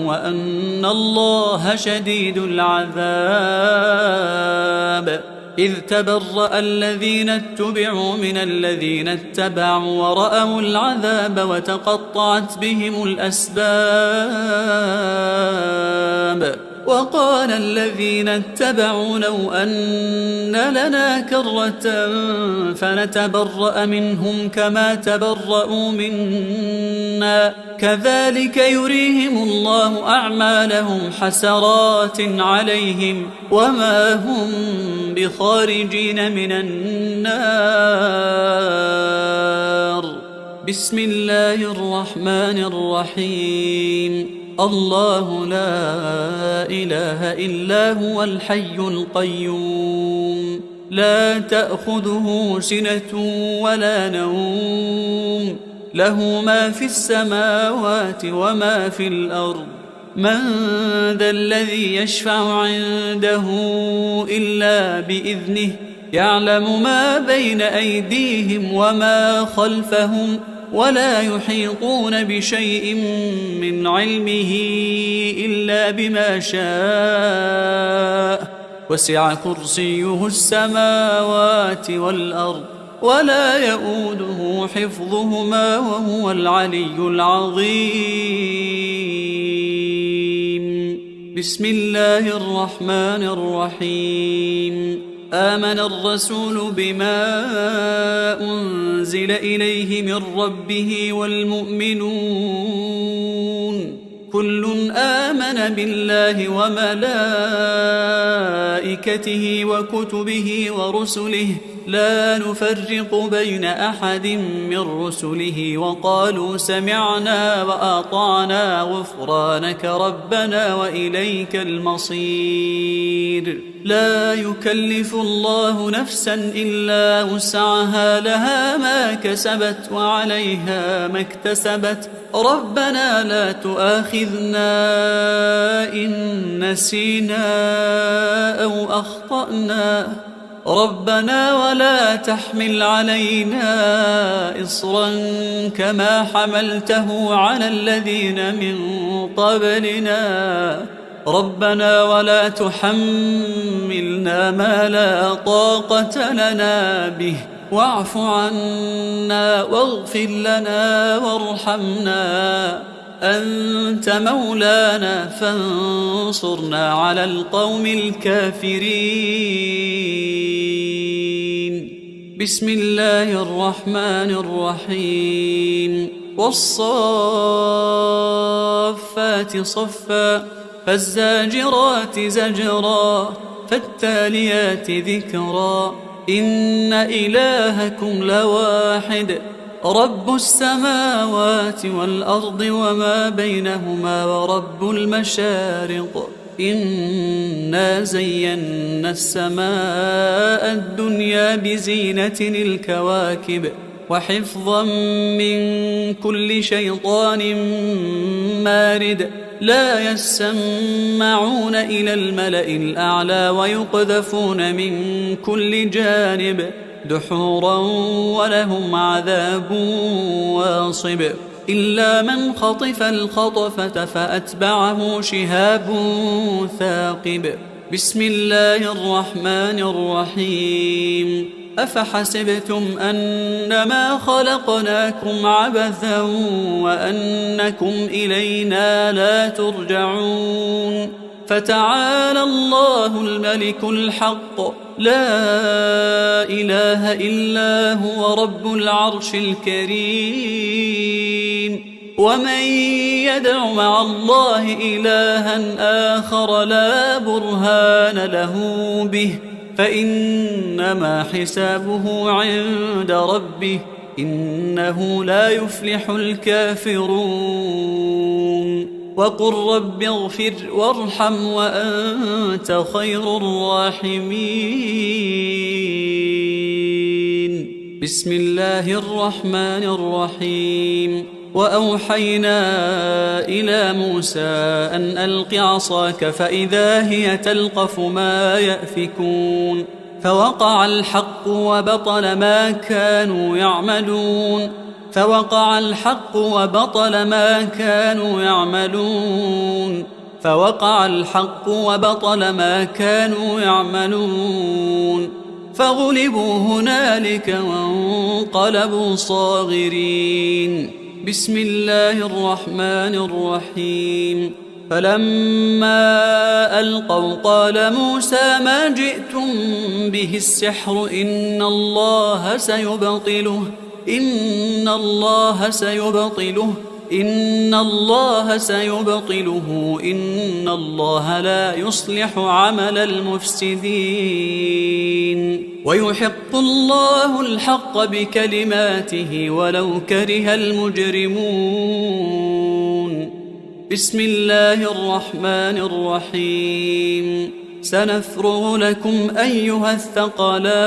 وأن الله شديد العذاب. إذ تبرأ الذين اتبعوا من الذين اتبعوا ورأوا العذاب وتقطعت بهم الأسباب. وقال الذين اتبعوا لو أن لنا كرة فنتبرأ منهم كما تبرأوا منا كذلك يريهم الله أعمالهم حسرات عليهم وما هم بخارجين من النار. بسم الله الرحمن الرحيم. الله لا إله إلا هو الحي القيوم لا تأخذه سنة ولا نوم له ما في السماوات وما في الأرض من ذا الذي يشفع عنده إلا بإذنه يعلم ما بين أيديهم وما خلفهم ولا يحيطون بشيء من علمه إلا بما شاء وسع كرسيه السماوات والأرض ولا يؤوده حفظهما وهو العلي العظيم. بسم الله الرحمن الرحيم. آمن الرسول بما أنزل إليه من ربه والمؤمنون كل آمن بالله وملائكته وكتبه ورسله لا نفرق بين أحد من رسله وقالوا سمعنا وأطعنا غفرانك ربنا وإليك المصير. لا يكلف الله نفسا إلا وسعها لها ما كسبت وعليها ما اكتسبت ربنا لا تؤاخذنا إن نسينا أو أخطأنا ربنا ولا تحمل علينا إصرا كما حملته على الذين من قبلنا ربنا ولا تحملنا ما لا طاقة لنا به واعف عنا واغفر لنا وارحمنا أنت مولانا فانصرنا على القوم الكافرين. بسم الله الرحمن الرحيم. والصافات صفا فالزاجرات زجرا فالتاليات ذكرا إن إلهكم لواحد رب السماوات والأرض وما بينهما ورب المشارق إنا زينا السماء الدنيا بزينة الكواكب وحفظا من كل شيطان مارد لا يسمعون إلى الملأ الأعلى ويقذفون من كل جانب دحورا ولهم عذاب واصب إلا من خطف الخطفة فأتبعه شهاب ثاقب. بسم الله الرحمن الرحيم. أفحسبتم أنما خلقناكم عبثا وأنكم إلينا لا ترجعون فتعالى الله الملك الحق لا إله إلا هو رب العرش الكريم. ومن يدع مع الله إلها آخر لا برهان له به فإنما حسابه عند ربه إنه لا يفلح الكافرون. وقل رب اغفر وارحم وأنت خير الراحمين. بسم الله الرحمن الرحيم. وأوحينا إلى موسى أن ألق عصاك فإذا هي تلقف ما يأفكون فوقع الحق وبطل ما كانوا يعملون فوقع الحق وبطل ما كانوا يعملون فوقع الحق وبطل ما كانوا يعملون فغلبوا هنالك وانقلبوا صاغرين. بسم الله الرحمن الرحيم. فلما ألقوا قال موسى ما جئتم به السحر إن الله سيبطله إن الله لا يصلح عمل المفسدين ويحق الله الحق بكلماته ولو كره المجرمون. بسم الله الرحمن الرحيم. سنفرغ لكم أيها الثقلان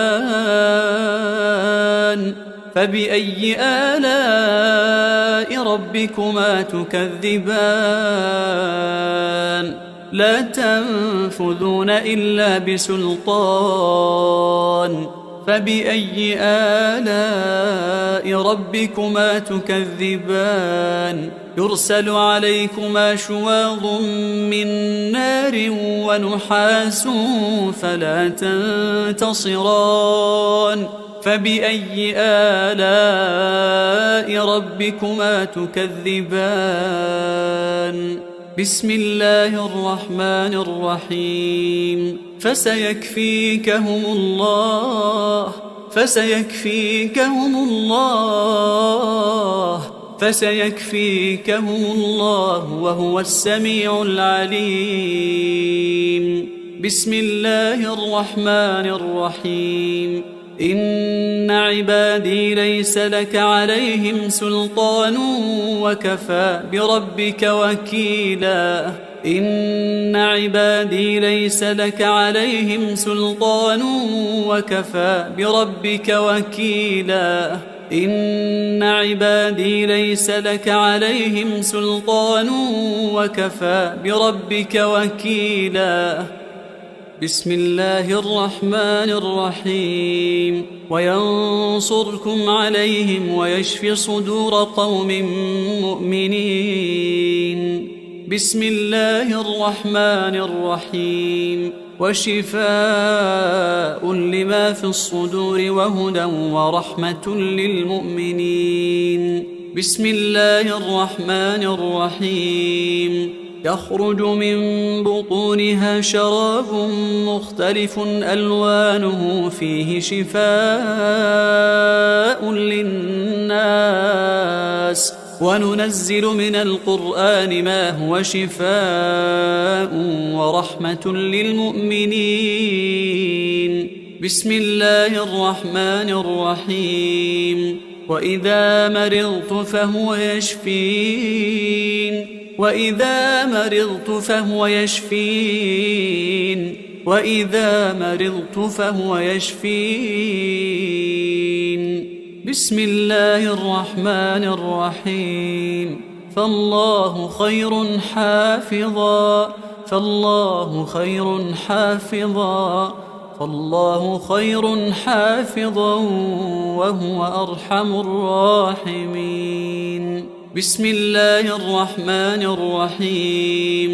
فبأي آلاء ربكما تكذبان لا تنفذون إلا بسلطان فبأي آلاء ربكما تكذبان يرسل عليكما شواظ من نار ونحاس فلا تنتصران فبأي آلاء ربكما تكذبان بسم الله الرحمن الرحيم. فسيكفيكهم الله وهو السميع العليم. بسم الله الرحمن الرحيم. إن عبادي ليس لك عليهم سلطان وكفى بربك وكيلا إن عبادي ليس لك عليهم سلطان وكفى بربك وكيلا إن عبادي ليس لك عليهم سلطان وكفى بربك وكيلا. بسم الله الرحمن الرحيم. وينصركم عليهم ويشفي صدور قوم مؤمنين. بسم الله الرحمن الرحيم. وشفاء لما في الصدور وهدى ورحمة للمؤمنين. بسم الله الرحمن الرحيم. يخرج من بطونها شراب مختلف ألوانه فيه شفاء للناس وننزل من القرآن ما هو شفاء ورحمة للمؤمنين. بسم الله الرحمن الرحيم. وإذا مرضت فهو يشفين وإذا مرضت فهو يشفين. بسم الله الرحمن الرحيم. فالله خير حافظا وهو أرحم الراحمين. بسم الله الرحمن الرحيم.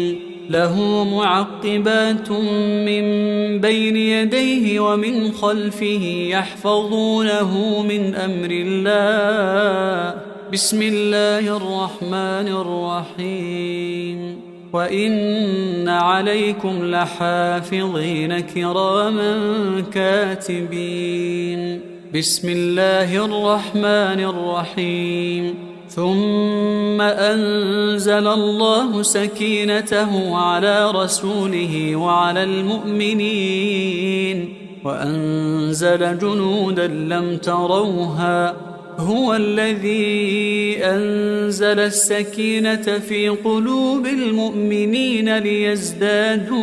له معقبات من بين يديه ومن خلفه يحفظونه من أمر الله. بسم الله الرحمن الرحيم. وإن عليكم لحافظين كراما كاتبين. بسم الله الرحمن الرحيم. ثم أنزل الله سكينته على رسوله وعلى المؤمنين وأنزل جنودا لم تروها. هو الذي أنزل السكينة في قلوب المؤمنين ليزدادوا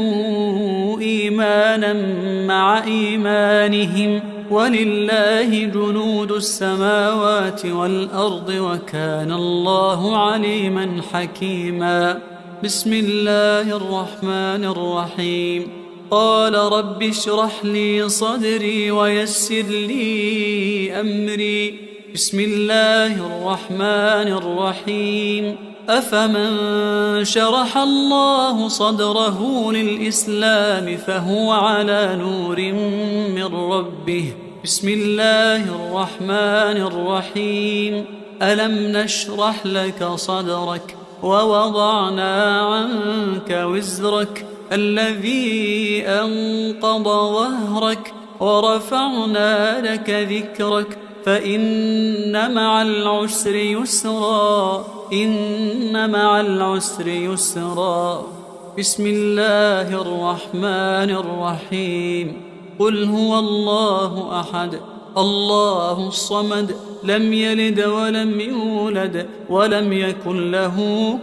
إيمانا مع إيمانهم ولله جنود السماوات والأرض وكان الله عليما حكيما. بسم الله الرحمن الرحيم. قال رب اشرح لي صدري ويسر لي أمري. بسم الله الرحمن الرحيم. أفمن شرح الله صدره للإسلام فهو على نور من ربه. بسم الله الرحمن الرحيم. ألم نشرح لك صدرك ووضعنا عنك وزرك الذي أنقض ظهرك ورفعنا لك ذكرك فإن مع العسر يسرا إن مع العسر يسرا. بسم الله الرحمن الرحيم. قل هو الله أحد الله الصمد لم يلد ولم يولد ولم يكن له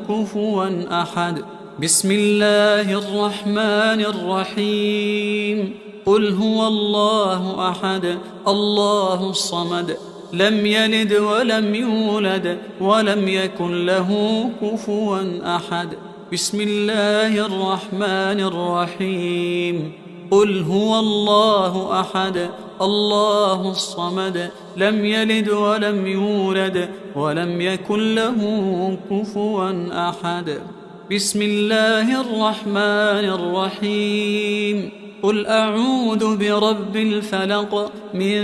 كفوا أحد. بسم الله الرحمن الرحيم. قل هو الله أحد الله الصمد لم يلد ولم يولد ولم يكن له كفوا أحد. بسم الله الرحمن الرحيم. قل هو الله أحد الله الصمد لم يلد ولم يولد ولم يكن له كفوا أحد. بسم الله الرحمن الرحيم. قل أعوذ برب الفلق من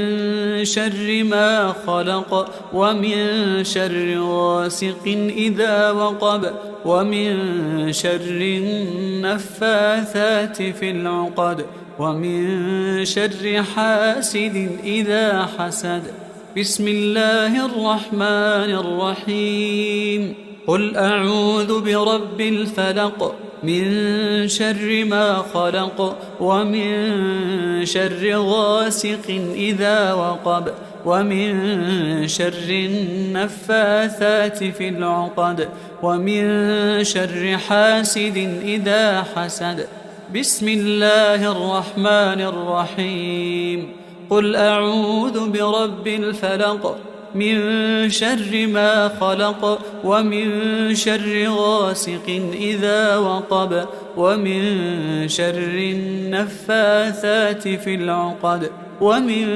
شر ما خلق ومن شر غاسق إذا وقب ومن شر النفاثات في العقد ومن شر حاسد إذا حسد. بسم الله الرحمن الرحيم. قل أعوذ برب الفلق من شر ما خلق ومن شر غاسق إذا وقب ومن شر النفاثات في العقد ومن شر حاسد إذا حسد. بسم الله الرحمن الرحيم. قل أعوذ برب الفلق من شر ما خلق ومن شر غاسق إذا وقب ومن شر النفاثات في العقد ومن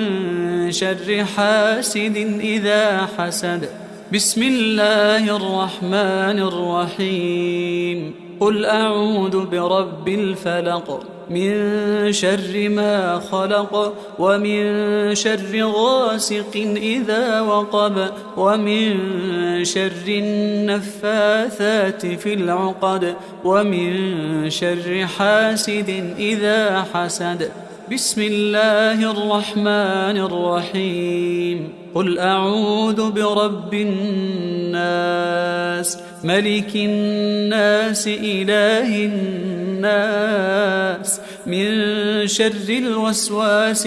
شر حاسد إذا حسد. بسم الله الرحمن الرحيم. قل أعوذ برب الفلق من شر ما خلق ومن شر غاسق إذا وقب ومن شر النفاثات في العقد ومن شر حاسد إذا حسد. بسم الله الرحمن الرحيم. قل أعوذ برب الناس ملك الناس إله الناس من شر الوسواس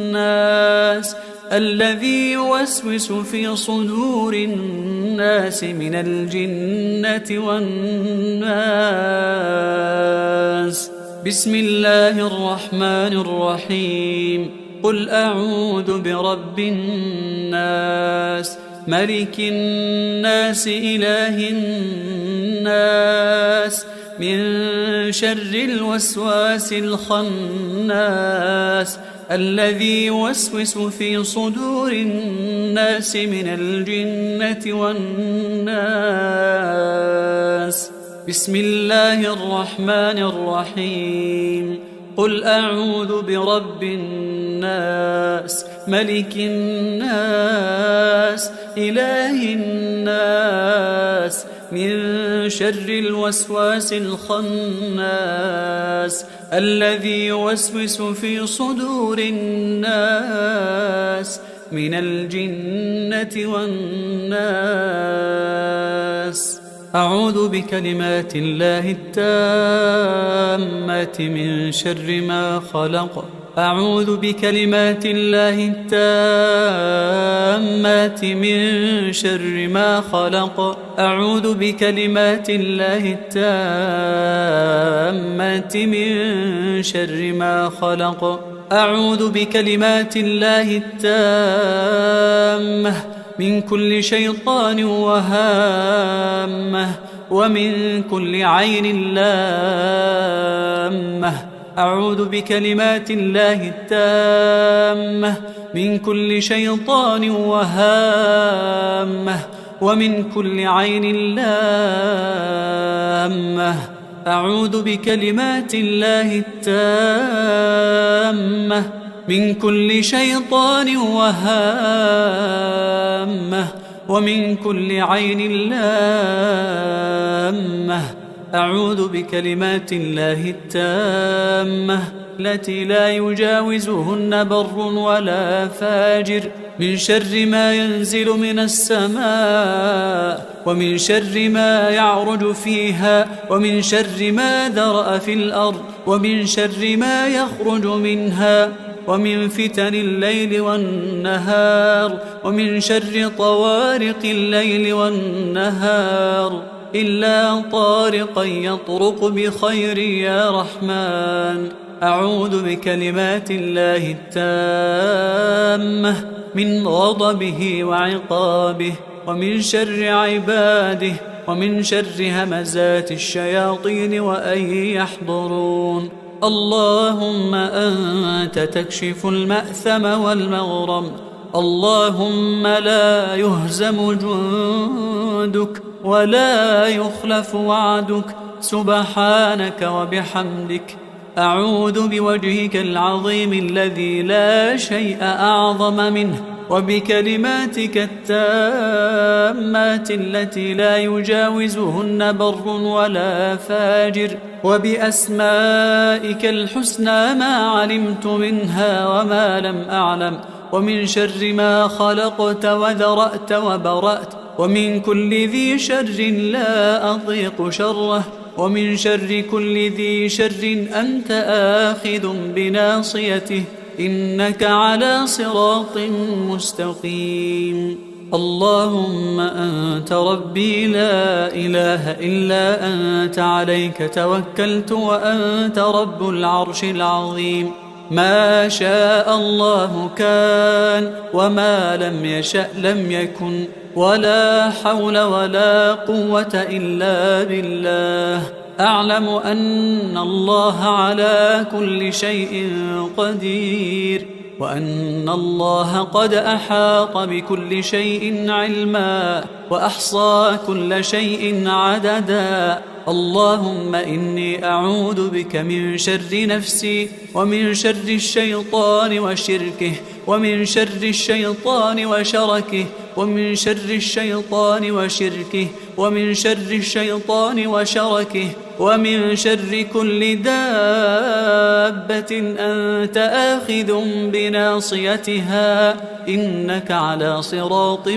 الخناس الذي يوسوس في صدور الناس من الجنة والناس. بسم الله الرحمن الرحيم. قل أعوذ برب الناس ملك الناس إله الناس من شر الوسواس الخناس الذي يوسوس في صدور الناس من الجنة والناس. بسم الله الرحمن الرحيم. قل أعوذ برب الناس ملك الناس إله الناس من شر الوسواس الخناس الذي يوسوس في صدور الناس من الجنة والناس. أعوذ بكلمات الله التامات من شر ما خلق. أعوذ بكلمات الله التامات من شر ما خلق. أعوذ بكلمات الله التامات من شر ما خلق. أعوذ بكلمات الله التامة من كل شيطان وهامة ومن كل عين لامة. أعوذ بكلمات الله التامة من كل شيطان وهامة ومن كل عين لامة. أعوذ بكلمات الله التامة من كل شيطان وهامة ومن كل عين لامة. أعوذ بكلمات الله التامة التي لا يجاوزهن بر ولا فاجر من شر ما ينزل من السماء، ومن شر ما يعرج فيها، ومن شر ما ذرأ في الأرض، ومن شر ما يخرج منها، ومن فتن الليل والنهار، ومن شر طوارق الليل والنهار، إلا طارقا يطرق بخير يا رحمن. أعوذ بكلمات الله التامة من غضبه وعقابه، ومن شر عباده، ومن شر همزات الشياطين وأن يحضرون. اللهم أنت تكشف المأثم والمغرم، اللهم لا يهزم جندك ولا يخلف وعدك، سبحانك وبحمدك. أعوذ بوجهك العظيم الذي لا شيء أعظم منه، وبكلماتك التامات التي لا يجاوزهن بر ولا فاجر، وبأسمائك الحسنى ما علمت منها وما لم أعلم، ومن شر ما خلقت وذرأت وبرأت، ومن كل ذي شر لا أضيق شره، ومن شر كل ذي شر أنت آخذ بناصيته، إنك على صراط مستقيم. اللهم أنت ربي لا إله إلا أنت، عليك توكلت وأنت رب العرش العظيم. ما شاء الله كان، وما لم يشأ لم يكن، ولا حول ولا قوة إلا بالله. أعلم أن الله على كل شيء قدير، وأن الله قد أحاط بكل شيء علما، وأحصى كل شيء عددا. اللهم إني أعوذ بك من شر نفسي، ومن شر الشيطان وشركه، ومن شر الشيطان وشركه، ومن شر الشيطان وشركه، ومن شر الشيطان وشركه، ومن شر كل دابة أنت آخذ بناصيتها، إنك على صراط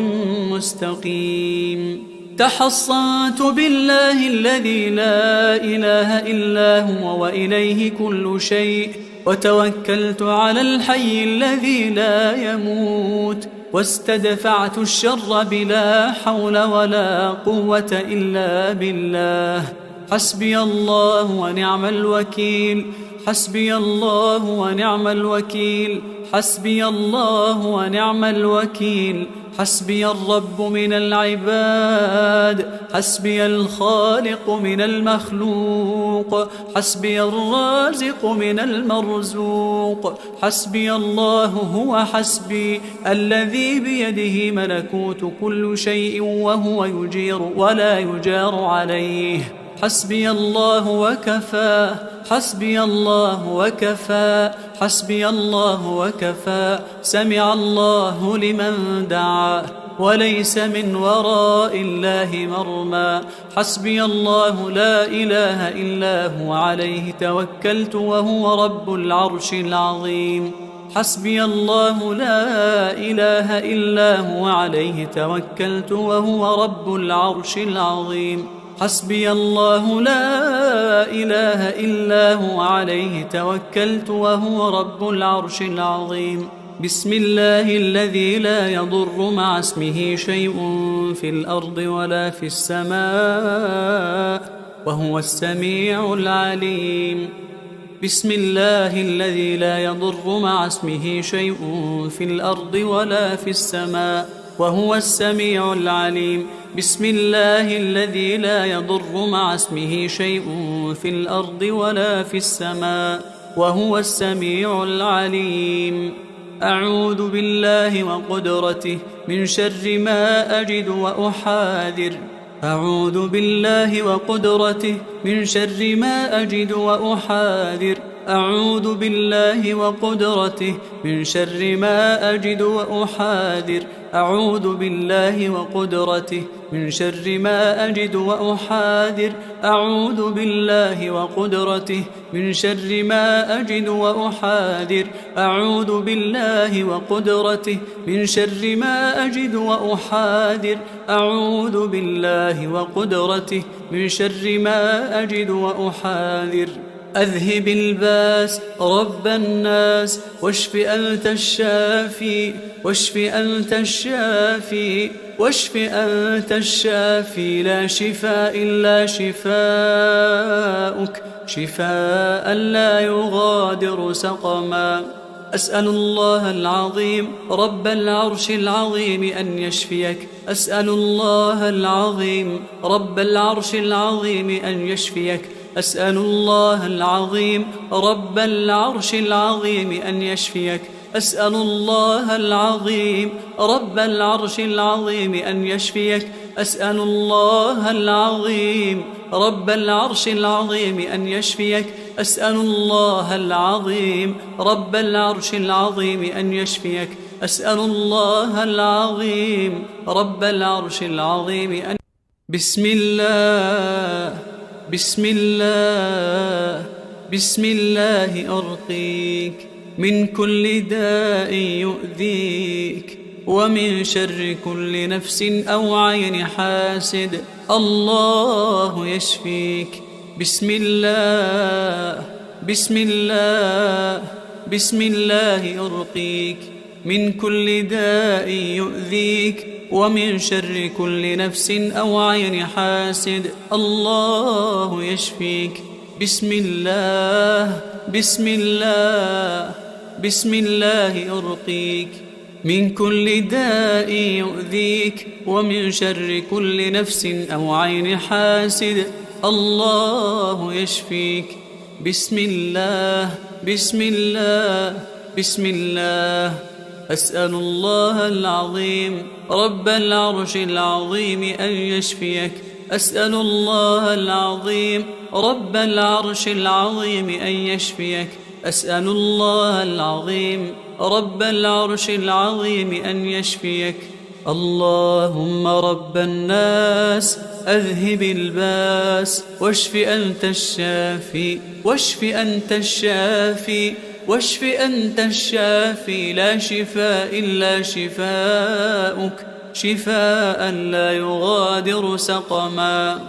مستقيم. تحصنت بالله الذي لا إله إلا هو وإليه كل شيء، وتوكلت على الحي الذي لا يموت، واستدفعت الشر بلا حول ولا قوة إلا بالله. حسبي الله ونعم الوكيل، حسبي الله ونعم الوكيل، حسبي الله ونعم الوكيل. حسبي الرب من العباد، حسبي الخالق من المخلوق، حسبي الرازق من المرزوق. حسبي الله هو حسبي، الذي بيده ملكوت كل شيء، وهو يجير ولا يجار عليه. حسبي الله وكفى، حسبي الله وكفى، حسبي الله وكفى. سمع الله لمن دعا، وليس من وراء الله مرمى. حسبي الله لا إله إلا هو، عليه توكلت وهو رب العرش العظيم. حسبي الله لا إله إلا هو، عليه توكلت وهو رب العرش العظيم. حسبي الله لا إله إلا هو، عليه توكلت وهو رب العرش العظيم. بسم الله الذي لا يضر مع اسمه شيء في الأرض ولا في السماء، وهو السميع العليم. بسم الله الذي لا يضر مع اسمه شيء في الأرض ولا في السماء، وهو السميع العليم. بسم الله الذي لا يضر مع اسمه شيء في الأرض ولا في السماء، وهو السميع العليم. أعوذ بالله وقدرته من شر ما أجد وأحاذر. أعوذ بالله وقدرته من شر ما أجد وأحاذر. أعوذ بالله وقدرته من شر ما أجد وأحاذر أعوذ بالله وقدرته من شر ما أجد وأحاذر أعوذ بالله وقدرته من شر ما أجد وأحاذر أعوذ بالله وقدرته من شر ما أجد وأحاذر أعوذ بالله وقدرته من شر ما أجد وأحاذر أذهب الباس رب الناس واشف أنت الشافي واشف أنت الشافي واشف أنت الشافي لا شفاء إلا شفاؤك شفاء لا يغادر سقما أسأل الله العظيم رب العرش العظيم أن يشفيك أسأل الله العظيم رب العرش العظيم أن يشفيك أسأل الله العظيم رب العرش العظيم أن يشفيك أسأل الله العظيم رب العرش العظيم أن يشفيك أسأل الله العظيم رب العرش العظيم أن يشفيك أسأل الله العظيم رب العرش العظيم أن يشفيك أسأل الله العظيم رب العرش العظيم أن بسم الله بسم الله بسم الله أرقيك من كل داء يؤذيك ومن شر كل نفس أو عين حاسد الله يشفيك بسم الله بسم الله بسم الله أرقيك من كل داء يؤذيك ومن شر كل نفس أو عين حاسد الله يشفيك بسم الله بسم الله بسم الله أرقيك من كل داء يؤذيك ومن شر كل نفس أو عين حاسد الله يشفيك بسم الله بسم الله بسم الله أسأل الله العظيم رب العرش العظيم أن يشفيك أسأل الله العظيم رب العرش العظيم أن يشفيك أسأل الله العظيم رب العرش العظيم أن يشفيك اللهم رب الناس أذهب الباس واشف أنت الشافي واشف أنت الشافي واشف أنت الشافي لا شفاء إلا شفاؤك شفاء لا يغادر سقما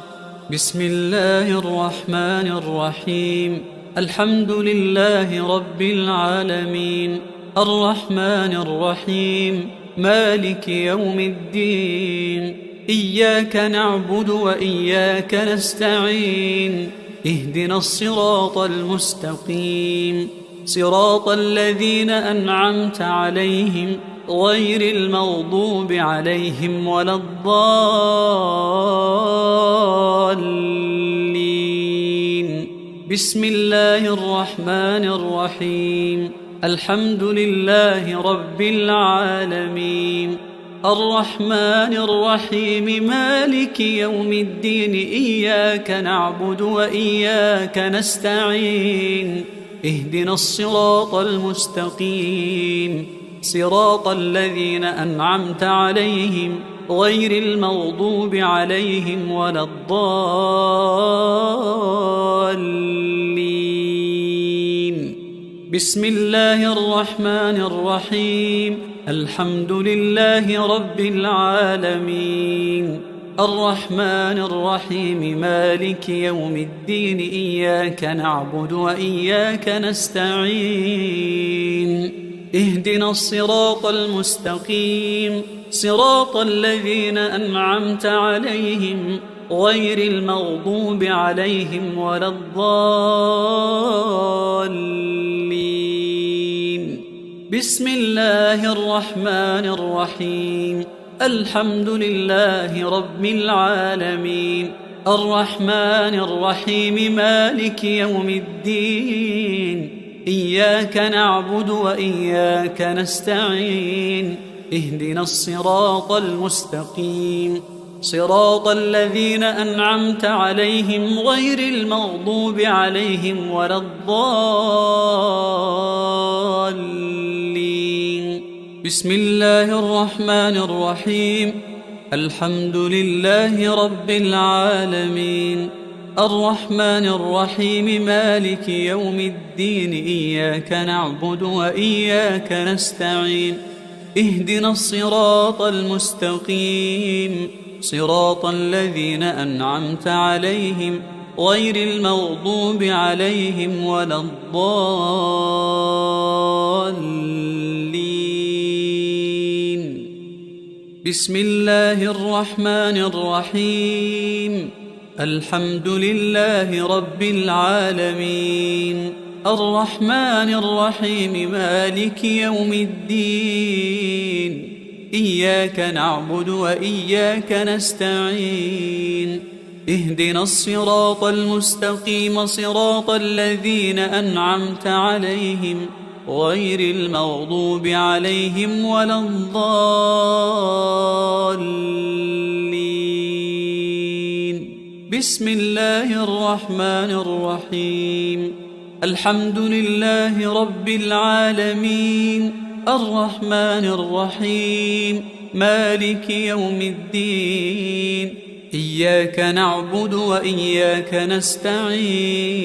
بسم الله الرحمن الرحيم الحمد لله رب العالمين الرحمن الرحيم مالك يوم الدين إياك نعبد وإياك نستعين اهدنا الصراط المستقيم صراط الذين أنعمت عليهم غير المغضوب عليهم ولا الضالين بسم الله الرحمن الرحيم الحمد لله رب العالمين الرحمن الرحيم مالك يوم الدين إياك نعبد وإياك نستعين اهدنا الصراط المستقيم صراط الذين أنعمت عليهم غير المغضوب عليهم ولا الضالين بسم الله الرحمن الرحيم الحمد لله رب العالمين الرحمن الرحيم مالك يوم الدين إياك نعبد وإياك نستعين اهدنا الصراط المستقيم صراط الذين أنعمت عليهم غير المغضوب عليهم ولا الضالين بسم الله الرحمن الرحيم الحمد لله رب العالمين الرحمن الرحيم مالك يوم الدين إياك نعبد وإياك نستعين اهدنا الصراط المستقيم صراط الذين أنعمت عليهم غير المغضوب عليهم ولا الضالين. بسم الله الرحمن الرحيم. الحمد لله رب العالمين، الرحمن الرحيم، مالك يوم الدين، إياك نعبد وإياك نستعين، اهدنا الصراط المستقيم، صراط الذين أنعمت عليهم غير المغضوب عليهم ولا الضالين. بسم الله الرحمن الرحيم. الحمد لله رب العالمين، الرحمن الرحيم، مالك يوم الدين، إياك نعبد وإياك نستعين، اهدنا الصراط المستقيم، صراط الذين أنعمت عليهم غير المغضوب عليهم ولا الضالين. بسم الله الرحمن الرحيم. الحمد لله رب العالمين، الرحمن الرحيم، مالك يوم الدين، إياك نعبد وإياك نستعين،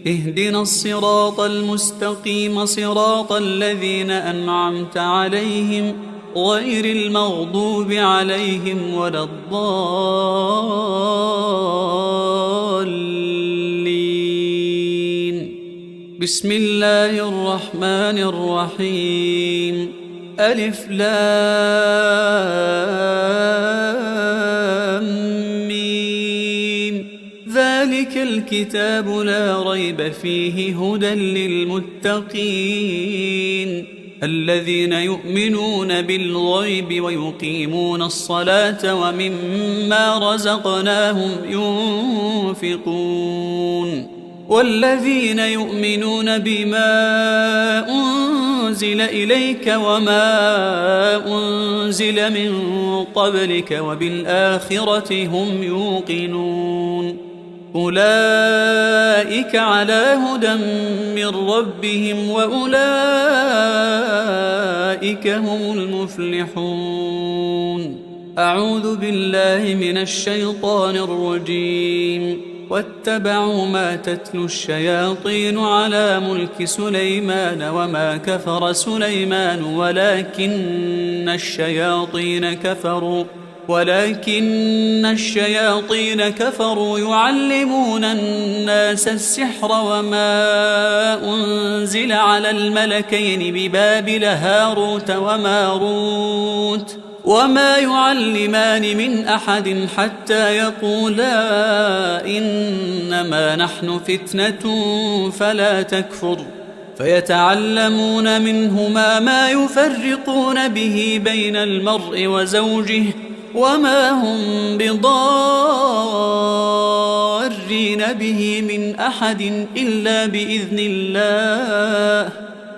اهدنا الصراط المستقيم، صراط الذين أنعمت عليهم غير المغضوب عليهم ولا الضالين. بسم الله الرحمن الرحيم. ألف لام ميم، ذلك الكتاب لا ريب فيه هدى للمتقين الذين يؤمنون بالغيب ويقيمون الصلاة ومما رزقناهم ينفقون والذين يؤمنون بما أنزل إليك وما أنزل من قبلك وبالآخرة هم يوقنون أولئك على هدى من ربهم وأولئك هم المفلحون. أعوذ بالله من الشيطان الرجيم. واتبعوا ما تتلو الشياطين على ملك سليمان وما كفر سليمان ولكن الشياطين كفروا يعلمون الناس السحر وما أنزل على الملكين ببابل هاروت وماروت وما يعلمان من أحد حتى يقولا إنما نحن فتنة فلا تكفر فيتعلمون منهما ما يفرقون به بين المرء وزوجه وما هم بضارين به من أحد إلا بإذن الله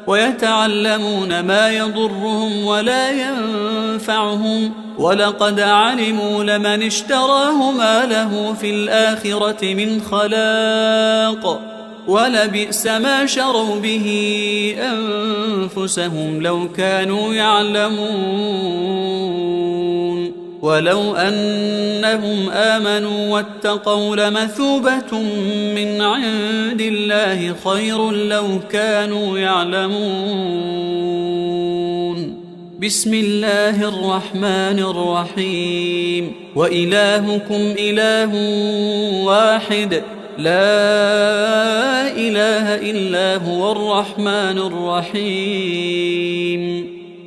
ويتعلمون ما يضرهم ولا ينفعهم ولقد علموا لمن اشتراه ما له في الآخرة من خلاق ولبئس ما شروا به أنفسهم لو كانوا يعلمون ولو أنهم آمنوا واتقوا لمثوبة من عند الله خير لو كانوا يعلمون. بسم الله الرحمن الرحيم. وإلهكم إله واحد لا إله إلا هو الرحمن الرحيم.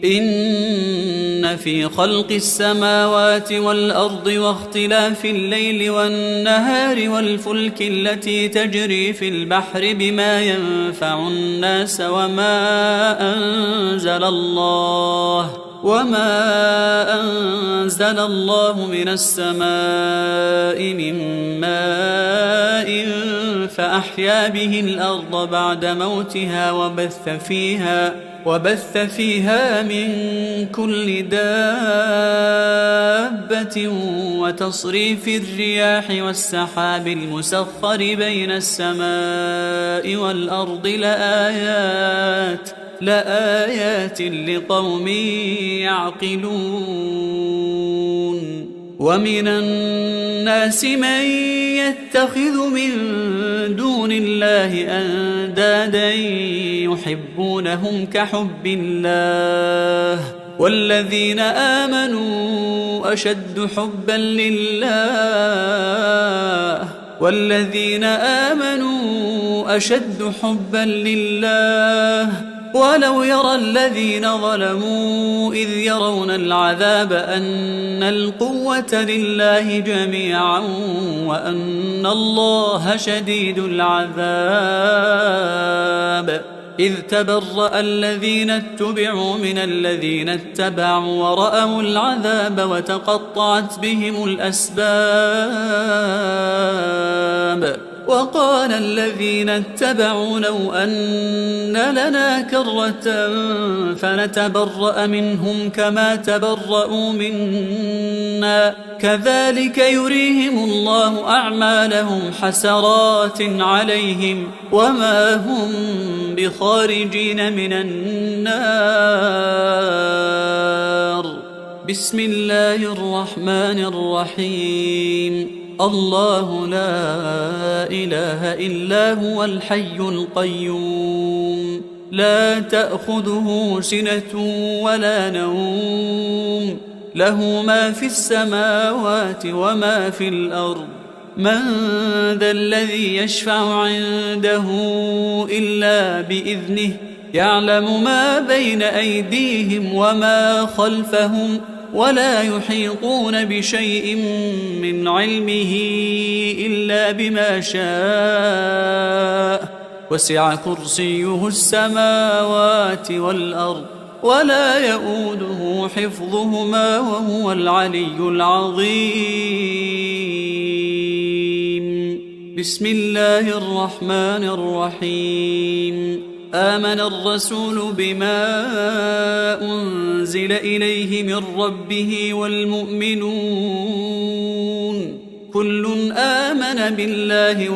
إن في خلق السماوات والأرض واختلاف الليل والنهار والفلك التي تجري في البحر بما ينفع الناس وما أنزل الله من السماء من ماء فأحيا به الأرض بعد موتها وبث فيها من كل دابة وتصريف الرياح والسحاب المسخر بين السماء والأرض لآيات لقوم يعقلون ومن الناس من يتخذ من دون الله أندادا يحبونهم كحب الله والذين آمنوا أشد حبا لله ولو يرى الذين ظلموا إذ يرون العذاب أن القوة لله جميعا وأن الله شديد العذاب إذ تبرأ الذين اتبعوا من الذين اتبعوا ورأوا العذاب وتقطعت بهم الأسباب وقال الذين اتبعوا لو أن لنا كرة فنتبرأ منهم كما تبرأوا منا كذلك يريهم الله أعمالهم حسرات عليهم وما هم بخارجين من النار. بسم الله الرحمن الرحيم. الله لا إله إلا هو الحي القيوم لا تأخذه سنة ولا نوم له ما في السماوات وما في الأرض من ذا الذي يشفع عنده إلا بإذنه يعلم ما بين أيديهم وما خلفهم ولا يحيطون بشيء من علمه إلا بما شاء وسع كرسيه السماوات والأرض ولا يؤوده حفظهما وهو العلي العظيم. بسم الله الرحمن الرحيم. آمن الرسول بما أنزل إليه من ربه والمؤمنون كل آمن بالله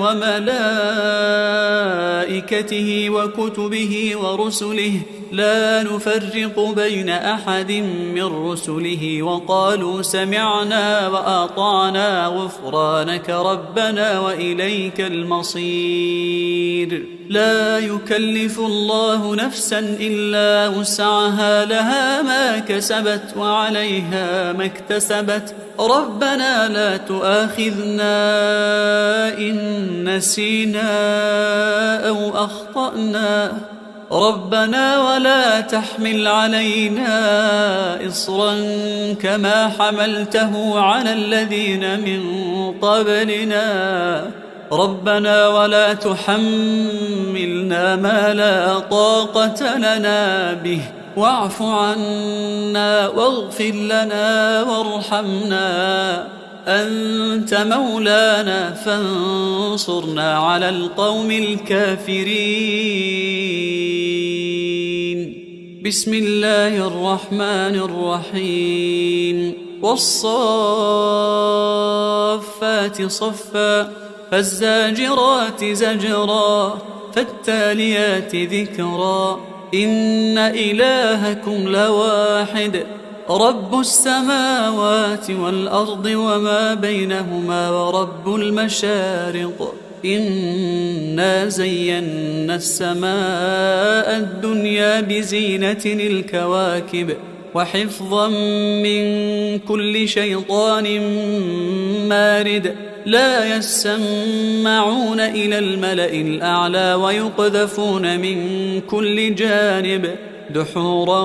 وملائكته وكتبه ورسله لا نفرق بين أحد من رسله وقالوا سمعنا وأطعنا غفرانك ربنا وإليك المصير. لا يكلف الله نفسا إلا وسعها لها ما كسبت وعليها ما اكتسبت ربنا لا تؤاخذنا إن نسينا أو أخطأنا ربنا ولا تحمل علينا إصرا كما حملته على الذين من قبلنا ربنا ولا تحملنا ما لا طاقة لنا به واعف عنا واغفر لنا وارحمنا أنت مولانا فانصرنا على القوم الكافرين. بسم الله الرحمن الرحيم. والصافات صفا فالزاجرات زجرا فالتاليات ذكرا إن إلهكم لواحد رب السماوات والأرض وما بينهما ورب المشارق إنا زينا السماء الدنيا بزينة الكواكب وحفظا من كل شيطان مارد لا يسمعون إلى الملأ الأعلى ويقذفون من كل جانب دحورا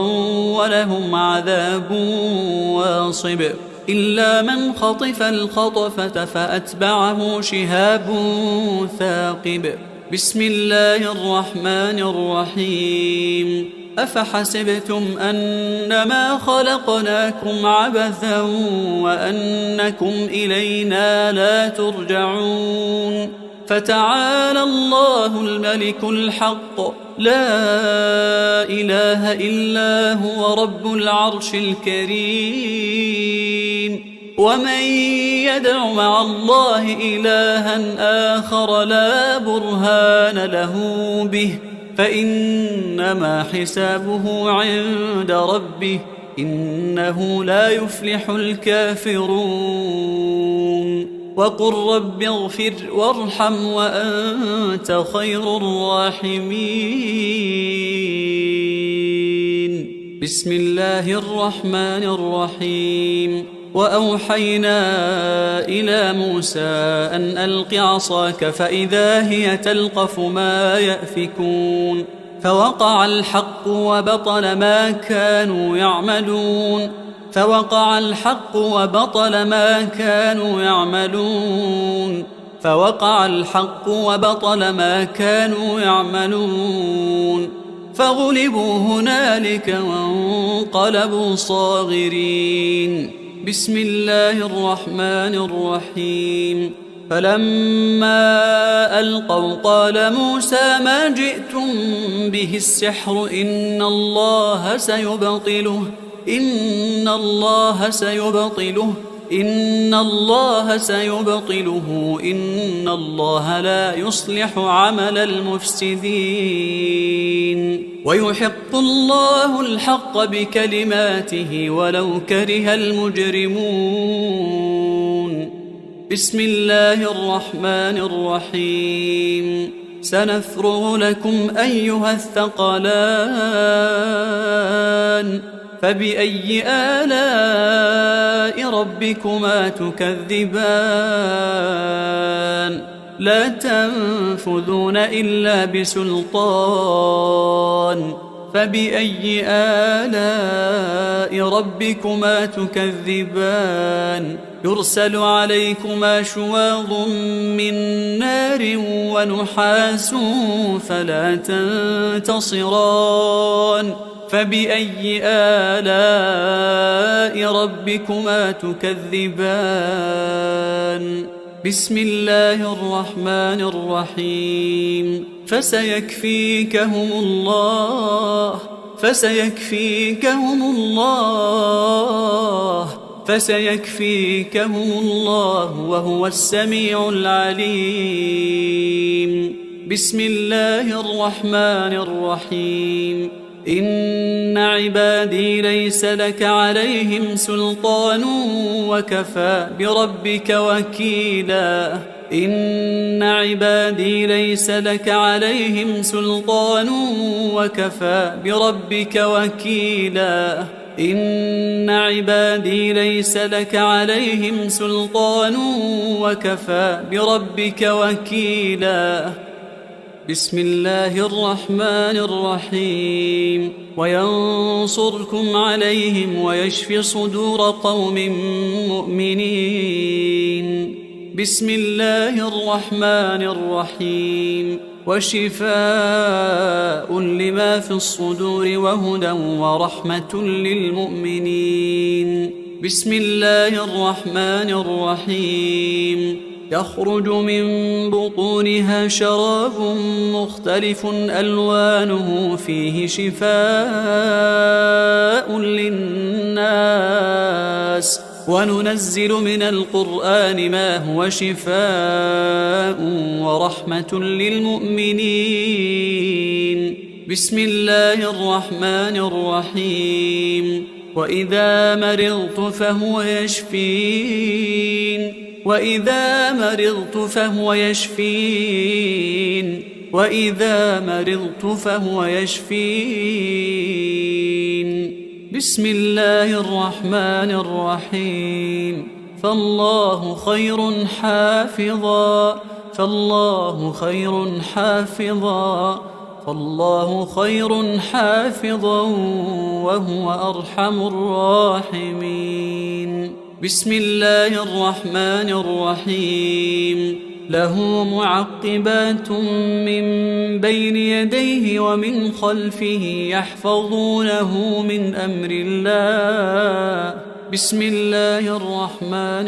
ولهم عذاب واصب إلا من خطف الخطفة فأتبعه شهاب ثاقب. بسم الله الرحمن الرحيم. أفحسبتم أنما خلقناكم عبثا وأنكم إلينا لا ترجعون فتعالى الله الملك الحق لا إله إلا هو رب العرش الكريم ومن يدع مع الله إلها آخر لا برهان له به فإنما حسابه عند ربه إنه لا يفلح الكافرون وقل رب اغفر وارحم وأنت خير الراحمين. بسم الله الرحمن الرحيم. وأوحينا إلى موسى أن ألق عصاك فإذا هي تلقف ما يأفكون فوقع الحق وبطل ما كانوا يعملون فوقع الحق وبطل ما كانوا يعملون فوقع الحق وبطل ما كانوا يعملون فغلبوا هنالك وانقلبوا صاغرين. بسم الله الرحمن الرحيم. فلما ألقوا قال موسى ما جئتم به السحر إن الله سيبطله إن الله سيبطله إن الله لا يصلح عمل المفسدين ويحق الله الحق بكلماته ولو كره المجرمون. بسم الله الرحمن الرحيم. سنفرغ لكم أيها الثقلان فبأي آلاء ربكما تكذبان لا تنفذون إلا بسلطان فبأي آلاء ربكما تكذبان يرسل عليكما شواظ من نار ونحاس فلا تنتصران فبأي آلاء ربكما تكذبان. بسم الله الرحمن الرحيم. فسيكفيكهم الله وهو السميع العليم. بسم الله الرحمن الرحيم. إن عبادي ليس لك عليهم سلطان وكفى بربك وكيلا إن عبادي ليس لك عليهم سلطان وكفى بربك وكيلا إن عبادي ليس لك عليهم سلطان وكفى بربك وكيلا. بسم الله الرحمن الرحيم. وينصركم عليهم ويشف صدور قوم مؤمنين. بسم الله الرحمن الرحيم. وشفاء لما في الصدور وهدى ورحمة للمؤمنين. بسم الله الرحمن الرحيم. يخرج من بطونها شراب مختلف ألوانه فيه شفاء للناس وننزل من القرآن ما هو شفاء ورحمة للمؤمنين. بسم الله الرحمن الرحيم. وإذا مرضت فهو يشفين وإذا مرضت فهو يشفين. بسم الله الرحمن الرحيم. فالله خير حافظا وهو أرحم الراحمين. بسم الله الرحمن الرحيم. له معقبات من بين يديه ومن خلفه يحفظونه من أمر الله. بسم الله الرحمن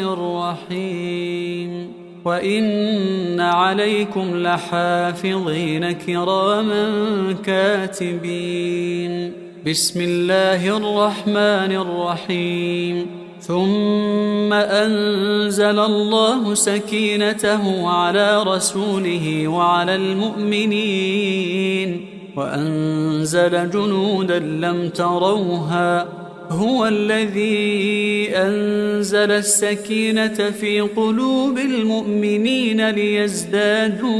الرحيم. وإن عليكم لحافظين كراما كاتبين. بسم الله الرحمن الرحيم. ثم أنزل الله سكينته على رسوله وعلى المؤمنين وأنزل جنودا لم تروها. هو الذي أنزل السكينة في قلوب المؤمنين ليزدادوا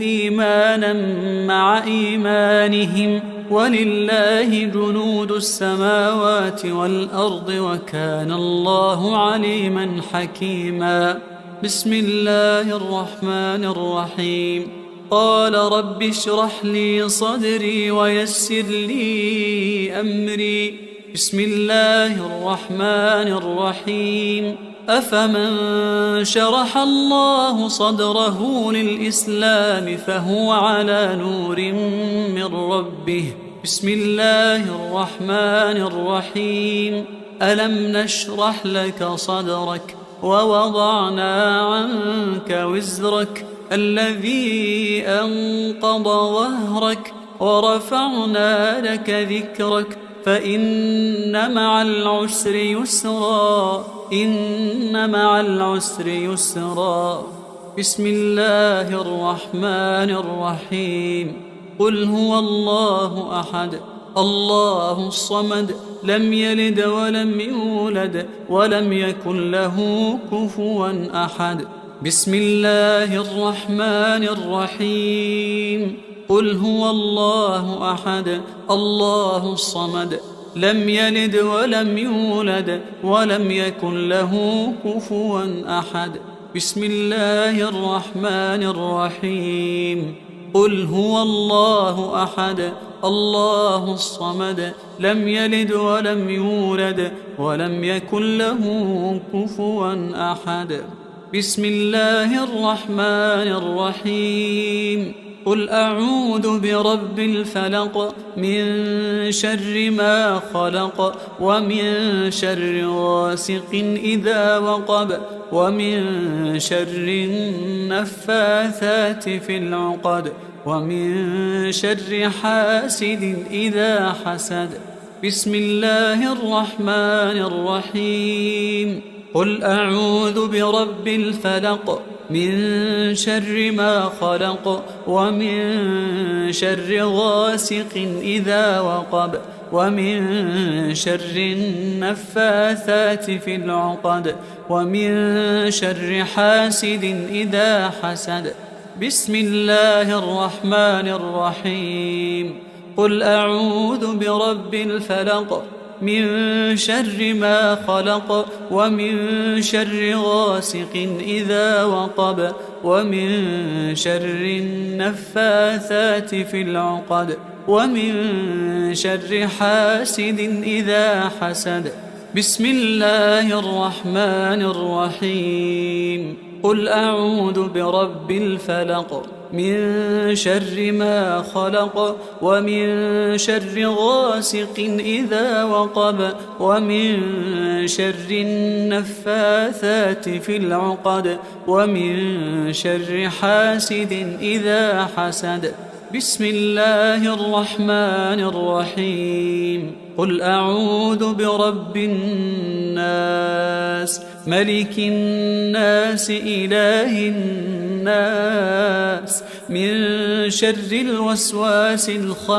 إيمانا مع إيمانهم ولله جنود السماوات والأرض وكان الله عليما حكيما. بسم الله الرحمن الرحيم. قال رب اشرح لي صدري ويسر لي أمري. بسم الله الرحمن الرحيم. أفمن شرح الله صدره للإسلام فهو على نور من ربه. بسم الله الرحمن الرحيم. ألم نشرح لك صدرك ووضعنا عنك وزرك الذي أنقض ظهرك ورفعنا لك ذكرك فإن مع العسر يسرا. إن مع العسر يسرا. بسم الله الرحمن الرحيم. قل هو الله أحد الله الصمد لم يلد ولم يولد ولم يكن له كفوا أحد. بسم الله الرحمن الرحيم. قل هو الله أحد الله الصمد لم يلد ولم يولد ولم يكن له كفوا أحد. بسم الله الرحمن الرحيم. قل هو الله أحد الله الصمد لم يلد ولم يولد ولم يكن له كفوا أحد. بسم الله الرحمن الرحيم. قل أعوذ برب الفلق من شر ما خلق ومن شر غاسق إذا وقب ومن شر النفاثات في العقد ومن شر حاسد إذا حسد. بسم الله الرحمن الرحيم. قل أعوذ برب الفلق من شر ما خلق ومن شر غاسق إذا وقب ومن شر النفاثات في العقد ومن شر حاسد إذا حسد. بسم الله الرحمن الرحيم. قل أعوذ برب الفلق من شر ما خلق ومن شر غاسق إذا وقب ومن شر النفاثات في العقد ومن شر حاسد إذا حسد. بسم الله الرحمن الرحيم. قل أعوذ برب الفلق من شر ما خلق ومن شر غاسق إذا وقب ومن شر النفاثات في العقد ومن شر حاسد إذا حسد. بسم الله الرحمن الرحيم. قل أعوذ برب الناس ملك الناس إله الناس من شر الوسواس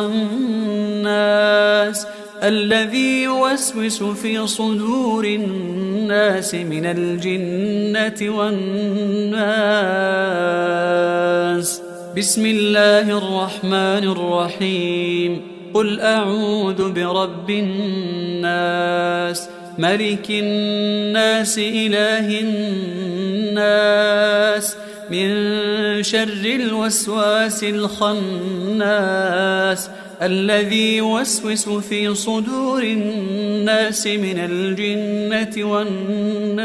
الخناس الذي يوسوس في صدور الناس من الجنة والناس. بسم الله الرحمن الرحيم. قل أعوذ برب الناس ملك الناس إله الناس من شر الوسواس الخناس الذي يوسوس في صدور الناس من الجنة والناس.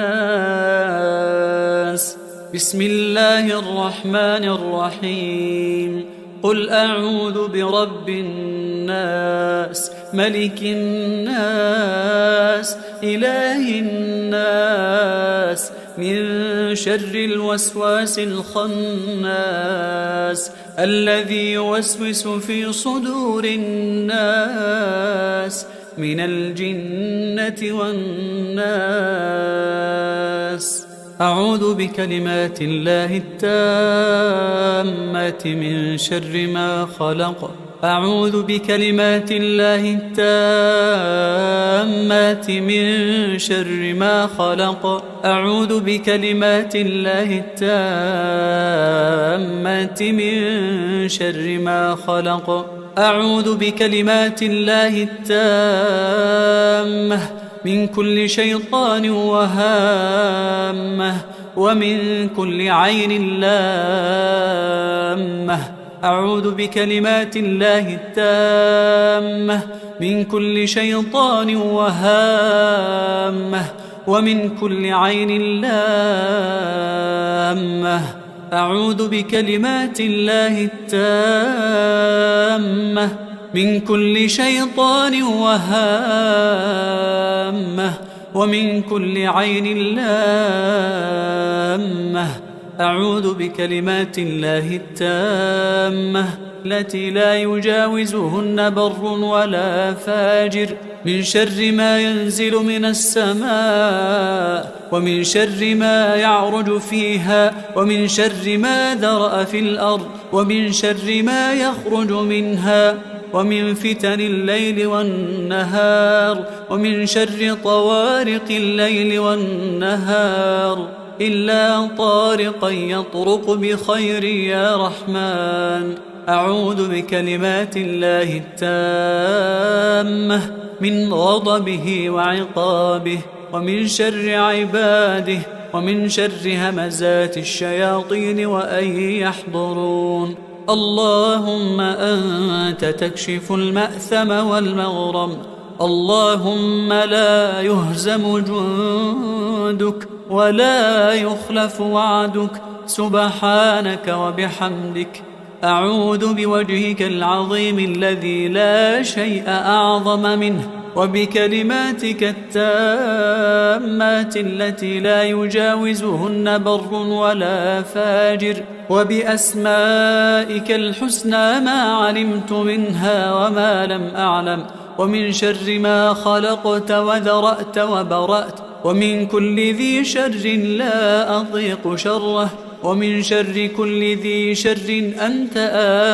بسم الله الرحمن الرحيم. قل أعوذ برب الناس ملك الناس إله الناس من شر الوسواس الخناس الذي يوسوس في صدور الناس من الجنة والناس. أعوذ بكلمات الله التامات من شر ما خلق. أعوذ بكلمات الله التامات من شر ما خلق. أعوذ بكلمات الله التامات من شر ما خلق. أعوذ بكلمات الله التامة من كل شيطان وهامة ومن كل عين لامة. أعوذ بكلمات الله التامة من كل شيطان وهامة ومن كل عين لامة. أعوذ بكلمات الله التامة من كل شيطان وهامة ومن كل عين لامة. أعوذ بكلمات الله التامة التي لا يجاوزهن بر ولا فاجر من شر ما ينزل من السماء ومن شر ما يعرج فيها ومن شر ما ذرأ في الأرض ومن شر ما يخرج منها ومن فتن الليل والنهار ومن شر طوارق الليل والنهار إلا طارقا يطرق بخير يا رحمن. أعوذ بكلمات الله التامة من غضبه وعقابه ومن شر عباده ومن شر همزات الشياطين وأن يحضرون. اللهم أنت تكشف المأثم والمغرم. اللهم لا يهزم جندك ولا يخلف وعدك سبحانك وبحمدك. أعوذ بوجهك العظيم الذي لا شيء أعظم منه وبكلماتك التامات التي لا يجاوزهن بر ولا فاجر وبأسمائك الحسنى ما علمت منها وما لم أعلم ومن شر ما خلقت وذرأت وبرأت ومن كل ذي شر لا أطيق شره ومن شر كل ذي شر أنت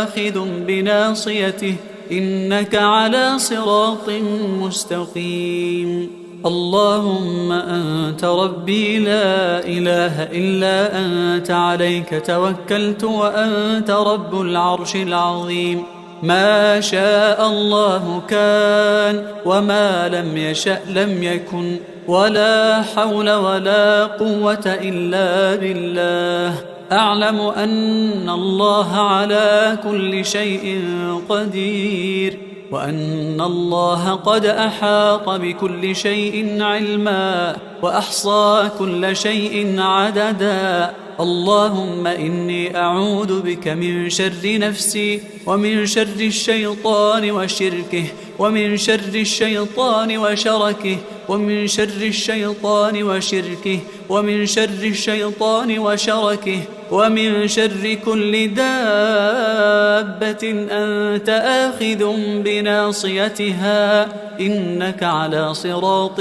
آخذ بناصيته إنك على صراط مستقيم. اللهم أنت ربي لا إله إلا أنت عليك توكلت وأنت رب العرش العظيم. ما شاء الله كان وما لم يشأ لم يكن ولا حول ولا قوة إلا بالله. أعلم أن الله على كل شيء قدير وأن الله قد أحاط بكل شيء علما وأحصى كل شيء عددا. اللهم إني أعوذ بك من شر نفسي ومن شر الشيطان وشركه ومن شر الشيطان وشركه ومن شر الشيطان وشركه ومن شر الشيطان وشركه ومن شر كل دابة أنت آخذ بناصيتها إنك على صراط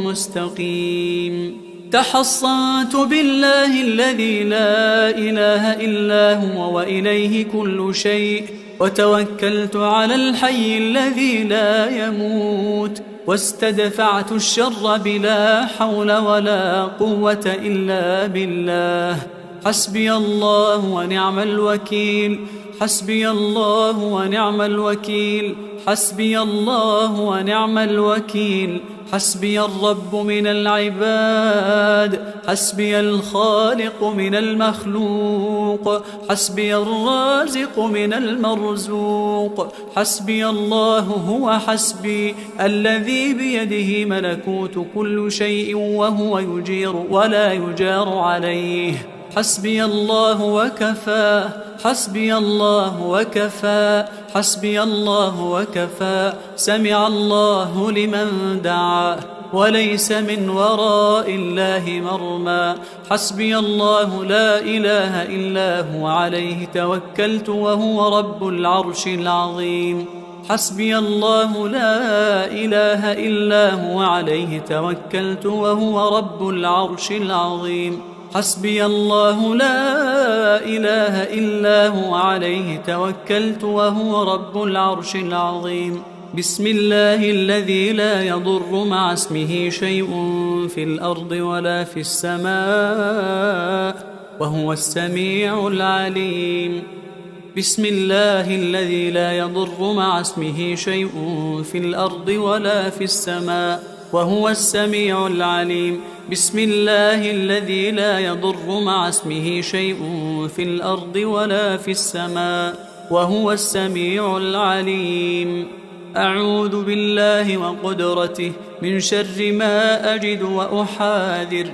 مستقيم. تحصنت بالله الذي لا إله إلا هو وإليه كل شيء وتوكلت على الحي الذي لا يموت واستدفعت الشر بلا حول ولا قوة إلا بالله. حسبي الله ونعم الوكيل. حسبي الله ونعم الوكيل. حسبي الله ونعم الوكيل. حسبي الرب من العباد. حسبي الخالق من المخلوق. حسبي الرازق من المرزوق. حسبي الله هو حسبي الذي بيده ملكوت كل شيء وهو يجير ولا يجار عليه. حسبي الله وكفى حسبي الله وكفى حسبي الله وكفى سمع الله لمن دعاه وليس من وراء الله مرمى حسبي الله لا إله إلا هو عليه توكلت وهو رب العرش العظيم حسبي الله لا إله إلا هو عليه توكلت وهو رب العرش العظيم حسبي الله لا إله إلا هو عليه توكلت وهو رب العرش العظيم بسم الله الذي لا يضر مع اسمه شيء في الأرض ولا في السماء وهو السميع العليم بسم الله الذي لا يضر مع اسمه شيء في الأرض ولا في السماء وهو السميع العليم بسم الله الذي لا يضر مع اسمه شيء في الأرض ولا في السماء وهو السميع العليم أعوذ بالله وقدرته من شر ما أجد وأحاذر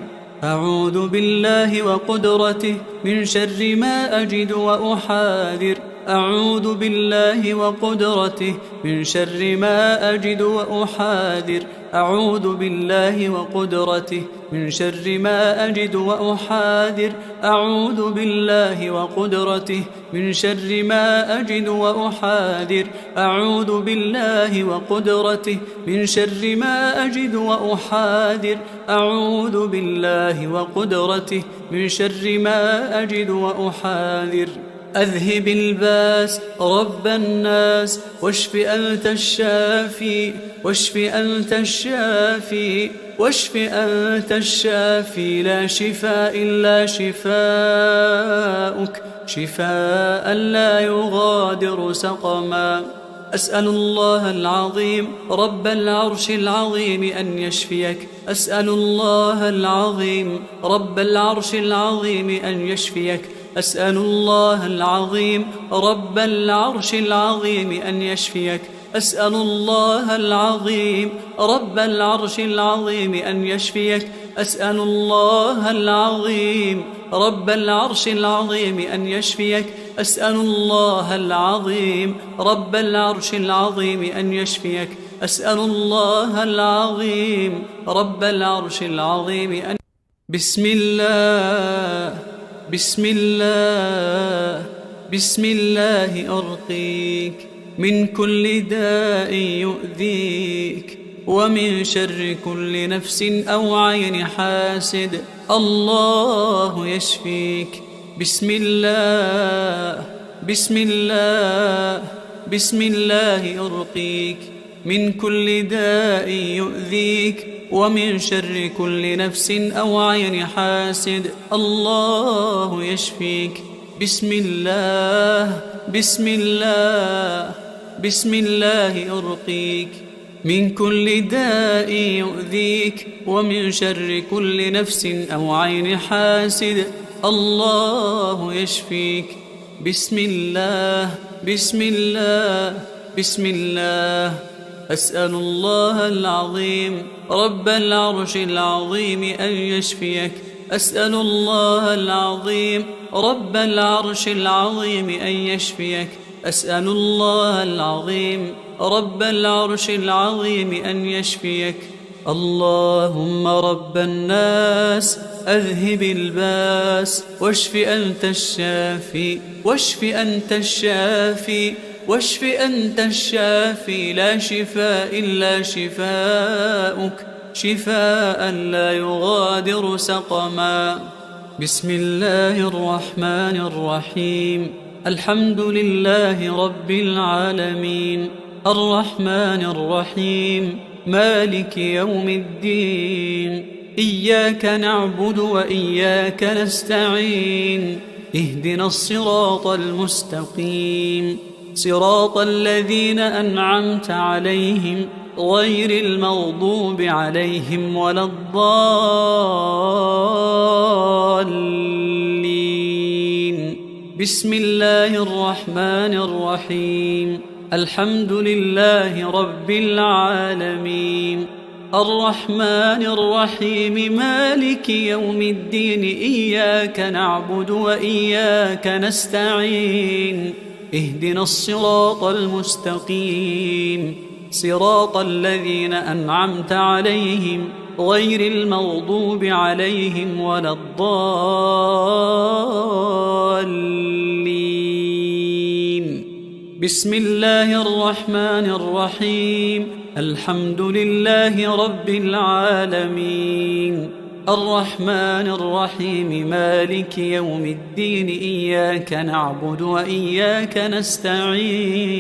أعوذ بالله وقدرته من شر ما أجد وأحاذر أعوذ بالله وقدرته من شر ما أجد وأحاذر أعوذ بالله وقدرته من شر ما أجد وأحاذر أعوذ بالله وقدرته من شر ما أجد وأحاذر أعوذ بالله وقدرته من شر ما أجد وأحاذر أعوذ بالله وقدرته من شر ما أجد وأحاذر أذهب الباس رب الناس واشف أنت الشافي واشف أنت الشافي واشف أنت الشافي لا شفاء إلا شفاؤك شفاء لا يغادر سقما أسأل الله العظيم رب العرش العظيم أن يشفيك أسأل الله العظيم رب العرش العظيم أن يشفيك أسأل الله العظيم رب العرش العظيم أن يشفيك أسأل الله العظيم رب العرش العظيم أن يشفيك أسأل الله العظيم رب العرش العظيم أن يشفيك أسأل الله العظيم رب العرش العظيم أن يشفيك أسأل الله العظيم رب العرش العظيم أن بسم الله بسم الله بسم الله أرقيك من كل داء يؤذيك ومن شر كل نفس أو عين حاسد الله يشفيك بسم الله بسم الله بسم الله أرقيك من كل داء يؤذيك ومن شر كل نفس أو عين حاسد الله يشفيك بسم الله بسم الله بسم الله أرقيك من كل داء يؤذيك ومن شر كل نفس أو عين حاسد الله يشفيك بسم الله بسم الله بسم الله أسأل الله العظيم رب العرش العظيم أن يشفيك أسأل الله العظيم رب العرش العظيم أن يشفيك أسأل الله العظيم رب العرش العظيم أن يشفيك اللهم رب الناس أذهب الباس واشف أنت الشافي واشف أنت الشافي واشف أنت الشافي لا شفاء إلا شفاؤك شفاء لا يغادر سقما بسم الله الرحمن الرحيم الحمد لله رب العالمين الرحمن الرحيم مالك يوم الدين إياك نعبد وإياك نستعين اهدنا الصراط المستقيم صراط الذين أنعمت عليهم غير المغضوب عليهم ولا الضالين بسم الله الرحمن الرحيم الحمد لله رب العالمين الرحمن الرحيم مالك يوم الدين إياك نعبد وإياك نستعين اهدنا الصراط المستقيم صراط الذين أنعمت عليهم غير المغضوب عليهم ولا الضالين. بسم الله الرحمن الرحيم الحمد لله رب العالمين الرحمن الرحيم مالك يوم الدين إياك نعبد وإياك نستعين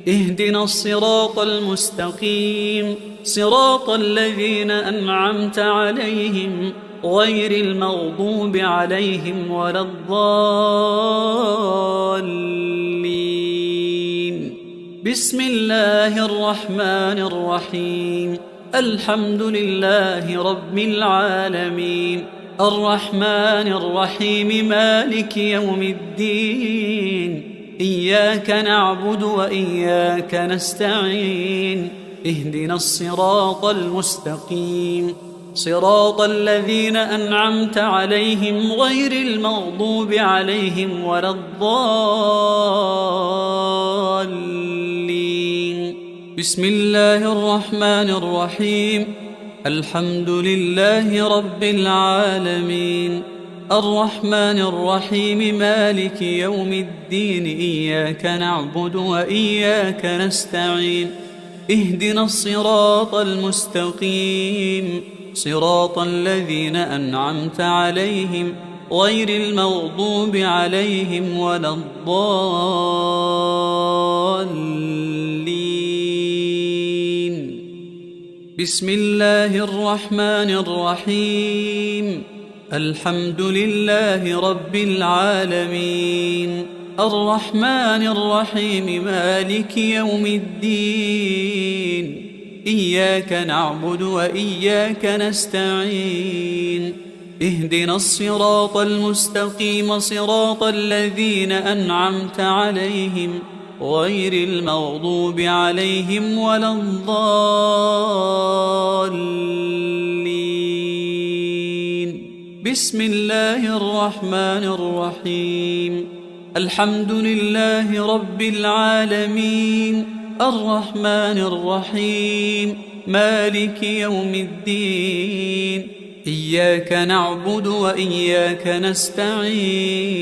اهدنا الصراط المستقيم صراط الذين أنعمت عليهم غير المغضوب عليهم ولا الضالين. بسم الله الرحمن الرحيم الحمد لله رب العالمين الرحمن الرحيم مالك يوم الدين إياك نعبد وإياك نستعين اهدنا الصراط المستقيم صراط الذين أنعمت عليهم غير المغضوب عليهم ولا الضالين. بسم الله الرحمن الرحيم الحمد لله رب العالمين الرحمن الرحيم مالك يوم الدين إياك نعبد وإياك نستعين اهدنا الصراط المستقيم صراط الذين أنعمت عليهم غير المغضوب عليهم ولا الضالين. بسم الله الرحمن الرحيم الحمد لله رب العالمين الرحمن الرحيم مالك يوم الدين إياك نعبد وإياك نستعين اهدنا الصراط المستقيم صراط الذين أنعمت عليهم غير المغضوب عليهم ولا الضالين. بسم الله الرحمن الرحيم الحمد لله رب العالمين الرحمن الرحيم مالك يوم الدين إياك نعبد وإياك نستعين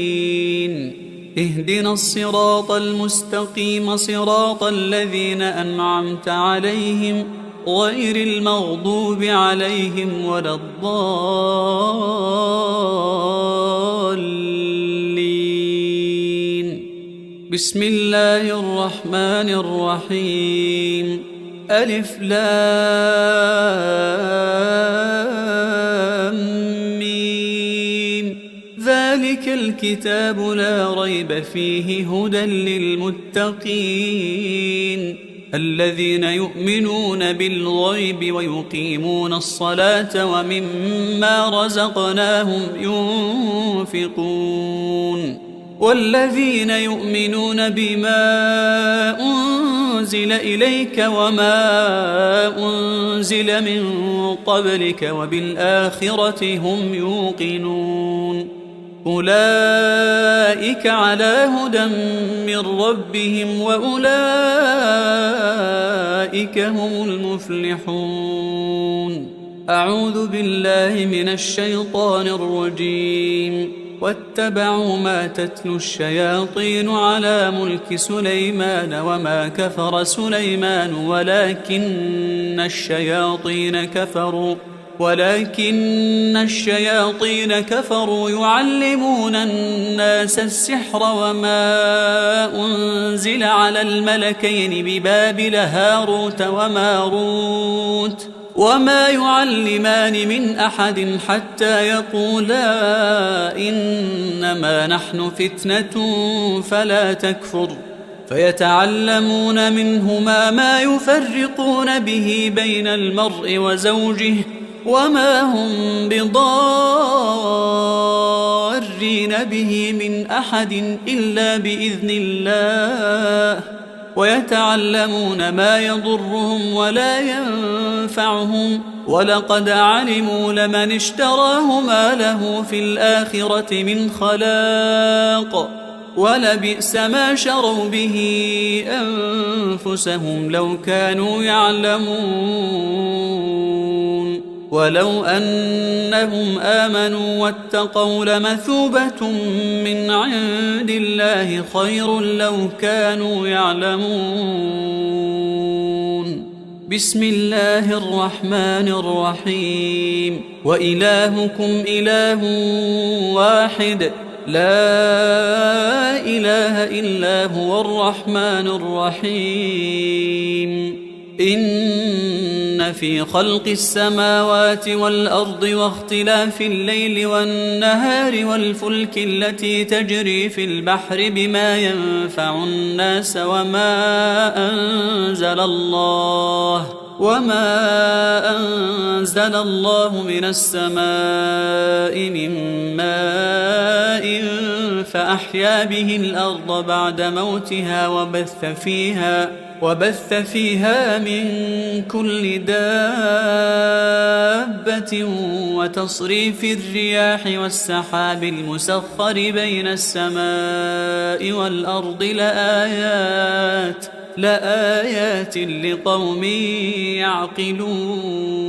اهدنا الصراط المستقيم صراط الذين أنعمت عليهم غير المغضوب عليهم ولا الضالين. بسم الله الرحمن الرحيم ألف لام ميم ذلك الكتاب لا ريب فيه هدى للمتقين الذين يؤمنون بالغيب ويقيمون الصلاة ومما رزقناهم ينفقون والذين يؤمنون بما أنزل إليك وما أنزل من قبلك وبالآخرة هم يوقنون أولئك على هدى من ربهم وأولئك هم المفلحون. أعوذ بالله من الشيطان الرجيم واتبعوا ما تتلو الشياطين على ملك سليمان وما كفر سليمان ولكن الشياطين كفروا يعلمون الناس السحر وما أنزل على الملكين ببابل هاروت وماروت وما يعلمان من أحد حتى يقولا إنما نحن فتنة فلا تكفر فيتعلمون منهما ما يفرقون به بين المرء وزوجه وما هم بضارين به من أحد إلا بإذن الله ويتعلمون ما يضرهم ولا ينفعهم ولقد علموا لمن اشتراه ما له في الآخرة من خلاق ولبئس ما شروا به أنفسهم لو كانوا يعلمون ولو أنهم آمنوا واتقوا لمثوبة من عند الله خير لو كانوا يعلمون. بسم الله الرحمن الرحيم. وإلهكم إله واحد لا إله إلا هو الرحمن الرحيم. إن في خلق السماوات والأرض واختلاف الليل والنهار والفلك التي تجري في البحر بما ينفع الناس وما أنزل الله من السماء من ماء فأحيا به الأرض بعد موتها وبث فيها من كل دابة وتصريف الرياح والسحاب المسخر بين السماء والأرض لآيات لقوم يعقلون.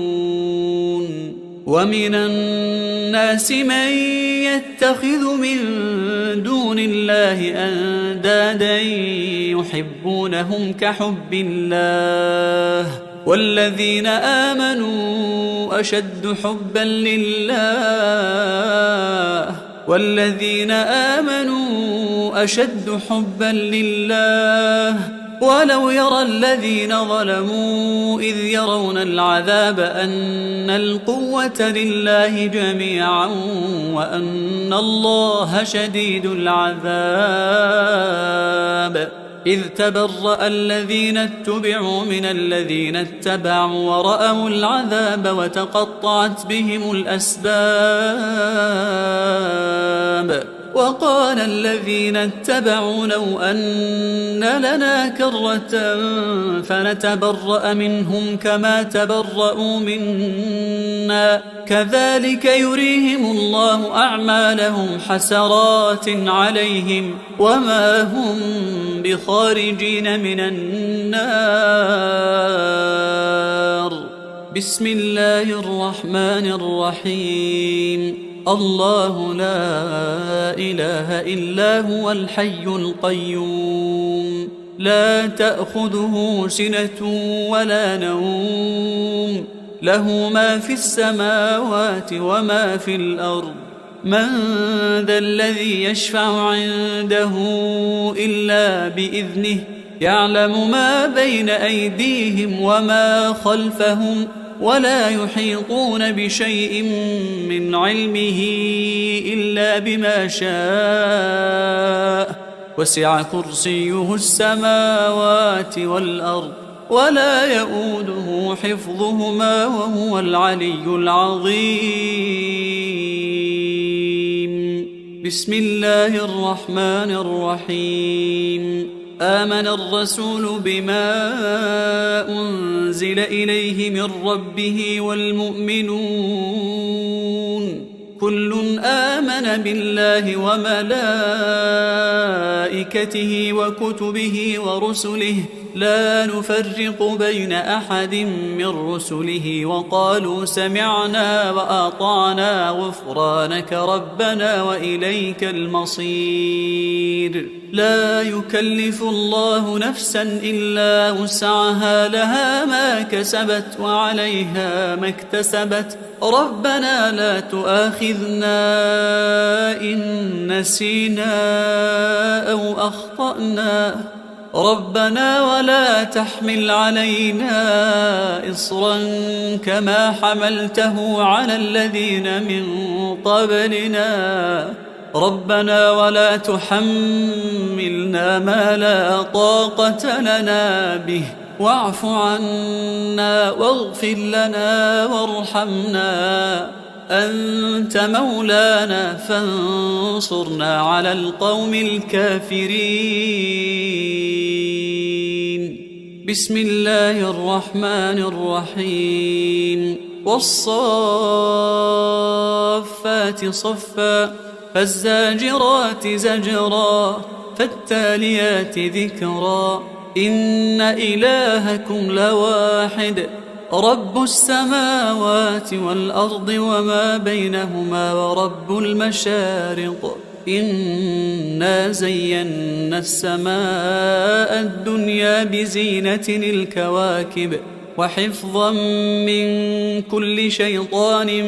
ومن الناس من يتخذ من دون الله أندادا يحبونهم كحب الله والذين آمنوا أشد حبا لله ولو يرى الذين ظلموا إذ يرون العذاب أن القوة لله جميعا وأن الله شديد العذاب. إذ تبرأ الذين اتبعوا من الذين اتبعوا ورأوا العذاب وتقطعت بهم الأسباب. وقال الذين اتبعوا لو أن لنا كرة فنتبرأ منهم كما تبرأوا منا كذلك يريهم الله أعمالهم حسرات عليهم وما هم بخارجين من النار. بسم الله الرحمن الرحيم. الله لا إله إلا هو الحي القيوم لا تأخذه سنة ولا نوم له ما في السماوات وما في الأرض. من ذا الذي يشفع عنده إلا بإذنه يعلم ما بين أيديهم وما خلفهم ولا يحيطون بشيء من علمه إلا بما شاء وسع كرسيه السماوات والأرض ولا يؤوده حفظهما وهو العلي العظيم. بسم الله الرحمن الرحيم. آمن الرسول بما أنزل إليه من ربه والمؤمنون كل آمن بالله وملائكته وكتبه ورسله لا نفرق بين أحد من رسله وقالوا سمعنا وأطعنا غفرانك ربنا وإليك المصير. لا يكلف الله نفسا إلا وسعها لها ما كسبت وعليها ما اكتسبت ربنا لا تؤاخذنا إن نسينا أو أخطأنا ربنا ولا تحمل علينا إصرا كما حملته على الذين من قبلنا ربنا ولا تحملنا ما لا طاقة لنا به واعف عنا واغفر لنا وارحمنا أنت مولانا فانصرنا على القوم الكافرين. بسم الله الرحمن الرحيم. والصافات صفا فالزاجرات زجرا فالتاليات ذكرا إن إلهكم لواحد رب السماوات والأرض وما بينهما ورب المشارق إنا زينا السماء الدنيا بزينة الكواكب وحفظا من كل شيطان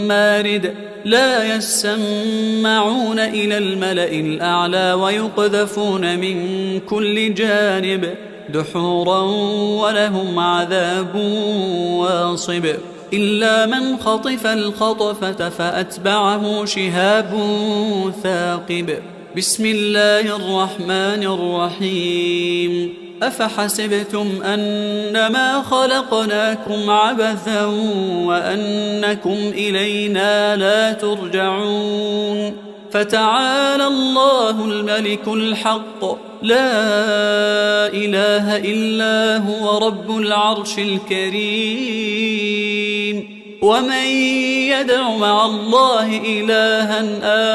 مارد لا يسمعون إلى الملأ الأعلى ويقذفون من كل جانب دحورا ولهم عذاب واصب إلا من خطف الخطفة فأتبعه شهاب ثاقب. بسم الله الرحمن الرحيم. أفحسبتم أنما خلقناكم عبثا وأنكم إلينا لا ترجعون فتعالى الله الملك الحق لا إله إلا هو رب العرش الكريم. ومن يدع مع الله إلها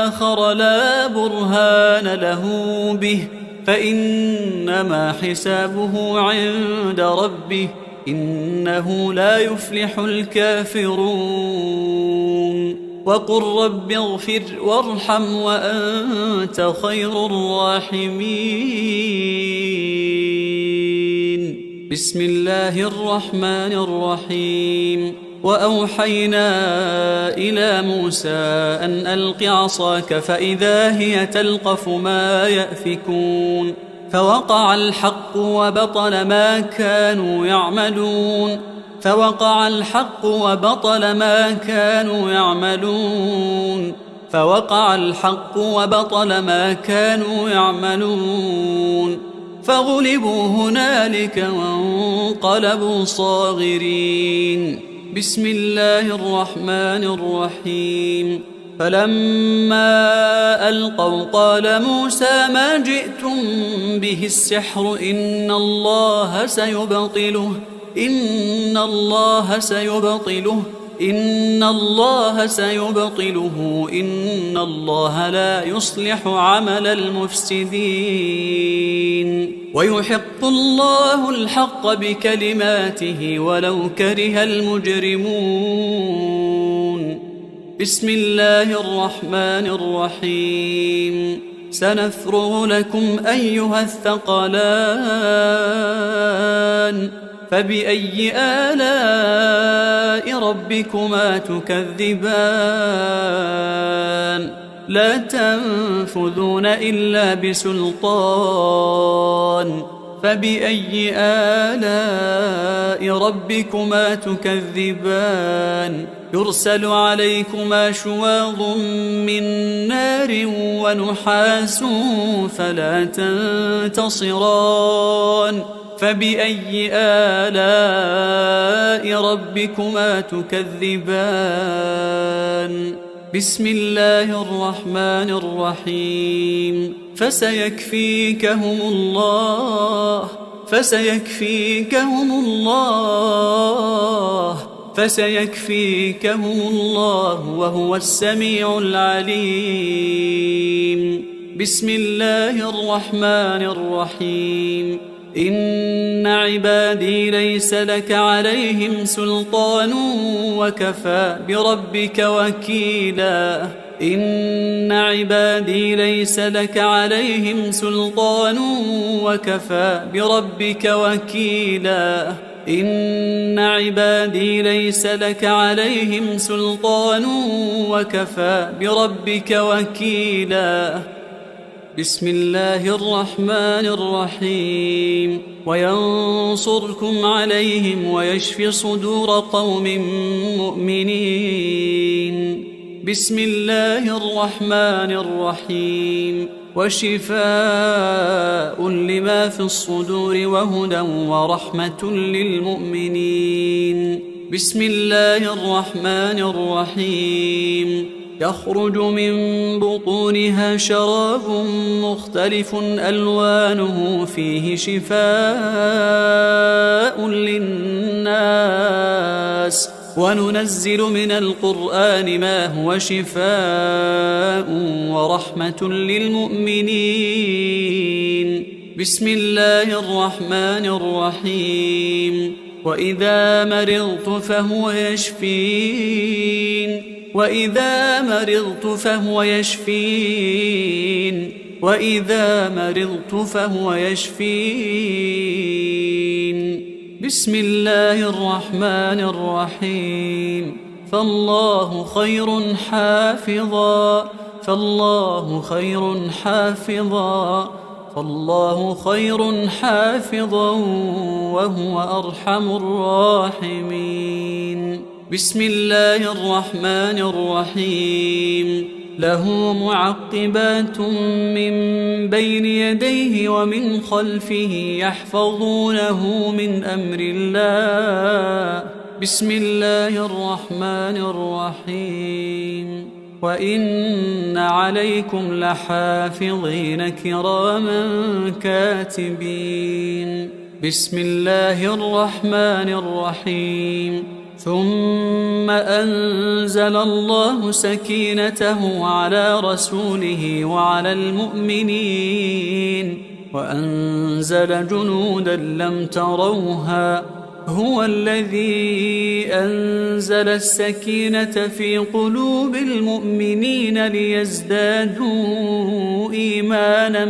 آخر لا برهان له به فإنما حسابه عند ربه إنه لا يفلح الكافرون. وقل رب اغفر وارحم وأنت خير الراحمين. بسم الله الرحمن الرحيم. وأوحينا إلى موسى أن ألق عصاك فإذا هي تلقف ما يأفكون فوقع الحق وبطل ما كانوا يعملون فوقع الحق وبطل ما كانوا يعملون فوقع الحق وبطل ما كانوا يعملون فغلبوا هنالك وانقلبوا صاغرين. بسم الله الرحمن الرحيم. فلما ألقوا قال موسى ما جئتم به السحر إن الله سيبطله إن الله سيبطله إن الله لا يصلح عمل المفسدين ويحق الله الحق بكلماته ولو كره المجرمون. بسم الله الرحمن الرحيم. سنفرغ لكم أيها الثقلان فبأي آلاء ربكما تكذبان لا تنفذون إلا بسلطان فبأي آلاء ربكما تكذبان يرسل عليكما شواظ من نار ونحاس فلا تنتصران فبأي آلاء ربكما تكذبان. بسم الله الرحمن الرحيم. فسيكفيكهم الله وهو السميع العليم. بسم الله الرحمن الرحيم. إن عبادي ليس لك عليهم سلطان وكفى بربك وكيلا إن عبادي ليس لك عليهم سلطان وكفى بربك وكيلا إن عبادي ليس لك عليهم سلطان وكفى بربك وكيلا. بسم الله الرحمن الرحيم. وينصركم عليهم ويشفي صدور قوم مؤمنين. بسم الله الرحمن الرحيم. وشفاء لما في الصدور وهدى ورحمة للمؤمنين. بسم الله الرحمن الرحيم يخرج من بطونها شراب مختلف ألوانه فيه شفاء للناس وننزل من القرآن ما هو شفاء ورحمة للمؤمنين بسم الله الرحمن الرحيم وإذا مرضت فهو يشفين وإذا مرضت فهو يشفين وإذا مرضت فهو يشفين بسم الله الرحمن الرحيم فالله خير حافظا فالله خير حافظا فالله خير حافظا وهو أرحم الراحمين بسم الله الرحمن الرحيم له معقبات من بين يديه ومن خلفه يحفظونه من أمر الله بسم الله الرحمن الرحيم وإن عليكم لحافظين كراما كاتبين بسم الله الرحمن الرحيم ثم أنزل الله سكينته على رسوله وعلى المؤمنين وأنزل جنودا لم تروها هو الذي أنزل السكينة في قلوب المؤمنين ليزدادوا إيمانا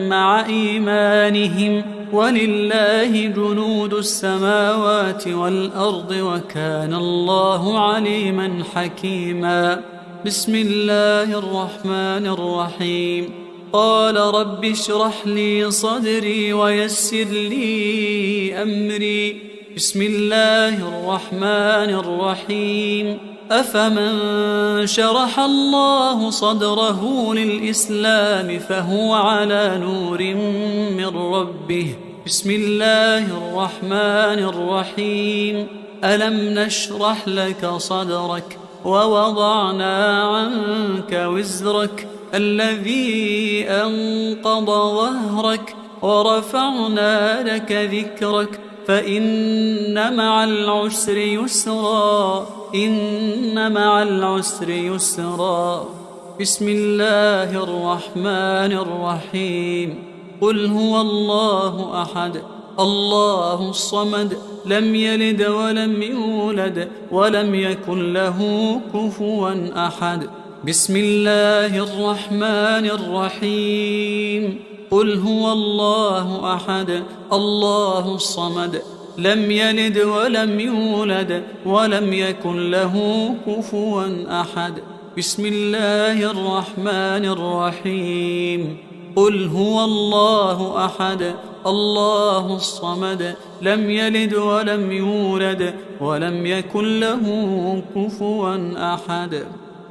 مع إيمانهم ولله جنود السماوات والأرض وكان الله عليما حكيما بسم الله الرحمن الرحيم قال رب اشرح لي صدري ويسر لي أمري بسم الله الرحمن الرحيم أفمن شرح الله صدره للإسلام فهو على نور من ربه بسم الله الرحمن الرحيم ألم نشرح لك صدرك ووضعنا عنك وزرك الذي أنقض ظهرك ورفعنا لك ذكرك فإن مع العسر يسرا إن مع العسر يسرا بسم الله الرحمن الرحيم قل هو الله أحد الله الصمد لم يلد ولم يولد ولم يكن له كفوا أحد بسم الله الرحمن الرحيم قل هو الله أحد الله الصمد لم يلد ولم يولد ولم يكن له كفوا أحد بسم الله الرحمن الرحيم قل هو الله أحد الله الصمد لم يلد ولم يولد ولم يكن له كفوا أحد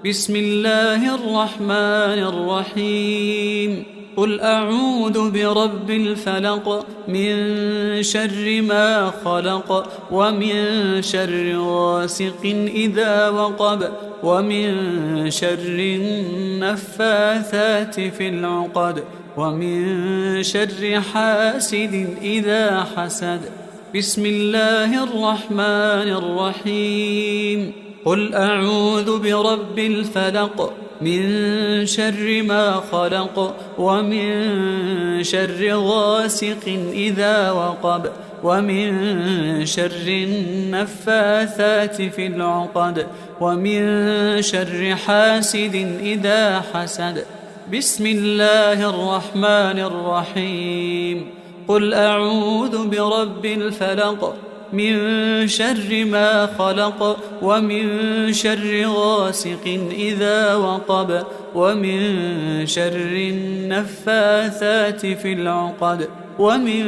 بسم الله الرحمن الرحيم قل أعوذ برب الفلق من شر ما خلق ومن شر غاسق إذا وقب ومن شر النفاثات في العقد ومن شر حاسد إذا حسد بسم الله الرحمن الرحيم قل أعوذ برب الفلق من شر ما خلق ومن شر غاسق إذا وقب ومن شر النفاثات في العقد ومن شر حاسد إذا حسد بسم الله الرحمن الرحيم قل أعوذ برب الفلق من شر ما خلق ومن شر غاسق إذا وقب ومن شر النفاثات في العقد ومن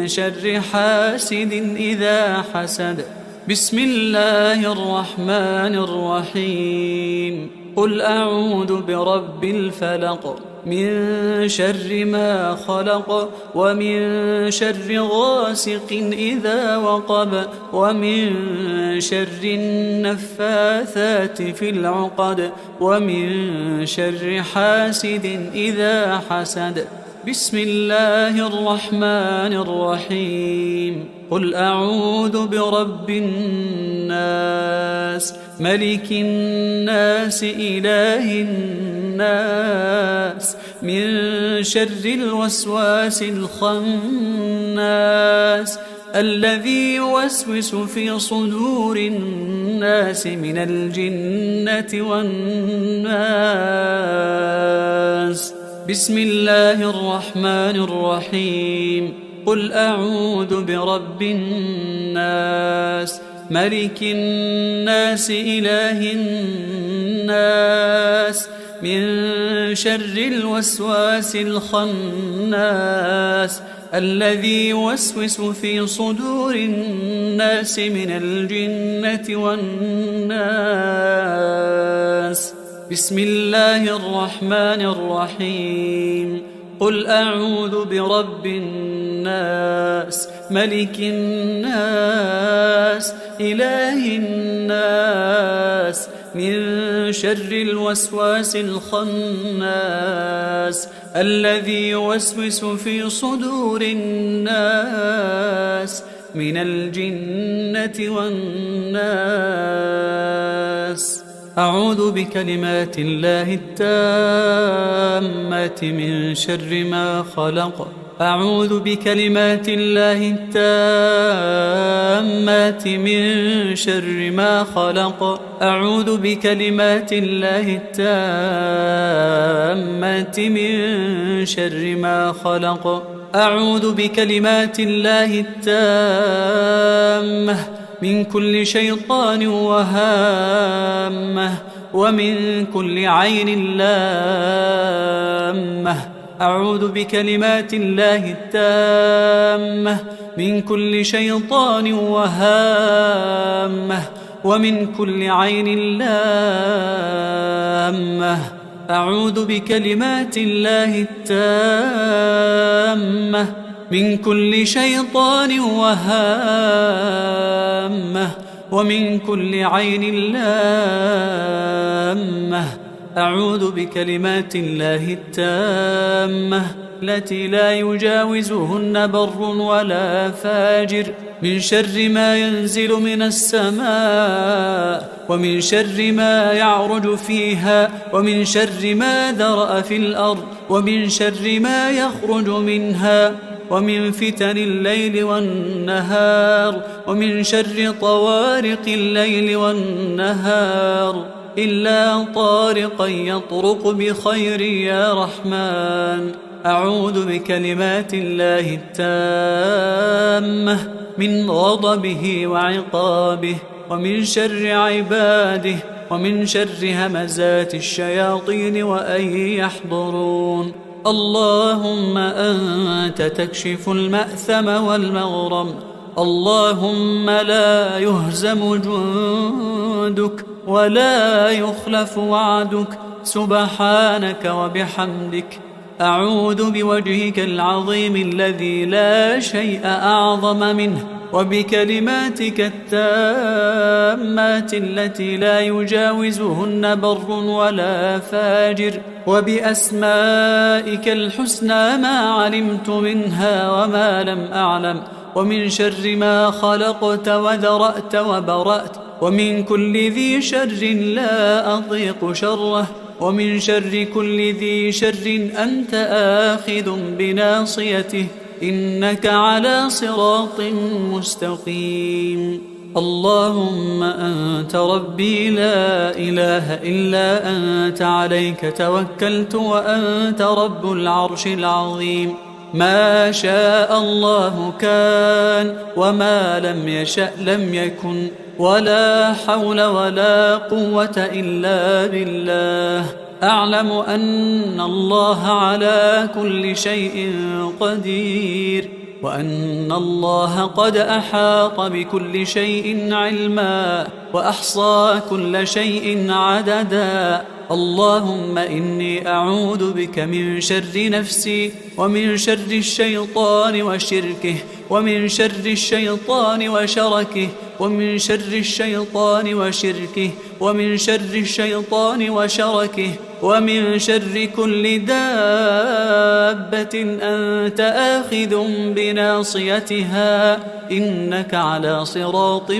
شر حاسد إذا حسد بسم الله الرحمن الرحيم قل أعوذ برب الفلق من شر ما خلق ومن شر غاسق إذا وقب ومن شر النفاثات في العقد ومن شر حاسد إذا حسد. بسم الله الرحمن الرحيم. قل أعوذ برب الناس ملك الناس إله الناس من شر الوسواس الخناس الذي يوسوس في صدور الناس من الجنة والناس. بسم الله الرحمن الرحيم. قل أعوذ برب الناس ملك الناس إله الناس من شر الوسواس الخناس الذي يوسوس في صدور الناس من الجنة والناس. بسم الله الرحمن الرحيم. قل أعوذ برب الناس ملك الناس إله الناس من شر الوسواس الخناس الذي يوسوس في صدور الناس من الجنة والناس. أعوذ بكلمات الله التامات من شر ما خلق. أعوذ بكلمات الله التامات من شر ما خلق. أعوذ بكلمات الله التامات من شر ما خلق. أعوذ بكلمات الله التامة من كل شيطان وهامة ومن كل عين لامة. أعوذ بكلمات الله التامة من كل شيطان وهامة ومن كل عين لامة. أعوذ بكلمات الله التامة من كل شيطان وهامة ومن كل عين لامة. أعوذ بكلمات الله التامة التي لا يجاوزهن بر ولا فاجر من شر ما ينزل من السماء ومن شر ما يعرج فيها ومن شر ما ذرأ في الأرض ومن شر ما يخرج منها ومن فتن الليل والنهار ومن شر طوارق الليل والنهار إلا طارقا يطرق بخير يا رحمن. أعوذ بكلمات الله التامة من غضبه وعقابه ومن شر عباده ومن شر همزات الشياطين وأن يحضرون. اللهم أنت تكشف المأثم والمغرم. اللهم لا يهزم جندك ولا يخلف وعدك سبحانك وبحمدك. أعوذ بوجهك العظيم الذي لا شيء أعظم منه وبكلماتك التامات التي لا يجاوزهن بر ولا فاجر وبأسمائك الحسنى ما علمت منها وما لم أعلم ومن شر ما خلقت وذرأت وبرأت ومن كل ذي شر لا أطيق شره ومن شر كل ذي شر أنت آخذ بناصيته إنك على صراط مستقيم. اللهم أنت ربي لا إله إلا أنت عليك توكلت وأنت رب العرش العظيم. ما شاء الله كان وما لم يشأ لم يكن ولا حول ولا قوة إلا بالله. أعلم أن الله على كل شيء قدير وأن الله قد أحاط بكل شيء علما وأحصى كل شيء عددا اللهم إني أعوذ بك من شر نفسي ومن شر الشيطان وشركه ومن شر الشيطان وشركه ومن شر الشيطان وشركه ومن شر الشيطان وشركه ومن شر كل دابة أنت آخذ بناصيتها إنك على صراط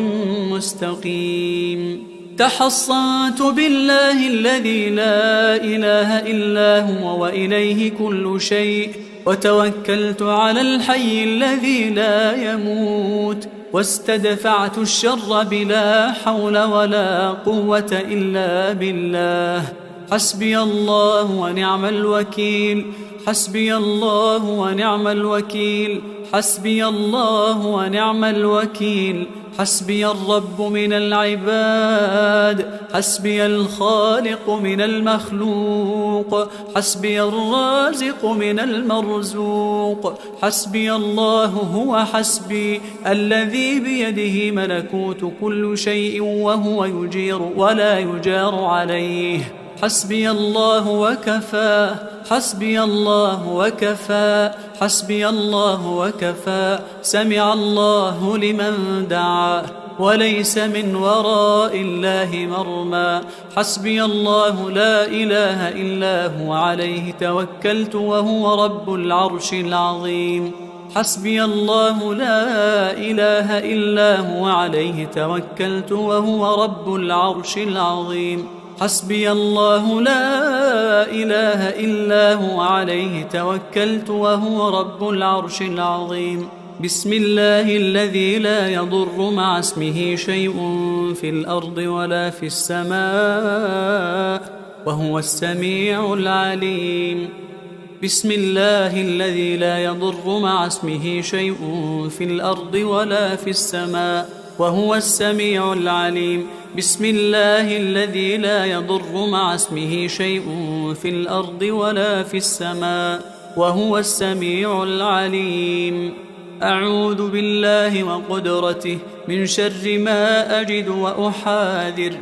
مستقيم. تحصنت بالله الذي لا إله إلا هو وإليه كل شيء، وتوكلت على الحي الذي لا يموت، واستدفعت الشر بلا حول ولا قوة إلا بالله. حسبي الله ونعم الوكيل، حسبي الله ونعم الوكيل، حسبي الله ونعم الوكيل. حسبي الرب من العباد، حسبي الخالق من المخلوق، حسبي الرازق من المرزوق. حسبي الله هو حسبي الذي بيده ملكوت كل شيء وهو يجير ولا يجار عليه. حسبي الله وكفى، حسبي الله وكفى، حسبي الله وكفى. سمع الله لمن دعا وليس من وراء الله مرمى. حسبي الله لا إله إلا هو عليه توكلت وهو رب العرش العظيم. حسبي الله لا إله إلا هو عليه توكلت وهو رب العرش العظيم. حسبي الله لا إله إلا هو عليه توكلت وهو رب العرش العظيم. بسم الله الذي لا يضر مع اسمه شيء في الأرض ولا في السماء وهو السميع العليم. بسم الله الذي لا يضر مع اسمه شيء في الأرض ولا في السماء وهو السميع العليم. بسم الله الذي لا يضر مع اسمه شيء في الأرض ولا في السماء وهو السميع العليم. أعوذ بالله وقدرته من شر ما أجد وأحاذر.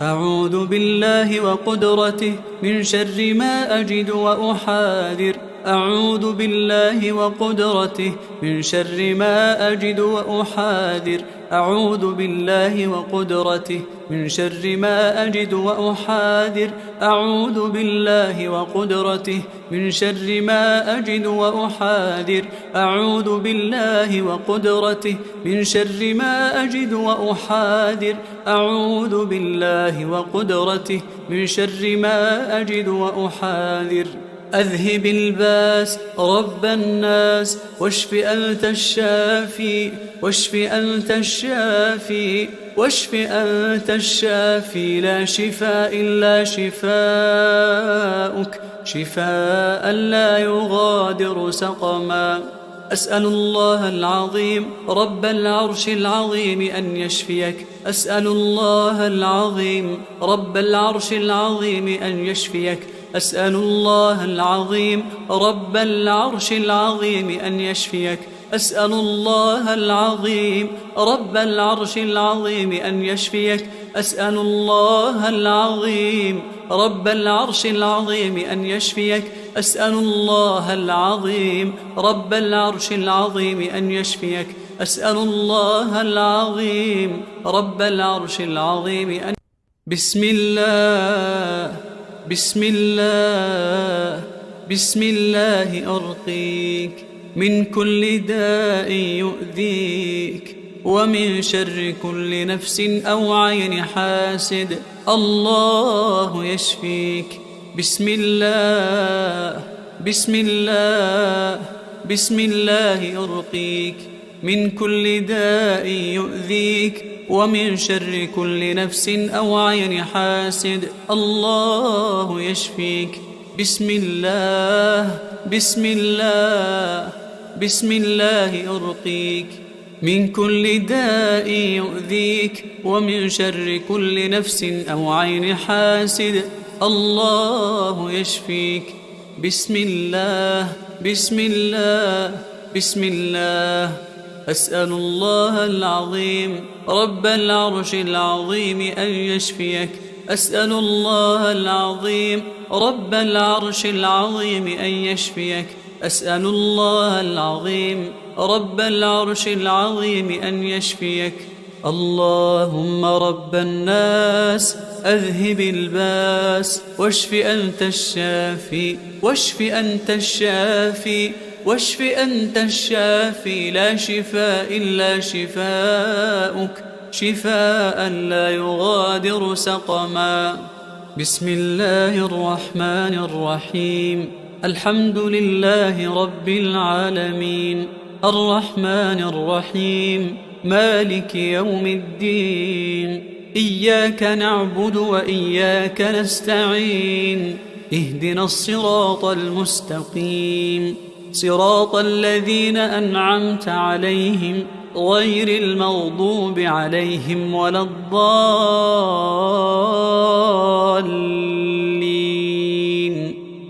أعوذ بالله وقدرته من شر ما أجد وأحاذر. أعوذ بالله وقدرته من شر ما أجد وأحاذر. أعوذ بالله وقدرته من شر ما أجد وأحاذر. أعوذ بالله وقدرته من شر ما أجد وأحاذر. أعوذ بالله وقدرته من شر ما أجد وأحاذر. أعوذ بالله وقدرته من شر ما أجد وأحاذر. أذهب الباس رب الناس واشف أنت الشافي، واشف أنت الشافي، واشف أنت الشافي. لا شفاء إلا شفاؤك، شفاء لا يغادر سقما. أسأل الله العظيم رب العرش العظيم أن يشفيك. أسأل الله العظيم رب العرش العظيم أن يشفيك. أسأل الله العظيم رب العرش العظيم أن يشفيك. أسأل الله العظيم رب العرش العظيم أن يشفيك. أسأل الله العظيم رب العرش العظيم أن يشفيك. أسأل الله العظيم رب العرش العظيم أن يشفيك. أسأل الله العظيم رب العرش العظيم أن بسم الله، بسم الله، بسم الله أرقيك من كل داء يؤذيك ومن شر كل نفس أو عين حاسد. الله يشفيك. بسم الله، بسم الله، بسم الله أرقيك من كل داء يؤذيك ومن شر كل نفس أو عين حاسد. الله يشفيك. بسم الله، بسم الله، بسم الله أرقيك من كل داء يؤذيك ومن شر كل نفس أو عين حاسد. الله يشفيك. بسم الله، بسم الله، بسم الله. أسأل الله العظيم رب العرش العظيم أن يشفيك. أسأل الله العظيم رب العرش العظيم أن يشفيك. أسأل الله العظيم رب العرش العظيم أن يشفيك. اللهم رب الناس أذهب الباس واشف أنت الشافي، واشف أنت الشافي، واشف أنت الشافي، لا شفاء إلا شفاؤك، شفاء لا يغادر سقما. بسم الله الرحمن الرحيم. الحمد لله رب العالمين، الرحمن الرحيم، مالك يوم الدين. إياك نعبد وإياك نستعين. اهدنا الصراط المستقيم، صراط الذين أنعمت عليهم غير المغضوب عليهم ولا الضالين.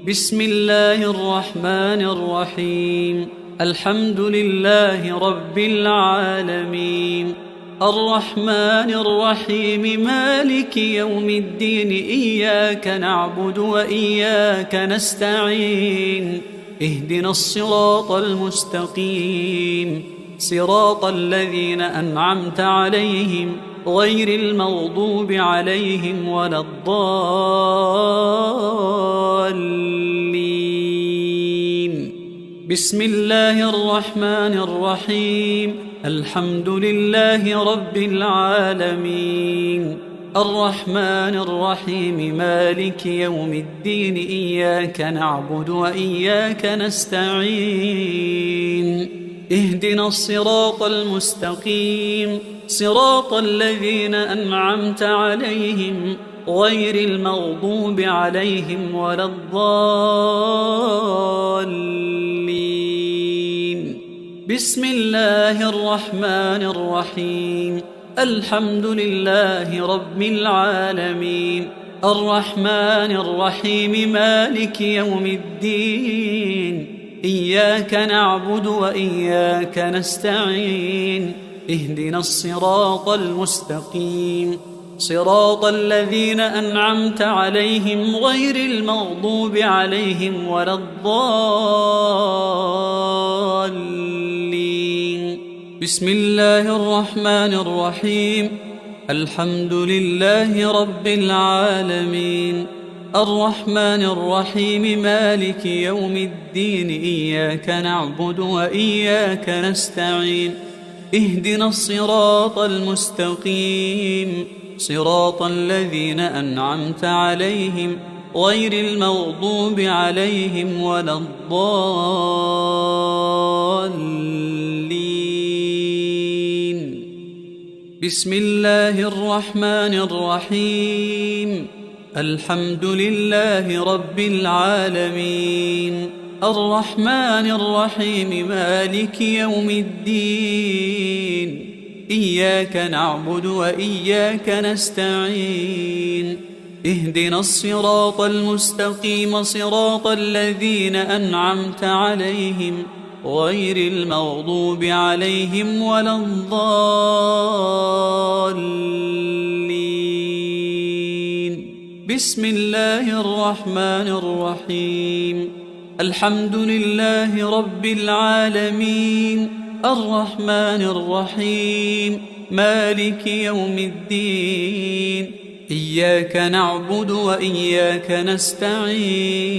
بسم الله الرحمن الرحيم. الحمد لله رب العالمين، الرحمن الرحيم، مالك يوم الدين. إياك نعبد وإياك نستعين. اهدنا الصراط المستقيم، صراط الذين أنعمت عليهم غير المغضوب عليهم ولا الضالين. بسم الله الرحمن الرحيم. الحمد لله رب العالمين، الرحمن الرحيم، مالك يوم الدين. إياك نعبد وإياك نستعين. اهدنا الصراط المستقيم، صراط الذين أنعمت عليهم غير المغضوب عليهم ولا الضالين. بسم الله الرحمن الرحيم. الحمد لله رب العالمين، الرحمن الرحيم، مالك يوم الدين. إياك نعبد وإياك نستعين. اهدنا الصراط المستقيم، صراط الذين أنعمت عليهم غير المغضوب عليهم ولا الضالين. بسم الله الرحمن الرحيم. الحمد لله رب العالمين، الرحمن الرحيم، مالك يوم الدين. إياك نعبد وإياك نستعين. اهدنا الصراط المستقيم، صراط الذين أنعمت عليهم غير المغضوب عليهم ولا الضالين. بسم الله الرحمن الرحيم. الحمد لله رب العالمين، الرحمن الرحيم، مالك يوم الدين. إياك نعبد وإياك نستعين. اهدنا الصراط المستقيم، صراط الذين أنعمت عليهم غير المغضوب عليهم ولا الضالين. بسم الله الرحمن الرحيم. الحمد لله رب العالمين، الرحمن الرحيم، مالك يوم الدين. إياك نعبد وإياك نستعين.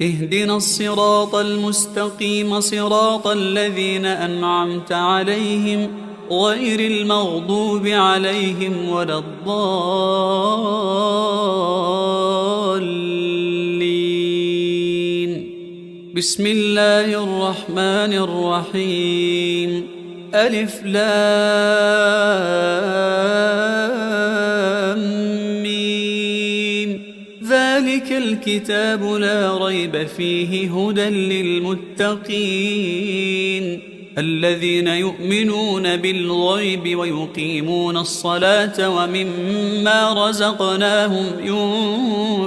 اهدنا الصراط المستقيم، صراط الذين أنعمت عليهم غير المغضوب عليهم ولا الضالين. بسم الله الرحمن الرحيم. ألف لام ميم. ذلك الكتاب لا ريب فيه هدى للمتقين الذين يؤمنون بالغيب ويقيمون الصلاة ومما رزقناهم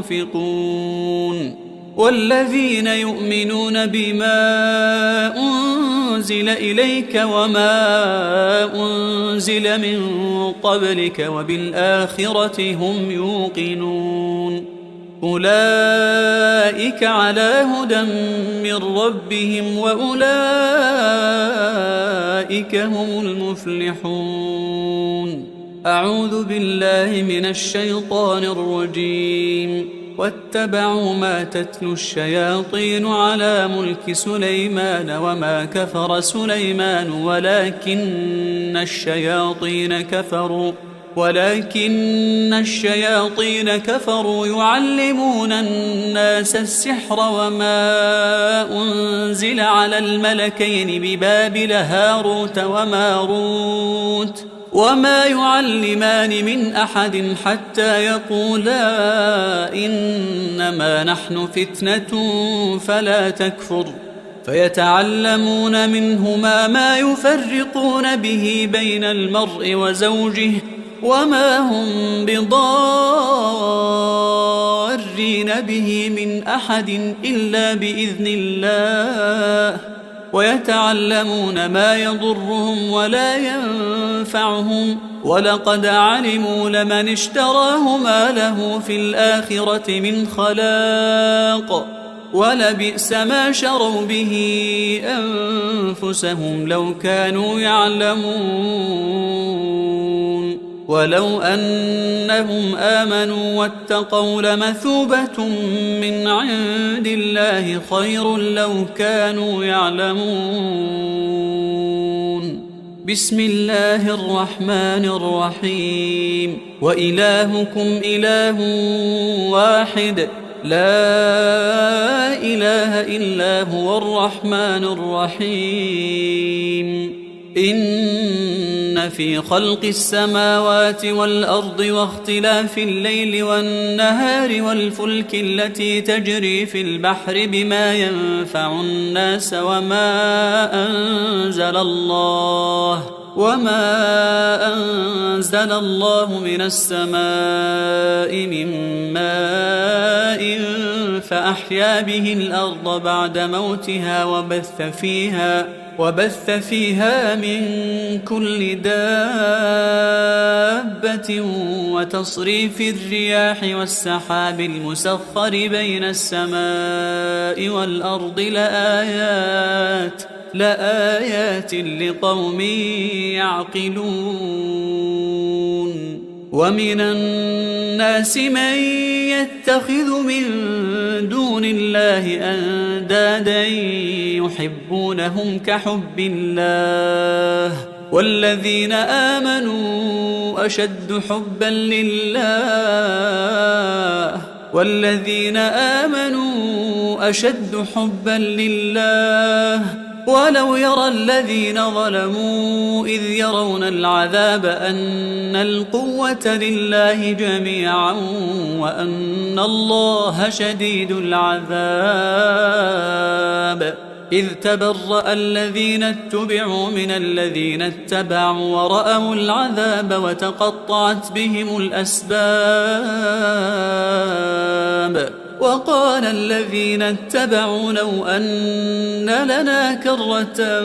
ينفقون والذين يؤمنون بما أنزل إليك وما أنزل من قبلك وبالآخرة هم يوقنون أولئك على هدى من ربهم وأولئك هم المفلحون أعوذ بالله من الشيطان الرجيم واتبعوا ما تتلو الشياطين على ملك سليمان وما كفر سليمان ولكن الشياطين كفروا يعلمون الناس السحر وما أنزل على الملكين ببابل هاروت وماروت وما يعلمان من أحد حتى يقولا إنما نحن فتنة فلا تكفر فيتعلمون منهما ما يفرقون به بين المرء وزوجه وما هم بضارين به من أحد إلا بإذن الله ويتعلمون ما يضرهم ولا ينفعهم ولقد علموا لمن اشتراه ما له في الآخرة من خلاق ولبئس ما شروا به أنفسهم لو كانوا يعلمون ولو أنهم آمنوا واتقوا لمثوبة من عند الله خير لو كانوا يعلمون بسم الله الرحمن الرحيم وإلهكم إله واحد لا إله إلا هو الرحمن الرحيم إن في خلق السماوات والأرض واختلاف الليل والنهار والفلك التي تجري في البحر بما ينفع الناس وما أنزل الله من السماء من ماء فأحيا به الأرض بعد موتها وبث فيها من كل دابة وتصريف الرياح والسحاب المسخر بين السماء والأرض لآيات لقوم يعقلون ومن الناس من يتخذ من دون الله أندادا يحبونهم كحب الله والذين آمنوا أشد حبا لله ولو يرى الذين ظلموا إذ يرون العذاب أن القوة لله جميعا وأن الله شديد العذاب إذ تبرأ الذين اتبعوا من الذين اتبعوا ورأوا العذاب وتقطعت بهم الأسباب وقال الذين اتبعوا لو أن لنا كرة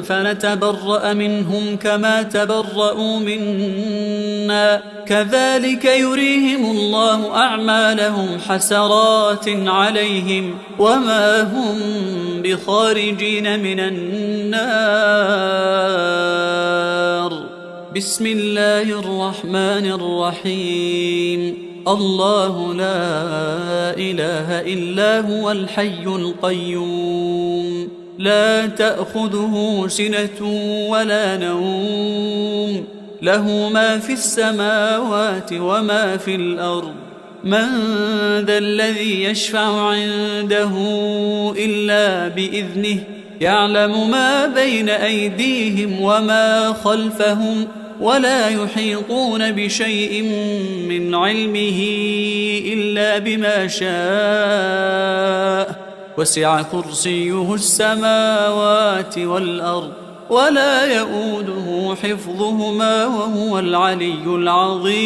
فنتبرأ منهم كما تبرأوا منا كذلك يريهم الله أعمالهم حسرات عليهم وما هم بخارجين من النار بسم الله الرحمن الرحيم الله لا إله إلا هو الحي القيوم لا تأخذه سنة ولا نوم له ما في السماوات وما في الأرض من ذا الذي يشفع عنده إلا بإذنه يعلم ما بين أيديهم وما خلفهم ولا يحيطون بشيء من علمه إلا بما شاء وسع كرسيه السماوات والأرض ولا يؤوده حفظهما وهو العلي العظيم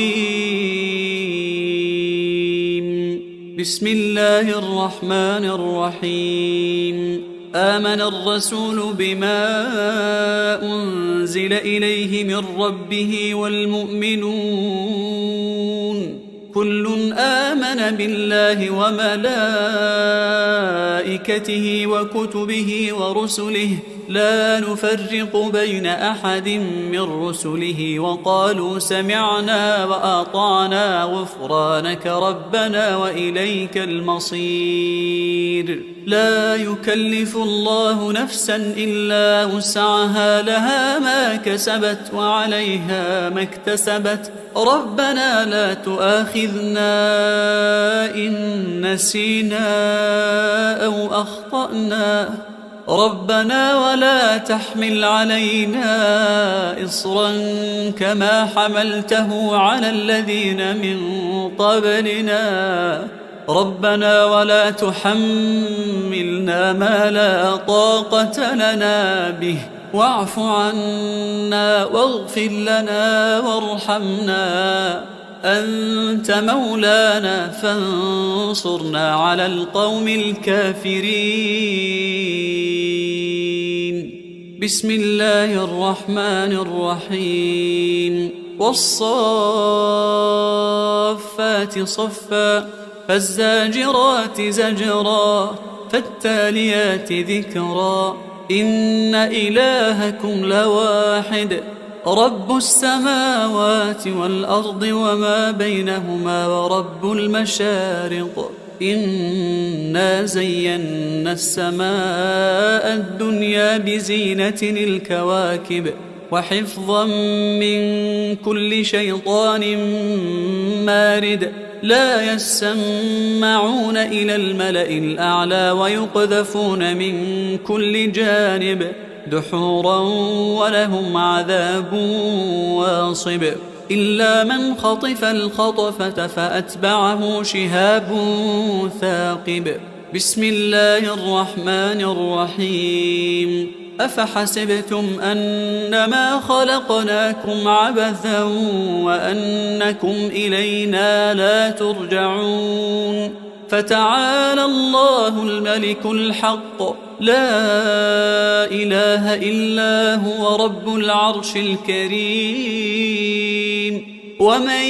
بسم الله الرحمن الرحيم آمن الرسول بما أنزل إليه من ربه والمؤمنون كل آمن بالله وملائكته وكتبه ورسله لا نفرق بين أحد من رسله وقالوا سمعنا وأطعنا غفرانك ربنا وإليك المصير. لا يكلف الله نفسا إلا وسعها لها ما كسبت وعليها ما اكتسبت ربنا لا تؤاخذنا إن نسينا أو أخطأنا ربنا ولا تحمل علينا إصرا كما حملته على الذين من قبلنا ربنا ولا تحملنا ما لا طاقة لنا به واعف عنا واغفر لنا وارحمنا أنت مولانا فانصرنا على القوم الكافرين. بسم الله الرحمن الرحيم. والصافات صفا فالزاجرات زجرا فالتاليات ذكرا إن إلهكم لواحد رب السماوات والأرض وما بينهما ورب المشارق إنا زينا السماء الدنيا بزينة الكواكب وحفظا من كل شيطان مارد لا يسمعون إلى الملأ الأعلى ويقذفون من كل جانب دحورا ولهم عذاب واصب إلا من خطف الخطفة فأتبعه شهاب ثاقب. بسم الله الرحمن الرحيم. أفحسبتم أنما خلقناكم عبثا وأنكم إلينا لا ترجعون فتعالى الله الملك الحق لا إله إلا هو رب العرش الكريم. ومن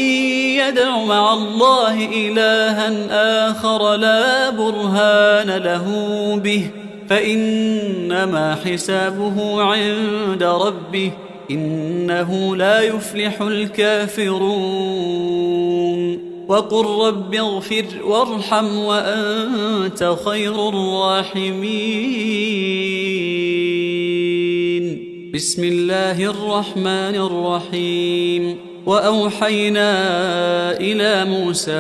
يدع مع الله إلها آخر لا برهان له به فإنما حسابه عند ربه إنه لا يفلح الكافرون. وقل رب اغفر وارحم وأنت خير الراحمين. بسم الله الرحمن الرحيم. وأوحينا إلى موسى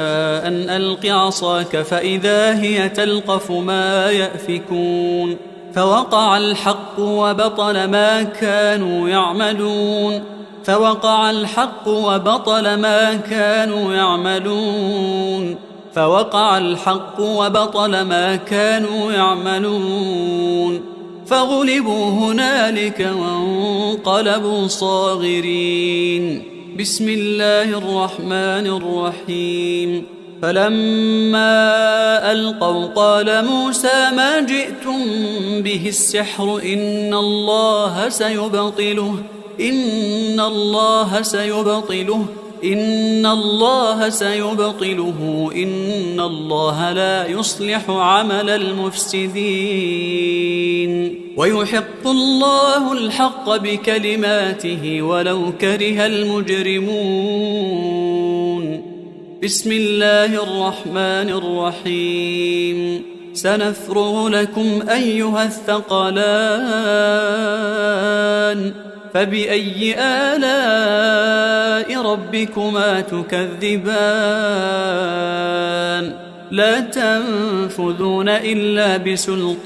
أن ألق عصاك فإذا هي تلقف ما يأفكون فوقع الحق وبطل ما كانوا يعملون فوقع الحق وبطل ما كانوا يعملون فوقع الحق وبطل ما كانوا يعملون فغلبوا هنالك وانقلبوا صاغرين. بسم الله الرحمن الرحيم. فلما ألقوا قال موسى ما جئتم به السحر إن الله سيبطله إن الله سيبطله إن الله لا يصلح عمل المفسدين ويحق الله الحق بكلماته ولو كره المجرمون. بسم الله الرحمن الرحيم. سنفرغ لكم أيها الثقلان فبأي آلاء ربكما تكذبان لا تنفذون إلا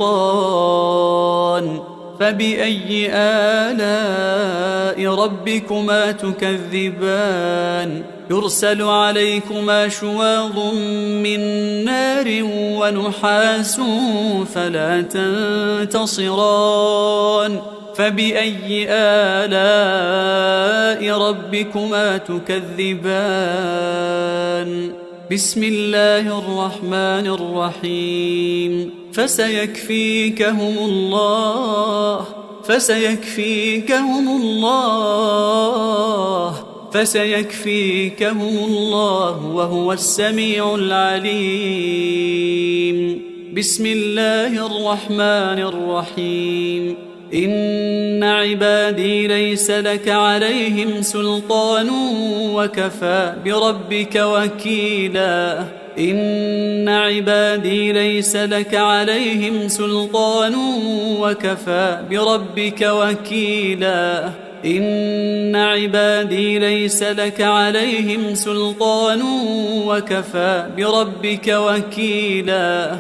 بسلطان فبأي آلاء ربكما تكذبان يرسل عليكما شواظ من نار ونحاس فلا تنتصران فبأي آلاء ربكما تكذبان. بسم الله الرحمن الرحيم. فسيكفيكهم الله فسيكفيكهم الله فسيكفيكهم الله وهو السميع العليم. بسم الله الرحمن الرحيم. إن عبادي ليس لك عليهم سلطان وكفى بربك وكيلا. إن عبادي ليس لك عليهم سلطان وكفى بربك وكيلا. إن عبادي ليس لك عليهم سلطان وكفى بربك وكيلا.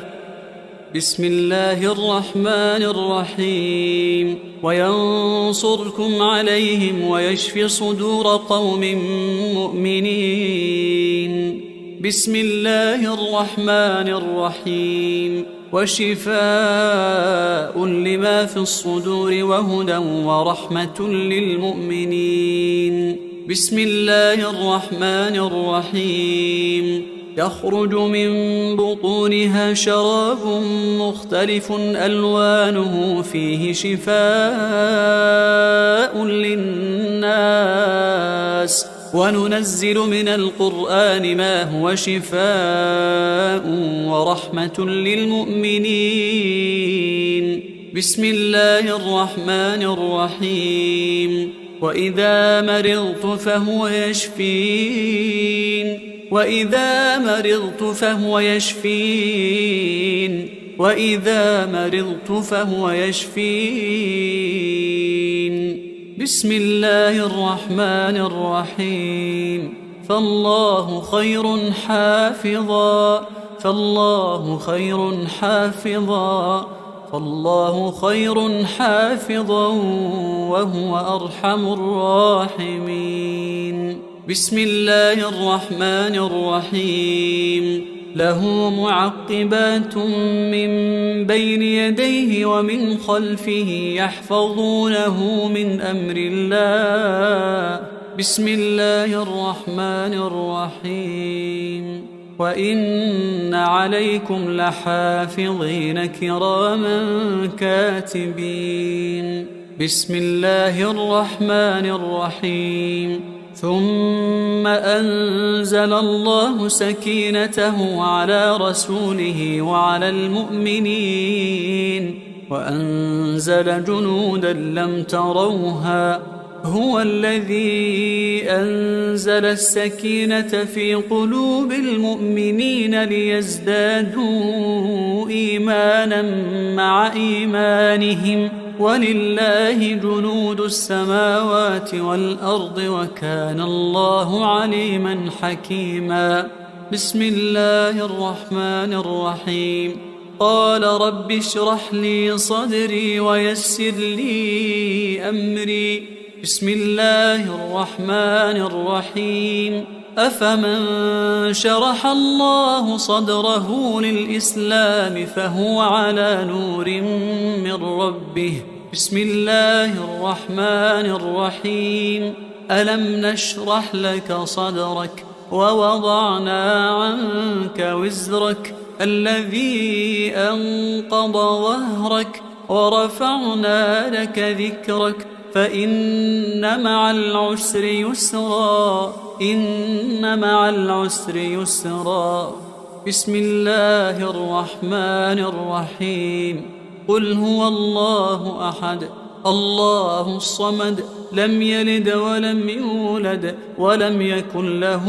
بسم الله الرحمن الرحيم. وينصركم عليهم ويشف صدور قوم مؤمنين. بسم الله الرحمن الرحيم. وشفاء لما في الصدور وهدى ورحمة للمؤمنين. بسم الله الرحمن الرحيم. يخرج من بطونها شراب مختلف ألوانه فيه شفاء للناس وننزل من القرآن ما هو شفاء ورحمة للمؤمنين. بسم الله الرحمن الرحيم. وإذا مرضت فهو يشفين. وإذا مرضت فهو يشفين. وإذا مرضت فهو يشفين. بسم الله الرحمن الرحيم. فالله خير حافظا فالله خير حافظا فالله خير حافظا وهو أرحم الراحمين. بسم الله الرحمن الرحيم. له معقبات من بين يديه ومن خلفه يحفظونه من أمر الله. بسم الله الرحمن الرحيم. وإن عليكم لحافظين كراما كاتبين. بسم الله الرحمن الرحيم. ثم أنزل الله سكينته على رسوله وعلى المؤمنين وأنزل جنودا لم تروها. هو الذي أنزل السكينة في قلوب المؤمنين ليزدادوا إيمانا مع إيمانهم ولله جنود السماوات والأرض وكان الله عليما حكيما. بسم الله الرحمن الرحيم. قال رب اشرح لي صدري ويسر لي أمري. بسم الله الرحمن الرحيم. أفمن شرح الله صدره للإسلام فهو على نور من ربه. بسم الله الرحمن الرحيم. ألم نشرح لك صدرك ووضعنا عنك وزرك الذي أنقض ظهرك ورفعنا لك ذكرك فإن مع العسر يسرا إن مع العسر يسرا. بسم الله الرحمن الرحيم. قل هو الله أحد الله الصمد لم يلد ولم يولد ولم يكن له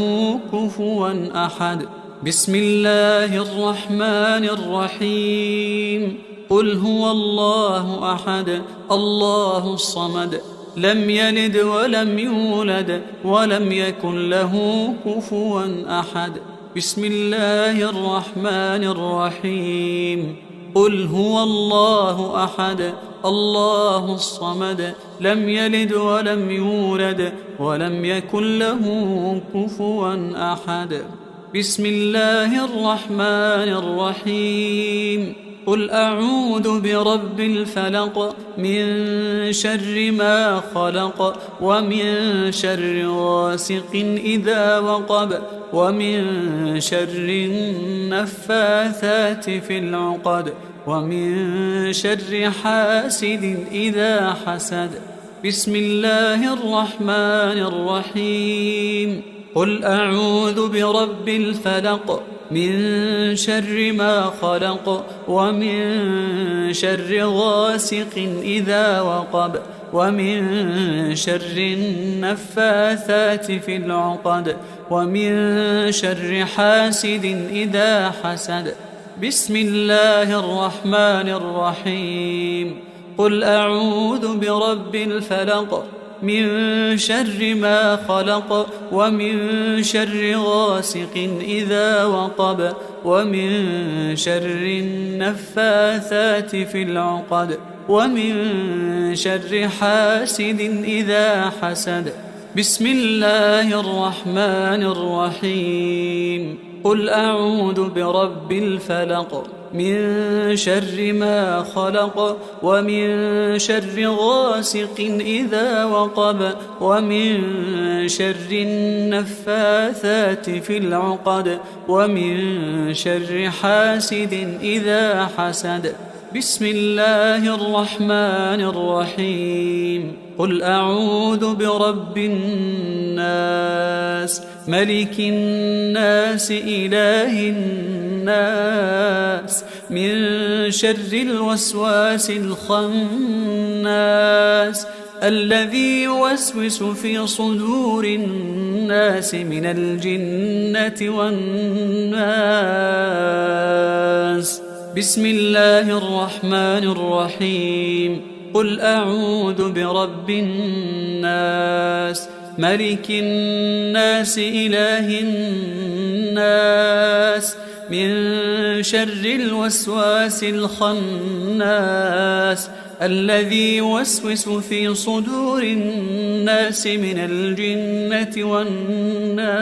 كفوا أحد. بسم الله الرحمن الرحيم. قل هو الله أحد الله الصمد لم يلد ولم يولد ولم يكن له كفوا أحد. بسم الله الرحمن الرحيم. قل هو الله أحد الله الصمد لم يلد ولم يولد ولم يكن له كفوا أحد. بسم الله الرحمن الرحيم. قل أعوذ برب الفلق من شر ما خلق ومن شر غاسق إذا وقب ومن شر النفاثات في العقد ومن شر حاسد إذا حسد. بسم الله الرحمن الرحيم. قل أعوذ برب الفلق من شر ما خلق ومن شر غاسق إذا وقب ومن شر النفاثات في العقد ومن شر حاسد إذا حسد. بسم الله الرحمن الرحيم. قل أعوذ برب الفلق من شر ما خلق ومن شر غاسق إذا وقب ومن شر النفاثات في العقد ومن شر حاسد إذا حسد. بسم الله الرحمن الرحيم. قل أعوذ برب الفلق من شر ما خلق ومن شر غاسق إذا وقب ومن شر النفاثات في العقد ومن شر حاسد إذا حسد. بسم الله الرحمن الرحيم. قل أعوذ برب الناس ملك الناس إله الناس من شر الوسواس الخناس الذي يوسوس في صدور الناس من الجنة والناس. بسم الله الرحمن الرحيم. قل أعوذ برب الناس ملك الناس إله الناس من شر الوسواس الخناس الذي يوسوس في صدور الناس من الجنة والناس.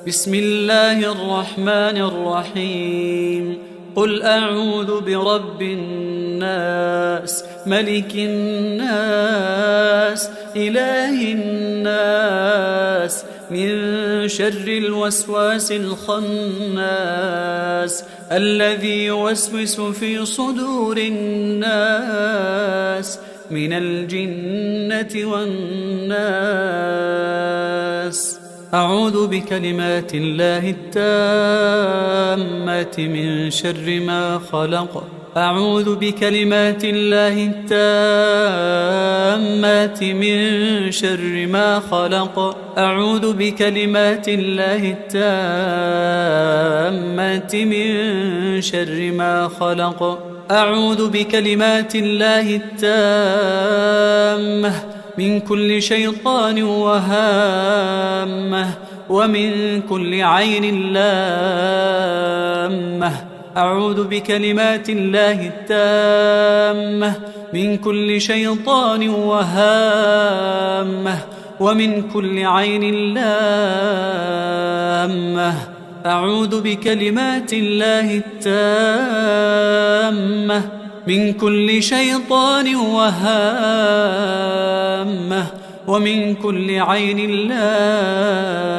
بسم الله الرحمن الرحيم. قل أعوذ برب الناس ملك الناس إله الناس من شر الوسواس الخناس الذي يوسوس في صدور الناس من الجنة والناس. أعوذ بكلمات الله التامات من شر ما خلق. أعوذ بكلمات الله التامات من شر ما خلق. أعوذ بكلمات الله التامات من شر ما خلق. أعوذ بكلمات الله التامة من كل شيطان وهامة ومن كل عين لامة. أعوذ بكلمات الله التامة من كل شيطان وهامة ومن كل عين لامة. أعوذ بكلمات الله التامة من كل شيطان وهامة ومن كل عين لامة.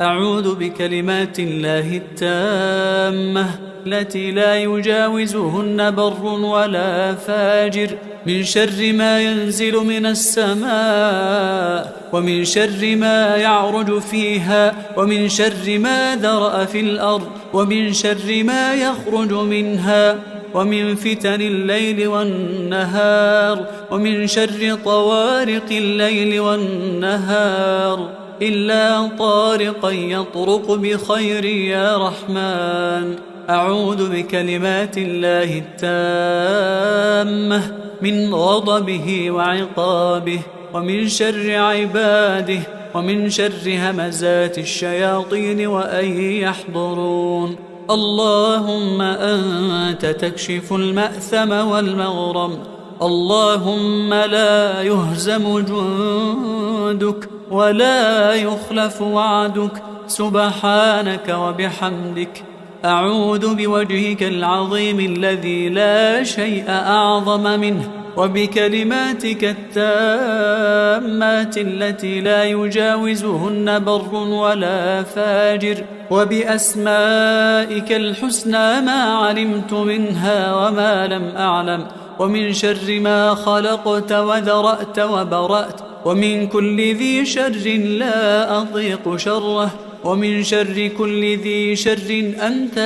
أعوذ بكلمات الله التامة التي لا يجاوزهن بر ولا فاجر من شر ما ينزل من السماء ومن شر ما يعرج فيها ومن شر ما ذرأ في الأرض ومن شر ما يخرج منها ومن فتن الليل والنهار ومن شر طوارق الليل والنهار إلا طارقا يطرق بخير يا رحمن. أعوذ بكلمات الله التامة من غضبه وعقابه ومن شر عباده ومن شر همزات الشياطين وأن يحضرون. اللهم أنت تكشف المأثم والمغرم. اللهم لا يهزم جندك ولا يخلف وعدك سبحانك وبحمدك. أعوذ بوجهك العظيم الذي لا شيء أعظم منه وبكلماتك التامات التي لا يجاوزهن بر ولا فاجر، وبأسمائك الحسنى ما علمت منها وما لم أعلم، ومن شر ما خلقت وذرأت وبرأت، ومن كل ذي شر لا أضيق شره، ومن شر كل ذي شر أنت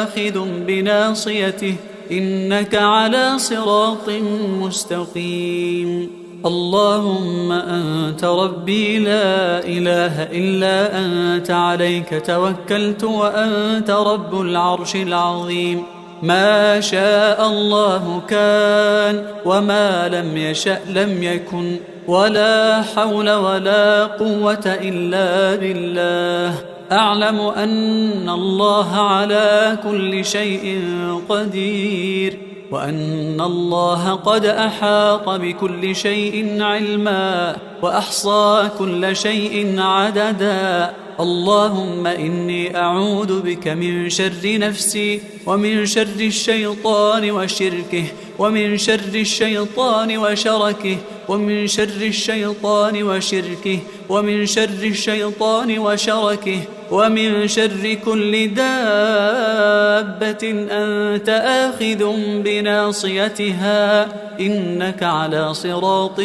آخذ بناصيته، إنك على صراط مستقيم. اللهم أنت ربي لا إله إلا أنت، عليك توكلت وأنت رب العرش العظيم. ما شاء الله كان، وما لم يشأ لم يكن، ولا حول ولا قوة إلا بالله. أعلم أن الله على كل شيء قدير، وأن الله قد أحاط بكل شيء علما، وأحصى كل شيء عددا. اللهم إني أعوذ بك من شر نفسي، ومن شر الشيطان وشركه، ومن شر الشيطان وشركه، ومن شر الشيطان وشركه، ومن شر الشيطان وشركه، ومن شر كل دابة أنت آخذ بناصيتها، إنك على صراط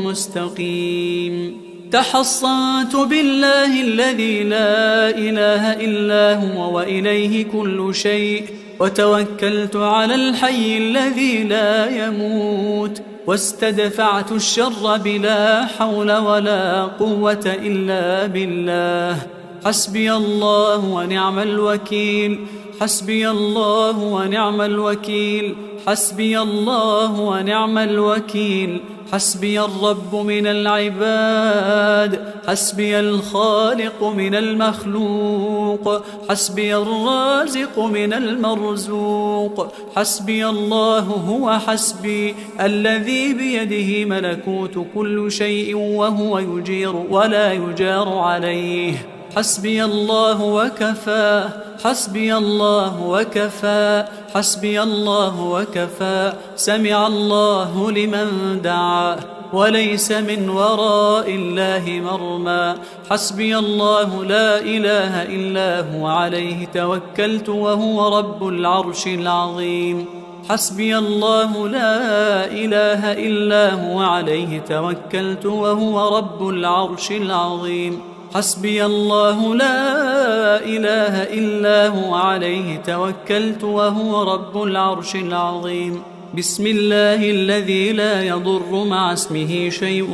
مستقيم. تحصنت بالله الذي لا إله إلا هو وإليه كل شيء، وتوكلت على الحي الذي لا يموت، واستدفعت الشر بلا حول ولا قوة إلا بالله. حسبي الله ونعم الوكيل، حسبي الله ونعم الوكيل، حسبي الله ونعم الوكيل. حسبي الرب من العباد، حسبي الخالق من المخلوق، حسبي الرازق من المرزوق. حسبي الله هو حسبي، الذي بيده ملكوت كل شيء، وهو يجير ولا يجار عليه. حسبي الله وكفى، حسبي الله وكفى، حسبي الله وكفى. سمع الله لمن دعا، وليس من وراء الله مرمى. حسبي الله لا إله إلا هو، عليه توكلت وهو رب العرش العظيم. حسبي الله لا إله إلا هو، عليه توكلت وهو رب العرش العظيم. حسبي الله لا إله إلا هو، عليه توكلت وهو رب العرش العظيم. بسم الله الذي لا يضر مع اسمه شيء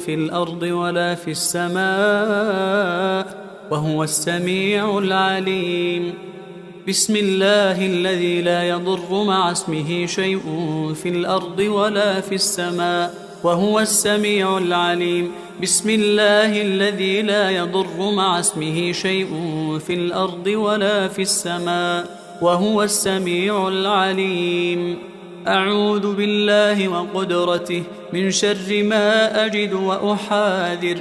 في الأرض ولا في السماء، وهو السميع العليم. بسم الله الذي لا يضر مع اسمه شيء في الأرض ولا في السماء، وهو السميع العليم. بسم الله الذي لا يضر مع اسمه شيء في الأرض ولا في السماء، وهو السميع العليم. أعوذ بالله وقدرته من شر ما أجد وأحاذر.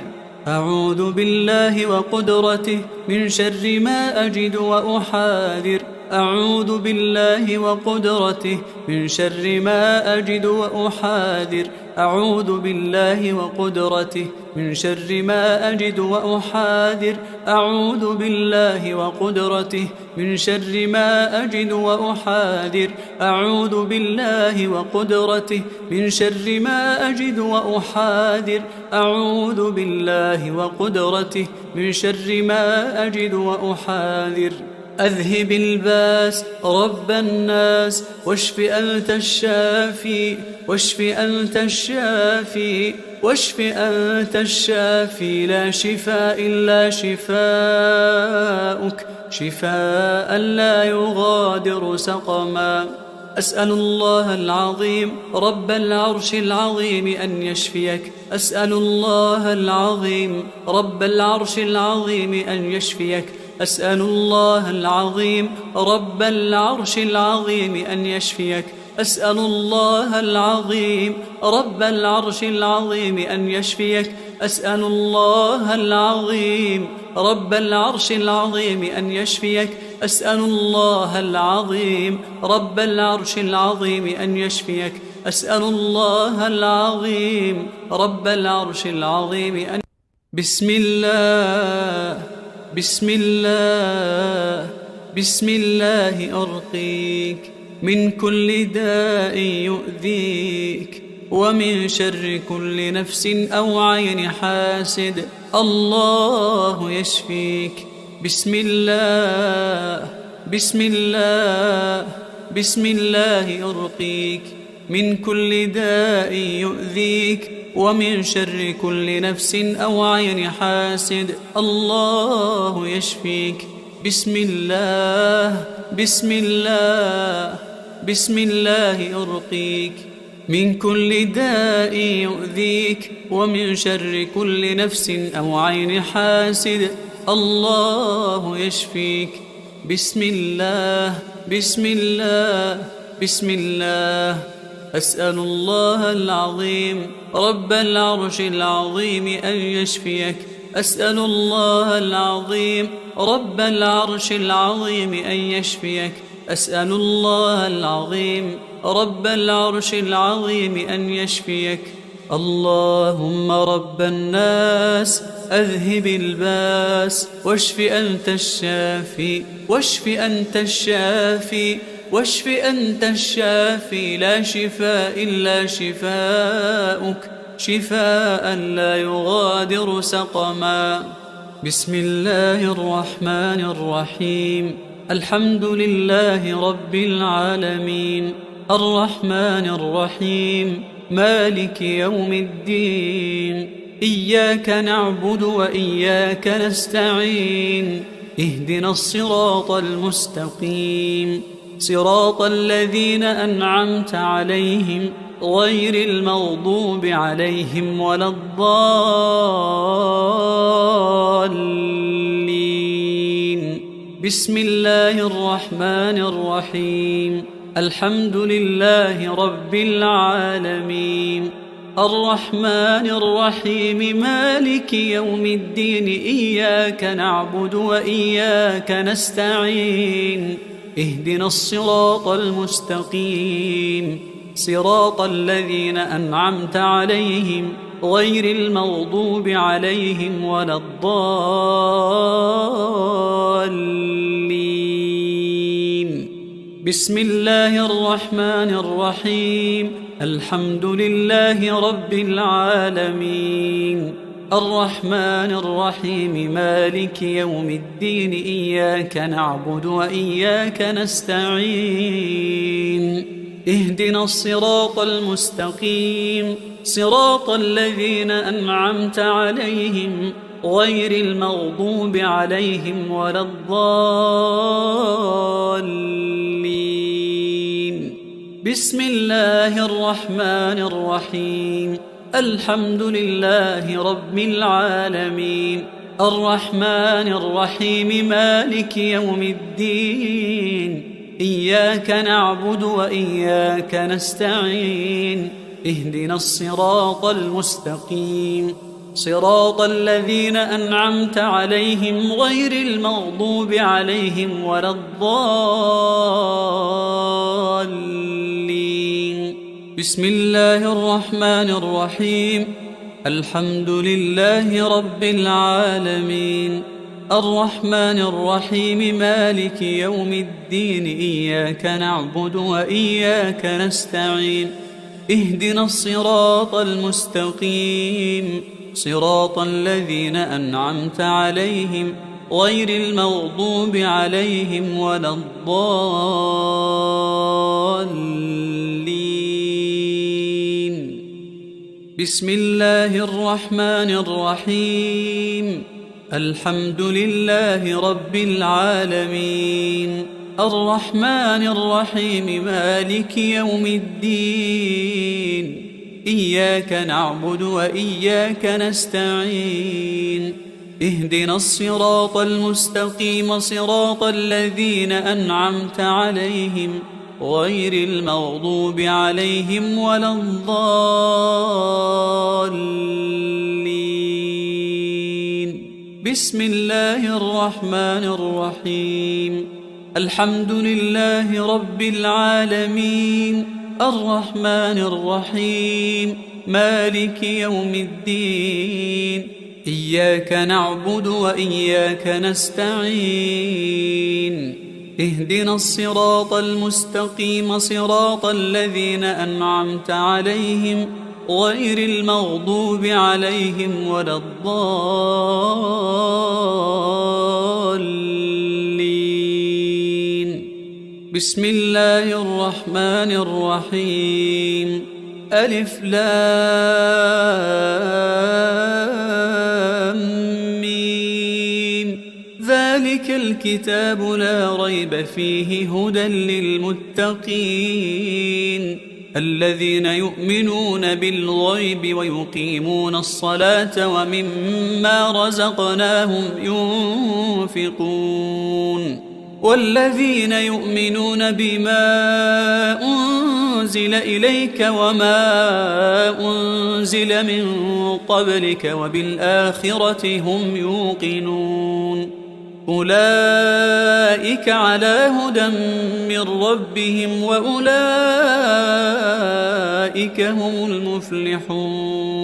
أعوذ بالله وقدرته من شر ما أجد وأحاذر. أعوذ بالله وقدرته من شر ما أجد وأحاذر. أعوذ بالله وقدرته من شر ما أجد وأحاذر. أعوذ بالله وقدرته من شر ما أجد وأحاذر. أعوذ بالله وقدرته من شر ما أجد وأحاذر. أعوذ بالله وقدرته من شر ما أجد وأحاذر. أذهب الباس رب الناس، واشف أنت الشافي، واشف أنت الشافي، واشف أنت الشافي. لا شفاء إلا شفاؤك، شفاء لا يغادر سقما. أسأل الله العظيم رب العرش العظيم أن يشفيك. أسأل الله العظيم رب العرش العظيم أن يشفيك. أسأل الله العظيم رب العرش العظيم أن يشفيك. أسأل الله العظيم رب العرش العظيم أن يشفيك. أسأل الله العظيم رب العرش العظيم أن يشفيك. أسأل الله العظيم رب العرش العظيم أن يشفيك. أسأل الله العظيم رب العرش العظيم أن بسم الله بسم الله بسم الله أرقيك من كل داء يؤذيك ومن شر كل نفس أو عين حاسد الله يشفيك بسم الله بسم الله بسم الله أرقيك من كل داء يؤذيك ومن شر كل نفس أو عين حاسد الله يشفيك بسم الله بسم الله بسم الله أرقيك من كل داء يؤذيك ومن شر كل نفس أو عين حاسد الله يشفيك بسم الله بسم الله بسم الله أسأل الله العظيم رب العرش العظيم أن يشفيك أسأل الله العظيم رب العرش العظيم أن يشفيك أسأل الله العظيم رب العرش العظيم أن يشفيك اللهم رب الناس أذهب الباس واشف أنت الشافي واشف أنت الشافي واشف أنت الشافي لا شفاء إلا شفاؤك شفاء لا يغادر سقما بسم الله الرحمن الرحيم الحمد لله رب العالمين الرحمن الرحيم مالك يوم الدين إياك نعبد وإياك نستعين اهدنا الصراط المستقيم صراط الذين أنعمت عليهم غير المغضوب عليهم ولا الضالين بسم الله الرحمن الرحيم الحمد لله رب العالمين الرحمن الرحيم مالك يوم الدين إياك نعبد وإياك نستعين اهدنا الصراط المستقيم صراط الذين أنعمت عليهم غير المغضوب عليهم ولا الضالين بسم الله الرحمن الرحيم الحمد لله رب العالمين الرحمن الرحيم مالك يوم الدين إياك نعبد وإياك نستعين اهدنا الصراط المستقيم صراط الذين أنعمت عليهم غير المغضوب عليهم ولا الضالين بسم الله الرحمن الرحيم الحمد لله رب العالمين الرحمن الرحيم مالك يوم الدين إياك نعبد وإياك نستعين اهدنا الصراط المستقيم صراط الذين أنعمت عليهم غير المغضوب عليهم ولا الضالين بسم الله الرحمن الرحيم الحمد لله رب العالمين الرحمن الرحيم مالك يوم الدين إياك نعبد وإياك نستعين اهدنا الصراط المستقيم صراط الذين أنعمت عليهم غير المغضوب عليهم ولا الضالين بسم الله الرحمن الرحيم الحمد لله رب العالمين الرحمن الرحيم مالك يوم الدين إياك نعبد وإياك نستعين اهدنا الصراط المستقيم صراط الذين أنعمت عليهم غير المغضوب عليهم ولا الضالين بسم الله الرحمن الرحيم الحمد لله رب العالمين الرحمن الرحيم مالك يوم الدين إياك نعبد وإياك نستعين اهدنا الصراط المستقيم صراط الذين أنعمت عليهم غير المغضوب عليهم ولا الضالين. بسم الله الرحمن الرحيم ألف لام ميم ذلك الكتاب لا ريب فيه هدى للمتقين الذين يؤمنون بالغيب ويقيمون الصلاة ومما رزقناهم ينفقون والذين يؤمنون بما أنزل إليك وما أنزل من قبلك وبالآخرة هم يوقنون أولئك على هدى من ربهم وأولئك هم المفلحون.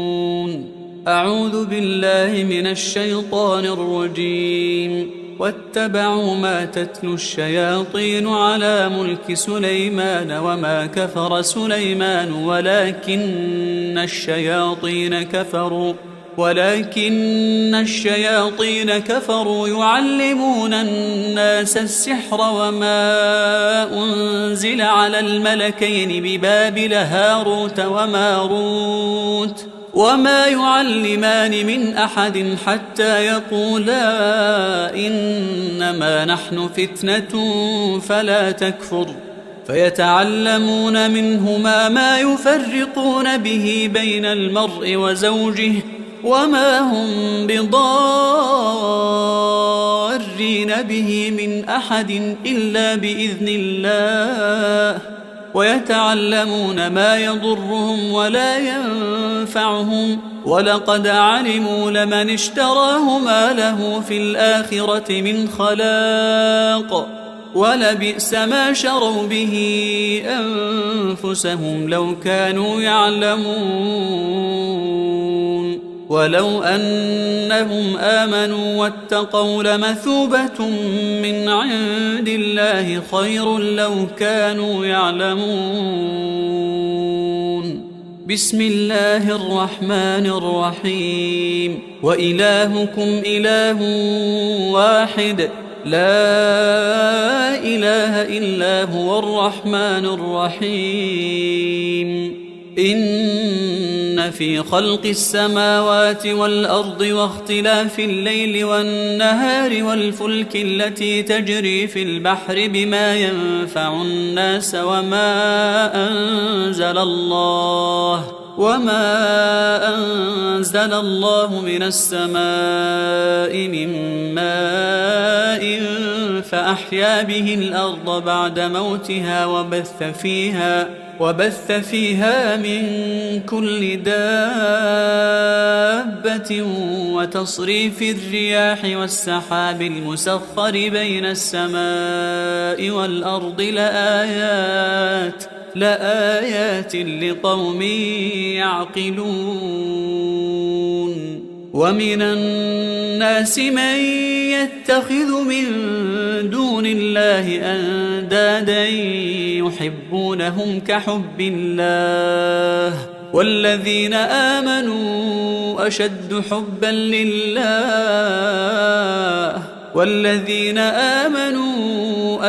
أعوذ بالله من الشيطان الرجيم واتبعوا ما تتلو الشياطين على ملك سليمان وما كفر سليمان ولكن الشياطين كفروا يعلمون الناس السحر وما أنزل على الملكين ببابل هاروت وماروت وما يعلمان من أحد حتى يقولا إنما نحن فتنة فلا تكفر فيتعلمون منهما ما يفرقون به بين المرء وزوجه وما هم بضارين به من أحد إلا بإذن الله ويتعلمون ما يضرهم ولا ينفعهم ولقد علموا لمن اشتراه ما له في الآخرة من خلاق ولبئس ما شروا به أنفسهم لو كانوا يعلمون ولو أنهم آمنوا واتقوا لمثوبة من عند الله خير لو كانوا يعلمون. بسم الله الرحمن الرحيم وإلهكم إله واحد لا إله إلا هو الرحمن الرحيم. إن في خلق السماوات والأرض واختلاف الليل والنهار والفلك التي تجري في البحر بما ينفع الناس وما أنزل الله من السماء من ماء فأحيا به الأرض بعد موتها وبث فيها من كل دابة وتصريف الرياح والسحاب المسخر بين السماء والأرض لآيات لقوم يعقلون. ومن الناس من يتخذ من دون الله أندادا يحبونهم كحب الله والذين آمنوا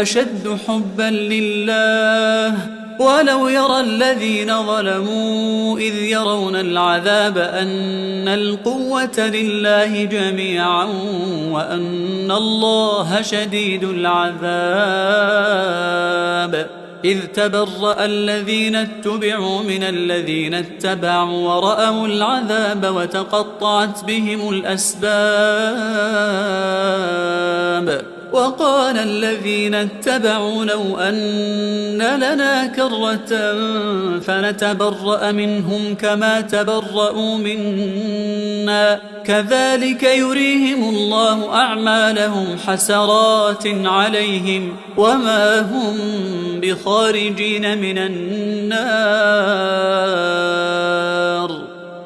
أشد حبا لله ولو يرى الذين ظلموا إذ يرون العذاب أن القوة لله جميعا وأن الله شديد العذاب. إذ تبرأ الذين اتبعوا من الذين اتبعوا ورأوا العذاب وتقطعت بهم الأسباب. وقال الذين اتبعوا لو أن لنا كرة فنتبرأ منهم كما تبرأوا منا كذلك يريهم الله أعمالهم حسرات عليهم وما هم بخارجين من النار.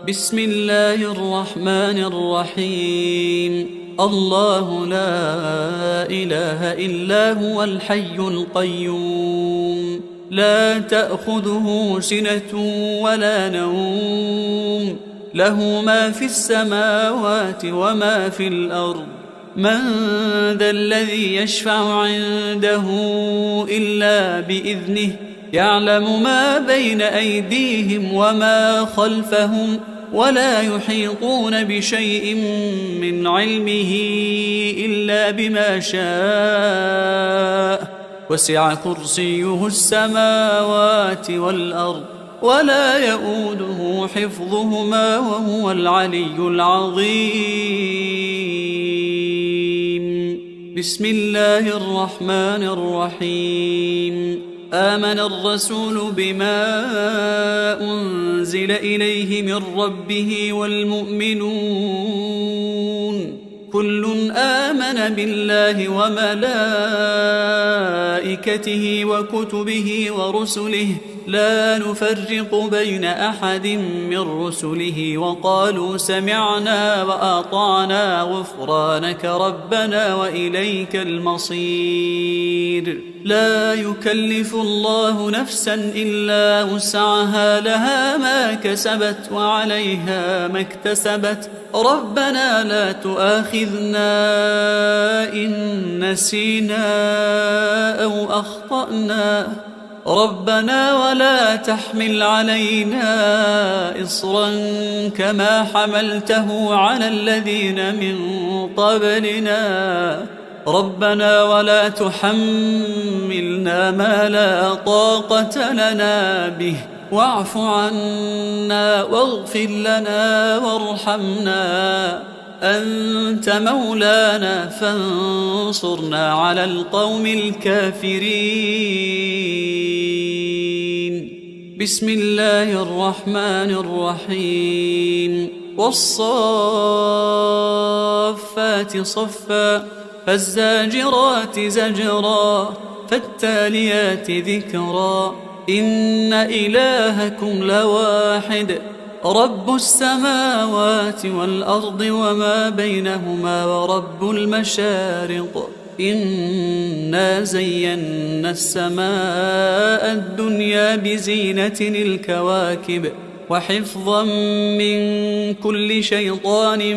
بسم الله الرحمن الرحيم. الله لا إله إلا هو الحي القيوم لا تأخذه سنة ولا نوم له ما في السماوات وما في الأرض من ذا الذي يشفع عنده إلا بإذنه يعلم ما بين أيديهم وما خلفهم ولا يحيطون بشيء من علمه إلا بما شاء وسع كرسيه السماوات والأرض ولا يؤوده حفظهما وهو العلي العظيم. بسم الله الرحمن الرحيم. آمن الرسول بما أنزل إليه من ربه والمؤمنون كل آمن بالله وملائكته وكتبه ورسله لا نفرق بين أحد من رسله وقالوا سمعنا وأطعنا غفرانك ربنا وإليك المصير. لا يكلف الله نفسا إلا وسعها لها ما كسبت وعليها ما اكتسبت ربنا لا تؤاخذنا إن نسينا أو أخطأنا ربنا ولا تحمل علينا إصرا كما حملته على الذين من قبلنا ربنا ولا تحملنا ما لا طاقة لنا به واعف عنا واغفر لنا وارحمنا أنت مولانا فانصرنا على القوم الكافرين. بسم الله الرحمن الرحيم. والصافات صفا فالزاجرات زجرا فالتاليات ذكرا إن إلهكم لواحد رب السماوات والأرض وما بينهما ورب المشارق إنا زينا السماء الدنيا بزينة الكواكب وحفظا من كل شيطان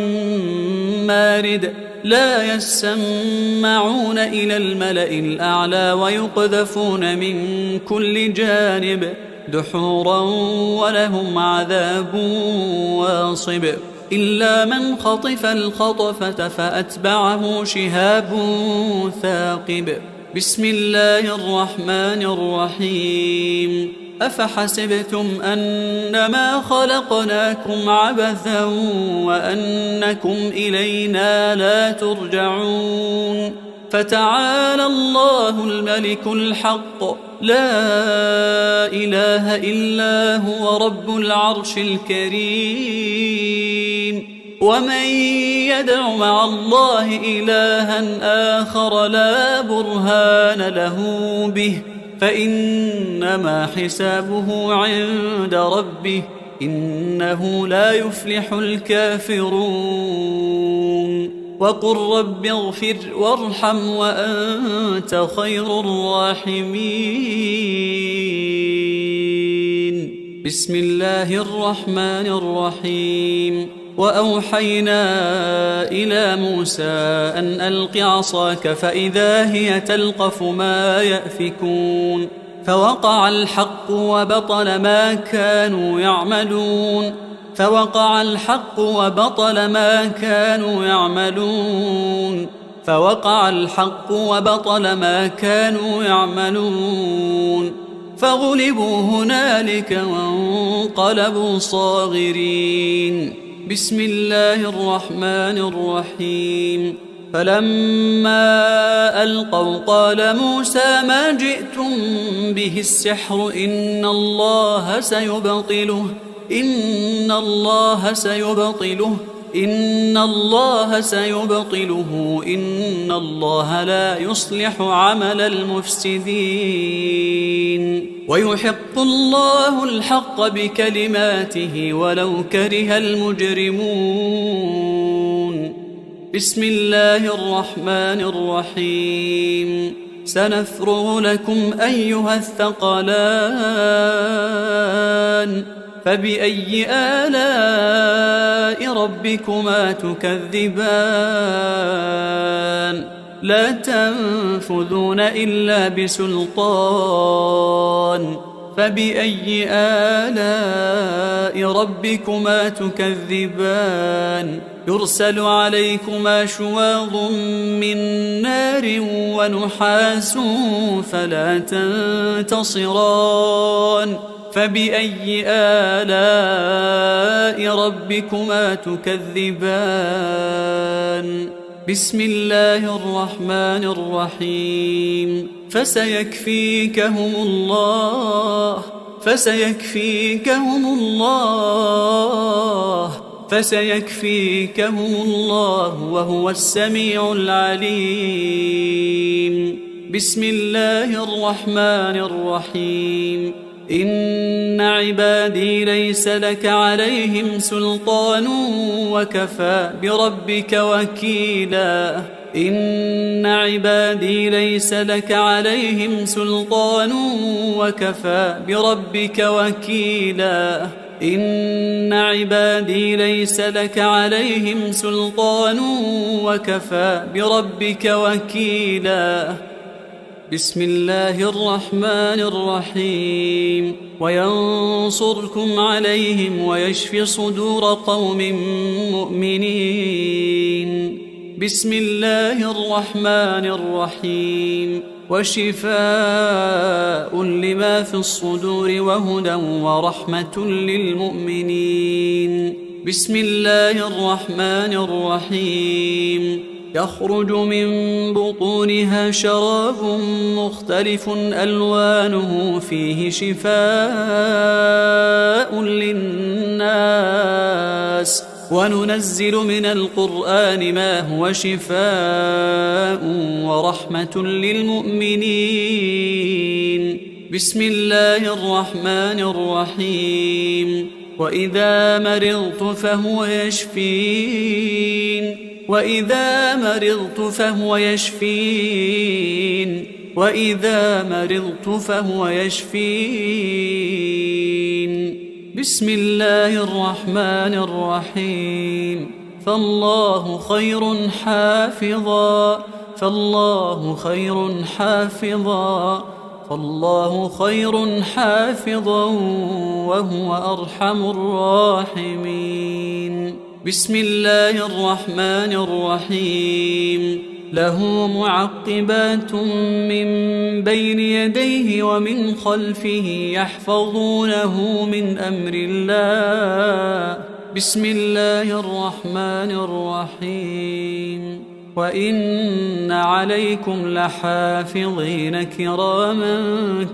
مارد لا يسمعون إلى الملأ الأعلى ويقذفون من كل جانب دحورا ولهم عذاب واصب إلا من خطف الخطفة فأتبعه شهاب ثاقب. بسم الله الرحمن الرحيم. أفحسبتم أنما خلقناكم عبثا وأنكم إلينا لا ترجعون فتعالى الله الملك الحق لا إله إلا هو رب العرش الكريم. ومن يدع مع الله إلها آخر لا برهان له به فإنما حسابه عند ربه إنه لا يفلح الكافرون. وقل رب اغفر وارحم وأنت خير الراحمين. بسم الله الرحمن الرحيم. وأوحينا إلى موسى أن ألق عصاك فإذا هي تلقف ما يأفكون فوقع الحق وبطل ما كانوا يعملون فوقع الحق وبطل ما كانوا يعملون فوقع الحق وبطل ما كانوا يعملون فغلبوا هنالك وانقلبوا صاغرين. بسم الله الرحمن الرحيم. فلما ألقوا قال موسى ما جئتم به السحر إن الله سيبطله إن الله لا يصلح عمل المفسدين ويحق الله الحق بكلماته ولو كره المجرمون. بسم الله الرحمن الرحيم. سنفرغ لكم أيها الثقلان فبأي آلاء ربكما تكذبان لا تنفذون إلا بسلطان فبأي آلاء ربكما تكذبان يرسل عليكما شواظ من نار ونحاس فلا تنتصران فبأي آلاء ربكما تكذبان بسم الله الرحمن الرحيم. فسيكفيكهم الله وهو السميع العليم. بسم الله الرحمن الرحيم. إن عبادي ليس لك عليهم سلطان وكفى بربك وكيلا إن عبادي ليس لك عليهم سلطان وكفى بربك وكيلا إن عبادي ليس لك عليهم سلطان وكفى بربك وكيلا. بسم الله الرحمن الرحيم. وينصركم عليهم ويشفي صدور قوم مؤمنين. بسم الله الرحمن الرحيم. وشفاء لما في الصدور وهدى ورحمة للمؤمنين. بسم الله الرحمن الرحيم. يخرج من بطونها شراب مختلف ألوانه فيه شفاء للناس وننزل من القرآن ما هو شفاء ورحمة للمؤمنين. بسم الله الرحمن الرحيم. وإذا مرضت فهو يشفين وإذا مرضت فهو يشفين. بسم الله الرحمن الرحيم. فالله خير حافظا وهو أرحم الراحمين. بسم الله الرحمن الرحيم. له معقبات من بين يديه ومن خلفه يحفظونه من أمر الله. بسم الله الرحمن الرحيم. وإن عليكم لحافظين كراما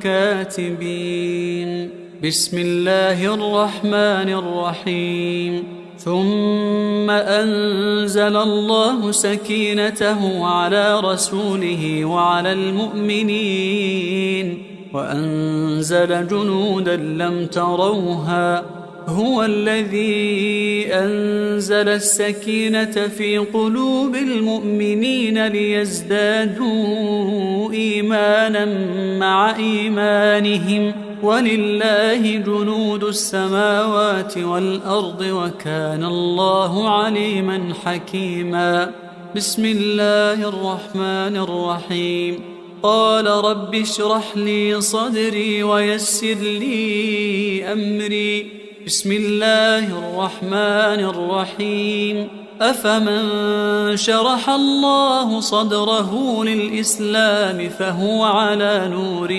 كاتبين. بسم الله الرحمن الرحيم. ثم أنزل الله سكينته على رسوله وعلى المؤمنين وأنزل جنودا لم تروها. هو الذي أنزل السكينة في قلوب المؤمنين ليزدادوا إيمانا مع إيمانهم ولله جنود السماوات والأرض وكان الله عليما حكيما. بسم الله الرحمن الرحيم. قال رب اشرح لي صدري ويسر لي أمري. بسم الله الرحمن الرحيم. أفمن شرح الله صدره للإسلام فهو على نور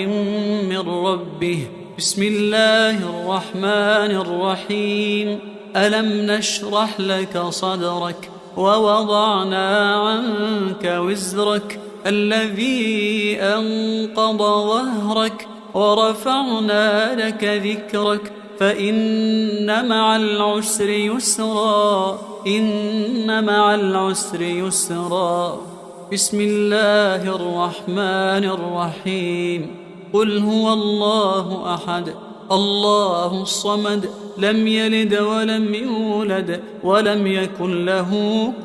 من ربه. بسم الله الرحمن الرحيم. ألم نشرح لك صدرك ووضعنا عنك وزرك الذي أنقض ظهرك ورفعنا لك ذكرك فإن مع العسر يسرا إن مع العسر يسرا. بسم الله الرحمن الرحيم. قل هو الله أحد الله الصمد لم يلد ولم يولد ولم يكن له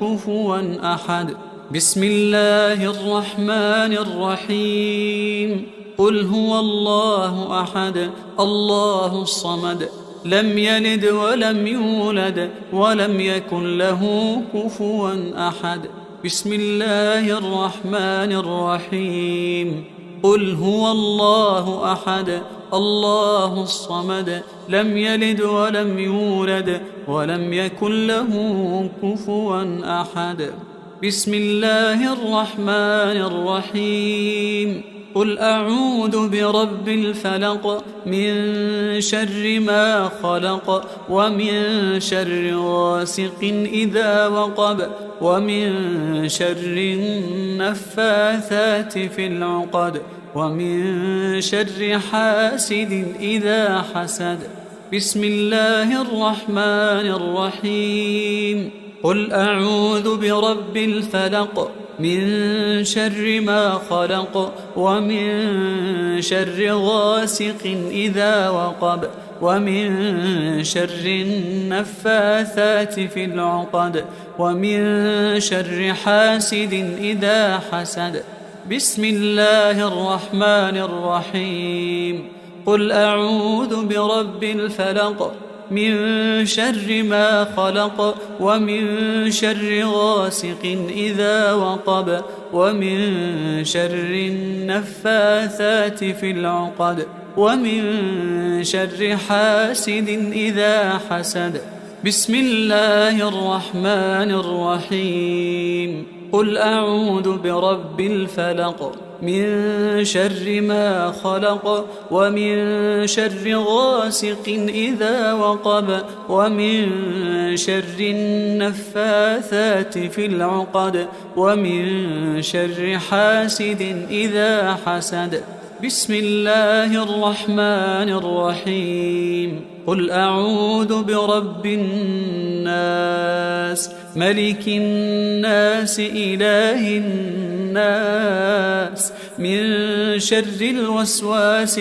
كفوا أحد. بسم الله الرحمن الرحيم. قل هو الله أحد الله الصمد لم يلد ولم يولد ولم يكن له كفوا أحد. بسم الله الرحمن الرحيم. قل هو الله أحد الله الصمد لم يلد ولم يولد ولم يكن له كفوا أحد. بسم الله الرحمن الرحيم. قل أعوذ برب الفلق من شر ما خلق ومن شر غاسق إذا وقب ومن شر النفاثات في العقد ومن شر حاسد إذا حسد. بسم الله الرحمن الرحيم. قل أعوذ برب الفلق من شر ما خلق ومن شر غاسق إذا وقب ومن شر النفاثات في العقد ومن شر حاسد إذا حسد. بسم الله الرحمن الرحيم. قل أعوذ برب الفلق من شر ما خلق ومن شر غاسق إذا وقب ومن شر النفاثات في العقد ومن شر حاسد إذا حسد. بسم الله الرحمن الرحيم. قل أعوذ برب الفلق من شر ما خلق ومن شر غاسق إذا وقب ومن شر النفاثات في العقد ومن شر حاسد إذا حسد. بسم الله الرحمن الرحيم. قل أعوذ برب الناس ملك الناس إله الناس من شر الوسواس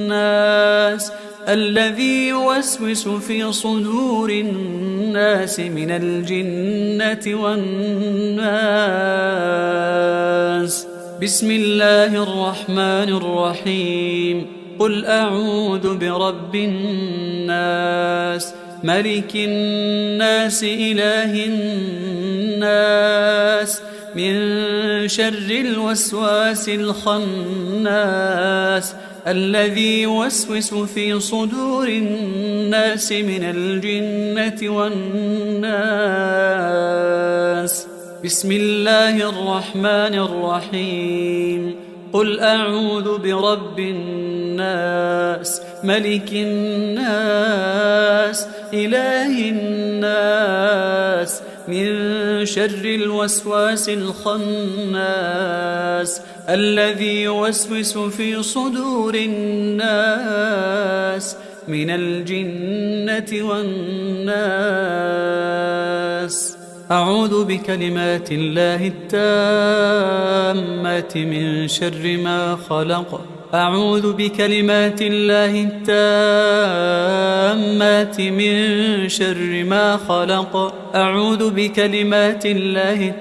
الخناس الذي يوسوس في صدور الناس من الجنة والناس. بسم الله الرحمن الرحيم. قل أعوذ برب الناس ملك الناس إله الناس من شر الوسواس الخناس الذي يوسوس في صدور الناس من الجنة والناس. بسم الله الرحمن الرحيم. قل أعوذ برب الناس ملك الناس إله الناس من شر الوسواس الخناس الذي يوسوس في صدور الناس من الجنة والناس. أعوذ بكلمات الله التامات من شر ما خلق. أعوذ بكلمات الله التامات من شر ما خلق. أعوذ بكلمات الله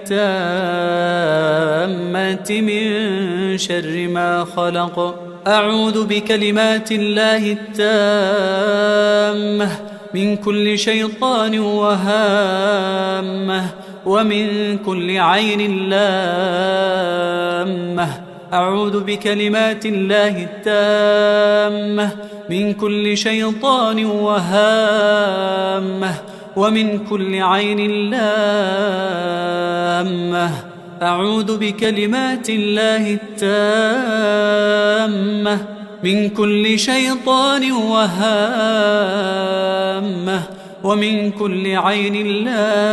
التامات من شر ما خلق. أعوذ بكلمات الله التامة من كل شيطان وهامة ومن كل عين لامة. أعوذ بكلمات الله التامة من كل شيطان وهامة ومن كل عين لامة. أعوذ بكلمات الله التامة من كل شيطان وهامة ومن كل عين لامة.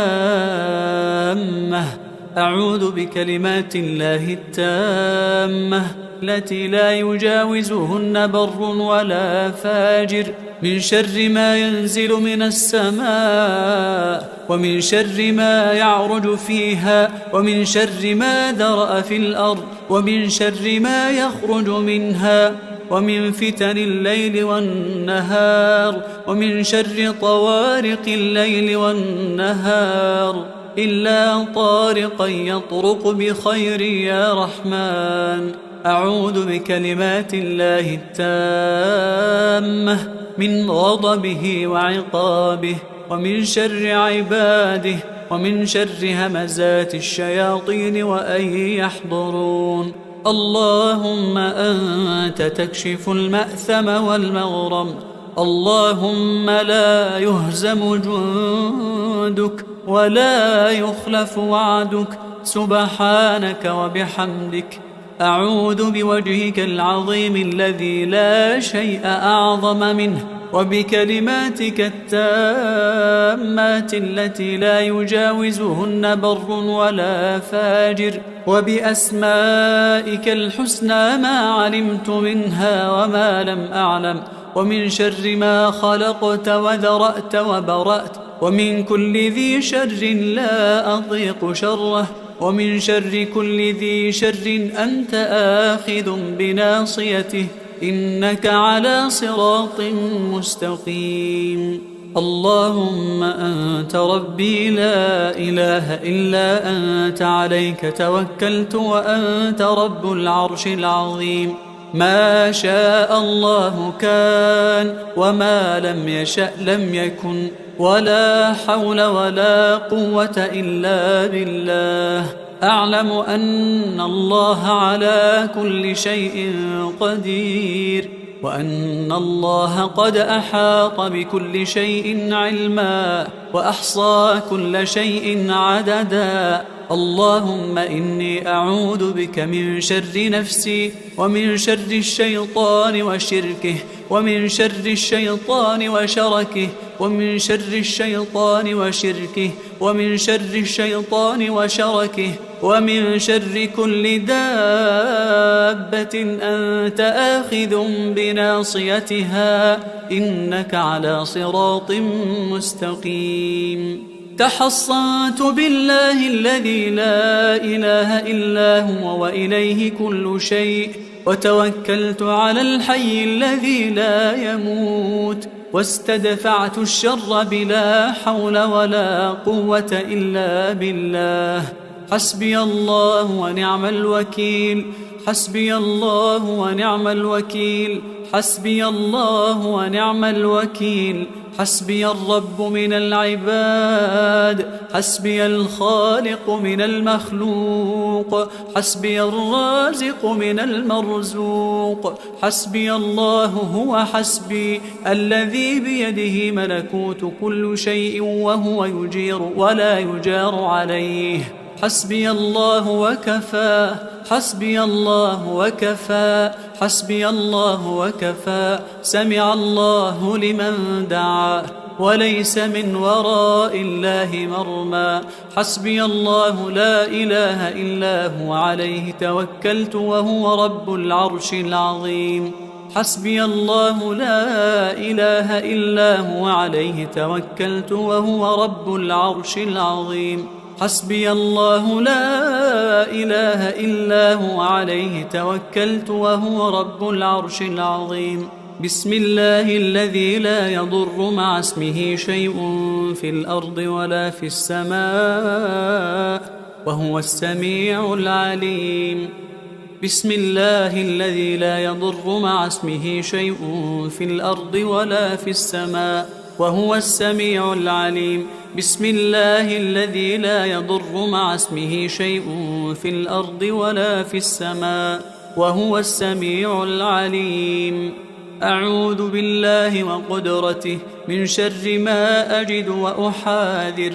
أعوذ بكلمات الله التامة التي لا يجاوزهن بر ولا فاجر من شر ما ينزل من السماء، ومن شر ما يعرج فيها، ومن شر ما ذرأ في الأرض، ومن شر ما يخرج منها، ومن فتن الليل والنهار، ومن شر طوارق الليل والنهار، إلا طارقا يطرق بخير يا رحمن. أعوذ بكلمات الله التامة من غضبه وعقابه، ومن شر عباده، ومن شر همزات الشياطين وأن يحضرون. اللهم أنت تكشف المأثم والمغرم، اللهم لا يهزم جندك ولا يخلف وعدك، سبحانك وبحمدك. أعوذ بوجهك العظيم الذي لا شيء أعظم منه، وبكلماتك التامات التي لا يجاوزهن بر ولا فاجر، وبأسمائك الحسنى ما علمت منها وما لم أعلم، ومن شر ما خلقت وذرأت وبرأت، ومن كل ذي شر لا أضيق شره، ومن شر كل ذي شر أنت آخذ بناصيته، إنك على صراط مستقيم. اللهم أنت ربي لا إله إلا أنت، عليك توكلت وأنت رب العرش العظيم. ما شاء الله كان، وما لم يشأ لم يكن، ولا حول ولا قوة إلا بالله. أعلم أن الله على كل شيء قدير، وأن الله قد أحاط بكل شيء علما، وأحصى كل شيء عددا. اللهم إني أعوذ بك من شر نفسي، ومن شر الشيطان وشركه، ومن شر الشيطان وشركه، ومن شر الشيطان وشركه، ومن شر الشيطان وشركه، ومن شر كل دابة أنت آخذ بناصيتها، إنك على صراط مستقيم. تحصنت بالله الذي لا إله إلا هو وإليه كل شيء، وتوكلت على الحي الذي لا يموت، واستدفعت الشر بلا حول ولا قوة إلا بالله. حسبي الله ونعم الوكيل، حسبي الله ونعم الوكيل، حسبي الله ونعم الوكيل. حسبي الرب من العباد، حسبي الخالق من المخلوق، حسبي الرازق من المرزوق. حسبي الله هو حسبي، الذي بيده ملكوت كل شيء، وهو يجير ولا يجار عليه. حسبي الله وكفى، حسبي الله وكفى، حسبي الله وكفى. سمع الله لمن دعا، وليس من وراء الله مرمى. حسبي الله لا إله إلا هو، عليه توكلت وهو رب العرش العظيم. حسبي الله لا إله إلا هو، عليه توكلت وهو رب العرش العظيم. حسبي الله لا إله إلا هو، عليه توكلت وهو رب العرش العظيم. بسم الله الذي لا يضر مع اسمه شيء في الأرض ولا في السماء، وهو السميع العليم. بسم الله الذي لا يضر مع اسمه شيء في الأرض ولا في السماء، وهو السميع العليم. بسم الله الذي لا يضر مع اسمه شيء في الأرض ولا في السماء، وهو السميع العليم. أعوذ بالله وقدرته من شر ما أجد وأحاذر.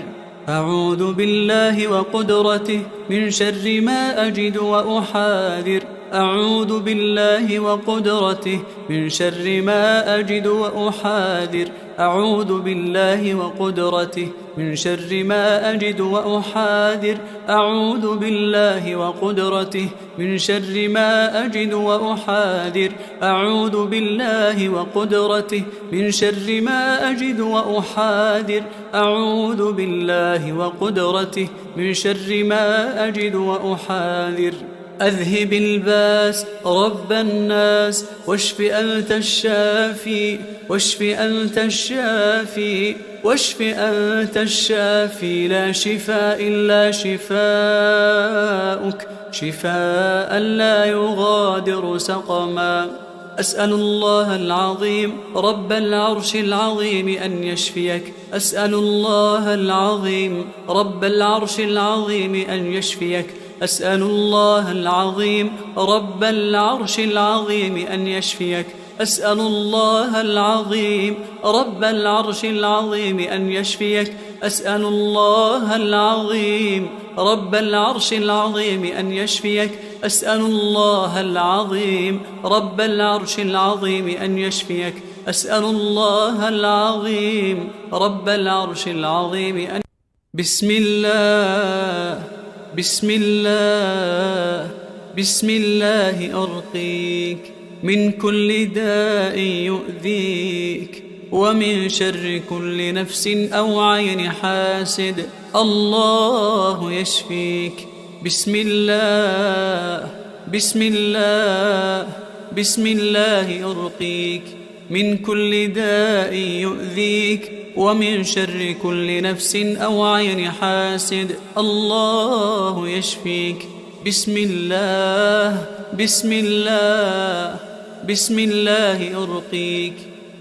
أعوذ بالله وقدرته من شر ما أجد وأحاذر. أعوذ بالله وقدرته من شر ما أجد وأحاذر أعوذ بالله وقدرته من شر ما أجد وأحاذر أعوذ بالله وقدرته من شر ما أجد وأحاذر أعوذ بالله وقدرته من شر ما أجد وأحاذر أعوذ بالله وقدرته من شر ما أجد وأحاذر أذهب الباس رب الناس واشف أنت الشافي واشف أنت الشافي واشف أنت الشافي لا شفاء إلا شفاؤك شفاء لا يغادر سقما أسأل الله العظيم رب العرش العظيم أن يشفيك أسأل الله العظيم رب العرش العظيم أن يشفيك أسأل الله العظيم رب العرش العظيم أن يشفيك أسأل الله العظيم رب العرش العظيم أن يشفيك أسأل الله العظيم رب العرش العظيم أن يشفيك أسأل الله العظيم رب العرش العظيم أن يشفيك أسأل الله العظيم رب العرش العظيم أن بسم الله بسم الله بسم الله أرقيك من كل داء يؤذيك ومن شر كل نفس أو عين حاسد الله يشفيك بسم الله بسم الله بسم الله أرقيك من كل داء يؤذيك ومن شر كل نفس أو عين حاسد الله يشفيك بسم الله بسم الله بسم الله أرقيك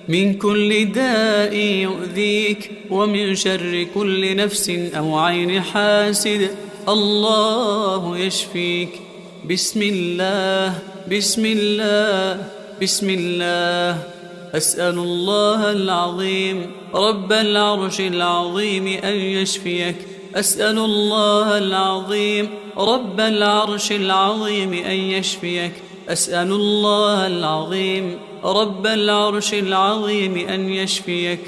من كل داء يؤذيك ومن شر كل نفس أو عين حاسد الله يشفيك بسم الله بسم الله بسم الله أسأل الله العظيم رب العرش العظيم أن يشفيك أسأل الله العظيم رب العرش العظيم أن يشفيك أسأل الله العظيم رب العرش العظيم أن يشفيك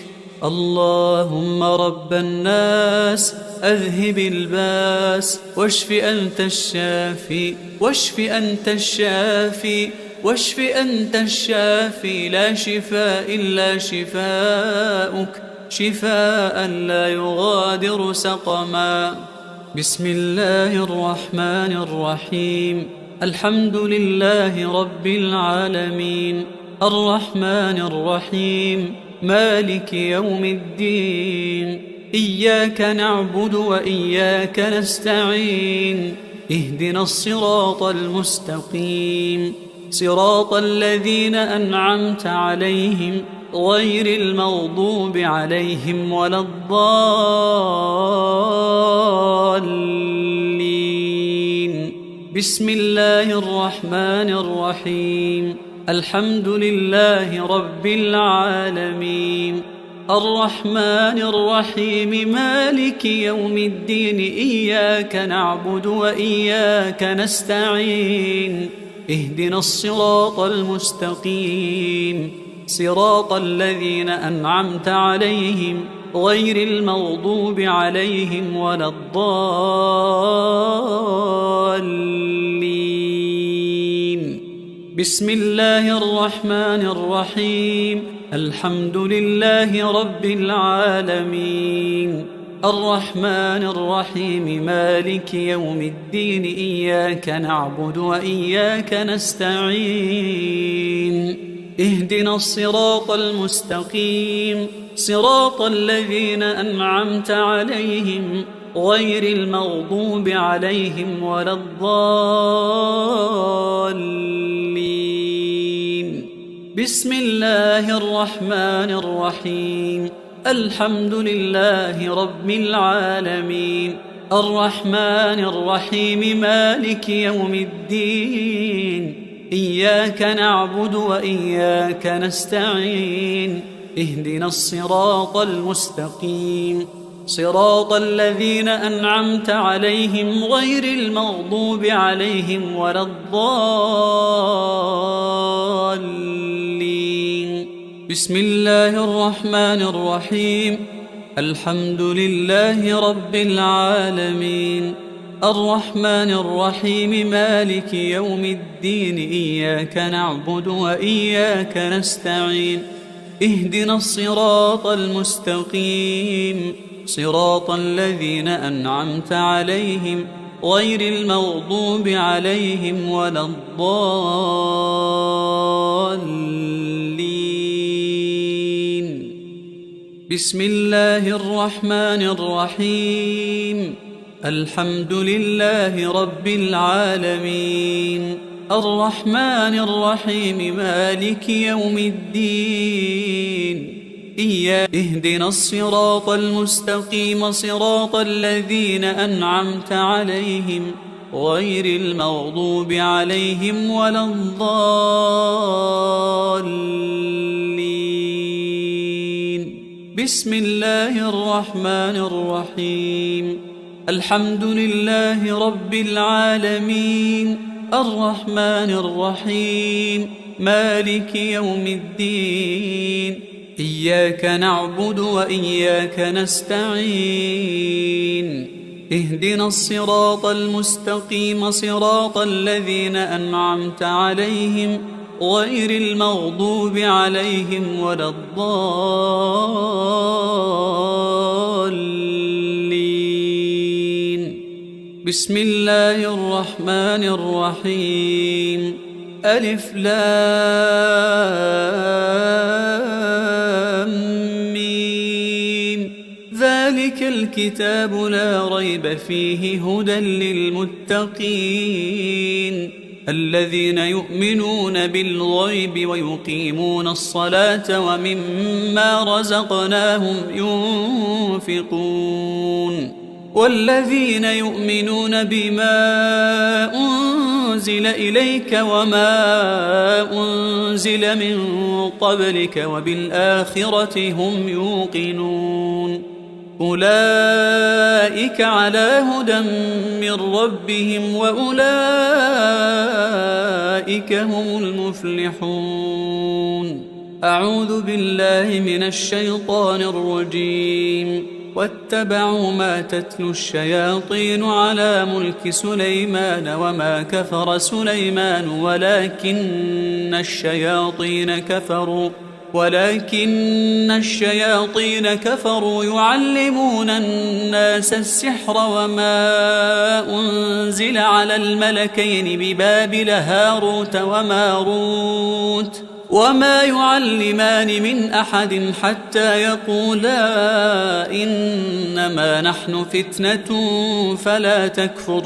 اللهم رب الناس أذهب الباس واشف أنت الشافي واشف أنت الشافي واشف أنت الشافي لا شفاء إلا شفاؤك شفاء لا يغادر سقما بسم الله الرحمن الرحيم الحمد لله رب العالمين الرحمن الرحيم مالك يوم الدين إياك نعبد وإياك نستعين اهدنا الصراط المستقيم صراط الذين أنعمت عليهم غير المغضوب عليهم ولا الضالين بسم الله الرحمن الرحيم الحمد لله رب العالمين الرحمن الرحيم مالك يوم الدين إياك نعبد وإياك نستعين اهدنا الصراط المستقيم صراط الذين أنعمت عليهم غير المغضوب عليهم ولا الضالين بسم الله الرحمن الرحيم الحمد لله رب العالمين الرحمن الرحيم مالك يوم الدين إياك نعبد وإياك نستعين اهدنا الصراط المستقيم صراط الذين أنعمت عليهم غير المغضوب عليهم ولا الضالين بسم الله الرحمن الرحيم الحمد لله رب العالمين الرحمن الرحيم مالك يوم الدين إياك نعبد وإياك نستعين اهدنا الصراط المستقيم صراط الذين أنعمت عليهم غير المغضوب عليهم ولا الضالين. بسم الله الرحمن الرحيم. الحمد لله رب العالمين، الرحمن الرحيم، مالك يوم الدين، إياك نعبد وإياك نستعين، اهدنا الصراط المستقيم، صراط الذين أنعمت عليهم غير المغضوب عليهم ولا الضالين. بسم الله الرحمن الرحيم. الحمد لله رب العالمين، الرحمن الرحيم، مالك يوم الدين، اهدنا الصراط المستقيم، صراط الذين أنعمت عليهم غير المغضوب عليهم ولا الضالين. بسم الله الرحمن الرحيم. الحمد لله رب العالمين، الرحمن الرحيم، مالك يوم الدين، إياك نعبد وإياك نستعين، اهدنا الصراط المستقيم، صراط الذين أنعمت عليهم غير المغضوب عليهم ولا الضالين. بسم الله الرحمن الرحيم. ألف لام ميم، ذلك الكتاب لا ريب فيه هدى للمتقين الذين يؤمنون بالغيب ويقيمون الصلاة ومما رزقناهم ينفقون والذين يؤمنون بما أنزل إليك وما أنزل من قبلك وبالآخرة هم يوقنون أولئك على هدى من ربهم وأولئك هم المفلحون. أعوذ بالله من الشيطان الرجيم. واتبعوا ما تتلو الشياطين على ملك سليمان وما كفر سليمان ولكن الشياطين كفروا يعلمون الناس السحر وما أنزل على الملكين ببابل هاروت وماروت وما يعلمان من أحد حتى يقولا إنما نحن فتنة فلا تكفر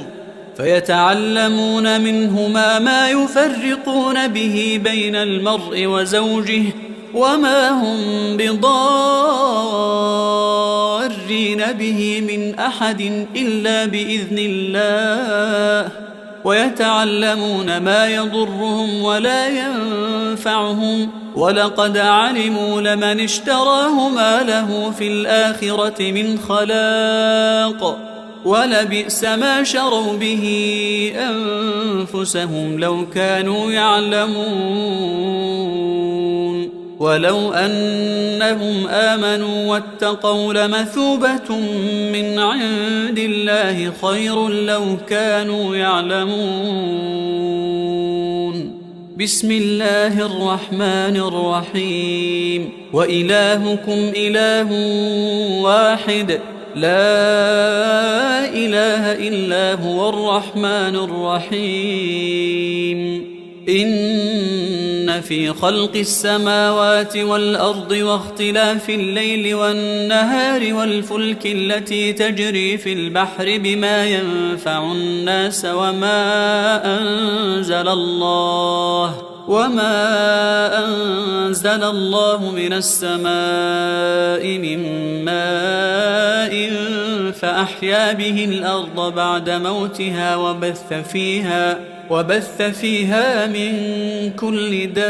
فيتعلمون منهما ما يفرقون به بين المرء وزوجه وما هم بضارين به من أحد إلا بإذن الله ويتعلمون ما يضرهم ولا ينفعهم ولقد علموا لمن اشتراه ما له في الآخرة من خلاق ولبئس ما شروا به أنفسهم لو كانوا يعلمون ولو أنهم آمنوا واتقوا لمثوبة من عند الله خير لو كانوا يعلمون. بسم الله الرحمن الرحيم. وإلهكم إله واحد لا إله إلا هو الرحمن الرحيم. إن في خلق السماوات والأرض واختلاف الليل والنهار والفلك التي تجري في البحر بما ينفع الناس وما أنزل الله من السماء من ماء فأحيا به الأرض بعد موتها وبث فيها من كل دابة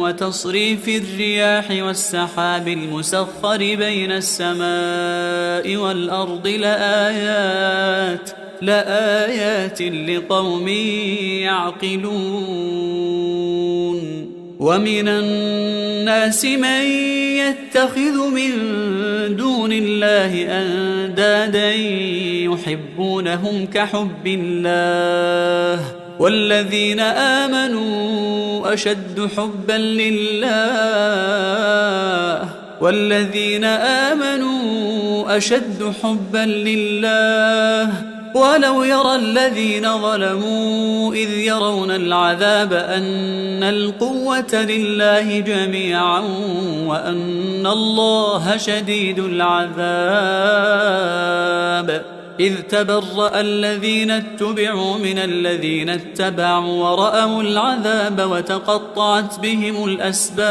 وتصريف الرياح والسحاب المسخر بين السماء والأرض لآيات لقوم يعقلون ومن الناس من يتخذ من دون الله أندادا يحبونهم كحب الله والذين آمنوا أشد حبا لله ولو يرى الذين ظلموا إذ يرون العذاب أن القوة لله جميعا وأن الله شديد العذاب إذ تبرأ الذين اتبعوا من الذين اتبعوا ورأوا العذاب وتقطعت بهم الأسباب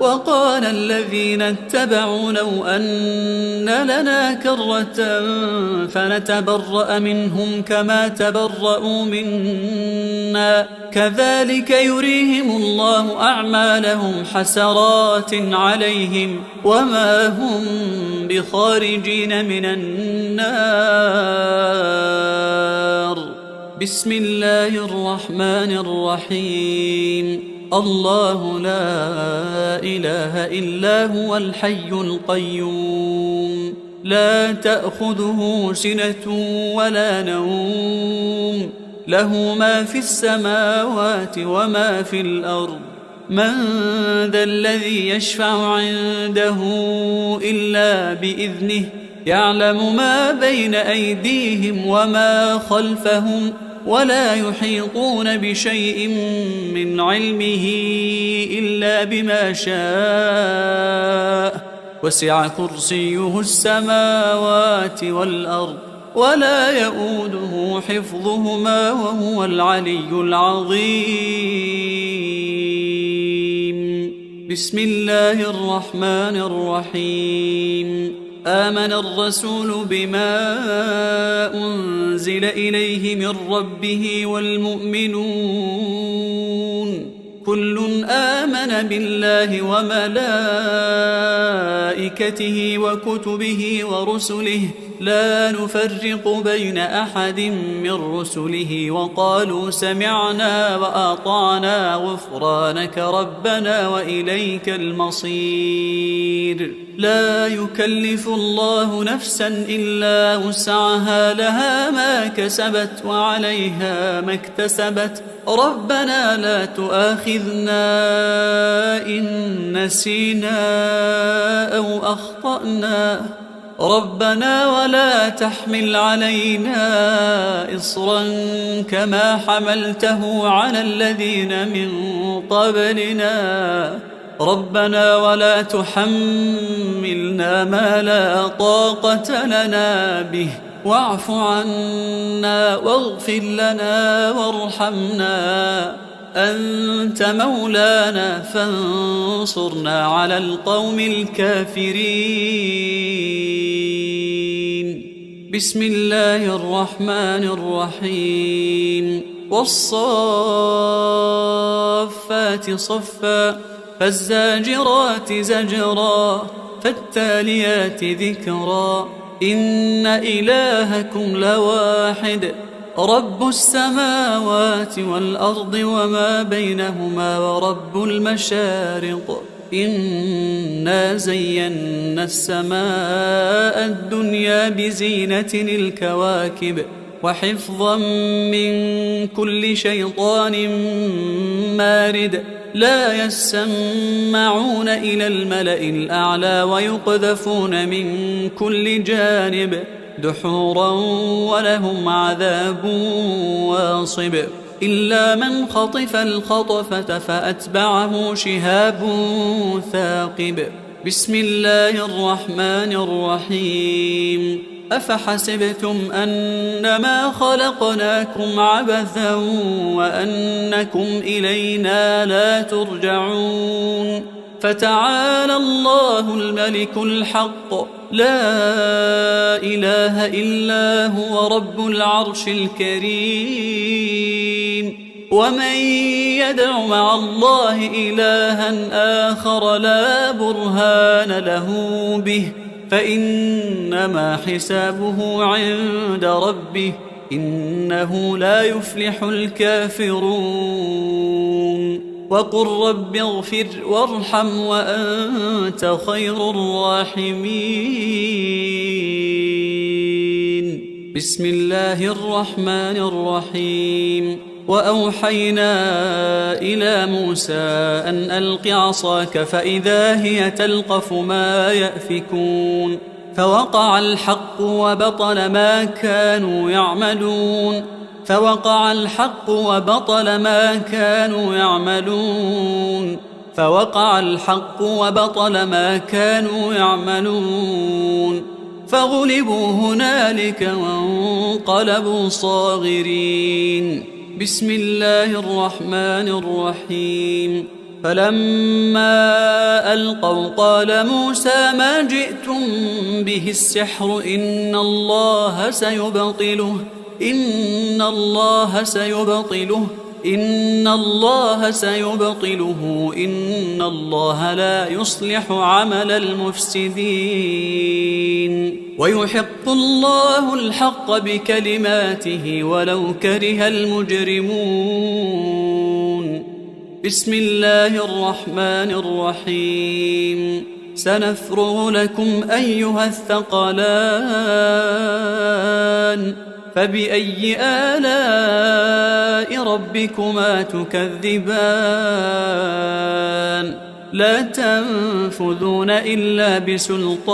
وقال الذين اتبعوا لو أن لنا كرة فنتبرأ منهم كما تبرأوا منا كذلك يريهم الله أعمالهم حسرات عليهم وما هم بخارجين من النار. بسم الله الرحمن الرحيم. الله لا إله إلا هو الحي القيوم لا تأخذه سنة ولا نوم له ما في السماوات وما في الأرض من ذا الذي يشفع عنده إلا بإذنه يعلم ما بين أيديهم وما خلفهم ولا يحيطون بشيء من علمه إلا بما شاء وسع كرسيه السماوات والأرض ولا يؤوده حفظهما وهو العلي العظيم. بسم الله الرحمن الرحيم. آمن الرسول بما أنزل إليه من ربه والمؤمنون كل آمن بالله وملائكته وكتبه ورسله لا نفرق بين أحد من رسله وقالوا سمعنا وأطعنا غفرانك ربنا وإليك المصير. لا يكلف الله نفسا إلا وسعها لها ما كسبت وعليها ما اكتسبت ربنا لا تؤاخذنا إن نسينا أو أخطأنا ربنا ولا تحمل علينا إصرا كما حملته على الذين من قبلنا ربنا ولا تحملنا ما لا طاقة لنا به واعف عنا واغفر لنا وارحمنا أنت مولانا فانصرنا على القوم الكافرين. بسم الله الرحمن الرحيم. والصافات صفا فالزاجرات زجرا فالتاليات ذكرا إن إلهكم لواحد رب السماوات والأرض وما بينهما ورب المشارق إنا زينا السماء الدنيا بزينة الكواكب وحفظا من كل شيطان مارد لا يسمعون إلى الملأ الأعلى ويقذفون من كل جانب دحورا ولهم عذاب واصب إلا من خطف الخطفة فأتبعه شهاب ثاقب. بسم الله الرحمن الرحيم. أفحسبتم أنما خلقناكم عبثا وأنكم إلينا لا ترجعون فتعالى الله الملك الحق لا إله إلا هو رب العرش الكريم ومن يدع مع الله إلها آخر لا برهان له به فإنما حسابه عند ربه إنه لا يفلح الكافرون وقل رب اغفر وارحم وأنت خير الراحمين بسم الله الرحمن الرحيم وأوحينا إلى موسى أن ألق عصاك فإذا هي تلقف ما يأفكون فوقع الحق وبطل ما كانوا يعملون فوقع الحق وبطل ما كانوا يعملون فوقع الحق وبطل ما كانوا يعملون فغلبوا هنالك وانقلبوا صاغرين بسم الله الرحمن الرحيم فلما ألقوا قال موسى ما جئتم به السحر إن الله سيبطله إن الله سيبطله إن الله لا يصلح عمل المفسدين ويحق الله الحق بكلماته ولو كره المجرمون بسم الله الرحمن الرحيم سنفرغ لكم أيها الثقلان فبأي آلاء ربكما تكذبان لا تنفذون إلا بسلطان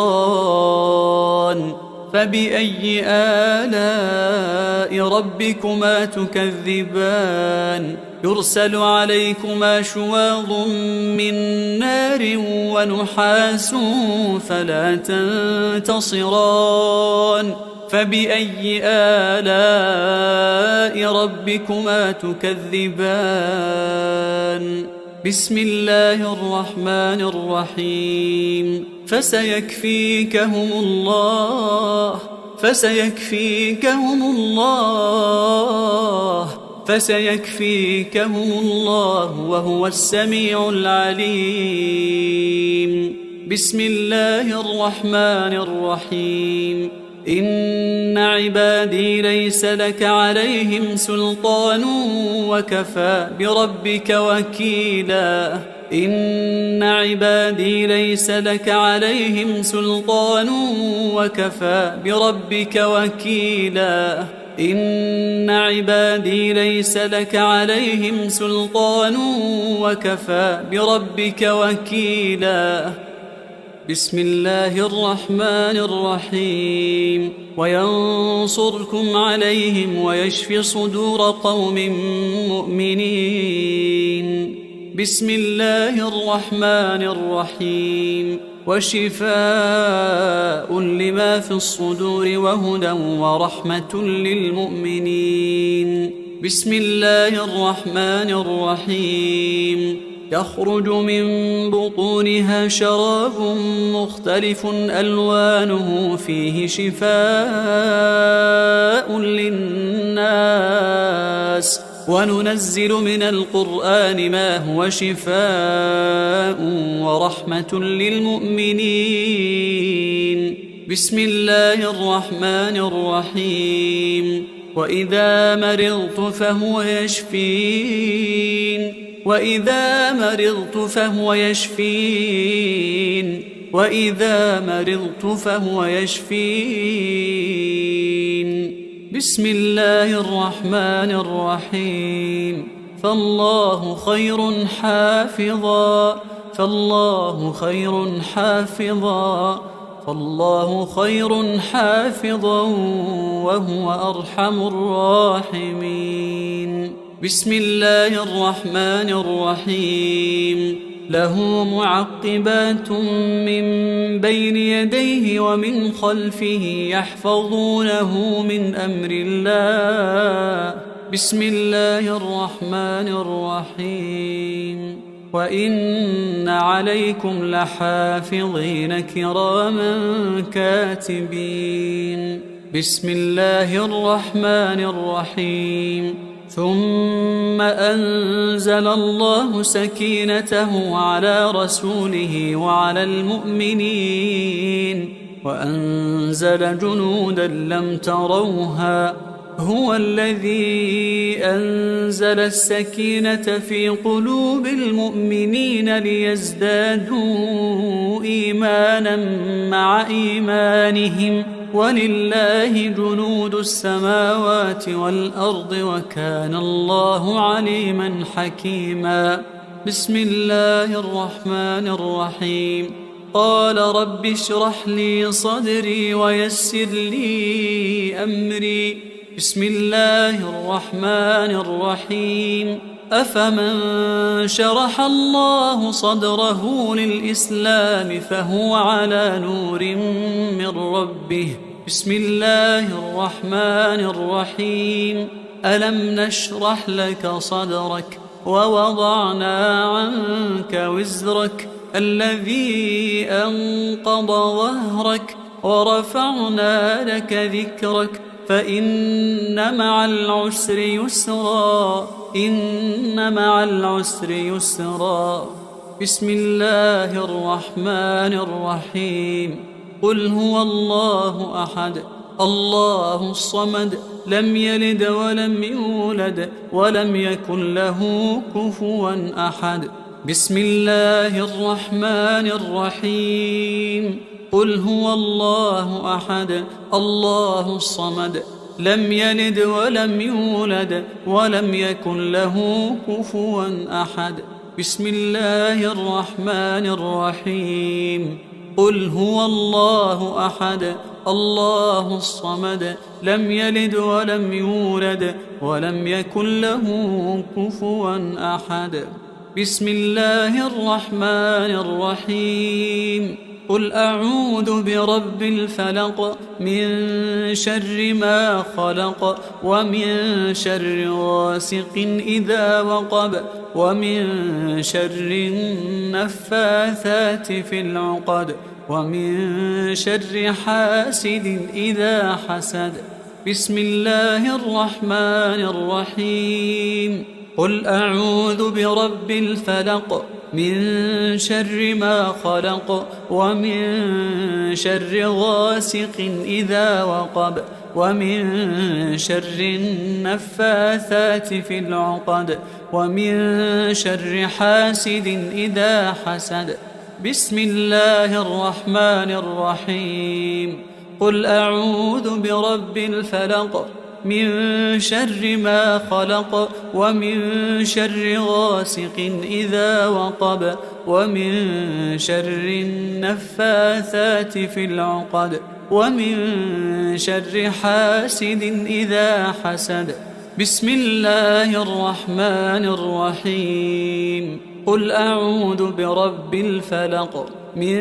فبأي آلاء ربكما تكذبان يرسل عليكما شواظ من نار ونحاس فلا تنتصران فبأي آلاء ربكما تكذبان بسم الله الرحمن الرحيم فسيكفيكهم الله وهو السميع العليم بسم الله الرحمن الرحيم إن عبادي ليس لك عليهم سلطان وكفى بربك وكيلا إن عبادي ليس لك عليهم سلطان وكفى بربك وكيلا إن عبادي ليس لك عليهم سلطان وكفى بربك وكيلا بسم الله الرحمن الرحيم وينصركم عليهم ويشف صدور قوم مؤمنين بسم الله الرحمن الرحيم وشفاء لما في الصدور وهدى ورحمة للمؤمنين بسم الله الرحمن الرحيم يخرج من بطونها شراب مختلف ألوانه فيه شفاء للناس وننزل من القرآن ما هو شفاء ورحمة للمؤمنين بسم الله الرحمن الرحيم وإذا مرضت فهو يشفين وإذا مرضت فهو يشفين بسم الله الرحمن الرحيم فالله خير حافظا وهو أرحم الراحمين بسم الله الرحمن الرحيم له معقبات من بين يديه ومن خلفه يحفظونه من أمر الله. بسم الله الرحمن الرحيم. وإن عليكم لحافظين كراما كاتبين. بسم الله الرحمن الرحيم. ثم أنزل الله سكينته على رسوله وعلى المؤمنين وأنزل جنودا لم تروها. هو الذي أنزل السكينة في قلوب المؤمنين ليزدادوا إيمانا مع إيمانهم ولله جنود السماوات والأرض وكان الله عليما حكيما. بسم الله الرحمن الرحيم. قال رب اشرح لي صدري ويسر لي أمري. بسم الله الرحمن الرحيم. أفمن شرح الله صدره للإسلام فهو على نور من ربه. بسم الله الرحمن الرحيم. ألم نشرح لك صدرك ووضعنا عنك وزرك الذي أنقض ظهرك ورفعنا لك ذكرك فإن مع العسر يسرا. إن مع العسر يسرا. بسم الله الرحمن الرحيم. قل هو الله أحد الله الصمد لم يلد ولم يولد ولم يكن له كفوا أحد. بسم الله الرحمن الرحيم. قل هو الله أحد الله الصمد لم يلد ولم يولد ولم يكن له كفوا أحد. بسم الله الرحمن الرحيم. قل هو الله أحد الله الصمد لم يلد ولم يولد ولم يكن له كفوا أحد. بسم الله الرحمن الرحيم. قل أعوذ برب الفلق من شر ما خلق ومن شر غاسق إذا وقب ومن شر النفاثات في العقد ومن شر حاسد إذا حسد. بسم الله الرحمن الرحيم. قل أعوذ برب الفلق من شر ما خلق ومن شر غاسق إذا وقب ومن شر النفاثات في العقد ومن شر حاسد إذا حسد. بسم الله الرحمن الرحيم. قل أعوذ برب الفلق من شر ما خلق ومن شر غاسق إذا وقب ومن شر النفاثات في العقد ومن شر حاسد إذا حسد. بسم الله الرحمن الرحيم. قل أعوذ برب الفلق من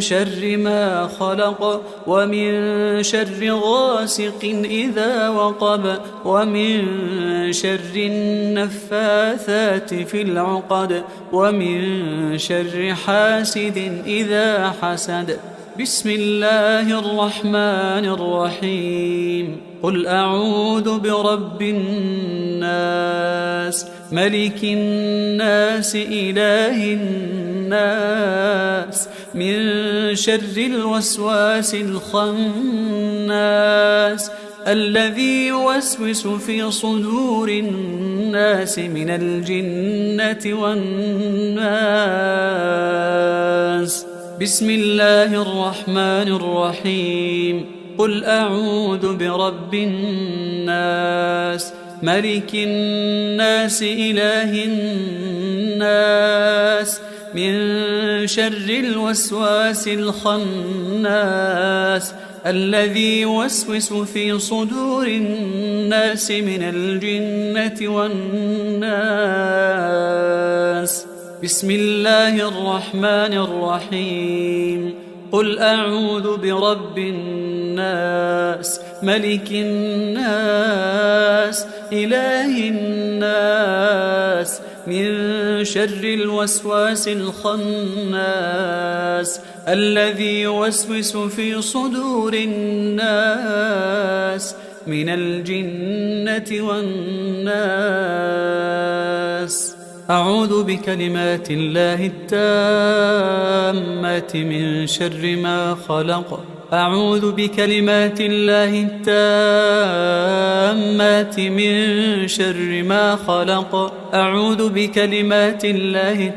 شر ما خلق ومن شر غاسق إذا وقب ومن شر النفاثات في العقد ومن شر حاسد إذا حسد. بسم الله الرحمن الرحيم. قل أعوذ برب الناس ملك الناس إله الناس من شر الوسواس الخناس الذي يوسوس في صدور الناس من الجنة والناس. بسم الله الرحمن الرحيم. قل أعوذ برب الناس ملك الناس إله الناس من شر الوسواس الخناس الذي يوسوس في صدور الناس من الجنة والناس. بسم الله الرحمن الرحيم. قل أعوذ برب الناس ملك الناس إله الناس من شر الوسواس الخناس الذي يوسوس في صدور الناس من الجنة والناس. أعوذ بكلمات الله التامات من شر ما خلق. أعوذ بكلمات الله التامات من شر ما خلق. أعوذ بكلمات الله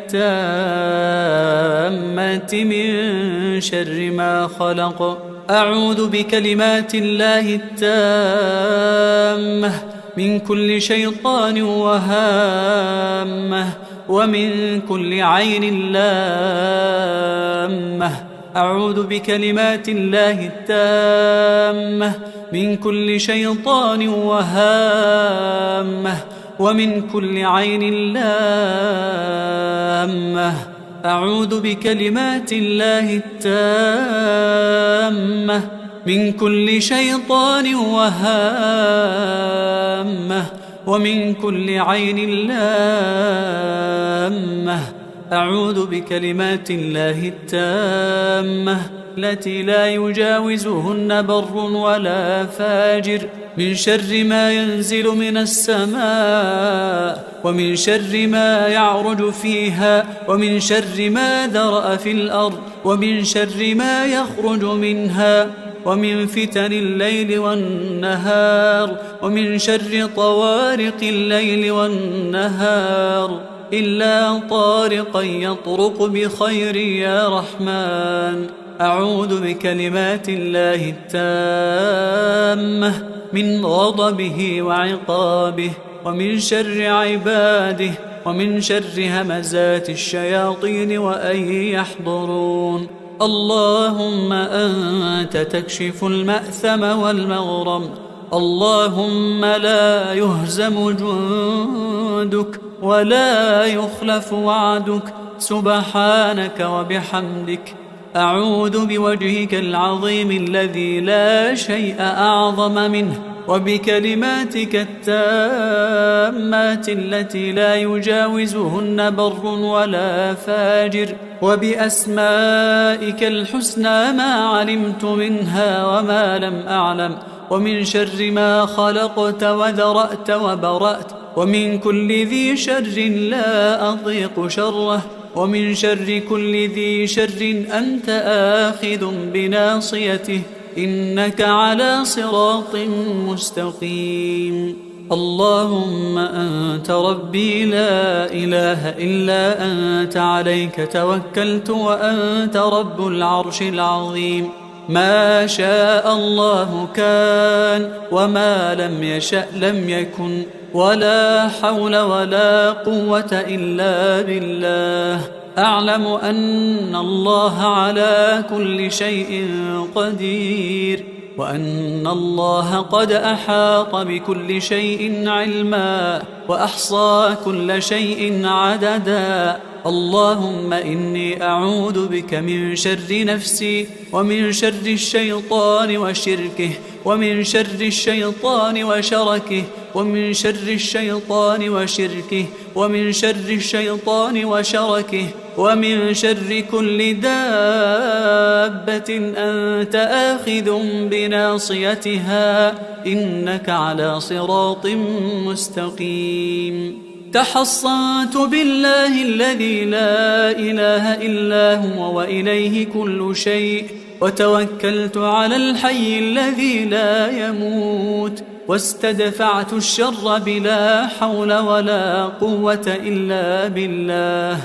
التامات من شر ما خلق. أعوذ بكلمات الله التامة من كل شيطان وهامة ومن كل عين لامة. أعوذ بكلمات الله التامة من كل شيطان وهامة ومن كل عين لامة. أعوذ بكلمات الله التامة من كل شيطان وهامة ومن كل عين لامة. أعوذ بكلمات الله التامة التي لا يجاوزهن بر ولا فاجر من شر ما ينزل من السماء ومن شر ما يعرج فيها ومن شر ما ذرأ في الأرض ومن شر ما يخرج منها ومن فتن الليل والنهار ومن شر طوارق الليل والنهار إلا طارقا يطرق بخير يا رحمن. أعوذ بكلمات الله التامة من غضبه وعقابه ومن شر عباده ومن شر همزات الشياطين وأن يحضرون. اللهم أنت تكشف المأثم والمغرم. اللهم لا يهزم جندك ولا يخلف وعدك سبحانك وبحمدك. أعوذ بوجهك العظيم الذي لا شيء أعظم منه وبكلماتك التامات التي لا يجاوزهن بر ولا فاجر وبأسمائك الحسنى ما علمت منها وما لم أعلم ومن شر ما خلقت وذرأت وبرأت ومن كل ذي شر لا أضيق شره ومن شر كل ذي شر أنت آخذ بناصيته إنك على صراط مستقيم. اللهم أنت ربي لا إله إلا أنت عليك توكلت وأنت رب العرش العظيم. ما شاء الله كان وما لم يشأ لم يكن ولا حول ولا قوة إلا بالله. أعلم أن الله على كل شيء قدير وأن الله قد أحاط بكل شيء علما وأحصى كل شيء عددا. اللهم إني أعوذ بك من شر نفسي ومن شر الشيطان وشركه ومن شر الشيطان وشركه ومن شر الشيطان وشركه ومن شر الشيطان وشركه ومن شر كل دابة أنت آخذ بناصيتها إنك على صراط مستقيم. تحصنت بالله الذي لا إله إلا هو وإليه كل شيء وتوكلت على الحي الذي لا يموت واستدفعت الشر بلا حول ولا قوة إلا بالله.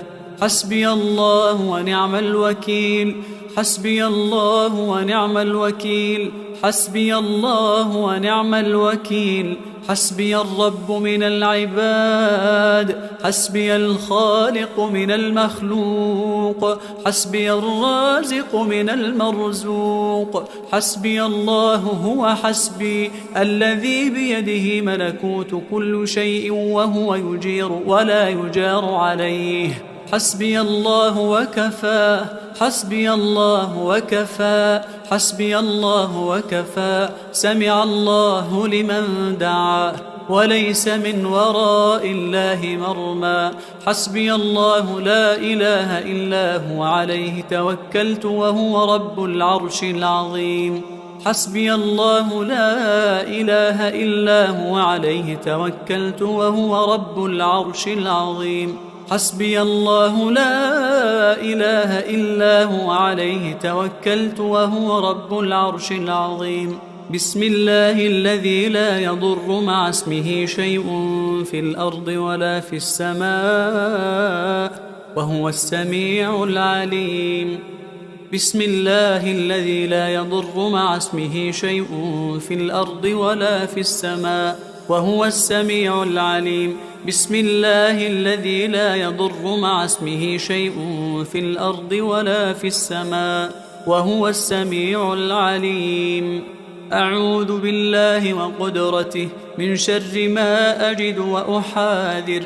حسبي الله ونعم الوكيل. حسبي الله ونعم الوكيل. حسبي الله ونعم الوكيل. حسبي الرب من العباد. حسبي الخالق من المخلوق. حسبي الرازق من المرزوق. حسبي الله هو حسبي الذي بيده ملكوت كل شيء وهو يجير ولا يجار عليه. حسبي الله وكفى حسبي الله وكفى حسبي الله وكفى سمع الله لمن دعا وليس من وراء الله مرمى حسبي الله لا إله إلا هو عليه توكلت وهو رب العرش العظيم حسبي الله لا إله إلا هو عليه توكلت وهو رب العرش العظيم حسبي الله لا إله إلا هو عليه توكلت وهو رب العرش العظيم بسم الله الذي لا يضر مع اسمه شيء في الأرض ولا في السماء وهو السميع العليم بسم الله الذي لا يضر مع اسمه شيء في الأرض ولا في السماء وهو السميع العليم بسم الله الذي لا يضر مع اسمه شيء في الأرض ولا في السماء وهو السميع العليم أعوذ بالله وقدرته من شر ما أجد وأحاذر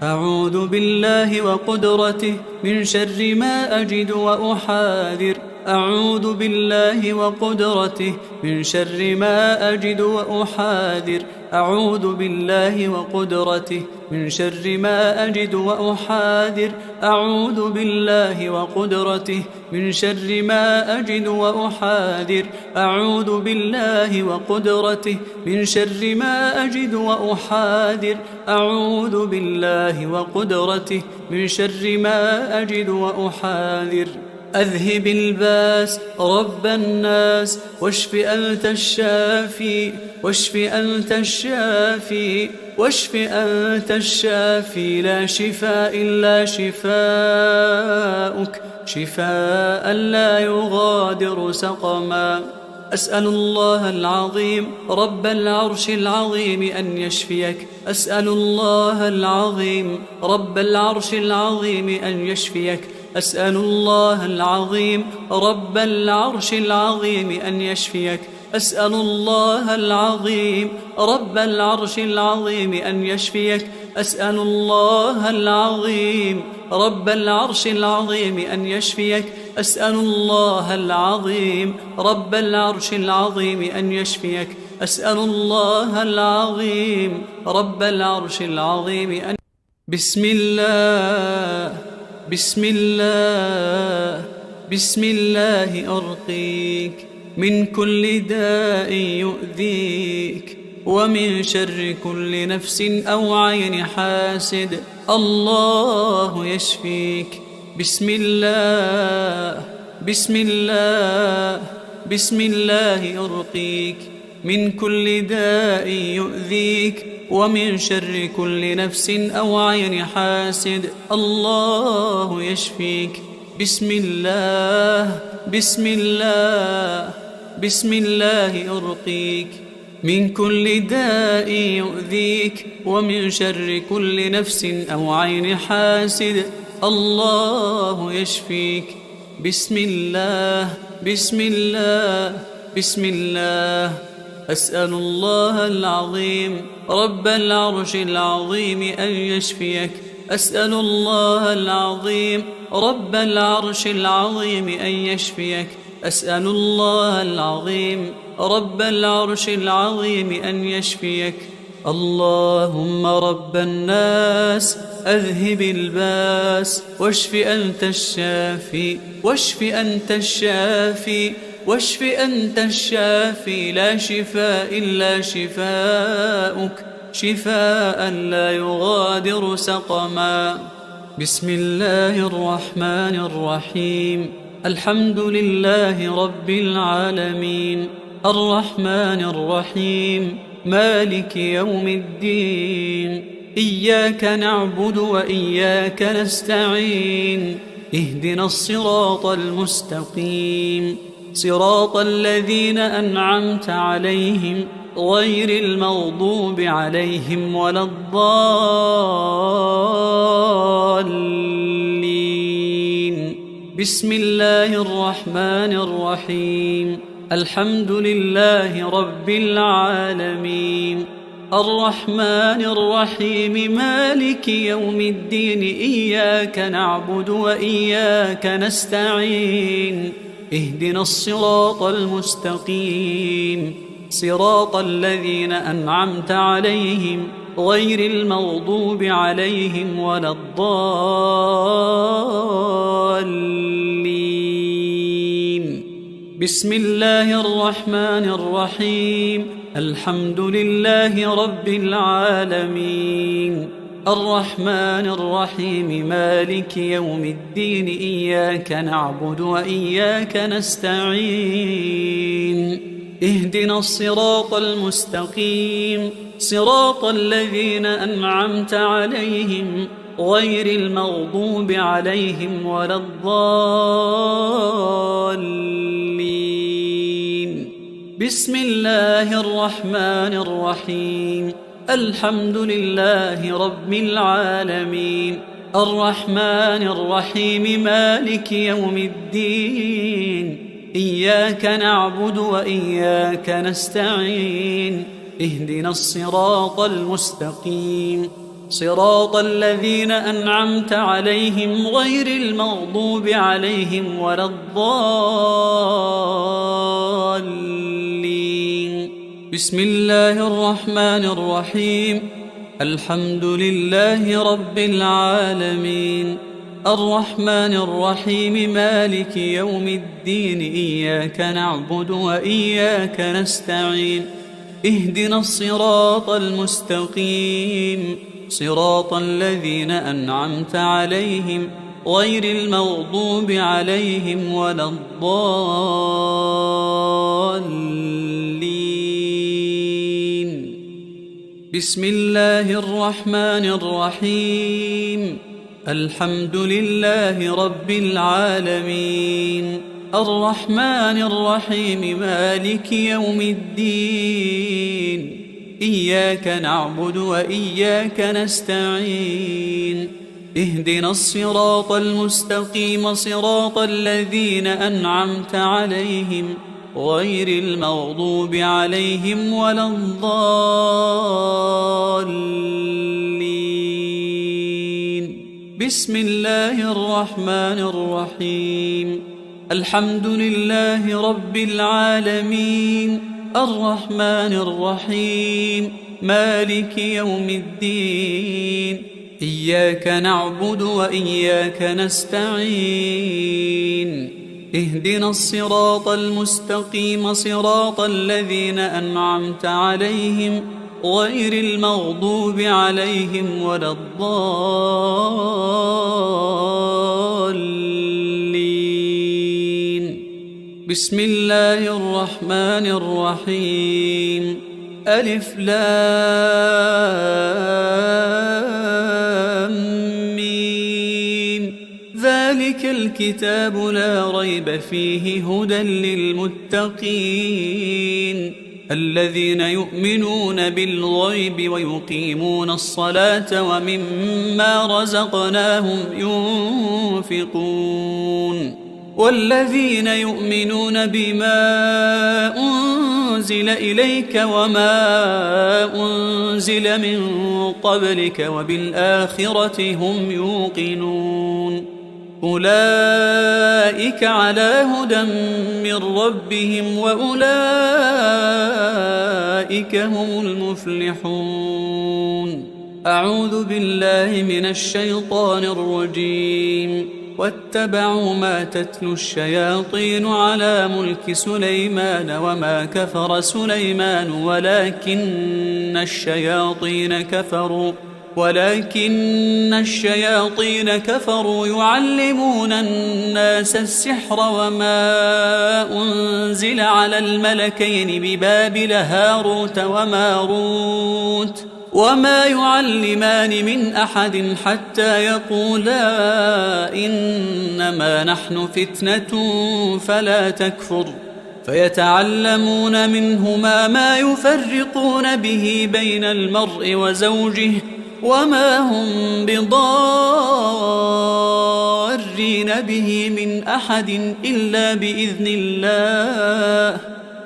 أعوذ بالله وقدرته من شر ما أجد وأحاذر أعوذ بالله وقدرته من شر ما أجد وأحاذر أعوذ بالله وقدرته من شر ما أجد وأحاذر أعوذ بالله وقدرته من شر ما أجد وأحاذر أعوذ بالله وقدرته من شر ما أجد وأحاذر أعوذ بالله وقدرته من شر ما أجد وأحاذر أذهب الباس رب الناس واشف أنت الشافي واشف أنت الشافي واشف أنت الشافي لا شفاء إلا شفاؤك شفاء لا يغادر سقما أسأل الله العظيم رب العرش العظيم أن يشفيك أسأل الله العظيم رب العرش العظيم أن يشفيك أسأل الله العظيم رب العرش العظيم أن يشفيك أسأل الله العظيم رب العرش العظيم أن يشفيك أسأل الله العظيم رب العرش العظيم أن يشفيك أسأل الله العظيم رب العرش العظيم أن يشفيك أسأل الله العظيم رب العرش العظيم أن بسم الله بسم الله بسم الله أرقيك من كل داء يؤذيك ومن شر كل نفس أو عين حاسد الله يشفيك بسم الله بسم الله بسم الله أرقيك من كل داء يؤذيك ومن شر كل نفس أو عين حاسد الله يشفيك بسم الله بسم الله بسم الله أرقيك من كل داء يؤذيك ومن شر كل نفس أو عين حاسد الله يشفيك بسم الله بسم الله بسم الله أسأل الله العظيم رب العرش العظيم أن يشفيك أسأل الله العظيم رب العرش العظيم أن يشفيك أسأل الله العظيم رب العرش العظيم أن يشفيك اللهم رب الناس أذهب الباس واشف أنت الشافي واشف أنت الشافي واشف أنت الشافي لا شفاء إلا شفاؤك شفاء لا يغادر سقما بسم الله الرحمن الرحيم الحمد لله رب العالمين الرحمن الرحيم مالك يوم الدين إياك نعبد وإياك نستعين اهدنا الصراط المستقيم صراط الذين أنعمت عليهم غير المغضوب عليهم ولا الضالين بسم الله الرحمن الرحيم الحمد لله رب العالمين الرحمن الرحيم مالك يوم الدين إياك نعبد وإياك نستعين اهدنا الصراط المستقيم صراط الذين أنعمت عليهم غير المغضوب عليهم ولا الضالين. بسم الله الرحمن الرحيم الحمد لله رب العالمين الرحمن الرحيم مالك يوم الدين إياك نعبد وإياك نستعين اهدنا الصراط المستقيم صراط الذين أنعمت عليهم غير المغضوب عليهم ولا الضالين. بسم الله الرحمن الرحيم الحمد لله رب العالمين الرحمن الرحيم مالك يوم الدين إياك نعبد وإياك نستعين اهدنا الصراط المستقيم صراط الذين أنعمت عليهم غير المغضوب عليهم ولا الضالين. بسم الله الرحمن الرحيم الحمد لله رب العالمين الرحمن الرحيم مالك يوم الدين إياك نعبد وإياك نستعين اهدنا الصراط المستقيم صراط الذين أنعمت عليهم غير المغضوب عليهم ولا الضالين. بسم الله الرحمن الرحيم الحمد لله رب العالمين الرحمن الرحيم مالك يوم الدين إياك نعبد وإياك نستعين اهدنا الصراط المستقيم صراط الذين أنعمت عليهم غير المغضوب عليهم ولا الضالين. بسم الله الرحمن الرحيم الحمد لله رب العالمين الرحمن الرحيم مالك يوم الدين إياك نعبد وإياك نستعين اهدنا الصراط المستقيم صراط الذين أنعمت عليهم غير المغضوب عليهم ولا الضالين. بسم الله الرحمن الرحيم ألف لام ميم ذلك الكتاب لا ريب فيه هدى للمتقين الذين يؤمنون بالغيب ويقيمون الصلاة ومما رزقناهم ينفقون والذين يؤمنون بما أنزل إليك وما أنزل من قبلك وبالآخرة هم يوقنون أولئك على هدى من ربهم وأولئك هم المفلحون. أعوذ بالله من الشيطان الرجيم واتبعوا ما تتلو الشياطين على ملك سليمان وما كفر سليمان ولكن الشياطين كفروا يعلمون الناس السحر وما أنزل على الملكين ببابل هاروت وماروت وما يعلمان من أحد حتى يقولا إنما نحن فتنة فلا تكفر فيتعلمون منهما ما يفرقون به بين المرء وزوجه وما هم بضارين به من أحد إلا بإذن الله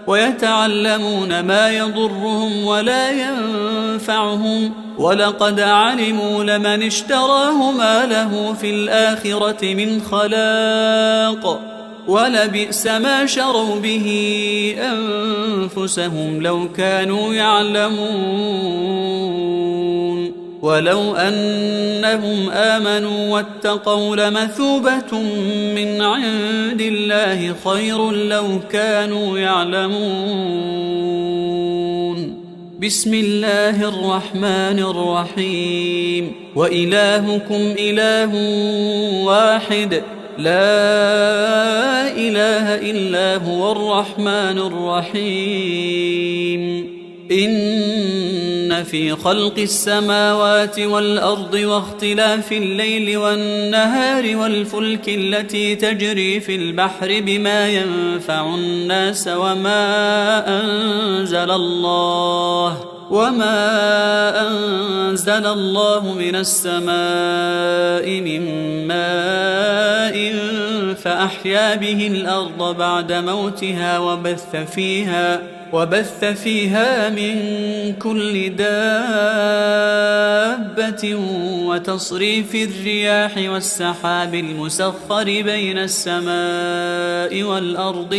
ويتعلمون ما يضرهم ولا ينفعهم ولقد علموا لمن اشتراه ما له في الآخرة من خلاق ولبئس ما شروا به أنفسهم لو كانوا يعلمون ولو أنهم آمنوا واتقوا لمثوبة من عند الله خير لو كانوا يعلمون. بسم الله الرحمن الرحيم. وإلهكم إله واحد لا إله إلا هو الرحمن الرحيم. إن في خلق السماوات والأرض واختلاف الليل والنهار والفلك التي تجري في البحر بما ينفع الناس وما أنزل الله من السماء من ماء فأحيا به الأرض بعد موتها وبث فيها من كل دابة وتصريف الرياح والسحاب المسخر بين السماء والأرض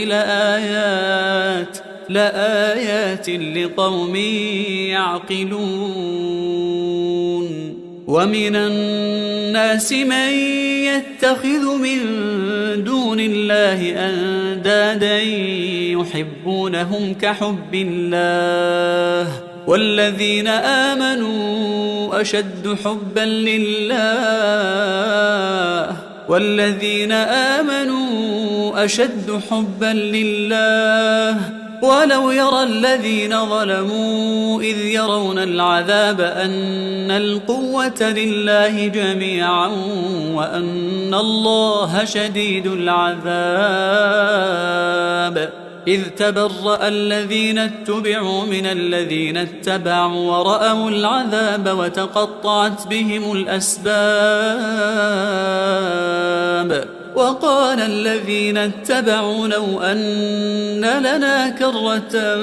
لآيات لقوم يعقلون. ومن الناس من يتخذ من دون الله أندادا يحبونهم كحب الله والذين آمنوا أشد حبا لله ولو يرى الذين ظلموا إذ يرون العذاب أن القوة لله جميعا وأن الله شديد العذاب. إذ تبرأ الذين اتبعوا من الذين اتبعوا ورأوا العذاب وتقطعت بهم الأسباب. وقال الذين اتبعوا لو أن لنا كرة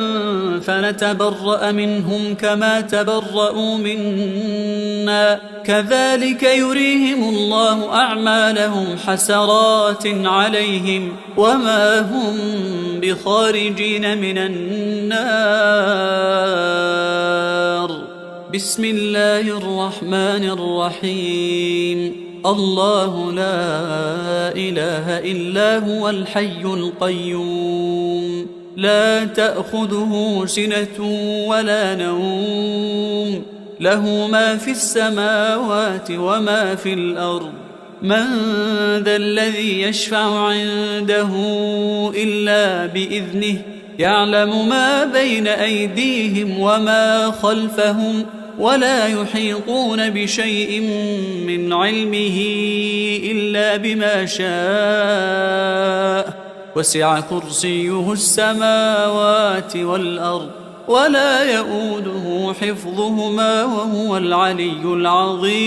فنتبرأ منهم كما تبرأوا منا كذلك يريهم الله أعمالهم حسرات عليهم وما هم بخارجين من النار. بسم الله الرحمن الرحيم. الله لا إله إلا هو الحي القيوم لا تأخذه سنة ولا نوم له ما في السماوات وما في الأرض. من ذا الذي يشفع عنده إلا بإذنه يعلم ما بين أيديهم وما خلفهم ولا يحيطون بشيء من علمه إلا بما شاء وسع كرسيه السماوات والأرض ولا يؤوده حفظهما وهو العلي العظيم.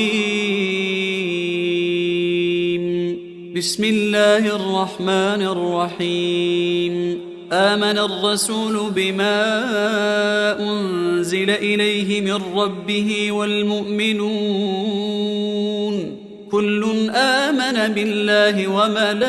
بسم الله الرحمن الرحيم. آمن الرسول بما أنزل إليه من ربه والمؤمنون كل آمن بالله وملائكته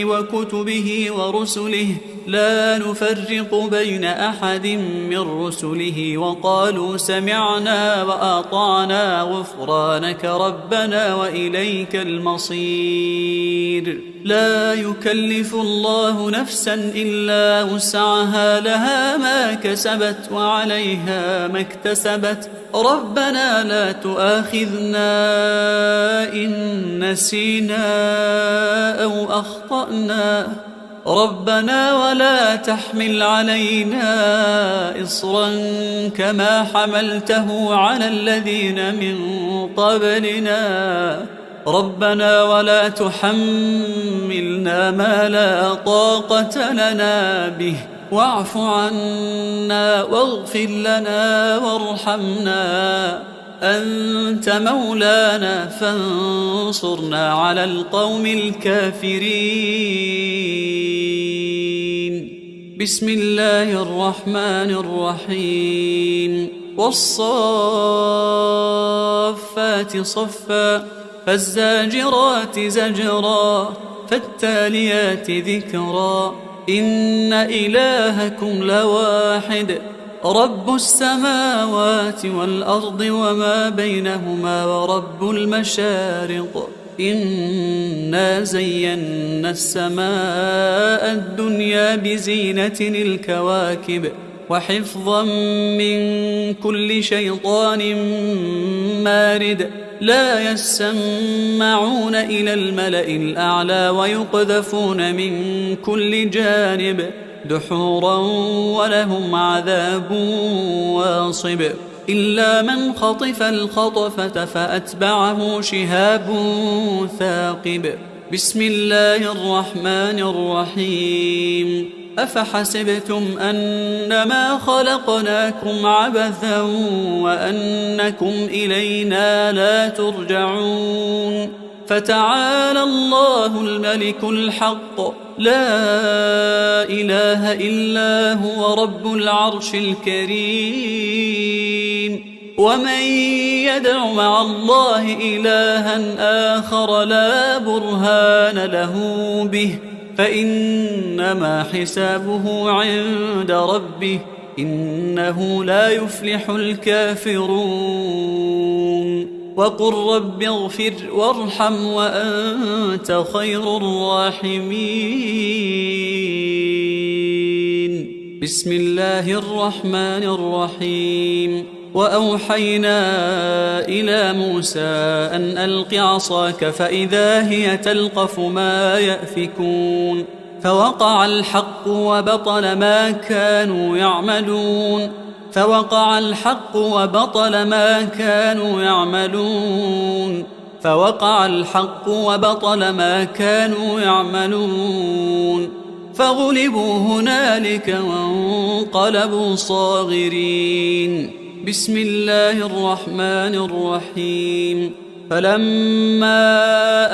وكتبه ورسله لا نفرق بين أحد من رسله وقالوا سمعنا وأطعنا غفرانك ربنا وإليك المصير. لا يكلف الله نفسا إلا وسعها لها ما كسبت وعليها ما اكتسبت ربنا لا تؤاخذنا إن نسينا أو أخطأنا ربنا ولا تحمل علينا إصرا كما حملته على الذين من قبلنا ربنا ولا تحملنا ما لا طاقة لنا به واعف عنا واغفر لنا وارحمنا أنت مولانا فانصرنا على القوم الكافرين. بسم الله الرحمن الرحيم والصافات صفا فالزاجرات زجرا فالتاليات ذكرا إن إلهكم لواحد رب السماوات والأرض وما بينهما ورب المشارق إنا زينا السماء الدنيا بزينة الكواكب وحفظا من كل شيطان مارد لا يسمعون إلى الملأ الأعلى ويقذفون من كل جانب دحورا ولهم عذاب واصب إلا من خطف الخطفة فأتبعه شهاب ثاقب بسم الله الرحمن الرحيم أفحسبتم أنما خلقناكم عبثا وأنكم إلينا لا ترجعون فتعالى الله الملك الحق لا إله إلا هو رب العرش الكريم ومن يدع مع الله إلها آخر لا برهان له به فإنما حسابه عند ربه إنه لا يفلح الكافرون وقل رب اغفر وارحم وأنت خير الراحمين بسم الله الرحمن الرحيم وأوحينا إلى موسى أن ألق عصاك فإذا هي تلقف ما يأفكون فوقع الحق وبطل ما كانوا يعملون فوقع الحق وبطل ما كانوا يعملون فوقع الحق وبطل ما كانوا يعملون فغلبوا هنالك وانقلبوا صاغرين بسم الله الرحمن الرحيم فلما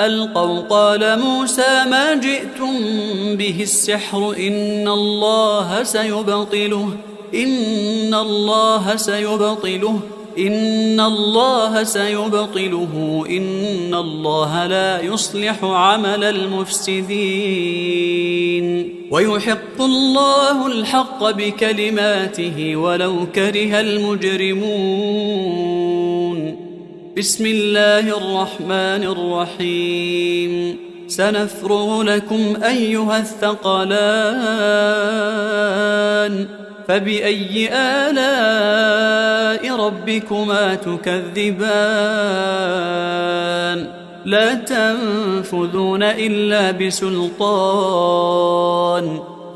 ألقوا قال موسى ما جئتم به السحر إن الله سيبطله إن الله سيبطله إن الله سيبطله إن الله لا يصلح عمل المفسدين ويحق الله الحق بكلماته ولو كره المجرمون بسم الله الرحمن الرحيم سنفرغ لكم أيها الثقلان فبأي آلاء ربكما تكذبان لا تنفذون إلا بسلطان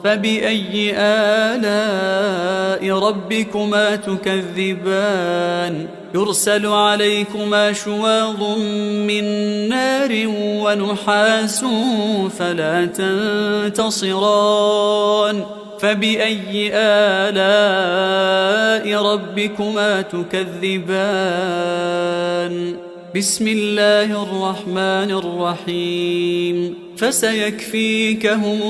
فبأي آلاء ربكما تكذبان يرسل عليكما شواظ من نار ونحاس فلا تنتصران فبأي آلاء ربكما تكذبان بسم الله الرحمن الرحيم فسيكفيكهم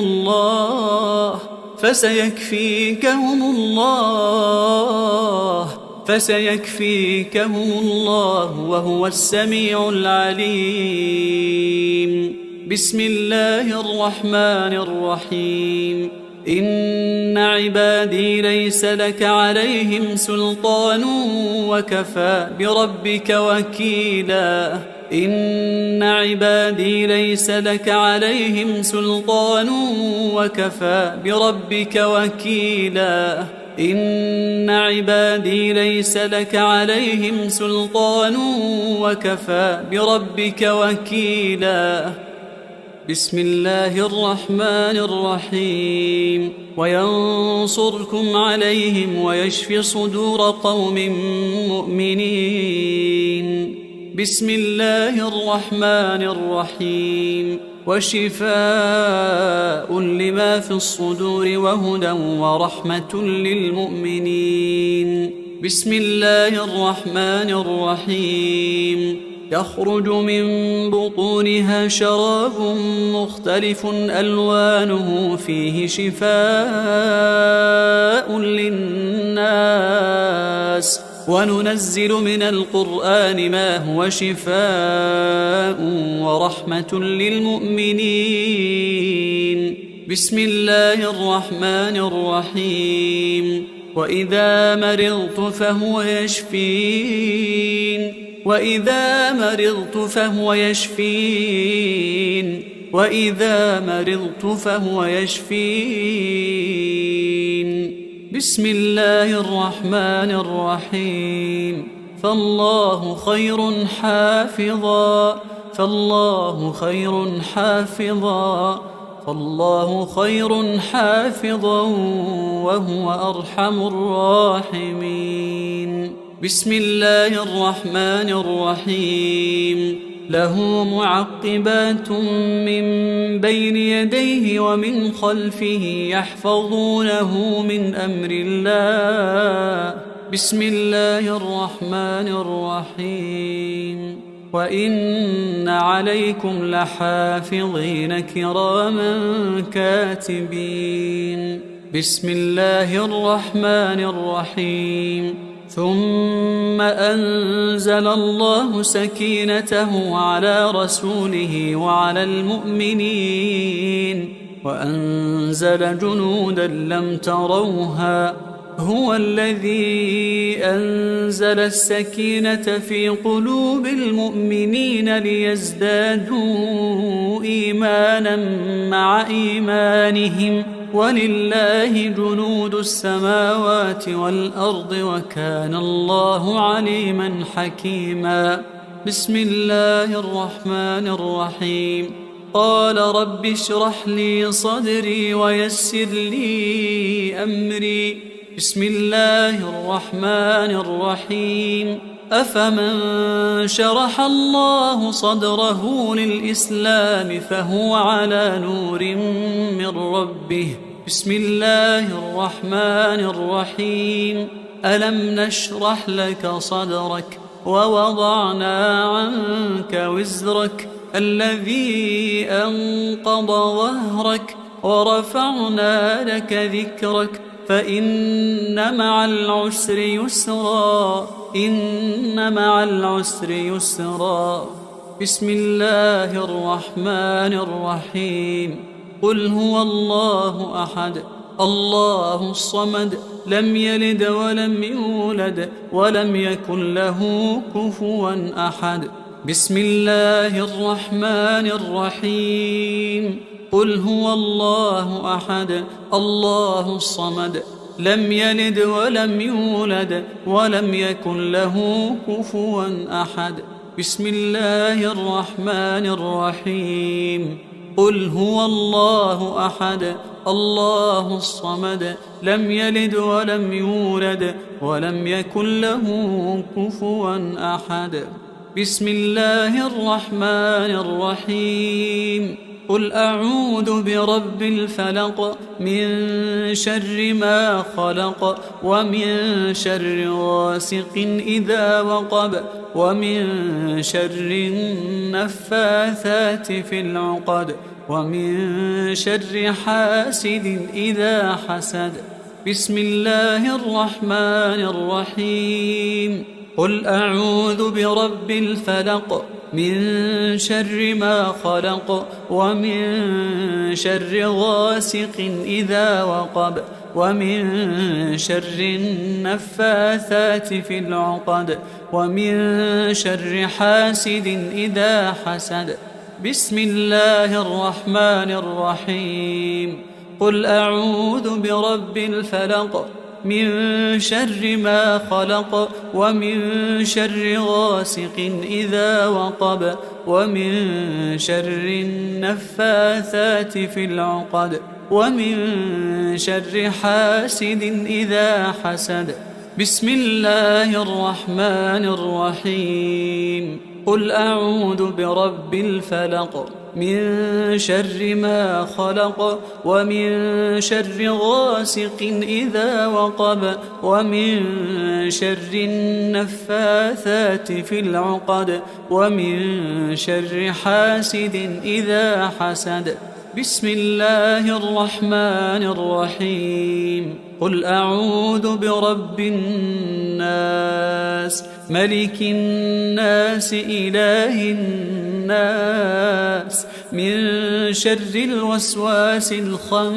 الله وهو السميع العليم بسم الله الرحمن الرحيم إن عبادي ليس لك عليهم سلطان وكفى بربك وكيلا إن عبادي ليس لك عليهم سلطان وكفى بربك وكيلا إن عبادي ليس لك عليهم سلطان وكفى بربك وكيلا بسم الله الرحمن الرحيم وينصركم عليهم ويشفي صدور قوم مؤمنين بسم الله الرحمن الرحيم وشفاء لما في الصدور وهدى ورحمة للمؤمنين بسم الله الرحمن الرحيم يخرج من بطونها شراب مختلف ألوانه فيه شفاء للناس وننزل من القرآن ما هو شفاء ورحمة للمؤمنين. بسم الله الرحمن الرحيم. وإذا مرضت فهو يشفين وإذا مرضت فهو يشفين وإذا مرضت فهو يشفين. بسم الله الرحمن الرحيم. فالله خير حافظا فالله خير حافظا فالله خير حافظا وهو أرحم الراحمين. بسم الله الرحمن الرحيم. له معقبات من بين يديه ومن خلفه يحفظونه من أمر الله. بسم الله الرحمن الرحيم. وإن عليكم لحافظين كراما كاتبين. بسم الله الرحمن الرحيم. ثم أنزل الله سكينته على رسوله وعلى المؤمنين وأنزل جنودا لم تروها. هو الذي أنزل السكينة في قلوب المؤمنين ليزدادوا إيمانا مع إيمانهم ولله جنود السماوات والأرض وكان الله عليما حكيما. بسم الله الرحمن الرحيم. قال رب اشرح لي صدري ويسر لي أمري. بسم الله الرحمن الرحيم. أفمن شرح الله صدره للإسلام فهو على نور من ربه. بسم الله الرحمن الرحيم. ألم نشرح لك صدرك ووضعنا عنك وزرك الذي أنقض ظهرك ورفعنا لك ذكرك فإن مع العسر يسرا إن مع العسر يسرا. بسم الله الرحمن الرحيم. قل هو الله أحد الله الصمد لم يلد ولم يولد ولم يكن له كفوا أحد. بسم الله الرحمن الرحيم. قل هو الله أحد الله الصمد لم يلد ولم يولد ولم يكن له كفوا أحد. بسم الله الرحمن الرحيم. قل هو الله أحد الله الصمد لم يلد ولم يولد ولم يكن له كفوا أحد. بسم الله الرحمن الرحيم. قل أعوذ برب الفلق من شر ما خلق ومن شر غاسق إذا وقب ومن شر النفاثات في العقد ومن شر حاسد إذا حسد. بسم الله الرحمن الرحيم. قل أعوذ برب الفلق من شر ما خلق ومن شر غاسق إذا وقب ومن شر النفاثات في العقد ومن شر حاسد إذا حسد. بسم الله الرحمن الرحيم. قل أعوذ برب الفلق من شر ما خلق ومن شر غاسق إذا وقب ومن شر النفاثات في العقد ومن شر حاسد إذا حسد. بسم الله الرحمن الرحيم. قل أعوذ برب الفلق من شر ما خلق ومن شر غاسق إذا وقب ومن شر النفاثات في العقد ومن شر حاسد إذا حسد. بسم الله الرحمن الرحيم. قل أعوذ برب الناس ملك الناس إله الناس من شر الوسواس الخناس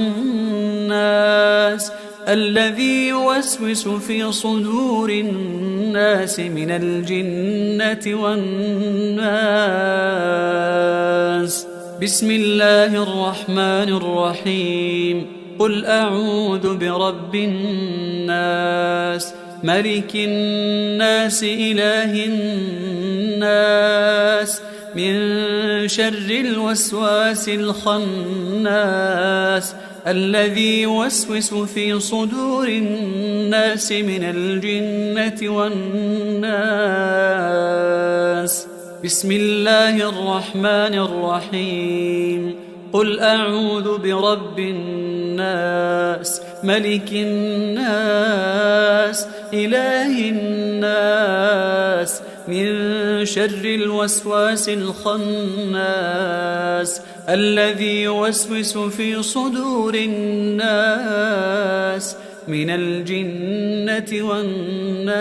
الذي يوسوس في صدور الناس من الجنة والناس. بسم الله الرحمن الرحيم. قل أعوذ برب الناس ملك الناس إله الناس من شر الوسواس الخناس الذي يوسوس في صدور الناس من الجنة والناس. بسم الله الرحمن الرحيم. قل أعوذ برب الناس ملك الناس إله الناس من شر الوسواس الخناس الذي يوسوس في صدور الناس من الجنة والناس.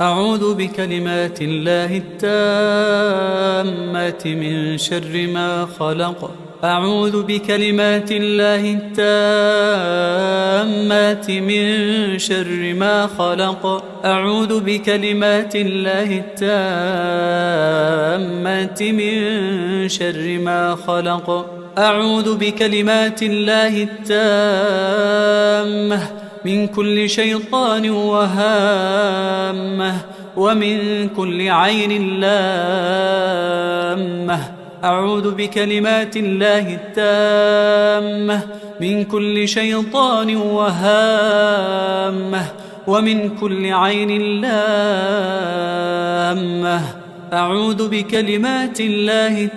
أعوذ بكلمات الله التامات من شر ما خلق. أعوذ بكلمات الله التامات من شر ما خلق. أعوذ بكلمات الله التامات من شر ما خلق. أعوذ بكلمات الله التامة من كل شيطان وهامة ومن كل عين لامة. أعوذ بكلمات الله التامة من كل شيطان وهامة ومن كل عين لامة. أعوذ بكلمات الله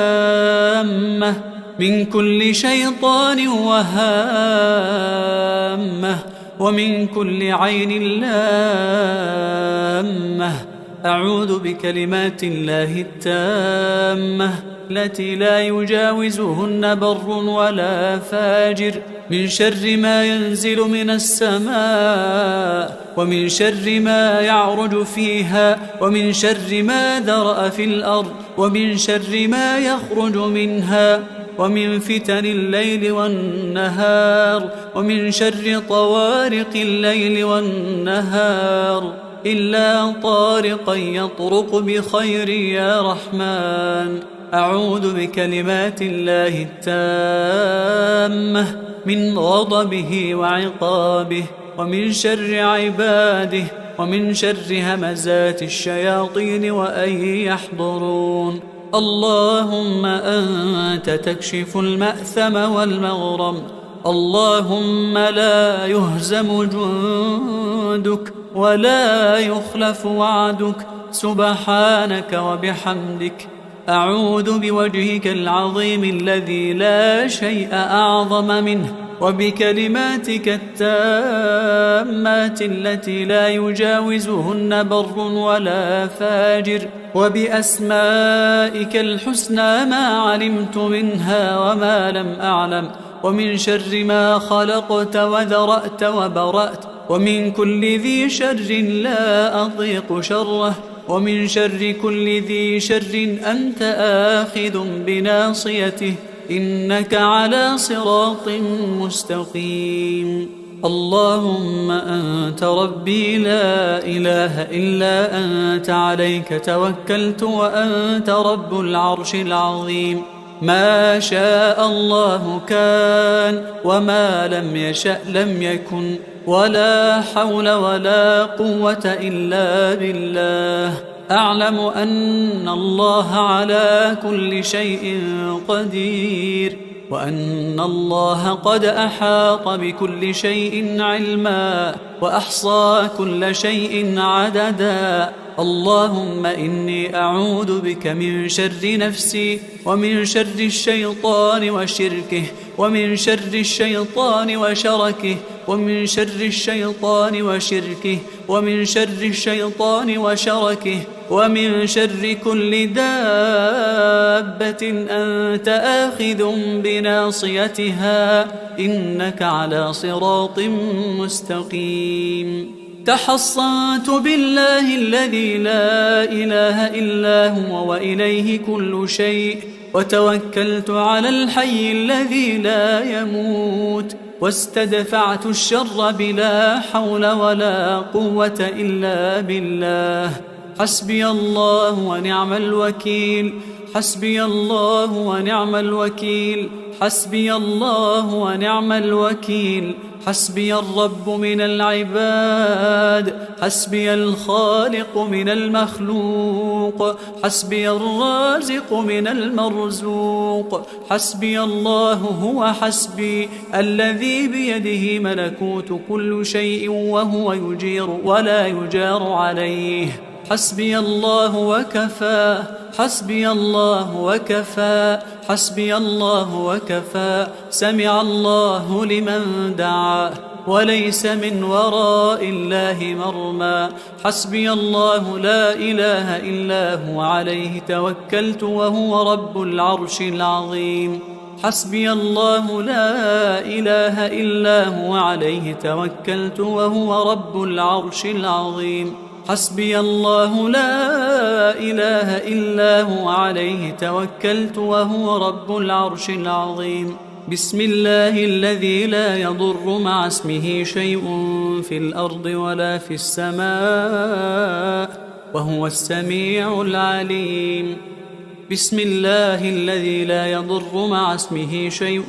التامة من كل شيطان وهامة ومن كل عين لامة. أعوذ بكلمات الله التامة التي لا يجاوزهن بر ولا فاجر من شر ما ينزل من السماء ومن شر ما يعرج فيها ومن شر ما ذرأ في الأرض ومن شر ما يخرج منها ومن فتن الليل والنهار ومن شر طوارق الليل والنهار إلا طارقا يطرق بخير يا رحمن. أعوذ بكلمات الله التامة من غضبه وعقابه ومن شر عباده ومن شر همزات الشياطين وأن يحضرون. اللهم أنت تكشف المأثم والمغرم. اللهم لا يهزم جندك ولا يخلف وعدك سبحانك وبحمدك. أعوذ بوجهك العظيم الذي لا شيء أعظم منه وبكلماتك التامات التي لا يجاوزهن بر ولا فاجر وبأسمائك الحسنى ما علمت منها وما لم أعلم ومن شر ما خلقت وذرأت وبرأت ومن كل ذي شر لا أطيق شره ومن شر كل ذي شر أنت آخذ بناصيته إنك على صراط مستقيم. اللهم أنت ربي لا إله إلا أنت عليك توكلت وأنت رب العرش العظيم. ما شاء الله كان وما لم يشأ لم يكن ولا حول ولا قوة إلا بالله. أعلم أن الله على كل شيء قدير وأن الله قد أحاط بكل شيء علما وأحصى كل شيء عددا اللهم إني أعوذ بك من شر نفسي ومن شر الشيطان وشركه ومن شر الشيطان وشركه ومن شر الشيطان وشركه ومن شر الشيطان وشركه ومن شر كل دابة أنت آخذ بناصيتها إنك على صراط مستقيم. تحصنت بالله الذي لا إله إلا هو وإليه كل شيء، وتوكلت على الحي الذي لا يموت، واستدفعت الشر بلا حول ولا قوة إلا بالله. حسبي الله ونعم الوكيل، حسبي الله ونعم الوكيل، حسبي الله ونعم الوكيل. حسبي الرب من العباد، حسبي الخالق من المخلوق، حسبي الرازق من المرزوق. حسبي الله هو حسبي الذي بيده ملكوت كل شيء وهو يجير ولا يجار عليه. حسبي الله وكفى، حسبي الله وكفى، حسبي الله وكفى. سمع الله لمن دعا وليس من وراء الله مرمى. حسبي الله لا إله إلا هو عليه توكلت وهو رب العرش العظيم. حسبي الله لا إله إلا هو عليه توكلت وهو رب العرش العظيم. حسبي الله لا إله إلا هو عليه توكلت وهو رب العرش العظيم. بسم الله الذي لا يضر مع اسمه شيء في الأرض ولا في السماء وهو السميع العليم. بسم الله الذي لا يضر مع اسمه شيء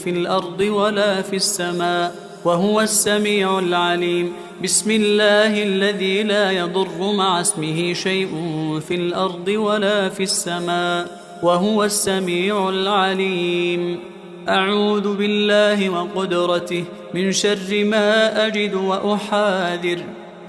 في الأرض ولا في السماء وهو السميع العليم. بسم الله الذي لا يضر مع اسمه شيء في الأرض ولا في السماء وهو السميع العليم. أعوذ بالله وقدرته من شر ما أجد وأحاذر.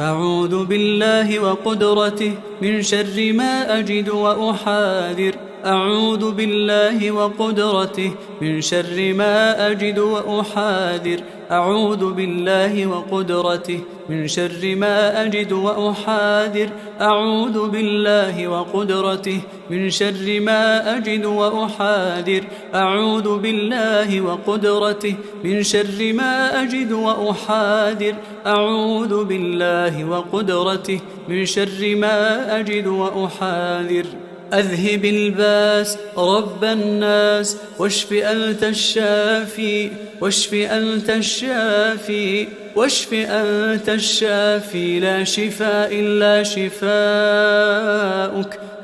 أعوذ بالله وقدرته من شر ما أجد وأحاذر. أعوذ بالله وقدرته من شر ما أجد وأحاذر. أعوذ بالله وقدرته من شر ما أجد وأحاذر. أعوذ بالله وقدرته من شر ما أجد وأحاذر. أعوذ بالله وقدرته من شر ما أجد وأحاذر. أعوذ بالله وقدرته من شر ما أجد وأحاذر. أذهب الباس رب الناس واشف أنت الشافي، واشف أنت الشافي، واشف أنت الشافي. لا شفاء إلا شفاؤك،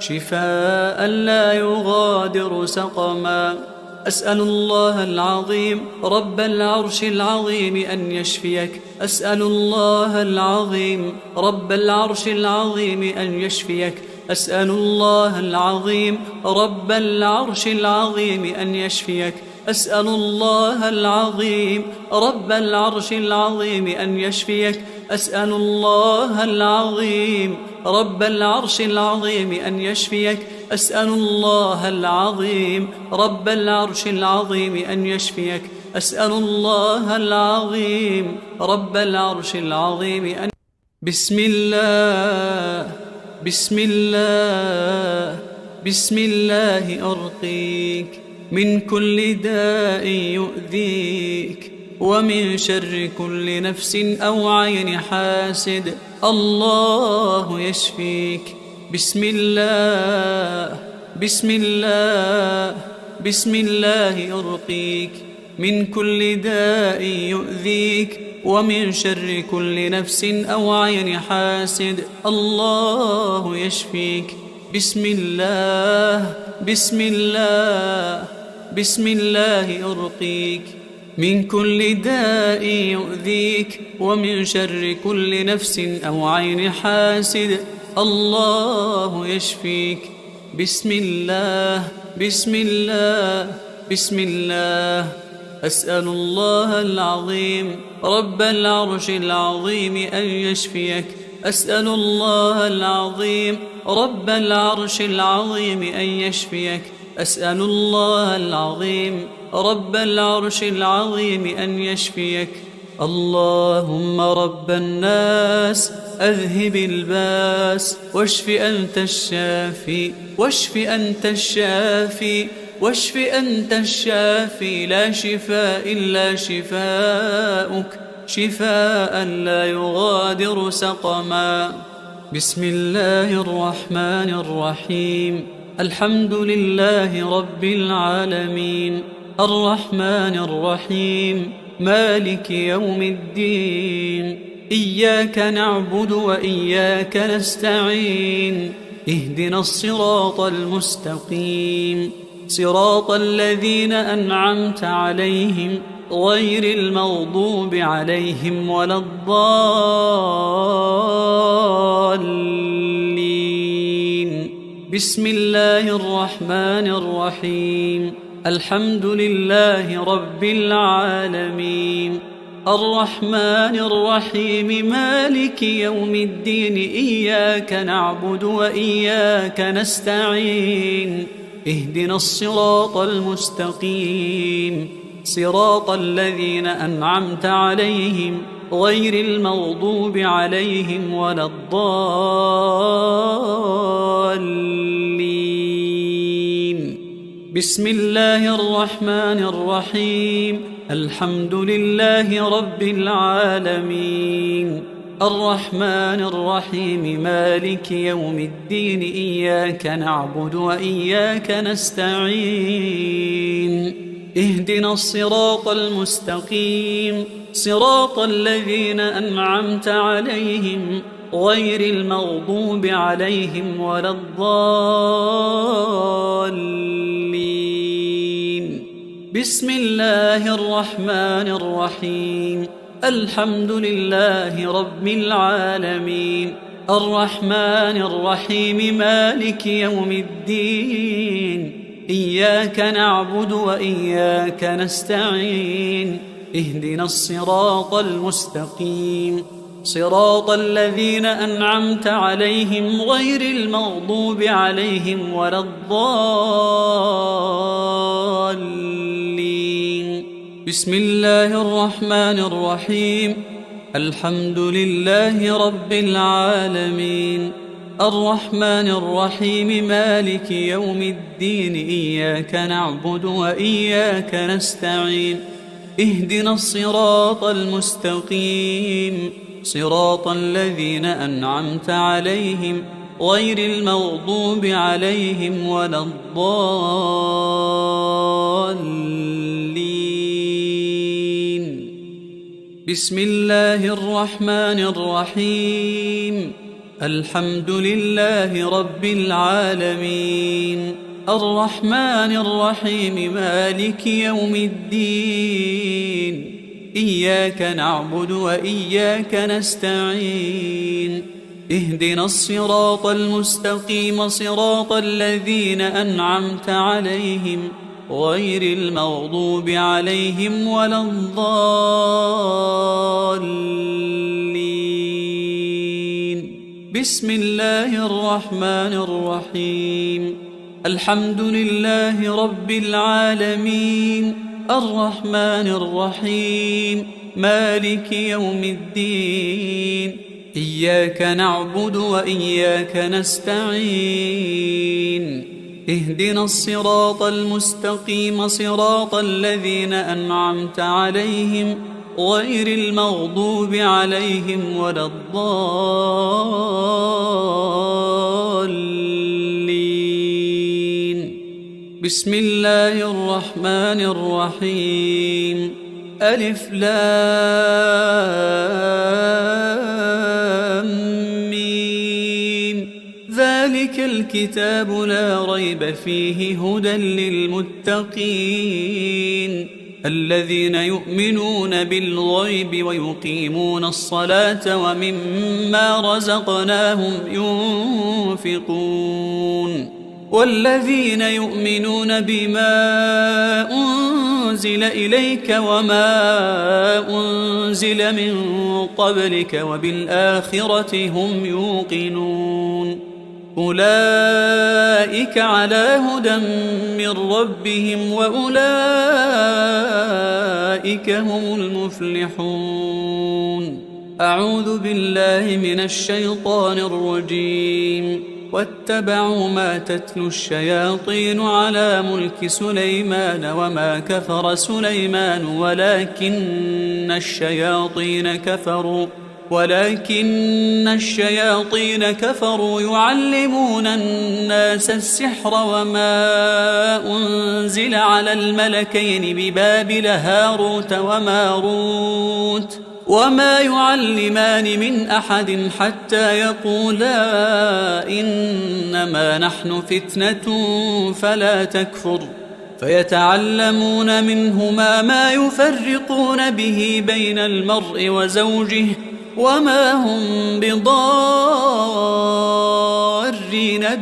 شفاء لا يغادر سقما. أسأل الله العظيم رب العرش العظيم أن يشفيك. أسأل الله العظيم رب العرش العظيم أن يشفيك. أسأل الله العظيم رب العرش العظيم أن يشفيك. أسأل الله العظيم رب العرش العظيم أن يشفيك. أسأل الله العظيم رب العرش العظيم أن يشفيك. أسأل الله العظيم رب العرش العظيم أن يشفيك. أسأل الله العظيم رب العرش العظيم أن بسم الله، بسم الله، بسم الله أرقيك من كل داء يؤذيك ومن شر كل نفس أو عين حاسد. الله يشفيك. بسم الله، بسم الله، بسم الله أرقيك من كل داء يؤذيك ومن شر كل نفس أو عين حاسد. الله يشفيك. بسم الله، بسم الله، بسم الله أرقيك من كل داء يؤذيك ومن شر كل نفس أو عين حاسد. الله يشفيك. بسم الله، بسم الله، بسم الله. أسأل الله العظيم رب العرش العظيم أن يشفيك. أسأل الله العظيم رب العرش العظيم أن يشفيك. أسأل الله العظيم رب العرش العظيم أن يشفيك. اللهم رب الناس أذهب الباس واشف أنت الشافي، واشف أنت الشافي، واشف أنت الشافي، لا شفاء إلا شفاؤك، شفاء لا يغادر سقما. بسم الله الرحمن الرحيم. الحمد لله رب العالمين، الرحمن الرحيم، مالك يوم الدين. إياك نعبد وإياك نستعين. اهدنا الصراط المستقيم، صراط الذين أنعمت عليهم غير المغضوب عليهم ولا الضالين. بسم الله الرحمن الرحيم. الحمد لله رب العالمين، الرحمن الرحيم، مالك يوم الدين. إياك نعبد وإياك نستعين. اهدنا الصراط المستقيم، صراط الذين أنعمت عليهم غير المغضوب عليهم ولا الضالين. بسم الله الرحمن الرحيم. الحمد لله رب العالمين، الرحمن الرحيم، مالك يوم الدين. إياك نعبد وإياك نستعين. اهدنا الصراط المستقيم، صراط الذين أنعمت عليهم غير المغضوب عليهم ولا الضالين. بسم الله الرحمن الرحيم. الحمد لله رب العالمين، الرحمن الرحيم، مالك يوم الدين. إياك نعبد وإياك نستعين. اهدنا الصراط المستقيم، صراط الذين أنعمت عليهم غير المغضوب عليهم ولا الضالين. بسم الله الرحمن الرحيم. الحمد لله رب العالمين، الرحمن الرحيم، مالك يوم الدين. إياك نعبد وإياك نستعين. اهدنا الصراط المستقيم، صراط الذين أنعمت عليهم غير المغضوب عليهم ولا الضالين. بسم الله الرحمن الرحيم. الحمد لله رب العالمين، الرحمن الرحيم، مالك يوم الدين. إياك نعبد وإياك نستعين. اهدنا الصراط المستقيم، صراط الذين أنعمت عليهم غير المغضوب عليهم ولا الضالين. بسم الله الرحمن الرحيم. الحمد لله رب العالمين، الرحمن الرحيم، مالك يوم الدين. إياك نعبد وإياك نستعين. اهدنا الصراط المستقيم، صراط الذين أنعمت عليهم غير المغضوب عليهم ولا الضالين. بسم الله الرحمن الرحيم. ألف لام ميم. ذلك الكتاب لا ريب فيه هدى للمتقين الذين يؤمنون بالغيب ويقيمون الصلاة ومما رزقناهم ينفقون. والذين يؤمنون بما أنزل إليك وما أنزل من قبلك وبالآخرة هم يوقنون أولئك على هدى من ربهم وأولئك هم المفلحون. أعوذ بالله من الشيطان الرجيم. واتبعوا ما تتلو الشياطين على ملك سليمان وما كفر سليمان ولكن الشياطين كفروا يعلمون الناس السحر وما أنزل على الملكين ببابل هاروت وماروت وما يعلمان من أحد حتى يقولا إنما نحن فتنة فلا تكفر فيتعلمون منهما ما يفرقون به بين المرء وزوجه وما هم بضارين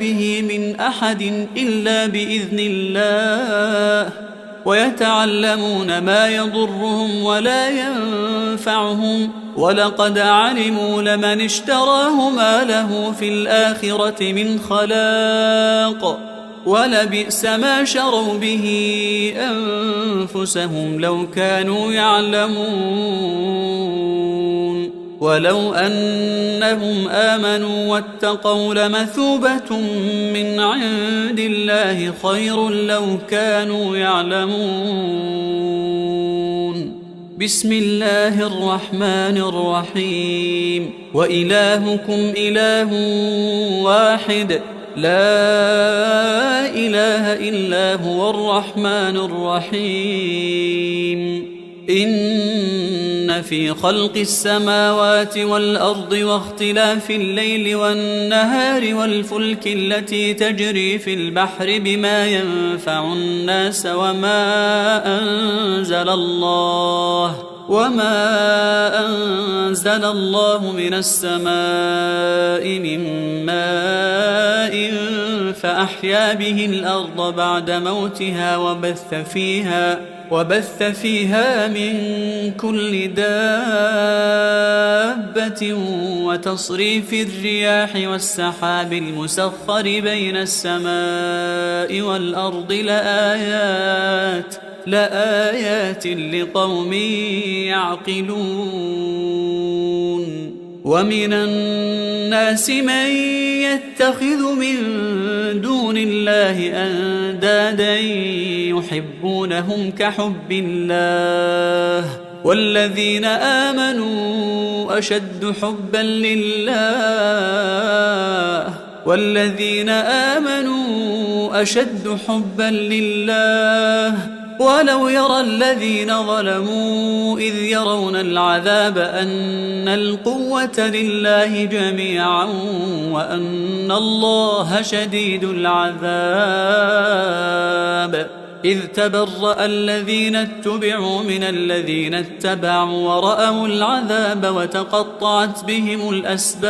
به من أحد إلا بإذن الله ويتعلمون ما يضرهم ولا ينفعهم ولقد علموا لمن اشتراه ما له في الآخرة من خلاق ولبئس ما شروا به أنفسهم لو كانوا يعلمون ولو أنهم آمنوا واتقوا لمثوبة من عند الله خير لو كانوا يعلمون. بسم الله الرحمن الرحيم. وإلهكم إله واحد لا إله إلا هو الرحمن الرحيم. إن في خلق السماوات والأرض واختلاف الليل والنهار والفلك التي تجري في البحر بما ينفع الناس وما أنزل الله من السماء من ماء فأحيا به الأرض بعد موتها وبث فيها من كل دابة وتصريف الرياح والسحاب المسخر بين السماء والأرض لآيات لقوم يعقلون. ومن الناس من يتخذ من دون الله أندادا يحبونهم كحب الله والذين آمنوا أشد حبا لله ولو يرى الذين ظلموا إذ يرون العذاب أن القوة لله جميعا وأن الله شديد العذاب. إذ تبرأ الذين اتبعوا من الذين اتبعوا ورأوا العذاب وتقطعت بهم الأسباب.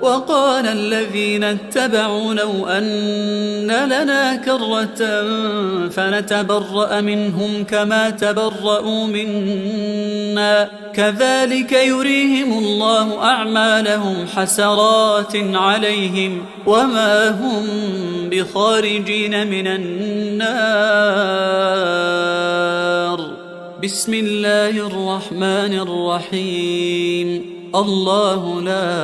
وقال الذين اتبعوا لو أن لنا كرة فنتبرأ منهم كما تبرأوا منا كذلك يريهم الله أعمالهم حسرات عليهم وما هم بخارجين من النار. بسم الله الرحمن الرحيم. الله لا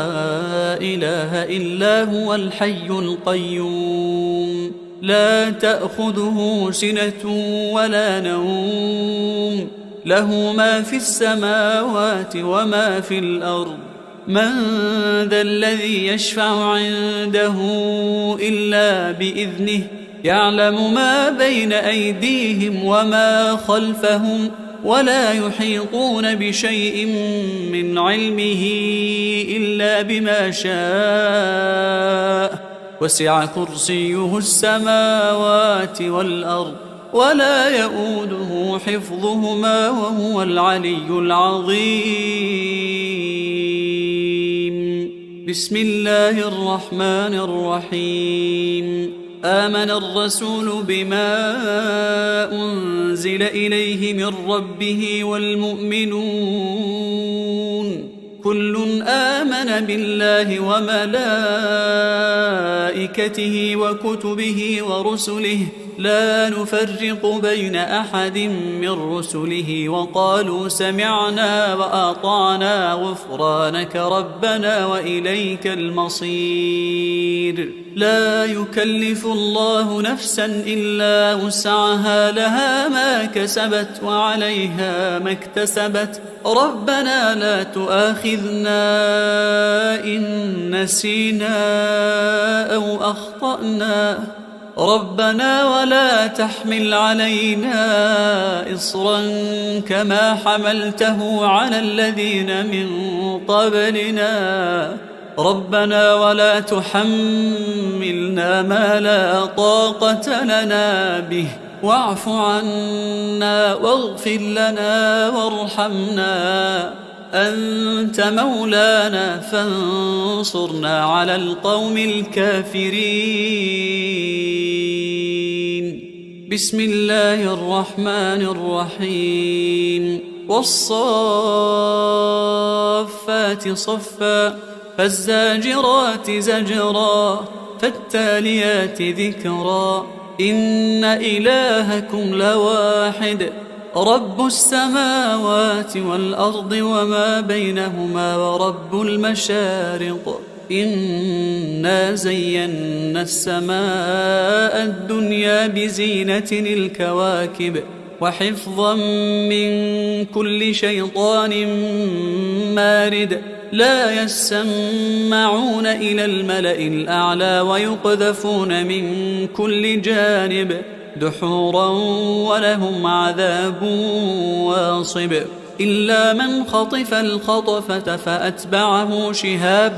إله إلا هو الحي القيوم لا تأخذه سنة ولا نوم له ما في السماوات وما في الأرض. من ذا الذي يشفع عنده إلا بإذنه يعلم ما بين أيديهم وما خلفهم ولا يحيطون بشيء من علمه إلا بما شاء وسع كرسيه السماوات والأرض ولا يؤوده حفظهما وهو العلي العظيم. بسم الله الرحمن الرحيم آمن الرسول بما أنزل إليه من ربه والمؤمنون كل آمن بالله وملائكته وكتبه ورسله لا نفرق بين أحد من رسله وقالوا سمعنا وأطعنا غفرانك ربنا وإليك المصير لا يكلف الله نفسا إلا وسعها لها ما كسبت وعليها ما اكتسبت ربنا لا تؤاخذنا إن نسينا أو أخطأنا ربنا ولا تحمل علينا إصرا كما حملته على الذين من قبلنا ربنا ولا تحملنا ما لا طاقة لنا به واعف عنا واغفر لنا وارحمنا أنت مولانا فانصرنا على القوم الكافرين بسم الله الرحمن الرحيم والصافات صفا فالزاجرات زجرا فالتاليات ذكرا إن إلهكم لواحد رب السماوات والأرض وما بينهما ورب المشارق إنا زينا السماء الدنيا بزينة الكواكب وحفظا من كل شيطان مارد لا يسمعون إلى الملأ الأعلى ويقذفون من كل جانب دحورا ولهم عذاب واصب إلا من خطف الخطفة فأتبعه شهاب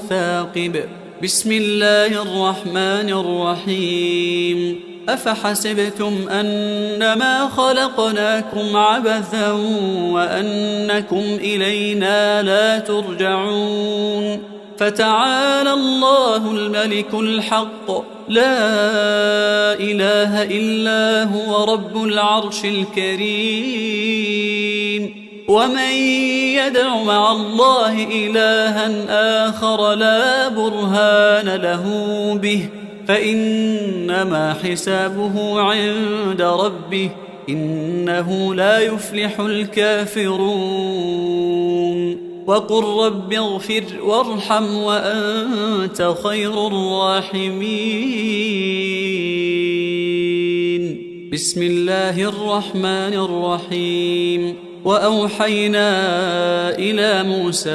ثاقب بسم الله الرحمن الرحيم أفحسبتم أنما خلقناكم عبثا وأنكم إلينا لا ترجعون فتعالى الله الملك الحق لا إله إلا هو رب العرش الكريم ومن يدع مع الله إلها آخر لا برهان له به فإنما حسابه عند ربه إنه لا يفلح الكافرون وقل رب اغفر وارحم وأنت خير الراحمين بسم الله الرحمن الرحيم وأوحينا إلى موسى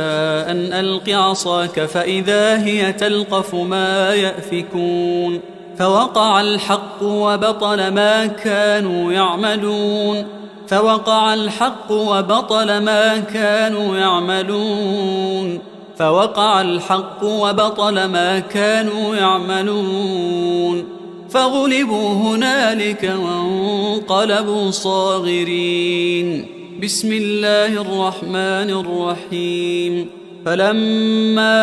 أن ألق عصاك فإذا هي تلقف ما يأفكون فوقع الحق وبطل ما كانوا يعملون فوقع الحق وبطل ما كانوا يعملون فوقع الحق وبطل ما كانوا يعملون فغلبوا هنالك وانقلبوا صاغرين بسم الله الرحمن الرحيم فلما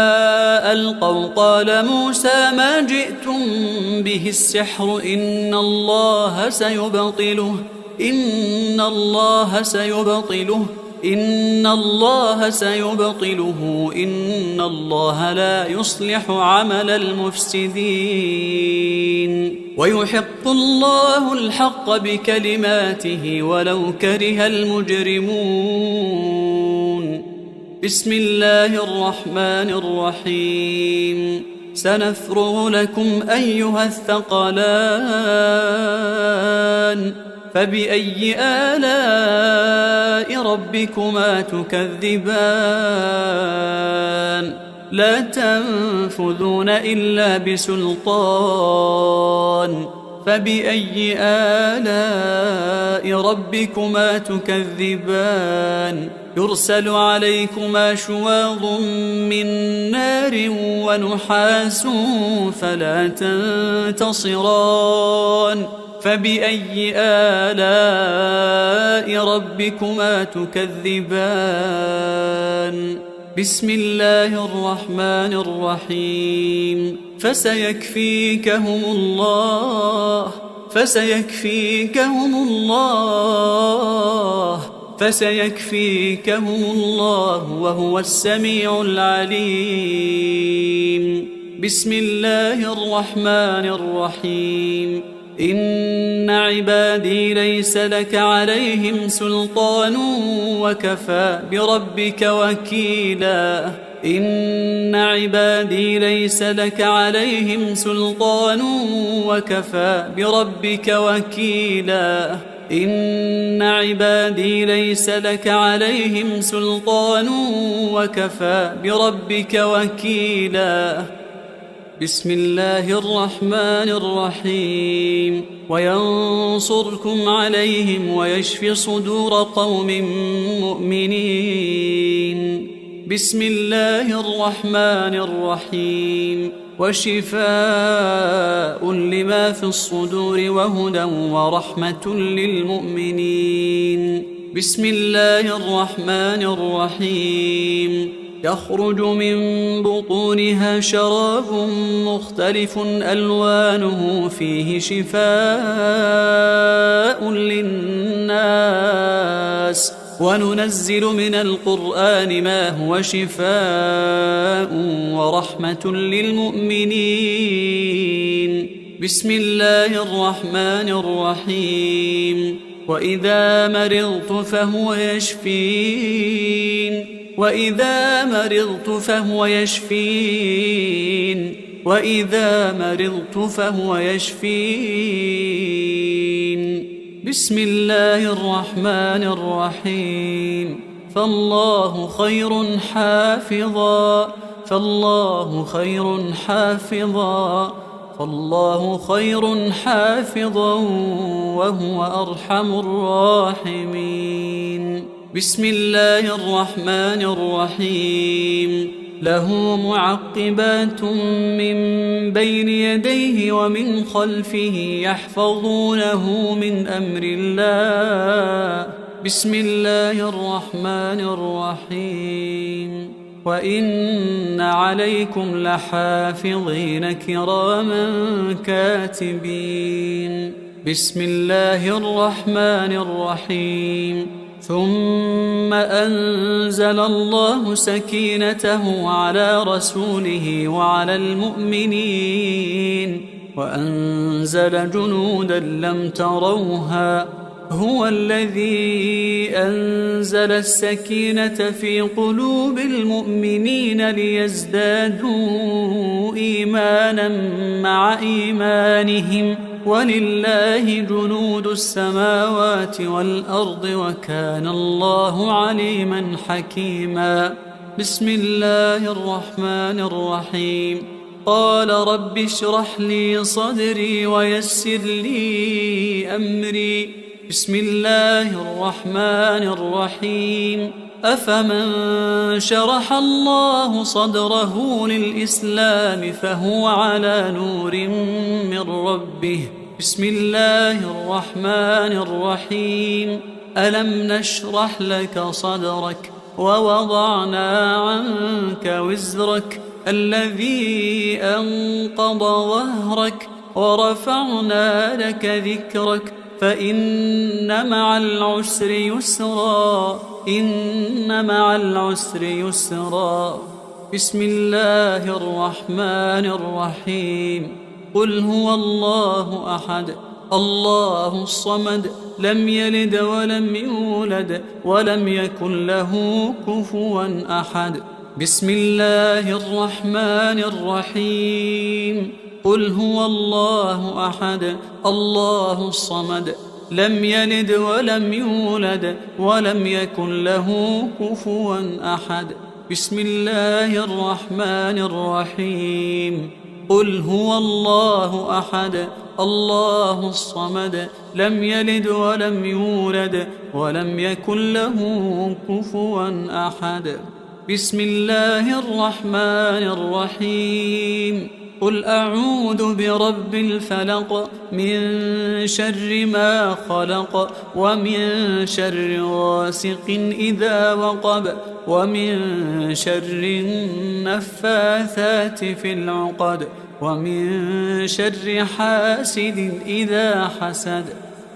ألقوا قال موسى ما جئتم به السحر إن الله سيبطله إن الله سيبطله إن الله سيبطله إن الله لا يصلح عمل المفسدين ويحق الله الحق بكلماته ولو كره المجرمون بسم الله الرحمن الرحيم سنفرغ لكم أيها الثقلان فبأي آلاء ربكما تكذبان لا تنفذون إلا بسلطان فبأي آلاء ربكما تكذبان يرسل عليكما شواظ من نار ونحاس فلا تنتصران فبأي آلاء ربكما تكذبان بسم الله الرحمن الرحيم فسيكفيكهم الله فسيكفيكهم الله فسيكفيكهم الله وهو السميع العليم بسم الله الرحمن الرحيم إن عبادي ليس لك عليهم سلطان وكفى بربك وكيلا إن عبادي ليس لك عليهم سلطان وكفى بربك وكيلا إن عبادي ليس لك عليهم سلطان وكفى بربك وكيلا بسم الله الرحمن الرحيم وينصركم عليهم ويشف صدور قوم مؤمنين بسم الله الرحمن الرحيم وشفاء لما في الصدور وهدى ورحمة للمؤمنين بسم الله الرحمن الرحيم يخرج من بطونها شراب مختلف ألوانه فيه شفاء للناس وننزل من القرآن ما هو شفاء ورحمة للمؤمنين بسم الله الرحمن الرحيم وإذا مرضت فهو يشفين وإذا مرضت فهو يشفين وإذا مرضت فهو يشفين بسم الله الرحمن الرحيم فالله خير حافظا فالله خير حافظا فالله خير حافظا وهو أرحم الراحمين بسم الله الرحمن الرحيم له معقبات من بين يديه ومن خلفه يحفظونه من أمر الله بسم الله الرحمن الرحيم وإن عليكم لحافظين كراما كاتبين بسم الله الرحمن الرحيم ثم أنزل الله سكينته على رسوله وعلى المؤمنين وأنزل جنودا لم تروها هو الذي أنزل السكينة في قلوب المؤمنين ليزدادوا إيمانا مع إيمانهم ولله جنود السماوات والأرض وكان الله عليما حكيما بسم الله الرحمن الرحيم قال رب اشرح لي صدري ويسر لي أمري بسم الله الرحمن الرحيم أفمن شرح الله صدره للإسلام فهو على نور من ربه بسم الله الرحمن الرحيم ألم نشرح لك صدرك ووضعنا عنك وزرك الذي أنقض ظهرك ورفعنا لك ذكرك فإن مع العسر يسرا إن مع العسر يسرا بسم الله الرحمن الرحيم قل هو الله أحد الله الصمد لم يلد ولم يولد ولم يكن له كفوا أحد بسم الله الرحمن الرحيم قل هو الله أحد الله الصمد لم يلد ولم يولد ولم يكن له كفوا أحد بسم الله الرحمن الرحيم قل هو الله أحد الله الصمد لم يلد ولم يولد ولم يكن له كفوا أحد بسم الله الرحمن الرحيم قل أعوذ برب الفلق من شر ما خلق ومن شر غاسق إذا وقب ومن شر النفاثات في العقد ومن شر حاسد إذا حسد.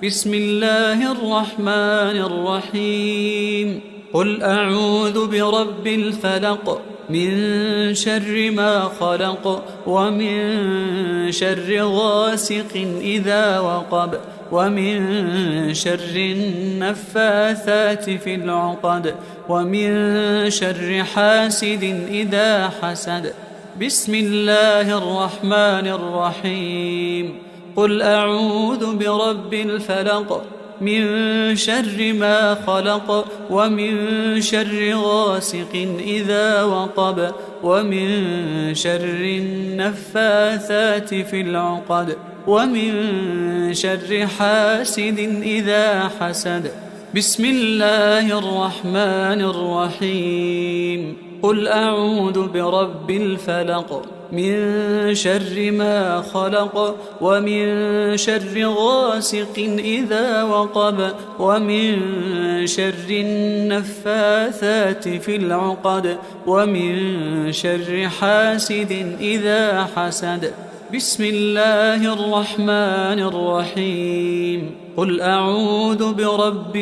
بسم الله الرحمن الرحيم. قل أعوذ برب الفلق من شر ما خلق ومن شر غاسق إذا وقب ومن شر النفاثات في العقد ومن شر حاسد إذا حسد. بسم الله الرحمن الرحيم. قل أعوذ برب الفلق من شر ما خلق ومن شر غاسق إذا وقب ومن شر النفاثات في العقد ومن شر حاسد إذا حسد. بسم الله الرحمن الرحيم. قل أعوذ برب الفلق من شر ما خلق ومن شر غاسق إذا وقب ومن شر النفاثات في العقد ومن شر حاسد إذا حسد. بسم الله الرحمن الرحيم. قل أعوذ برب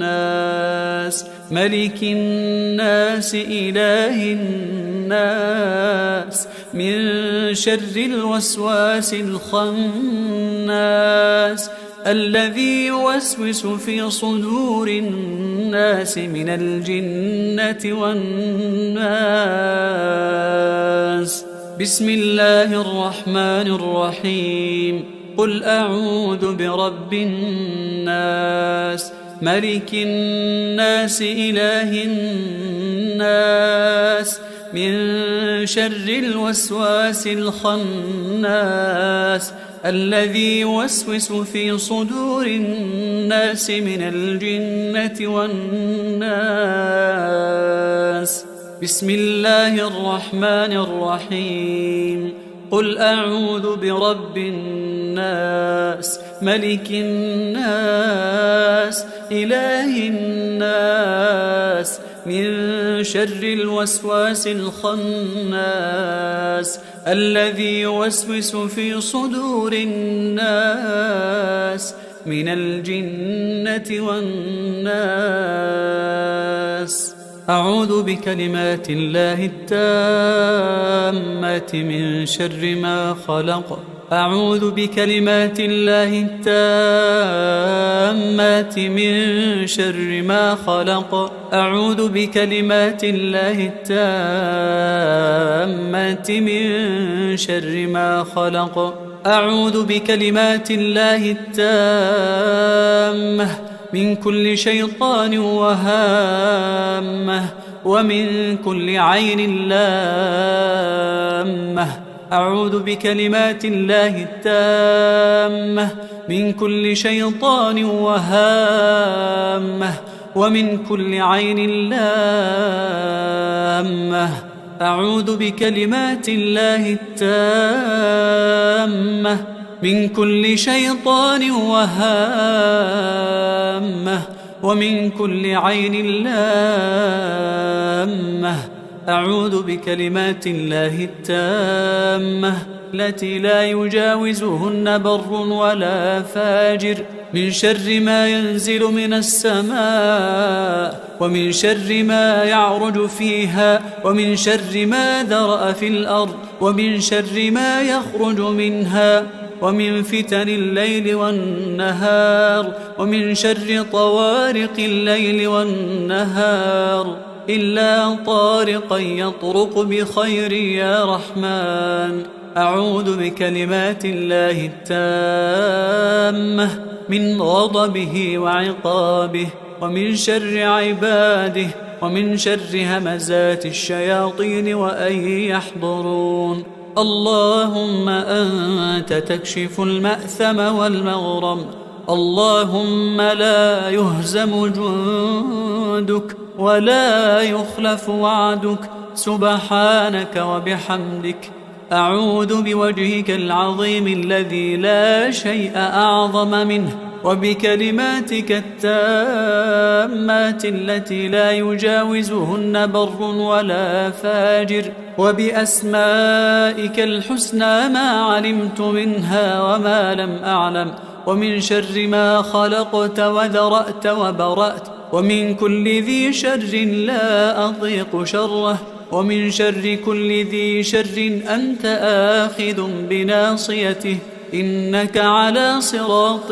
الناس ملك الناس إله الناس من شر الوسواس الخناس الذي يوسوس في صدور الناس من الجنة والناس. بسم الله الرحمن الرحيم. قل أعوذ برب الناس ملك الناس إله الناس من شر الوسواس الخناس الذي يوسوس في صدور الناس من الجنة والناس. بسم الله الرحمن الرحيم. قل أعوذ برب الناس ملك الناس إله الناس من شر الوسواس الخناس الذي يوسوس في صدور الناس من الجنة والناس. أعوذ بكلمات الله التامات من شر ما خلق. أعوذ بكلمات الله التامات من شر ما خلق. أعوذ بكلمات الله التامات من شر ما خلق. أعوذ بكلمات الله التامة من كل شيطان وهامة ومن كل عين لامة. أعوذ بكلمات الله التامة من كل شيطان وهامة ومن كل عين لامة. أعوذ بكلمات الله التامة من كل شيطان وهامة ومن كل عين لامة. أعوذ بكلمات الله التامة التي لا يجاوزهن بر ولا فاجر من شر ما ينزل من السماء ومن شر ما يعرج فيها ومن شر ما ذرأ في الأرض ومن شر ما يخرج منها ومن فتن الليل والنهار ومن شر طوارق الليل والنهار إلا طارقا يطرق بخير يا رحمن. أعوذ بكلمات الله التامة من غضبه وعقابه ومن شر عباده ومن شر همزات الشياطين وأن يحضرون. اللهم أنت تكشف المأثم والمغرم. اللهم لا يهزم جندك ولا يخلف وعدك. سبحانك وبحمدك أعوذ بوجهك العظيم الذي لا شيء أعظم منه، وبكلماتك التامات التي لا يجاوزهن بر ولا فاجر، وبأسمائك الحسنى ما علمت منها وما لم أعلم، ومن شر ما خلقت وذرأت وبرأت، ومن كل ذي شر لا أضيق شره، ومن شر كل ذي شر أنت آخذ بناصيته، إنك على صراط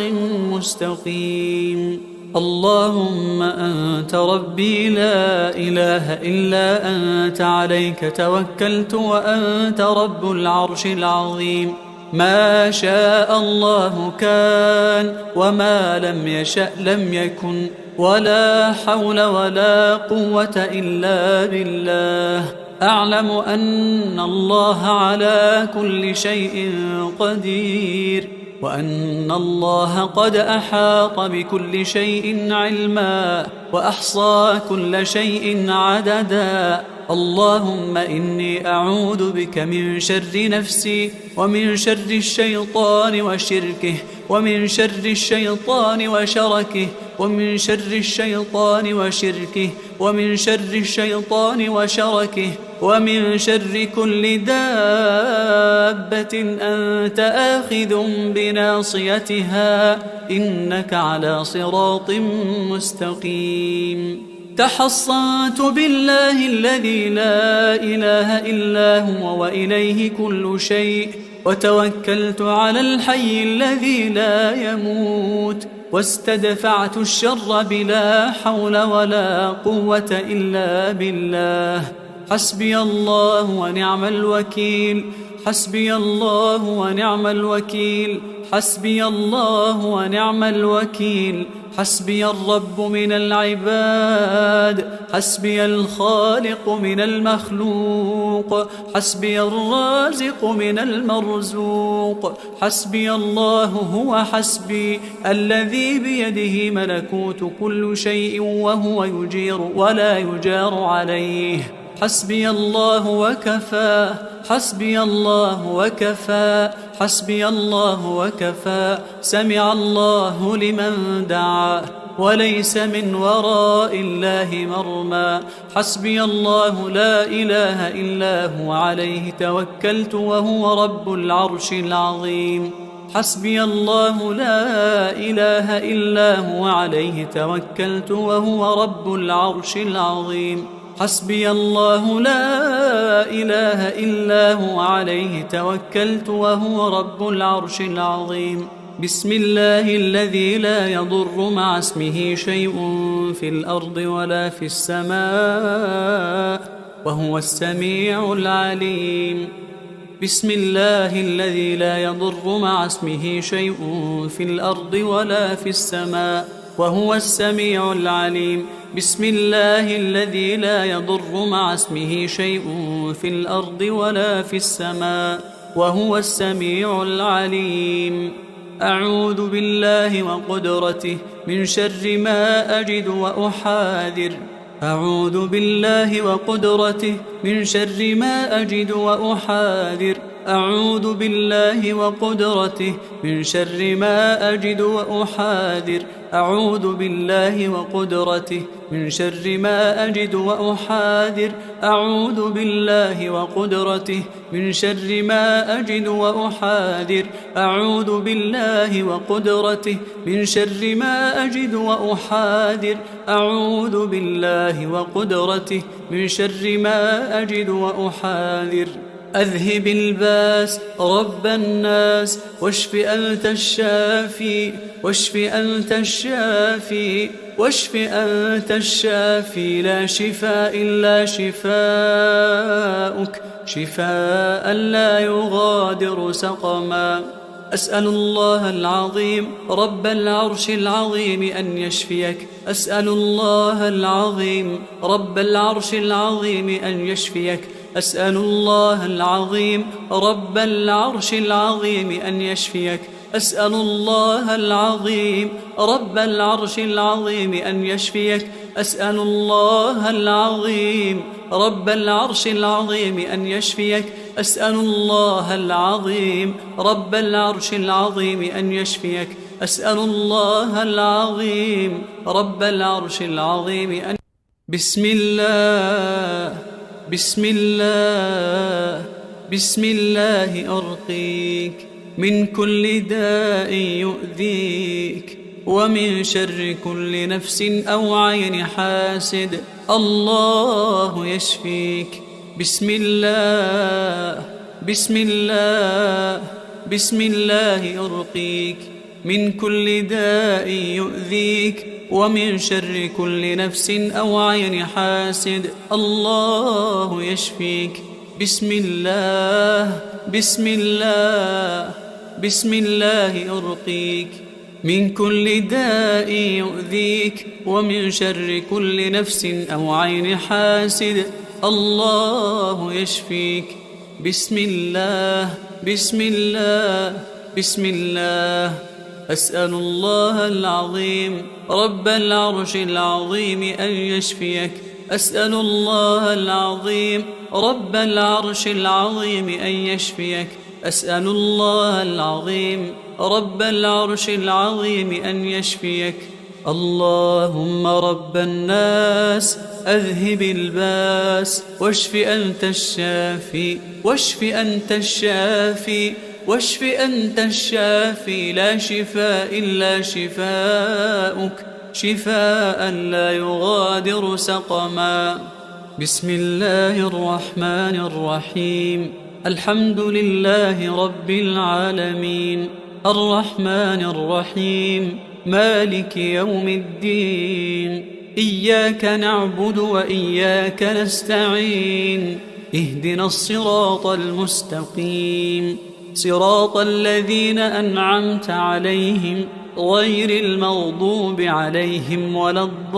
مستقيم. اللهم أنت ربي لا إله إلا أنت، عليك توكلت وأنت رب العرش العظيم. ما شاء الله كان، وما لم يشأ لم يكن، ولا حول ولا قوة إلا بالله. أعلم أن الله على كل شيء قدير، وأن الله قد أحاط بكل شيء علما، وأحصى كل شيء عددا. اللهم إني أعوذ بك من شر نفسي، ومن شر الشيطان وشركه، ومن شر الشيطان وشركه، ومن شر الشيطان وشركه، ومن شر الشيطان وشركه، ومن شر كل دابة أنت آخذ بناصيتها، إنك على صراط مستقيم. تحصنت بالله الذي لا إله إلا هو وإليه كل شيء، وتوكلت على الحي الذي لا يموت، واستدفعت الشر بلا حول ولا قوة إلا بالله. حسبي الله ونعم الوكيل، حسبي الله ونعم الوكيل، حسبي الله ونعم الوكيل. حسبي الرب من العباد، حسبي الخالق من المخلوق، حسبي الرازق من المرزوق. حسبي الله هو حسبي، الذي بيده ملكوت كل شيء، وهو يجير ولا يجار عليه. حسبي الله وكفى، حسبي الله وكفى، حسبي الله وكفى. سمع الله لمن دعا، وليس من وراء الله مرمى. حسبي الله لا إله إلا هو، عليه توكلت وهو رب العرش العظيم. حسبي الله لا إله إلا هو، عليه توكلت وهو رب العرش العظيم. حسبي الله لا إله إلا هو، عليه توكلت وهو رب العرش العظيم. بسم الله الذي لا يضر مع اسمه شيء في الأرض ولا في السماء، وهو السميع العليم. بسم الله الذي لا يضر مع اسمه شيء في الأرض ولا في السماء، وهو السميع العليم. بسم الله الذي لا يضر مع اسمه شيء في الأرض ولا في السماء، وهو السميع العليم. أعوذ بالله وقدرته من شر ما أجد وأحاذر. أعوذ بالله وقدرته من شر ما أجد وأحاذر. أعوذ بالله وقدرته من شر ما أجد وأحاذر. أعوذ بالله وقدرته من شر ما أجد وأحاذر. أعوذ بالله وقدرته من شر ما أجد وأحاذر. أعوذ بالله وقدرته من شر ما أجد وأحاذر. أعوذ بالله وقدرته من شر ما أجد وأحاذر. أذهب الباس رب الناس، واشف أنت الشافي، واشف أنت الشافي، واشف أنت الشافي. لا شفاء إلا شفاؤك، شفاء لا يغادر سقما. أسأل الله العظيم رب العرش العظيم أن يشفيك. أسأل الله العظيم رب العرش العظيم أن يشفيك. أسأل الله العظيم رب العرش العظيم أن يشفيك. أسأل الله العظيم رب العرش العظيم أن يشفيك. أسأل الله العظيم رب العرش العظيم أن يشفيك. أسأل الله العظيم رب العرش العظيم أن يشفيك. أسأل الله العظيم رب العرش العظيم أن بسم الله بسم الله بسم الله أرقيك من كل داء يؤذيك ومن شر كل نفس أو عين حاسد. الله يشفيك. بسم الله بسم الله بسم الله أرقيك من كل داء يؤذيك ومن شر كل نفس أو عين حاسد. الله يشفيك. بسم الله بسم الله بسم الله أرقيك من كل داء يؤذيك ومن شر كل نفس أو عين حاسد. الله يشفيك. بسم الله بسم الله بسم الله. أسأل الله العظيم رب العرش العظيم أن يشفيك. أسأل الله العظيم رب العرش العظيم أن يشفيك. أسأل الله العظيم رب العرش العظيم أن يشفيك. اللهم رب الناس أذهب الباس واشف أنت الشافي واشف أنت الشافي واشف أنت الشافي لا شفاء إلا شفاؤك شفاء لا يغادر سقما. بسم الله الرحمن الرحيم. الحمد لله رب العالمين الرحمن الرحيم مالك يوم الدين. إياك نعبد وإياك نستعين. اهدنا الصراط المستقيم صراط الذين أنعمت عليهم غير المغضوب عليهم ولا الضالين.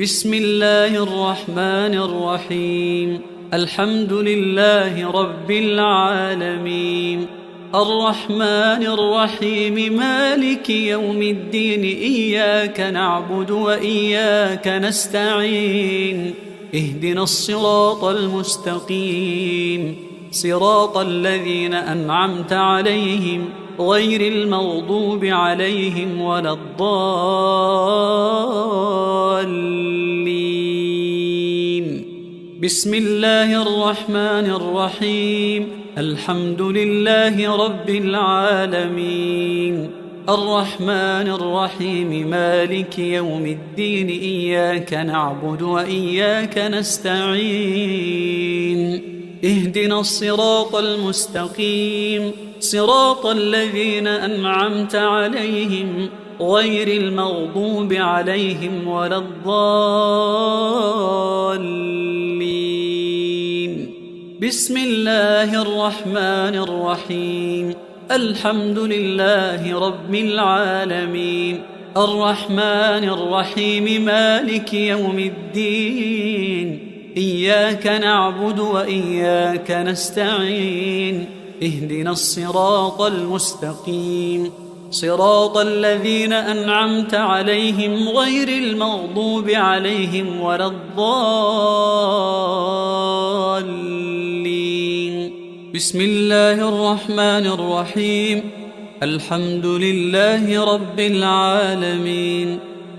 بسم الله الرحمن الرحيم. الحمد لله رب العالمين الرحمن الرحيم مالك يوم الدين. إياك نعبد وإياك نستعين. اهدنا الصراط المستقيم صراط الذين أنعمت عليهم غير المغضوب عليهم ولا الضالين. بسم الله الرحمن الرحيم. الحمد لله رب العالمين الرحمن الرحيم مالك يوم الدين. إياك نعبد وإياك نستعين. اهدنا الصراط المستقيم صراط الذين أنعمت عليهم غير المغضوب عليهم ولا الضالين. بسم الله الرحمن الرحيم. الحمد لله رب العالمين الرحمن الرحيم مالك يوم الدين. إياك نعبد وإياك نستعين. اهدنا الصراط المستقيم صراط الذين أنعمت عليهم غير المغضوب عليهم ولا الضالين. بسم الله الرحمن الرحيم. الحمد لله رب العالمين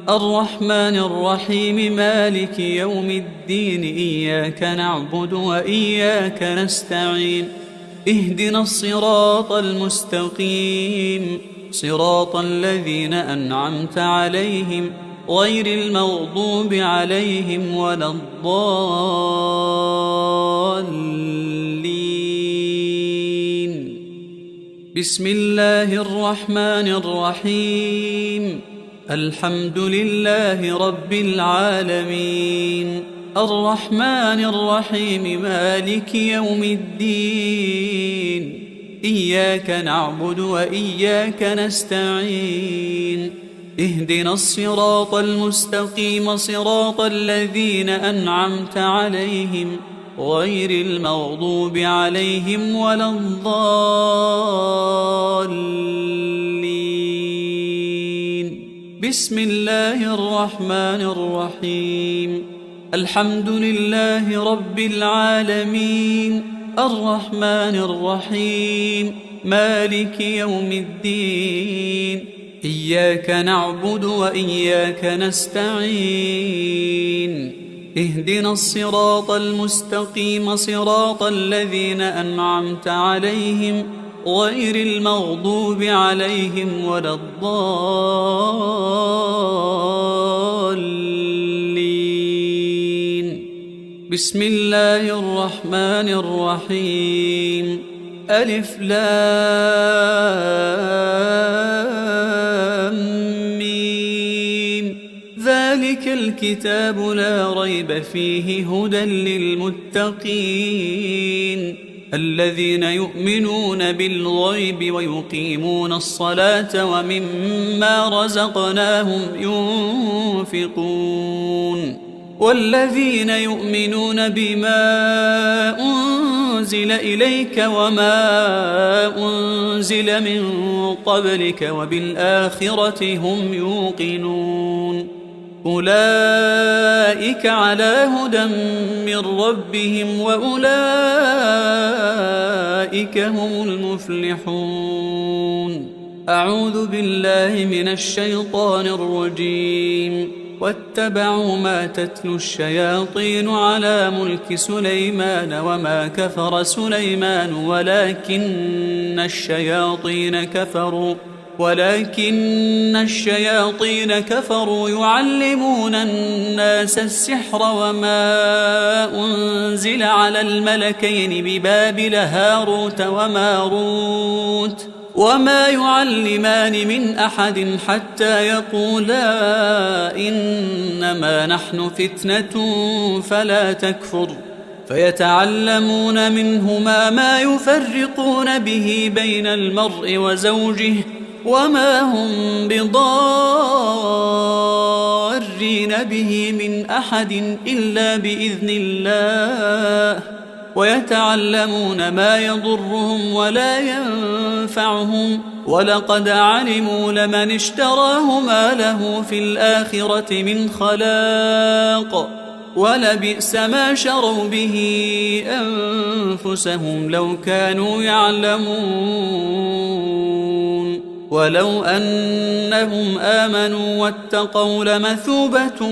الرحمن الرحيم مالك يوم الدين. إياك نعبد وإياك نستعين. اهدنا الصراط المستقيم صراط الذين أنعمت عليهم غير المغضوب عليهم ولا الضالين. بسم الله الرحمن الرحيم. الحمد لله رب العالمين الرحمن الرحيم مالك يوم الدين. إياك نعبد وإياك نستعين. اهدنا الصراط المستقيم صراط الذين أنعمت عليهم غير المغضوب عليهم ولا الضالين. بسم الله الرحمن الرحيم. الحمد لله رب العالمين الرحمن الرحيم مالك يوم الدين إياك نعبد وإياك نستعين اهدنا الصراط المستقيم صراط الذين أنعمت عليهم غير المغضوب عليهم ولا الضالين. بسم الله الرحمن الرحيم ألف لام ميم ذلك الكتاب لا ريب فيه هدى للمتقين الذين يؤمنون بالغيب ويقيمون الصلاة ومما رزقناهم ينفقون والذين يؤمنون بما أنزل إليك وما أنزل من قبلك وبالآخرة هم يوقنون أولئك على هدى من ربهم وأولئك هم المفلحون. أعوذ بالله من الشيطان الرجيم واتبعوا ما تتلو الشياطين على ملك سليمان وما كفر سليمان ولكن الشياطين كفروا يعلمون الناس السحر وما أنزل على الملكين ببابل هاروت وماروت وما يعلمان من أحد حتى يقولا إنما نحن فتنة فلا تكفر فيتعلمون منهما ما يفرقون به بين المرء وزوجه وما هم بضارين به من أحد إلا بإذن الله ويتعلمون ما يضرهم ولا ينفعهم ولقد علموا لمن اشتراه ما له في الآخرة من خلاق ولبئس ما شروا به أنفسهم لو كانوا يعلمون ولو أنهم آمنوا واتقوا لمثوبة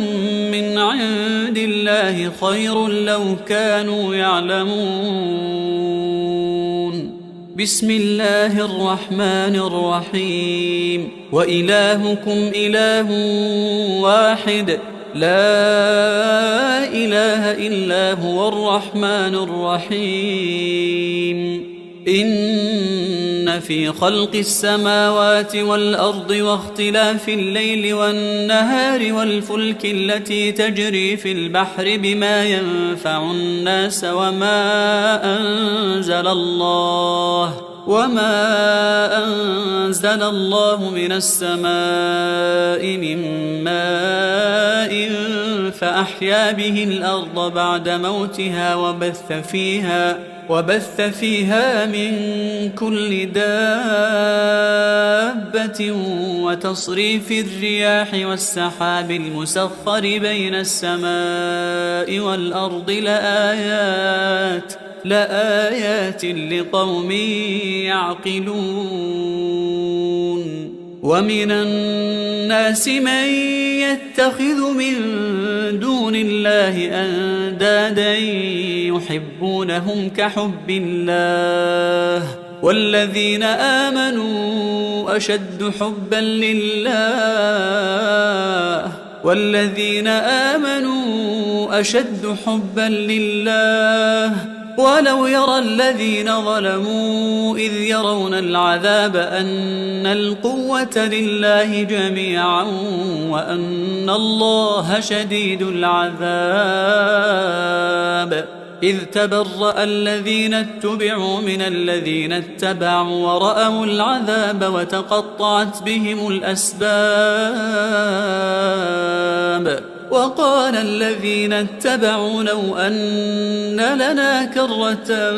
من عند الله خير لو كانوا يعلمون. بسم الله الرحمن الرحيم وإلهكم إله واحد لا إله إلا هو الرحمن الرحيم. إن في خلق السماوات والأرض واختلاف الليل والنهار والفلك التي تجري في البحر بما ينفع الناس وما أنزل الله من السماء من ماء فأحيا به الأرض بعد موتها وبث فيها من كل دابة وتصريف الرياح والسحاب المسخر بين السماء والأرض لآيات لقوم يعقلون. ومن الناس من يتخذ من دون الله أندادا يحبونهم كحب الله والذين آمنوا أشد حبا لله ولو يرى الذين ظلموا إذ يرون العذاب أن القوة لله جميعا وأن الله شديد العذاب. إذ تبرأ الذين اتبعوا من الذين اتبعوا ورأوا العذاب وتقطعت بهم الأسباب. وقال الذين اتبعوا لو أن لنا كرة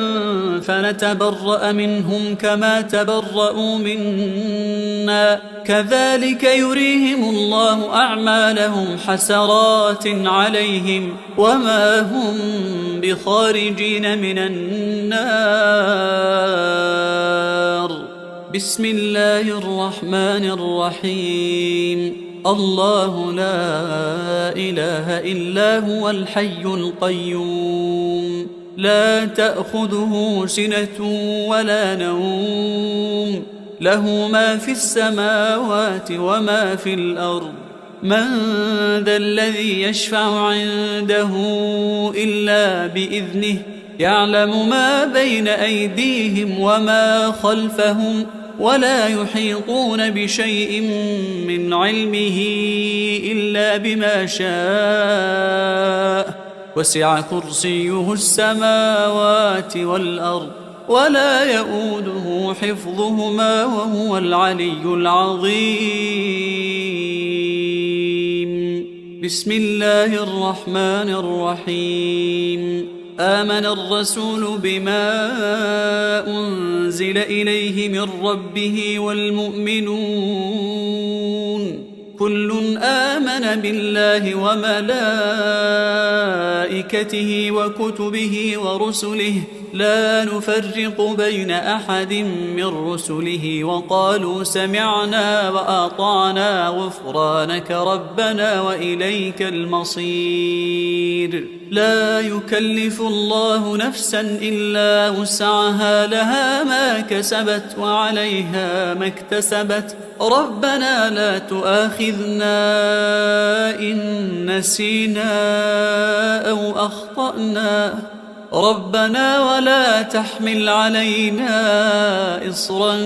فنتبرأ منهم كما تبرأوا منا كذلك يريهم الله أعمالهم حسرات عليهم وما هم بخارجين من النار. بسم الله الرحمن الرحيم. الله لا إله إلا هو الحي القيوم لا تأخذه سنة ولا نوم له ما في السماوات وما في الأرض من ذا الذي يشفع عنده إلا بإذنه يعلم ما بين أيديهم وما خلفهم ولا يحيطون بشيء من علمه إلا بما شاء وسع كرسيه السماوات والأرض ولا يؤوده حفظهما وهو العلي العظيم. بسم الله الرحمن الرحيم. آمن الرسول بما أنزل إليه من ربه والمؤمنون كل آمن بالله وملائكته وكتبه ورسله لا نفرق بين أحد من رسله وقالوا سمعنا وأطعنا غفرانك ربنا وإليك المصير. لا يكلف الله نفسا إلا وسعها لها ما كسبت وعليها ما اكتسبت ربنا لا تؤاخذنا إن نسينا أو أخطأنا ربنا ولا تحمل علينا إصرا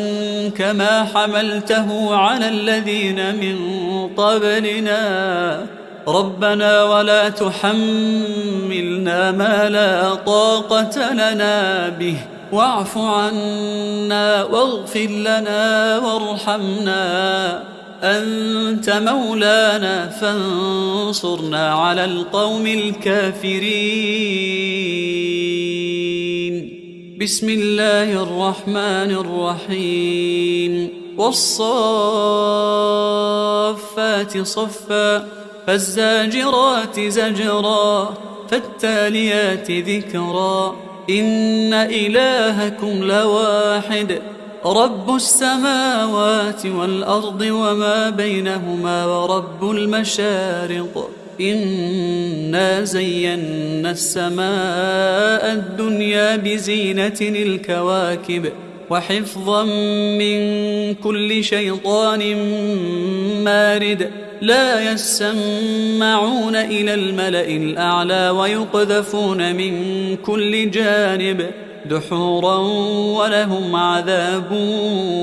كما حملته على الذين من قبلنا ربنا ولا تحملنا ما لا طاقة لنا به واعف عنا واغفر لنا وارحمنا أنت مولانا فانصرنا على القوم الكافرين. بسم الله الرحمن الرحيم. والصافات صفا فالزاجرات زجرا فالتاليات ذكرا إن إلهكم لواحد رب السماوات والأرض وما بينهما ورب المشارق إنا زينا السماء الدنيا بزينة الكواكب وحفظا من كل شيطان مارد لا يسمعون إلى الملأ الأعلى ويقذفون من كل جانب دحورا ولهم عذاب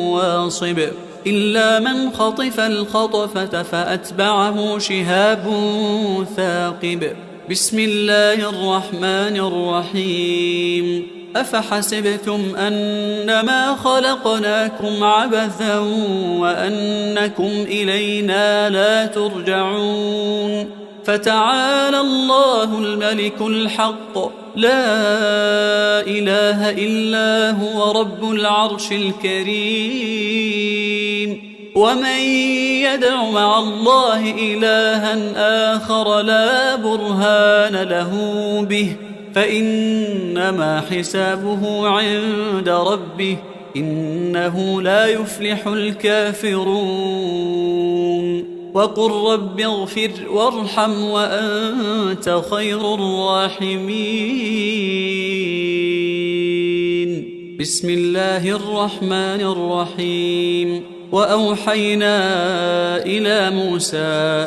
واصب إلا من خطف الخطفة فأتبعه شهاب ثاقب. بسم الله الرحمن الرحيم. أفحسبتم أنما خلقناكم عبثا وأنكم إلينا لا ترجعون فتعالى الله الملك الحق لا إله إلا هو رب العرش الكريم. ومن يدع مع الله إلها آخر لا برهان له به فإنما حسابه عند ربه إنه لا يفلح الكافرون. وقل رب اغفر وارحم وأنت خير الراحمين. بسم الله الرحمن الرحيم. وأوحينا إلى موسى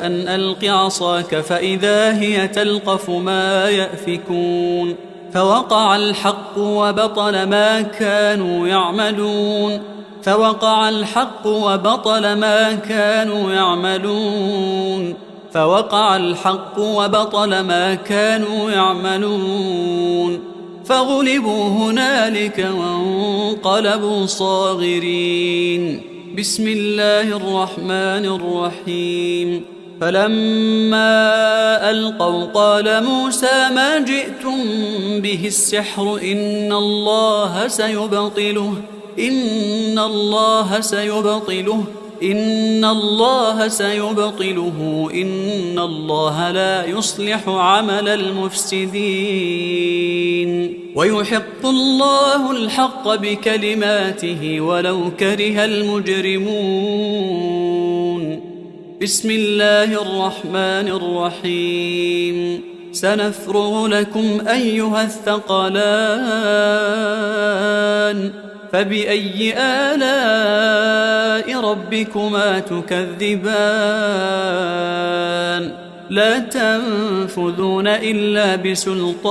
أن ألق عصاك فإذا هي تلقف ما يأفكون فوقع الحق وبطل ما كانوا يعملون فوقع الحق وبطل ما كانوا يعملون فوقع الحق وبطل ما كانوا يعملون فغلبوا هنالك وانقلبوا صاغرين. بسم الله الرحمن الرحيم. فلما ألقوا قال موسى ما جئتم به السحر إن الله سيبطله إن الله لا يصلح عمل المفسدين ويحق الله الحق بكلماته ولو كره المجرمون. بسم الله الرحمن الرحيم. سنفرغ لكم أيها الثقلان فبأي آلاء ربكما تكذبان لا تنفذون إلا بسلطان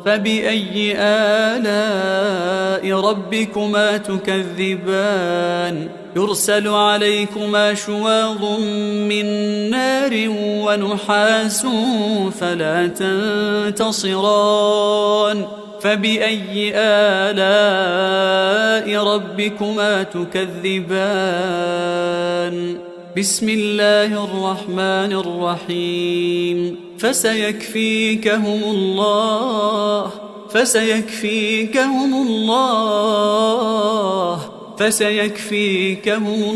فبأي آلاء ربكما تكذبان يرسل عليكما شواظ من نار ونحاس فلا تنتصران فبأي آلاء ربكما تكذبان بسم الله الرحمن الرحيم. فسيكفيكهم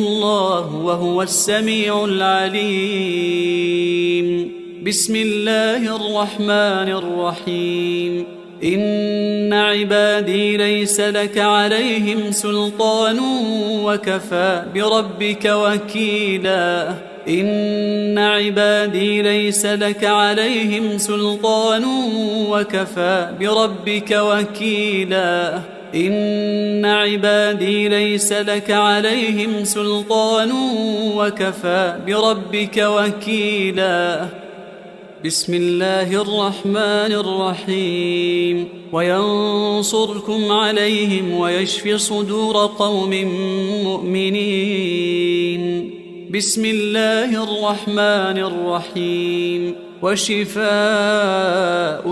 الله وهو السميع العليم. بسم الله الرحمن الرحيم. إن عبادي ليس لك عليهم سلطان وكفى بربك وكيلا إن عبادي ليس لك عليهم سلطان وكفى بربك وكيلا إن عبادي ليس لك عليهم سلطان وكفى بربك وكيلا. بسم الله الرحمن الرحيم. وينصركم عليهم ويشف صدور قوم مؤمنين. بسم الله الرحمن الرحيم. وشفاء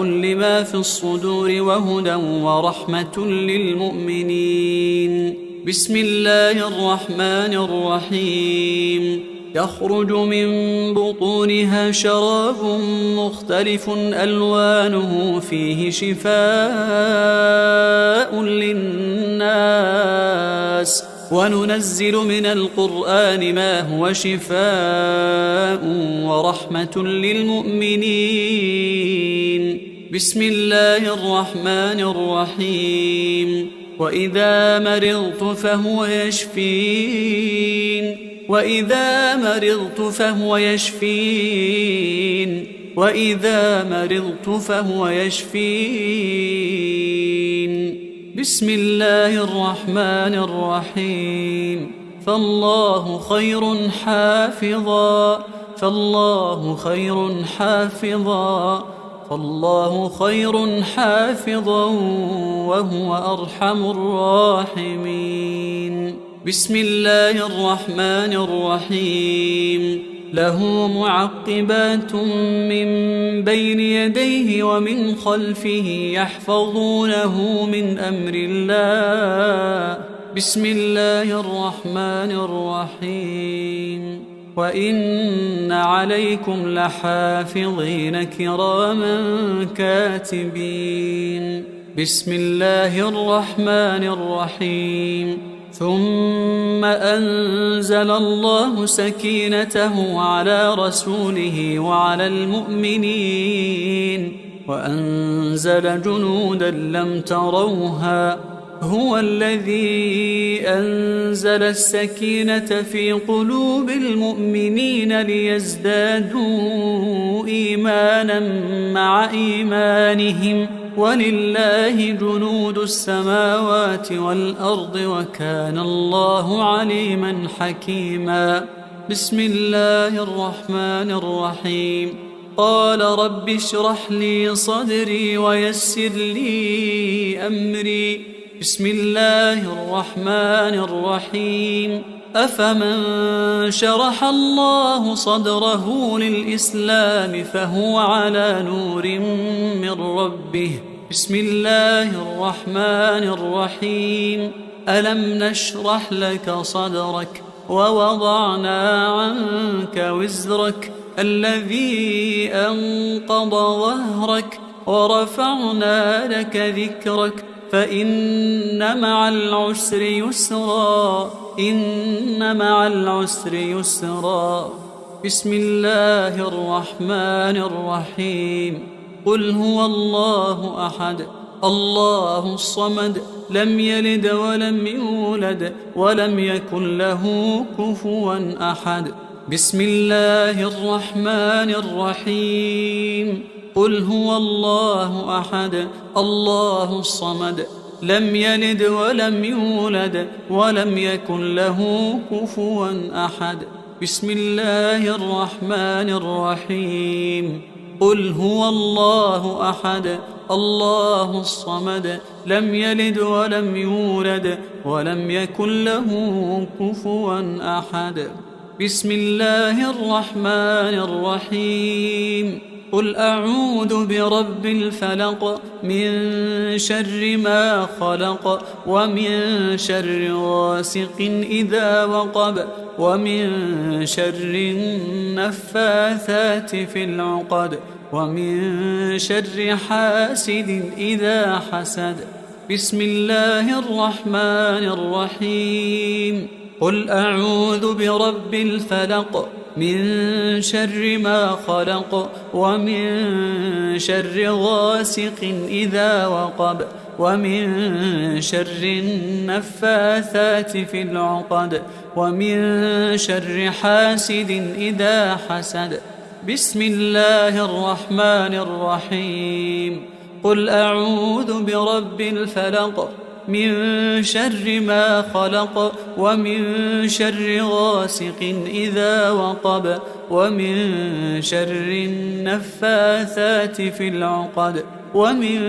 لما في الصدور وهدى ورحمة للمؤمنين. بسم الله الرحمن الرحيم. يخرج من بطونها شراب مختلف ألوانه فيه شفاء للناس وننزل من القرآن ما هو شفاء ورحمة للمؤمنين. بسم الله الرحمن الرحيم. وإذا مرضت فهو يشفين وإذا مرضت فهو يشفين بسم الله الرحمن الرحيم. فالله خير حافظا وهو أرحم الراحمين. بسم الله الرحمن الرحيم. له معقبات من بين يديه ومن خلفه يحفظونه من أمر الله. بسم الله الرحمن الرحيم. وإن عليكم لحافظين كراما كاتبين. بسم الله الرحمن الرحيم. ثم أنزل الله سكينته على رسوله وعلى المؤمنين وأنزل جنودا لم تروها. هو الذي أنزل السكينة في قلوب المؤمنين ليزدادوا إيمانا مع إيمانهم ولله جنود السماوات والأرض وكان الله عليما حكيما. بسم الله الرحمن الرحيم. قال رب اشرح لي صدري ويسر لي أمري. بسم الله الرحمن الرحيم. أفمن شرح الله صدره للإسلام فهو على نور من ربه. بسم الله الرحمن الرحيم. ألم نشرح لك صدرك ووضعنا عنك وزرك الذي أنقض ظهرك ورفعنا لك ذكرك فإن مع العسر يسرا إن مع العسر يسرا. بسم الله الرحمن الرحيم. قل هو الله أحد الله الصمد لم يلد ولم يولد ولم يكن له كفوا أحد. بسم الله الرحمن الرحيم. قل هو الله أحد الله الصمد لم يلد ولم يولد ولم يكن له كفوا أحد. بسم الله الرحمن الرحيم. قل هو الله أحد الله الصمد لم يلد ولم يولد ولم يكن له كفوا أحد. بسم الله الرحمن الرحيم. قل أعوذ برب الفلق من شر ما خلق ومن شر غاسق إذا وقب ومن شر النفاثات في العقد ومن شر حاسد إذا حسد. بسم الله الرحمن الرحيم. قل أعوذ برب الفلق من شر ما خلق ومن شر غاسق إذا وقب ومن شر النفاثات في العقد ومن شر حاسد إذا حسد. بسم الله الرحمن الرحيم. قل أعوذ برب الفلق من شر ما خلق ومن شر غاسق إذا وقب ومن شر النفاثات في العقد ومن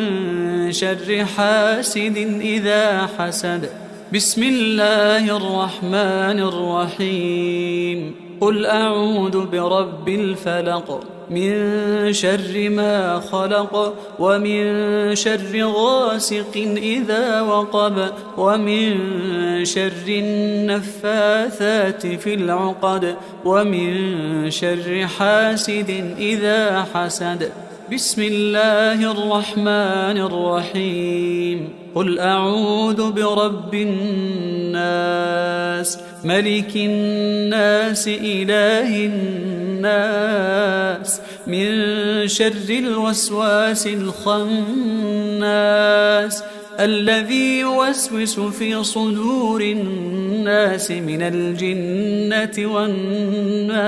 شر حاسد إذا حسد. بسم الله الرحمن الرحيم. قل أعوذ برب الفلق من شر ما خلق ومن شر غاسق إذا وقب ومن شر النفاثات في العقد ومن شر حاسد إذا حسد. بسم الله الرحمن الرحيم. قل أعوذ برب الناس ملك الناس إله الناس من شر الوسواس الخناس الذي يوسوس في صدور الناس من الجنة والناس.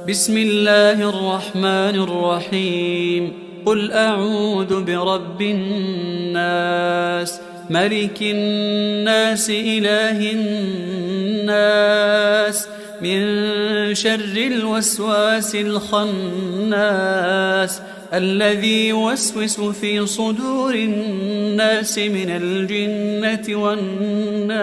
بسم الله الرحمن الرحيم. قل أعوذ برب الناس ملك الناس إله الناس من شر الوسواس الخناس الذي يوسوس في صدور الناس من الجنة والناس.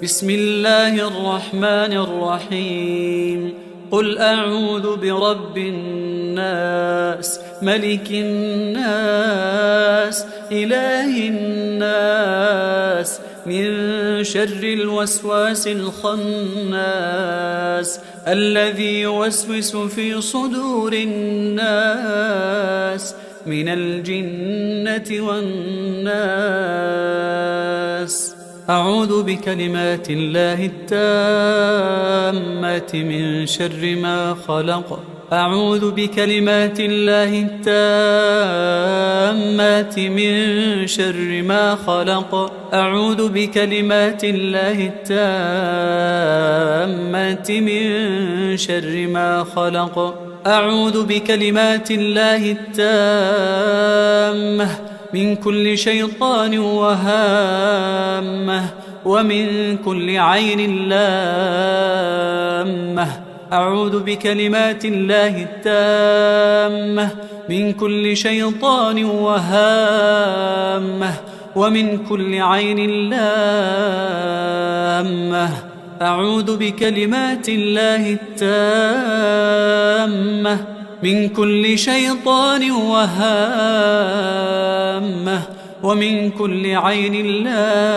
بسم الله الرحمن الرحيم. قل أعوذ برب الناس ملك الناس إله الناس من شر الوسواس الخناس الذي يوسوس في صدور الناس من الجنة والناس. أعوذ بكلمات الله التامات من شر ما خلق. أعوذ بكلمات الله التامات من شر ما خلق. أعوذ بكلمات الله التامات من شر ما خلق. أعوذ بكلمات الله التامة من كل شيطان وهامة ومن كل عين لامة. أعوذ بكلمات الله التامة من كل شيطان وهامة ومن كل عين لامة. أعوذ بكلمات الله التامة من كل شيطان وهامة ومن كل عين لامة.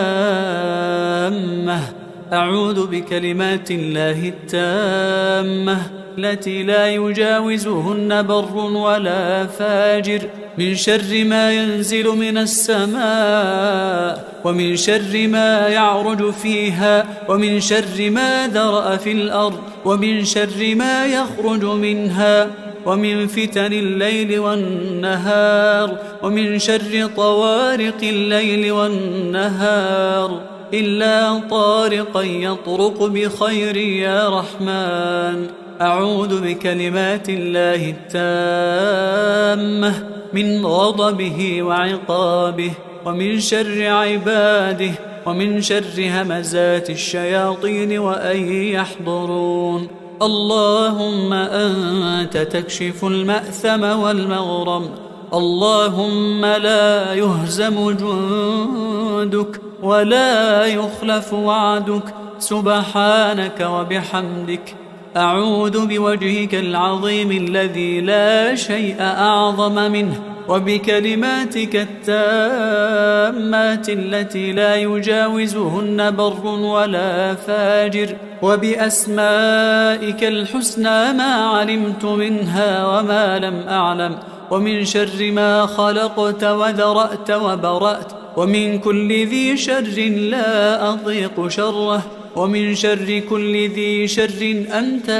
أعوذ بكلمات الله التامة التي لا يجاوزهن بر ولا فاجر من شر ما ينزل من السماء، ومن شر ما يعرج فيها، ومن شر ما ذرأ في الأرض، ومن شر ما يخرج منها، ومن فتن الليل والنهار، ومن شر طوارق الليل والنهار، إلا طارقا يطرق بخير يا رحمن. أعوذ بكلمات الله التامة من غضبه وعقابه، ومن شر عباده، ومن شر همزات الشياطين وأن يحضرون. اللهم أنت تكشف المأثم والمغرم، اللهم لا يهزم جندك ولا يخلف وعدك، سبحانك وبحمدك. أعوذ بوجهك العظيم الذي لا شيء أعظم منه، وبكلماتك التامات التي لا يجاوزهن بر ولا فاجر، وبأسمائك الحسنى ما علمت منها وما لم أعلم، ومن شر ما خلقت وذرأت وبرأت، ومن كل ذي شر لا أطيق شره، ومن شر كل ذي شر أنت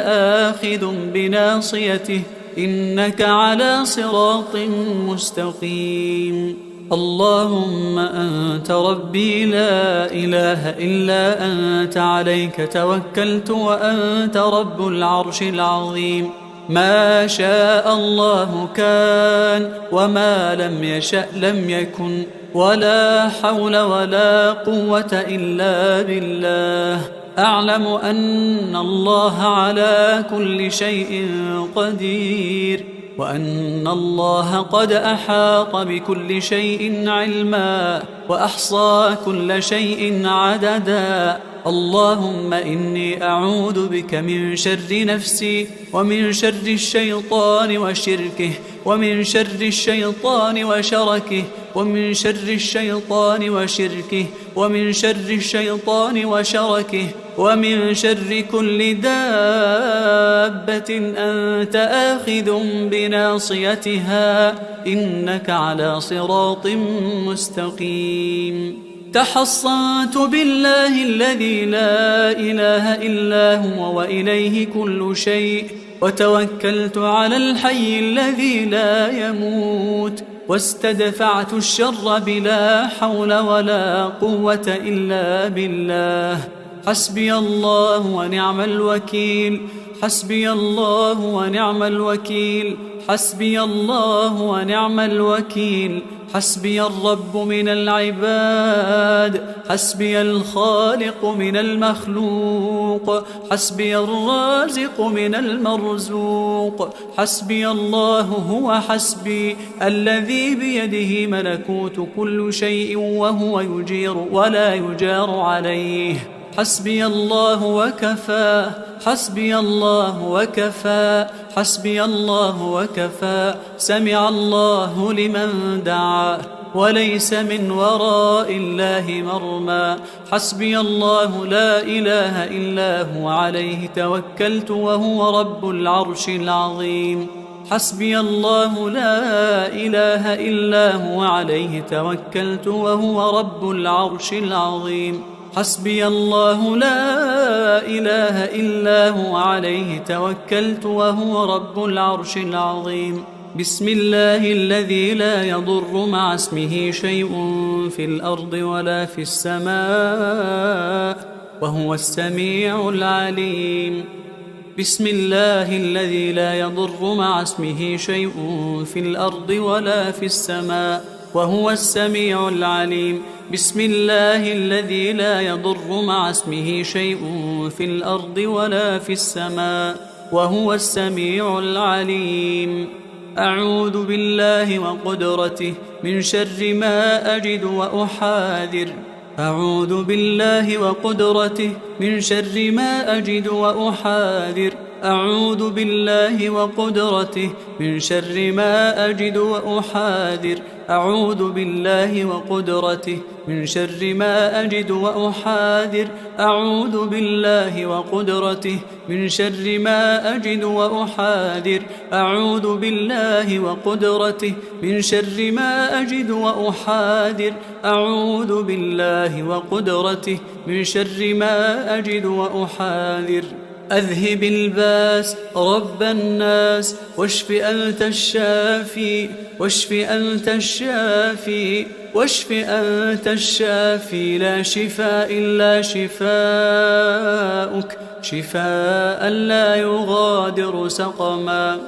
آخذ بناصيته، إنك على صراط مستقيم. اللهم أنت ربي لا إله إلا أنت، عليك توكلت وأنت رب العرش العظيم. ما شاء الله كان، وما لم يشأ لم يكن، ولا حول ولا قوة إلا بالله. أعلم أن الله على كل شيء قدير، وأن الله قد أحاط بكل شيء علما، وأحصى كل شيء عددا. اللهم إني أعوذ بك من شر نفسي، ومن شر الشيطان وشركه، ومن شر الشيطان وشركه، ومن شر الشيطان وشركه، ومن شر الشيطان وشركه، ومن شر كل دابة أنت آخذ بناصيتها، إنك على صراط مستقيم. تحصنت بالله الذي لا إله إلا هو وإليه كل شيء، وتوكلت على الحي الذي لا يموت، واستدفعت الشر بلا حول ولا قوة إلا بالله. حسبي الله ونعم الوكيل، حسبي الله ونعم الوكيل، حسبي الله ونعم الوكيل. حسبي الرب من العباد، حسبي الخالق من المخلوق، حسبي الرازق من المرزوق. حسبي الله هو حسبي، الذي بيده ملكوت كل شيء، وهو يجير ولا يجار عليه. حسبي الله وكفى، حسبي الله وكفى، حسبي الله وكفى. سمع الله لمن دعا، وليس من وراء الله مرمى. حسبي الله لا إله إلا هو، عليه توكلت وهو رب العرش العظيم. حسبي الله لا إله إلا هو، عليه توكلت وهو رب العرش العظيم. حسبي الله لا إله إلا هو، عليه توكلت وهو رب العرش العظيم. بسم الله الذي لا يضر مع اسمه شيء في الأرض ولا في السماء، وهو السميع العليم. بسم الله الذي لا يضر مع اسمه شيء في الأرض ولا في السماء، وهو السميع العليم. بسم الله الذي لا يضر مع اسمه شيء في الأرض ولا في السماء، وهو السميع العليم. أعوذ بالله وقدرته من شر ما أجد وأحاذر. أعوذ بالله وقدرته من شر ما أجد وأحاذر. أعوذ بالله وقدرته من شر ما أجد وأحاذر أعوذ بالله وقدرته من شر ما أجد وأحاذر أعوذ بالله وقدرته من شر ما أجد وأحاذر أعوذ بالله وقدرته من شر ما أجد وأحاذر أعوذ بالله وقدرته من شر ما أجد وأحاذر أذهب الباس رب الناس واشف أنت الشافي واشف أنت الشافي واشف أنت الشافي لا شفاء إلا شفاؤك شفاء لا يغادر سقما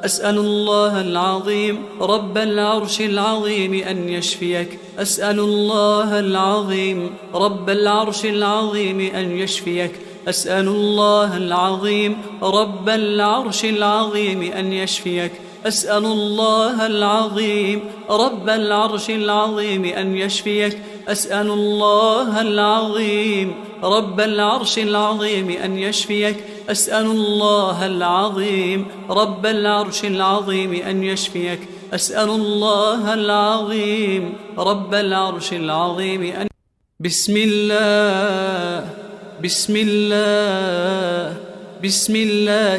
أسأل الله العظيم رب العرش العظيم أن يشفيك أسأل الله العظيم رب العرش العظيم أن يشفيك أسأل الله العظيم رب العرش العظيم أن يشفيك أسأل الله العظيم رب العرش العظيم أن يشفيك أسأل الله العظيم رب العرش العظيم أن يشفيك أسأل الله العظيم رب العرش العظيم أن يشفيك أسأل الله العظيم رب العرش العظيم أن بسم الله بسم الله بسم الله